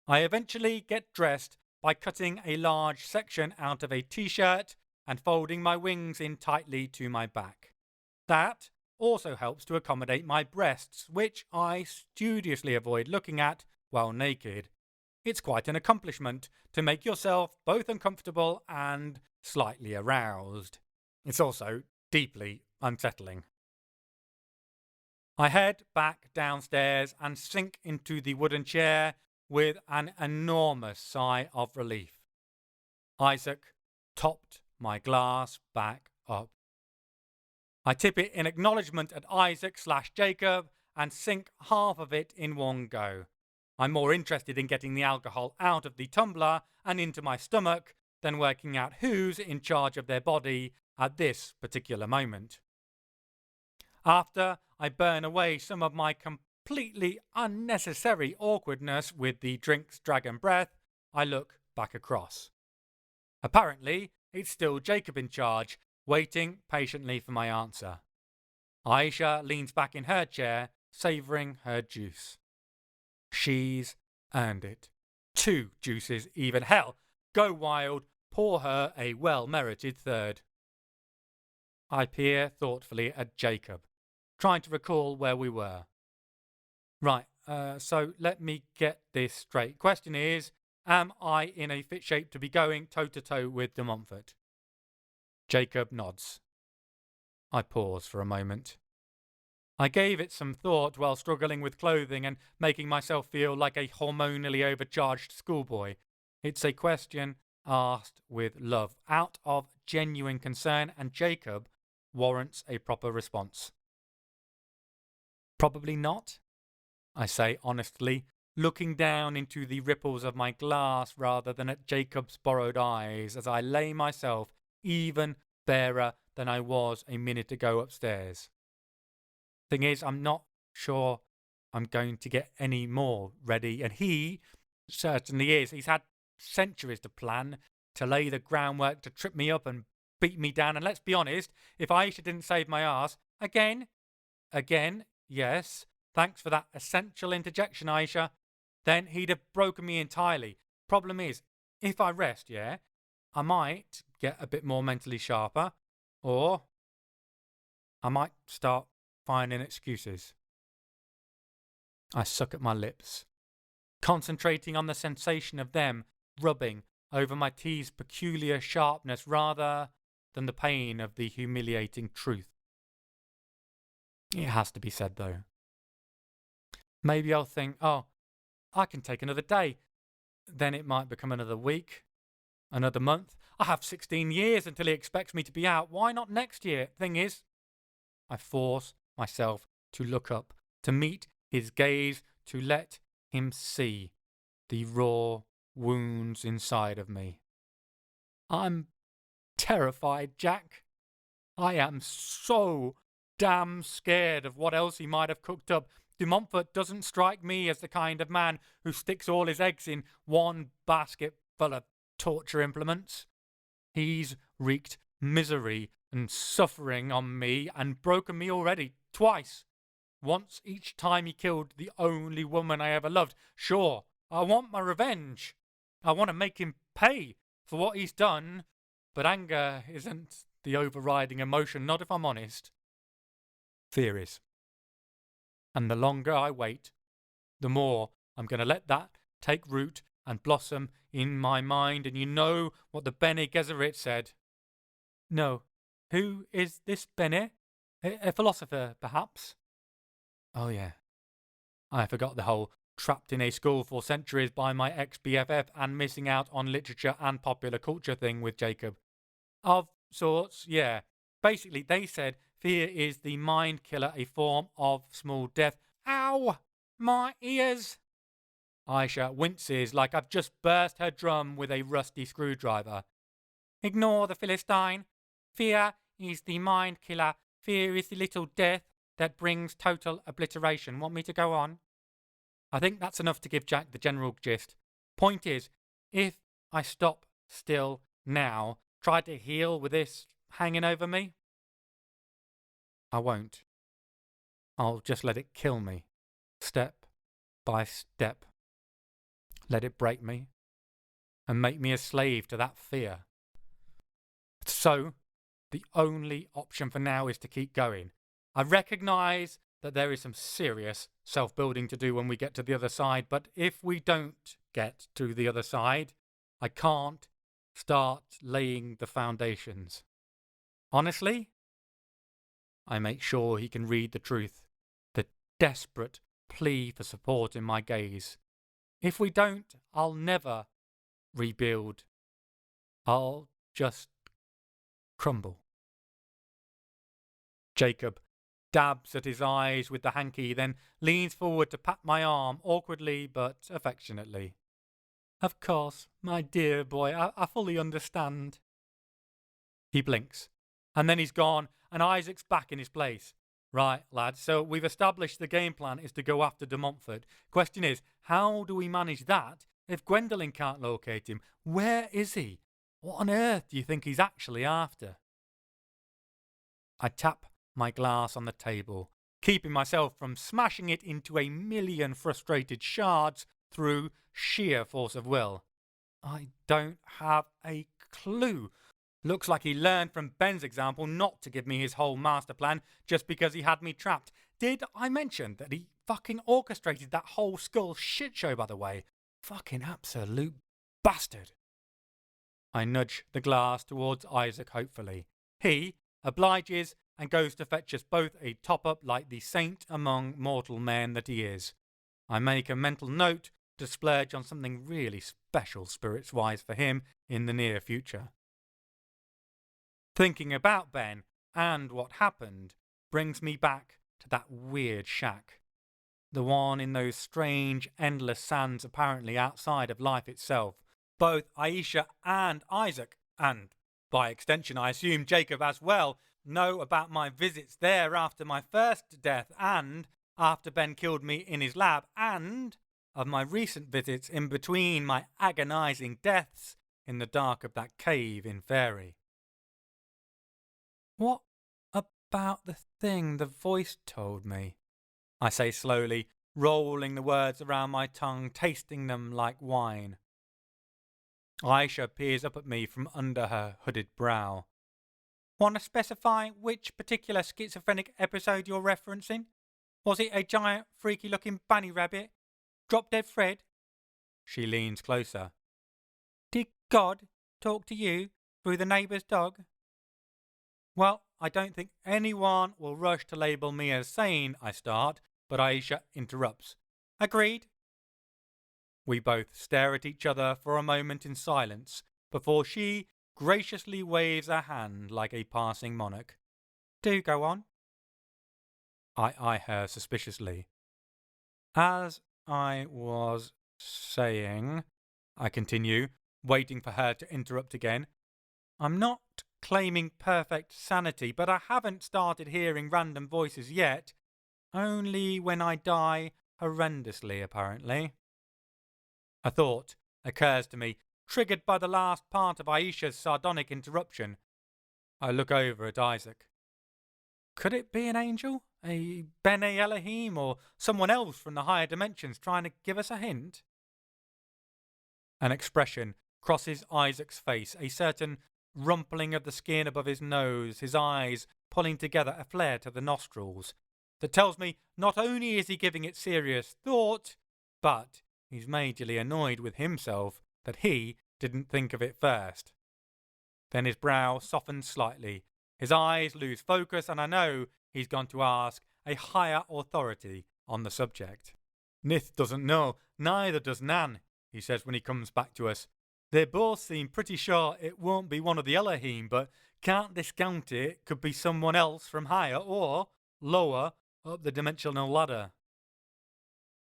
I eventually get dressed by cutting a large section out of a t-shirt and folding my wings in tightly to my back. That also helps to accommodate my breasts, which I studiously avoid looking at while naked. It's quite an accomplishment to make yourself both uncomfortable and slightly aroused. It's also deeply unsettling. I head back downstairs and sink into the wooden chair with an enormous sigh of relief. Isaac topped my glass back up. I tip it in acknowledgement at Isaac/Jacob and sink half of it in one go. I'm more interested in getting the alcohol out of the tumbler and into my stomach than working out who's in charge of their body at this particular moment. After I burn away some of my completely unnecessary awkwardness with the drink's dragon breath, I look back across. Apparently, it's still Jacob in charge, waiting patiently for my answer. Aisha leans back in her chair, savouring her juice. She's earned it. 2 juices even. Hell, go wild, pour her a well-merited third. I peer thoughtfully at Jacob, trying to recall where we were. Right, so let me get this straight. Question is, am I in a fit shape to be going toe-to-toe with de Montfort? Jacob nods. I pause for a moment. I gave it some thought while struggling with clothing and making myself feel like a hormonally overcharged schoolboy. It's a question asked with love, out of genuine concern, and Jacob warrants a proper response. Probably not, I say honestly, looking down into the ripples of my glass rather than at Jacob's borrowed eyes as I lay myself even barer than I was a minute ago upstairs. Thing is, I'm not sure I'm going to get any more ready, and he certainly is. He's had centuries to plan, to lay the groundwork, to trip me up and beat me down, and let's be honest, if Aisha didn't save my arse, again, yes, thanks for that essential interjection, Aisha, then he'd have broken me entirely. Problem is, if I rest, I might get a bit more mentally sharper, or I might start finding excuses. I suck at my lips, concentrating on the sensation of them rubbing over my teeth's peculiar sharpness rather than the pain of the humiliating truth. It has to be said, though. Maybe I'll think, oh, I can take another day. Then it might become another week, another month. I have 16 years until he expects me to be out. Why not next year? Thing is, I force myself to look up, to meet his gaze, to let him see the raw wounds inside of me. I'm terrified, Jack. I am so damn scared of what else he might have cooked up. De Montfort doesn't strike me as the kind of man who sticks all his eggs in one basket full of torture implements. He's wreaked misery and suffering on me and broken me already, twice. Once each time he killed the only woman I ever loved. Sure, I want my revenge. I want to make him pay for what he's done, but anger isn't the overriding emotion, not if I'm honest. Fear is. And the longer I wait, the more I'm going to let that take root and blossom in my mind. And you know what the Bene Gesserit said. No. Who is this Bene? A philosopher, perhaps? Oh, yeah. I forgot the whole trapped in a school for centuries by my ex-BFF and missing out on literature and popular culture thing with Jacob. Of sorts, yeah. Basically, they said fear is the mind killer, a form of small death. Ow! My ears! Aisha winces like I've just burst her drum with a rusty screwdriver. Ignore the Philistine. Fear is the mind killer. Fear is the little death that brings total obliteration. Want me to go on? I think that's enough to give Jack the general gist. Point is, if I stop still now, try to heal with this hanging over me, I won't. I'll just let it kill me, step by step. Let it break me, and make me a slave to that fear. So, the only option for now is to keep going. I recognise that there is some serious self-building to do when we get to the other side, but if we don't get to the other side, I can't start laying the foundations. Honestly, I make sure he can read the truth, the desperate plea for support in my gaze. If we don't, I'll never rebuild. I'll just crumble. Jacob dabs at his eyes with the hanky, then leans forward to pat my arm awkwardly but affectionately. Of course, my dear boy, I fully understand. He blinks, and then he's gone, and Isaac's back in his place. Right, lads, so we've established the game plan is to go after de Montfort. Question is, how do we manage that if Gwendolen can't locate him? Where is he? What on earth do you think he's actually after? I tap my glass on the table, keeping myself from smashing it into a million frustrated shards through sheer force of will. I don't have a clue. Looks like he learned from Ben's example not to give me his whole master plan just because he had me trapped. Did I mention that he fucking orchestrated that whole skull shit show, by the way? Fucking absolute bastard. I nudge the glass towards Isaac hopefully. He obliges and goes to fetch us both a top-up like the saint among mortal men that he is. I make a mental note to splurge on something really special spirits-wise for him in the near future. Thinking about Ben and what happened brings me back to that weird shack. The one in those strange, endless sands apparently outside of life itself. Both Aisha and Isaac, and by extension I assume Jacob as well, know about my visits there after my first death and after Ben killed me in his lab, and of my recent visits in between my agonizing deaths in the dark of that cave in Fairie. What about the thing the voice told me? I say slowly, rolling the words around my tongue, tasting them like wine. Aisha peers up at me from under her hooded brow. Want to specify which particular schizophrenic episode you're referencing? Was it a giant, freaky-looking bunny rabbit? Drop-dead Fred? She leans closer. Did God talk to you through the neighbour's dog? Well, I don't think anyone will rush to label me as sane, I start, but Aisha interrupts. Agreed. We both stare at each other for a moment in silence before she graciously waves a hand like a passing monarch. Do go on. I eye her suspiciously. As I was saying, I continue, waiting for her to interrupt again, I'm not claiming perfect sanity, but I haven't started hearing random voices yet. Only when I die horrendously, apparently. A thought occurs to me, triggered by the last part of Aisha's sardonic interruption. I look over at Isaac. Could it be an angel? A Bene Elohim or someone else from the higher dimensions trying to give us a hint? An expression crosses Isaac's face, a certain rumpling of the skin above his nose, his eyes pulling together a flare to the nostrils, that tells me not only is he giving it serious thought, but he's majorly annoyed with himself that he didn't think of it first. Then his brow softens slightly, his eyes lose focus, and I know he's gone to ask a higher authority on the subject. Nith doesn't know, neither does Nan, he says when he comes back to us. They both seem pretty sure it won't be one of the Elohim, but can't discount it could be someone else from higher or lower up the dimensional ladder.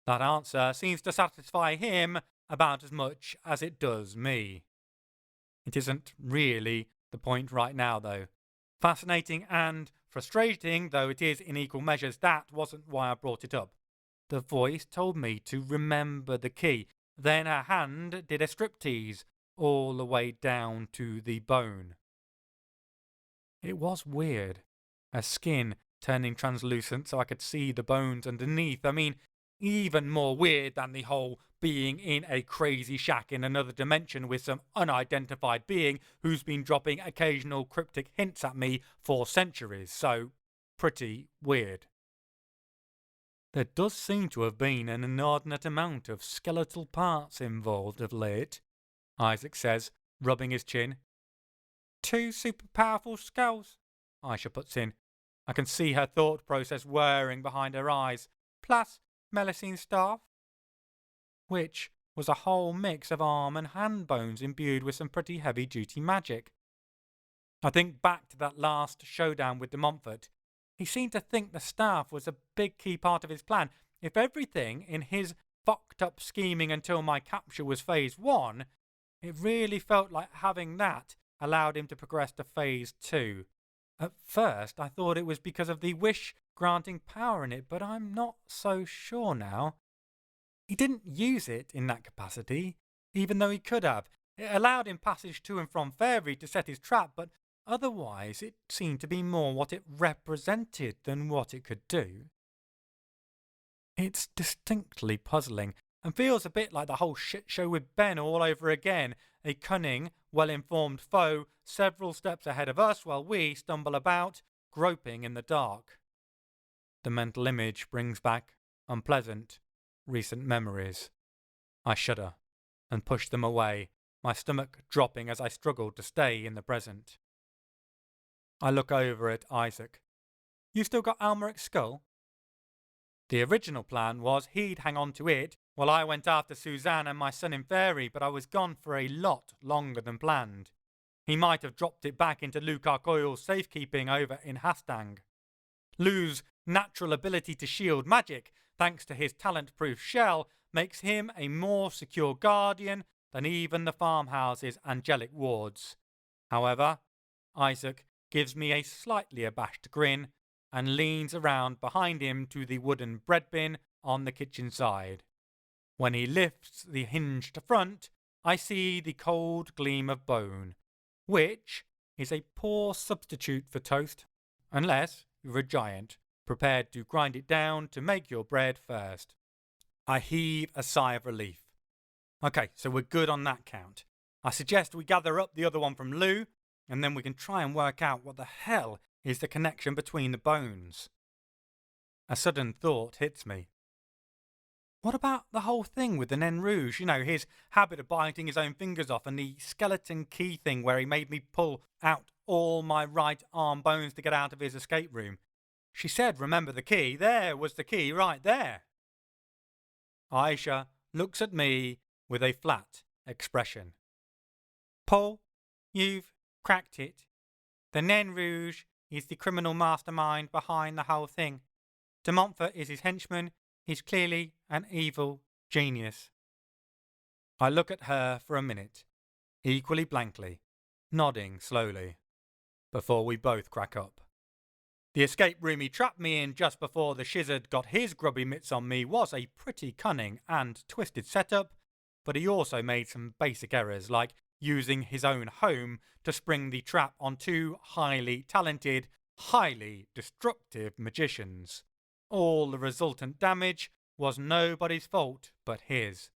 That answer seems to satisfy him about as much as it does me. It isn't really the point right now, though. Fascinating and frustrating though it is in equal measures, that wasn't why I brought it up. The voice told me to remember the key. Then her hand did a striptease all the way down to the bone. It was weird. Her skin turning translucent so I could see the bones underneath. I mean, even more weird than the whole being in a crazy shack in another dimension with some unidentified being who's been dropping occasional cryptic hints at me for centuries. So, pretty weird. There does seem to have been an inordinate amount of skeletal parts involved of late, Isaac says, rubbing his chin. 2 super powerful skulls, Aisha puts in. I can see her thought process whirring behind her eyes, plus Melusine staff, which was a whole mix of arm and hand bones imbued with some pretty heavy-duty magic. I think back to that last showdown with de Montfort. He seemed to think the staff was a big key part of his plan. If everything in his fucked up scheming until my capture was phase 1, it really felt like having that allowed him to progress to phase 2. At first, I thought it was because of the wish granting power in it, but I'm not so sure now. He didn't use it in that capacity, even though he could have. It allowed him passage to and from Fairie to set his trap, but otherwise it seemed to be more what it represented than what it could do. It's distinctly puzzling, and feels a bit like the whole shit show with Ben all over again. A cunning, well-informed foe several steps ahead of us while we stumble about, groping in the dark. The mental image brings back unpleasant, recent memories. I shudder and push them away, my stomach dropping as I struggle to stay in the present. I look over at Isaac. You still got Almeric's skull? The original plan was he'd hang on to it while I went after Suzanne and my son in Fairie, but I was gone for a lot longer than planned. He might have dropped it back into Luke Arcoyle's safekeeping over in Hastang. Lou's natural ability to shield magic, thanks to his talent-proof shell, makes him a more secure guardian than even the farmhouse's angelic wards. However, Isaac gives me a slightly abashed grin and leans around behind him to the wooden bread bin on the kitchen side. When he lifts the hinged front, I see the cold gleam of bone, which is a poor substitute for toast, unless you're a giant, prepared to grind it down to make your bread first. I heave a sigh of relief. Okay, so we're good on that count. I suggest we gather up the other one from Lou, and then we can try and work out what the hell is the connection between the bones. A sudden thought hits me. What about the whole thing with the Nain Rouge? You know, his habit of biting his own fingers off, and the skeleton key thing where he made me pull out all my right arm bones to get out of his escape room. She said, remember the key. There was the key right there. Aisha looks at me with a flat expression. Paul, you've cracked it. The Nain Rouge is the criminal mastermind behind the whole thing. De Montfort is his henchman. He's clearly an evil genius. I look at her for a minute, equally blankly, nodding slowly, before we both crack up. The escape room he trapped me in just before the Shizard got his grubby mitts on me was a pretty cunning and twisted setup, but he also made some basic errors, like using his own home to spring the trap on 2 highly talented, highly destructive magicians. All the resultant damage was nobody's fault but his.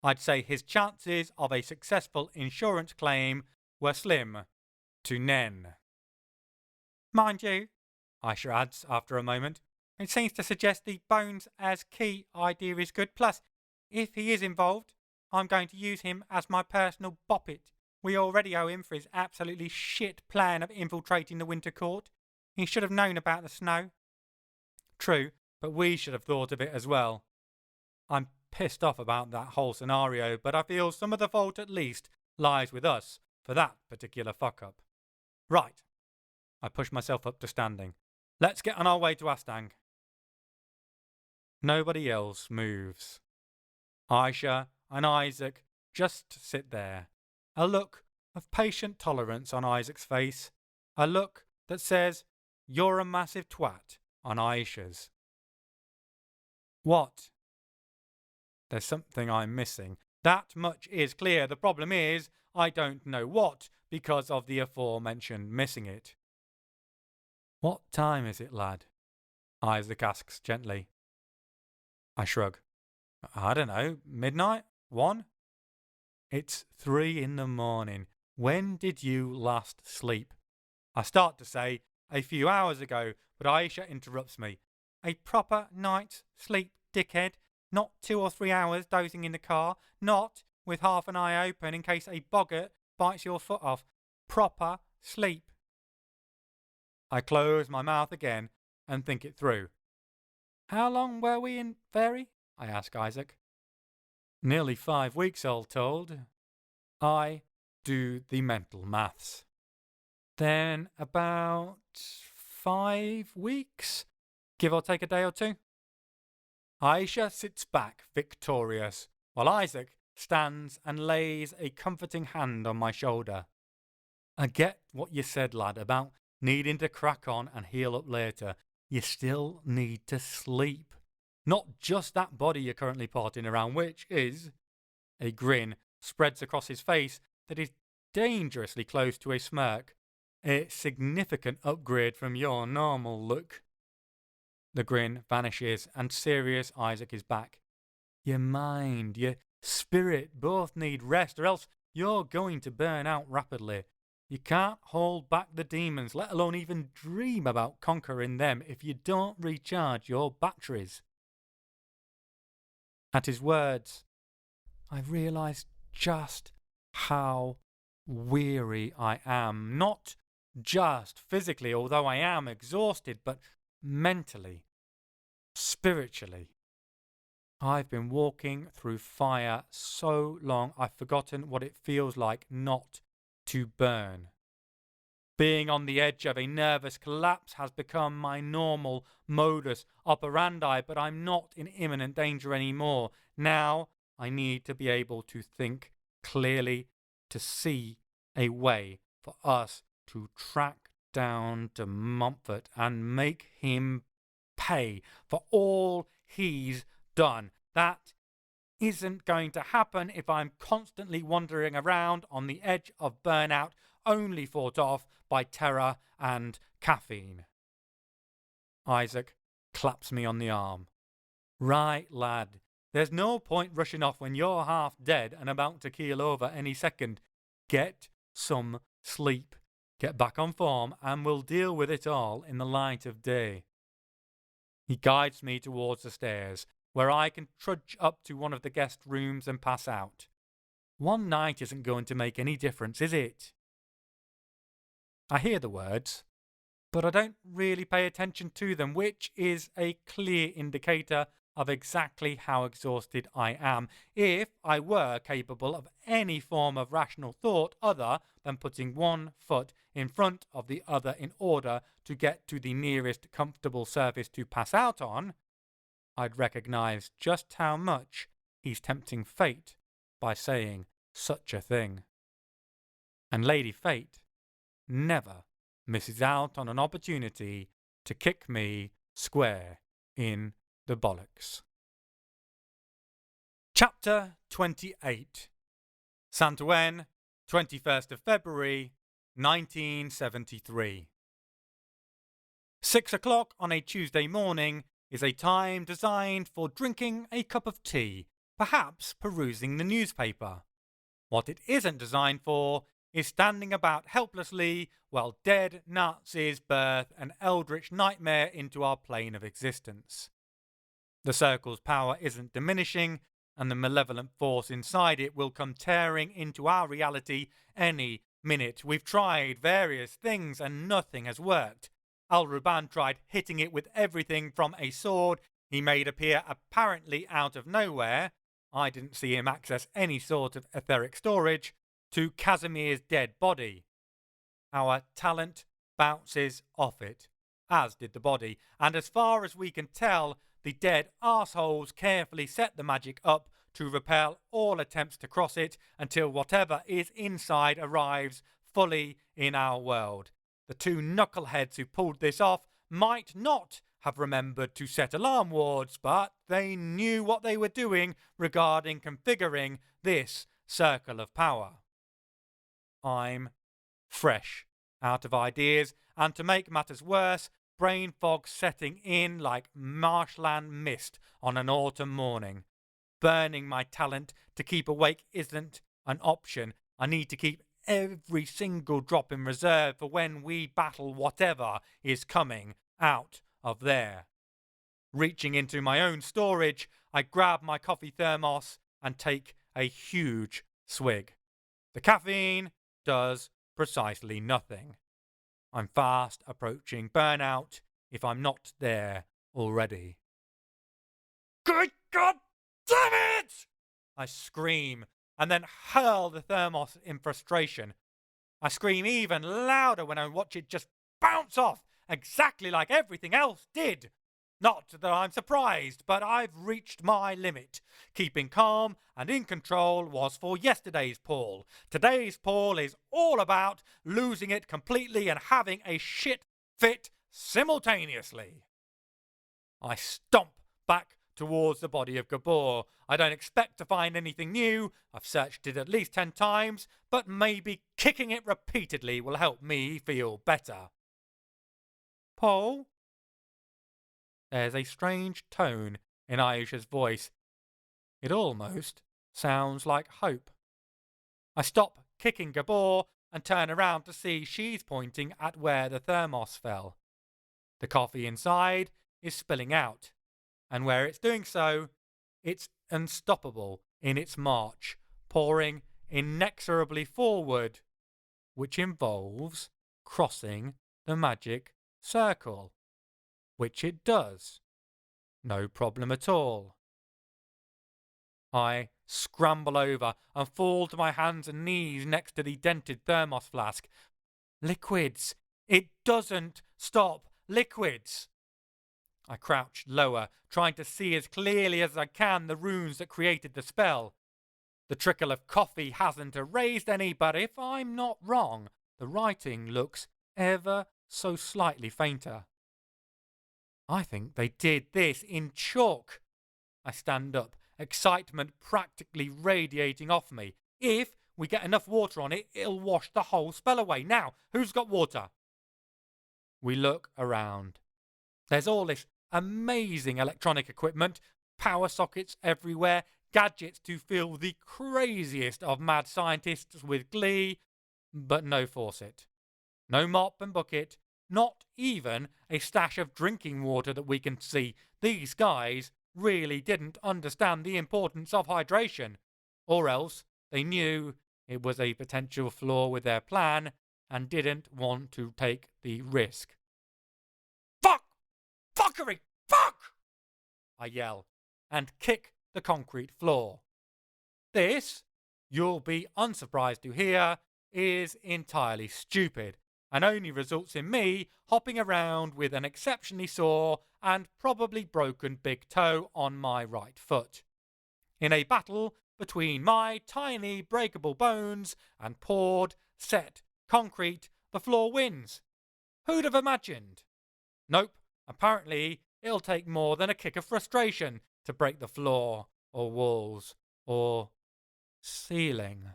I'd say his chances of a successful insurance claim were slim to none. Mind you, Aisha adds after a moment, it seems to suggest the bones as key idea is good. Plus, if he is involved, I'm going to use him as my personal boppet. We already owe him for his absolutely shit plan of infiltrating the Winter Court. He should have known about the snow. True, but we should have thought of it as well. I'm pissed off about that whole scenario, but I feel some of the fault at least lies with us for that particular fuck-up. Right. I push myself up to standing. Let's get on our way to Hastang. Nobody else moves. Aisha and Isaac just sit there. A look of patient tolerance on Isaac's face. A look that says, you're a massive twat, on Aisha's. What? There's something I'm missing. That much is clear. The problem is, I don't know what because of the aforementioned missing it. What time is it, lad? Isaac asks gently. I shrug. I don't know, midnight? 1? It's 3 in the morning. When did you last sleep? I start to say, a few hours ago, but Aisha interrupts me. A proper night's sleep, dickhead. Not 2 or 3 hours dozing in the car. Not with half an eye open in case a boggart bites your foot off. Proper sleep. I close my mouth again and think it through. How long were we in Fairie? I ask Isaac. Nearly 5 weeks, all told. I do the mental maths. Then about 5 weeks, give or take a day or 2. Aisha sits back victorious, while Isaac stands and lays a comforting hand on my shoulder. I get what you said, lad, about needing to crack on and heal up later. You still need to sleep. Not just that body you're currently parting around, which is... A grin spreads across his face that is dangerously close to a smirk. A significant upgrade from your normal look. The grin vanishes and serious Isaac is back. Your mind, your spirit both need rest, or else you're going to burn out rapidly. You can't hold back the demons, let alone even dream about conquering them if you don't recharge your batteries. At his words, I realised just how weary I am. Not just physically, although I am exhausted, but mentally, spiritually. I've been walking through fire so long I've forgotten what it feels like not to burn. Being on the edge of a nervous collapse has become my normal modus operandi, but I'm not in imminent danger anymore. Now I need to be able to think clearly, to see a way for us to track down to Montfort and make him pay for all he's done. That isn't going to happen if I'm constantly wandering around on the edge of burnout, only fought off by terror and caffeine. Isaac claps me on the arm. Right, lad. There's no point rushing off when you're half dead and about to keel over any second. Get some sleep. Get back on form and we'll deal with it all in the light of day. He guides me towards the stairs, where I can trudge up to one of the guest rooms and pass out. One night isn't going to make any difference, is it? I hear the words, but I don't really pay attention to them, which is a clear indicator of exactly how exhausted I am. If I were capable of any form of rational thought other than putting one foot in front of the other in order to get to the nearest comfortable surface to pass out on, I'd recognize just how much he's tempting fate by saying such a thing. And Lady Fate never misses out on an opportunity to kick me square in the bollocks. Chapter 28. Saint-Ouen, 21st of February, 1973. 6 o'clock on a Tuesday morning is a time designed for drinking a cup of tea, perhaps perusing the newspaper. What it isn't designed for is standing about helplessly while dead Nazis birth an eldritch nightmare into our plane of existence. The circle's power isn't diminishing, and the malevolent force inside it will come tearing into our reality any minute. We've tried various things and nothing has worked. Al-Ruban tried hitting it with everything from a sword he made appear apparently out of nowhere, I didn't see him access any sort of etheric storage, to Casimir's dead body. Our talent bounces off it, as did the body, and as far as we can tell, the dead arseholes carefully set the magic up to repel all attempts to cross it until whatever is inside arrives fully in our world. The two knuckleheads who pulled this off might not have remembered to set alarm wards, but they knew what they were doing regarding configuring this circle of power. I'm fresh out of ideas, and to make matters worse, brain fog setting in like marshland mist on an autumn morning. Burning my talent to keep awake isn't an option. I need to keep every single drop in reserve for when we battle whatever is coming out of there. Reaching into my own storage, I grab my coffee thermos and take a huge swig. The caffeine does precisely nothing. I'm fast approaching burnout if I'm not there already. Good God damn it! I scream and then hurl the thermos in frustration. I scream even louder when I watch it just bounce off, exactly like everything else did. Not that I'm surprised, but I've reached my limit. Keeping calm and in control was for yesterday's Paul. Today's Paul is all about losing it completely and having a shit fit simultaneously. I stomp back towards the body of Gabor. I don't expect to find anything new. I've searched it at least 10 times, but maybe kicking it repeatedly will help me feel better. Paul? There's a strange tone in Aisha's voice. It almost sounds like hope. I stop kicking Gabor and turn around to see she's pointing at where the thermos fell. The coffee inside is spilling out, and where it's doing so, it's unstoppable in its march, pouring inexorably forward, which involves crossing the magic circle. Which it does. No problem at all. I scramble over and fall to my hands and knees next to the dented thermos flask. Liquids! It doesn't stop liquids! I crouch lower, trying to see as clearly as I can the runes that created the spell. The trickle of coffee hasn't erased any, but if I'm not wrong, the writing looks ever so slightly fainter. I think they did this in chalk. I stand up, excitement practically radiating off me. If we get enough water on it, it'll wash the whole spell away. Now, who's got water? We look around. There's all this amazing electronic equipment, power sockets everywhere, gadgets to fill the craziest of mad scientists with glee, but no faucet. No mop and bucket. Not even a stash of drinking water that we can see. These guys really didn't understand the importance of hydration. Or else they knew it was a potential flaw with their plan and didn't want to take the risk. Fuck! Fuckery! Fuck! I yell and kick the concrete floor. This, you'll be unsurprised to hear, is entirely stupid, and only results in me hopping around with an exceptionally sore and probably broken big toe on my right foot. In a battle between my tiny breakable bones and poured, set concrete, the floor wins. Who'd have imagined? Nope, apparently it'll take more than a kick of frustration to break the floor, or walls, or ceiling.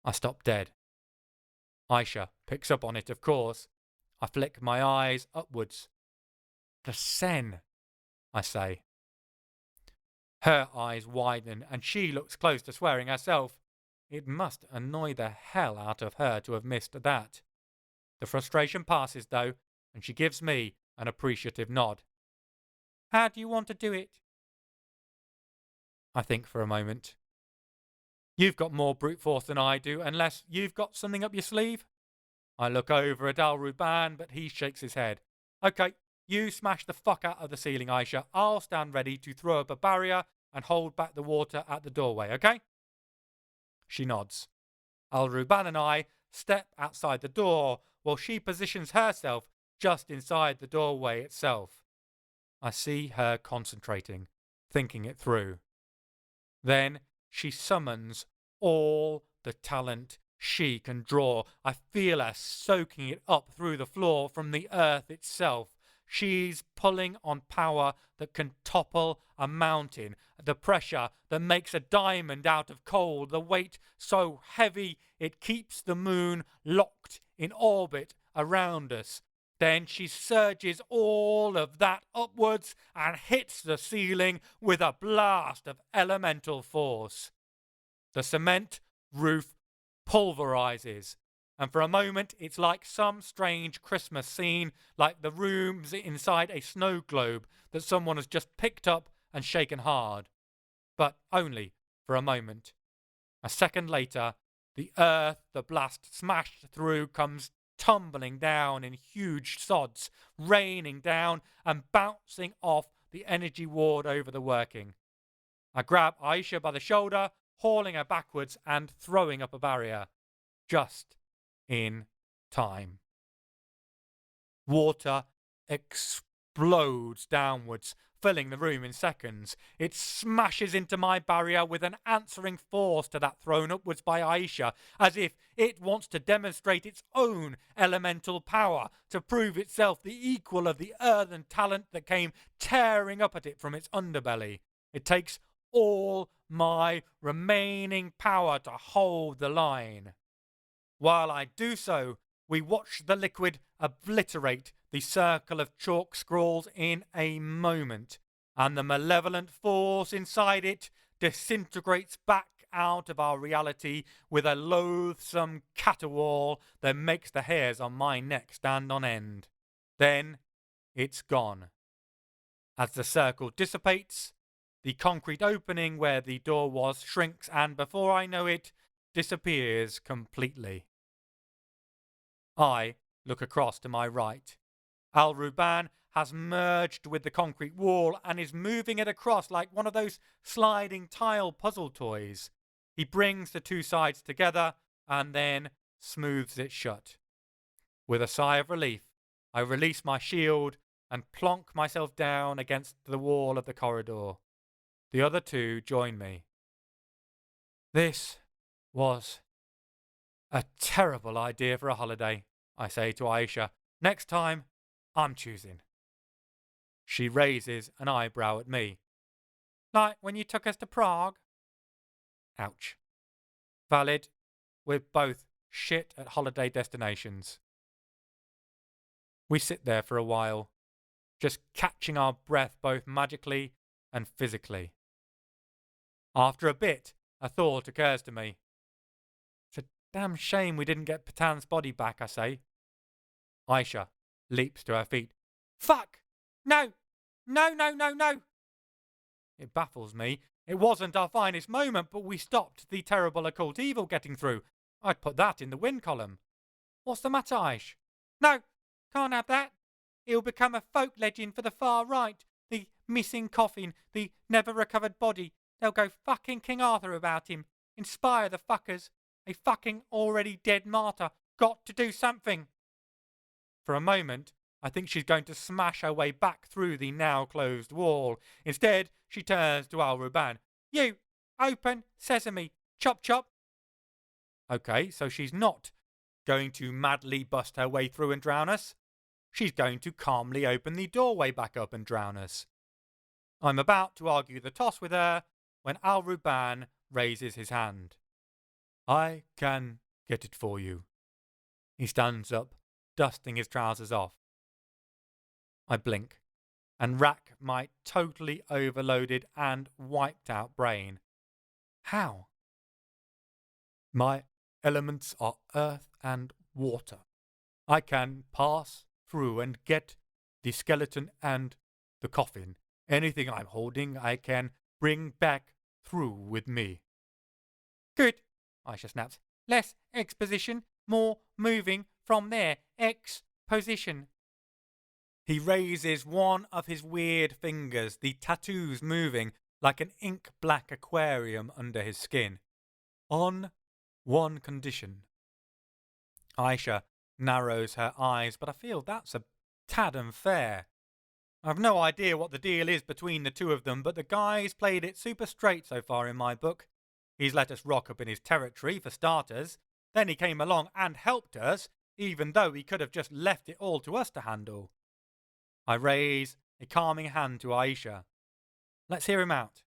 I stop dead. Aisha picks up on it, of course. I flick my eyes upwards. The Sen, I say. Her eyes widen and she looks close to swearing herself. It must annoy the hell out of her to have missed that. The frustration passes, though, and she gives me an appreciative nod. How do you want to do it? I think for a moment. You've got more brute force than I do, unless you've got something up your sleeve. I look over at Al Ruban, but he shakes his head. Okay, you smash the fuck out of the ceiling, Aisha. I'll stand ready to throw up a barrier and hold back the water at the doorway, okay? She nods. Al Ruban and I step outside the door while she positions herself just inside the doorway itself. I see her concentrating, thinking it through. Then she summons all the talent she can draw. I feel her soaking it up through the floor from the earth itself. she's pulling on power that can topple a mountain, the pressure that makes a diamond out of coal, the weight so heavy it keeps the moon locked in orbit around us. Then she surges all of that upwards and hits the ceiling with a blast of elemental force. The cement roof pulverizes, and for a moment it's like some strange Christmas scene, like the rooms inside a snow globe that someone has just picked up and shaken hard. But only for a moment. A second later, the earth the blast smashed through comes tumbling down in huge sods, raining down and bouncing off the energy ward over the working. I grab Aisha by the shoulder, hauling her backwards and throwing up a barrier. Just in time. Water explodes downwards, filling the room in seconds. It smashes into my barrier with an answering force to that thrown upwards by Aisha, as if it wants to demonstrate its own elemental power, to prove itself the equal of the earthen talent that came tearing up at it from its underbelly. It takes all my remaining power to hold the line. While I do so, we watch the liquid obliterate the circle of chalk scrawls in a moment, and the malevolent force inside it disintegrates back out of our reality with a loathsome caterwaul that makes the hairs on my neck stand on end. Then it's gone. As the circle dissipates, the concrete opening where the door was shrinks, and before I know it, disappears completely. I look across to my right. Al-Ruban has merged with the concrete wall and is moving it across like one of those sliding tile puzzle toys. He brings the two sides together and then smooths it shut. With a sigh of relief, I release my shield and plonk myself down against the wall of the corridor. The other two join me. This was a terrible idea for a holiday, I say to Aisha. Next time, I'm choosing. She raises an eyebrow at me. Like when you took us to Prague? Ouch. Valid. We're both shit at holiday destinations. We sit there for a while, just catching our breath both magically and physically. After a bit, a thought occurs to me. It's a damn shame we didn't get Patan's body back, I say. Aisha leaps to her feet. Fuck! No! No, no, no, no! It baffles me. It wasn't our finest moment, but we stopped the terrible occult evil getting through. I'd put that in the win column. What's the matter, Aish? No, can't have that. It'll become a folk legend for the far right. The missing coffin, the never recovered body. They'll go fucking King Arthur about him. Inspire the fuckers. A fucking already dead martyr. Got to do something. For a moment, I think she's going to smash her way back through the now closed wall. Instead, she turns to Al-Ruban. You, open sesame. Chop chop. Okay, so she's not going to madly bust her way through and drown us. She's going to calmly open the doorway back up and drown us. I'm about to argue the toss with her when Al-Ruban raises his hand. I can get it for you. He stands up, dusting his trousers off. I blink and rack my totally overloaded and wiped out brain. How? My elements are earth and water. I can pass through and get the skeleton and the coffin. Anything I'm holding I can bring back through with me. Good, Aisha snaps. Less exposition, more moving from there. Exposition. He raises one of his weird fingers, the tattoos moving like an ink-black aquarium under his skin. On one condition. Aisha narrows her eyes, but I feel that's a tad unfair. I've no idea what the deal is between the two of them, but the guy's played it super straight so far in my book. He's let us rock up in his territory, for starters. Then he came along and helped us, even though he could have just left it all to us to handle. I raise a calming hand to Aisha. Let's hear him out.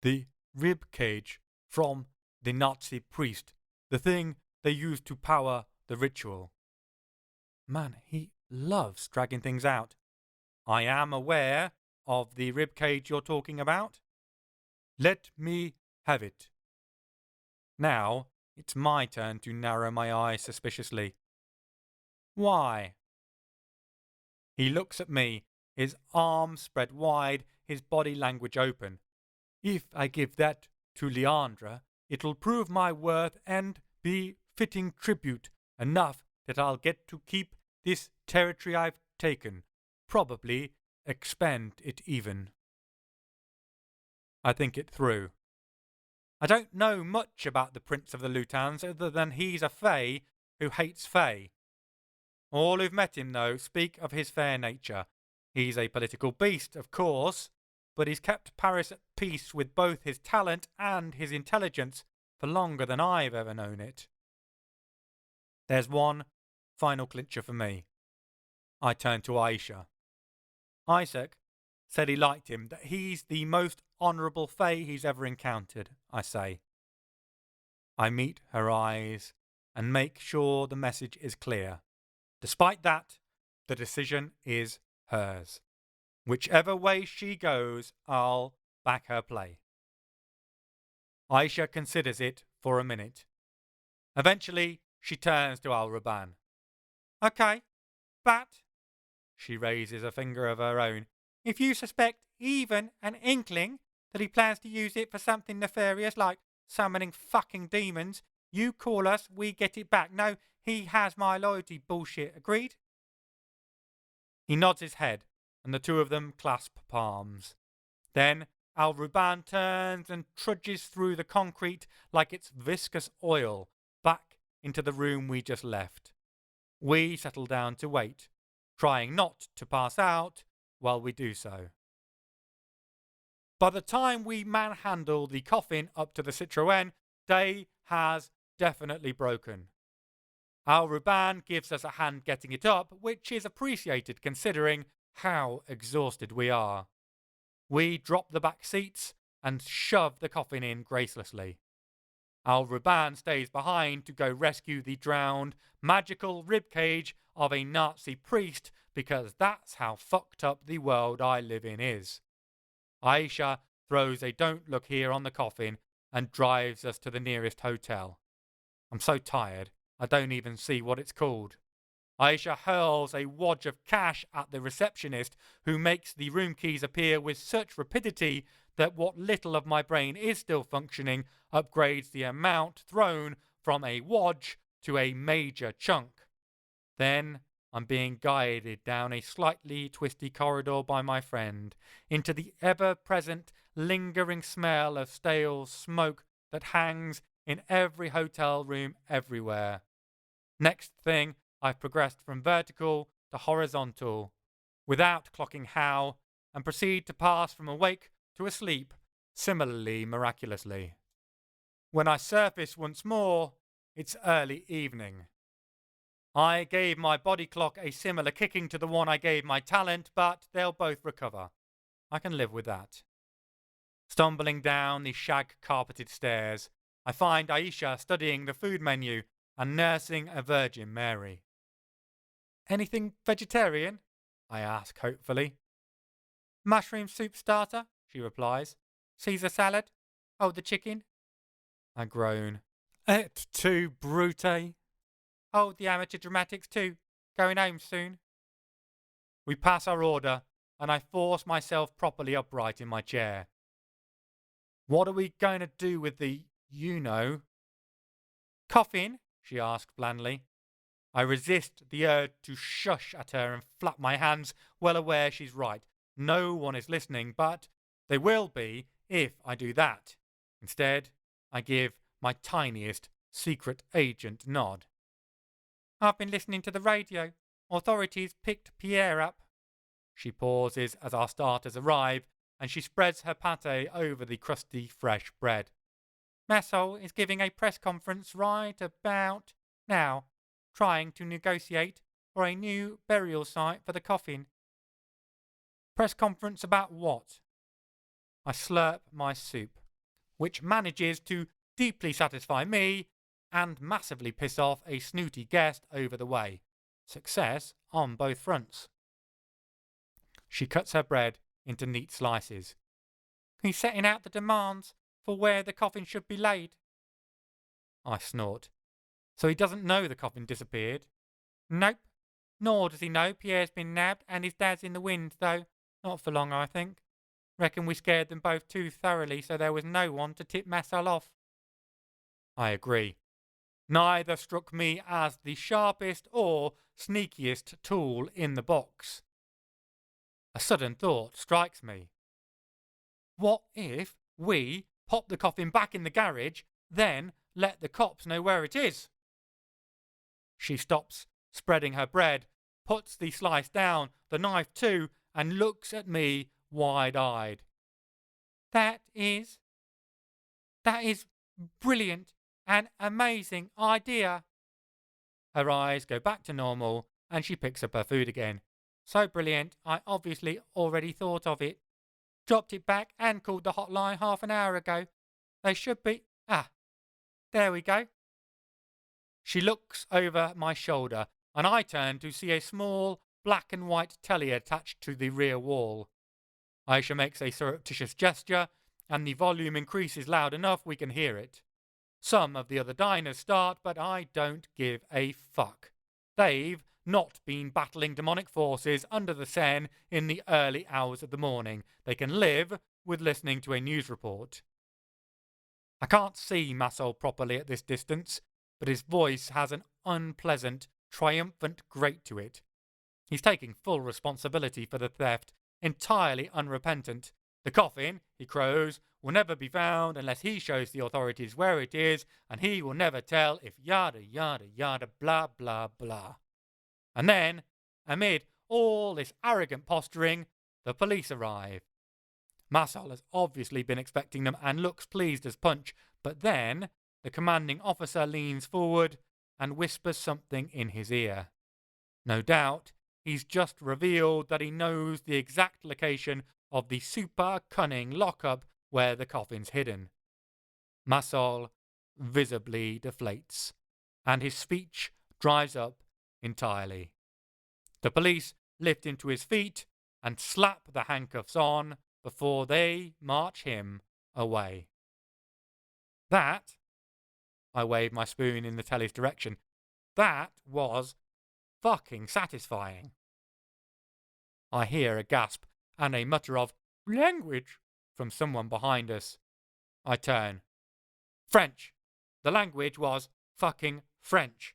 The rib cage from the Nazi priest, the thing they used to power the ritual. Man, he loves dragging things out. I am aware of the rib cage you're talking about. Let me have it. Now, it's my turn to narrow my eyes suspiciously. Why? He looks at me, his arms spread wide, his body language open. If I give that to Leandra, it'll prove my worth and be fitting tribute, enough that I'll get to keep this territory I've taken, probably expand it even. I think it through. I don't know much about the Prince of the Lutans other than he's a Fae who hates Fae. All who've met him, though, speak of his fair nature. He's a political beast, of course, but he's kept Paris at peace with both his talent and his intelligence for longer than I've ever known it. There's one final clincher for me. I turn to Aisha. Isaac said he liked him, that he's the most honourable Fae he's ever encountered, I say. I meet her eyes and make sure the message is clear. Despite that, the decision is hers. Whichever way she goes, I'll back her play. Aisha considers it for a minute. Eventually, she turns to Al-Ruban. Okay, but, she raises a finger of her own, if you suspect even an inkling that he plans to use it for something nefarious like summoning fucking demons, you call us, we get it back. No, he has my loyalty bullshit, agreed? He nods his head, and the two of them clasp palms. Then Al-Ruban turns and trudges through the concrete like it's viscous oil, back into the room we just left. We settle down to wait, trying not to pass out while we do so. By the time we manhandle the coffin up to the Citroën, day has definitely broken. Al-Ruban gives us a hand getting it up, which is appreciated considering how exhausted we are. We drop the back seats and shove the coffin in gracelessly. Al-Ruban stays behind to go rescue the drowned, magical ribcage of a Nazi priest because that's how fucked up the world I live in is. Aisha throws a don't look here on the coffin and drives us to the nearest hotel. I'm so tired, I don't even see what it's called. Aisha hurls a wodge of cash at the receptionist, who makes the room keys appear with such rapidity that what little of my brain is still functioning upgrades the amount thrown from a wodge to a major chunk. Then I'm being guided down a slightly twisty corridor by my friend, into the ever-present lingering smell of stale smoke that hangs in every hotel room everywhere. Next thing, I've progressed from vertical to horizontal, without clocking how, and proceed to pass from awake to asleep, similarly miraculously. When I surface once more, it's early evening. I gave my body clock a similar kicking to the one I gave my talent, but they'll both recover. I can live with that. Stumbling down the shag-carpeted stairs, I find Aisha studying the food menu and nursing a Virgin Mary. Anything vegetarian? I ask hopefully. Mushroom soup starter, she replies. Caesar salad? Oh, the chicken? I groan. Et tu, Brute? Oh, the amateur dramatics too. Going home soon. We pass our order, and I force myself properly upright in my chair. What are we going to do with the, you know? Coffin? She asked blandly. I resist the urge to shush at her and flap my hands, well aware she's right. No one is listening, but they will be if I do that. Instead, I give my tiniest secret agent nod. I've been listening to the radio. Authorities picked Pierre up. She pauses as our starters arrive, and she spreads her pâté over the crusty, fresh bread. Messol is giving a press conference right about now, trying to negotiate for a new burial site for the coffin. Press conference about what? I slurp my soup, which manages to deeply satisfy me and massively piss off a snooty guest over the way. Success on both fronts. She cuts her bread into neat slices. He's setting out the demands for where the coffin should be laid. I snort. So he doesn't know the coffin disappeared? Nope. Nor does he know Pierre's been nabbed and his dad's in the wind, though. Not for long, I think. Reckon we scared them both too thoroughly, so there was no one to tip Marcel off. I agree. Neither struck me as the sharpest or sneakiest tool in the box. A sudden thought strikes me. What if we pop the coffin back in the garage, then let the cops know where it is? She stops spreading her bread, puts the slice down, the knife too, and looks at me wide-eyed. That is brilliant, an amazing idea. Her eyes go back to normal and she picks up her food again. So brilliant, I obviously already thought of it. Dropped it back and called the hotline half an hour ago. They should be... there we go. She looks over my shoulder and I turn to see a small black and white telly attached to the rear wall. Aisha makes a surreptitious gesture and the volume increases loud enough we can hear it. Some of the other diners start, but I don't give a fuck. They've not been battling demonic forces under the Seine in the early hours of the morning. They can live with listening to a news report. I can't see Marcel properly at this distance, but his voice has an unpleasant, triumphant grate to it. He's taking full responsibility for the theft, entirely unrepentant. The coffin, he crows, will never be found unless he shows the authorities where it is, and he will never tell if yada yada yada blah blah blah. And then, amid all this arrogant posturing, the police arrive. Marcel has obviously been expecting them and looks pleased as punch, but then the commanding officer leans forward and whispers something in his ear. No doubt, he's just revealed that he knows the exact location of the super cunning lockup where the coffin's hidden. Marcel visibly deflates, and his speech dries up entirely. The police lift him to his feet and slap the handcuffs on before they march him away. That, I wave my spoon in the telly's direction, that was fucking satisfying. I hear a gasp and a mutter of language from someone behind us. I turn. French. The language was fucking French,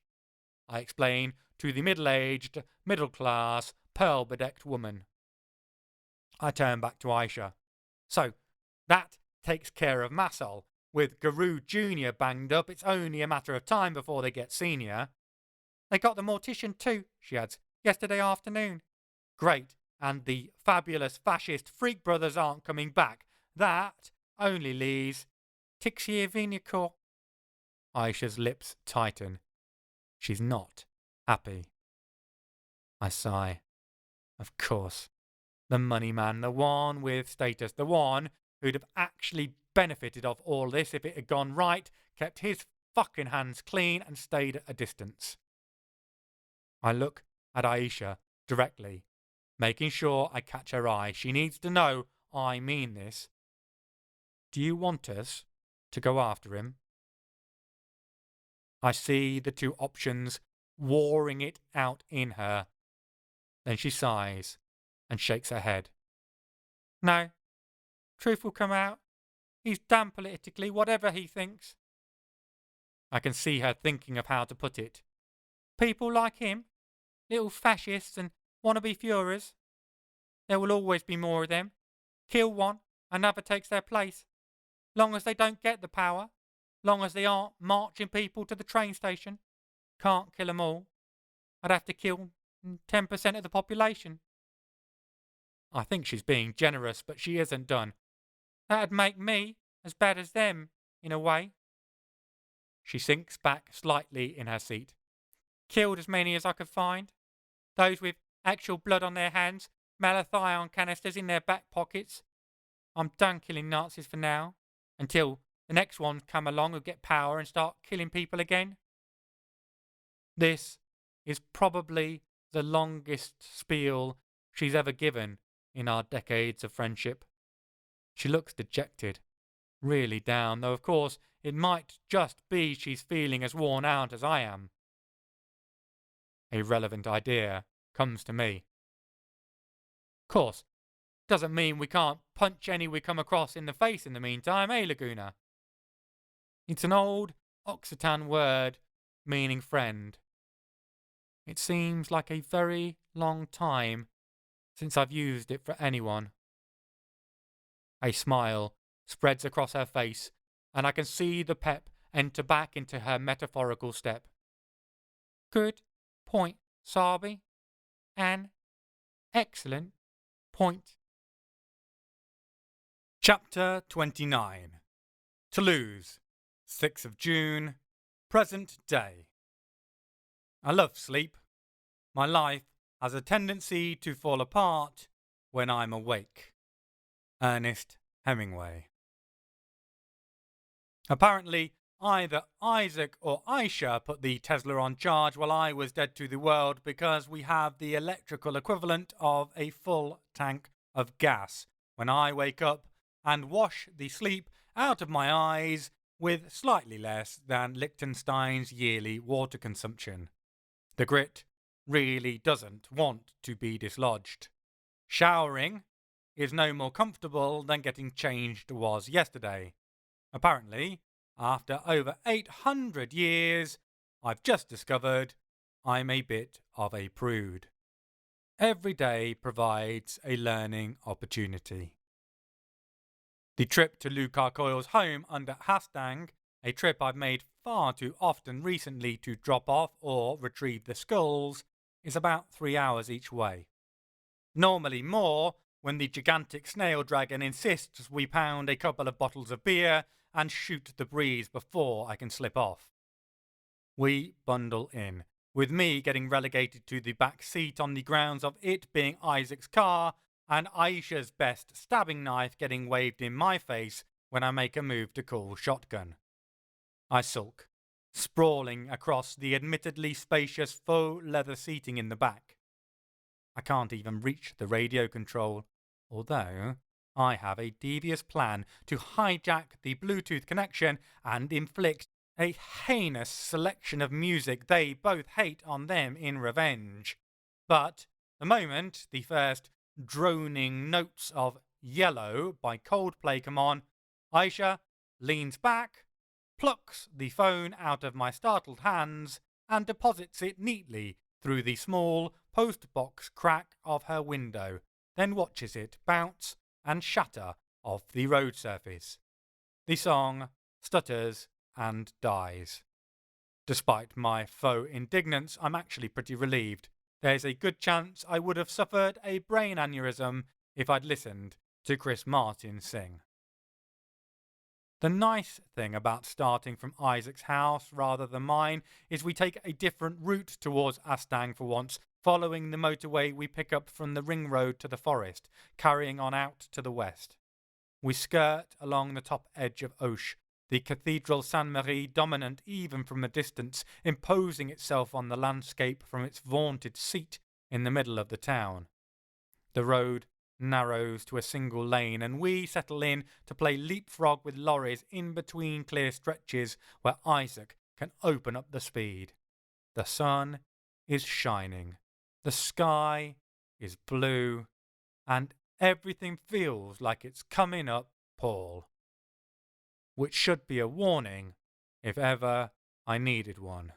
I explain to the middle-aged, middle-class, pearl-bedecked woman. I turn back to Aisha. So, that takes care of Marcel. With Garou Jr. banged up, it's only a matter of time before they get Senior. They got the mortician too, she adds, yesterday afternoon. Great, and the fabulous fascist freak brothers aren't coming back. That only leaves Tixier Vignecourt. Aisha's lips tighten. She's not happy. I sigh. Of course. The money man, the one with status, the one who'd have actually benefited of all this if it had gone right, kept his fucking hands clean and stayed at a distance. I look at Aisha directly, making sure I catch her eye. She needs to know I mean this. Do you want us to go after him? I see the two options warring it out in her. Then she sighs and shakes her head. No. Truth will come out. He's damn politically, whatever he thinks. I can see her thinking of how to put it. People like him, little fascists and wannabe Führers. There will always be more of them. Kill one, another takes their place. Long as they don't get the power, long as they aren't marching people to the train station. Can't kill 'em all. I'd have to kill 10% of the population. I think she's being generous, but she isn't done. That'd make me as bad as them, in a way. She sinks back slightly in her seat. Killed as many as I could find. Those with actual blood on their hands, malathion canisters in their back pockets. I'm done killing Nazis for now, until the next ones come along who get power and start killing people again. This is probably the longest spiel she's ever given in our decades of friendship. She looks dejected, really down, though of course it might just be she's feeling as worn out as I am. A relevant idea comes to me. Of course, doesn't mean we can't punch any we come across in the face in the meantime, eh, Laguna? It's an old Occitan word meaning friend. It seems like a very long time since I've used it for anyone. A smile spreads across her face, and I can see the pep enter back into her metaphorical step. Good point, Sarby. An excellent point. Chapter 29. Toulouse, 6th of June, present day. I love sleep. My life has a tendency to fall apart when I'm awake. Ernest Hemingway. Apparently, either Isaac or Aisha put the Tesla on charge while I was dead to the world because we have the electrical equivalent of a full tank of gas when I wake up and wash the sleep out of my eyes with slightly less than Liechtenstein's yearly water consumption. The grit really doesn't want to be dislodged. Showering is no more comfortable than getting changed was yesterday. Apparently, after over 800 years, I've just discovered I'm a bit of a prude. Every day provides a learning opportunity. The trip to Lucar Coyle's home under Hastang, a trip I've made far too often recently to drop off or retrieve the skulls, is about 3 hours each way. Normally more when the gigantic snail dragon insists we pound a couple of bottles of beer and shoot the breeze before I can slip off. We bundle in, with me getting relegated to the back seat on the grounds of it being Isaac's car and Aisha's best stabbing knife getting waved in my face when I make a move to call shotgun. I sulk, sprawling across the admittedly spacious faux leather seating in the back. I can't even reach the radio control, although I have a devious plan to hijack the Bluetooth connection and inflict a heinous selection of music they both hate on them in revenge. But the moment the first droning notes of Yellow by Coldplay come on, Aisha leans back, plucks the phone out of my startled hands, and deposits it neatly through the small postbox crack of her window, then watches it bounce and shatter off the road surface. The song stutters and dies. Despite my faux indignance, I'm actually pretty relieved. There's a good chance I would have suffered a brain aneurysm if I'd listened to Chris Martin sing. The nice thing about starting from Isaac's house rather than mine is we take a different route towards Astang for once, following the motorway we pick up from the ring road to the forest, carrying on out to the west. We skirt along the top edge of Auch, the Cathedral Sainte-Marie dominant even from a distance, imposing itself on the landscape from its vaunted seat in the middle of the town. The road narrows to a single lane, and we settle in to play leapfrog with lorries in between clear stretches where Isaac can open up the speed. The sun is shining, the sky is blue, and everything feels like it's coming up Paul. Which should be a warning if ever I needed one.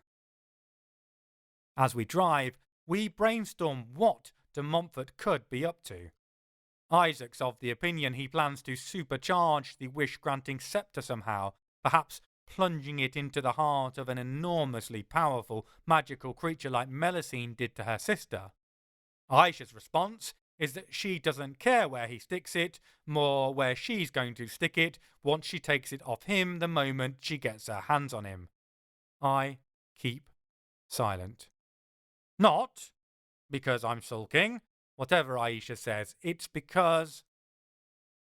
As we drive, we brainstorm what de Montfort could be up to. Isaac's of the opinion he plans to supercharge the wish-granting sceptre somehow, perhaps plunging it into the heart of an enormously powerful magical creature like Melusine did to her sister. Aisha's response is that she doesn't care where he sticks it, more where she's going to stick it once she takes it off him the moment she gets her hands on him. I keep silent. Not because I'm sulking, whatever Aisha says, it's because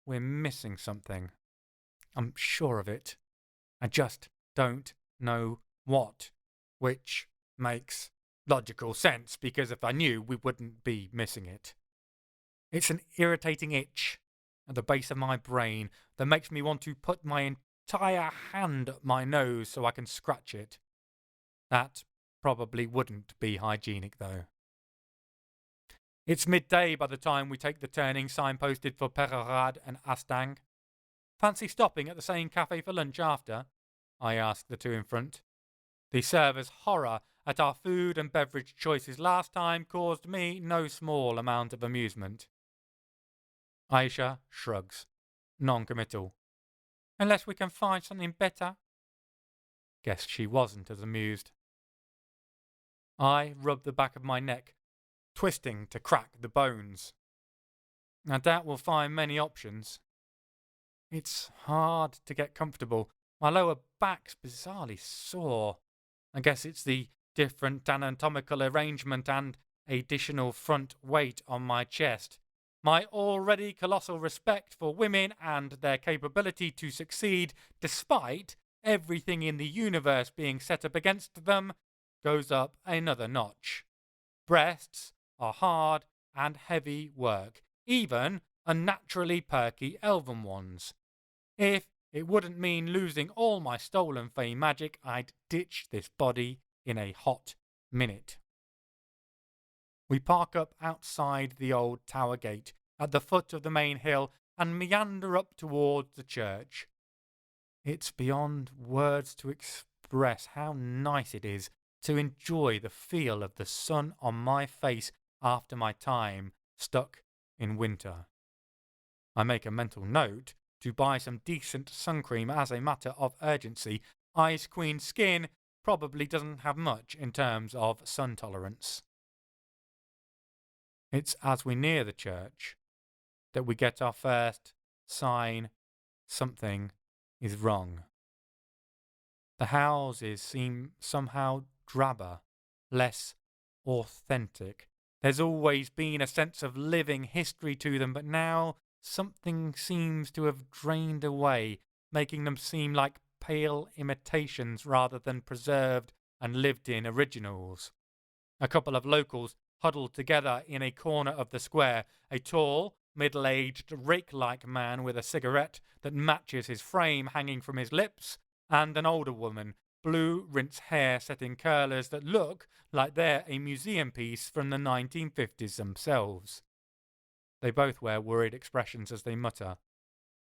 we're missing something. I'm sure of it. I just don't know what, which makes logical sense, because if I knew, we wouldn't be missing it. It's an irritating itch at the base of my brain that makes me want to put my entire hand up my nose so I can scratch it. That probably wouldn't be hygienic, though. It's midday by the time we take the turning signposted for Peyrade and Astang. Fancy stopping at the same cafe for lunch after? I ask the two in front. The server's horror at our food and beverage choices last time caused me no small amount of amusement. Aisha shrugs, non-committal. Unless we can find something better. Guess she wasn't as amused. I rub the back of my neck, twisting to crack the bones. I doubt we'll find many options. It's hard to get comfortable. My lower back's bizarrely sore. I guess it's the different anatomical arrangement and additional front weight on my chest. My already colossal respect for women and their capability to succeed despite everything in the universe being set up against them goes up another notch. Breasts are hard and heavy work, even unnaturally perky elven ones. If it wouldn't mean losing all my stolen Fae magic, I'd ditch this body in a hot minute. We park up outside the old tower gate at the foot of the main hill and meander up towards the church. It's beyond words to express how nice it is to enjoy the feel of the sun on my face after my time stuck in winter. I make a mental note to buy some decent sun cream as a matter of urgency. Ice Queen's skin probably doesn't have much in terms of sun tolerance. It's as we near the church that we get our first sign something is wrong. The houses seem somehow drabber, less authentic. There's always been a sense of living history to them, but now something seems to have drained away, making them seem like pale imitations rather than preserved and lived-in originals. A couple of locals huddled together in a corner of the square, a tall, middle-aged, rake-like man with a cigarette that matches his frame hanging from his lips, and an older woman, blue rinse hair set in curlers that look like they're a museum piece from the 1950s themselves. They both wear worried expressions as they mutter.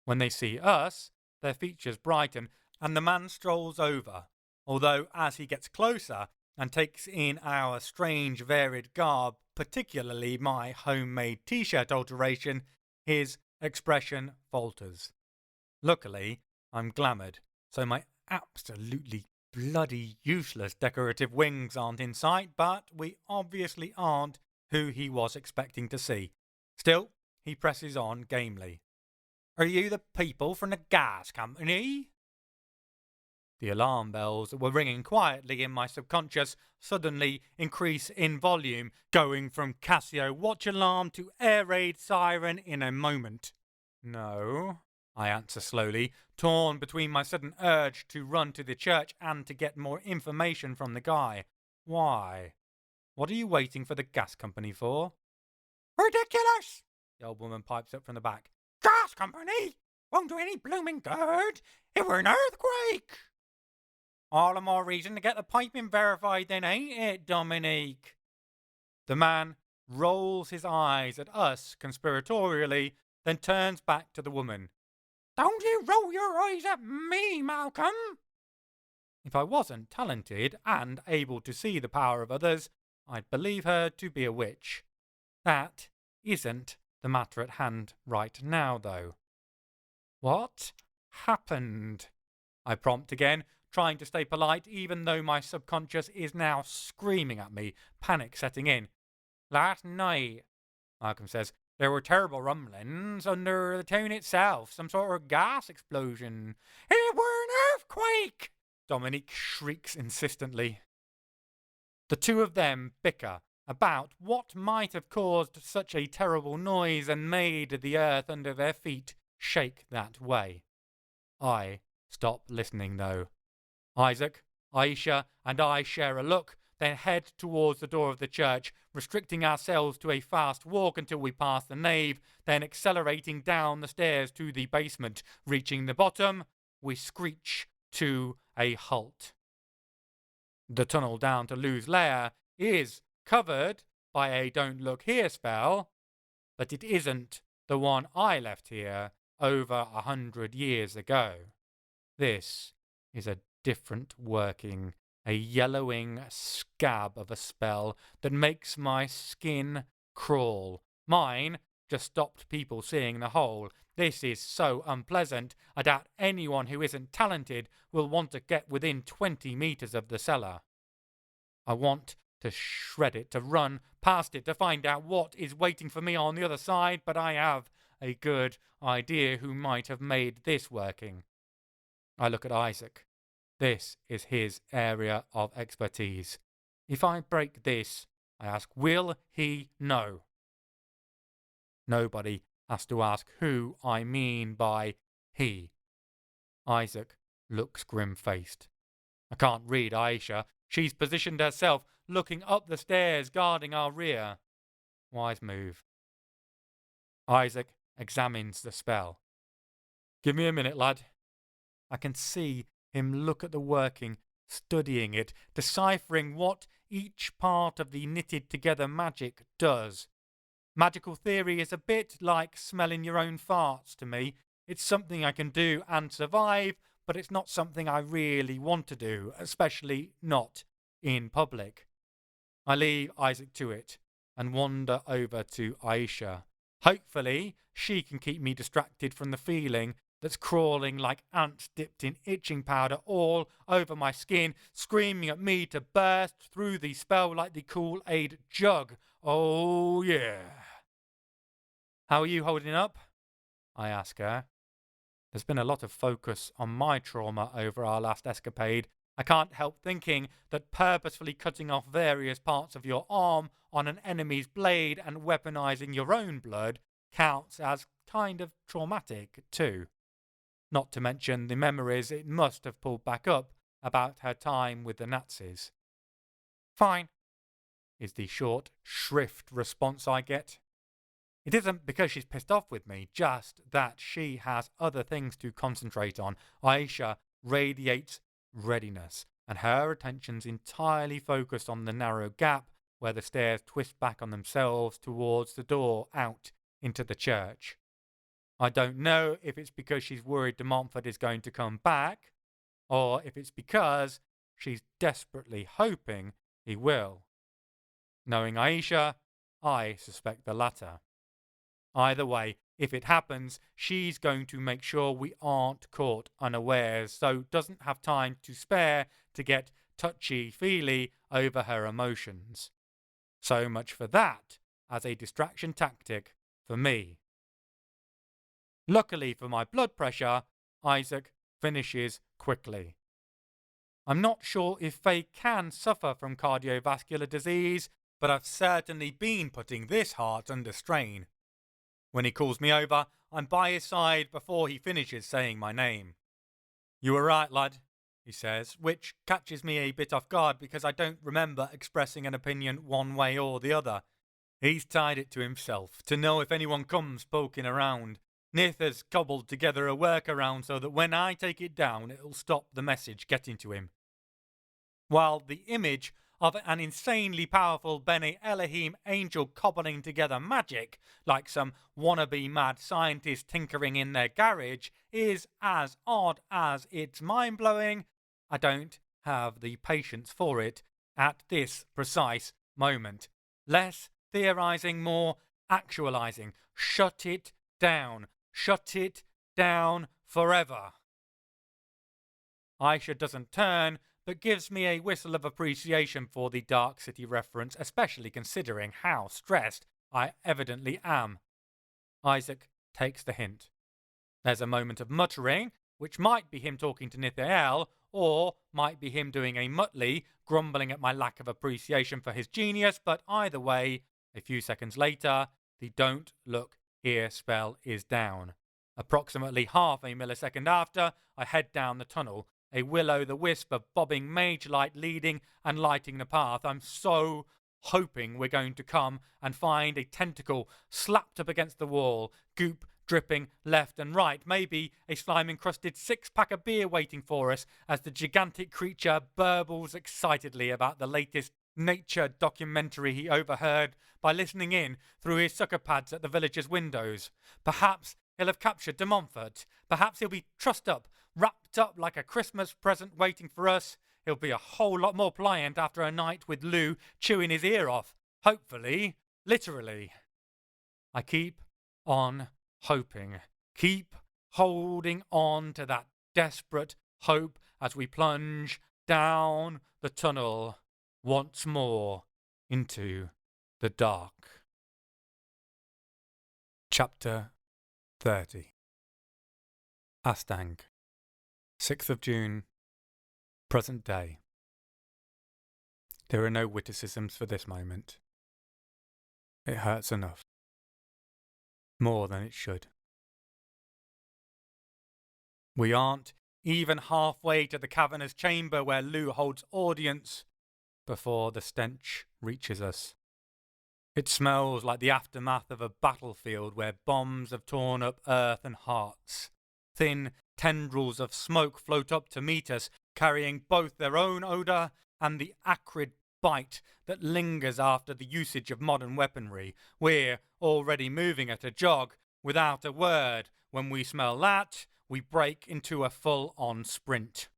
When they see us, their features brighten, and the man strolls over, although as he gets closer and takes in our strange varied garb, particularly my homemade t-shirt alteration, his expression falters. Luckily, I'm glamoured, so my absolutely bloody useless decorative wings aren't in sight, but we obviously aren't who he was expecting to see. Still, he presses on gamely. Are you the people from the gas company? The alarm bells that were ringing quietly in my subconscious suddenly increase in volume, going from Casio watch alarm to air raid siren in a moment. No, I answer slowly, torn between my sudden urge to run to the church and to get more information from the guy. Why? What are you waiting for the gas company for? Ridiculous! The old woman pipes up from the back. Gas company? Won't do any blooming good. It were an earthquake. All the more reason to get the piping verified then, ain't it, Dominique? The man rolls his eyes at us conspiratorially, then turns back to the woman. Don't you roll your eyes at me, Malcolm! If I wasn't talented and able to see the power of others, I'd believe her to be a witch. That isn't the matter at hand right now, though. What happened? I prompt again, trying to stay polite even though my subconscious is now screaming at me, panic setting in. Last night, Malcolm says, there were terrible rumblings under the town itself, some sort of gas explosion. It were an earthquake! Dominique shrieks insistently. The two of them bicker about what might have caused such a terrible noise and made the earth under their feet shake that way. I stop listening, though. Isaac, Aisha, and I share a look, then head towards the door of the church, restricting ourselves to a fast walk until we pass the nave, then accelerating down the stairs to the basement. Reaching the bottom, we screech to a halt. The tunnel down to Lou's lair is covered by a Don't Look Here spell, but it isn't the one I left here over 100 years ago. This is a different working, a yellowing scab of a spell that makes my skin crawl. Mine just stopped people seeing the hole. This is so unpleasant, I doubt anyone who isn't talented will want to get within 20 meters of the cellar. I want to shred it, to run past it, to find out what is waiting for me on the other side, but I have a good idea who might have made this working. I look at Isaac. This is his area of expertise. If I break this, I ask, will he know? Nobody has to ask who I mean by he. Isaac looks grim-faced. I can't read Aisha. She's positioned herself, looking up the stairs, guarding our rear. Wise move. Isaac examines the spell. Give me a minute, lad. I can see him look at the working, studying it, deciphering what each part of the knitted-together magic does. Magical theory is a bit like smelling your own farts to me. It's something I can do and survive, but it's not something I really want to do, especially not in public. I leave Isaac to it and wander over to Aisha. Hopefully, she can keep me distracted from the feeling that's crawling like ants dipped in itching powder all over my skin, screaming at me to burst through the spell like the Kool-Aid jug. Oh, yeah. How are you holding up? I ask her. There's been a lot of focus on my trauma over our last escapade. I can't help thinking that purposefully cutting off various parts of your arm on an enemy's blade and weaponizing your own blood counts as kind of traumatic too. Not to mention the memories it must have pulled back up about her time with the Nazis. Fine, is the short, shrift response I get. It isn't because she's pissed off with me, just that she has other things to concentrate on. Aisha radiates readiness, and her attention's entirely focused on the narrow gap where the stairs twist back on themselves towards the door out into the church. I don't know if it's because she's worried de Montfort is going to come back, or if it's because she's desperately hoping he will. Knowing Aisha, I suspect the latter. Either way, if it happens, she's going to make sure we aren't caught unawares, so doesn't have time to spare to get touchy-feely over her emotions. So much for that as a distraction tactic for me. Luckily for my blood pressure, Isaac finishes quickly. I'm not sure if Faye can suffer from cardiovascular disease, but I've certainly been putting this heart under strain. When he calls me over, I'm by his side before he finishes saying my name. You were right, lad, he says, which catches me a bit off guard because I don't remember expressing an opinion one way or the other. He's tied it to himself, to know if anyone comes poking around. Nith has cobbled together a workaround so that when I take it down, it'll stop the message getting to him. While the image of an insanely powerful Bene Elohim angel cobbling together magic, like some wannabe mad scientist tinkering in their garage, is as odd as it's mind-blowing, I don't have the patience for it at this precise moment. Less theorizing, more actualizing. Shut it down. Shut it down forever. Aisha doesn't turn, but gives me a whistle of appreciation for the Dark City reference, especially considering how stressed I evidently am. Isaac takes the hint. There's a moment of muttering, which might be him talking to Nithael, or might be him doing a Muttley, grumbling at my lack of appreciation for his genius, but either way, a few seconds later, the don't look here spell is down. Approximately half a millisecond after, I head down the tunnel, a will-o'-the-wisp of bobbing mage light leading and lighting the path. I'm so hoping we're going to come and find a tentacle slapped up against the wall, goop dripping left and right, maybe a slime-encrusted six-pack of beer waiting for us as the gigantic creature burbles excitedly about the latest nature documentary he overheard by listening in through his sucker pads at the villagers' windows. Perhaps he'll have captured de Montfort. Perhaps he'll be trussed up, wrapped up like a Christmas present waiting for us. He'll be a whole lot more pliant after a night with Lou chewing his ear off. Hopefully. Literally. I keep on hoping. Keep holding on to that desperate hope as we plunge down the tunnel once more into the dark. Chapter 30. Astang, 6th of June, present day. There are no witticisms for this moment. It hurts enough. More than it should. We aren't even halfway to the cavernous chamber where Lou holds audience before the stench reaches us. It smells like the aftermath of a battlefield where bombs have torn up earth and hearts. Thin tendrils of smoke float up to meet us, carrying both their own odour and the acrid bite that lingers after the usage of modern weaponry. We're already moving at a jog, without a word. When we smell that, we break into a full-on sprint.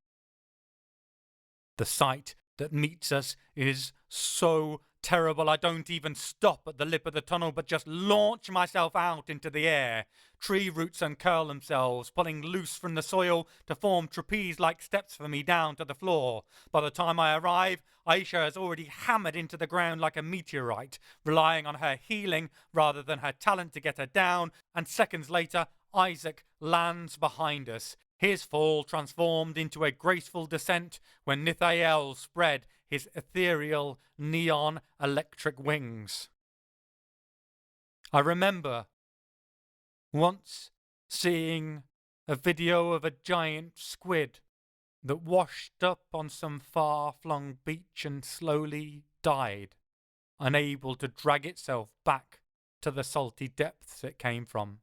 The sight that meets us is so terrible I don't even stop at the lip of the tunnel but just launch myself out into the air. Tree roots uncurl themselves, pulling loose from the soil to form trapeze-like steps for me down to the floor. By the time I arrive, Aisha has already hammered into the ground like a meteorite, relying on her healing rather than her talent to get her down, and seconds later, Isaac lands behind us, his fall transformed into a graceful descent when Nithael spread his ethereal neon electric wings. I remember once seeing a video of a giant squid that washed up on some far-flung beach and slowly died, unable to drag itself back to the salty depths it came from.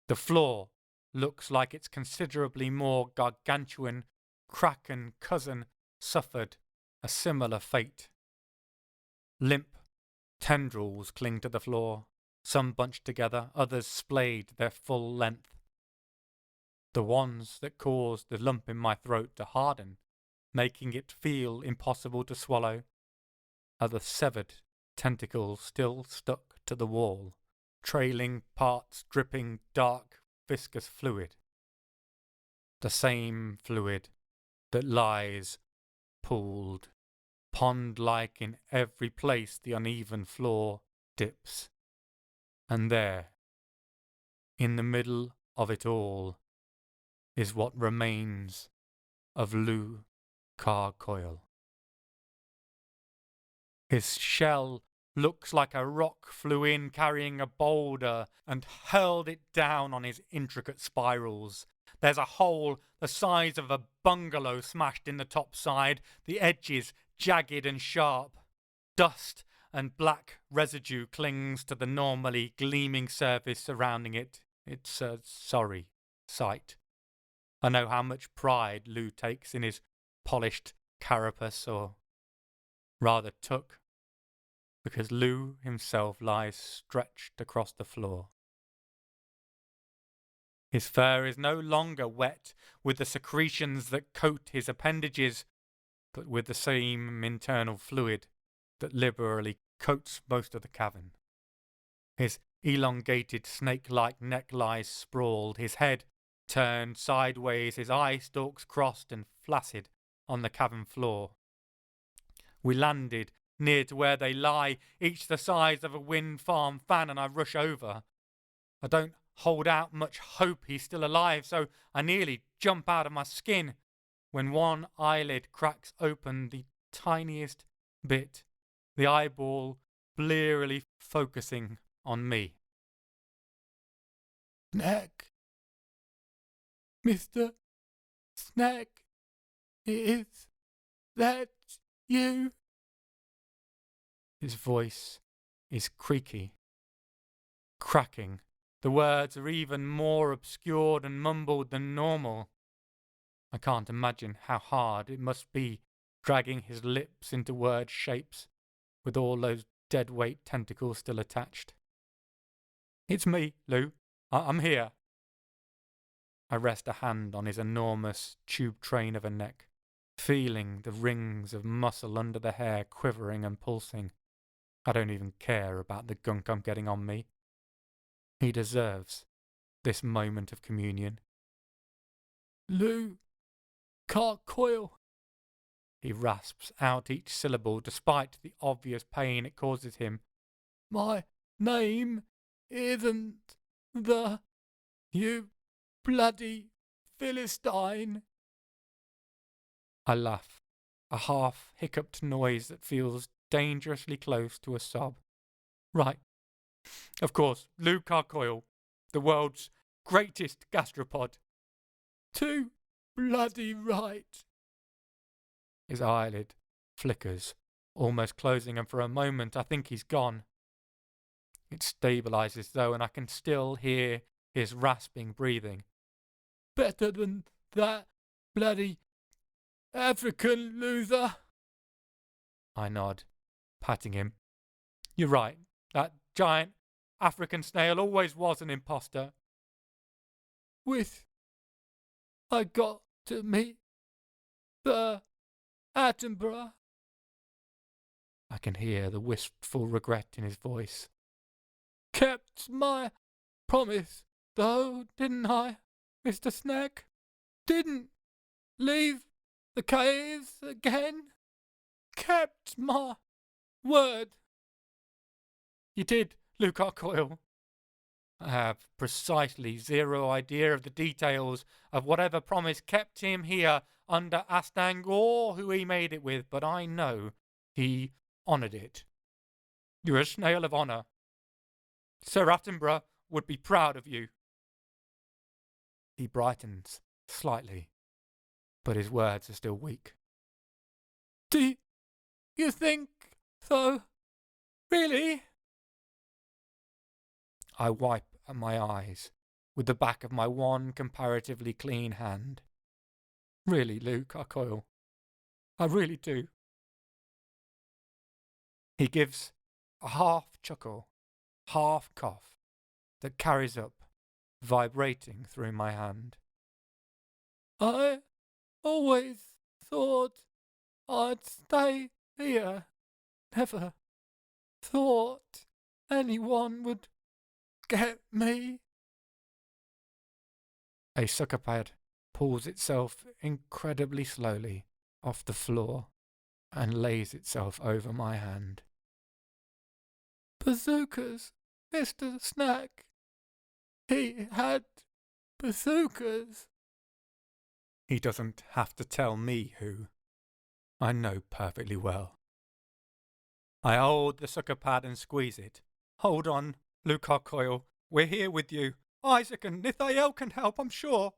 The floor looks like its considerably more gargantuan kraken cousin suffered a similar fate. Limp tendrils cling to the floor, some bunched together, others splayed their full length. The ones that caused the lump in my throat to harden, making it feel impossible to swallow, are the severed tentacles still stuck to the wall, trailing parts dripping dark viscous fluid. The same fluid that lies pooled, pond-like in every place the uneven floor dips. And there, in the middle of it all, is what remains of Lou Carcoil. His shell looks like a rock flew in carrying a boulder and hurled it down on his intricate spirals. There's a hole the size of a bungalow smashed in the top side, the edges jagged and sharp. Dust and black residue clings to the normally gleaming surface surrounding it. It's a sorry sight. I know how much pride Lou takes in his polished carapace, or rather took, because Lou himself lies stretched across the floor. His fur is no longer wet with the secretions that coat his appendages, but with the same internal fluid that liberally coats most of the cavern. His elongated snake-like neck lies sprawled, his head turned sideways, his eye stalks crossed and flaccid on the cavern floor. We landed near to where they lie, each the size of a wind farm fan, and I rush over. I don't hold out much hope he's still alive, so I nearly jump out of my skin. when one eyelid cracks open the tiniest bit, the eyeball blearily focusing on me. Snack. Mr. Snack, is that you? His voice is creaky, cracking. The words are even more obscured and mumbled than normal. I can't imagine how hard it must be dragging his lips into word shapes with all those dead-weight tentacles still attached. It's me, Lou. I'm here. I rest a hand on his enormous tube train of a neck, feeling the rings of muscle under the hair quivering and pulsing. I don't even care about the gunk I'm getting on me. He deserves this moment of communion. Lou, Carcoil. He rasps out each syllable despite the obvious pain it causes him. My name isn't the... You bloody Philistine. I laugh, a half-hiccuped noise that feels dangerously close to a sob. Right. Of course, Lou Carcoil, the world's greatest gastropod. Too bloody right. His eyelid flickers, almost closing, and for a moment I think he's gone. It stabilizes though, and I can still hear his rasping breathing. Better than that bloody African loser. I nod, patting him. You're right, that giant African snail always was an imposter. I got to meet the Attenborough. I can hear the wistful regret in his voice. Kept my promise, though, didn't I, Mr. Snack? Didn't leave the caves again? Kept my word. You did, Luke Carcoil. I have precisely zero idea of the details of whatever promise kept him here under Astang or who he made it with, but I know he honoured it. You're a snail of honour. Sir Attenborough would be proud of you. He brightens slightly, but his words are still weak. Do you think so? Really? I wipe at my eyes with the back of my one comparatively clean hand. Really, Luke Carcoil, I really do. He gives a half chuckle, half cough that carries up, vibrating through my hand. I always thought I'd stay here. Never thought anyone would get me. A sucker pad pulls itself incredibly slowly off the floor and lays itself over my hand. Bazookas, Mr. Snack. He had bazookas. He doesn't have to tell me who. I know perfectly well. I hold the sucker pad and squeeze it. Hold on, Luke Carcoil. We're here with you. Isaac and Nithael can help, I'm sure.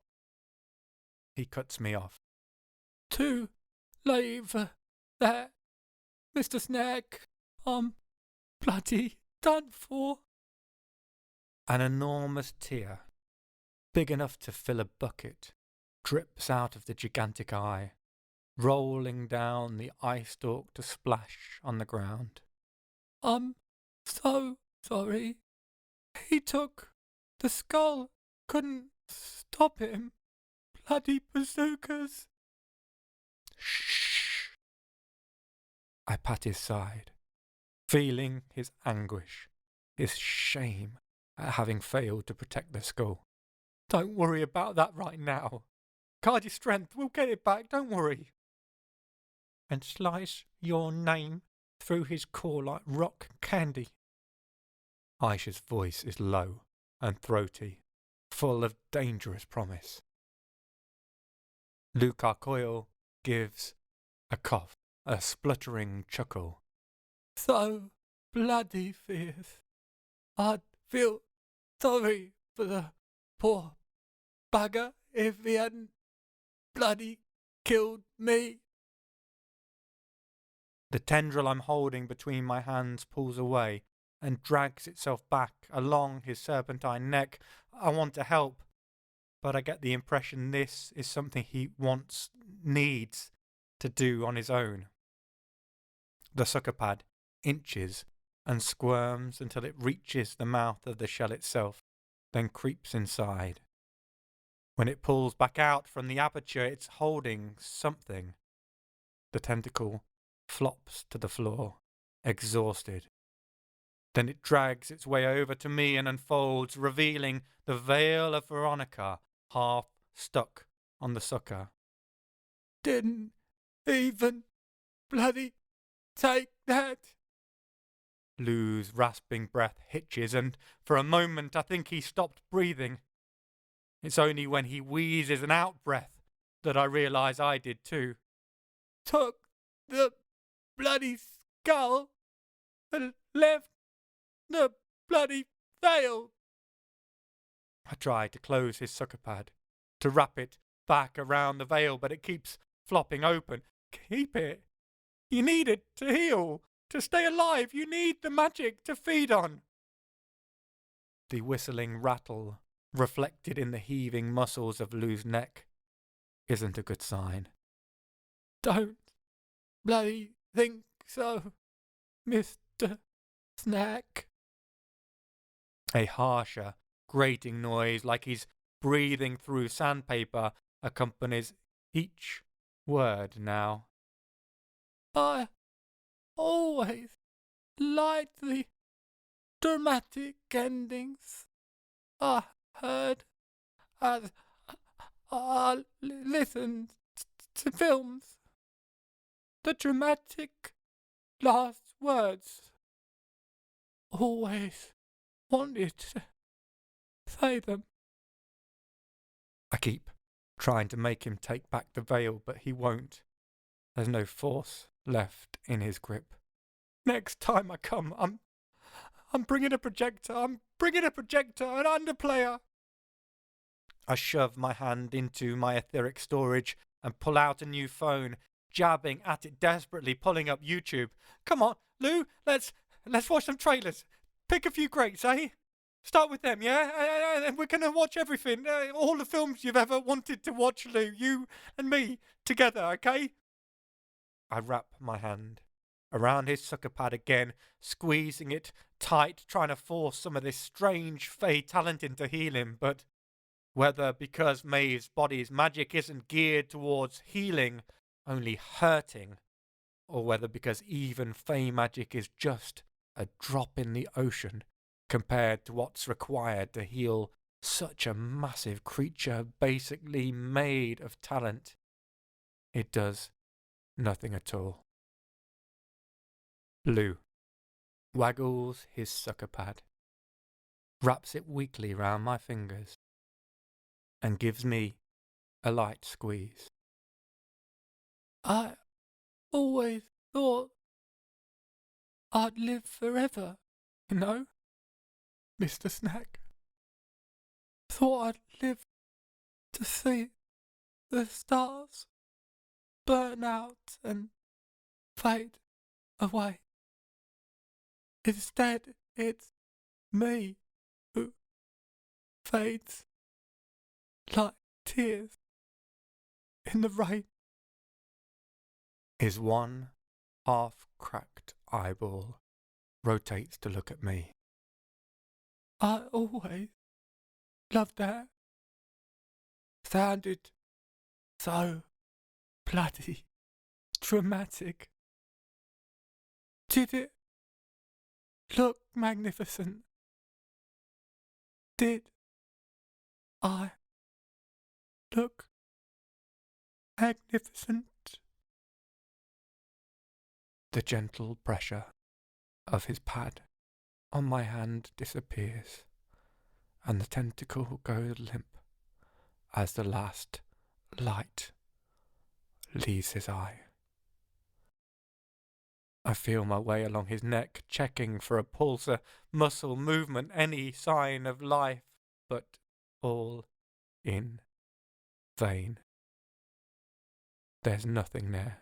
He cuts me off. Too late for that, Mr. Snack. I'm bloody done for. An enormous tear, big enough to fill a bucket, drips out of the gigantic eye, rolling down the eye stalk to splash on the ground. I'm so sorry. He took the skull. Couldn't stop him. Bloody bazookas. Shh. I pat his side, feeling his anguish, his shame at having failed to protect the skull. Don't worry about that right now. Guard your strength, we'll get it back, don't worry. And slice your name through his core like rock candy. Aisha's voice is low and throaty, full of dangerous promise. Luca Coyle gives a cough, a spluttering chuckle. So bloody fierce. I'd feel sorry for the poor bugger if he hadn't bloody killed me. The tendril I'm holding between my hands pulls away and drags itself back along his serpentine neck. I want to help, but I get the impression this is something he needs to do on his own. The sucker pad inches and squirms until it reaches the mouth of the shell itself, then creeps inside. When it pulls back out from the aperture, it's holding something. The tentacle flops to the floor, exhausted. Then it drags its way over to me and unfolds, revealing the veil of Veronica, half stuck on the sucker. Didn't even bloody take that. Lou's rasping breath hitches, and for a moment I think he stopped breathing. It's only when he wheezes an out-breath that I realise I did too. Took the bloody skull and left the bloody veil. I try to close his sucker pad, to wrap it back around the veil, but it keeps flopping open. Keep it. You need it to heal, to stay alive. You need the magic to feed on. The whistling rattle, reflected in the heaving muscles of Lou's neck, isn't a good sign. Don't bloody think so, Mr. Snack. A harsher, grating noise like he's breathing through sandpaper accompanies each word now. I always liked the dramatic endings I heard as I listened to films. The dramatic last words. Always wanted to say them. I keep trying to make him take back the veil, but he won't. There's no force left in his grip. Next time I come, I'm bringing a projector. I'm bringing a projector, an underplayer. I shove my hand into my etheric storage and pull out a new phone, jabbing at it desperately, pulling up YouTube. Come on, Lou, let's watch some trailers. Pick a few greats, eh? Start with them, yeah? And we're going to watch everything. All the films you've ever wanted to watch, Lou. You and me together, okay? I wrap my hand around his sucker pad again, squeezing it tight, trying to force some of this strange fey talent into heal him, but whether because Maeve's body's magic isn't geared towards healing, only hurting, or whether because even fey magic is just a drop in the ocean compared to what's required to heal such a massive creature basically made of talent, it does nothing at all. Lou waggles his sucker pad, wraps it weakly round my fingers, and gives me a light squeeze. I always thought I'd live forever, you know, Mr. Snack. Thought I'd live to see the stars burn out and fade away. Instead, it's me who fades like tears in the rain. His one half-cracked eyeball rotates to look at me. I always loved that. Sounded so bloody dramatic. Did it look magnificent? Did I look magnificent? The gentle pressure of his pad on my hand disappears, and the tentacle goes limp as the last light leaves his eye. I feel my way along his neck, checking for a pulse, a muscle movement, any sign of life, but all in vain. There's nothing there.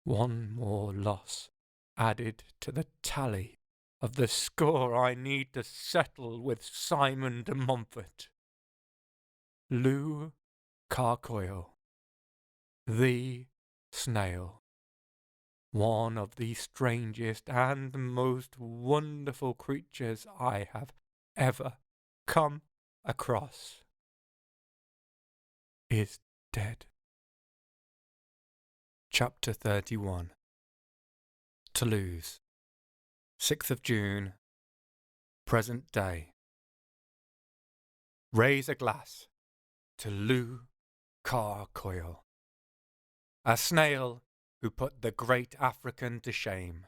One more loss added to the tally of the score I need to settle with Simon de Montfort. Lou Carcoyle, the snail, one of the strangest and most wonderful creatures I have ever come across, is dead. Chapter 31. Toulouse, 6th of June, present day. Raise a glass to Lou Carcoyle, a snail who put the great African to shame,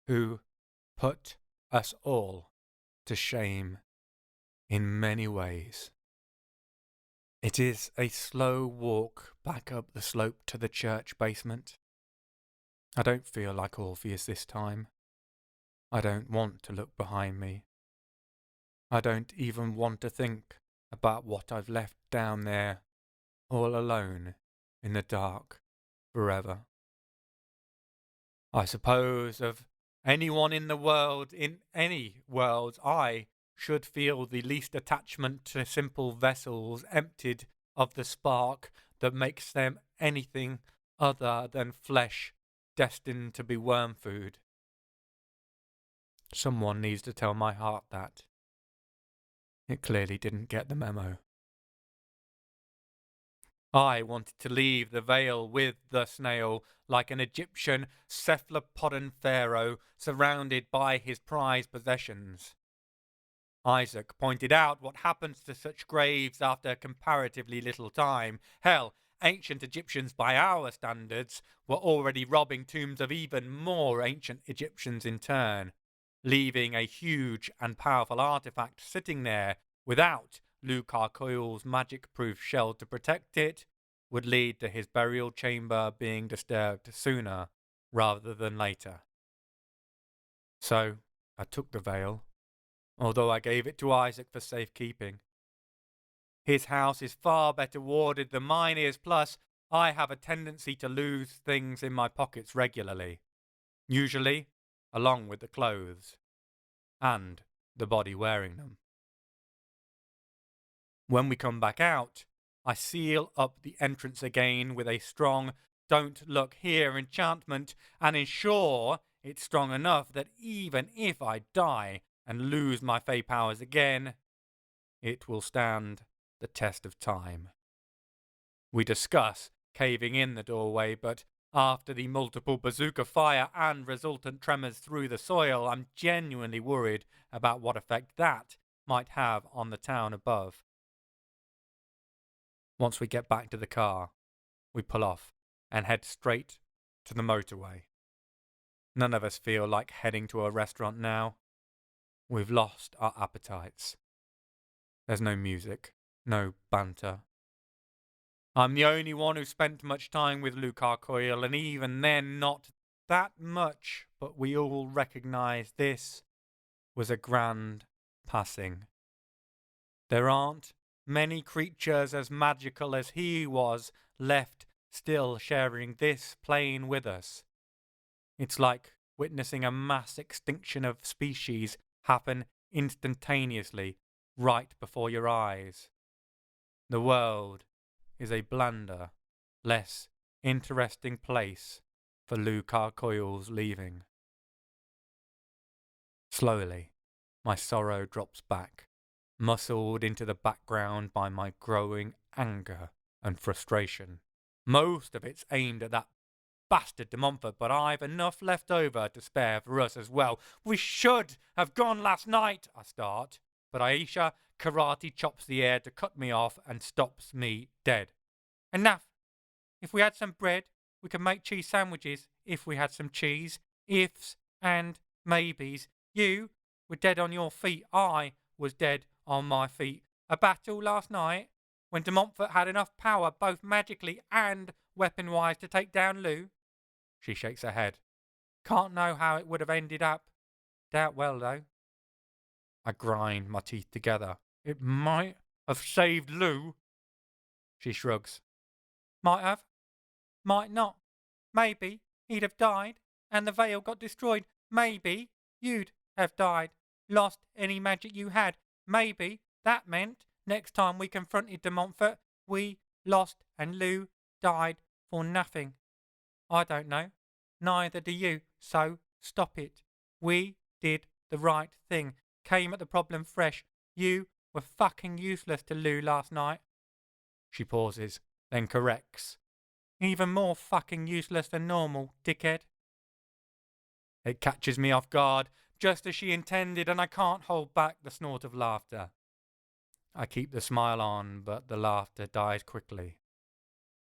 who put us all to shame in many ways. It is a slow walk back up the slope to the church basement. I don't feel like Orpheus this time. I don't want to look behind me. I don't even want to think about what I've left down there, all alone in the dark forever. I suppose of anyone in the world, in any world, I should feel the least attachment to simple vessels emptied of the spark that makes them anything other than flesh destined to be worm food. Someone needs to tell my heart that. It clearly didn't get the memo. I wanted to leave the vale with the snail, like an Egyptian cephalopodon pharaoh surrounded by his prized possessions. Isaac pointed out what happens to such graves after comparatively little time. Hell, ancient Egyptians by our standards were already robbing tombs of even more ancient Egyptians in turn, leaving a huge and powerful artifact sitting there without Lou Carcoyle's magic-proof shell to protect it would lead to his burial chamber being disturbed sooner rather than later. So I took the veil, although I gave it to Isaac for safekeeping. His house is far better warded than mine is, plus I have a tendency to lose things in my pockets regularly, usually along with the clothes and the body wearing them. When we come back out, I seal up the entrance again with a strong "don't look here" enchantment and ensure it's strong enough that even if I die and lose my fey powers again, it will stand the test of time. We discuss caving in the doorway, but after the multiple bazooka fire and resultant tremors through the soil, I'm genuinely worried about what effect that might have on the town above. Once we get back to the car, we pull off and head straight to the motorway. None of us feel like heading to a restaurant now. We've lost our appetites. There's no music, no banter. I'm the only one who spent much time with Lou Carcoyle, and even then not that much, but we all recognise this was a grand passing. There aren't many creatures as magical as he was left still sharing this plane with us. It's like witnessing a mass extinction of species happen instantaneously right before your eyes. The world is a blander, less interesting place for Lou Carcoyle's leaving. Slowly, my sorrow drops back, muscled into the background by my growing anger and frustration. Most of it's aimed at that bastard de Montfort, but I've enough left over to spare for us as well. We should have gone last night, I start, but Aisha karate chops the air to cut me off and stops me dead. Enough. If we had some bread, we could make cheese sandwiches. If we had some cheese. Ifs and maybes. You were dead on your feet. I was dead on my feet. A battle last night? when de Montfort had enough power, both magically and weapon-wise, to take down Lou? She shakes her head. Can't know how it would have ended up. Doubt well, though. I grind my teeth together. It might have saved Lou. She shrugs. Might have. Might not. Maybe he'd have died, and the veil got destroyed. Maybe you'd have died, lost any magic you had. Maybe that meant next time we confronted de Montfort, we lost and Lou died for nothing. I don't know. Neither do you, so stop it. We did the right thing. Came at the problem fresh. You were fucking useless to Lou last night. She pauses, then corrects. Even more fucking useless than normal, dickhead. It catches me off guard, just as she intended, and I can't hold back the snort of laughter. I keep the smile on, but the laughter dies quickly.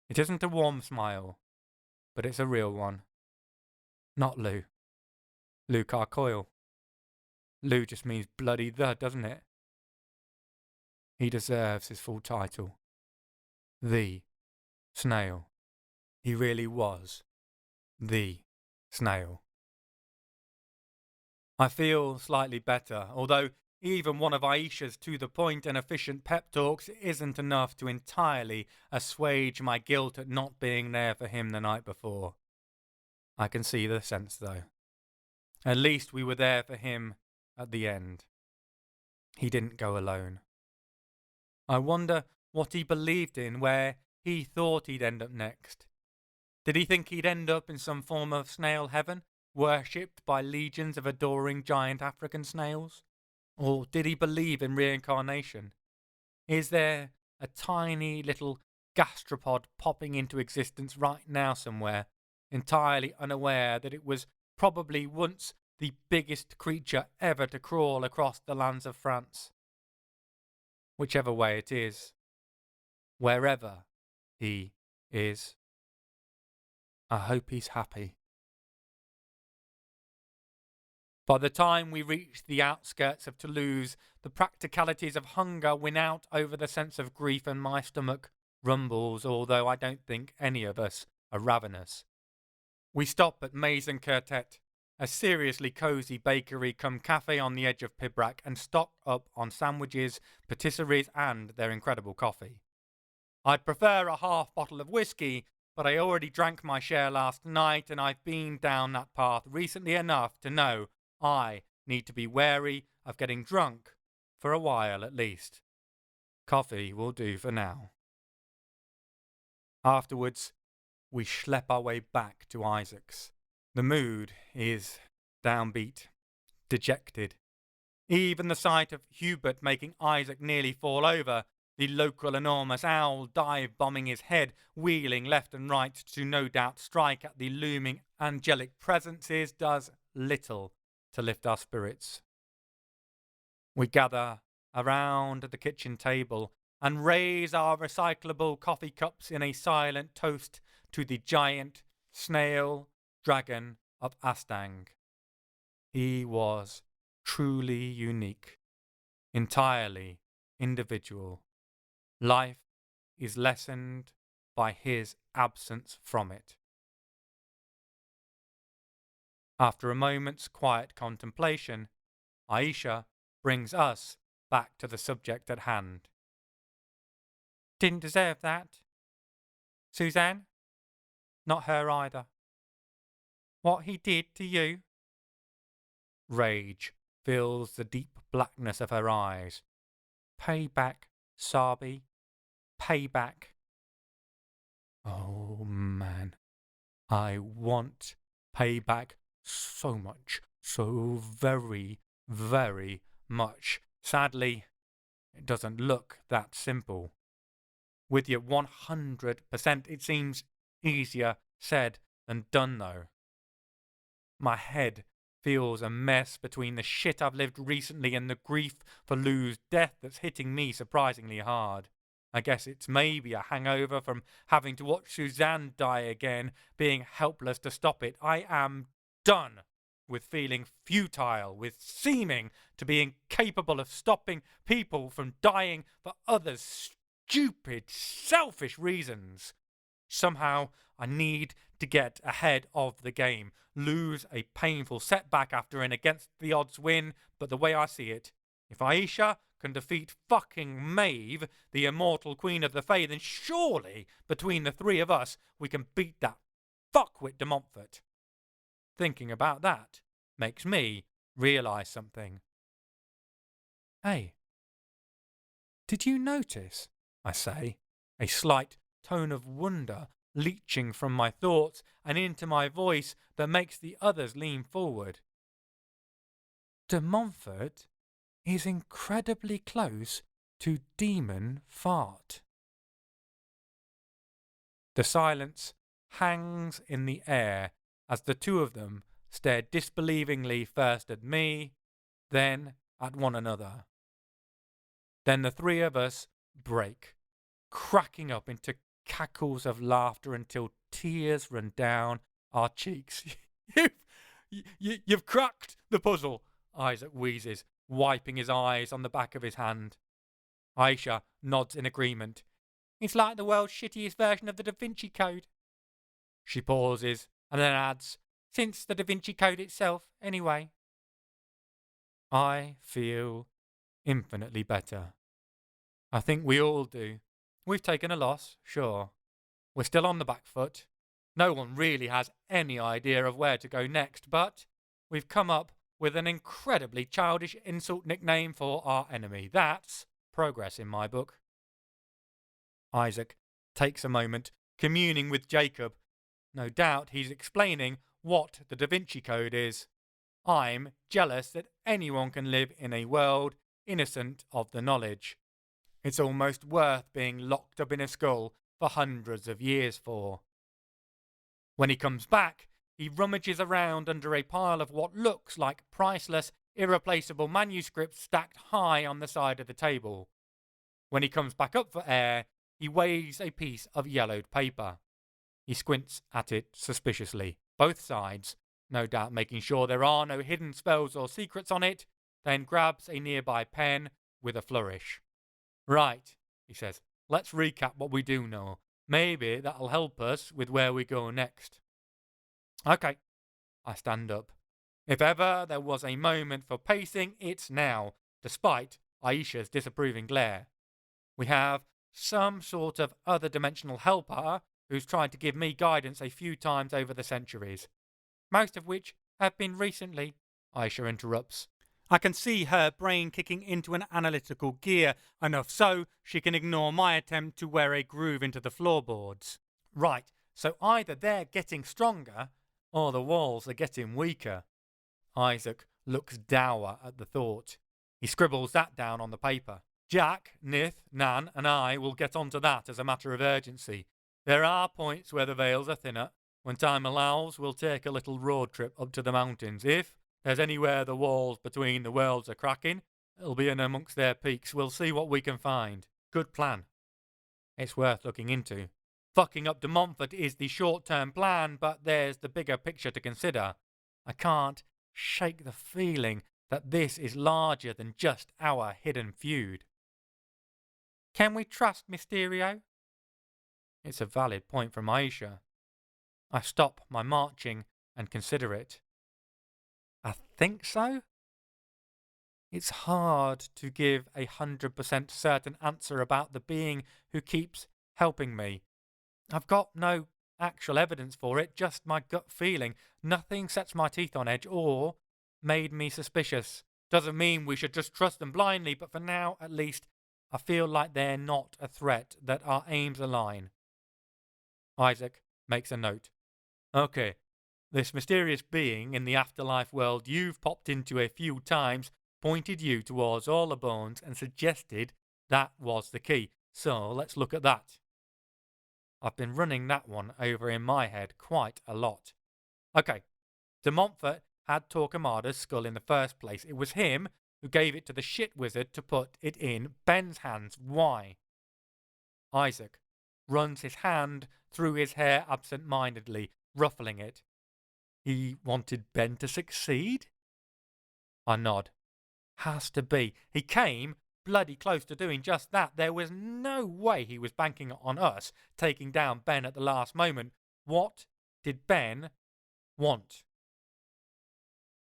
It isn't a warm smile, but it's a real one. Not Lou. Lou Carcoyle. Lou just means bloody the, doesn't it? He deserves his full title. The Snail. He really was the Snail. I feel slightly better, although even one of Aisha's to-the-point and efficient pep talks isn't enough to entirely assuage my guilt at not being there for him the night before. I can see the sense, though. At least we were there for him at the end. He didn't go alone. I wonder what he believed in, where he thought he'd end up next. Did he think he'd end up in some form of snail heaven, worshipped by legions of adoring giant African snails? Or did he believe in reincarnation? Is there a tiny little gastropod popping into existence right now somewhere, entirely unaware that it was probably once the biggest creature ever to crawl across the lands of France? Whichever way it is, wherever he is, I hope he's happy. By the time we reach the outskirts of Toulouse, the practicalities of hunger win out over the sense of grief, and my stomach rumbles, although I don't think any of us are ravenous. We stop at Maze and Quartet, a seriously cosy bakery cum cafe on the edge of Pibrac, and stock up on sandwiches, patisseries, and their incredible coffee. I'd prefer a half bottle of whiskey, but I already drank my share last night, and I've been down that path recently enough to know I need to be wary of getting drunk, for a while at least. Coffee will do for now. Afterwards, we schlep our way back to Isaac's. The mood is downbeat, dejected. Even the sight of Hubert making Isaac nearly fall over, the local enormous owl dive-bombing his head, wheeling left and right to no doubt strike at the looming angelic presences, does little to lift our spirits. We gather around the kitchen table and raise our recyclable coffee cups in a silent toast to the giant snail dragon of Astang. He was truly unique, entirely individual. Life is lessened by his absence from it. After a moment's quiet contemplation, Aisha brings us back to the subject at hand. Didn't deserve that. Suzanne? Not her either. What he did to you? Rage fills the deep blackness of her eyes. Payback, Sabi. Payback. Oh man, I want payback so much, so very, very much. Sadly, it doesn't look that simple. With you 100%, it seems easier said than done though. My head feels a mess between the shit I've lived recently and the grief for Lou's death that's hitting me surprisingly hard. I guess it's maybe a hangover from having to watch Suzanne die again, being helpless to stop it. I am done with feeling futile, with seeming to be incapable of stopping people from dying for others' stupid, selfish reasons. Somehow I need to get ahead of the game, lose a painful setback after an against the odds win, but the way I see it, if Aisha can defeat fucking Maeve, the immortal queen of the Fae, then surely between the three of us we can beat that fuckwit de Montfort. Thinking about that makes me realise something. Hey, did you notice, I say, a slight tone of wonder leaching from my thoughts and into my voice that makes the others lean forward. De Montfort is incredibly close to Demon Fart. The silence hangs in the air as the two of them stare disbelievingly first at me, then at one another. Then the three of us break, cracking up into cackles of laughter until tears run down our cheeks. You've cracked the puzzle, Isaac wheezes, wiping his eyes on the back of his hand. Aisha nods in agreement. It's like the world's shittiest version of the Da Vinci Code. She pauses and then adds, since the Da Vinci Code itself, anyway. I feel infinitely better. I think we all do. We've taken a loss, sure. We're still on the back foot. No one really has any idea of where to go next, but we've come up with an incredibly childish insult nickname for our enemy. That's progress in my book. Isaac takes a moment, communing with Jacob. No doubt he's explaining what the Da Vinci Code is. I'm jealous that anyone can live in a world innocent of the knowledge. It's almost worth being locked up in a skull for hundreds of years for. When he comes back, he rummages around under a pile of what looks like priceless, irreplaceable manuscripts stacked high on the side of the table. When he comes back up for air, he weighs a piece of yellowed paper. He squints at it suspiciously, both sides, no doubt making sure there are no hidden spells or secrets on it, then grabs a nearby pen with a flourish. Right, he says, let's recap what we do know. Maybe that'll help us with where we go next. Okay, I stand up. If ever there was a moment for pacing, it's now, despite Aisha's disapproving glare. We have some sort of other dimensional helper who's tried to give me guidance a few times over the centuries. Most of which have been recently, Aisha interrupts. I can see her brain kicking into an analytical gear, enough so she can ignore my attempt to wear a groove into the floorboards. Right, so either they're getting stronger, or the walls are getting weaker. Isaac looks dour at the thought. He scribbles that down on the paper. Jack, Nith, Nan, and I will get onto that as a matter of urgency. There are points where the veils are thinner. When time allows, we'll take a little road trip up to the mountains. If there's anywhere the walls between the worlds are cracking, it'll be in amongst their peaks. We'll see what we can find. Good plan. It's worth looking into. Fucking up de Montfort is the short-term plan, but there's the bigger picture to consider. I can't shake the feeling that this is larger than just our hidden feud. Can we trust Mysterio? It's a valid point from Aisha. I stop my marching and consider it. I think so? It's hard to give 100% certain answer about the being who keeps helping me. I've got no actual evidence for it, just my gut feeling. Nothing sets my teeth on edge or made me suspicious. Doesn't mean we should just trust them blindly, but for now, at least, I feel like they're not a threat, that our aims align. Isaac makes a note. Okay, this mysterious being in the afterlife world you've popped into a few times pointed you towards all the bones and suggested that was the key. So let's look at that. I've been running that one over in my head quite a lot. Okay, de Montfort had Torquemada's skull in the first place. It was him who gave it to the shit wizard to put it in Ben's hands. Why? Isaac runs his hand through his hair absent-mindedly, ruffling it. He wanted Ben to succeed? I nod. Has to be. He came bloody close to doing just that. There was no way he was banking on us taking down Ben at the last moment. What did Ben want?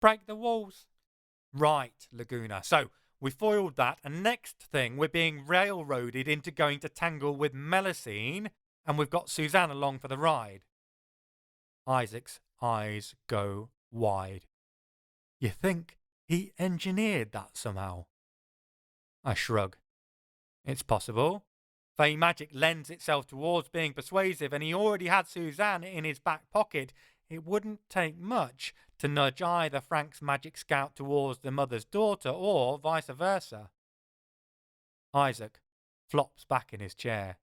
Break the walls. Right, Laguna. So, we foiled that, and next thing, we're being railroaded into going to tangle with Melusine, and we've got Suzanne along for the ride. Isaac's eyes go wide. You think he engineered that somehow? I shrug. It's possible. Fae magic lends itself towards being persuasive, and he already had Suzanne in his back pocket. It wouldn't take much to nudge either Frank's magic scout towards the mother's daughter or vice versa. Isaac flops back in his chair.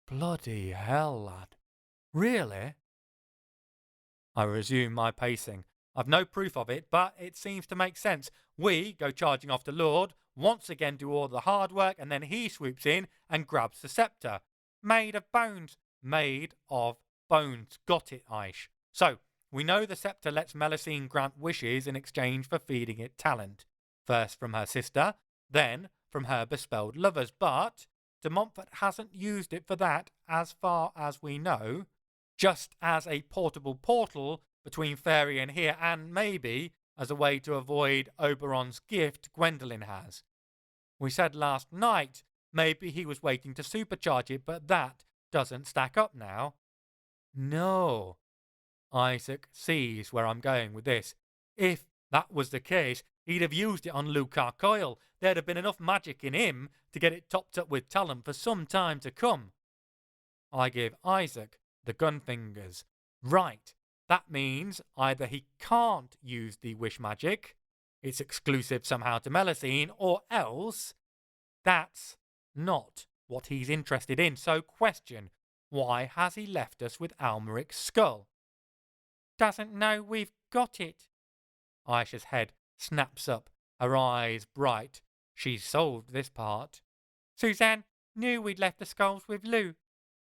Bloody hell, lad. Really? I resume my pacing. I've no proof of it, but it seems to make sense. We go charging off to Lord, once again do all the hard work, and then he swoops in and grabs the sceptre. Made of bones. Made of bones. Got it, Aish. So, we know the sceptre lets Melusine grant wishes in exchange for feeding it talent. First from her sister, then from her bespelled lovers, but de Montfort hasn't used it for that as far as we know, just as a portable portal between Fairie and here, and maybe as a way to avoid Oberon's gift Gwendolen has. We said last night maybe he was waiting to supercharge it, but that doesn't stack up now. No. Isaac sees where I'm going with this. If that was the case, he'd have used it on Lucar Coil. There'd have been enough magic in him to get it topped up with talent for some time to come. I give Isaac the gun fingers. Right. That means either he can't use the wish magic, it's exclusive somehow to Melusine, or else that's not what he's interested in. So question, why has he left us with Almeric's skull? Doesn't know we've got it. Aisha's head snaps up, her eyes bright. She's solved this part. Suzanne knew we'd left the skulls with Lou.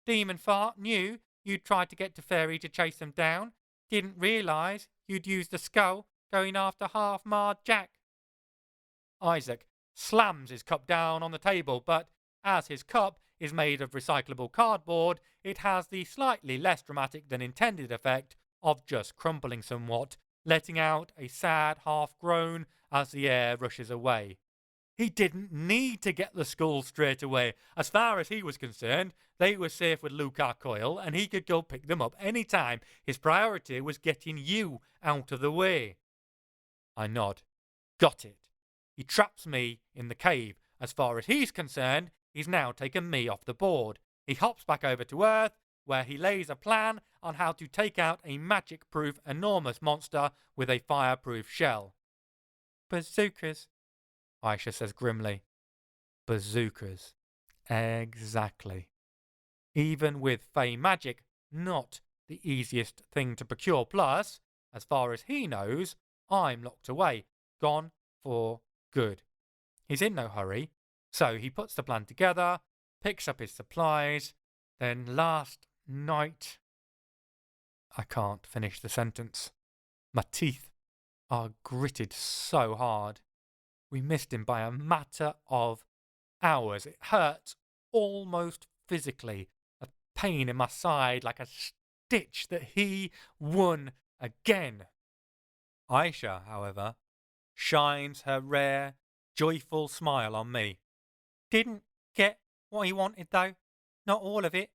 Demon Fart knew you'd tried to get to Fairie to chase them down. Didn't realise you'd used the skull going after half-marred Jack. Isaac slams his cup down on the table, but as his cup is made of recyclable cardboard, it has the slightly less dramatic than intended effect of just crumpling somewhat, letting out a sad half-groan as the air rushes away. He didn't need to get the skull straight away. As far as he was concerned, they were safe with Lucar Coil, and he could go pick them up any time. His priority was getting you out of the way. I nod. Got it. He traps me in the cave. As far as he's concerned, he's now taken me off the board. He hops back over to Earth, where he lays a plan on how to take out a magic-proof enormous monster with a fireproof shell. Bazookas, Aisha says grimly. Bazookas. Exactly. Even with Fae magic, not the easiest thing to procure. Plus, as far as he knows, I'm locked away, gone for good. He's in no hurry, so he puts the plan together, picks up his supplies, then last night... I can't finish the sentence. My teeth are gritted so hard. We missed him by a matter of hours. It hurts almost physically. A pain in my side like a stitch that he won again. Aisha, however, shines her rare, joyful smile on me. Didn't get what he wanted though. Not all of it.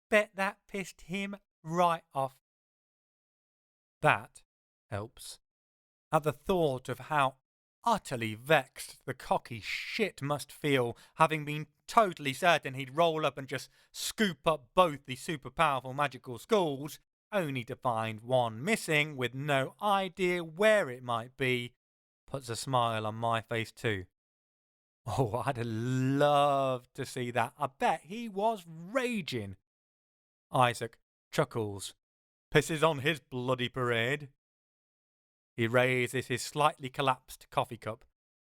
Bet that pissed him right off. That helps. At the thought of how utterly vexed the cocky shit must feel, having been totally certain he'd roll up and just scoop up both the super powerful magical skulls, only to find one missing with no idea where it might be, puts a smile on my face too. Oh, I'd love to see that. I bet he was raging. Isaac chuckles, pisses on his bloody parade. He raises his slightly collapsed coffee cup.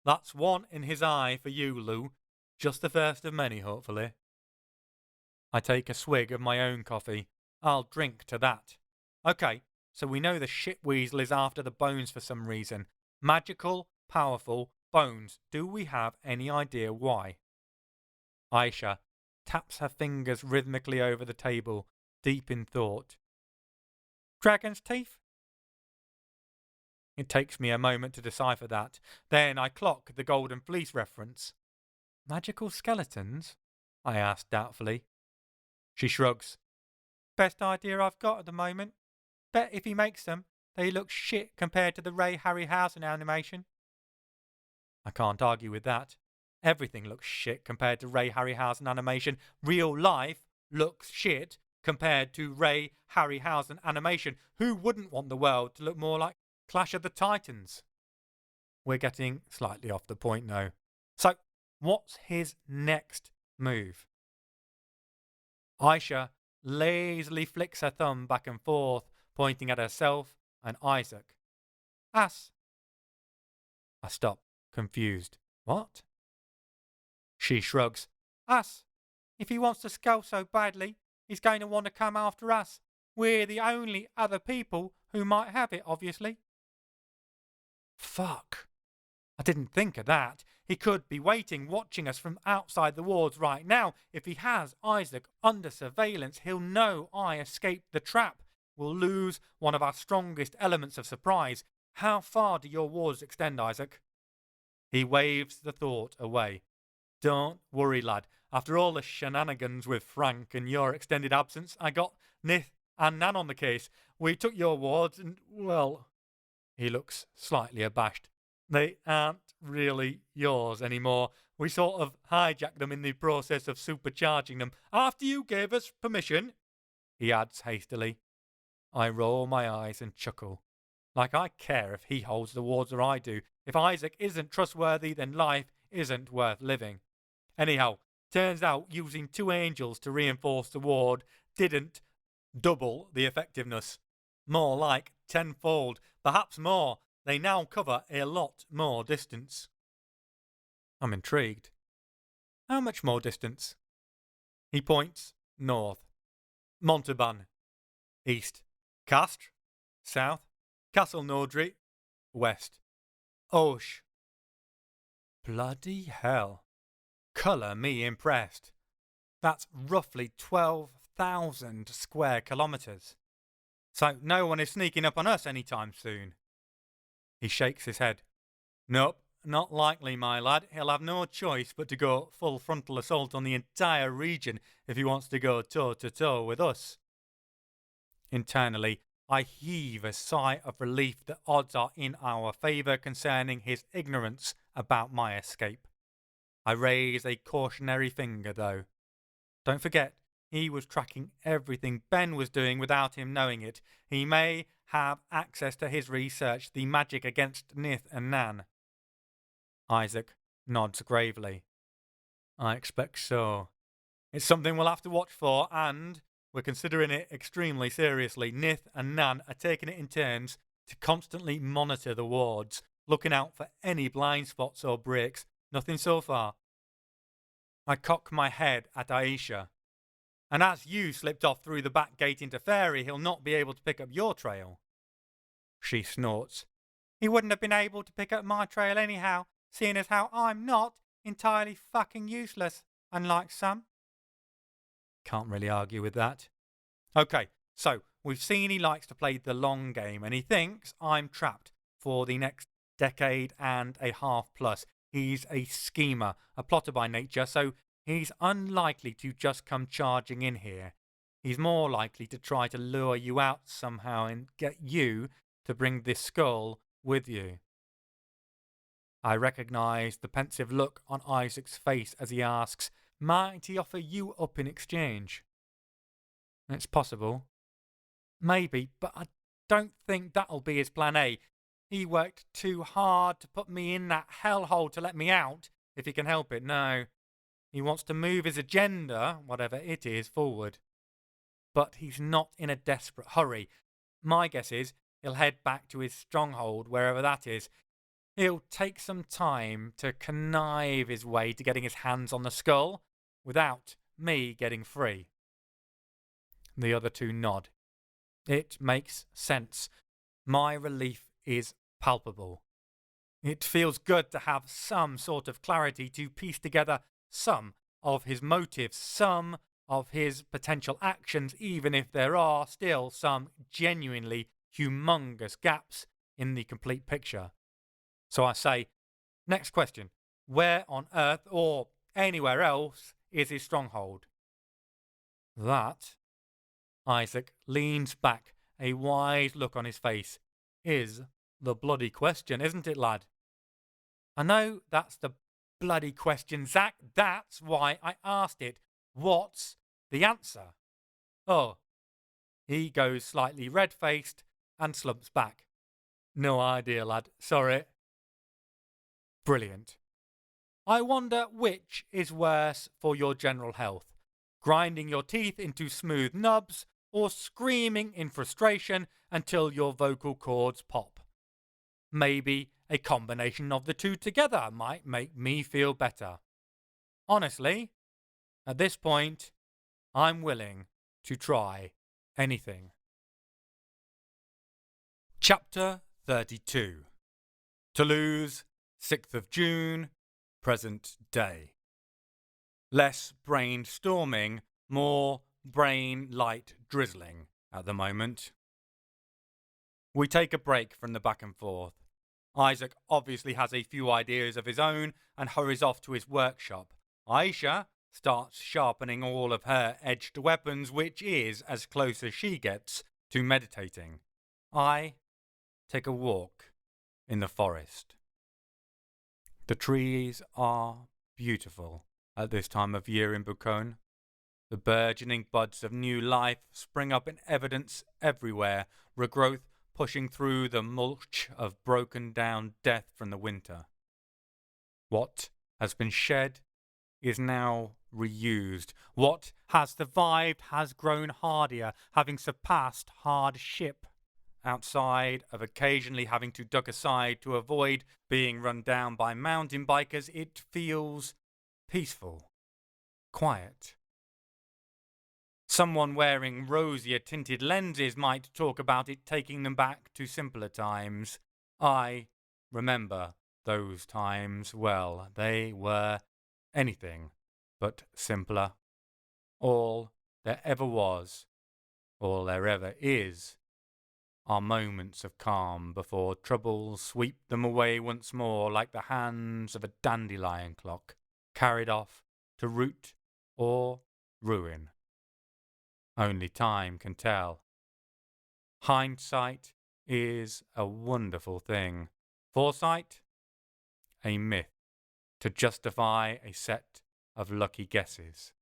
That's one in his eye for you, Lou. Just the first of many, hopefully. I take a swig of my own coffee. I'll drink to that. Okay, so we know the shit weasel is after the bones for some reason. Magical, powerful, Bones, do we have any idea why? Aisha taps her fingers rhythmically over the table, deep in thought. Dragon's teeth? It takes me a moment to decipher that. Then I clock the Golden Fleece reference. Magical skeletons? I ask doubtfully. She shrugs. Best idea I've got at the moment. Bet if he makes them, they look shit compared to the Ray Harryhausen animation. I can't argue with that. Everything looks shit compared to Ray Harryhausen animation. Real life looks shit compared to Ray Harryhausen animation. Who wouldn't want the world to look more like Clash of the Titans? We're getting slightly off the point now. So, what's his next move? Aisha lazily flicks her thumb back and forth, pointing at herself and Isaac. Ass. I stop, confused. What? She shrugs. Us. If he wants to skull so badly, he's going to want to come after us. We're the only other people who might have it, obviously. Fuck. I didn't think of that. He could be waiting, watching us from outside the walls right now. If he has Isaac under surveillance, he'll know I escaped the trap. We'll lose one of our strongest elements of surprise. How far do your wars extend, Isaac? He waves the thought away. Don't worry, lad. After all the shenanigans with Frank and your extended absence, I got Nith and Nan on the case. We took your wards and, well... He looks slightly abashed. They aren't really yours anymore. We sort of hijacked them in the process of supercharging them. After you gave us permission, he adds hastily. I roll my eyes and chuckle. Like I care if he holds the wards or I do. If Isaac isn't trustworthy, then life isn't worth living. Anyhow, turns out using 2 angels to reinforce the ward didn't double the effectiveness. More like 10-fold, perhaps more. They now cover a lot more distance. I'm intrigued. How much more distance? He points north. Montauban. East. Castres. South. Castle Nordry. West. Auch. Bloody hell. Colour me impressed. That's roughly 12,000 square kilometres. So no one is sneaking up on us anytime soon. He shakes his head. Nope, not likely, my lad. He'll have no choice but to go full frontal assault on the entire region if he wants to go toe-to-toe with us. Internally, I heave a sigh of relief that odds are in our favour concerning his ignorance about my escape. I raise a cautionary finger, though. Don't forget, he was tracking everything Ben was doing without him knowing it. He may have access to his research, the magic against Nith and Nan. Isaac nods gravely. I expect so. It's something we'll have to watch for, and we're considering it extremely seriously. Nith and Nan are taking it in turns to constantly monitor the wards, looking out for any blind spots or breaks. Nothing so far. I cock my head at Aisha. And as you slipped off through the back gate into Fairie, he'll not be able to pick up your trail. She snorts. He wouldn't have been able to pick up my trail anyhow, seeing as how I'm not entirely fucking useless, unlike some. Can't really argue with that. Okay, so we've seen he likes to play the long game, and he thinks I'm trapped for the next decade and a half plus. He's a schemer, a plotter by nature, so he's unlikely to just come charging in here. He's more likely to try to lure you out somehow and get you to bring this skull with you. I recognise the pensive look on Isaac's face as he asks, might he offer you up in exchange? It's possible. Maybe, but I don't think that'll be his plan A. He worked too hard to put me in that hellhole to let me out, if he can help it. No. He wants to move his agenda, whatever it is, forward. But he's not in a desperate hurry. My guess is he'll head back to his stronghold, wherever that is. He'll take some time to connive his way to getting his hands on the skull, without me getting free. The other two nod. It makes sense. My relief is palpable. It feels good to have some sort of clarity to piece together some of his motives, some of his potential actions, even if there are still some genuinely humongous gaps in the complete picture. So I say, next question. Where on earth or anywhere else is his stronghold? That, Isaac leans back, a wise look on his face, is the bloody question, isn't it, lad? I know that's the bloody question, Zach. That's why I asked it. What's the answer? Oh, he goes slightly red-faced and slumps back. No idea, lad. Sorry. Brilliant. I wonder which is worse for your general health. Grinding your teeth into smooth nubs or screaming in frustration until your vocal cords pop. Maybe a combination of the two together might make me feel better. Honestly, at this point, I'm willing to try anything. Chapter 32. Toulouse, 6th of June, present day. Less brainstorming, more brain light drizzling at the moment. We take a break from the back and forth. Isaac obviously has a few ideas of his own and hurries off to his workshop. Aisha starts sharpening all of her edged weapons, which is as close as she gets to meditating. I take a walk in the forest. The trees are beautiful at this time of year in Bucone. The burgeoning buds of new life spring up in evidence everywhere, regrowth pushing through the mulch of broken down death from the winter. What has been shed is now reused. What has survived has grown hardier, having surpassed hardship. Outside of occasionally having to duck aside to avoid being run down by mountain bikers, it feels peaceful, quiet. Someone wearing rosier tinted lenses might talk about it taking them back to simpler times. I remember those times well. They were anything but simpler. All there ever was, all there ever is, are moments of calm before troubles sweep them away once more like the hands of a dandelion clock, carried off to root or ruin. Only time can tell. Hindsight is a wonderful thing. Foresight, a myth to justify a set of lucky guesses.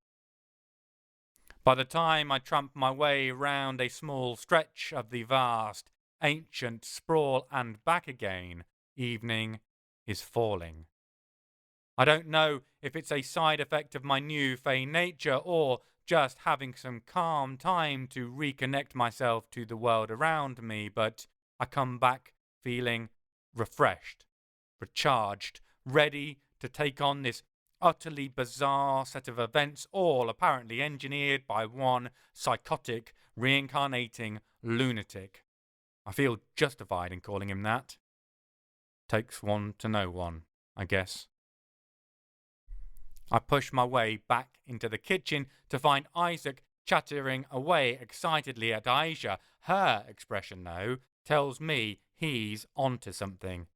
By the time I tramp my way round a small stretch of the vast, ancient sprawl and back again, evening is falling. I don't know if it's a side effect of my new Fae nature or just having some calm time to reconnect myself to the world around me, but I come back feeling refreshed, recharged, ready to take on this utterly bizarre set of events, all apparently engineered by one psychotic, reincarnating lunatic. I feel justified in calling him that. Takes one to know one, I guess. I push my way back into the kitchen to find Isaac chattering away excitedly at Aisha. Her expression, though, tells me he's onto something.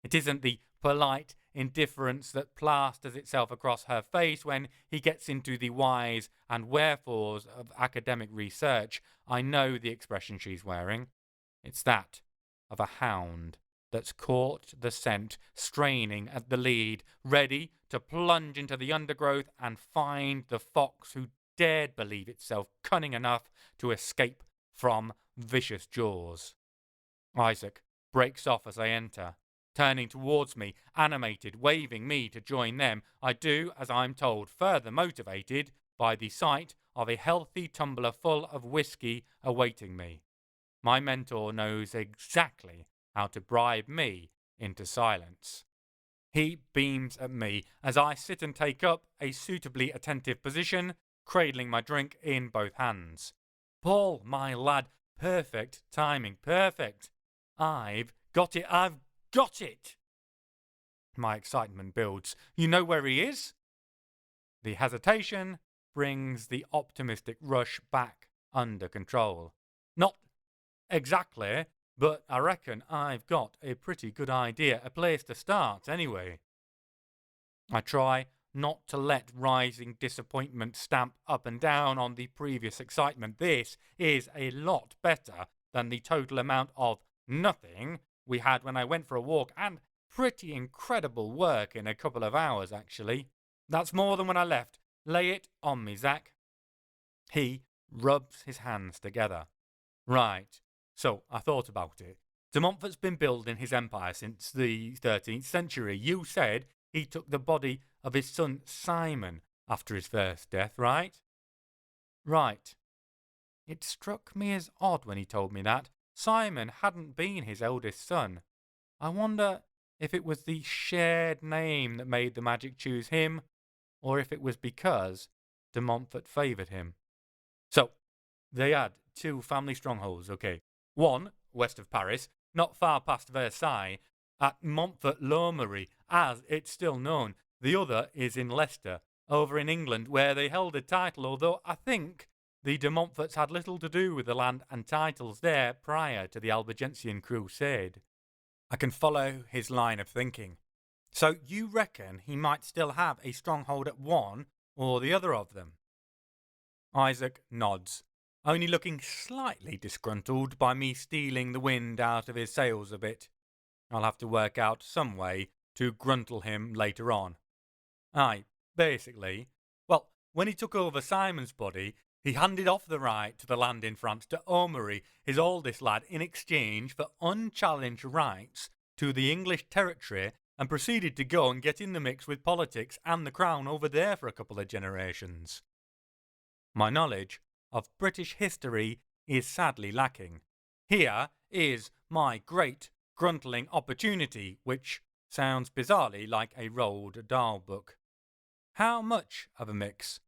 It isn't the polite indifference that plasters itself across her face when he gets into the whys and wherefores of academic research. I know the expression she's wearing. It's that of a hound that's caught the scent, straining at the lead, ready to plunge into the undergrowth and find the fox who dared believe itself cunning enough to escape from vicious jaws. Isaac breaks off as I enter, turning towards me, animated, waving me to join them. I do as I'm told, further motivated by the sight of a healthy tumbler full of whiskey awaiting me. My mentor knows exactly how to bribe me into silence. He beams at me as I sit and take up a suitably attentive position, cradling my drink in both hands. Paul, my lad, perfect timing, perfect. I've got it. My excitement builds. You know where he is? The hesitation brings the optimistic rush back under control. Not exactly, but I reckon I've got a pretty good idea, a place to start anyway. I try not to let rising disappointment stamp up and down on the previous excitement. This is a lot better than the total amount of nothing we had when I went for a walk, and pretty incredible work in a couple of hours, actually. That's more than when I left. Lay it on me, Zach. He rubs his hands together. Right, so I thought about it. De Montfort's been building his empire since the 13th century. You said he took the body of his son Simon after his first death, right? Right. It struck me as odd when he told me that. Simon hadn't been his eldest son. I wonder if it was the shared name that made the magic choose him, or if it was because de Montfort favoured him. So, they had two family strongholds, okay. One, west of Paris, not far past Versailles, at Montfort-l'Aumerie, as it's still known. The other is in Leicester, over in England, where they held a title, although I think the de Montforts had little to do with the land and titles there prior to the Albigensian Crusade. I can follow his line of thinking. So you reckon he might still have a stronghold at one or the other of them? Isaac nods, only looking slightly disgruntled by me stealing the wind out of his sails a bit. I'll have to work out some way to gruntle him later on. Aye, basically. Well, when he took over Simon's body, he handed off the right to the land in France to Aumery, his oldest lad, in exchange for unchallenged rights to the English territory, and proceeded to go and get in the mix with politics and the crown over there for a couple of generations. My knowledge of British history is sadly lacking. Here is my great gruntling opportunity, which sounds bizarrely like a Roald Dahl book. How much of a mix?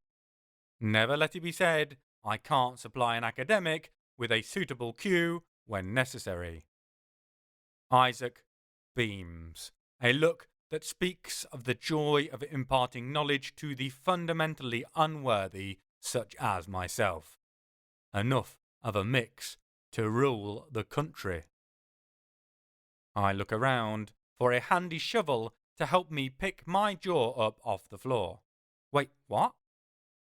Never let it be said, I can't supply an academic with a suitable cue when necessary. Isaac beams, a look that speaks of the joy of imparting knowledge to the fundamentally unworthy, such as myself. Enough of a mix to rule the country. I look around for a handy shovel to help me pick my jaw up off the floor. Wait, what?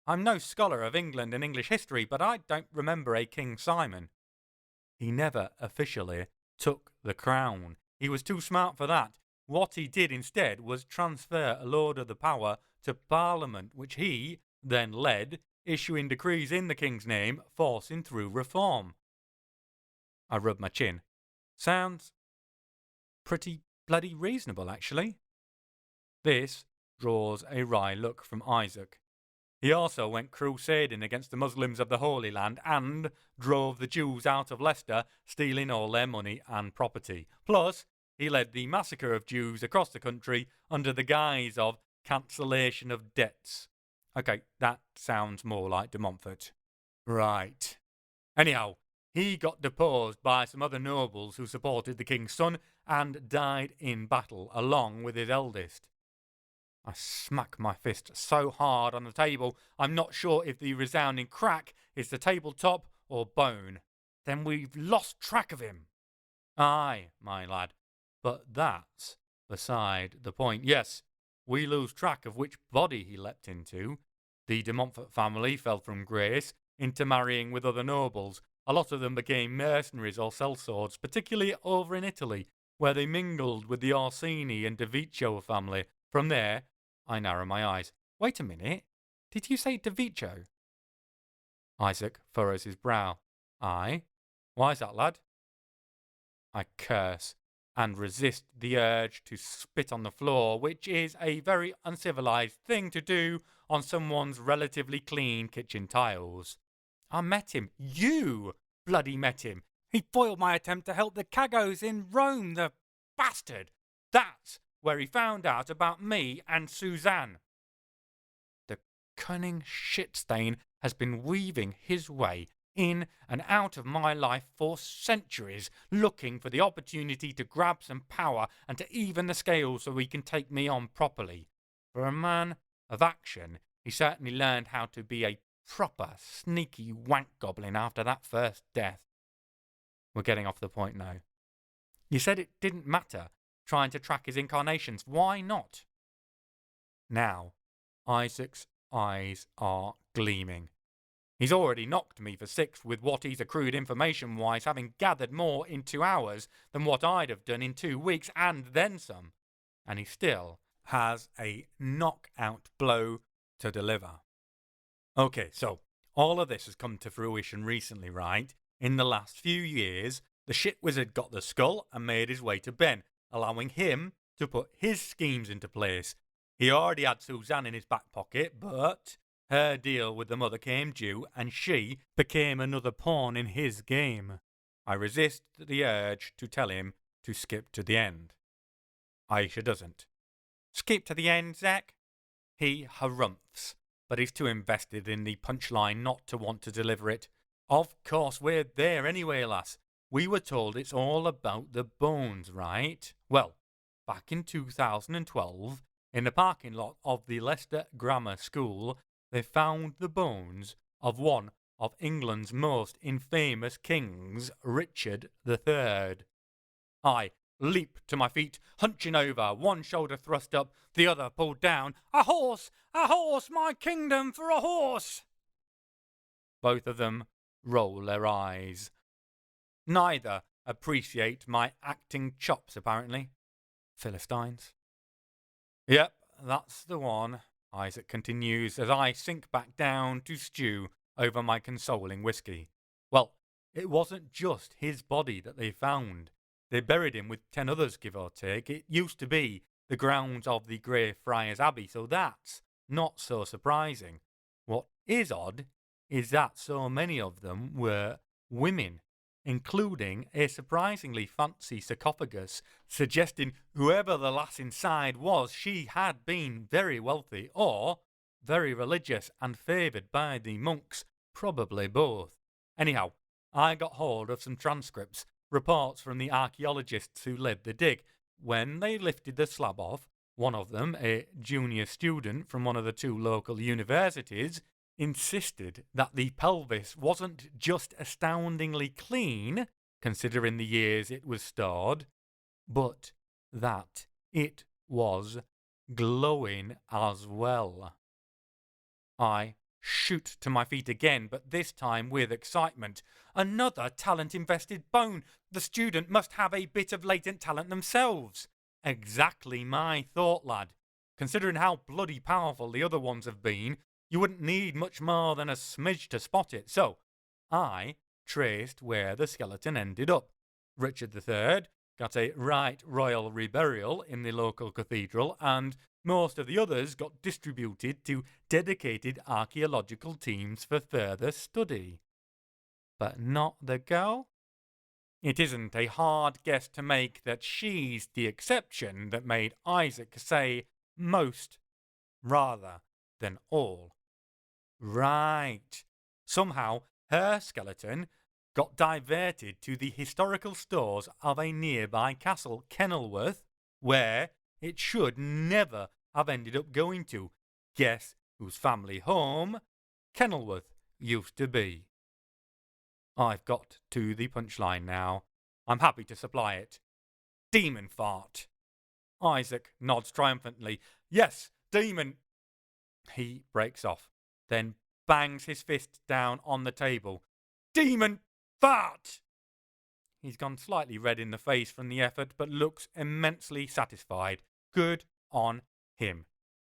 I'm no scholar of England and English history, but I don't remember a King Simon. He never officially took the crown. He was too smart for that. What he did instead was transfer a load of the power to Parliament, which he then led, issuing decrees in the King's name, forcing through reform. I rub my chin. Sounds pretty bloody reasonable, actually. This draws a wry look from Isaac. He also went crusading against the Muslims of the Holy Land and drove the Jews out of Leicester, stealing all their money and property. Plus, he led the massacre of Jews across the country under the guise of cancellation of debts. Okay, that sounds more like de Montfort. Right. Anyhow, he got deposed by some other nobles who supported the king's son and died in battle along with his eldest. I smack my fist so hard on the table, I'm not sure if the resounding crack is the tabletop or bone. Then we've lost track of him. Aye, my lad, but that's beside the point. Yes, we lose track of which body he leapt into. The de Montfort family fell from grace, intermarrying with other nobles. A lot of them became mercenaries or sellswords, particularly over in Italy, where they mingled with the Orsini and De Vico family. From there, I narrow my eyes. Wait a minute. Did you say De Vico? Isaac furrows his brow. Aye. Why's that, lad? I curse and resist the urge to spit on the floor, which is a very uncivilized thing to do on someone's relatively clean kitchen tiles. I met him. You bloody met him. He foiled my attempt to help the Cagos in Rome, the bastard. That's where he found out about me and Suzanne. The cunning shit stain has been weaving his way in and out of my life for centuries, looking for the opportunity to grab some power and to even the scales so he can take me on properly. For a man of action, he certainly learned how to be a proper sneaky wank goblin after that first death. We're getting off the point now. You said it didn't matter trying to track his incarnations. Why not? Now, Isaac's eyes are gleaming. He's already knocked me for 6 with what he's accrued information-wise, having gathered more in 2 hours than what I'd have done in 2 weeks, and then some. And he still has a knockout blow to deliver. Okay, so all of this has come to fruition recently, right? In the last few years, the shit wizard got the skull and made his way to Ben, allowing him to put his schemes into place. He already had Suzanne in his back pocket, but her deal with the mother came due and she became another pawn in his game. I resist the urge to tell him to skip to the end. Aisha doesn't. Skip to the end, Zack? He harumphs, but he's too invested in the punchline not to want to deliver it. Of course, we're there anyway, lass. We were told it's all about the bones, right? Well, back in 2012, in the parking lot of the Leicester Grammar School, they found the bones of one of England's most infamous kings, Richard III. I leap to my feet, hunching over, one shoulder thrust up, the other pulled down. A horse! A horse! My kingdom for a horse! Both of them roll their eyes. Neither appreciate my acting chops, apparently. Philistines. Yep, that's the one, Isaac continues as I sink back down to stew over my consoling whiskey. Well, it wasn't just his body that they found. They buried him with 10 others, give or take. It used to be the grounds of the Grey Friars Abbey, so that's not so surprising. What is odd is that so many of them were women, including a surprisingly fancy sarcophagus, suggesting whoever the lass inside was, she had been very wealthy or very religious and favoured by the monks, probably both. Anyhow, I got hold of some transcripts, reports from the archaeologists who led the dig. When they lifted the slab off, one of them, a junior student from one of the 2 local universities, insisted that the pelvis wasn't just astoundingly clean, considering the years it was stored, but that it was glowing as well. I shoot to my feet again, but this time with excitement. Another talent-invested bone. The student must have a bit of latent talent themselves. Exactly my thought, lad. Considering how bloody powerful the other ones have been, you wouldn't need much more than a smidge to spot it. So, I traced where the skeleton ended up. Richard III got a right royal reburial in the local cathedral, and most of the others got distributed to dedicated archaeological teams for further study. But not the girl? It isn't a hard guess to make that she's the exception that made Isaac say most rather than all. Right. Somehow her skeleton got diverted to the historical stores of a nearby castle, Kenilworth, where it should never have ended up going to. Guess whose family home Kenilworth used to be. I've got to the punchline now. I'm happy to supply it. Demon fart. Isaac nods triumphantly. Yes, demon. He breaks off, then bangs his fist down on the table. Demon fart! He's gone slightly red in the face from the effort, but looks immensely satisfied. Good on him.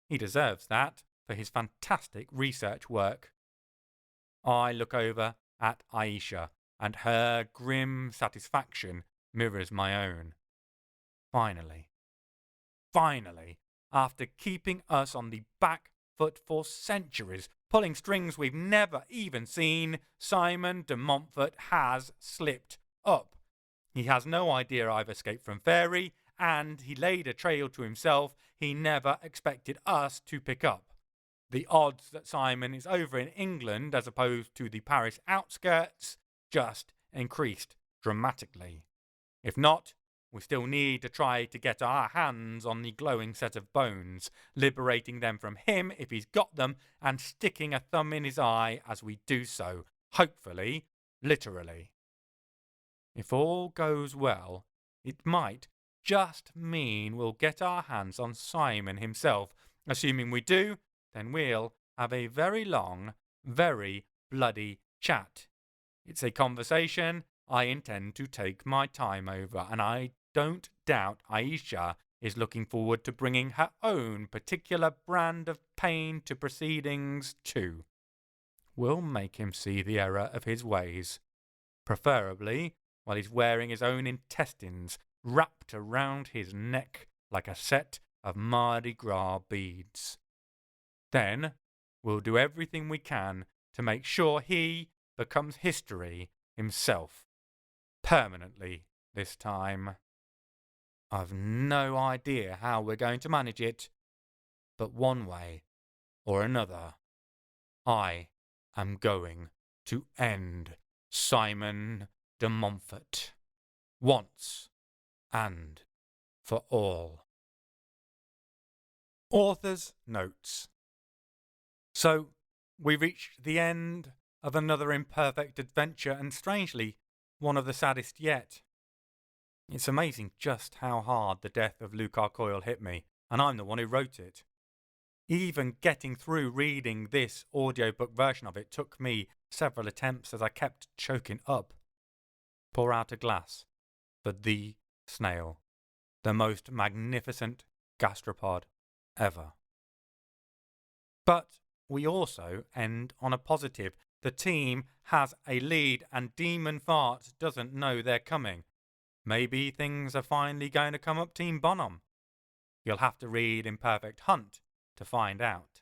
He deserves that for his fantastic research work. I look over at Aisha, and her grim satisfaction mirrors my own. Finally, after keeping us on the back foot for centuries, pulling strings we've never even seen, Simon de Montfort has slipped up. He has no idea I've escaped from Fairie, and he laid a trail to himself he never expected us to pick up. the odds that Simon is over in England as opposed to the Paris outskirts just increased dramatically. If not, we still need to try to get our hands on the glowing set of bones, liberating them from him if he's got them, and sticking a thumb in his eye as we do so, hopefully, literally. If all goes well, it might just mean we'll get our hands on Simon himself. Assuming we do, then we'll have a very long, very bloody chat. It's a conversation I intend to take my time over, and I don't doubt Aisha is looking forward to bringing her own particular brand of pain to proceedings too. We'll make him see the error of his ways, preferably while he's wearing his own intestines wrapped around his neck like a set of Mardi Gras beads. Then we'll do everything we can to make sure he becomes history himself, permanently this time. I've no idea how we're going to manage it, but one way or another, I am going to end Simon de Montfort once and for all. Author's notes. So, we reached the end of another imperfect adventure, and strangely, one of the saddest yet. It's amazing just how hard the death of Lucar Coyle hit me, and I'm the one who wrote it. Even getting through reading this audiobook version of it took me several attempts as I kept choking up. Pour out a glass for the snail, the most magnificent gastropod ever. But we also end on a positive. The team has a lead and Demon Fart doesn't know they're coming. Maybe things are finally going to come up Team Bonham. You'll have to read Imperfect Hunt to find out.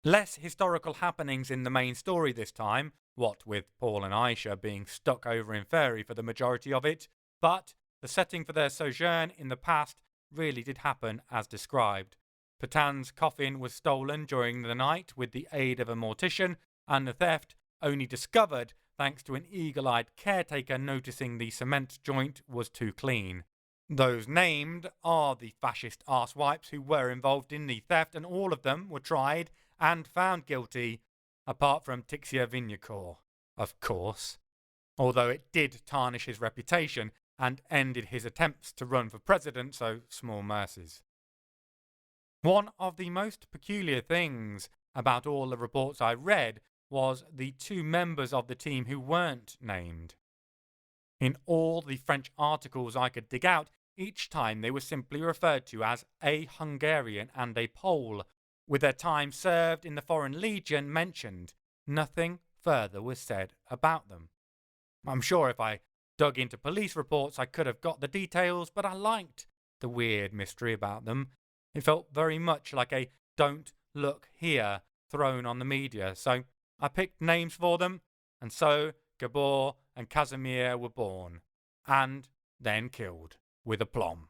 Less historical happenings in the main story this time, what with Paul and Aisha being stuck over in Fairie for the majority of it, but the setting for their sojourn in the past really did happen as described. Patan's coffin was stolen during the night with the aid of a mortician, and the theft only discovered thanks to an eagle-eyed caretaker noticing the cement joint was too clean. Those named are the fascist arsewipes who were involved in the theft, and all of them were tried and found guilty, apart from Tixia Vignacourt, of course, although it did tarnish his reputation and ended his attempts to run for president, so small mercies. One of the most peculiar things about all the reports I read was the two members of the team who weren't named. In all the French articles I could dig out, each time they were simply referred to as a Hungarian and a Pole, with their time served in the Foreign Legion mentioned. Nothing further was said about them. I'm sure if I dug into police reports I could have got the details, but I liked the weird mystery about them. It felt very much like a "don't look here" thrown on the media, so I picked names for them, and so Gabor and Casimir were born, and then killed, with aplomb.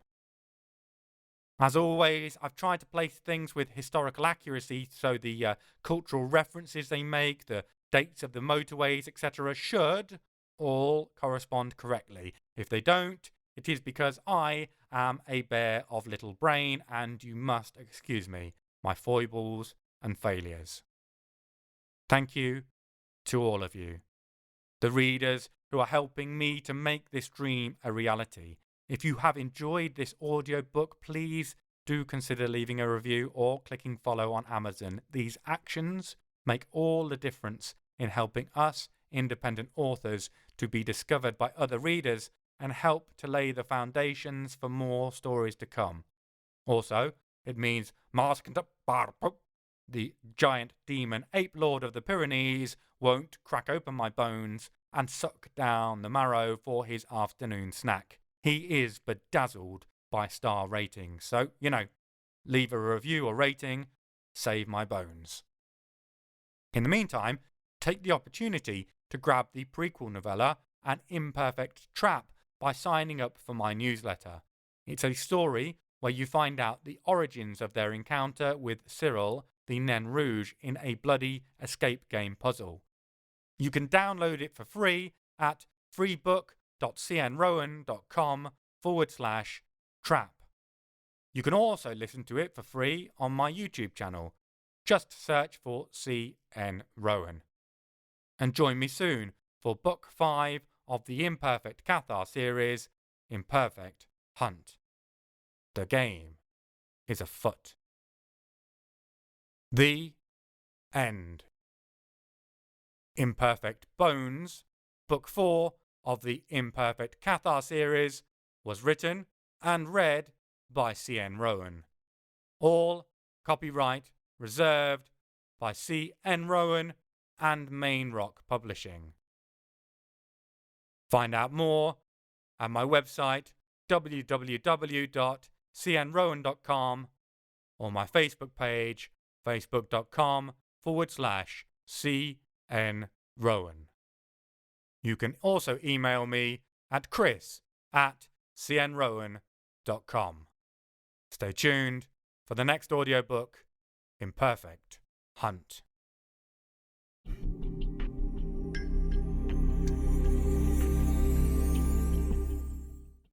As always, I've tried to place things with historical accuracy, so the cultural references they make, the dates of the motorways, etc. should all correspond correctly. If they don't, it is because I am a bear of little brain, and you must excuse me, my foibles and failures. Thank you to all of you, the readers who are helping me to make this dream a reality. If you have enjoyed this audiobook, please do consider leaving a review or clicking follow on Amazon. These actions make all the difference in helping us independent authors to be discovered by other readers and help to lay the foundations for more stories to come. Also, it means the giant demon ape lord of the Pyrenees won't crack open my bones and suck down the marrow for his afternoon snack. He is bedazzled by star ratings, so, leave a review or rating, save my bones. In the meantime, take the opportunity to grab the prequel novella, An Imperfect Trap, by signing up for my newsletter. It's a story where you find out the origins of their encounter with Cyril the Nain Rouge in a bloody escape game puzzle. You can download it for free at freebook.cnrowan.com/trap. You can also listen to it for free on my YouTube channel. Just search for C.N. Rowan. And join me soon for Book 5 of the imPerfect Cathar series, imPerfect Hunt. The game is afoot. The end. imPerfect Bones, Book 4 of the imPerfect Cathar series, was written and read by C.N. Rowan. All copyright reserved by C.N. Rowan and Main Rock Publishing. Find out more at my website www.cnrowan.com or my Facebook page facebook.com/CN Rowan. You can also email me at chris@cnrowan.com. Stay tuned for the next audiobook, imPerfect Hunt.